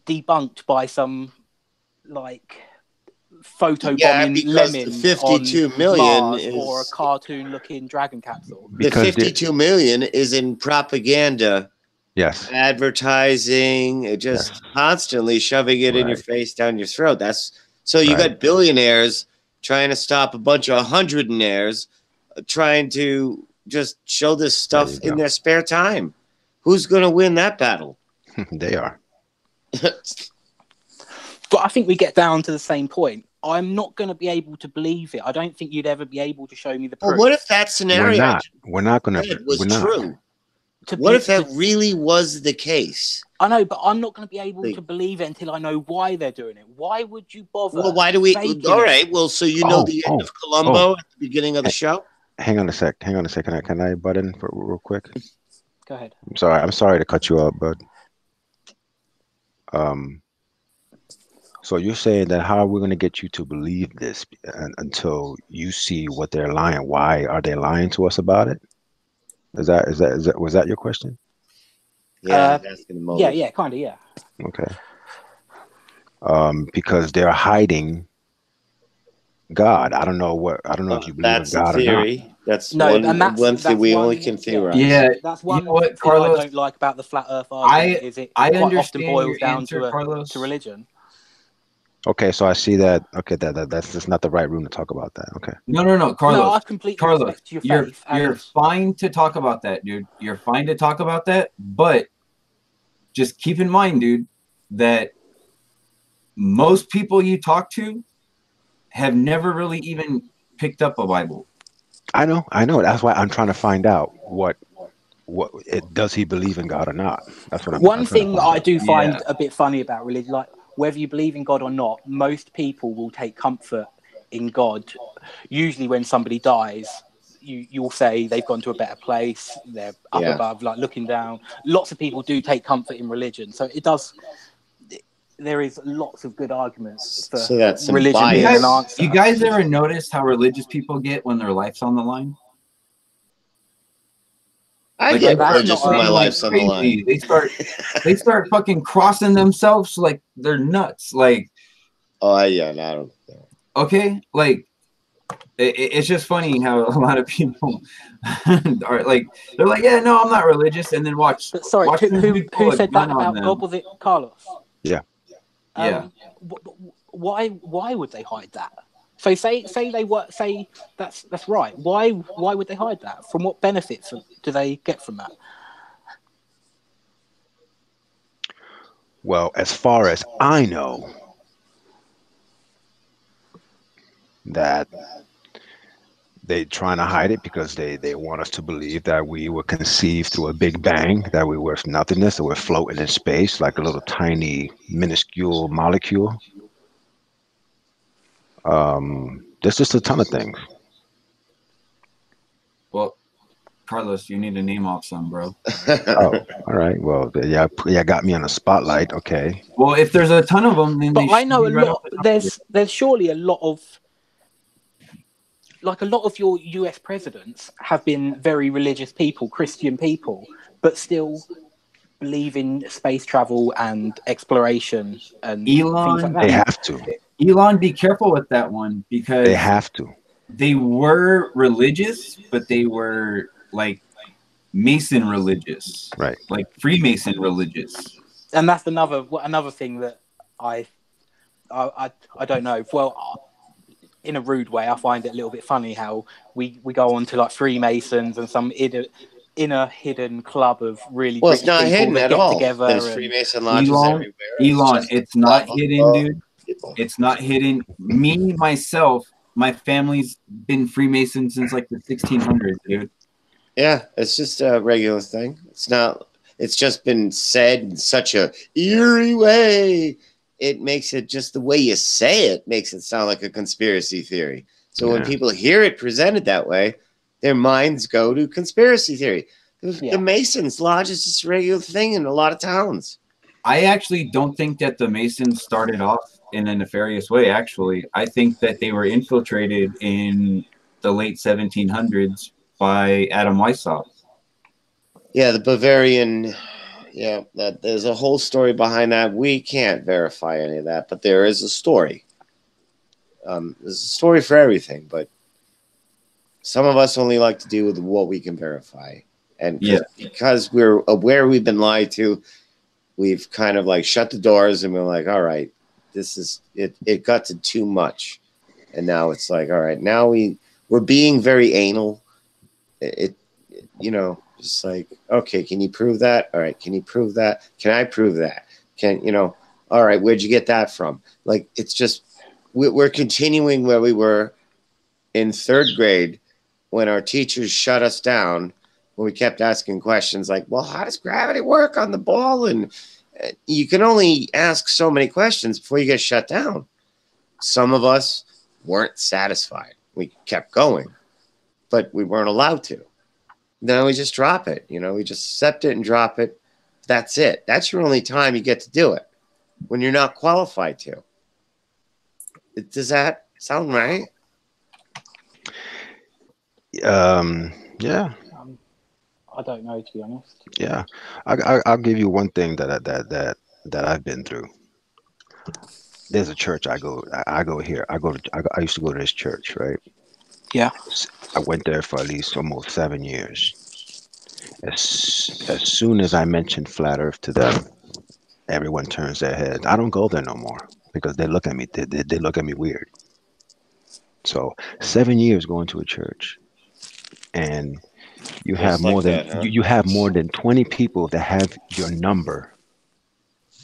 [SPEAKER 7] debunked by some like photobombing lemon
[SPEAKER 21] the 52
[SPEAKER 7] on
[SPEAKER 21] million
[SPEAKER 7] Mars
[SPEAKER 21] is
[SPEAKER 7] or a cartoon-looking dragon capsule?
[SPEAKER 21] the 52 million is in propaganda.
[SPEAKER 13] Yes.
[SPEAKER 21] Advertising, just constantly shoving it in your face, down your throat. That's so you got billionaires trying to stop a bunch of hundredaires trying to just show this stuff in their spare time. Who's going to win that battle?
[SPEAKER 13] They are.
[SPEAKER 7] But I think we get down to the same point. I'm not going to be able to believe it. I don't think you'd ever be able to show me the proof.
[SPEAKER 21] Well, what if that scenario
[SPEAKER 13] We're not going to.
[SPEAKER 21] was true? What if that really was the case?
[SPEAKER 7] I know, but I'm not going to be able to believe it until I know why they're doing it. Why would you bother?
[SPEAKER 21] Well, why do we? All right. Well, so you know the end of Columbo at the beginning of the show?
[SPEAKER 13] Hang on a sec. Can I butt in for real quick?
[SPEAKER 7] Go ahead.
[SPEAKER 13] I'm sorry to cut you off, but so you're saying that how are we going to get you to believe this until you see what they're lying? Why are they lying to us about it? Was that your question?
[SPEAKER 21] Yeah,
[SPEAKER 7] yeah, kind of, yeah.
[SPEAKER 13] Okay. Because they're hiding God. I don't know if you believe in God
[SPEAKER 21] theory.
[SPEAKER 13] or not.
[SPEAKER 21] That's one thing we only can theorize.
[SPEAKER 22] Yeah,
[SPEAKER 7] that's one
[SPEAKER 22] you know what,
[SPEAKER 7] thing
[SPEAKER 22] Carlos?
[SPEAKER 7] I don't like about the flat Earth argument. Is it
[SPEAKER 22] I
[SPEAKER 7] quite often
[SPEAKER 22] understand
[SPEAKER 7] boils
[SPEAKER 22] your
[SPEAKER 7] down
[SPEAKER 22] answer,
[SPEAKER 7] to
[SPEAKER 22] Carlos.
[SPEAKER 7] to religion.
[SPEAKER 13] Okay, so I see that. Okay, that's just not the right room to talk about that. Okay.
[SPEAKER 22] No, Carlos.
[SPEAKER 7] No, I completely respect your faith.
[SPEAKER 22] You're fine to talk about that, dude. You're fine to talk about that, but just keep in mind, dude, that most people you talk to have never really even picked up a Bible.
[SPEAKER 5] I know. That's why I'm trying to find out what does he believe in God or not. That's what I'm
[SPEAKER 7] One
[SPEAKER 5] trying to
[SPEAKER 7] thing
[SPEAKER 5] find
[SPEAKER 7] I
[SPEAKER 5] out.
[SPEAKER 7] do find a bit funny about religion, like whether you believe in God or not, most people will take comfort in God. Usually, when somebody dies, you'll say they've gone to a better place, they're up
[SPEAKER 21] Yeah.
[SPEAKER 7] above, like looking down. Lots of people do take comfort in religion, so it does. There is lots of good arguments for
[SPEAKER 21] So that's some
[SPEAKER 7] religion being
[SPEAKER 21] bias.
[SPEAKER 7] an answer.
[SPEAKER 22] You guys ever noticed how religious people get when their life's on the line?
[SPEAKER 21] I get religious when my life's on the line.
[SPEAKER 22] They start fucking crossing themselves like they're nuts. Like,
[SPEAKER 21] oh yeah, I don't.
[SPEAKER 22] Okay, like it's just funny how a lot of people are like, they're like, yeah, no, I'm not religious, and then watch.
[SPEAKER 7] But sorry,
[SPEAKER 22] watch them dude pull
[SPEAKER 7] who
[SPEAKER 22] a
[SPEAKER 7] said
[SPEAKER 22] gun
[SPEAKER 7] that
[SPEAKER 22] on
[SPEAKER 7] about
[SPEAKER 22] them.
[SPEAKER 7] God? Was it Carlos?
[SPEAKER 5] Yeah.
[SPEAKER 22] Yeah.
[SPEAKER 7] Why would they hide that? So say that's right. Why would they hide that? From what benefits do they get from that?
[SPEAKER 5] Well, as far as I know, that they're trying to hide it because they want us to believe that we were conceived through a big bang, that we were nothingness, that we're floating in space like a little tiny minuscule molecule. There's just a ton of things.
[SPEAKER 22] Well, Carlos, you need to name off some, bro.
[SPEAKER 5] Oh, all right. Well, yeah, got me on the spotlight. Okay.
[SPEAKER 22] Well, if there's a ton of them, then
[SPEAKER 7] But
[SPEAKER 22] they
[SPEAKER 7] I
[SPEAKER 22] should
[SPEAKER 7] know
[SPEAKER 22] be
[SPEAKER 7] a
[SPEAKER 22] right
[SPEAKER 7] lot.
[SPEAKER 22] off the top of it.
[SPEAKER 7] There's surely a lot of, like, a lot of your US presidents have been very religious people, Christian people, but still believe in space travel and exploration and things like
[SPEAKER 22] Elon,
[SPEAKER 7] that.
[SPEAKER 5] They have to.
[SPEAKER 22] Elon, be careful with that one because
[SPEAKER 5] They have to.
[SPEAKER 22] they were religious, but they were like Mason religious,
[SPEAKER 5] right?
[SPEAKER 22] Like Freemason religious.
[SPEAKER 7] And that's another thing that I don't know. Well, in a rude way, I find it a little bit funny how we go on to like Freemasons and some inner hidden club of really
[SPEAKER 21] Well,
[SPEAKER 7] rich
[SPEAKER 21] it's not
[SPEAKER 7] people
[SPEAKER 21] hidden
[SPEAKER 7] that
[SPEAKER 21] at
[SPEAKER 7] get
[SPEAKER 21] all.
[SPEAKER 7] together.
[SPEAKER 21] There's
[SPEAKER 7] and-
[SPEAKER 21] Freemason lodges everywhere.
[SPEAKER 22] Elon, it's not
[SPEAKER 21] club
[SPEAKER 22] hidden,
[SPEAKER 21] of
[SPEAKER 22] dude. It's not hidden. Me, myself, my family's been Freemason since like the 1600s, dude.
[SPEAKER 21] Yeah, it's just a regular thing. It's not. It's just been said in such a eerie way. It makes it just the way you say it makes it sound like a conspiracy theory. So when people hear it presented that way, their minds go to conspiracy theory. The Masons Lodge is just a regular thing in a lot of towns.
[SPEAKER 22] I actually don't think that the Masons started off in a nefarious way, actually. I think that they were infiltrated in the late 1700s by Adam Weishaupt.
[SPEAKER 21] Yeah, the Bavarian. Yeah, there's a whole story behind that. We can't verify any of that, but there is a story. There's a story for everything, but some of us only like to deal with what we can verify. And because we're aware we've been lied to, we've kind of like shut the doors and we're like, all right, this is it. It got to too much, and now it's like, all right, now we're being very anal. Just like, okay, can you prove that? All right, can you prove that? Can I prove that? All right, where'd you get that from? Like, it's just we're continuing where we were in third grade when our teachers shut us down when we kept asking questions like, well, how does gravity work on the ball? And you can only ask so many questions before you get shut down. Some of us weren't satisfied. We kept going, but we weren't allowed to. Then we just drop it. We just accept it and drop it. That's it. That's your only time you get to do it when you're not qualified to. Does that sound right?
[SPEAKER 5] Yeah.
[SPEAKER 7] I don't know, to be honest.
[SPEAKER 5] Yeah, I'll give you one thing that I've been through. There's a church I go here. I used to go to this church, right?
[SPEAKER 7] Yeah.
[SPEAKER 5] I went there for at least almost 7 years. As soon as I mentioned flat Earth to them, everyone turns their head. I don't go there no more because they look at me. They look at me weird. So 7 years going to a church, and you have more than you have more than 20 people that have your number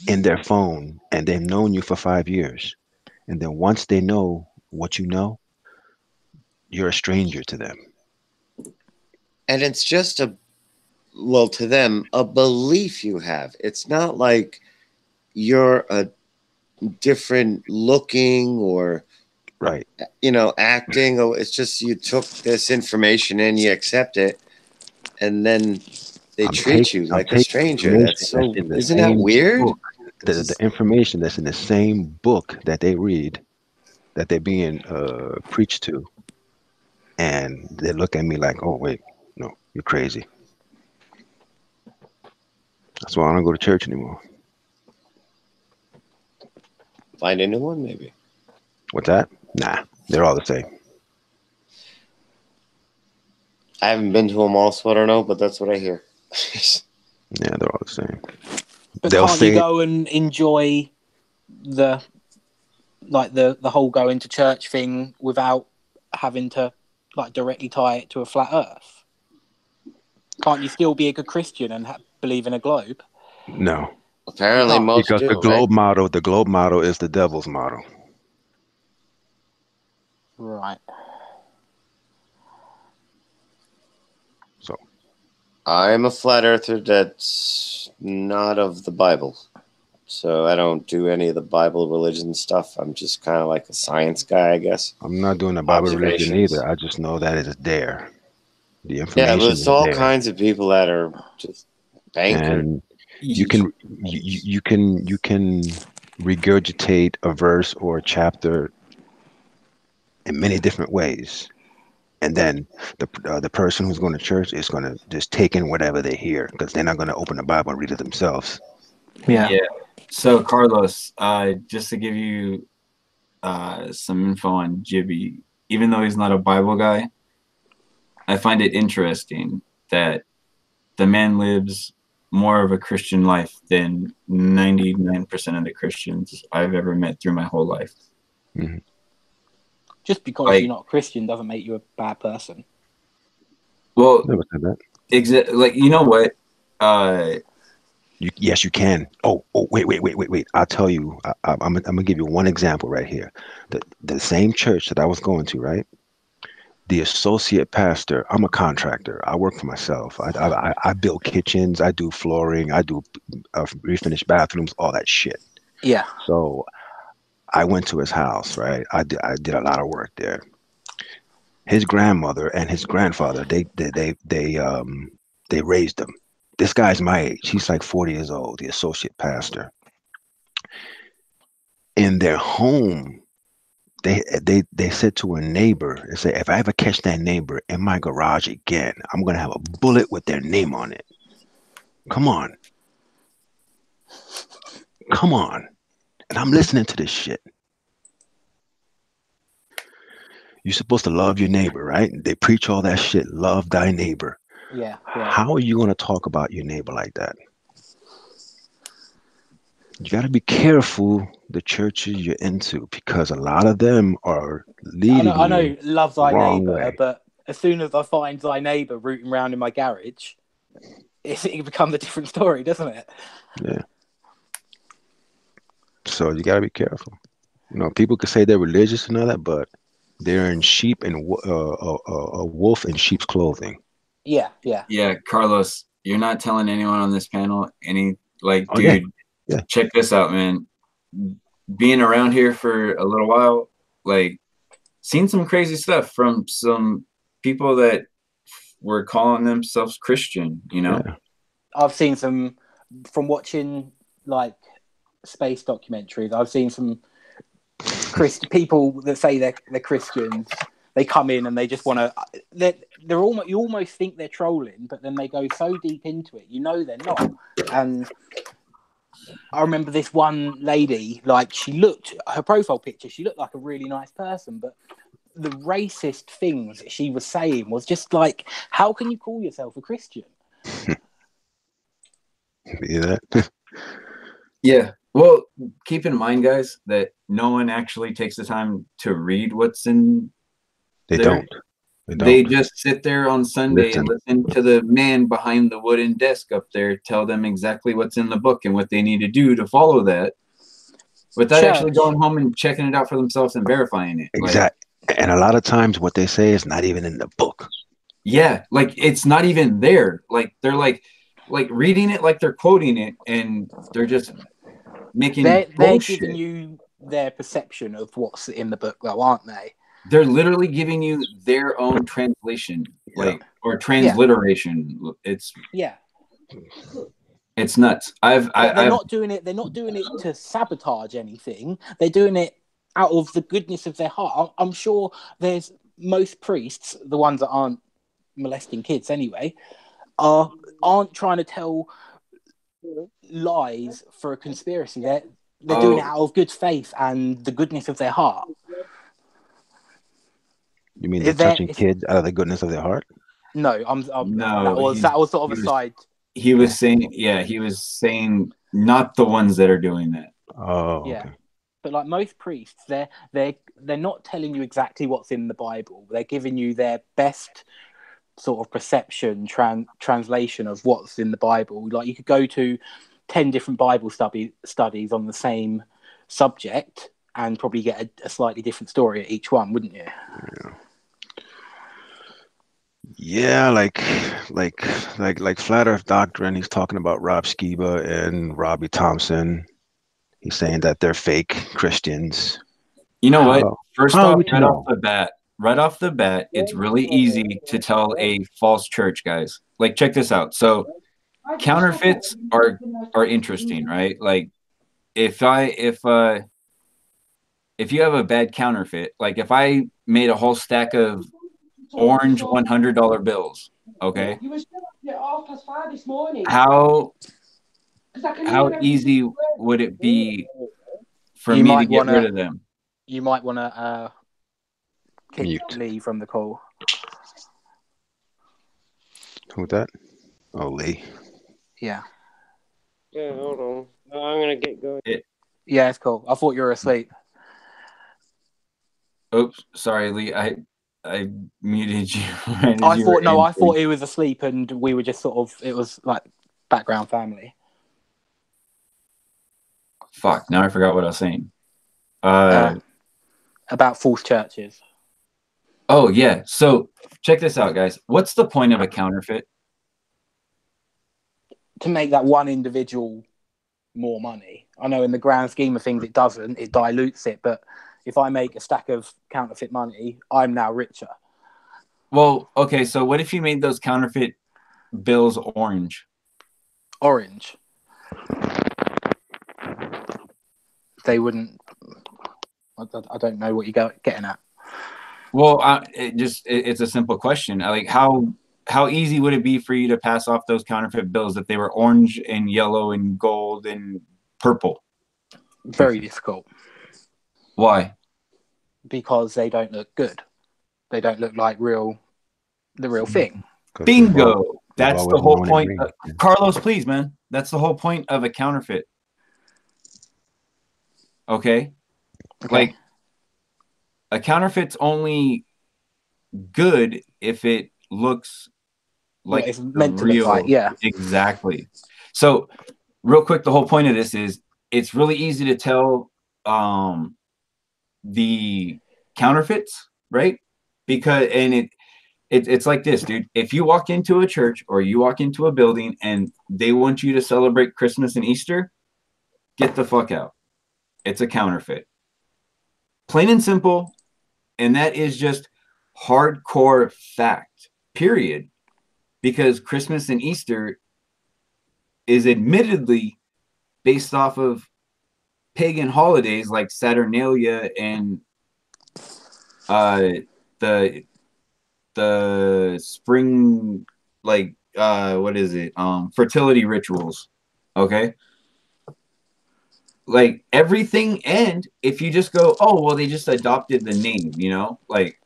[SPEAKER 5] in their phone, and they've known you for 5 years. And then once they know what you know, you're a stranger to them.
[SPEAKER 21] And it's just to them, a belief you have. It's not like you're a different looking or
[SPEAKER 5] right,
[SPEAKER 21] acting. Or it's just you took this information and you accept it, and then they treat you like a stranger. That's so. Isn't that weird?
[SPEAKER 5] The information that's in the same book that they read, that they're being preached to, and they look at me like, "Oh wait, no, you're crazy." That's why I don't go to church anymore.
[SPEAKER 21] Find a new one, maybe.
[SPEAKER 5] What's that? Nah, they're all the same.
[SPEAKER 21] I haven't been to them all, so I don't know, but that's what I hear.
[SPEAKER 5] Yeah, they're all the same.
[SPEAKER 7] But
[SPEAKER 5] They'll
[SPEAKER 7] can't you
[SPEAKER 5] say,
[SPEAKER 7] go and enjoy the whole going to church thing without having to directly tie it to a flat Earth? Can't you still be a good Christian and believe in a globe?
[SPEAKER 5] no.
[SPEAKER 21] Apparently, most
[SPEAKER 5] because
[SPEAKER 21] do,
[SPEAKER 5] the globe model is the devil's model.
[SPEAKER 7] Right.
[SPEAKER 5] So
[SPEAKER 21] I'm a flat earther that's not of the Bible. So I don't do any of the Bible religion stuff. I'm just kind of like a science guy, I guess.
[SPEAKER 5] I'm not doing the Bible religion either. I just know that it is there. The information
[SPEAKER 21] Yeah, but
[SPEAKER 5] is
[SPEAKER 21] it's all
[SPEAKER 5] there.
[SPEAKER 21] kinds of people that are just bankers.
[SPEAKER 5] And you can regurgitate a verse or a chapter in many different ways, and then the person who's going to church is going to just take in whatever they hear, because they're not going to open the Bible and read it themselves.
[SPEAKER 22] Yeah. So Carlos, just to give you some info on Jibby, even though he's not a Bible guy, I find it interesting that the man lives more of a Christian life than 99% of the Christians I've ever met through my whole life.
[SPEAKER 5] Mm-hmm.
[SPEAKER 7] Just because you're not Christian doesn't make you a bad person.
[SPEAKER 22] Well,
[SPEAKER 5] never said that.
[SPEAKER 22] Like, you know what?
[SPEAKER 5] Yes, you can. Oh, wait. I'll tell you. I'm gonna give you one example right here. The same church that I was going to, right? The associate pastor. I'm a contractor. I work for myself. I build kitchens. I do flooring. I do refinish bathrooms. All that shit.
[SPEAKER 7] Yeah.
[SPEAKER 5] So I went to his house, right? I did a lot of work there. His grandmother and his grandfather, they raised him. This guy's my age. He's like 40 years old, the associate pastor. In their home, they said to a neighbor, they said, if I ever catch that neighbor in my garage again, I'm gonna have a bullet with their name on it. Come on. And I'm listening to this shit. You're supposed to love your neighbor, right? They preach all that shit. Love thy neighbor.
[SPEAKER 7] Yeah.
[SPEAKER 5] How are you going to talk about your neighbor like that? You got to be careful the churches you're into, because a lot of them are leading
[SPEAKER 7] I know,
[SPEAKER 5] you
[SPEAKER 7] love thy
[SPEAKER 5] the wrong
[SPEAKER 7] neighbor,
[SPEAKER 5] way.
[SPEAKER 7] but as soon as I find thy neighbor rooting around in my garage, it becomes a different story, doesn't it?
[SPEAKER 5] Yeah. So you got to be careful. People could say they're religious and all that, but they're in sheep and a wolf in sheep's clothing.
[SPEAKER 7] Yeah.
[SPEAKER 22] Yeah, Carlos, you're not telling anyone on this panel dude,
[SPEAKER 5] yeah.
[SPEAKER 22] Check this out, man. Being around here for a little while, seen some crazy stuff from some people that were calling themselves Christian,
[SPEAKER 5] Yeah.
[SPEAKER 7] I've seen some, from watching space documentaries, I've seen some people that say they're Christians. They come in and they just want to. They're almost. You almost think they're trolling, but then they go so deep into it, they're not. And I remember this one lady, her profile picture, she looked like a really nice person, but the racist things that she was saying was just like, how can you call yourself a Christian?
[SPEAKER 5] Yeah.
[SPEAKER 22] Yeah. Well, keep in mind, guys, that no one actually takes the time to read what's in. They just sit there on Sunday and listen to the man behind the wooden desk up there tell them exactly what's in the book and what they need to do to follow that. without actually
[SPEAKER 7] Church.
[SPEAKER 22] going home and checking it out for themselves and verifying it. Like,
[SPEAKER 5] Exact. And a lot of times what they say is not even in the book.
[SPEAKER 22] yeah, like it's not even there. Like they're like reading it like they're quoting it, and they're just making
[SPEAKER 7] They're
[SPEAKER 22] bullshit.
[SPEAKER 7] giving you their perception of what's in the book, though, aren't they?
[SPEAKER 22] They're literally giving you their own translation, like or transliteration. It's it's nuts.
[SPEAKER 7] But they're not doing it. They're not doing it to sabotage anything. They're doing it out of the goodness of their heart. I'm sure there's most priests, the ones that aren't molesting kids anyway, aren't trying to tell lies for a conspiracy. They're doing it out of good faith and the goodness of their heart.
[SPEAKER 5] You mean they're touching kids out of the goodness of their heart?
[SPEAKER 7] No, that was sort of a side.
[SPEAKER 22] He was saying, he was saying not the ones that are doing that.
[SPEAKER 5] Oh,
[SPEAKER 7] yeah. But like most priests, they're not telling you exactly what's in the Bible. They're giving you their best sort of perception translation of what's in the Bible. Like you could go to 10 different Bible studies on the same subject and probably get a slightly different story at each one, wouldn't you?
[SPEAKER 5] Yeah, like Flat Earth Doctrine. He's talking about Rob Skiba and Robbie Thompson. He's saying that they're fake Christians.
[SPEAKER 22] You know what? First off,
[SPEAKER 5] would you
[SPEAKER 22] right
[SPEAKER 5] know?
[SPEAKER 22] off the bat, it's really easy to tell a false church, guys. Like, check this out. So, counterfeits are interesting, right? Like, if you have a bad counterfeit, like if I made a whole stack of orange $100 bills, okay, how easy would it be for me to get rid of them?
[SPEAKER 7] You might want to kick Lee from the call.
[SPEAKER 5] Who's that? Oh, Lee.
[SPEAKER 7] Yeah.
[SPEAKER 4] Yeah, hold on. I'm gonna get going.
[SPEAKER 7] Yeah, it's cool. I thought you were asleep.
[SPEAKER 22] Oops, sorry, Lee. I muted you.
[SPEAKER 7] I thought he was asleep, and we were just sort of. It was like background family.
[SPEAKER 22] Fuck! Now I forgot what I was saying.
[SPEAKER 7] About false churches.
[SPEAKER 22] Oh yeah. So check this out, guys. What's the point of a counterfeit?
[SPEAKER 7] To make that one individual more money. I know in the grand scheme of things it doesn't. It dilutes it, but if I make a stack of counterfeit money, I'm now richer.
[SPEAKER 22] Well, okay, so what if you made those counterfeit bills orange?
[SPEAKER 7] Orange. They wouldn't. I don't know what you're getting at.
[SPEAKER 22] Well, it's a simple question. Like, how easy would it be for you to pass off those counterfeit bills if they were orange and yellow and gold and purple?
[SPEAKER 7] Very difficult.
[SPEAKER 22] Why?
[SPEAKER 7] Because they don't look good. They don't look like the real thing.
[SPEAKER 22] Bingo. That's the whole point. Carlos, please, man. That's the whole point of a counterfeit. Okay? Like, a counterfeit's only good if it looks like
[SPEAKER 7] it's meant to
[SPEAKER 22] real.
[SPEAKER 7] look like, yeah.
[SPEAKER 22] Exactly. So, real quick, the whole point of this is it's really easy to tell the counterfeits, right? Because it's like this, dude. If you walk into a church or you walk into a building and they want you to celebrate Christmas and Easter, get the fuck out. It's a counterfeit. Plain and simple. And that is just hardcore fact, period. Because Christmas and Easter is admittedly based off of pagan holidays like Saturnalia and the spring, like what is it? Fertility rituals. Okay. Like everything, and if you just go, oh well, they just adopted the name, like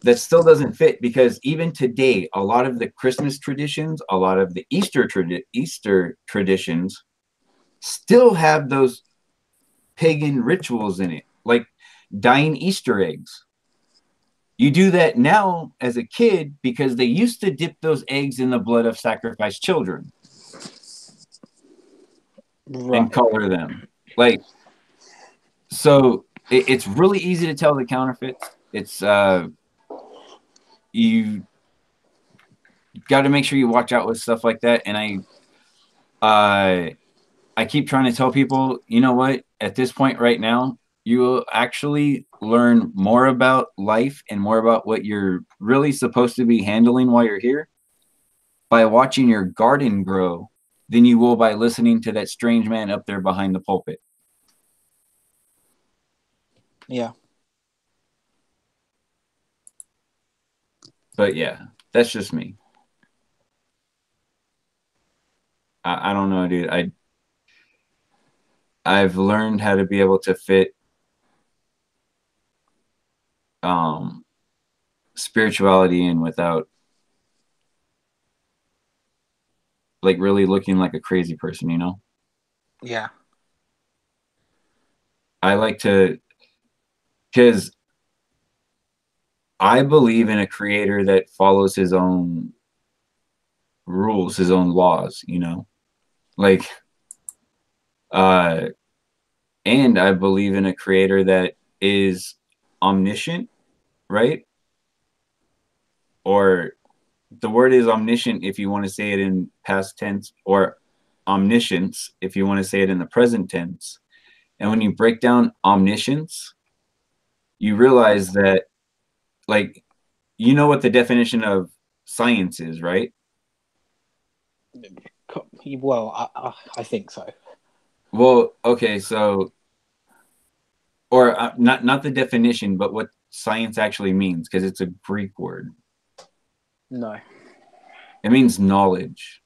[SPEAKER 22] that still doesn't fit, because even today, a lot of the Christmas traditions, a lot of the Easter traditions still have those pagan rituals in it, like dyeing Easter eggs. You do that now as a kid because they used to dip those eggs in the blood of sacrificed children. Right. And color them. Like, So it's really easy to tell the counterfeits. It's you got to make sure you watch out with stuff like that. And I keep trying to tell people, you know what? At this point right now, you will actually learn more about life and more about what you're really supposed to be handling while you're here by watching your garden grow than you will by listening to that strange man up there behind the pulpit.
[SPEAKER 7] Yeah.
[SPEAKER 22] But yeah, that's just me. I don't know, dude. I've learned how to be able to fit spirituality in without like really looking like a crazy person, you know?
[SPEAKER 7] Yeah.
[SPEAKER 22] I like to, because I believe in a creator that follows his own rules, his own laws, you know? Like, and I believe in a creator that is omniscient, right? Or the word is omniscient if you want to say it in past tense, or omniscience if you want to say it in the present tense. And when you break down omniscience, you realize that, like, you know what the definition of science is, right?
[SPEAKER 7] Well, I think so.
[SPEAKER 22] Well, okay, so, or not the definition, but what science actually means, because it's a Greek word.
[SPEAKER 7] No.
[SPEAKER 22] It means knowledge.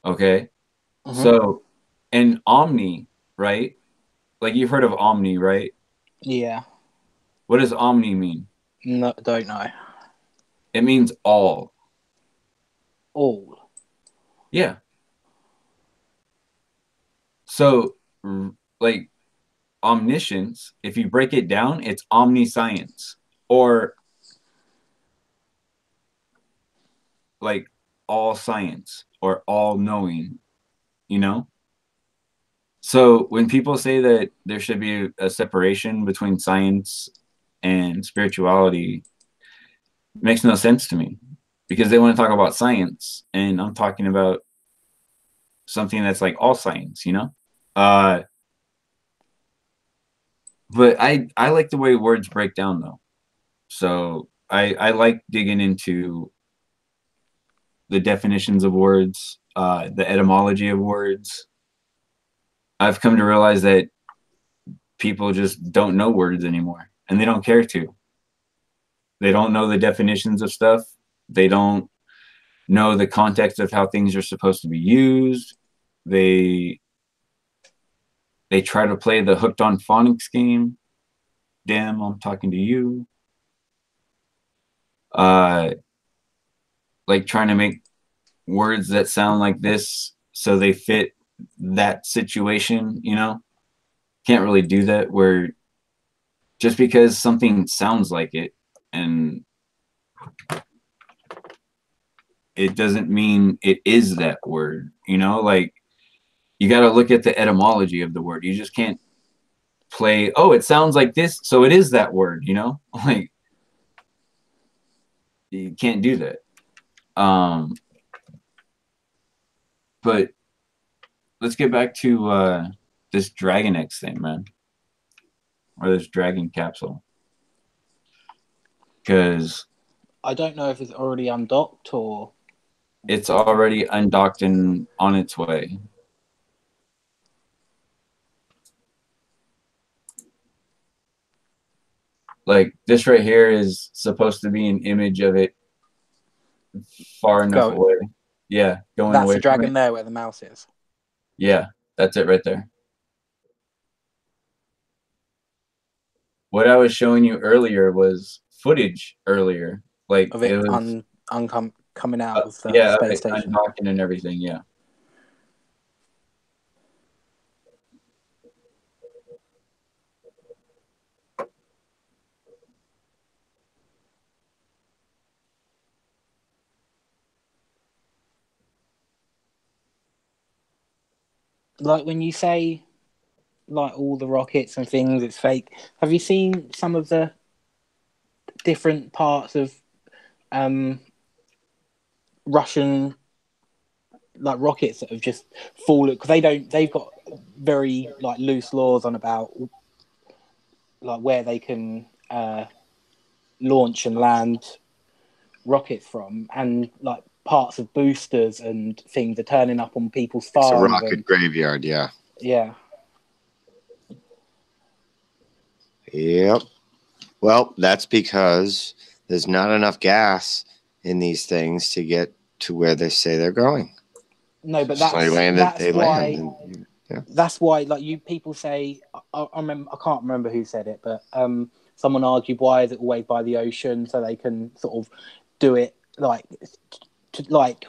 [SPEAKER 22] Okay?
[SPEAKER 7] Mhm.
[SPEAKER 22] So, and omni, right? Like you've heard of omni, right?
[SPEAKER 7] Yeah.
[SPEAKER 22] What does omni mean?
[SPEAKER 7] No, don't know.
[SPEAKER 22] It means all.
[SPEAKER 7] All.
[SPEAKER 22] Yeah. So, like, omniscience, if you break it down, it's omniscience, or like all science or all knowing, you know? So when people say that there should be a separation between science and spirituality, it makes no sense to me, because they want to talk about science and I'm talking about something that's like all science, you know? But I like the way words break down though. So I like digging into the definitions of words, the etymology of words. I've come to realize that people just don't know words anymore, and they don't care to. They don't know the definitions of stuff. They don't know the context of how things are supposed to be used. They try to play the hooked on phonics game. Damn, I'm talking to you. Like trying to make words that sound like this so they fit that situation, you know? Can't really do that, where just because something sounds like it and it doesn't mean it is that word, you know? Like you got to look at the etymology of the word. You just can't play, oh, it sounds like this, so it is that word, you know? Like you can't do that. But let's get back to this Dragon X thing, man. Or this Dragon capsule. Because
[SPEAKER 7] I don't know if it's already undocked or
[SPEAKER 22] it's already undocked and on its way. Like this right here is supposed to be an image of it far enough away. Yeah, going
[SPEAKER 7] that's
[SPEAKER 22] away
[SPEAKER 7] the
[SPEAKER 22] from
[SPEAKER 7] dragon
[SPEAKER 22] it.
[SPEAKER 7] there where the mouse is.
[SPEAKER 22] Yeah, that's it right there. What I was showing you earlier was footage earlier. Like
[SPEAKER 7] Of
[SPEAKER 22] it
[SPEAKER 7] it
[SPEAKER 22] was
[SPEAKER 7] coming out of the
[SPEAKER 22] yeah,
[SPEAKER 7] space station.
[SPEAKER 22] unlocking and everything, yeah.
[SPEAKER 7] Like when you say like all the rockets and things, it's fake. Have you seen some of the different parts of Russian like rockets that have just fallen because they've got very like loose laws on about like where they can launch and land rockets from, and like parts of boosters and things are turning up on people's
[SPEAKER 21] It's a
[SPEAKER 7] farms.
[SPEAKER 21] rocket graveyard, yeah.
[SPEAKER 7] Yeah.
[SPEAKER 21] Yep. Well, that's because there's not enough gas in these things to get to where they say they're going.
[SPEAKER 7] No, but
[SPEAKER 21] Just like land that they
[SPEAKER 7] why.
[SPEAKER 21] land. And, yeah.
[SPEAKER 7] That's why, like you people say, I remember. I can't remember who said it, but someone argued why is it always by the ocean so they can sort of do it like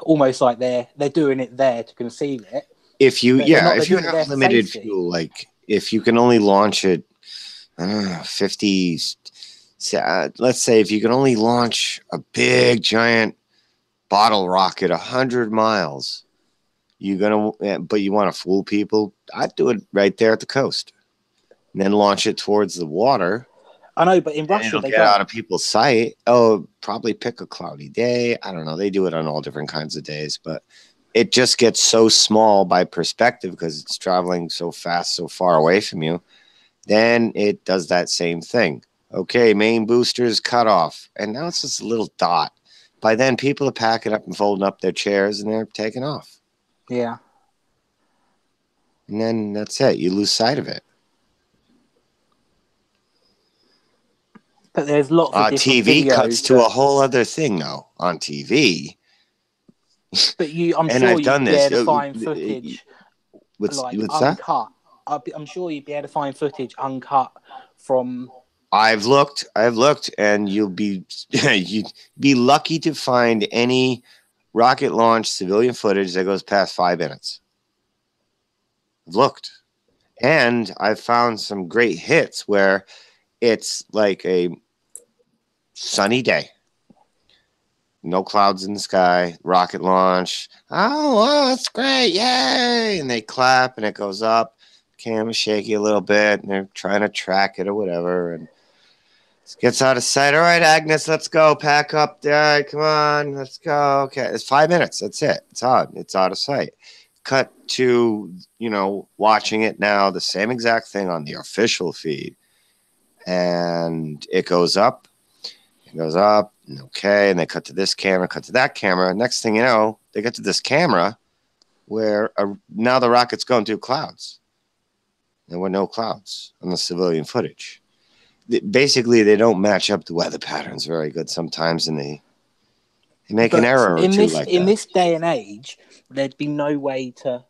[SPEAKER 7] almost like they're doing it there to conceal it.
[SPEAKER 21] If you
[SPEAKER 7] if you
[SPEAKER 21] have limited fuel, like if you can only launch it, I don't know, 50. Let's say if you can only launch a big giant bottle rocket 100 miles, but you want to fool people, I'd do it right there at the coast, and then launch it towards the water.
[SPEAKER 7] I know, but in Russia they
[SPEAKER 21] get out of people's sight. Oh, probably pick a cloudy day. I don't know. They do it on all different kinds of days, but it just gets so small by perspective because it's traveling so fast, so far away from you. Then it does that same thing. Okay, main boosters cut off, and now it's just a little dot. By then, people are packing up and folding up their chairs, and they're taking off.
[SPEAKER 7] Yeah.
[SPEAKER 21] And then that's it. You lose sight of it.
[SPEAKER 7] But there's lots of different
[SPEAKER 21] TV
[SPEAKER 7] videos
[SPEAKER 21] cuts to a whole other thing, though, on TV.
[SPEAKER 7] But I'm
[SPEAKER 21] and
[SPEAKER 7] sure
[SPEAKER 21] I've
[SPEAKER 7] you'd
[SPEAKER 21] done
[SPEAKER 7] be
[SPEAKER 21] this.
[SPEAKER 7] able to find footage
[SPEAKER 21] What's
[SPEAKER 7] uncut.
[SPEAKER 21] that?
[SPEAKER 7] I'm sure you'd be able to find footage uncut from.
[SPEAKER 21] I've looked, and you'd be lucky to find any rocket launch civilian footage that goes past 5 minutes. I've looked, and I've found some great hits where it's like a sunny day, no clouds in the sky, rocket launch. Oh, wow, that's great, yay! And they clap, and it goes up. Camera's shaky a little bit, and they're trying to track it or whatever, and gets out of sight. All right, Agnes, let's go. Pack up. All right, come on. Let's go. Okay. It's 5 minutes. That's it. It's out. It's out of sight. Cut to, watching it now, the same exact thing on the official feed. And it goes up. It goes up. Okay. And they cut to this camera, cut to that camera. Next thing you know, they get to this camera where now the rocket's going through clouds. There were no clouds on the civilian footage. Basically, they don't match up the weather patterns very good sometimes, and they make an error or two like that.
[SPEAKER 7] In this day and age, there'd be no way to,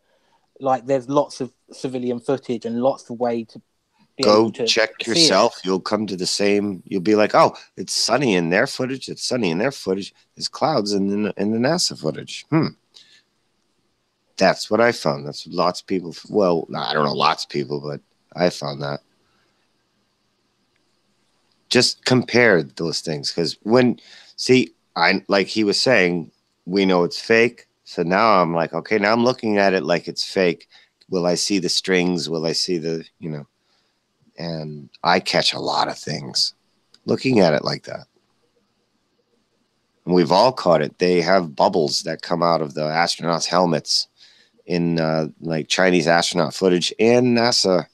[SPEAKER 7] there's lots of civilian footage and lots of way to be able to
[SPEAKER 21] check
[SPEAKER 7] see
[SPEAKER 21] yourself. You'll come to the same. You'll be like, oh, it's sunny in their footage. It's sunny in their footage. There's clouds in the NASA footage. That's what I found. That's what lots of people. Well, I don't know, lots of people, but I found that. Just compare those things, because like he was saying, we know it's fake. So now I'm like, okay, now I'm looking at it like it's fake. Will I see the strings? Will I see the, and I catch a lot of things looking at it like that. And we've all caught it. They have bubbles that come out of the astronauts' helmets in like Chinese astronaut footage and NASA.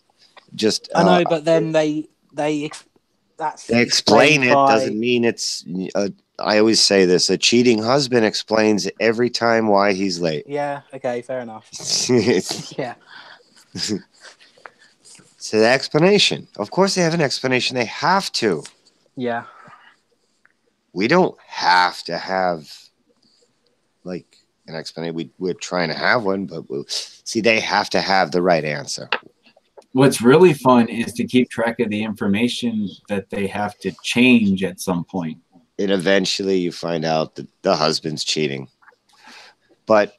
[SPEAKER 21] Just
[SPEAKER 7] I know, but then they
[SPEAKER 21] explain it doesn't mean it's. I always say this: a cheating husband explains every time why he's late.
[SPEAKER 7] Yeah. Okay. Fair enough. Yeah.
[SPEAKER 21] It's an explanation. Of course, they have an explanation. They have to.
[SPEAKER 7] Yeah.
[SPEAKER 21] We don't have to have like an explanation. We're trying to have one, but they have to have the right answer.
[SPEAKER 22] What's really fun is to keep track of the information that they have to change at some point.
[SPEAKER 21] And eventually you find out that the husband's cheating. But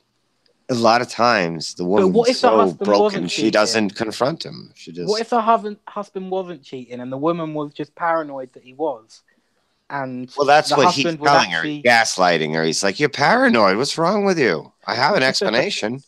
[SPEAKER 21] a lot of times the woman's so broken she doesn't confront him. She just.
[SPEAKER 7] What if the husband wasn't cheating and the woman was just paranoid that he was? And
[SPEAKER 21] well, that's what he's telling her. He's gaslighting her. He's like, "You're paranoid. What's wrong with you? I have an explanation."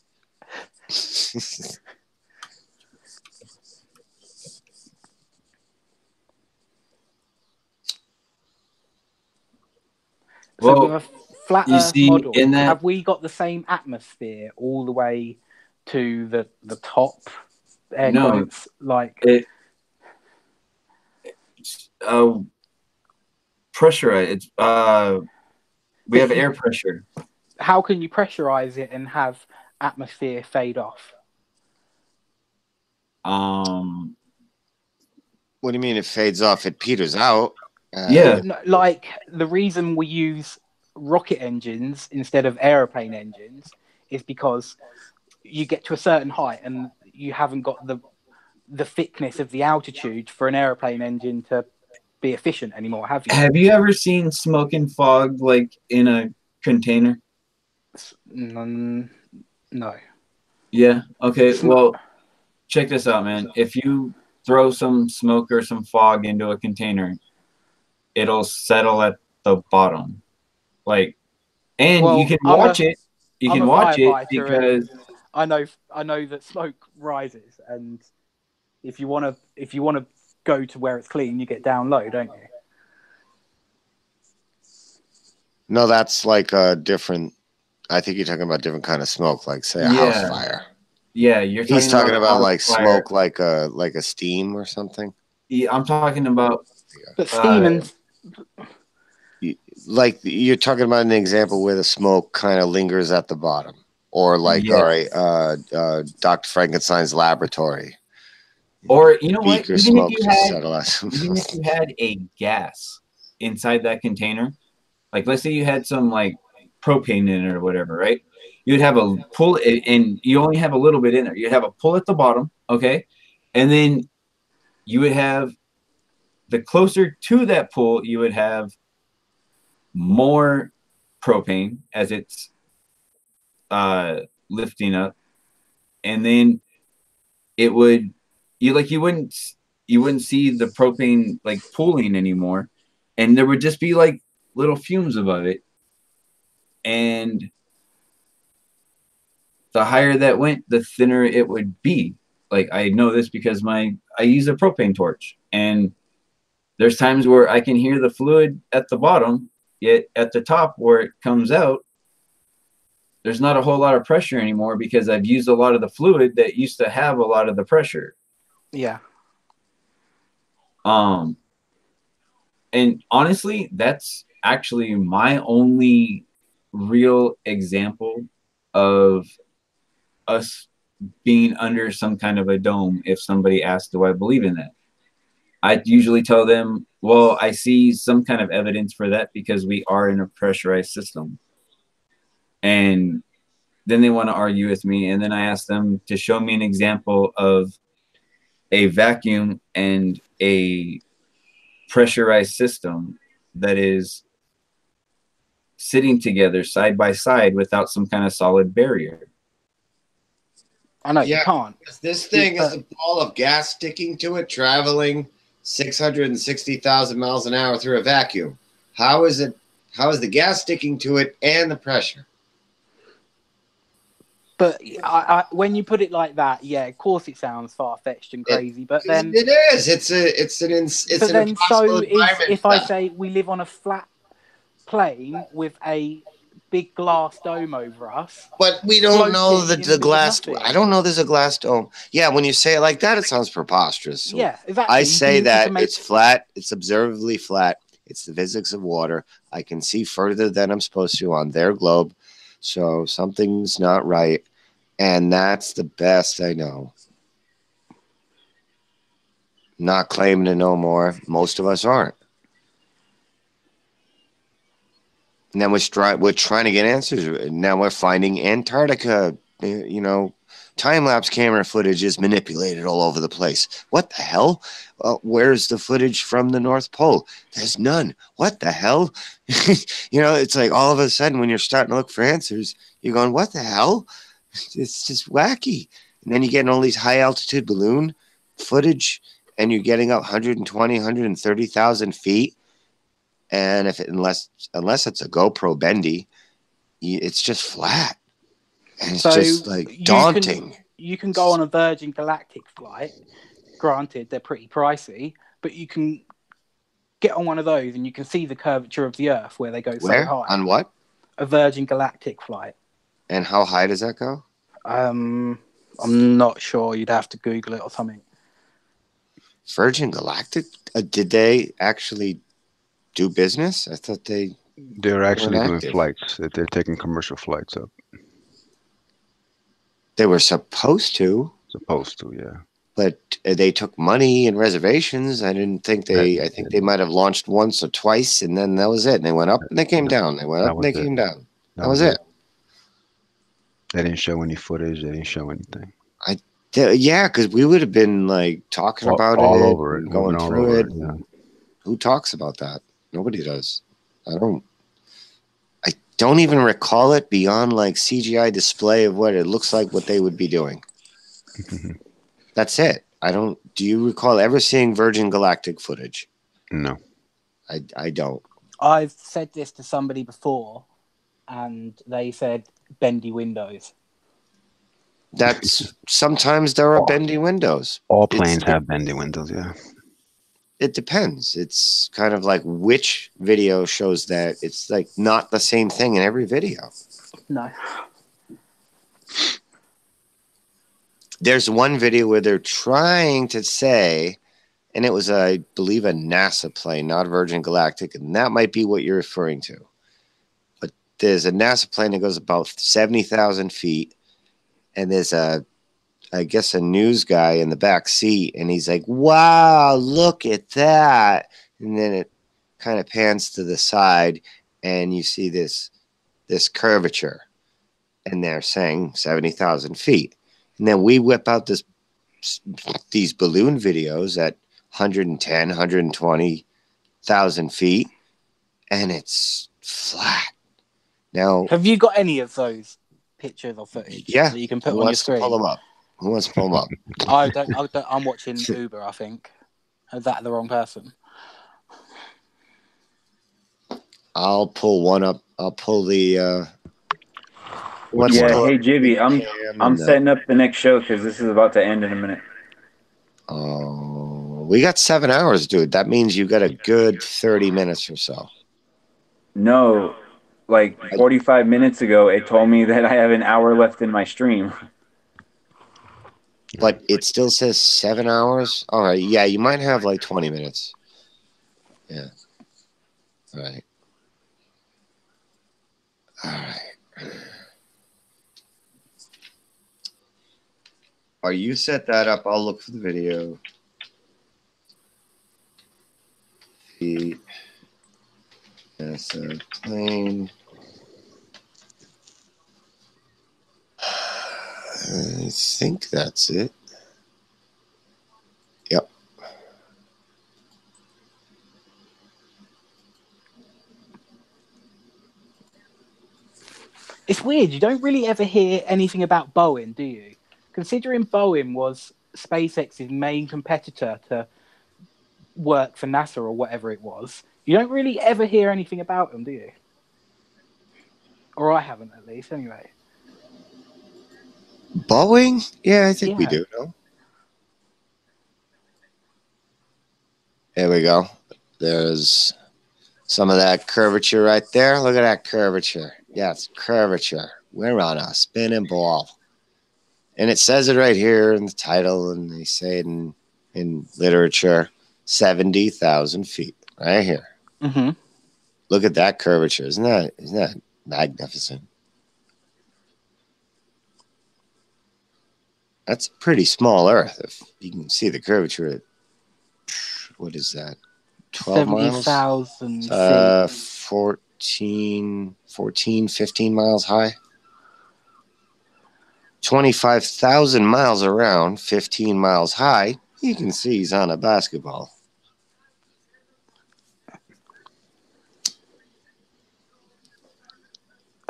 [SPEAKER 7] So
[SPEAKER 22] Well,
[SPEAKER 7] with a flat
[SPEAKER 22] you
[SPEAKER 7] Earth
[SPEAKER 22] see,
[SPEAKER 7] model,
[SPEAKER 22] in that,
[SPEAKER 7] have we got the same atmosphere all the way to the top? Air
[SPEAKER 22] no,
[SPEAKER 7] quotes, like
[SPEAKER 22] it pressurized. It's we have air pressure.
[SPEAKER 7] how can you pressurize it and have atmosphere fade off?
[SPEAKER 21] What do you mean it fades off? It peters out.
[SPEAKER 22] Yeah.
[SPEAKER 7] No, like the reason we use rocket engines instead of aeroplane engines is because you get to a certain height and you haven't got the thickness of the altitude for an aeroplane engine to be efficient anymore, have you?
[SPEAKER 22] Have you ever seen smoke and fog like in a container?
[SPEAKER 7] No.
[SPEAKER 22] Yeah. Okay. Well, check this out, man. If you throw some smoke or some fog into a container, it'll settle at the bottom. Like, and
[SPEAKER 7] Well,
[SPEAKER 22] you can
[SPEAKER 7] I'm
[SPEAKER 22] watch
[SPEAKER 7] a-
[SPEAKER 22] it. You
[SPEAKER 7] I'm
[SPEAKER 22] can
[SPEAKER 7] a
[SPEAKER 22] watch it
[SPEAKER 7] firefighter
[SPEAKER 22] because
[SPEAKER 7] and I know that smoke rises, and if you want to go to where it's clean, you get down low, don't you?
[SPEAKER 21] No, that's like a different. I think you're talking about different kind of smoke, like say a house fire.
[SPEAKER 22] Yeah, you're
[SPEAKER 21] He's talking
[SPEAKER 22] a
[SPEAKER 21] about
[SPEAKER 22] house
[SPEAKER 21] like
[SPEAKER 22] fire.
[SPEAKER 21] smoke, like a steam or something.
[SPEAKER 22] Yeah, I'm talking about.
[SPEAKER 7] But steam and
[SPEAKER 21] like you're talking about an example where the smoke kind of lingers at the bottom, or like
[SPEAKER 22] Yes.
[SPEAKER 21] all right, Dr. Frankenstein's laboratory.
[SPEAKER 22] Or you know what?
[SPEAKER 21] Beaker
[SPEAKER 22] Even if
[SPEAKER 21] smoke
[SPEAKER 22] you
[SPEAKER 21] just
[SPEAKER 22] had,
[SPEAKER 21] settle out.
[SPEAKER 22] even if you had a gas inside that container, like let's say you had some like propane in it or whatever, right? You'd have a pull, and you only have a little bit in there. You'd have a pull at the bottom, okay, and then you would have the closer to that pull, you would have more propane as it's lifting up, and then it would you wouldn't see the propane like pooling anymore, and there would just be like little fumes above it, and the higher that went, the thinner it would be. Like I know this because I use a propane torch, and there's times where I can hear the fluid at the bottom, yet at the top where it comes out, there's not a whole lot of pressure anymore because I've used a lot of the fluid that used to have a lot of the pressure.
[SPEAKER 7] yeah.
[SPEAKER 22] And honestly, that's actually my only real example of us being under some kind of a dome. If somebody asks, do I believe in that? I usually tell them, well, I see some kind of evidence for that because we are in a pressurized system. And then they want to argue with me. And then I ask them to show me an example of a vacuum and a pressurized system that is sitting together side by side without some kind of solid barrier.
[SPEAKER 7] I know you can't.
[SPEAKER 21] This thing is a ball of gas sticking to it, traveling 660,000 miles an hour through a vacuum. How is the gas sticking to it and the pressure?
[SPEAKER 7] But when you put it like that, yeah, of course it sounds far fetched and crazy. But then
[SPEAKER 21] it is. It's an impossible environment.
[SPEAKER 7] If I say we live on a flat plane with a big glass dome over us,
[SPEAKER 21] but we don't know
[SPEAKER 7] floating
[SPEAKER 21] that
[SPEAKER 7] in
[SPEAKER 21] the
[SPEAKER 7] middle of
[SPEAKER 21] glass.
[SPEAKER 7] nothing.
[SPEAKER 21] I don't know. There's a glass dome. Yeah, when you say it like that, it sounds preposterous. So
[SPEAKER 7] Yeah, exactly.
[SPEAKER 21] I
[SPEAKER 7] You
[SPEAKER 21] say
[SPEAKER 7] can
[SPEAKER 21] that
[SPEAKER 7] make-
[SPEAKER 21] it's flat. It's observably flat. It's the physics of water. I can see further than I'm supposed to on their globe, so something's not right. And that's the best I know. Not claiming to know more. Most of us aren't. And then we're trying to get answers. Now we're finding Antarctica, time-lapse camera footage is manipulated all over the place. What the hell? Where's the footage from the North Pole? There's none. What the hell? It's like all of a sudden when you're starting to look for answers, you're going, what the hell? It's just wacky. And then you're getting all these high-altitude balloon footage, and you're getting up 120, 130,000 feet. And unless it's a GoPro bendy, it's just flat. And it's just like daunting.
[SPEAKER 7] You can go on a Virgin Galactic flight. Granted, they're pretty pricey, but you can get on one of those and you can see the curvature of the Earth where they go
[SPEAKER 21] Where?
[SPEAKER 7] so high.
[SPEAKER 21] On what?
[SPEAKER 7] A Virgin Galactic flight.
[SPEAKER 21] And how high does that go?
[SPEAKER 7] I'm not sure. You'd have to Google it or something.
[SPEAKER 21] Virgin Galactic? Did they actually do business? I thought
[SPEAKER 5] They're actually
[SPEAKER 21] weren't
[SPEAKER 5] doing
[SPEAKER 21] active.
[SPEAKER 5] flights. They're taking commercial flights up.
[SPEAKER 21] They were supposed to.
[SPEAKER 5] Supposed to, yeah.
[SPEAKER 21] But they took money and reservations. I think they might have launched once or twice, and then that was it. And they went up and they came down. They went up and they came down. That was it.
[SPEAKER 5] They didn't show any footage. They didn't show anything.
[SPEAKER 21] Yeah, because we would have been like talking about
[SPEAKER 5] all
[SPEAKER 21] it,
[SPEAKER 5] over it,
[SPEAKER 21] and going
[SPEAKER 5] all
[SPEAKER 21] through
[SPEAKER 5] over
[SPEAKER 21] it.
[SPEAKER 5] it, yeah.
[SPEAKER 21] Who talks about that? Nobody does. I don't even recall it beyond like CGI display of what it looks like, what they would be doing. That's it. Do you recall ever seeing Virgin Galactic footage?
[SPEAKER 5] No.
[SPEAKER 21] I don't.
[SPEAKER 7] I've said this to somebody before, and they said bendy windows.
[SPEAKER 21] That's sometimes there are bendy windows.
[SPEAKER 5] All planes have bendy windows, yeah.
[SPEAKER 21] It depends. It's kind of like which video shows that. It's like not the same thing in every video.
[SPEAKER 7] No.
[SPEAKER 21] There's one video where they're trying to say, and it was, I believe, a NASA plane, not Virgin Galactic, and that might be what you're referring to. But there's a NASA plane that goes about 70,000 feet, and there's I guess a news guy in the back seat, and he's like, wow, look at that. And then it kind of pans to the side, and you see this curvature, and they're saying 70,000 feet. And then we whip out these balloon videos at 110, 120,000 feet, and it's flat. Now,
[SPEAKER 7] have you got any of those pictures or footage
[SPEAKER 21] yeah,
[SPEAKER 7] that you can put
[SPEAKER 21] who
[SPEAKER 7] on your
[SPEAKER 21] wants to
[SPEAKER 7] screen?
[SPEAKER 21] pull them up? Who wants to pull them up?
[SPEAKER 7] I don't. I'm watching Uber, I think. Is that the wrong person?
[SPEAKER 21] I'll pull one up. I'll pull the.
[SPEAKER 1] Hey Jibby, I'm setting up the next show because this is about to end in a minute.
[SPEAKER 21] Oh, we got 7 hours, dude. That means you got a good 30 minutes or so.
[SPEAKER 1] No, like 45 minutes ago, it told me that I have an hour left in my stream.
[SPEAKER 21] But it still says 7 hours. All right, yeah, you might have like 20 minutes. Yeah. All right. All right. Are you set that up? I'll look for the video. That's a plane. I think that's it. Yep.
[SPEAKER 7] It's weird. You don't really ever hear anything about Boeing, do you? Considering Boeing was SpaceX's main competitor to work for NASA or whatever it was, you don't really ever hear anything about them, do you? Or I haven't, at least, anyway.
[SPEAKER 21] Boeing? Yeah, I think we do. No? There we go. There's some of that curvature right there. Look at that curvature. Yeah, it's curvature. We're on a spinning ball. And it says it right here in the title, and they say it in literature, 70,000 feet, right here.
[SPEAKER 7] Mm-hmm.
[SPEAKER 21] Look at that curvature. Isn't that magnificent? That's a pretty small Earth. If you can see the curvature at, what is that? 12 miles?
[SPEAKER 7] 70,000 feet.
[SPEAKER 21] 15 miles high. 25,000 miles around, 15 miles high. You can see he's on a basketball.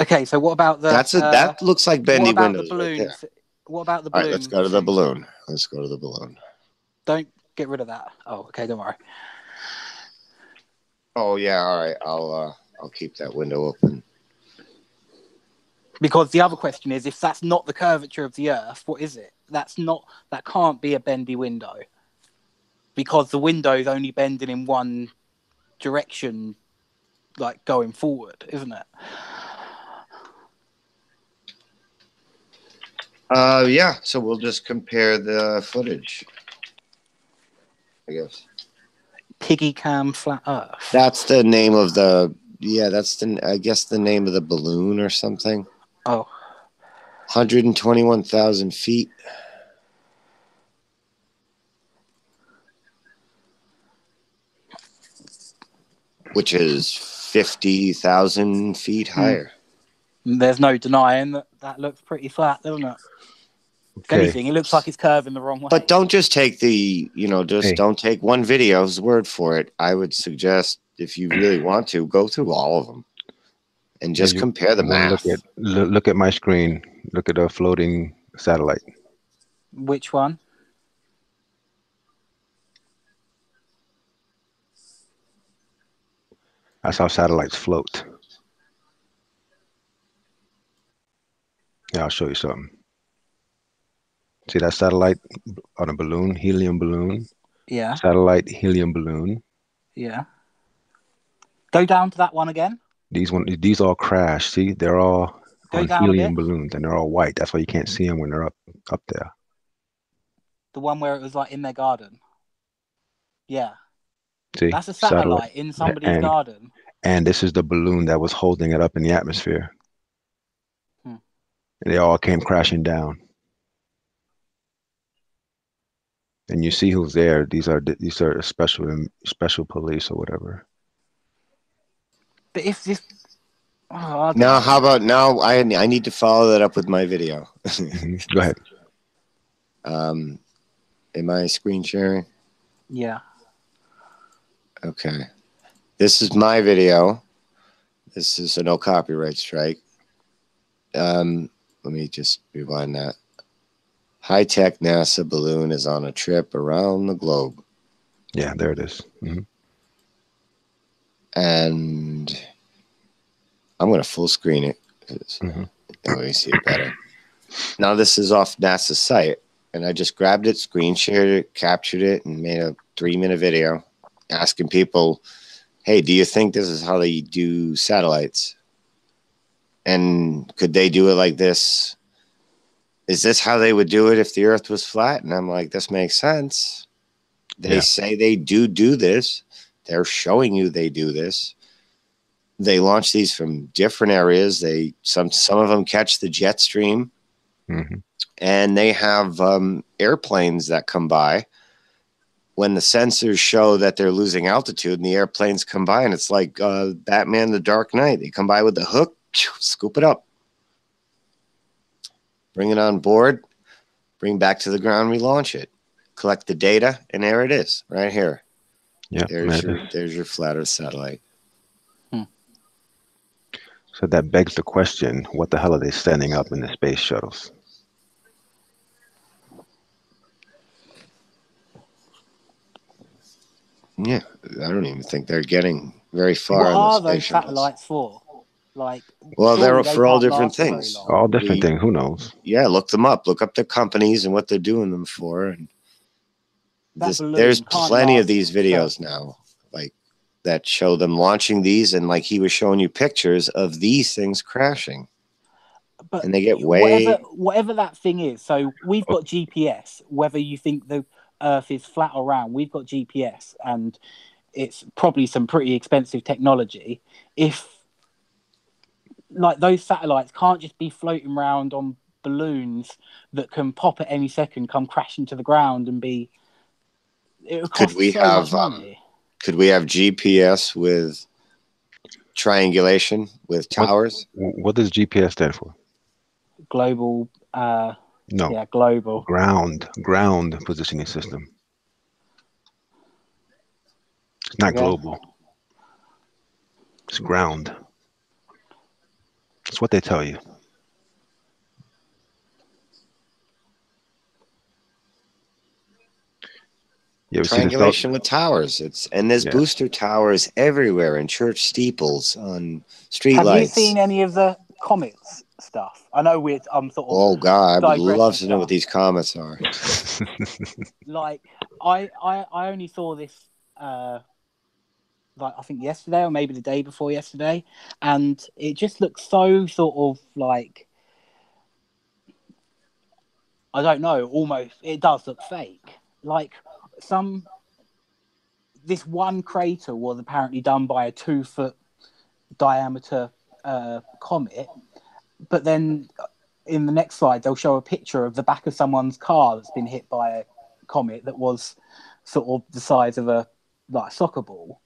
[SPEAKER 7] Okay, so what about the...
[SPEAKER 21] that looks like bendy
[SPEAKER 7] what about
[SPEAKER 21] windows
[SPEAKER 7] the balloons?
[SPEAKER 21] right there.
[SPEAKER 7] What about the
[SPEAKER 21] All
[SPEAKER 7] balloon?
[SPEAKER 21] right, let's go to the balloon. Let's go to the balloon.
[SPEAKER 7] Don't get rid of that. Oh, okay, don't worry.
[SPEAKER 21] Oh yeah, all right. I'll keep that window open.
[SPEAKER 7] Because the other question is, if that's not the curvature of the Earth, what is it? That can't be a bendy window. Because the window is only bending in one direction, like going forward, isn't it?
[SPEAKER 21] Yeah. So we'll just compare the footage, I guess.
[SPEAKER 7] Piggy Cam Flat Earth.
[SPEAKER 21] That's the name of the. Yeah, that's the. I guess the name of the balloon or something.
[SPEAKER 7] Oh.
[SPEAKER 21] 121,000 feet. Which is 50,000 feet higher.
[SPEAKER 7] There's no denying that that looks pretty flat, doesn't it? If anything, it looks like it's curving the wrong way.
[SPEAKER 21] But don't just take don't take one video's word for it. I would suggest, if you really want to, go through all of them and just compare the math.
[SPEAKER 5] Look at my screen. Look at a floating satellite.
[SPEAKER 7] Which one?
[SPEAKER 5] That's how satellites float. Yeah, I'll show you something. See that satellite on a balloon, helium balloon?
[SPEAKER 7] Yeah.
[SPEAKER 5] Satellite, helium balloon.
[SPEAKER 7] Yeah. Go down to that one again.
[SPEAKER 5] These all crash. See, they're all
[SPEAKER 7] Go
[SPEAKER 5] on
[SPEAKER 7] down a
[SPEAKER 5] helium
[SPEAKER 7] bit.
[SPEAKER 5] balloons, and they're all white. That's why you can't see them when they're up there.
[SPEAKER 7] The one where it was like in their garden. Yeah.
[SPEAKER 5] See,
[SPEAKER 7] That's a satellite in somebody's garden.
[SPEAKER 5] And this is the balloon that was holding it up in the atmosphere. And they all came crashing down. And you see who's there. These are special police or whatever.
[SPEAKER 7] But if this, I don't
[SPEAKER 21] Now,
[SPEAKER 7] know.
[SPEAKER 21] how about now? I need to follow that up with my video.
[SPEAKER 5] Go ahead.
[SPEAKER 21] Am I screen sharing?
[SPEAKER 7] Yeah.
[SPEAKER 21] Okay. This is my video. This is a no copyright strike. Let me just rewind that. High-tech NASA balloon is on a trip around the globe.
[SPEAKER 5] Yeah, there it is.
[SPEAKER 21] And I'm going to full screen it. Let me see it better. Now, this is off NASA's site. And I just grabbed it, screen shared it, captured it, and made a 3-minute video asking people, hey, do you think this is how they do satellites? And could they do it like this? Is this how they would do it if the Earth was flat? And I'm like, this makes sense. They say they do this. They're showing you they do this. They launch these from different areas. Some of them catch the jet stream. And they have airplanes that come by. When the sensors show that they're losing altitude and the airplanes come by, and it's like Batman the Dark Knight. They come by with the hook, scoop it up, bring it on board, bring back to the ground, relaunch it, collect the data, and there it is, right here.
[SPEAKER 5] Yeah,
[SPEAKER 21] there's your flat Earth satellite.
[SPEAKER 5] So that begs the question, what the hell are they sending up in the space shuttles?
[SPEAKER 21] Yeah, I don't even think they're getting very far.
[SPEAKER 7] What
[SPEAKER 21] on the
[SPEAKER 7] are
[SPEAKER 21] space
[SPEAKER 7] those
[SPEAKER 21] shuttles.
[SPEAKER 7] satellites for? Like,
[SPEAKER 21] well, they're
[SPEAKER 7] surely
[SPEAKER 21] for all
[SPEAKER 7] can't
[SPEAKER 21] different
[SPEAKER 7] last very
[SPEAKER 21] things.
[SPEAKER 7] long.
[SPEAKER 5] All different things. Who knows?
[SPEAKER 21] Yeah, look them up. Look up the companies and what they're doing them for. And
[SPEAKER 7] balloon
[SPEAKER 21] there's
[SPEAKER 7] can't
[SPEAKER 21] plenty of
[SPEAKER 7] last
[SPEAKER 21] these videos now, like that show them launching these, and like he was showing you pictures of these things crashing.
[SPEAKER 7] But
[SPEAKER 21] and they get way
[SPEAKER 7] whatever that thing is. So we've got GPS. Whether you think the Earth is flat or round, we've got GPS, and it's probably some pretty expensive technology. If like those satellites can't just be floating around on balloons that can pop at any second, come crashing to the ground, and be. It would cost so much money.
[SPEAKER 21] Could we have GPS with triangulation with towers?
[SPEAKER 5] What does GPS stand for?
[SPEAKER 7] Global.
[SPEAKER 5] No.
[SPEAKER 7] Yeah, global.
[SPEAKER 5] Ground positioning system. It's not global. It's ground. It's what they tell you. You ever
[SPEAKER 21] Triangulation with towers. There's booster towers everywhere in church steeples, on street
[SPEAKER 7] Have
[SPEAKER 21] lights.
[SPEAKER 7] you seen any of the comets stuff? I know I'm sort of.
[SPEAKER 21] Oh God, I would love to know
[SPEAKER 7] stuff.
[SPEAKER 21] what these comets are.
[SPEAKER 7] Like I only saw this like I think yesterday or maybe the day before yesterday, and it just looks so sort of like, I don't know, almost it does look fake. Like this one crater was apparently done by a 2-foot diameter comet, but then in the next slide they'll show a picture of the back of someone's car that's been hit by a comet that was sort of the size of a soccer ball,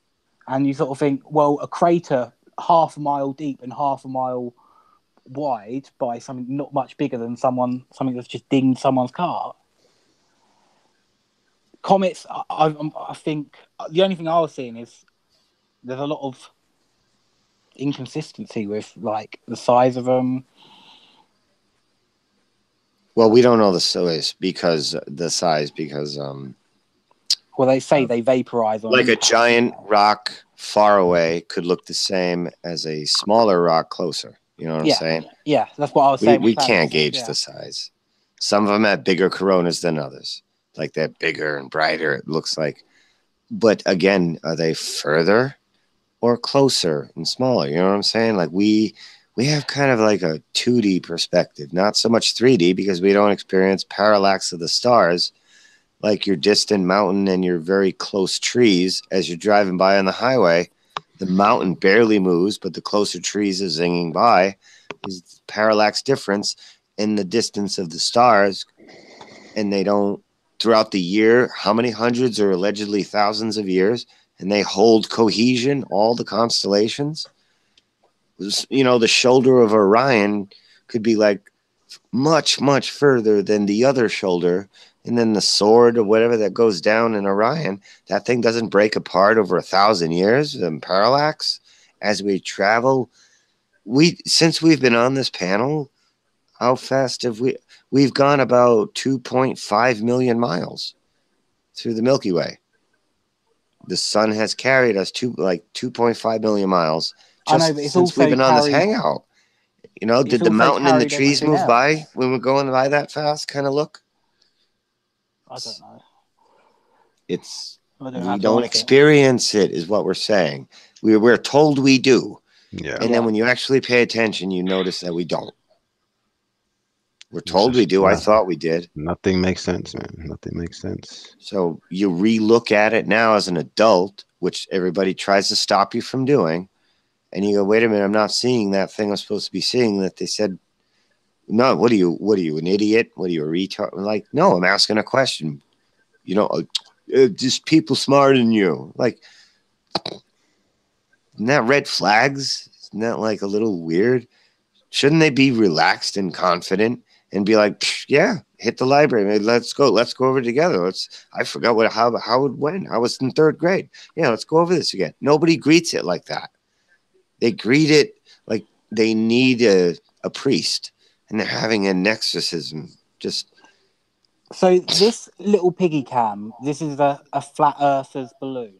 [SPEAKER 7] and you sort of think, well, a crater half a mile deep and half a mile wide by something not much bigger than something that's just dinged someone's car. Comets, I think the only thing I was seeing is there's a lot of inconsistency with like the size of them.
[SPEAKER 21] Well, we don't know the size because
[SPEAKER 7] well, they say they vaporize on
[SPEAKER 21] like
[SPEAKER 7] impact.
[SPEAKER 21] a giant rock far away could look the same as a smaller rock closer. You know what I'm saying?
[SPEAKER 7] Yeah, that's what I was saying.
[SPEAKER 21] We can't gauge the size. Some of them have bigger coronas than others. Like they're bigger and brighter, it looks like. But again, are they further or closer and smaller? You know what I'm saying? Like we have kind of like a 2D perspective, not so much 3D, because we don't experience parallax of the stars like your distant mountain and your very close trees. As you're driving by on the highway, the mountain barely moves, but the closer trees are zinging by. There's parallax difference in the distance of the stars, and they don't, throughout the year, how many hundreds or allegedly thousands of years, and they hold cohesion, all the constellations. You know, the shoulder of Orion could be like much, much further than the other shoulder. And then the sword or whatever that goes down in Orion, that thing doesn't break apart over 1,000 years in parallax. As we travel, since we've been on this panel, how fast have we've gone about 2.5 million miles through the Milky Way. The sun has carried us 2.5 million miles just since we've been on this hangout. You know, did the mountain and the trees move by when we're going by that fast? Kind of look.
[SPEAKER 7] I don't know.
[SPEAKER 21] We don't experience it, is what we're saying. We're told we do.
[SPEAKER 5] Yeah.
[SPEAKER 21] And then when you actually pay attention, you notice that we don't. We're told we do. I thought we did.
[SPEAKER 5] Nothing makes sense, man. Nothing makes sense.
[SPEAKER 21] So you re-look at it now as an adult, which everybody tries to stop you from doing. And you go, wait a minute, I'm not seeing that thing I'm supposed to be seeing that they said. No, what are you, an idiot? What are you, a retard? I'm like, no, I'm asking a question. You know, just people smarter than you. Like, isn't that red flags? Isn't that like a little weird? Shouldn't they be relaxed and confident and be like, yeah, hit the library. Let's go over it together. I forgot how it went. I was in 3rd grade. Yeah, let's go over this again. Nobody greets it like that. They greet it like they need a priest, and they're having an exorcism.
[SPEAKER 7] So this little piggy cam, this is a flat earther's balloon.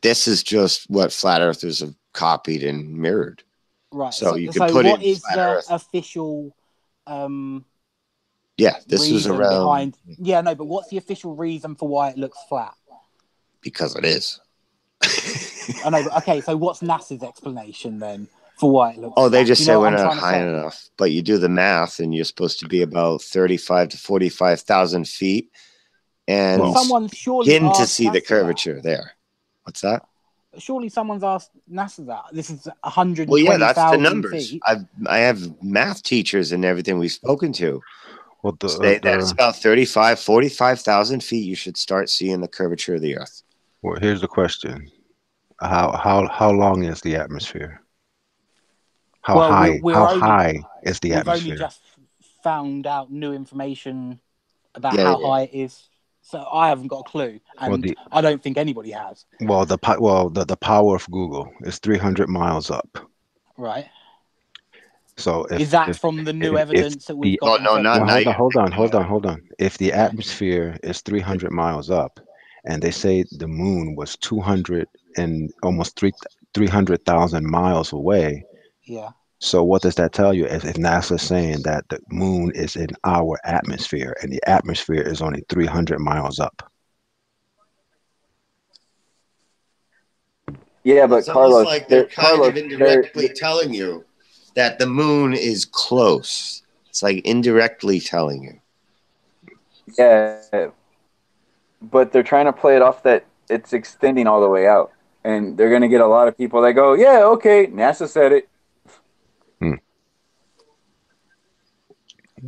[SPEAKER 21] This is just what flat earthers have copied and mirrored.
[SPEAKER 7] Right.
[SPEAKER 21] So you can put
[SPEAKER 7] what
[SPEAKER 21] it in
[SPEAKER 7] is
[SPEAKER 21] flat
[SPEAKER 7] the
[SPEAKER 21] earth.
[SPEAKER 7] official
[SPEAKER 21] Yeah, this was around
[SPEAKER 7] behind. Yeah, no, but what's the official reason for why it looks flat?
[SPEAKER 21] Because it is.
[SPEAKER 7] I know, but okay, so what's NASA's explanation then for why it looks
[SPEAKER 21] Oh, they
[SPEAKER 7] flat?
[SPEAKER 21] just
[SPEAKER 7] Do you
[SPEAKER 21] say
[SPEAKER 7] know
[SPEAKER 21] we're
[SPEAKER 7] what I'm
[SPEAKER 21] not
[SPEAKER 7] trying to
[SPEAKER 21] high
[SPEAKER 7] say?
[SPEAKER 21] enough. But you do the math, and you're supposed to be about 35 to 45,000 feet, and
[SPEAKER 7] Someone's surely
[SPEAKER 21] begin to
[SPEAKER 7] asked
[SPEAKER 21] see the
[SPEAKER 7] NASA
[SPEAKER 21] curvature there. What's that?
[SPEAKER 7] Surely someone's asked NASA that. This is
[SPEAKER 21] Well, yeah, that's the
[SPEAKER 7] 120,000
[SPEAKER 21] numbers.
[SPEAKER 7] feet.
[SPEAKER 21] I have math teachers and everything we've spoken to.
[SPEAKER 5] Well,
[SPEAKER 21] Say that it's about 35, 45,000 feet. You should start seeing the curvature of the Earth.
[SPEAKER 5] Well, here's the question: How long is the atmosphere? How high is the
[SPEAKER 7] We've
[SPEAKER 5] atmosphere?
[SPEAKER 7] only just found out new information about
[SPEAKER 21] Yeah,
[SPEAKER 7] how
[SPEAKER 21] yeah.
[SPEAKER 7] high it is. So I haven't got a clue, and
[SPEAKER 5] Well,
[SPEAKER 7] I don't think anybody has.
[SPEAKER 5] Well, the power of Google is 300 miles up.
[SPEAKER 7] Right.
[SPEAKER 5] So
[SPEAKER 7] Is that from the new evidence that we've got?
[SPEAKER 5] Hold on. If the atmosphere is 300 miles up, and they say the moon was 200 and almost 300,000 miles away.
[SPEAKER 7] Yeah.
[SPEAKER 5] So what does that tell you? If NASA's saying that the moon is in our atmosphere and the atmosphere is only 300 miles up.
[SPEAKER 1] Yeah, but
[SPEAKER 21] It's almost
[SPEAKER 1] Carlos,
[SPEAKER 21] like they're kind
[SPEAKER 1] Carlos,
[SPEAKER 21] of indirectly telling you that the moon is close. It's like indirectly telling you.
[SPEAKER 1] yeah, but they're trying to play it off that it's extending all the way out, and they're going to get a lot of people that go, "Yeah, okay, NASA said it."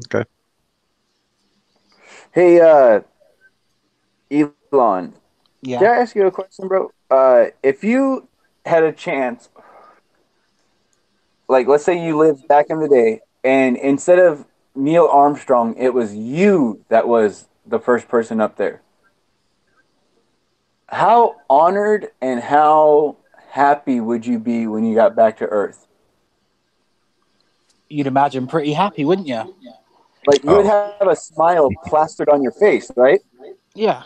[SPEAKER 5] Okay.
[SPEAKER 1] Hey, Elon,
[SPEAKER 7] Yeah.
[SPEAKER 1] can I ask you a question, bro? If you had a chance, like, let's say you lived back in the day, and instead of Neil Armstrong, it was you that was the first person up there. How honored and how happy would you be when you got back to Earth?
[SPEAKER 7] You'd imagine pretty happy, wouldn't you?
[SPEAKER 1] Like, you would have a smile plastered on your face, right?
[SPEAKER 7] Yeah.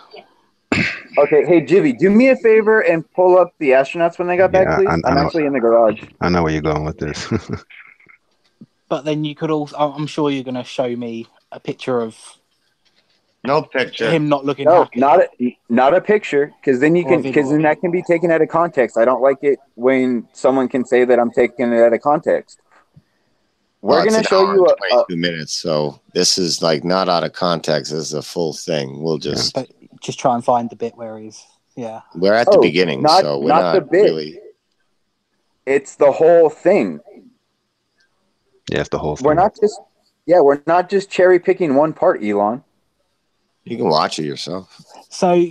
[SPEAKER 1] Okay, hey, Jivy, do me a favor and pull up the astronauts when they got back,
[SPEAKER 5] Yeah,
[SPEAKER 1] please.
[SPEAKER 5] I
[SPEAKER 1] I'm
[SPEAKER 5] know.
[SPEAKER 1] actually in the garage.
[SPEAKER 5] I know where you're going with this.
[SPEAKER 7] But then you could also, I'm sure you're going to show me a picture of
[SPEAKER 21] no picture
[SPEAKER 7] him not looking
[SPEAKER 1] No,
[SPEAKER 7] happy.
[SPEAKER 1] not a picture, because then you
[SPEAKER 7] Or a
[SPEAKER 1] can, because
[SPEAKER 7] video.
[SPEAKER 1] then that can be taken out of context. I don't like it when someone can say that I'm taking it out of context.
[SPEAKER 21] Well,
[SPEAKER 1] We're
[SPEAKER 21] it's
[SPEAKER 1] gonna
[SPEAKER 21] an
[SPEAKER 1] show
[SPEAKER 21] hour and
[SPEAKER 1] you
[SPEAKER 21] 22 minutes, so this is like not out of context. This is a full thing. We'll just
[SPEAKER 7] But just try and find the bit where he's, yeah.
[SPEAKER 21] we're at the beginning, so we're
[SPEAKER 1] not the
[SPEAKER 21] not
[SPEAKER 1] bit.
[SPEAKER 21] really.
[SPEAKER 1] It's the whole thing.
[SPEAKER 5] Yeah, it's the whole
[SPEAKER 1] We're
[SPEAKER 5] thing.
[SPEAKER 1] we're not just cherry picking one part, Elon.
[SPEAKER 21] You can watch it yourself.
[SPEAKER 7] So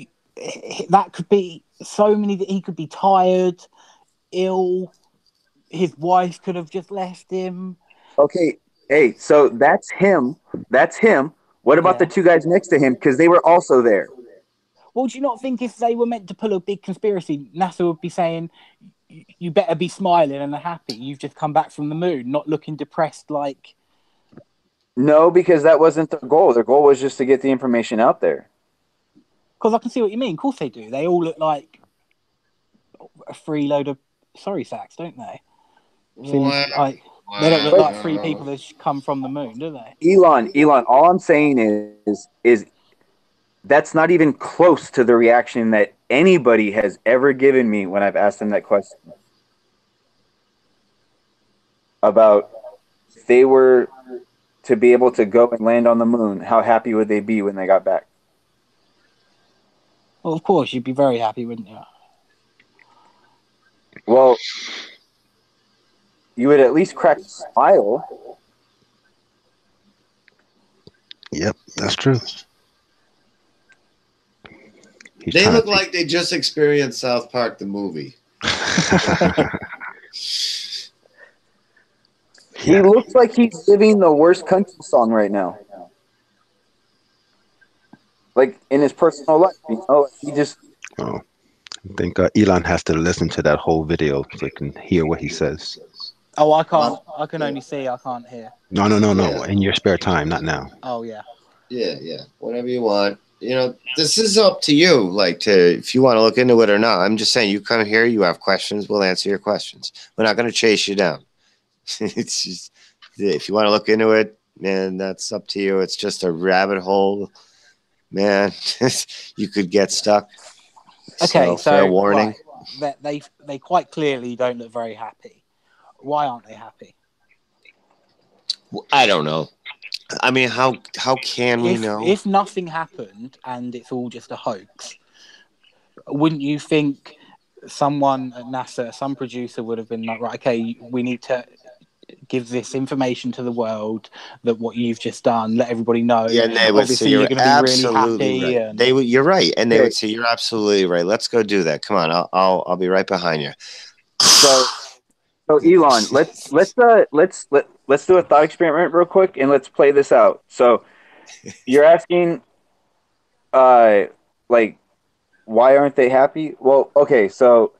[SPEAKER 7] that could be so many that he could be tired, ill. His wife could have just left him.
[SPEAKER 1] Okay, hey, so that's him. That's him. What about the two guys next to him? Because they were also there.
[SPEAKER 7] Well, do you not think if they were meant to pull a big conspiracy, NASA would be saying, you better be smiling and happy. You've just come back from the moon, not looking depressed like...
[SPEAKER 1] No, because that wasn't their goal. Their goal was just to get the information out there.
[SPEAKER 7] Because I can see what you mean. Of course they do. They all look like a free load of sorry sacks, don't they? Seems like they don't look like three people that come from the moon, do they?
[SPEAKER 1] Elon, all I'm saying is that's not even close to the reaction that anybody has ever given me when I've asked them that question about if they were to be able to go and land on the moon, how happy would they be when they got back?
[SPEAKER 7] Well, of course, you'd be very happy, wouldn't you?
[SPEAKER 1] Well, you would at least crack a smile.
[SPEAKER 5] Yep, that's true.
[SPEAKER 21] They look like they just experienced South Park the movie.
[SPEAKER 1] He looks like he's living the worst country song right now. Like in his personal life, he just.
[SPEAKER 5] Oh, I think Elon has to listen to that whole video so he can hear what he says.
[SPEAKER 7] Oh, I can't. I can only see. I can't hear.
[SPEAKER 5] No. In your spare time, not now.
[SPEAKER 7] Oh yeah.
[SPEAKER 21] Yeah. Whatever you want. This is up to you. Like, if you want to look into it or not. I'm just saying, you come here, you have questions, we'll answer your questions. We're not going to chase you down. It's just, if you want to look into it, man, that's up to you. It's just a rabbit hole, man. You could get stuck.
[SPEAKER 7] Okay, so
[SPEAKER 21] fair warning.
[SPEAKER 7] Right, they quite clearly don't look very happy. Why aren't they happy?
[SPEAKER 21] I don't know. I mean, how can we know?
[SPEAKER 7] If nothing happened and it's all just a hoax, wouldn't you think someone at NASA, some producer would have been like, right, okay, we need to give this information to the world that what you've just done, let everybody know.
[SPEAKER 21] Yeah, and they would
[SPEAKER 7] obviously
[SPEAKER 21] say you're
[SPEAKER 7] going to be really
[SPEAKER 21] absolutely
[SPEAKER 7] happy.
[SPEAKER 21] right.
[SPEAKER 7] And...
[SPEAKER 21] You're right, and they would say you're absolutely right. Let's go do that. Come on, I'll be right behind you.
[SPEAKER 1] So Elon, let's do a thought experiment real quick and let's play this out. So you're asking, like, why aren't they happy? Well, okay, so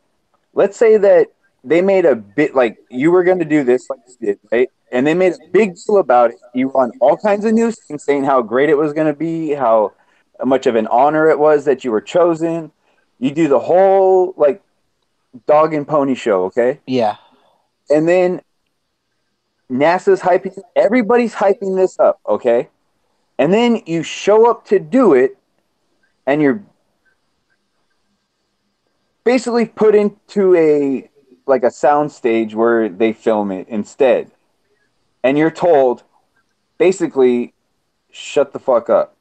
[SPEAKER 1] let's say that they made a bit like you were going to do this, like you did, right? And they made a big deal about it. You were on all kinds of news things saying how great it was going to be, how much of an honor it was that you were chosen. You do the whole like dog and pony show, okay?
[SPEAKER 7] Yeah.
[SPEAKER 1] And then NASA's hyping, everybody's hyping this up, okay? And then you show up to do it, and basically put into a sound stage where they film it instead. And you're told basically shut the fuck up.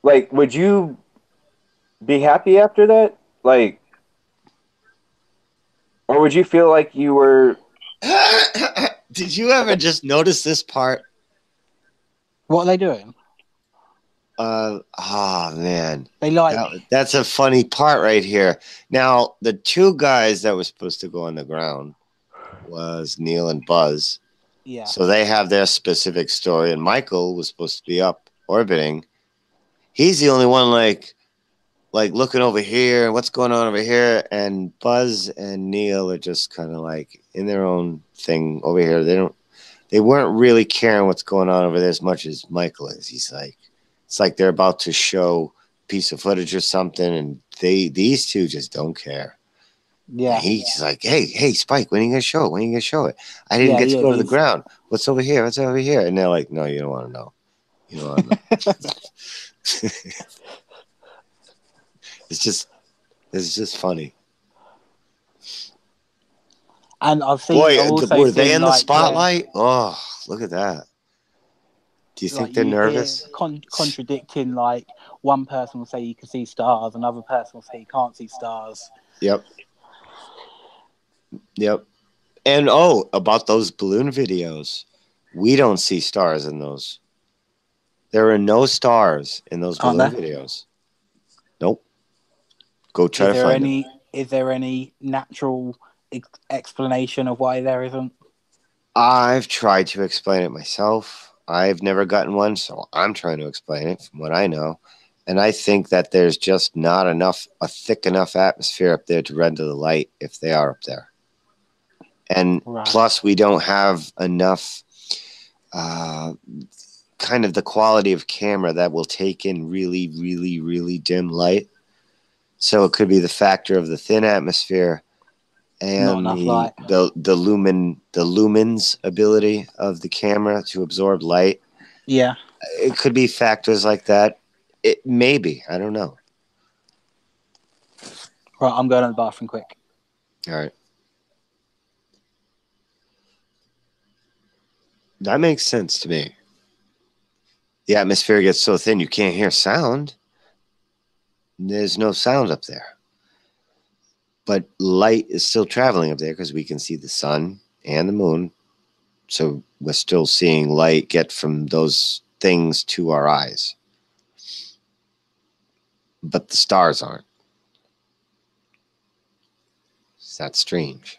[SPEAKER 1] Like, would you be happy after that? Like, or would you feel like you were
[SPEAKER 21] Did you ever just notice this part?
[SPEAKER 7] What are they doing?
[SPEAKER 21] Man.
[SPEAKER 7] They like
[SPEAKER 21] That's a funny part right here. Now, the two guys that were supposed to go on the ground was Neil and Buzz.
[SPEAKER 7] Yeah.
[SPEAKER 21] So they have their specific story, and Michael was supposed to be up orbiting. He's the only one like looking over here, what's going on over here, and Buzz and Neil are just kind of like in their own thing over here. They weren't really caring what's going on over there as much as Michael is. He's like, it's like they're about to show a piece of footage or something, and these two just don't care.
[SPEAKER 7] Yeah.
[SPEAKER 21] And he's like, hey, Spike, when are you gonna show it? When are you gonna show it? I didn't
[SPEAKER 7] Yeah,
[SPEAKER 21] get to
[SPEAKER 7] yeah,
[SPEAKER 21] go to the
[SPEAKER 7] he's-
[SPEAKER 21] ground. What's over here? What's over here? And they're like, no, you don't want to know. You don't want to know. It's just funny.
[SPEAKER 7] And I've seen.
[SPEAKER 21] Boy,
[SPEAKER 7] I've also
[SPEAKER 21] were they
[SPEAKER 7] seen,
[SPEAKER 21] in the
[SPEAKER 7] like,
[SPEAKER 21] spotlight? Oh, look at that. Do you think they're
[SPEAKER 7] you
[SPEAKER 21] nervous?
[SPEAKER 7] hear contradicting, like one person will say you can see stars, another person will say you can't see stars.
[SPEAKER 21] Yep. And about those balloon videos, we don't see stars in those. There are no stars in those
[SPEAKER 7] Aren't
[SPEAKER 21] balloon
[SPEAKER 7] there?
[SPEAKER 21] videos. Nope. Go try to find them.
[SPEAKER 7] Is there any natural explanation of why there isn't?
[SPEAKER 21] I've tried to explain it myself. I've never gotten one, so I'm trying to explain it from what I know. And I think that there's just not a thick enough atmosphere up there to render the light if they are up there. And plus, we don't have enough kind of the quality of camera that will take in really, really, really dim light. So it could be the factor of the thin atmosphere and the lumens ability of the camera to absorb light.
[SPEAKER 7] Yeah.
[SPEAKER 21] It could be factors like that. It maybe, I don't know.
[SPEAKER 7] Right, I'm going to the bathroom quick.
[SPEAKER 21] All right. That makes sense to me. The atmosphere gets so thin you can't hear sound. There's no sound up there. But light is still traveling up there because we can see the sun and the moon. So we're still seeing light get from those things to our eyes. But the stars aren't. That's strange.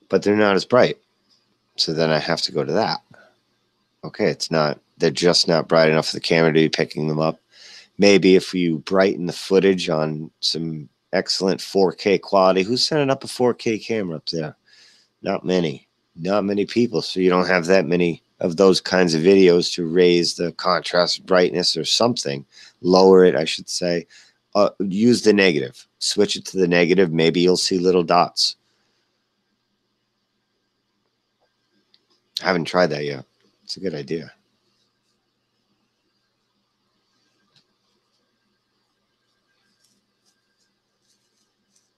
[SPEAKER 21] But they're not as bright. So then I have to go to that. Okay, they're just not bright enough for the camera to be picking them up. Maybe if you brighten the footage on some excellent 4K quality. Who's setting up a 4K camera up there? Not many. Not many people. So you don't have that many of those kinds of videos to raise the contrast brightness or something. Lower it, I should say. Use the negative. Switch it to the negative. Maybe you'll see little dots. I haven't tried that yet. It's a good idea.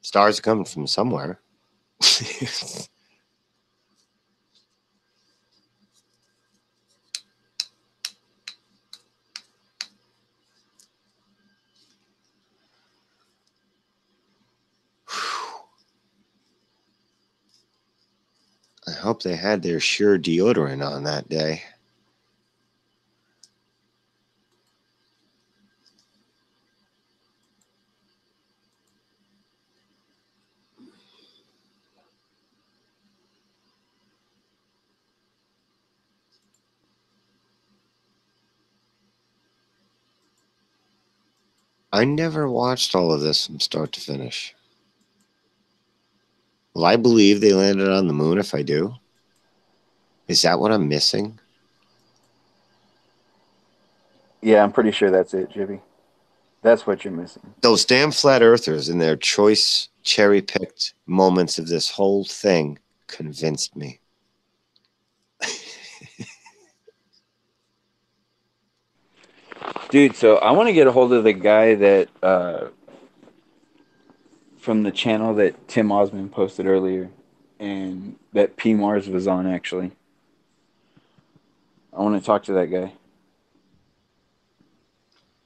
[SPEAKER 21] Stars are coming from somewhere. I hope they had their Sure deodorant on that day. I never watched all of this from start to finish. Will I believe they landed on the moon if I do? Is that what I'm missing?
[SPEAKER 1] Yeah, I'm pretty sure that's it, Jibby. That's what you're missing.
[SPEAKER 21] Those damn flat earthers in their choice cherry-picked moments of this whole thing convinced me.
[SPEAKER 1] Dude, so I want to get a hold of the guy that from the channel that Tim Osmond posted earlier, and that P Mars was on. Actually, I want to talk to that guy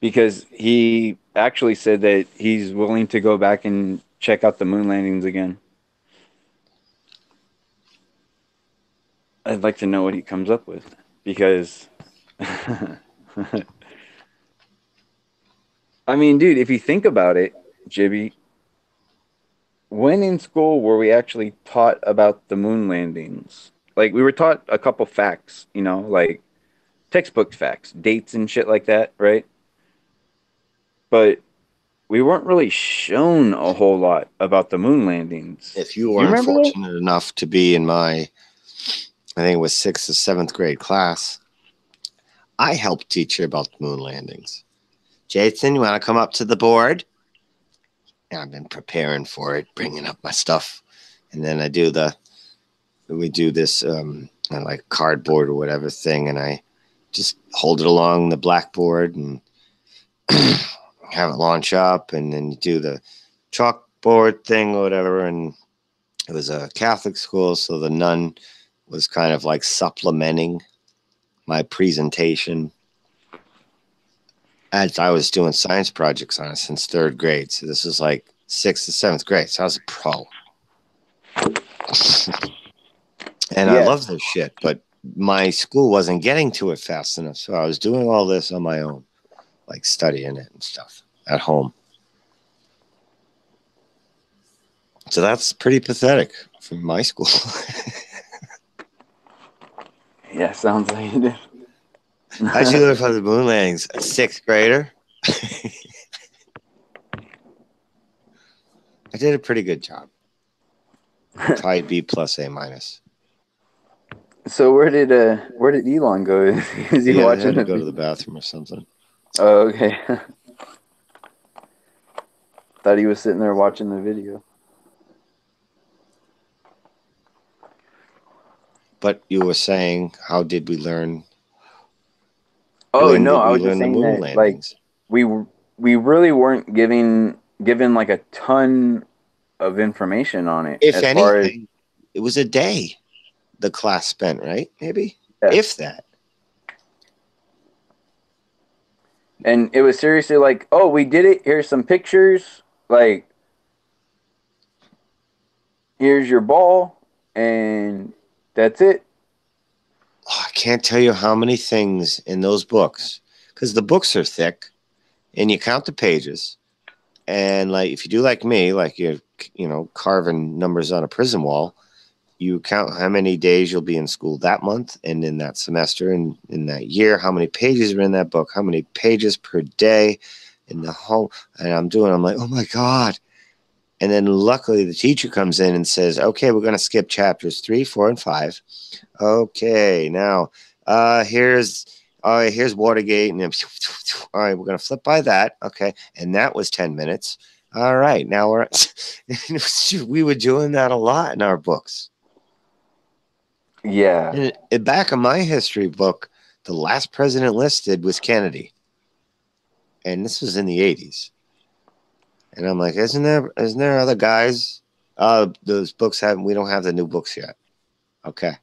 [SPEAKER 1] because he actually said that he's willing to go back and check out the moon landings again. I'd like to know what he comes up with because I mean, dude, if you think about it, Jibby, when in school were we actually taught about the moon landings? Like we were taught a couple facts, you know, like textbook facts, dates and shit like that, right? But we weren't really shown a whole lot about the moon landings.
[SPEAKER 21] If you
[SPEAKER 1] Do
[SPEAKER 21] were
[SPEAKER 1] you remember that?
[SPEAKER 21] unfortunate enough to be in my, I think it was 6th or 7th grade class, I helped teach you about the moon landings. Jason, you want to come up to the board? And I've been preparing for it, bringing up my stuff. And then we do this like cardboard or whatever thing, and I just hold it along the blackboard and have it launch up, and then you do the chalkboard thing or whatever. And it was a Catholic school, so the nun was kind of like supplementing my presentation as I was doing science projects on it since 3rd grade. So this was like 6th to 7th grade. So I was a pro. And I
[SPEAKER 1] Yeah.
[SPEAKER 21] love this shit, but my school wasn't getting to it fast enough. So I was doing all this on my own, like studying it and stuff at home. So that's pretty pathetic from my school.
[SPEAKER 1] Yeah, sounds like you did.
[SPEAKER 21] How'd you learn from the moon landings? A 6th grader? I did a pretty good job. Probably B plus A minus.
[SPEAKER 1] So where did Elon go? Is he
[SPEAKER 21] Yeah, I
[SPEAKER 1] watching
[SPEAKER 21] had to
[SPEAKER 1] the
[SPEAKER 21] go to the bathroom or something.
[SPEAKER 1] Oh, okay. Thought he was sitting there watching the video.
[SPEAKER 21] But you were saying, how did we learn?
[SPEAKER 1] Oh
[SPEAKER 21] When
[SPEAKER 1] no,
[SPEAKER 21] did
[SPEAKER 1] I
[SPEAKER 21] we
[SPEAKER 1] was just
[SPEAKER 21] learn the
[SPEAKER 1] saying
[SPEAKER 21] moon
[SPEAKER 1] that like
[SPEAKER 21] landings?
[SPEAKER 1] we really weren't given like a ton of information on it
[SPEAKER 21] If
[SPEAKER 1] as far as
[SPEAKER 21] anything, it was a day the class spent, right? Maybe?
[SPEAKER 1] Yeah.
[SPEAKER 21] If that.
[SPEAKER 1] And it was seriously like, oh, we did it. Here's some pictures. Like, here's your ball, and that's it.
[SPEAKER 21] Oh, I can't tell you how many things in those books, because the books are thick, and you count the pages. And like, if you do like me, like you're, carving numbers on a prison wall, you count how many days you'll be in school that month and in that semester and in that year, how many pages are in that book, how many pages per day in the whole. And I'm like, oh my God. And then luckily the teacher comes in and says, okay, we're going to skip chapters 3, 4, and 5. Okay, now here's Watergate. And then, all right, we're going to flip by that. Okay. And that was 10 minutes. All right. Now we were doing that a lot in our books.
[SPEAKER 1] Yeah.
[SPEAKER 21] And in the back of my history book, the last president listed was Kennedy. And this was in the 80s. And I'm like, isn't there other guys? Those books we don't have the new books yet. Okay.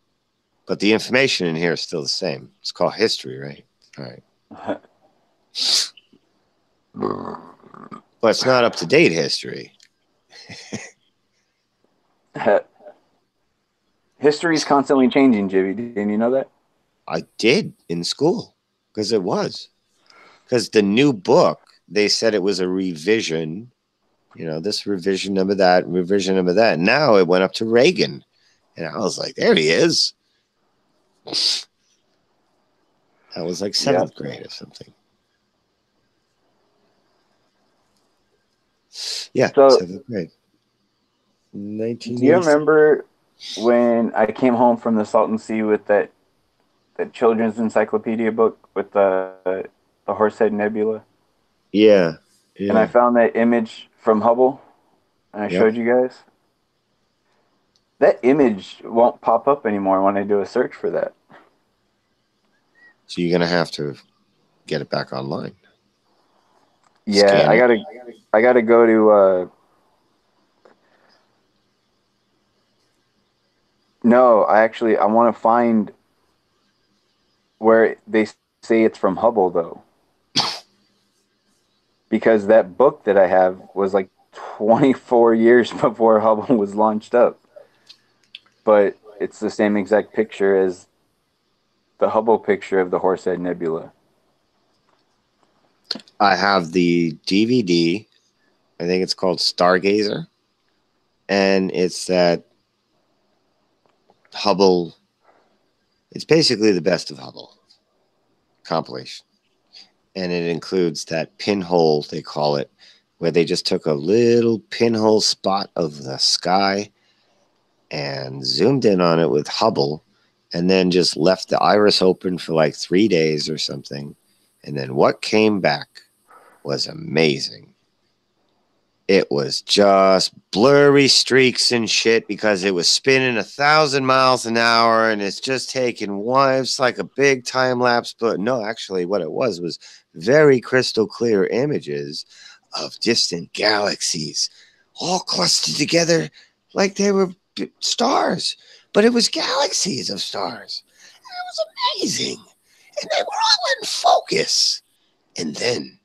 [SPEAKER 21] But the information in here is still the same. It's called history, right? All right. But it's not up to date history.
[SPEAKER 1] History is constantly changing, Jimmy. Didn't you know that?
[SPEAKER 21] I did in school because it was. Because the new book, they said it was a revision. This revision number, that revision number, that. Now it went up to Reagan. And I was like, there he is. That was like 7th grade or something. Yeah,
[SPEAKER 1] So,
[SPEAKER 21] 7th grade.
[SPEAKER 1] Do you
[SPEAKER 21] 1986.
[SPEAKER 1] remember when I came home from the Salton Sea with that children's encyclopedia book with the Horsehead Nebula?
[SPEAKER 21] Yeah.
[SPEAKER 1] And I found that image from Hubble, and I showed you guys. That image won't pop up anymore when I do a search for that.
[SPEAKER 21] So you're going to have to get it back online.
[SPEAKER 1] Yeah,
[SPEAKER 21] Scan it.
[SPEAKER 1] I gotta go to. No, I want to find where they say it's from Hubble though, because that book that I have was like 24 years before Hubble was launched up, but it's the same exact picture as the Hubble picture of the Horsehead Nebula.
[SPEAKER 21] I have the DVD. I think it's called Stargazer. And it's that Hubble. It's basically the best of Hubble compilation. And it includes that pinhole, they call it, where they just took a little pinhole spot of the sky and zoomed in on it with Hubble and then just left the iris open for like 3 days or something. And then what came back was amazing. It was just blurry streaks and shit because it was spinning 1,000 miles an hour and it's just taking one. It's like a big time lapse, but no, actually, what it was very crystal clear images of distant galaxies all clustered together like they were stars, but it was galaxies of stars. And it was amazing. And they were all in focus. And then